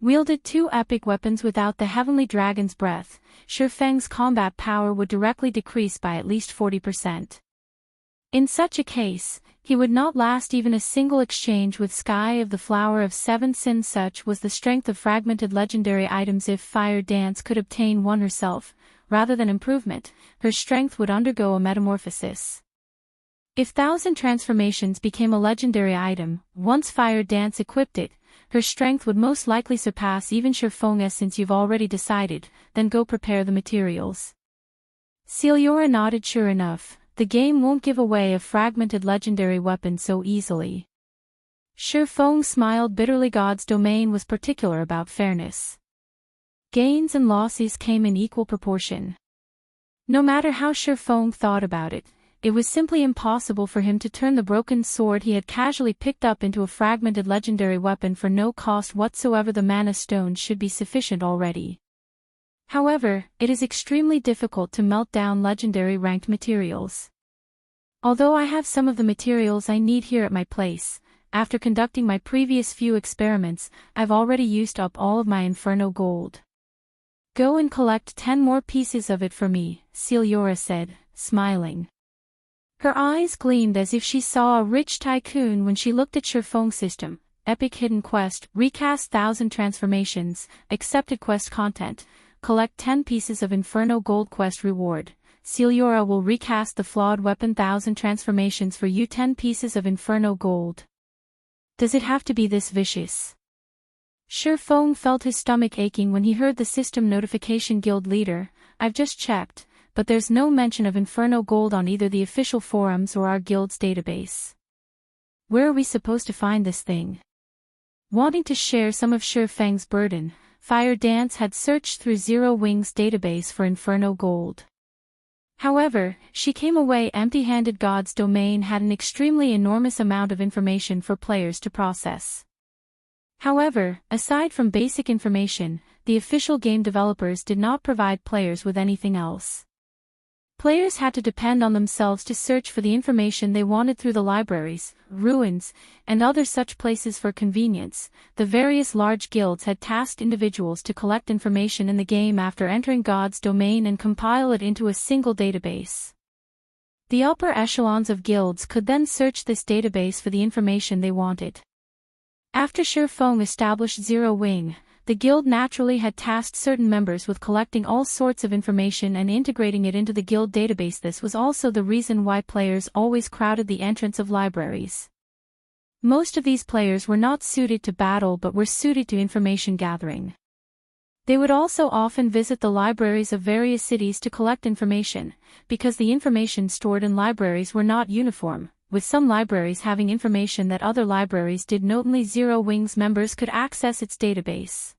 wielded 2 epic weapons without the Heavenly Dragon's Breath. Feng's combat power would directly decrease by at least 40%. In such a case, he would not last even a single exchange with Sky of the Flower of 7 Sins. Such was the strength of fragmented legendary items. If Fire Dance could obtain one herself, rather than improvement, her strength would undergo a metamorphosis. If 1000 transformations became a legendary item, once Fire Dance equipped it, her strength would most likely surpass even Feng's. Since you've already decided, then go prepare the materials. Celiora nodded. Sure enough, the game won't give away a fragmented legendary weapon so easily. Feng smiled bitterly. God's domain was particular about fairness. Gains and losses came in equal proportion. No matter how Feng thought about it, it was simply impossible for him to turn the broken sword he had casually picked up into a fragmented legendary weapon for no cost whatsoever. The mana stones should be sufficient already. However, it is extremely difficult to melt down legendary ranked materials. Although I have some of the materials I need here at my place, after conducting my previous few experiments, I've already used up all of my Inferno gold. Go and collect 10 more pieces of it for me, Celiora said, smiling. Her eyes gleamed as if she saw a rich tycoon when she looked at Feng's system. Epic Hidden Quest, recast 1000 transformations, accepted quest content, collect 10 pieces of Inferno Gold quest reward. Celiora will recast the Flawed weapon. 1000 transformations for you, 10 pieces of Inferno Gold. Does it have to be this vicious? Feng felt his stomach aching when he heard the system notification. Guild leader, I've just checked, but there's no mention of Inferno Gold on either the official forums or our guild's database. Where are we supposed to find this thing? Wanting to share some of Feng's burden, Fire Dance had searched through Zero Wing's database for Inferno Gold. However, she came away empty-handed. God's domain had an extremely enormous amount of information for players to process. However, aside from basic information, the official game developers did not provide players with anything else. Players had to depend on themselves to search for the information they wanted through the libraries, ruins, and other such places for convenience. The various large guilds had tasked individuals to collect information in the game after entering God's domain and compile it into a single database. The upper echelons of guilds could then search this database for the information they wanted. After Feng established Zero Wing, the guild naturally had tasked certain members with collecting all sorts of information and integrating it into the guild database. This was also the reason why players always crowded the entrance of libraries. Most of these players were not suited to battle but were suited to information gathering. They would also often visit the libraries of various cities to collect information, because the information stored in libraries were not uniform, with some libraries having information that other libraries did not. Only Zero Wing's members could access its database.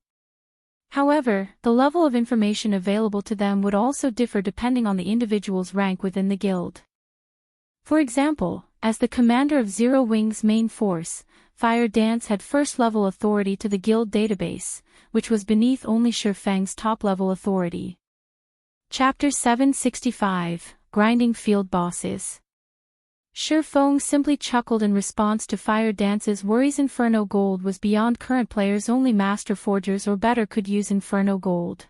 However, the level of information available to them would also differ depending on the individual's rank within the guild. For example, as the commander of Zero Wing's main force, Fire Dance had first-level authority to the guild database, which was beneath only Feng's top-level authority. Chapter 765, Grinding Field Bosses. Feng simply chuckled in response to Fire Dance's worries. Inferno Gold was beyond current players. Only Master Forgers or better could use Inferno Gold.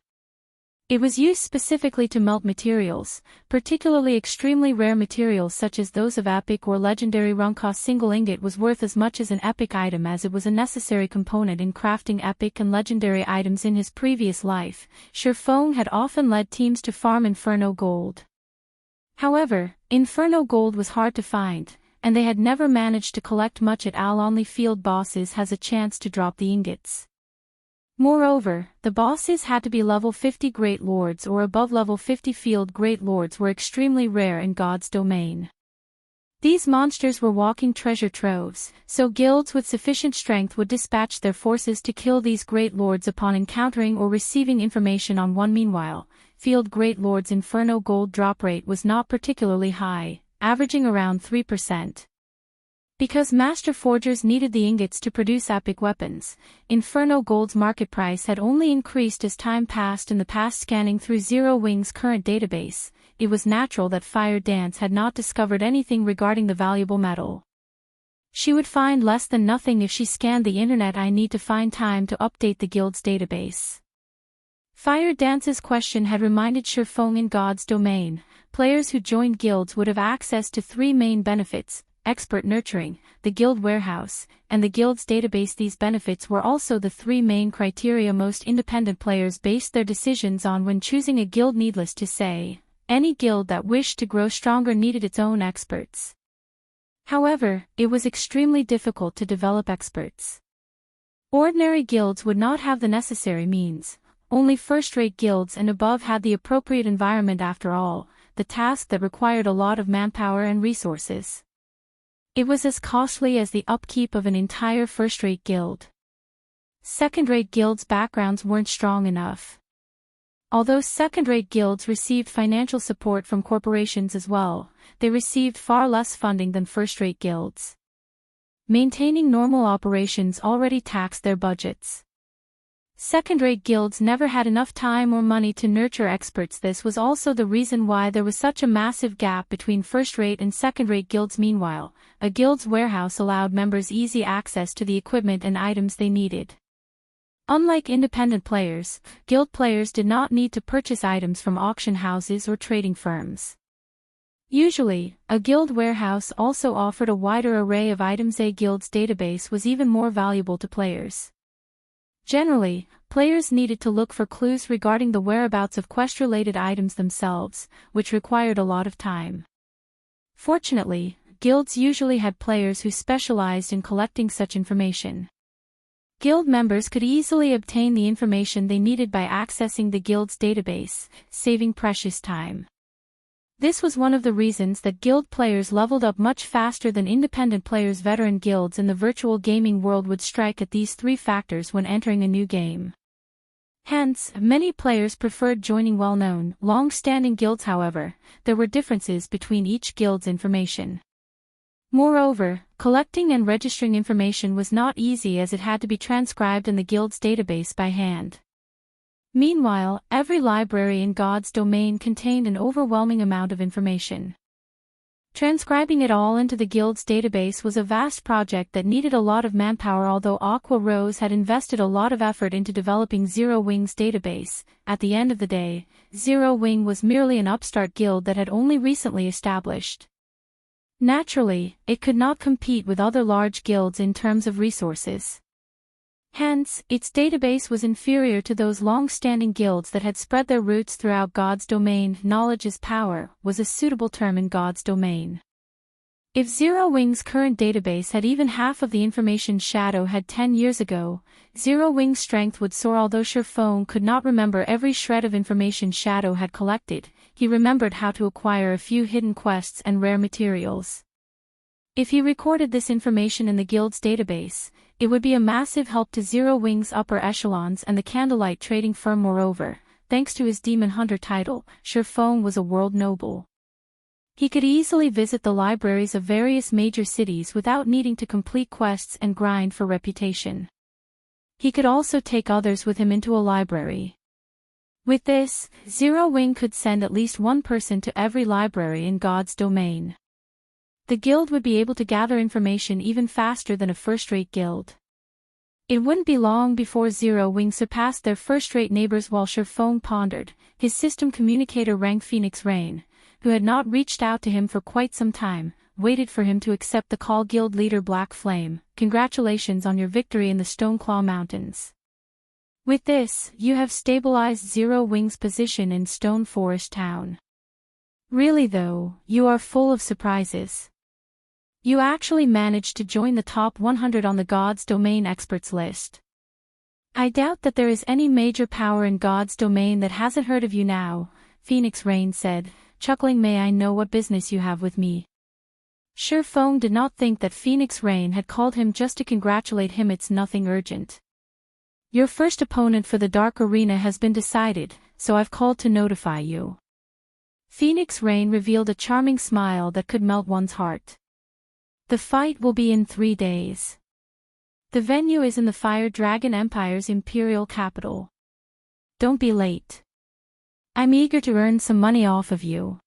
It was used specifically to melt materials, particularly extremely rare materials such as those of epic or legendary runk. A single ingot was worth as much as an epic item, as it was a necessary component in crafting epic and legendary items. In his previous life, Feng had often led teams to farm Inferno Gold. However, Inferno Gold was hard to find, and they had never managed to collect much at all. Only field bosses has a chance to drop the ingots. Moreover, the bosses had to be level 50 Great Lords or above. Level 50 Field Great Lords were extremely rare in God's domain. These monsters were walking treasure troves, so guilds with sufficient strength would dispatch their forces to kill these Great Lords upon encountering or receiving information on one. Meanwhile, Field Great Lord's Inferno Gold drop rate was not particularly high, averaging around 3%. Because Master Forgers needed the ingots to produce epic weapons, Inferno Gold's market price had only increased as time passed. In the past, scanning through Zero Wing's current database, it was natural that Fire Dance had not discovered anything regarding the valuable metal. She would find less than nothing if she scanned the internet. I need to find time to update the guild's database. Fire Dance's question had reminded Feng in God's domain. Players who joined guilds would have access to three main benefits: expert nurturing, the guild warehouse, and the guild's database. These benefits were also the three main criteria most independent players based their decisions on when choosing a guild. Needless to say, any guild that wished to grow stronger needed its own experts. However, it was extremely difficult to develop experts. Ordinary guilds would not have the necessary means. Only first-rate guilds and above had the appropriate environment. After all, the task that required a lot of manpower and resources. It was as costly as the upkeep of an entire first-rate guild. Second-rate guilds' backgrounds weren't strong enough. Although second-rate guilds received financial support from corporations as well, they received far less funding than first-rate guilds. Maintaining normal operations already taxed their budgets. Second-rate guilds never had enough time or money to nurture experts. This was also the reason why there was such a massive gap between first-rate and second-rate guilds. Meanwhile, a guild's warehouse allowed members easy access to the equipment and items they needed. Unlike independent players, guild players did not need to purchase items from auction houses or trading firms. Usually, a guild warehouse also offered a wider array of items. A guild's database was even more valuable to players. Generally, players needed to look for clues regarding the whereabouts of quest-related items themselves, which required a lot of time. Fortunately, guilds usually had players who specialized in collecting such information. Guild members could easily obtain the information they needed by accessing the guild's database, saving precious time. This was one of the reasons that guild players leveled up much faster than independent players. Veteran guilds in the virtual gaming world would strike at these three factors when entering a new game. Hence, many players preferred joining well-known, long-standing guilds. However, there were differences between each guild's information. Moreover, collecting and registering information was not easy, as it had to be transcribed in the guild's database by hand. Meanwhile, every library in God's domain contained an overwhelming amount of information. Transcribing it all into the guild's database was a vast project that needed a lot of manpower. Although Aqua Rose had invested a lot of effort into developing Zero Wing's database, at the end of the day, Zero Wing was merely an upstart guild that had only recently established. Naturally, it could not compete with other large guilds in terms of resources. Hence, its database was inferior to those long-standing guilds that had spread their roots throughout God's domain. Knowledge is power was a suitable term in God's domain. If Zero Wing's current database had even half of the information Shadow had 10 years ago, Zero Wing's strength would soar. Although Feng could not remember every shred of information Shadow had collected, he remembered how to acquire a few hidden quests and rare materials. If he recorded this information in the guild's database, it would be a massive help to Zero Wing's upper echelons and the Candlelight trading firm. Moreover, thanks to his Demon Hunter title, Feng was a world noble. He could easily visit the libraries of various major cities without needing to complete quests and grind for reputation. He could also take others with him into a library. With this, Zero Wing could send at least one person to every library in God's domain. The guild would be able to gather information even faster than a first-rate guild. It wouldn't be long before Zero Wing surpassed their first-rate neighbors. While Feng pondered, his system communicator rang. Phoenix Rain, who had not reached out to him for quite some time, waited for him to accept the call. Guild leader Black Flame, congratulations on your victory in the Stoneclaw Mountains. With this, you have stabilized Zero Wing's position in Stone Forest Town. Really though, you are full of surprises. You actually managed to join the top 100 on the God's Domain experts list. I doubt that there is any major power in God's domain that hasn't heard of you now, Phoenix Rain said, chuckling. May I know what business you have with me? Feng did not think that Phoenix Rain had called him just to congratulate him. It's nothing urgent. Your first opponent for the Dark Arena has been decided, so I've called to notify you. Phoenix Rain revealed a charming smile that could melt one's heart. The fight will be in 3 days. The venue is in the Fire Dragon Empire's Imperial capital. Don't be late. I'm eager to earn some money off of you.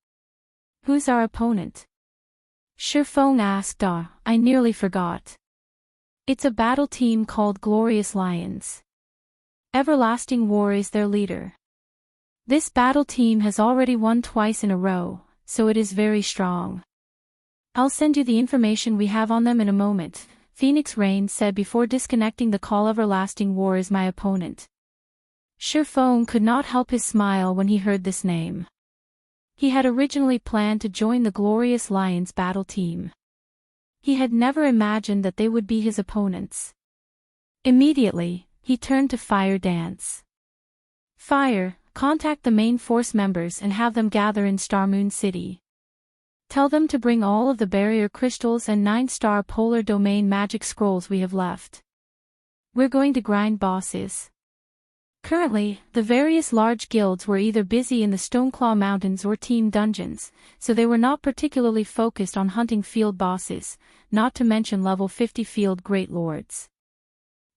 Who's our opponent? Feng asked. I nearly forgot. It's a battle team called Glorious Lions. Everlasting War is their leader. This battle team has already won twice in a row, so it is very strong. I'll send you the information we have on them in a moment, Phoenix Rain said before disconnecting the call. Everlasting War is my opponent. Feng could not help his smile when he heard this name. He had originally planned to join the Glorious Lions battle team. He had never imagined that they would be his opponents. Immediately, he turned to Fire Dance. Fire, contact the main force members and have them gather in Starmoon City. Tell them to bring all of the barrier crystals and 9-star polar domain magic scrolls we have left. We're going to grind bosses. Currently, the various large guilds were either busy in the Stoneclaw Mountains or team dungeons, so they were not particularly focused on hunting field bosses, not to mention level 50 field great lords.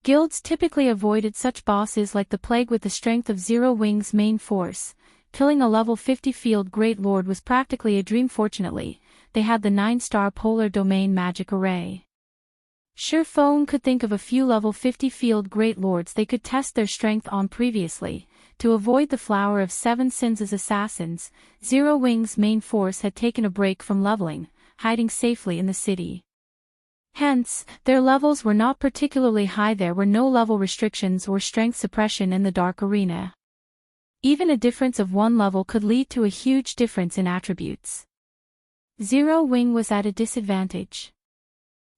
Guilds typically avoided such bosses like the plague. With the strength of Zero Wing's main force, killing a level 50 field great lord was practically a dream. Fortunately, they had the 9-star polar domain magic array. Feng could think of a few level 50 field great lords they could test their strength on previously. To avoid the Flower of Seven Sins as assassins, Zero Wing's main force had taken a break from leveling, hiding safely in the city. Hence, their levels were not particularly high. There were no level restrictions or strength suppression in the Dark Arena. Even a difference of 1 level could lead to a huge difference in attributes. Zero Wing was at a disadvantage.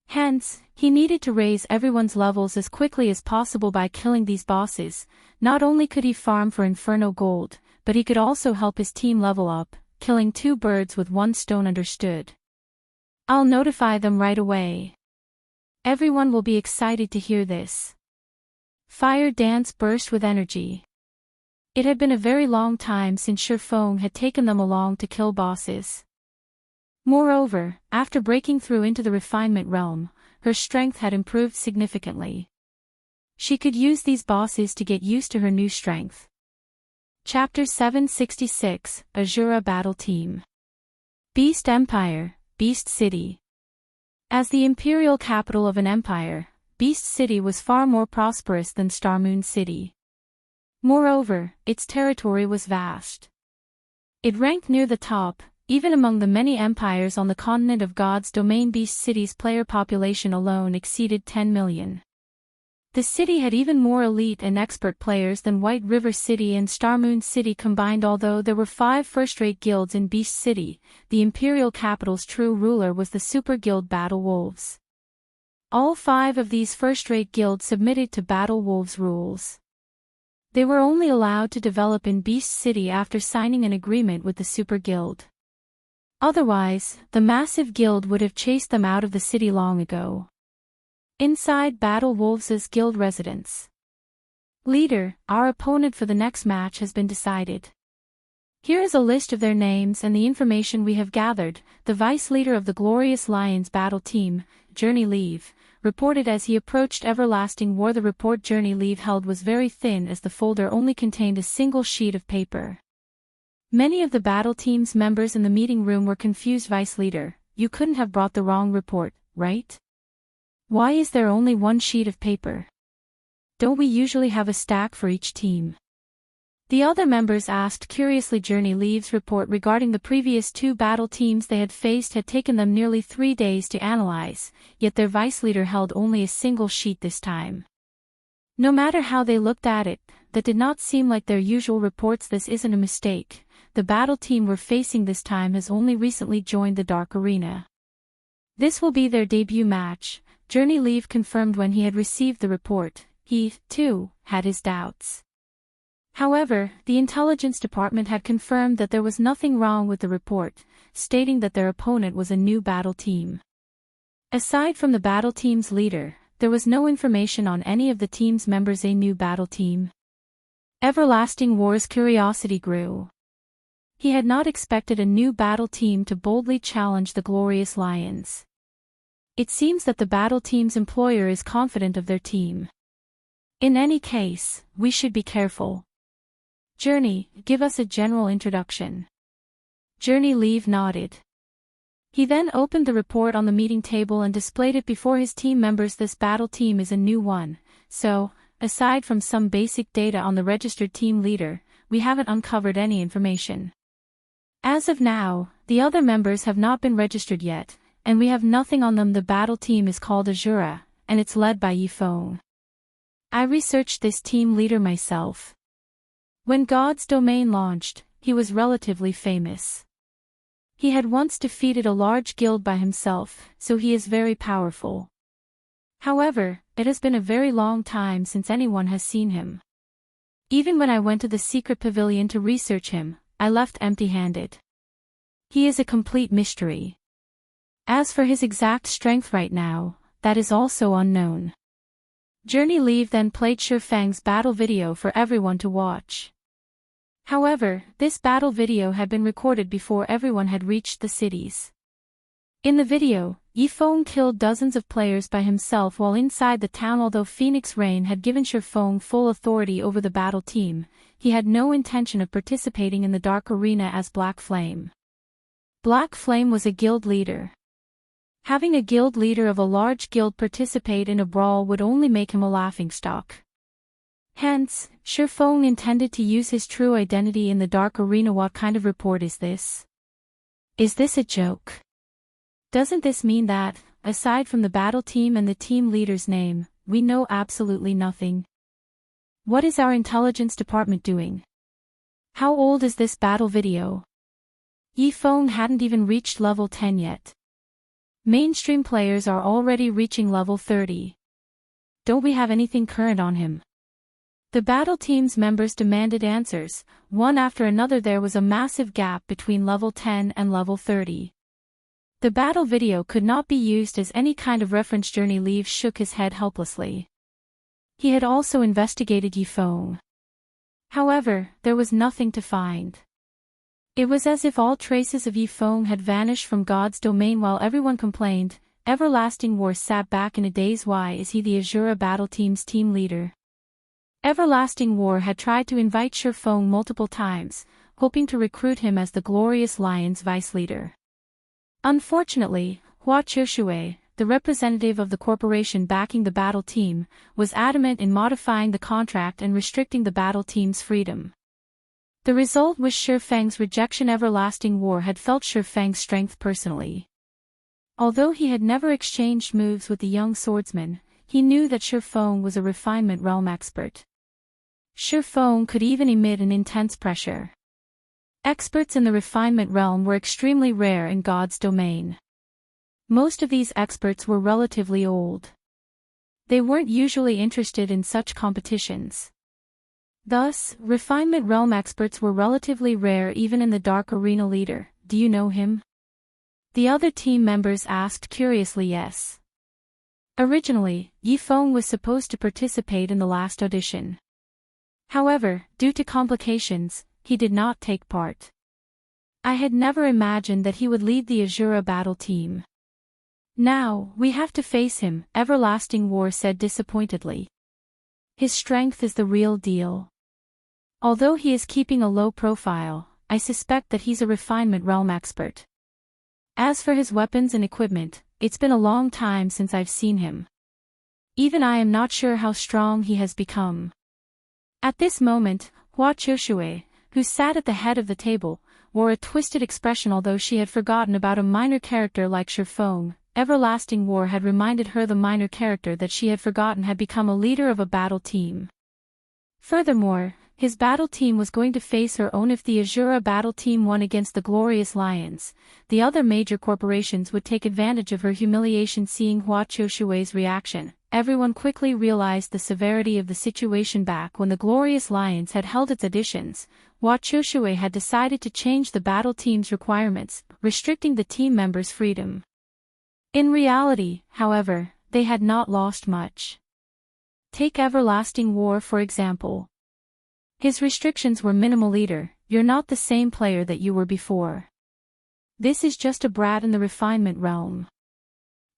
Hence, he needed to raise everyone's levels as quickly as possible by killing these bosses. Not only could he farm for Inferno Gold, but he could also help his team level up, killing 2 birds with 1 stone. Understood. I'll notify them right away. Everyone will be excited to hear this. Fire Dance burst with energy. It had been a very long time since Feng had taken them along to kill bosses. Moreover, after breaking through into the Refinement realm, her strength had improved significantly. She could use these bosses to get used to her new strength. Chapter 766, Asura Battle Team. Beast Empire, Beast City. As the imperial capital of an empire, Beast City was far more prosperous than Starmoon City. Moreover, its territory was vast. It ranked near the top, even among the many empires on the continent of God's domain. Beast City's player population alone exceeded 10 million. The city had even more elite and expert players than White River City and Starmoon City combined. Although there were 5 first-rate guilds in Beast City, the imperial capital's true ruler was the super guild Battle Wolves. All 5 of these first-rate guilds submitted to Battle Wolves' rules. They were only allowed to develop in Beast City after signing an agreement with the super guild. Otherwise, the massive guild would have chased them out of the city long ago. Inside Battle Wolves' guild residence. Leader, our opponent for the next match has been decided. Here is a list of their names and the information we have gathered. The vice leader of the Glorious Lions battle team, Journey Leave, reported as he approached Everlasting War. The report Journey Leave held was very thin as the folder only contained a single sheet of paper. Many of the battle team's members in the meeting room were confused. Vice leader, you couldn't have brought the wrong report, right? Why is there only one sheet of paper? Don't we usually have a stack for each team? The other members asked curiously. Journey Leave's report regarding the previous 2 battle teams they had faced had taken them nearly 3 days to analyze, yet their vice leader held only a single sheet this time. No matter how they looked at it, that did not seem like their usual reports. This isn't a mistake. The battle team we're facing this time has only recently joined the Dark Arena. This will be their debut match, Journey Leave confirmed when he had received the report. He, too, had his doubts. However, the intelligence department had confirmed that there was nothing wrong with the report, stating that their opponent was a new battle team. Aside from the battle team's leader, there was no information on any of the team's members. A new battle team. Everlasting War's curiosity grew. He had not expected a new battle team to boldly challenge the Glorious Lions. It seems that the battle team's employer is confident of their team. In any case, we should be careful. Journey, give us a general introduction. Journey Leave nodded. He then opened the report on the meeting table and displayed it before his team members. This battle team is a new one, so, aside from some basic data on the registered team leader, we haven't uncovered any information. As of now, the other members have not been registered yet, and we have nothing on them. The battle team is called Asura, and it's led by Feng. I researched this team leader myself. When God's Domain launched, he was relatively famous. He had once defeated a large guild by himself, so he is very powerful. However, it has been a very long time since anyone has seen him. Even when I went to the secret pavilion to research him, I left empty-handed. He is a complete mystery. As for his exact strength right now, that is also unknown. Journey Leave then played Feng's battle video for everyone to watch. However, this battle video had been recorded before everyone had reached the cities. In the video, Feng killed dozens of players by himself while inside the town. Although Phoenix Rain had given Feng full authority over the battle team, he had no intention of participating in the Dark Arena as Black Flame. Black Flame was a guild leader. Having a guild leader of a large guild participate in a brawl would only make him a laughingstock. Hence, Feng intended to use his true identity in the Dark Arena. What kind of report is this? Is this a joke? Doesn't this mean that, aside from the battle team and the team leader's name, we know absolutely nothing? What is our intelligence department doing? How old is this battle video? Feng hadn't even reached level 10 yet. Mainstream players are already reaching level 30. Don't we have anything current on him? The battle team's members demanded answers, one after another. There was a massive gap between level 10 and level 30. The battle video could not be used as any kind of reference. Journey Leave shook his head helplessly. He had also investigated Feng. However, there was nothing to find. It was as if all traces of Feng had vanished from God's Domain. While everyone complained, Everlasting War sat back in a daze. Why is he the Asura battle team's team leader? Everlasting War had tried to invite Feng multiple times, hoping to recruit him as the Glorious Lion's vice leader. Unfortunately, Hua Qiushui, the representative of the corporation backing the battle team, was adamant in modifying the contract and restricting the battle team's freedom. The result was Feng's rejection. Everlasting War had felt Feng's strength personally. Although he had never exchanged moves with the young swordsman, he knew that Feng was a refinement realm expert. Feng could even emit an intense pressure. Experts in the refinement realm were extremely rare in God's domain. Most of these experts were relatively old. They weren't usually interested in such competitions. Thus, refinement realm experts were relatively rare even in the Dark Arena leader. Do you know him? The other team members asked curiously. Yes. Originally, Feng was supposed to participate in the last audition. However, due to complications, he did not take part. I had never imagined that he would lead the Asura battle team. Now, we have to face him, Everlasting War said disappointedly. His strength is the real deal. Although he is keeping a low profile, I suspect that he's a refinement realm expert. As for his weapons and equipment, it's been a long time since I've seen him. Even I am not sure how strong he has become. At this moment, Hua Qiushui, who sat at the head of the table, wore a twisted expression. Although she had forgotten about a minor character like Feng, Everlasting War had reminded her the minor character that she had forgotten had become a leader of a battle team. Furthermore, his battle team was going to face her own. If the Asura battle team won against the Glorious Lions, the other major corporations would take advantage of her humiliation. Seeing Hua Qiushui's reaction, everyone quickly realized the severity of the situation. Back when the Glorious Lions had held its auditions, Hua Qiushui had decided to change the battle team's requirements, restricting the team members' freedom. In reality, however, they had not lost much. Take Everlasting War for example. His restrictions were minimal. Leader, you're not the same player that you were before. This is just a brat in the refinement realm.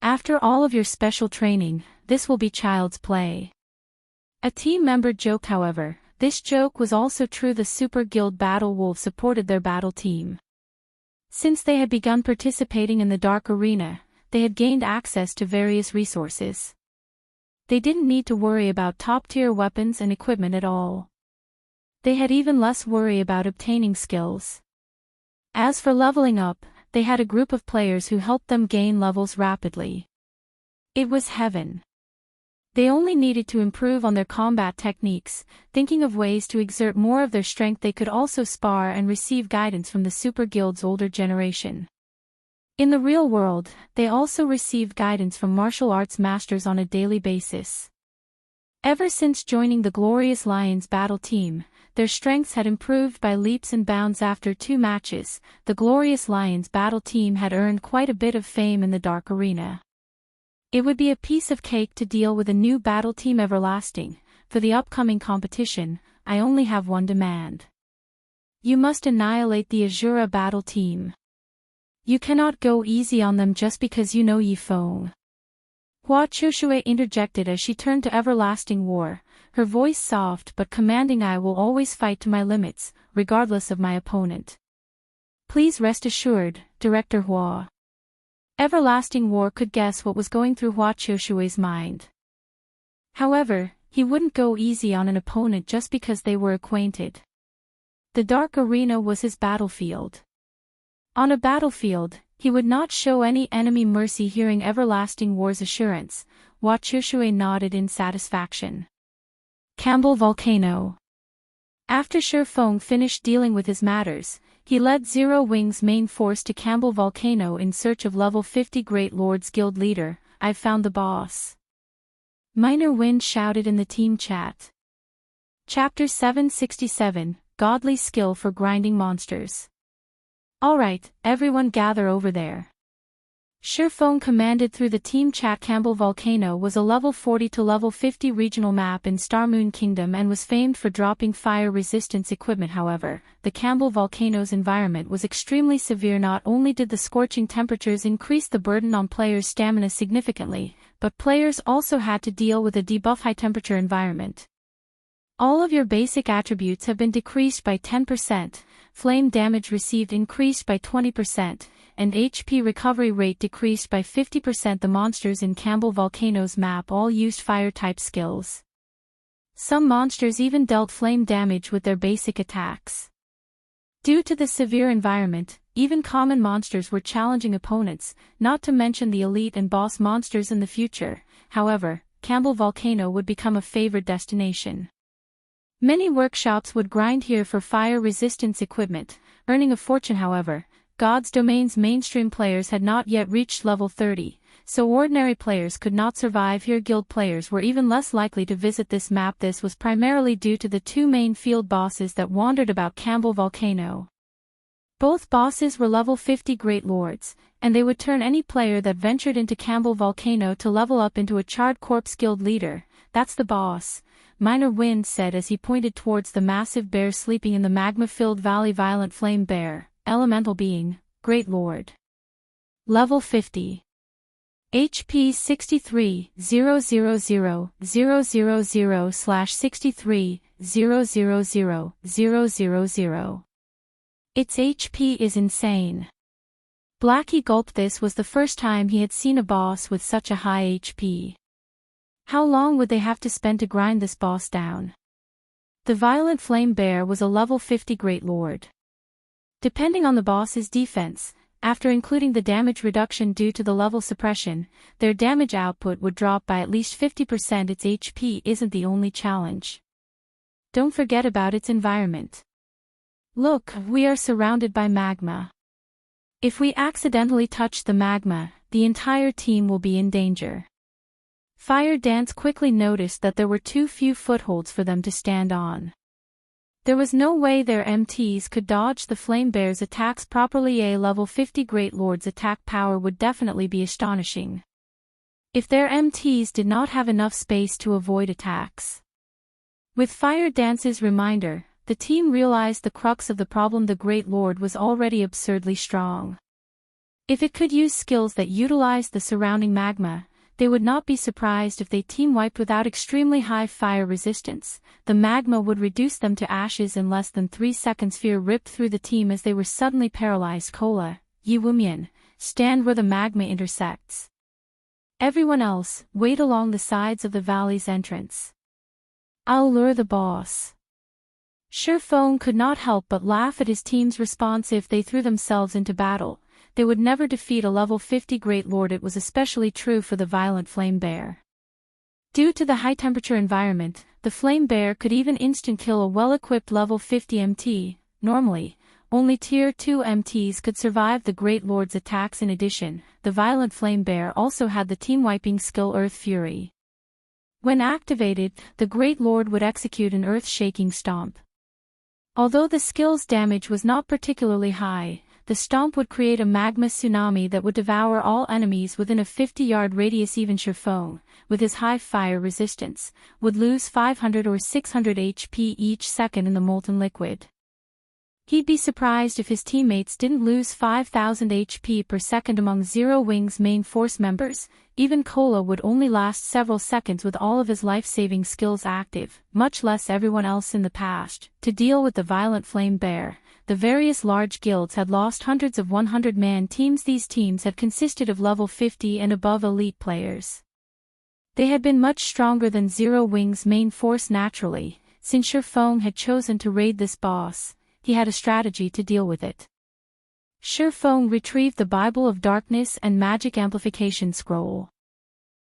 After all of your special training, this will be child's play. A team member joked. However, this joke was also true. The Super Guild Battle Wolves supported their battle team. Since they had begun participating in the Dark Arena, they had gained access to various resources. They didn't need to worry about top-tier weapons and equipment at all. They had even less worry about obtaining skills. As for leveling up, they had a group of players who helped them gain levels rapidly. It was heaven. They only needed to improve on their combat techniques, thinking of ways to exert more of their strength. They could also spar and receive guidance from the Super Guild's older generation. In the real world, they also received guidance from martial arts masters on a daily basis. Ever since joining the Glorious Lions battle team, their strengths had improved by leaps and bounds. After 2 matches, the Glorious Lions battle team had earned quite a bit of fame in the Dark Arena. It would be a piece of cake to deal with a new battle team. Everlasting, for the upcoming competition, I only have one demand. You must annihilate the Asura battle team. You cannot go easy on them just because you know Feng. Hua Qiushui interjected as she turned to Everlasting War, her voice soft but commanding. I will always fight to my limits, regardless of my opponent. Please rest assured, Director Hua. Everlasting War could guess what was going through Hua Qiushui's mind. However, he wouldn't go easy on an opponent just because they were acquainted. The Dark Arena was his battlefield. On a battlefield, he would not show any enemy mercy. Hearing Everlasting War's assurance, Hua Qiushui nodded in satisfaction. Campbell Volcano. After Feng finished dealing with his matters, he led Zero Wing's main force to Campbell Volcano in search of level 50 Great Lords Guild leader. I've found the boss. Minor Wind shouted in the team chat. Chapter 767, Godly Skill for Grinding Monsters. Alright, everyone gather over there. Feng commanded through the team chat. Campbell Volcano was a level 40 to level 50 regional map in Starmoon Kingdom and was famed for dropping fire resistance equipment. However, the Campbell Volcano's environment was extremely severe. Not only did the scorching temperatures increase the burden on players' stamina significantly, but players also had to deal with a debuff high temperature environment. All of your basic attributes have been decreased by 10%, flame damage received increased by 20%, and HP recovery rate decreased by 50%. The monsters in Campbell Volcano's map all used fire-type skills. Some monsters even dealt flame damage with their basic attacks. Due to the severe environment, even common monsters were challenging opponents, not to mention the elite and boss monsters in the future. However, Campbell Volcano would become a favored destination. Many workshops would grind here for fire resistance equipment, earning a fortune. However, God's Domain's mainstream players had not yet reached level 30, so ordinary players could not survive here. Guild players were even less likely to visit this map. This was primarily due to the two main field bosses that wandered about Campbell Volcano. Both bosses were level 50 Great Lords, and they would turn any player that ventured into Campbell Volcano to level up into a Charred Corpse Guild leader. That's the boss, Minor Wind said as he pointed towards the massive bear sleeping in the magma-filled valley. Violent Flame Bear, Elemental Being, Great Lord. Level 50. HP 63,000/63,000,000. Its HP is insane. Blackie gulped. This was the first time he had seen a boss with such a high HP. How long would they have to spend to grind this boss down? The Violent Flame Bear was a level 50 Great Lord. Depending on the boss's defense, after including the damage reduction due to the level suppression, their damage output would drop by at least 50%. Its HP isn't the only challenge. Don't forget about its environment. Look, we are surrounded by magma. If we accidentally touch the magma, the entire team will be in danger. Fire Dance quickly noticed that there were too few footholds for them to stand on. There was no way their MTs could dodge the Flame Bear's attacks properly. A level 50 Great Lord's attack power would definitely be astonishing. If their MTs did not have enough space to avoid attacks. With Fire Dance's reminder, the team realized the crux of the problem. The Great Lord was already absurdly strong. If it could use skills that utilized the surrounding magma, they would not be surprised if they team-wiped without extremely high fire resistance. The magma would reduce them to ashes in less than 3 seconds. Fear ripped through the team as they were suddenly paralyzed. Cola, Yiwumian, stand where the magma intersects. Everyone else, wait along the sides of the valley's entrance. I'll lure the boss. Feng could not help but laugh at his team's response. If they threw themselves into battle, they would never defeat a level 50 Great Lord. It was especially true for the Violent Flame Bear. Due to the high-temperature environment, the Flame Bear could even instant-kill a well-equipped level 50 MT. Normally, only Tier 2 MTs could survive the Great Lord's attacks. In addition, the Violent Flame Bear also had the team-wiping skill Earth Fury. When activated, the Great Lord would execute an earth-shaking stomp. Although the skill's damage was not particularly high, the stomp would create a magma tsunami that would devour all enemies within a 50-yard radius. Even Feng, with his high fire resistance, would lose 500 or 600 HP each second in the molten liquid. He'd be surprised if his teammates didn't lose 5,000 HP per second. Among Zero Wing's main force members, even Cola would only last several seconds with all of his life-saving skills active, much less everyone else in the past. To deal with the Violent Flame Bear, the various large guilds had lost hundreds of 100-man teams. These teams had consisted of level 50 and above elite players. They had been much stronger than Zero Wing's main force naturally. Since Feng had chosen to raid this boss, he had a strategy to deal with it. Feng retrieved the Bible of Darkness and Magic Amplification Scroll.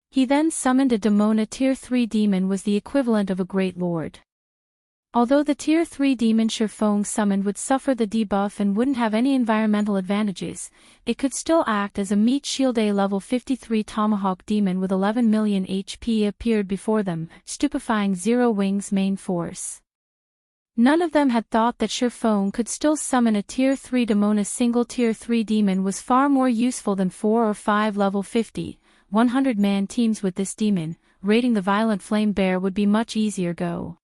He then summoned a Demona. Tier 3 demon was the equivalent of a Great Lord. Although the Tier 3 demon Feng summoned would suffer the debuff and wouldn't have any environmental advantages, it could still act as a meat shield. A level 53 Tomahawk demon with 11 million HP appeared before them, stupefying Zero Wing's main force. None of them had thought that Feng could still summon a Tier 3 demon. A single Tier 3 demon was far more useful than 4 or 5 level 50, 100-man teams. With this demon, raiding the Violent Flame Bear would be much easier. Go.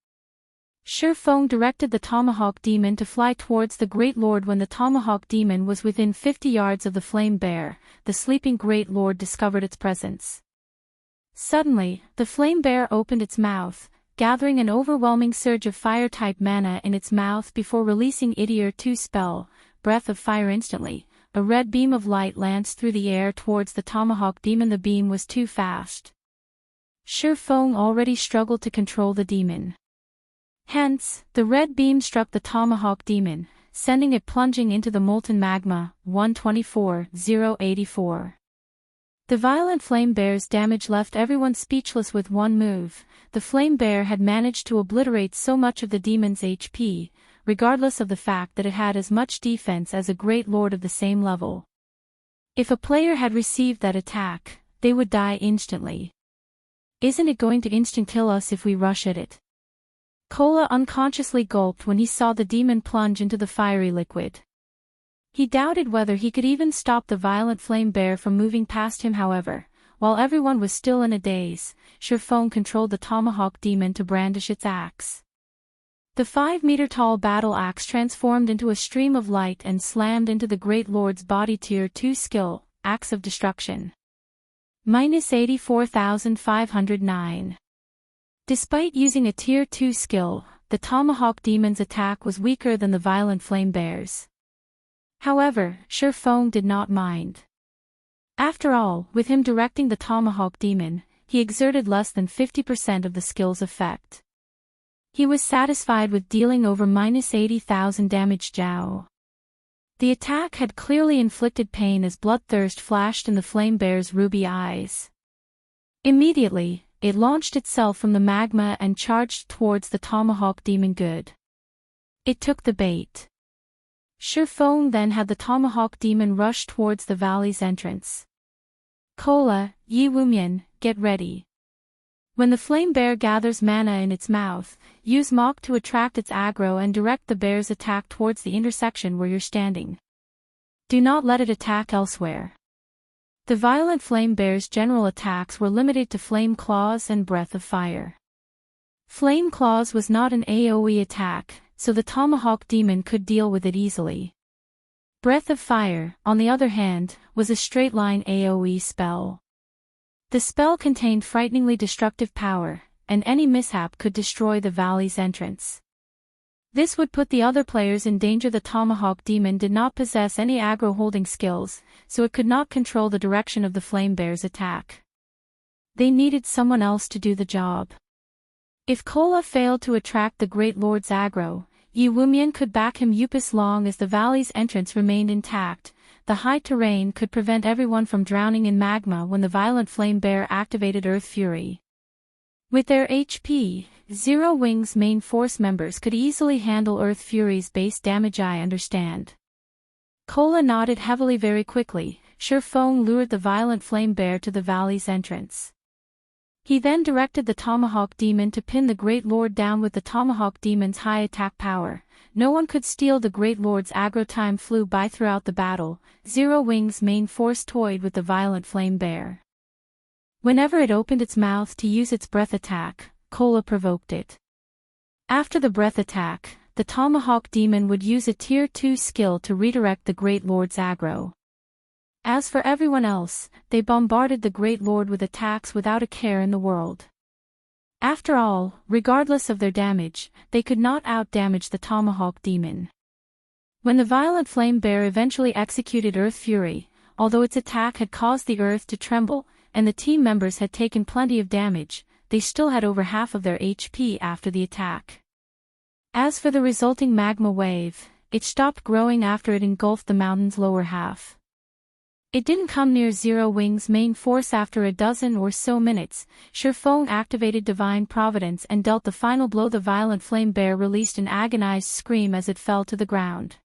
Feng directed the Tomahawk demon to fly towards the Great Lord. When the Tomahawk demon was within 50 yards of the Flame Bear, the sleeping Great Lord discovered its presence. Suddenly, the Flame Bear opened its mouth, gathering an overwhelming surge of fire-type mana in its mouth before releasing Tier 2 spell, Breath of Fire. Instantly, a red beam of light lanced through the air towards the Tomahawk demon. The beam was too fast. Feng already struggled to control the demon. Hence, the red beam struck the Tomahawk demon, sending it plunging into the molten magma. 124,084. The violent flame bear's damage left everyone speechless. With one move, the flame bear had managed to obliterate so much of the demon's HP, regardless of the fact that it had as much defense as a great lord of the same level. If a player had received that attack, they would die instantly. Isn't it going to instant kill us if we rush at it? Kola unconsciously gulped when he saw the demon plunge into the fiery liquid. He doubted whether he could even stop the violent flame bear from moving past him. However, while everyone was still in a daze, Feng controlled the Tomahawk demon to brandish its axe. The 5-meter-tall battle axe transformed into a stream of light and slammed into the Great Lord's body. Tier 2 skill, Axe of Destruction. -84,509. Despite using a Tier 2 skill, the Tomahawk demon's attack was weaker than the violent flame bear's. However, Feng did not mind. After all, with him directing the Tomahawk demon, he exerted less than 50% of the skill's effect. He was satisfied with dealing over -80,000 damage. Jiao. The attack had clearly inflicted pain as bloodthirst flashed in the flame bear's ruby eyes. Immediately, it launched itself from the magma and charged towards the Tomahawk demon. Good. It took the bait. Feng then had the Tomahawk demon rush towards the valley's entrance. Kola, Yi Wumian, get ready. When the flame bear gathers mana in its mouth, use Mach to attract its aggro and direct the bear's attack towards the intersection where you're standing. Do not let it attack elsewhere. The violent flame bear's general attacks were limited to Flame Claws and Breath of Fire. Flame Claws was not an AoE attack, so the Tomahawk demon could deal with it easily. Breath of Fire, on the other hand, was a straight-line AoE spell. The spell contained frighteningly destructive power, and any mishap could destroy the valley's entrance. This would put the other players in danger. The Tomahawk demon did not possess any aggro-holding skills, so it could not control the direction of the flame bear's attack. They needed someone else to do the job. If Kola failed to attract the Great Lord's aggro, Yi Wumian could back him up. As long as the valley's entrance remained intact, the high terrain could prevent everyone from drowning in magma. When the violent flame bear activated Earth Fury. With their HP, Zero Wing's main force members could easily handle Earth Fury's base damage. I understand. Kola nodded heavily. Very quickly, Feng lured the violent flame bear to the valley's entrance. He then directed the Tomahawk demon to pin the Great Lord down. With the Tomahawk demon's high attack power, no one could steal the Great Lord's aggro. Time flew by. Throughout the battle, Zero Wing's main force toyed with the violent flame bear. Whenever it opened its mouth to use its breath attack, Kola provoked it. After the breath attack, the Tomahawk demon would use a Tier 2 skill to redirect the Great Lord's aggro. As for everyone else, they bombarded the Great Lord with attacks without a care in the world. After all, regardless of their damage, they could not out-damage the Tomahawk demon. When the violent flame bear eventually executed Earth Fury, although its attack had caused the earth to tremble, and the team members had taken plenty of damage, they still had over half of their HP after the attack. As for the resulting magma wave, it stopped growing after it engulfed the mountain's lower half. It didn't come near Zero Wing's main force. After a dozen or so minutes, Feng activated Divine Providence and dealt the final blow. The violent flame bear released an agonized scream as it fell to the ground.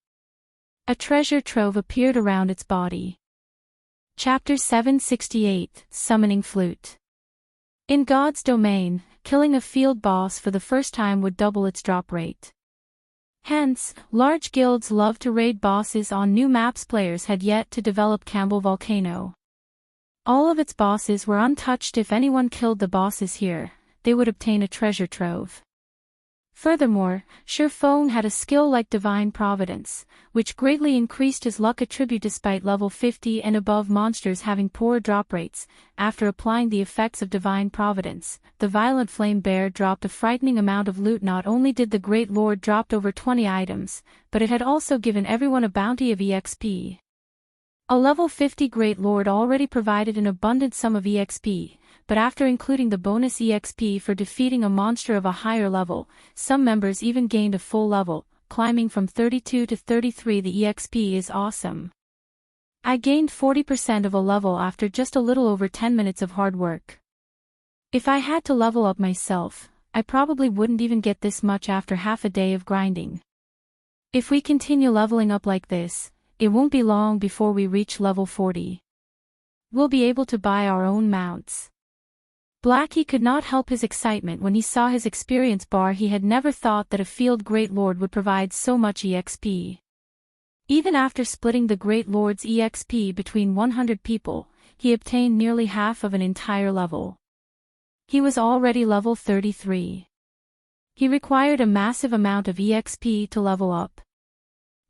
A treasure trove appeared around its body. Chapter 768, Summoning Flute. In God's domain, killing a field boss for the first time would double its drop rate. Hence, large guilds love to raid bosses on new maps. Players had yet to develop Campbell Volcano. All of its bosses were untouched. If anyone killed the bosses here, they would obtain a treasure trove. Furthermore, Feng had a skill like Divine Providence, which greatly increased his luck attribute despite level 50 and above monsters having poor drop rates. After applying the effects of Divine Providence, the Violent Flame Bear dropped a frightening amount of loot. Not only did the Great Lord drop over 20 items, but it had also given everyone a bounty of EXP. A level 50 Great Lord already provided an abundant sum of EXP, but after including the bonus EXP for defeating a monster of a higher level, some members even gained a full level, climbing from 32 to 33. The EXP is awesome. I gained 40% of a level after just a little over 10 minutes of hard work. If I had to level up myself, I probably wouldn't even get this much after half a day of grinding. If we continue leveling up like this, it won't be long before we reach level 40. We'll be able to buy our own mounts. Blackie could not help his excitement when he saw his experience bar. He had never thought that a field Great Lord would provide so much EXP. Even after splitting the Great Lord's EXP between 100 people, he obtained nearly half of an entire level. He was already level 33. He required a massive amount of EXP to level up.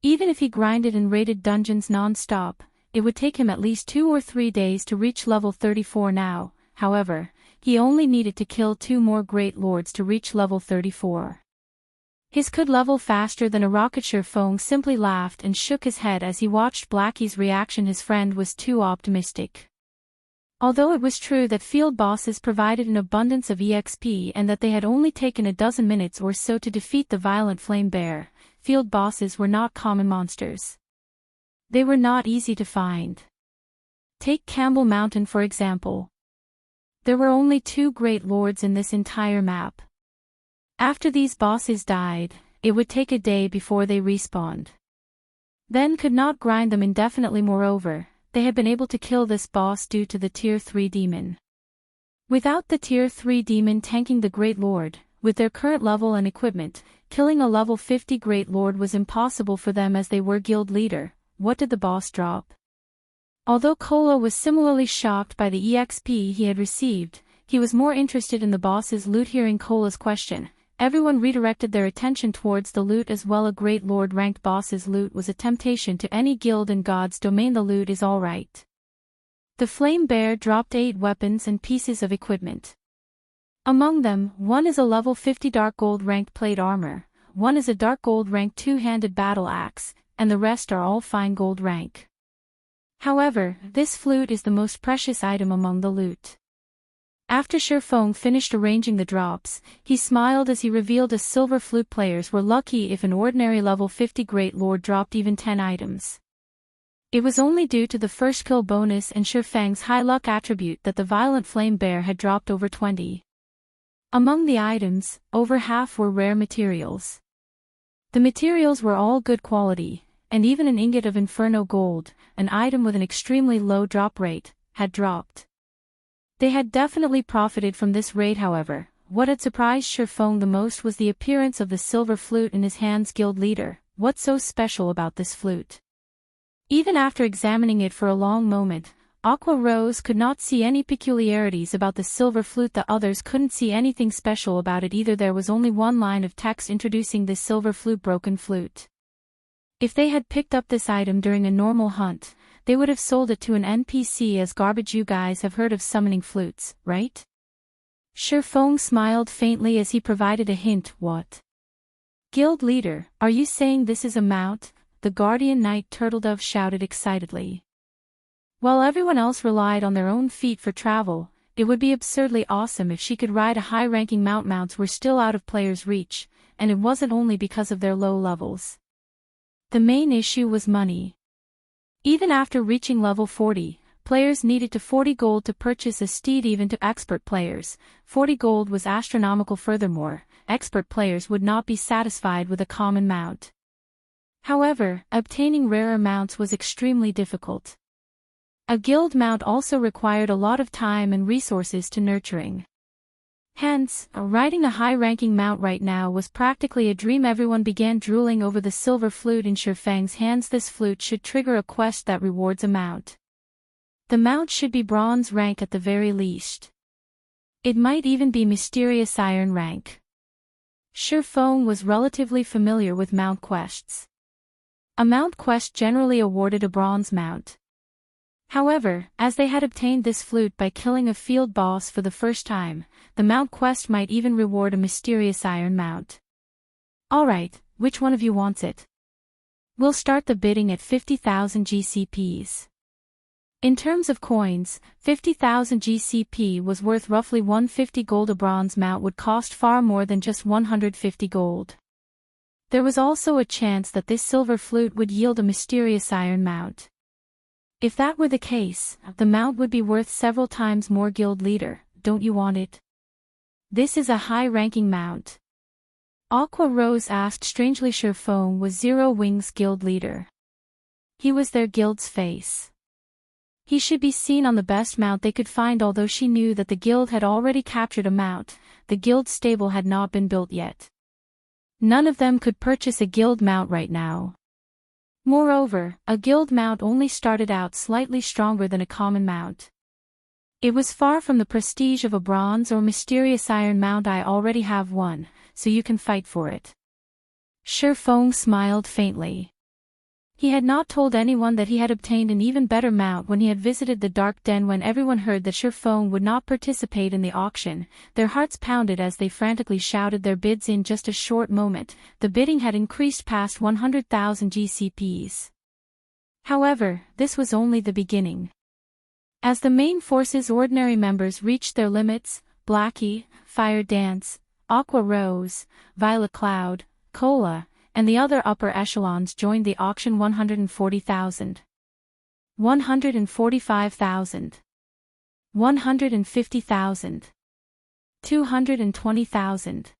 Even if he grinded and raided dungeons non-stop, it would take him at least 2 or 3 days to reach level 34 now. However, he only needed to kill 2 more Great Lords to reach level 34. His could level faster than a rocket. Feng simply laughed and shook his head as he watched Blackie's reaction. His friend was too optimistic. Although it was true that field bosses provided an abundance of EXP and that they had only taken a dozen minutes or so to defeat the Violent Flame Bear, field bosses were not common monsters. They were not easy to find. Take Campbell Mountain for example. There were only 2 Great Lords in this entire map. After these bosses died, it would take a day before they respawned. Then could not grind them indefinitely. Moreover, they had been able to kill this boss due to the Tier 3 demon. Without the Tier 3 demon tanking the Great Lord, with their current level and equipment, killing a level 50 Great Lord was impossible for them as they were guild leader. What did the boss drop? Although Kola was similarly shocked by the EXP he had received, he was more interested in the boss's loot. Hearing Kola's question, everyone redirected their attention towards the loot as well. A Great Lord ranked boss's loot was a temptation to any guild in God's domain. The loot is alright. The Flame Bear dropped 8 weapons and pieces of equipment. Among them, one is a level 50 dark gold ranked plate armor, one is a dark gold ranked 2-handed battle axe, and the rest are all fine gold rank. However, this flute is the most precious item among the loot. After Feng finished arranging the drops, he smiled as he revealed a silver flute. Players were lucky if an ordinary level 50 Great Lord dropped even 10 items. It was only due to the first kill bonus and Feng's high luck attribute that the Violent Flame Bear had dropped over 20. Among the items, over half were rare materials. The materials were all good quality, and even an ingot of Inferno gold, an item with an extremely low drop rate, had dropped. They had definitely profited from this raid. However, what had surprised Feng the most was the appearance of the silver flute in his hands. Guild leader, what's so special about this flute? Even after examining it for a long moment, Aqua Rose could not see any peculiarities about the silver flute. The others couldn't see anything special about it either. There was only one line of text introducing this silver flute: broken flute. If they had picked up this item during a normal hunt, they would have sold it to an NPC as garbage. You guys have heard of summoning flutes, right? Feng smiled faintly as he provided a hint. What? Guild leader, are you saying this is a mount? The Guardian Knight Turtledove shouted excitedly. While everyone else relied on their own feet for travel, it would be absurdly awesome if she could ride a high-ranking mount. Mounts were still out of players' reach, and it wasn't only because of their low levels. The main issue was money. Even after reaching level 40, players needed to 40 gold to purchase a steed. Even to expert players, 40 gold was astronomical. Furthermore, expert players would not be satisfied with a common mount. However, obtaining rarer mounts was extremely difficult. A guild mount also required a lot of time and resources to nurturing. Hence, riding a high-ranking mount right now was practically a dream. Everyone began drooling over the silver flute in Feng's hands. This flute should trigger a quest that rewards a mount. The mount should be bronze rank at the very least. It might even be mysterious iron rank. Feng was relatively familiar with mount quests. A mount quest generally awarded a bronze mount. However, as they had obtained this flute by killing a field boss for the first time, the mount quest might even reward a mysterious iron mount. Alright, which one of you wants it? We'll start the bidding at 50,000 GCPs. In terms of coins, 50,000 GCP was worth roughly 150 gold. A bronze mount would cost far more than just 150 gold. There was also a chance that this silver flute would yield a mysterious iron mount. If that were the case, the mount would be worth several times more. Guild leader, don't you want it? This is a high-ranking mount. Aqua Rose asked strangely. Feng was Zero Wings guild leader. He was their guild's face. He should be seen on the best mount they could find. Although she knew that the guild had already captured a mount, the guild stable had not been built yet. None of them could purchase a guild mount right now. Moreover, a guild mount only started out slightly stronger than a common mount. It was far from the prestige of a bronze or mysterious iron mount. I already have one, so you can fight for it. Feng smiled faintly. He had not told anyone that he had obtained an even better mount when he had visited the Dark Den. When everyone heard that Feng would not participate in the auction, their hearts pounded as they frantically shouted their bids. In just a short moment, the bidding had increased past 100,000 GCPs. However, this was only the beginning. As the main force's ordinary members reached their limits, Blackie, Fire Dance, Aqua Rose, Violet Cloud, Cola, and the other upper echelons joined the auction. 140,000. 145,000. 150,000. 220,000.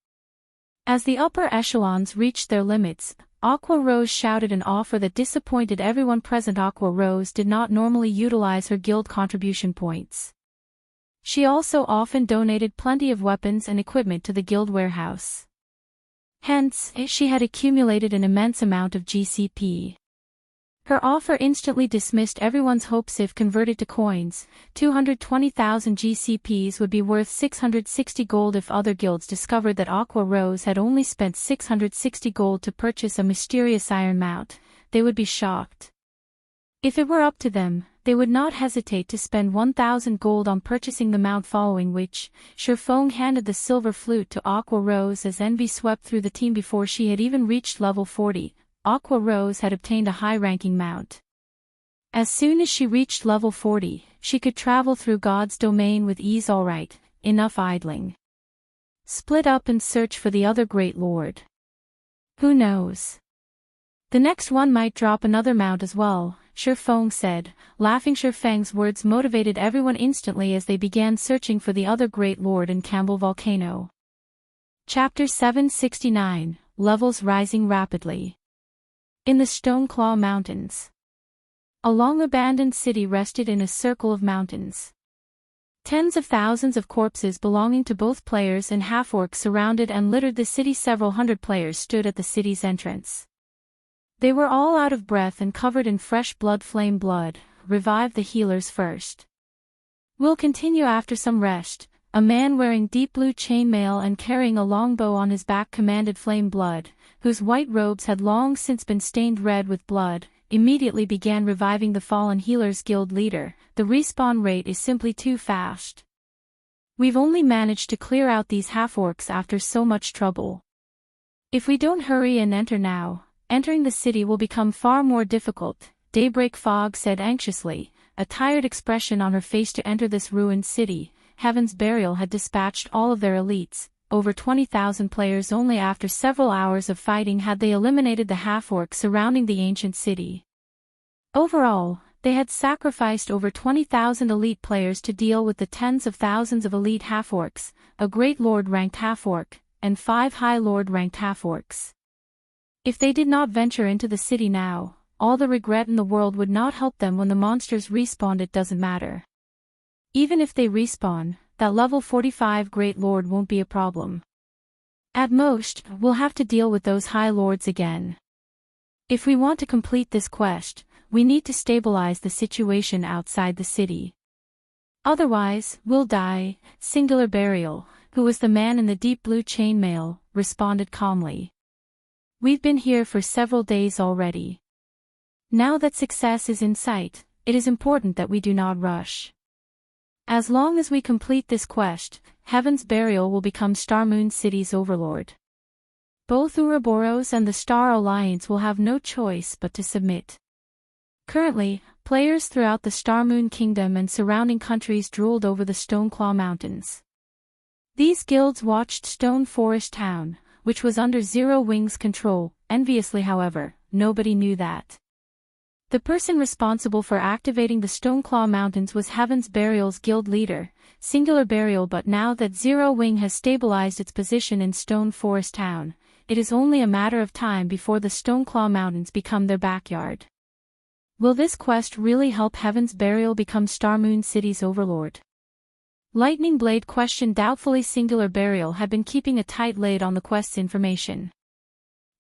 As the upper echelons reached their limits, Aqua Rose shouted an offer that disappointed everyone present. Aqua Rose did not normally utilize her guild contribution points. She also often donated plenty of weapons and equipment to the guild warehouse. Hence, she had accumulated an immense amount of GCP. Her offer instantly dismissed everyone's hopes. If converted to coins, 220,000 GCPs would be worth 660 gold. If other guilds discovered that Aqua Rose had only spent 660 gold to purchase a mysterious iron mount, they would be shocked. If it were up to them, they would not hesitate to spend 1,000 gold on purchasing the mount. Following which, Feng handed the silver flute to Aqua Rose as envy swept through the team. Before she had even reached level 40, Aqua Rose had obtained a high-ranking mount. As soon as she reached level 40, she could travel through God's domain with ease. Alright, enough idling. Split up and search for the other great lord. Who knows? The next one might drop another mount as well, Feng said, laughing. Feng's words motivated everyone instantly as they began searching for the other great lord in Campbell Volcano. Chapter 769, Levels Rising Rapidly. In the Stoneclaw Mountains. A long-abandoned city rested in a circle of mountains. Tens of thousands of corpses belonging to both players and half-orcs surrounded and littered the city. Several hundred players stood at the city's entrance. They were all out of breath and covered in fresh blood. Flame blood, revive the healers first. We'll continue after some rest, a man wearing deep blue chainmail and carrying a longbow on his back commanded. Flame blood, whose white robes had long since been stained red with blood, immediately began reviving the fallen healers. Guild leader, the respawn rate is simply too fast. We've only managed to clear out these half-orcs after so much trouble. If we don't hurry and enter now, entering the city will become far more difficult, Daybreak Fog said anxiously, a tired expression on her face. To enter this ruined city, Heaven's Burial had dispatched all of their elites, over 20,000 players. Only after several hours of fighting had they eliminated the half-orcs surrounding the ancient city. Overall, they had sacrificed over 20,000 elite players to deal with the tens of thousands of elite half-orcs, a Great Lord-ranked half-orc, and 5 High Lord-ranked half-orcs. If they did not venture into the city now, all the regret in the world would not help them when the monsters respawned. It doesn't matter. Even if they respawn, that level 45 Great Lord won't be a problem. At most, we'll have to deal with those High Lords again. If we want to complete this quest, we need to stabilize the situation outside the city. Otherwise, we'll die. Singular Burial, who was the man in the deep blue chainmail, responded calmly. We've been here for several days already. Now that success is in sight, it is important that we do not rush. As long as we complete this quest, Heaven's Burial will become Starmoon City's overlord. Both Ouroboros and the Star Alliance will have no choice but to submit. Currently, players throughout the Starmoon Kingdom and surrounding countries drooled over the Stoneclaw Mountains. These guilds watched Stone Forest Town, which was under Zero Wing's control. Enviously, however, nobody knew that. The person responsible for activating the Stoneclaw Mountains was Heaven's Burial's guild leader, Singular Burial, but now that Zero Wing has stabilized its position in Stone Forest Town, it is only a matter of time before the Stoneclaw Mountains become their backyard. Will this quest really help Heaven's Burial become Starmoon City's overlord? Lightning Blade questioned doubtfully. Singular Burial had been keeping a tight lid on the quest's information.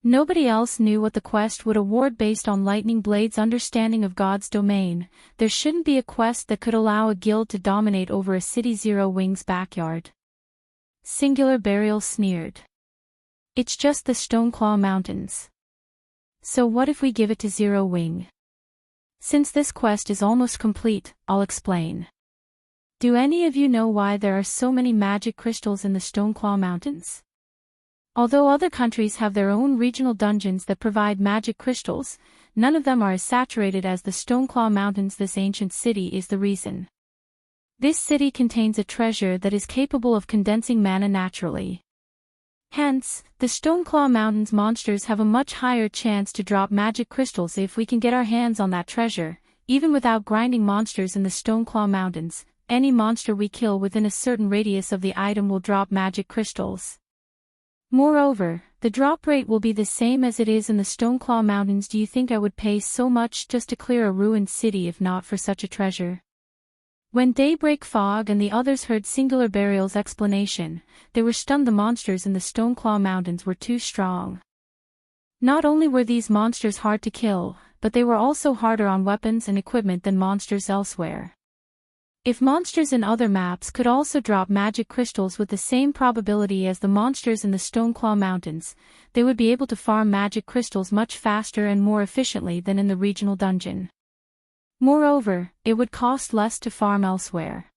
Nobody else knew what the quest would award based on Lightning Blade's understanding of God's domain. There shouldn't be a quest that could allow a guild to dominate over a city Zero Wing's backyard. Singular Burial sneered. It's just the Stoneclaw Mountains. So what if we give it to Zero Wing? Since this quest is almost complete, I'll explain. Do any of you know why there are so many magic crystals in the Stoneclaw Mountains? Although other countries have their own regional dungeons that provide magic crystals, none of them are as saturated as the Stoneclaw Mountains. This ancient city is the reason. This city contains a treasure that is capable of condensing mana naturally. Hence, the Stoneclaw Mountains monsters have a much higher chance to drop magic crystals if we can get our hands on that treasure. Even without grinding monsters in the Stoneclaw Mountains, any monster we kill within a certain radius of the item will drop magic crystals. Moreover, the drop rate will be the same as it is in the Stoneclaw Mountains. Do you think I would pay so much just to clear a ruined city if not for such a treasure? When Daybreak Fog and the others heard Singular Burial's explanation, they were stunned. The monsters in the Stoneclaw Mountains were too strong. Not only were these monsters hard to kill, but they were also harder on weapons and equipment than monsters elsewhere. If monsters in other maps could also drop magic crystals with the same probability as the monsters in the Stoneclaw Mountains, they would be able to farm magic crystals much faster and more efficiently than in the regional dungeon. Moreover, it would cost less to farm elsewhere.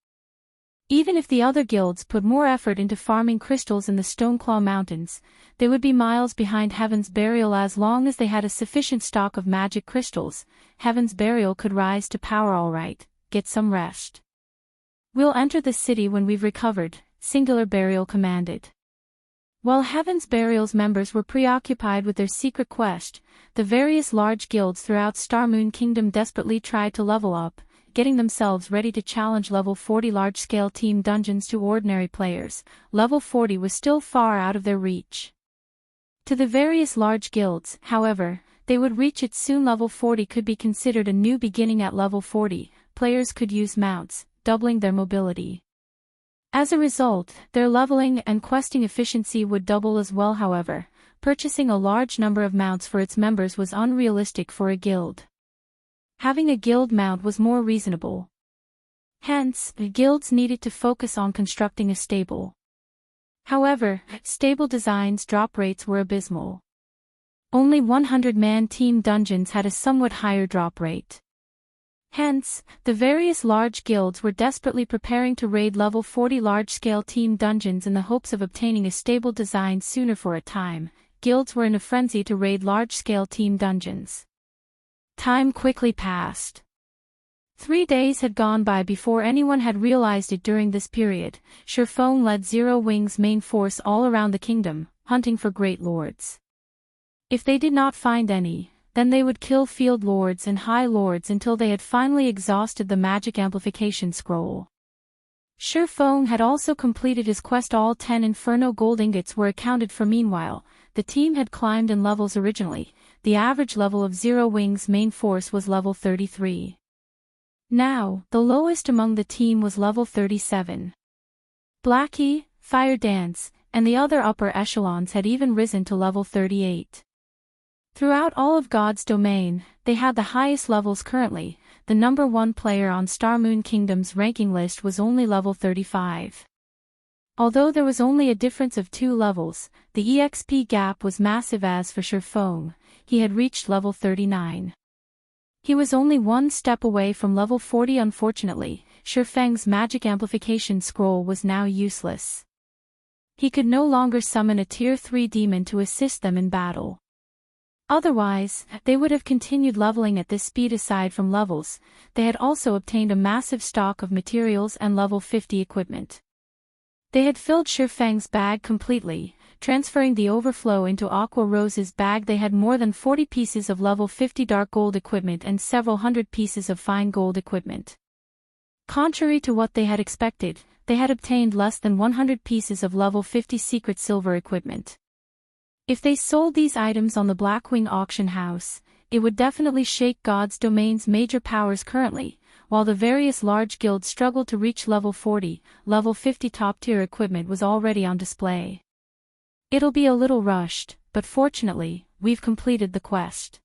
Even if the other guilds put more effort into farming crystals in the Stoneclaw Mountains, they would be miles behind Heaven's Burial. As long as they had a sufficient stock of magic crystals, Heaven's Burial could rise to power. All right, get some rest. We'll enter the city when we've recovered, Singular Burial commanded. While Heaven's Burial's members were preoccupied with their secret quest, the various large guilds throughout Starmoon Kingdom desperately tried to level up, getting themselves ready to challenge level 40 large-scale team dungeons to ordinary players. Level 40 was still far out of their reach. To the various large guilds, however, they would reach it soon. Level 40 could be considered a new beginning. At level 40, players could use mounts, doubling their mobility. As a result, their leveling and questing efficiency would double as well. However, purchasing a large number of mounts for its members was unrealistic for a guild. Having a guild mount was more reasonable. Hence, the guilds needed to focus on constructing a stable. However, stable designs' drop rates were abysmal. Only 100-man team dungeons had a somewhat higher drop rate. Hence, the various large guilds were desperately preparing to raid level 40 large-scale team dungeons in the hopes of obtaining a stable design sooner. For a time, guilds were in a frenzy to raid large-scale team dungeons. Time quickly passed. 3 days had gone by before anyone had realized it. During this period, Feng led Zero Wing's main force all around the kingdom, hunting for great lords. If they did not find any, then they would kill field lords and high lords until they had finally exhausted the magic amplification scroll. Feng had also completed his quest. All 10 Inferno gold ingots were accounted for. Meanwhile, the team had climbed in levels. Originally, the average level of Zero Wing's main force was level 33. Now, the lowest among the team was level 37. Blackie, Fire Dance, and the other upper echelons had even risen to level 38. Throughout all of God's domain, they had the highest levels. Currently, the number 1 player on Starmoon Kingdom's ranking list was only level 35. Although there was only a difference of 2 levels, the EXP gap was massive. As for Feng, he had reached level 39. He was only one step away from level 40. Unfortunately, Feng's magic amplification scroll was now useless. He could no longer summon a tier 3 demon to assist them in battle. Otherwise, they would have continued leveling at this speed. Aside from levels, they had also obtained a massive stock of materials and level 50 equipment. They had filled Feng's bag completely, transferring the overflow into Aqua Rose's bag. They had more than 40 pieces of level 50 dark gold equipment and several hundred pieces of fine gold equipment. Contrary to what they had expected, they had obtained less than 100 pieces of level 50 secret silver equipment. If they sold these items on the Blackwing auction house, it would definitely shake God's domain's major powers currently. While the various large guilds struggled to reach level 40, level 50 top-tier equipment was already on display. It'll be a little rushed, but fortunately, we've completed the quest.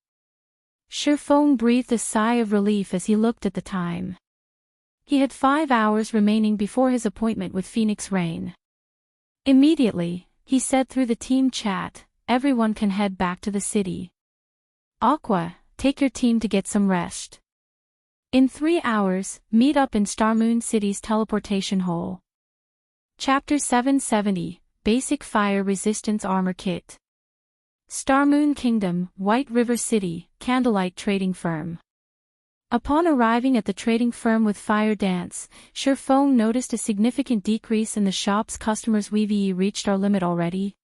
Feng breathed a sigh of relief as he looked at the time. He had 5 hours remaining before his appointment with Phoenix Rain. Immediately, he said through the team chat, "Everyone can head back to the city. Aqua, take your team to get some rest. In 3 hours, meet up in Starmoon City's teleportation hole." Chapter 770, Basic Fire Resistance Armor Kit. Starmoon Kingdom, White River City, Candlelight Trading Firm. Upon arriving at the trading firm with Fire Dance, Feng noticed a significant decrease in the shop's customers. "We've reached our limit already?"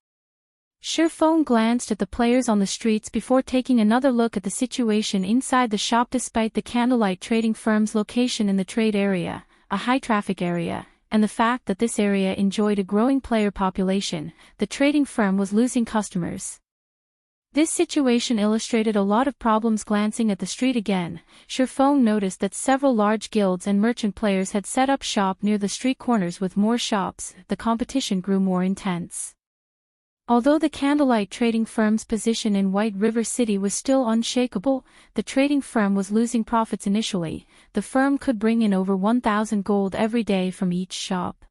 Feng glanced at the players on the streets before taking another look at the situation inside the shop. Despite the Candlelight Trading Firm's location in the trade area, a high-traffic area, and the fact that this area enjoyed a growing player population, the trading firm was losing customers. This situation illustrated a lot of problems. Glancing at the street again, Feng noticed that several large guilds and merchant players had set up shop near the street corners. With more shops, the competition grew more intense. Although the Candlelight Trading Firm's position in White River City was still unshakable, the trading firm was losing profits initially. The firm could bring in over 1,000 gold every day from each shop.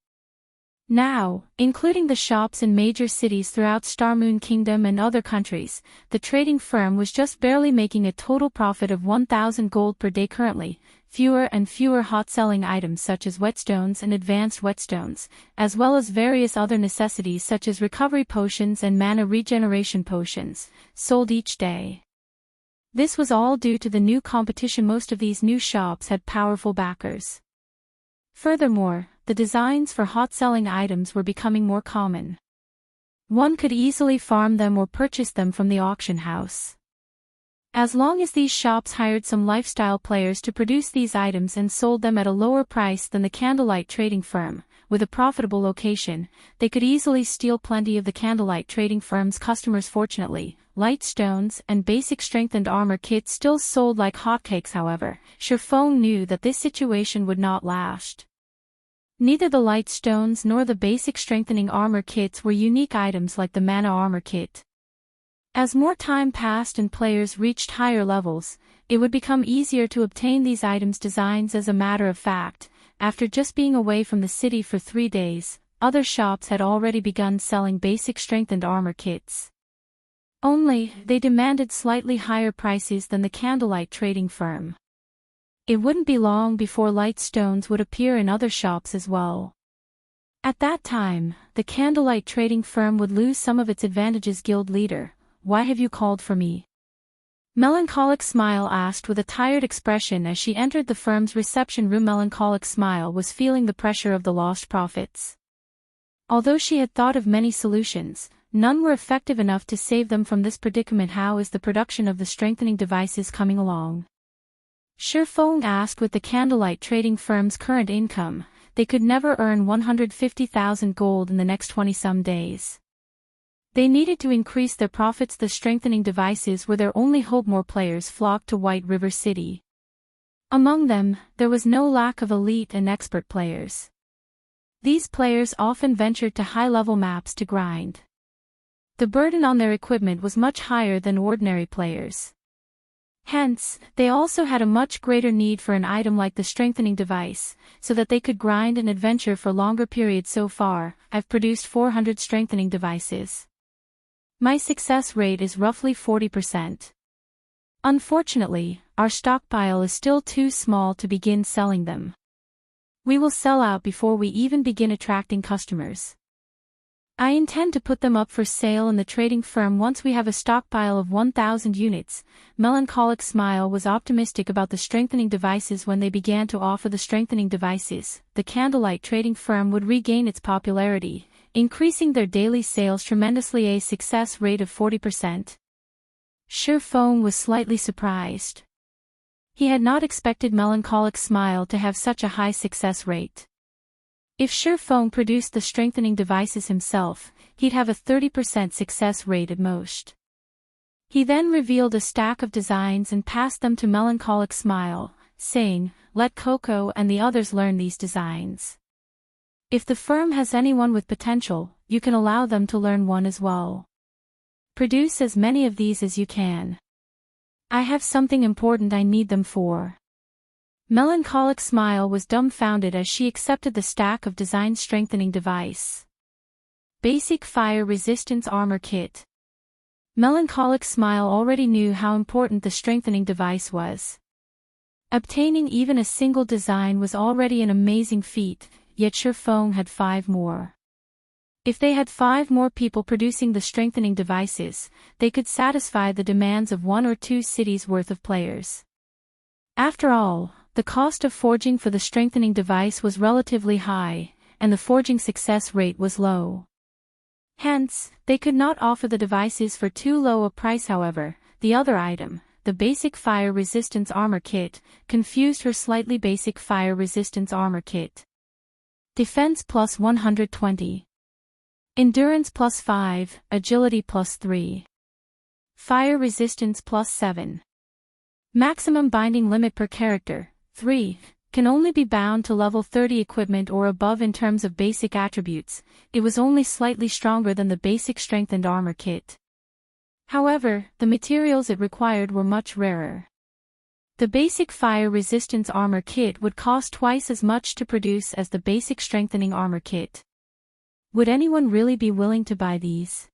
Now, including the shops in major cities throughout Starmoon Kingdom and other countries, the trading firm was just barely making a total profit of 1,000 gold per day. Currently, fewer and fewer hot-selling items such as whetstones and advanced whetstones, as well as various other necessities such as recovery potions and mana regeneration potions, sold each day. This was all due to the new competition. Most of these new shops had powerful backers. Furthermore, the designs for hot-selling items were becoming more common. One could easily farm them or purchase them from the auction house. As long as these shops hired some lifestyle players to produce these items and sold them at a lower price than the Candlelight Trading Firm, with a profitable location, they could easily steal plenty of the Candlelight Trading Firm's customers. Fortunately, light stones and basic strengthened armor kits still sold like hotcakes. However, Feng knew that this situation would not last. Neither the light stones nor the basic strengthening armor kits were unique items like the mana armor kit. As more time passed and players reached higher levels, it would become easier to obtain these items' designs. As a matter of fact, after just being away from the city for 3 days, other shops had already begun selling basic strengthened armor kits. Only, they demanded slightly higher prices than the Candlelight Trading Firm. It wouldn't be long before light stones would appear in other shops as well. At that time, the Candlelight Trading Firm would lose some of its advantages. Guild leader, why have you called for me? Melancholic Smile asked with a tired expression as she entered the firm's reception room. Melancholic Smile was feeling the pressure of the lost profits. Although she had thought of many solutions, none were effective enough to save them from this predicament. How is the production of the strengthening devices coming along? Feng asked. With the Candlelight Trading Firm's current income, they could never earn 150,000 gold in the next 20-some days. They needed to increase their profits. The strengthening devices were their only hope. More players flocked to White River City. Among them, there was no lack of elite and expert players. These players often ventured to high-level maps to grind. The burden on their equipment was much higher than ordinary players. Hence, they also had a much greater need for an item like the strengthening device, so that they could grind and adventure for longer periods. So far, I've produced 400 strengthening devices. My success rate is roughly 40%. Unfortunately, our stockpile is still too small to begin selling them. We will sell out before we even begin attracting customers. I intend to put them up for sale in the trading firm once we have a stockpile of 1,000 units. Melancholic Smile was optimistic about the strengthening devices when they began to offer the strengthening devices. The Candlelight trading firm would regain its popularity, increasing their daily sales tremendously, a success rate of 40%. Feng was slightly surprised. He had not expected Melancholic Smile to have such a high success rate. If Feng produced the strengthening devices himself, he'd have a 30% success rate at most. He then revealed a stack of designs and passed them to Melancholic Smile, saying, "Let Coco and the others learn these designs. If the firm has anyone with potential, you can allow them to learn one as well. Produce as many of these as you can. I have something important I need them for." Melancholic Smile was dumbfounded as she accepted the stack of design strengthening device. Basic Fire Resistance Armor Kit. Melancholic Smile already knew how important the strengthening device was. Obtaining even a single design was already an amazing feat, yet Feng had 5 more. If they had 5 more people producing the strengthening devices, they could satisfy the demands of 1 or 2 cities worth of players. After all, the cost of forging for the strengthening device was relatively high, and the forging success rate was low. Hence, they could not offer the devices for too low a price. However, the other item, the Basic Fire Resistance Armor Kit, confused her slightly. Basic Fire Resistance Armor Kit. Defense plus 120. Endurance plus 5, Agility plus 3. Fire Resistance plus 7. Maximum binding limit per character, 3, can only be bound to level 30 equipment or above. In terms of basic attributes, it was only slightly stronger than the basic strengthened armor kit. However, the materials it required were much rarer. The basic fire resistance armor kit would cost twice as much to produce as the basic strengthening armor kit. Would anyone really be willing to buy these?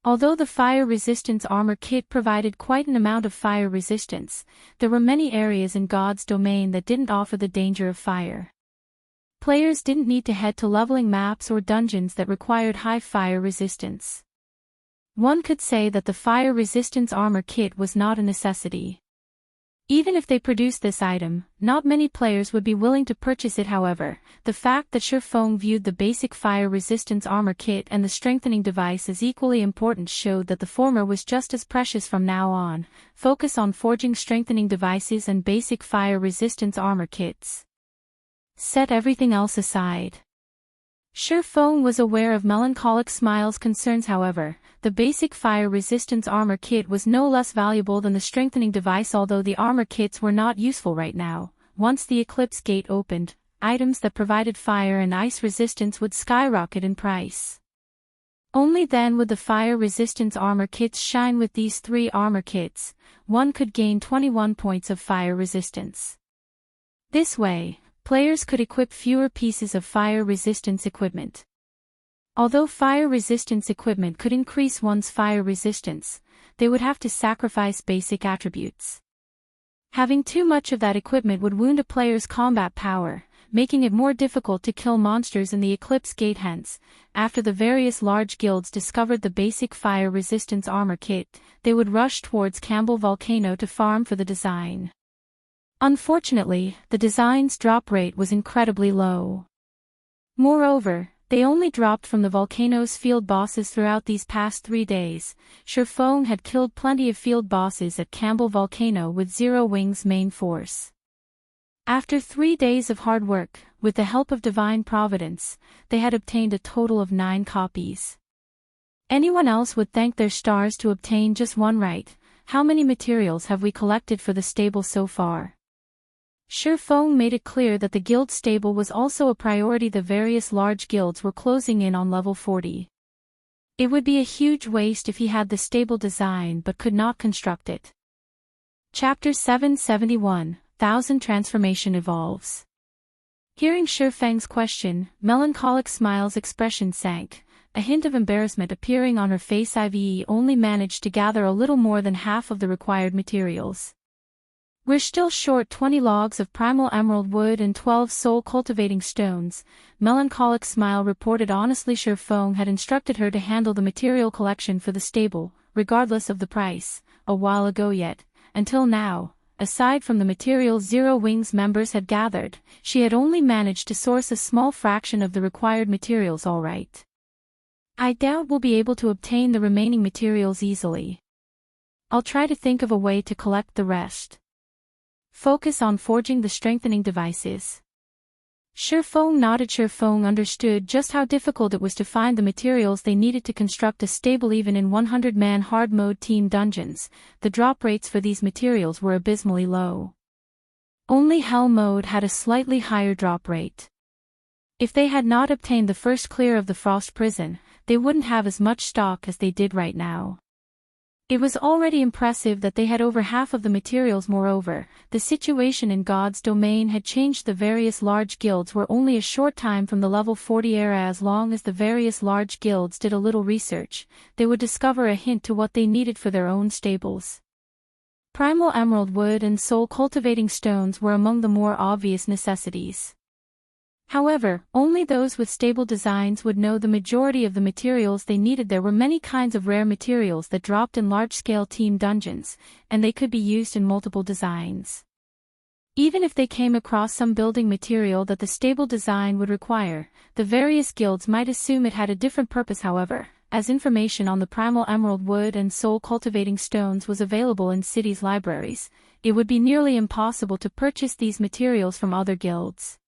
Although the fire resistance armor kit provided quite an amount of fire resistance, there were many areas in God's domain that didn't offer the danger of fire. Players didn't need to head to leveling maps or dungeons that required high fire resistance. One could say that the fire resistance armor kit was not a necessity. Even if they produced this item, not many players would be willing to purchase it. However, the fact that Feng viewed the basic fire resistance armor kit and the strengthening device as equally important showed that the former was just as precious. From now on, focus on forging strengthening devices and basic fire resistance armor kits. Set everything else aside. Feng was aware of Melancholic Smile's concerns. However, the basic fire resistance armor kit was no less valuable than the strengthening device. Although the armor kits were not useful right now, once the Eclipse Gate opened, items that provided fire and ice resistance would skyrocket in price. Only then would the fire resistance armor kits shine. With these 3 armor kits, one could gain 21 points of fire resistance. This way, players could equip fewer pieces of fire resistance equipment. Although fire resistance equipment could increase one's fire resistance, they would have to sacrifice basic attributes. Having too much of that equipment would wound a player's combat power, making it more difficult to kill monsters in the Eclipse Gate. Hence, after the various large guilds discovered the basic fire resistance armor kit, they would rush towards Campbell Volcano to farm for the design. Unfortunately, the design's drop rate was incredibly low. Moreover, they only dropped from the volcano's field bosses throughout these past 3 days. Feng had killed plenty of field bosses at Campbell Volcano with Zero Wing's main force. After 3 days of hard work, with the help of divine providence, they had obtained a total of 9 copies. Anyone else would thank their stars to obtain just one right. How many materials have we collected for the stable so far? Feng made it clear that the guild stable was also a priority. The various large guilds were closing in on level 40. It would be a huge waste if he had the stable design but could not construct it. Chapter 771, Thousand Transformation Evolves. Hearing Feng's question, melancholic smile's expression sank, a hint of embarrassment appearing on her face. Ive only managed to gather a little more than half of the required materials. We're still short 20 logs of primal emerald wood and 12 soul cultivating stones, melancholic smile reported honestly. Feng had instructed her to handle the material collection for the stable, regardless of the price, a while ago yet, until now. Aside from the materials Zero Wings members had gathered, she had only managed to source a small fraction of the required materials. All right. I doubt we'll be able to obtain the remaining materials easily. I'll try to think of a way to collect the rest. Focus on forging the strengthening devices. Feng nodded. Feng understood just how difficult it was to find the materials they needed to construct a stable. Even in 100-man hard mode team dungeons, the drop rates for these materials were abysmally low. Only Hell mode had a slightly higher drop rate. If they had not obtained the first clear of the Frost Prison, they wouldn't have as much stock as they did right now. It was already impressive that they had over half of the materials. Moreover, the situation in God's domain had changed. The various large guilds were only a short time from the level 40 era. As long as the various large guilds did a little research, they would discover a hint to what they needed for their own stables. Primal emerald wood and soul cultivating stones were among the more obvious necessities. However, only those with stable designs would know the majority of the materials they needed. There were many kinds of rare materials that dropped in large-scale team dungeons, and they could be used in multiple designs. Even if they came across some building material that the stable design would require, the various guilds might assume it had a different purpose. However, as information on the primal emerald wood and soul cultivating stones was available in cities' libraries, it would be nearly impossible to purchase these materials from other guilds.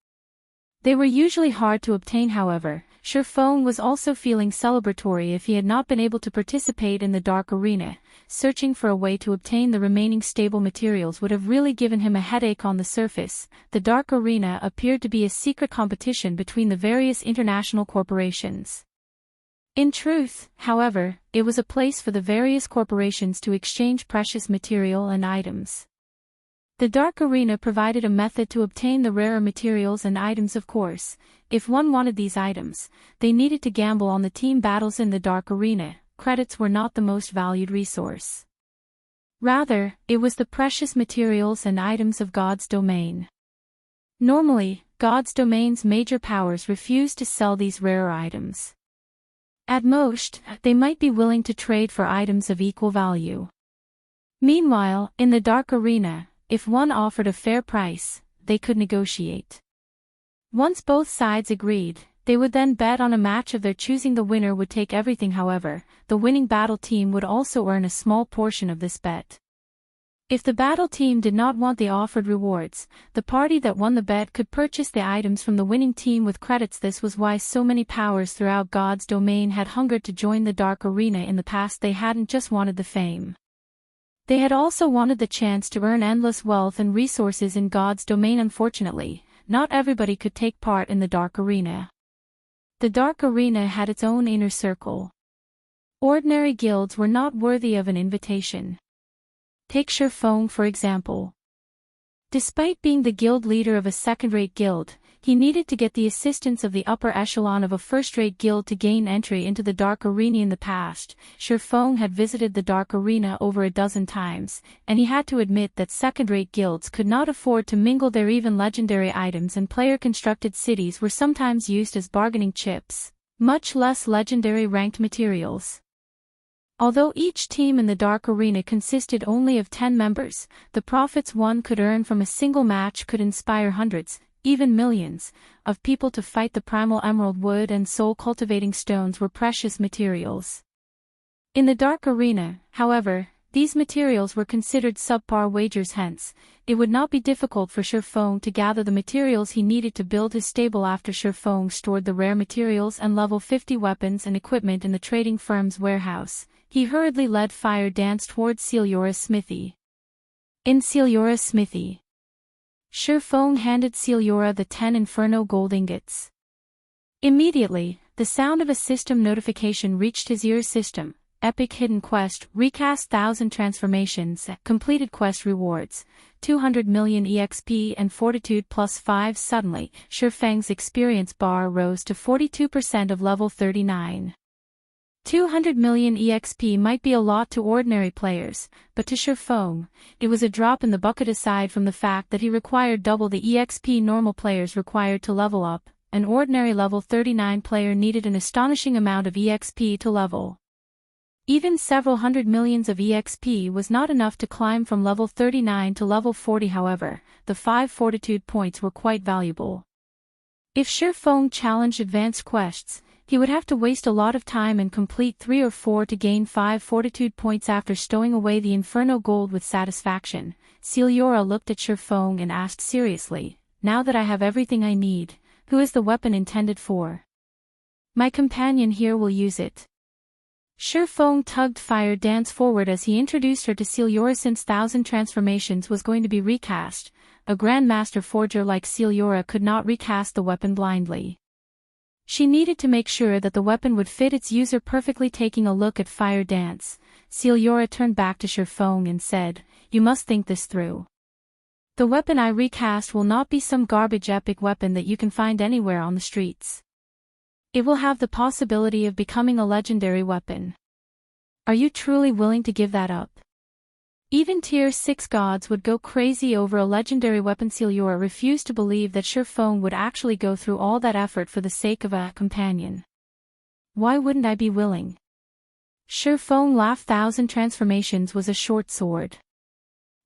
They were usually hard to obtain. However, Feng was also feeling celebratory. If he had not been able to participate in the Dark Arena, searching for a way to obtain the remaining stable materials would have really given him a headache. On the surface, the Dark Arena appeared to be a secret competition between the various international corporations. In truth, however, it was a place for the various corporations to exchange precious material and items. The Dark Arena provided a method to obtain the rarer materials and items. Of course, if one wanted these items, they needed to gamble on the team battles in the Dark Arena. Credits were not the most valued resource. Rather, it was the precious materials and items of God's domain. Normally, God's domain's major powers refused to sell these rarer items. At most, they might be willing to trade for items of equal value. Meanwhile, in the Dark Arena, if one offered a fair price, they could negotiate. Once both sides agreed, they would then bet on a match of their choosing. The winner would take everything. However, the winning battle team would also earn a small portion of this bet. If the battle team did not want the offered rewards, the party that won the bet could purchase the items from the winning team with credits. This was why so many powers throughout God's domain had hungered to join the Dark Arena in the past. They hadn't just wanted the fame. They had also wanted the chance to earn endless wealth and resources in God's domain. Unfortunately, not everybody could take part in the Dark Arena. The Dark Arena had its own inner circle. Ordinary guilds were not worthy of an invitation. Take Feng for example. Despite being the guild leader of a second-rate guild, he needed to get the assistance of the upper echelon of a first-rate guild to gain entry into the Dark Arena. In the past, Feng had visited the Dark Arena over a dozen times, and he had to admit that second-rate guilds could not afford to mingle there. Even legendary items and player-constructed cities were sometimes used as bargaining chips, much less legendary ranked materials. Although each team in the Dark Arena consisted only of 10 members, the profits one could earn from a single match could inspire hundreds, even millions, of people to fight. The primal emerald wood and soul cultivating stones were precious materials. In the Dark Arena, however, these materials were considered subpar wagers. Hence, it would not be difficult for Feng to gather the materials he needed to build his stable. After Feng stored the rare materials and level 50 weapons and equipment in the trading firm's warehouse, he hurriedly led Fire Dance towards Celiora's smithy. In Celiora's smithy, Feng handed Celiora the 10 Inferno gold ingots. Immediately, the sound of a system notification reached his ear. System, Epic Hidden Quest, Recast 1000 Transformations, Completed Quest Rewards, 200 million EXP and Fortitude +5. Suddenly, Feng's experience bar rose to 42% of level 39. 200 million EXP might be a lot to ordinary players, but to Feng, it was a drop in the bucket aside from the fact that he required double the EXP normal players required to level up. An ordinary level 39 player needed an astonishing amount of EXP to level. Even several hundred millions of EXP was not enough to climb from level 39 to level 40. However, the 5 fortitude points were quite valuable. If Feng challenged advanced quests, he would have to waste a lot of time and complete 3 or 4 to gain 5 fortitude points. After stowing away the Inferno gold with satisfaction, Celiora looked at Feng and asked seriously, "Now that I have everything I need, who is the weapon intended for? My companion here will use it." Feng tugged Fire Dance forward as he introduced her to Celiora. Since 1000 transformations was going to be recast, a Grandmaster forger like Celiora could not recast the weapon blindly. She needed to make sure that the weapon would fit its user perfectly. Taking a look at Fire Dance, Celiora turned back to Feng and said, "You must think this through. The weapon I recast will not be some garbage epic weapon that you can find anywhere on the streets. It will have the possibility of becoming a legendary weapon. Are you truly willing to give that up? Even tier 6 gods would go crazy over a legendary weapon." Celiora refused to believe that Feng would actually go through all that effort for the sake of a companion. "Why wouldn't I be willing?" Feng laughed. 1000 transformations was a short sword.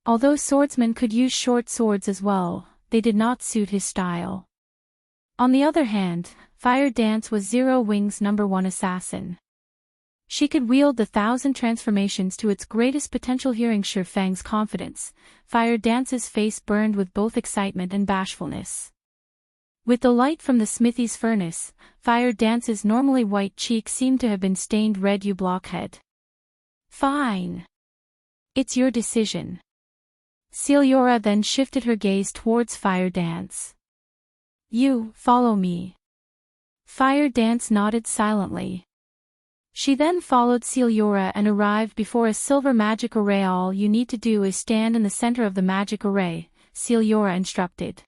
Although swordsmen could use short swords as well, they did not suit his style. On the other hand, Fire Dance was Zero Wing's #1 assassin. She could wield the 1000 transformations to its greatest potential. Hearing Feng's confidence, Fire Dance's face burned with both excitement and bashfulness. With the light from the smithy's furnace, Fire Dance's normally white cheek seemed to have been stained red. "You blockhead. Fine. It's your decision." Celiora then shifted her gaze towards Fire Dance. "You, follow me." Fire Dance nodded silently. She then followed Celiora and arrived before a silver magic array. "All you need to do is stand in the center of the magic array," Celiora instructed.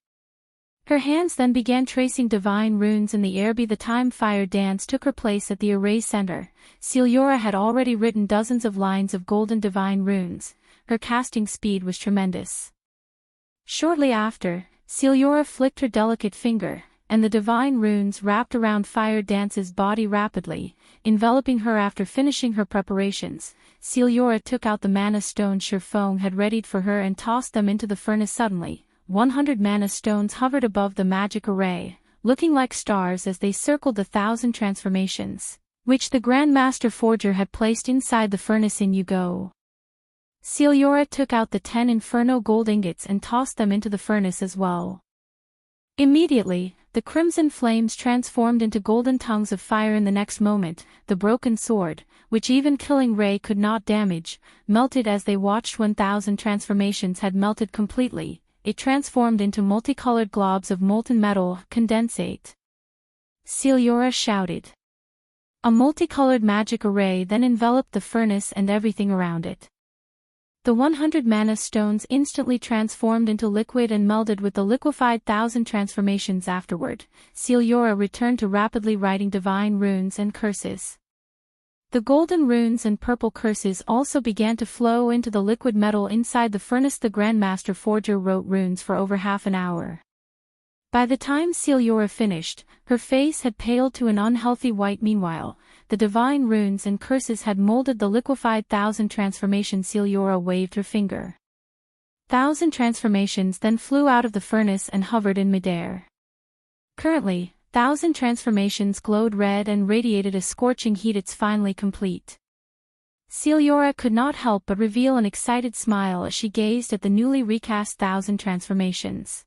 Her hands then began tracing divine runes in the air. By the time Fire Dance took her place at the array center, Celiora had already written dozens of lines of golden divine runes. Her casting speed was tremendous. Shortly after, Celiora flicked her delicate finger, and the divine runes wrapped around Fire Dance's body rapidly, enveloping her. After finishing her preparations, Celiora took out the mana stones Feng had readied for her and tossed them into the furnace. Suddenly, 100 mana stones hovered above the magic array, looking like stars as they circled the 1000 transformations, which the Grandmaster forger had placed inside the furnace. "In you go." Celiora took out the 10 Inferno gold ingots and tossed them into the furnace as well. Immediately, the crimson flames transformed into golden tongues of fire. In the next moment, the broken sword, which even killing ray could not damage, melted as they watched. 1000 transformations had melted completely. It transformed into multicolored globs of molten metal, condensate. Celiora shouted. A multicolored magic array then enveloped the furnace and everything around it. The 100 mana stones instantly transformed into liquid and melded with the liquefied 1000 transformations. Afterward, Celiora returned to rapidly writing divine runes and curses. The golden runes and purple curses also began to flow into the liquid metal inside the furnace. The Grandmaster forger wrote runes for over half an hour. By the time Celiora finished, her face had paled to an unhealthy white. Meanwhile, the divine runes and curses had molded the liquefied 1000 transformations. Celiora waved her finger. 1000 transformations then flew out of the furnace and hovered in midair. Currently, 1000 transformations glowed red and radiated a scorching heat. It's finally complete. Celiora could not help but reveal an excited smile as she gazed at the newly recast 1000 transformations.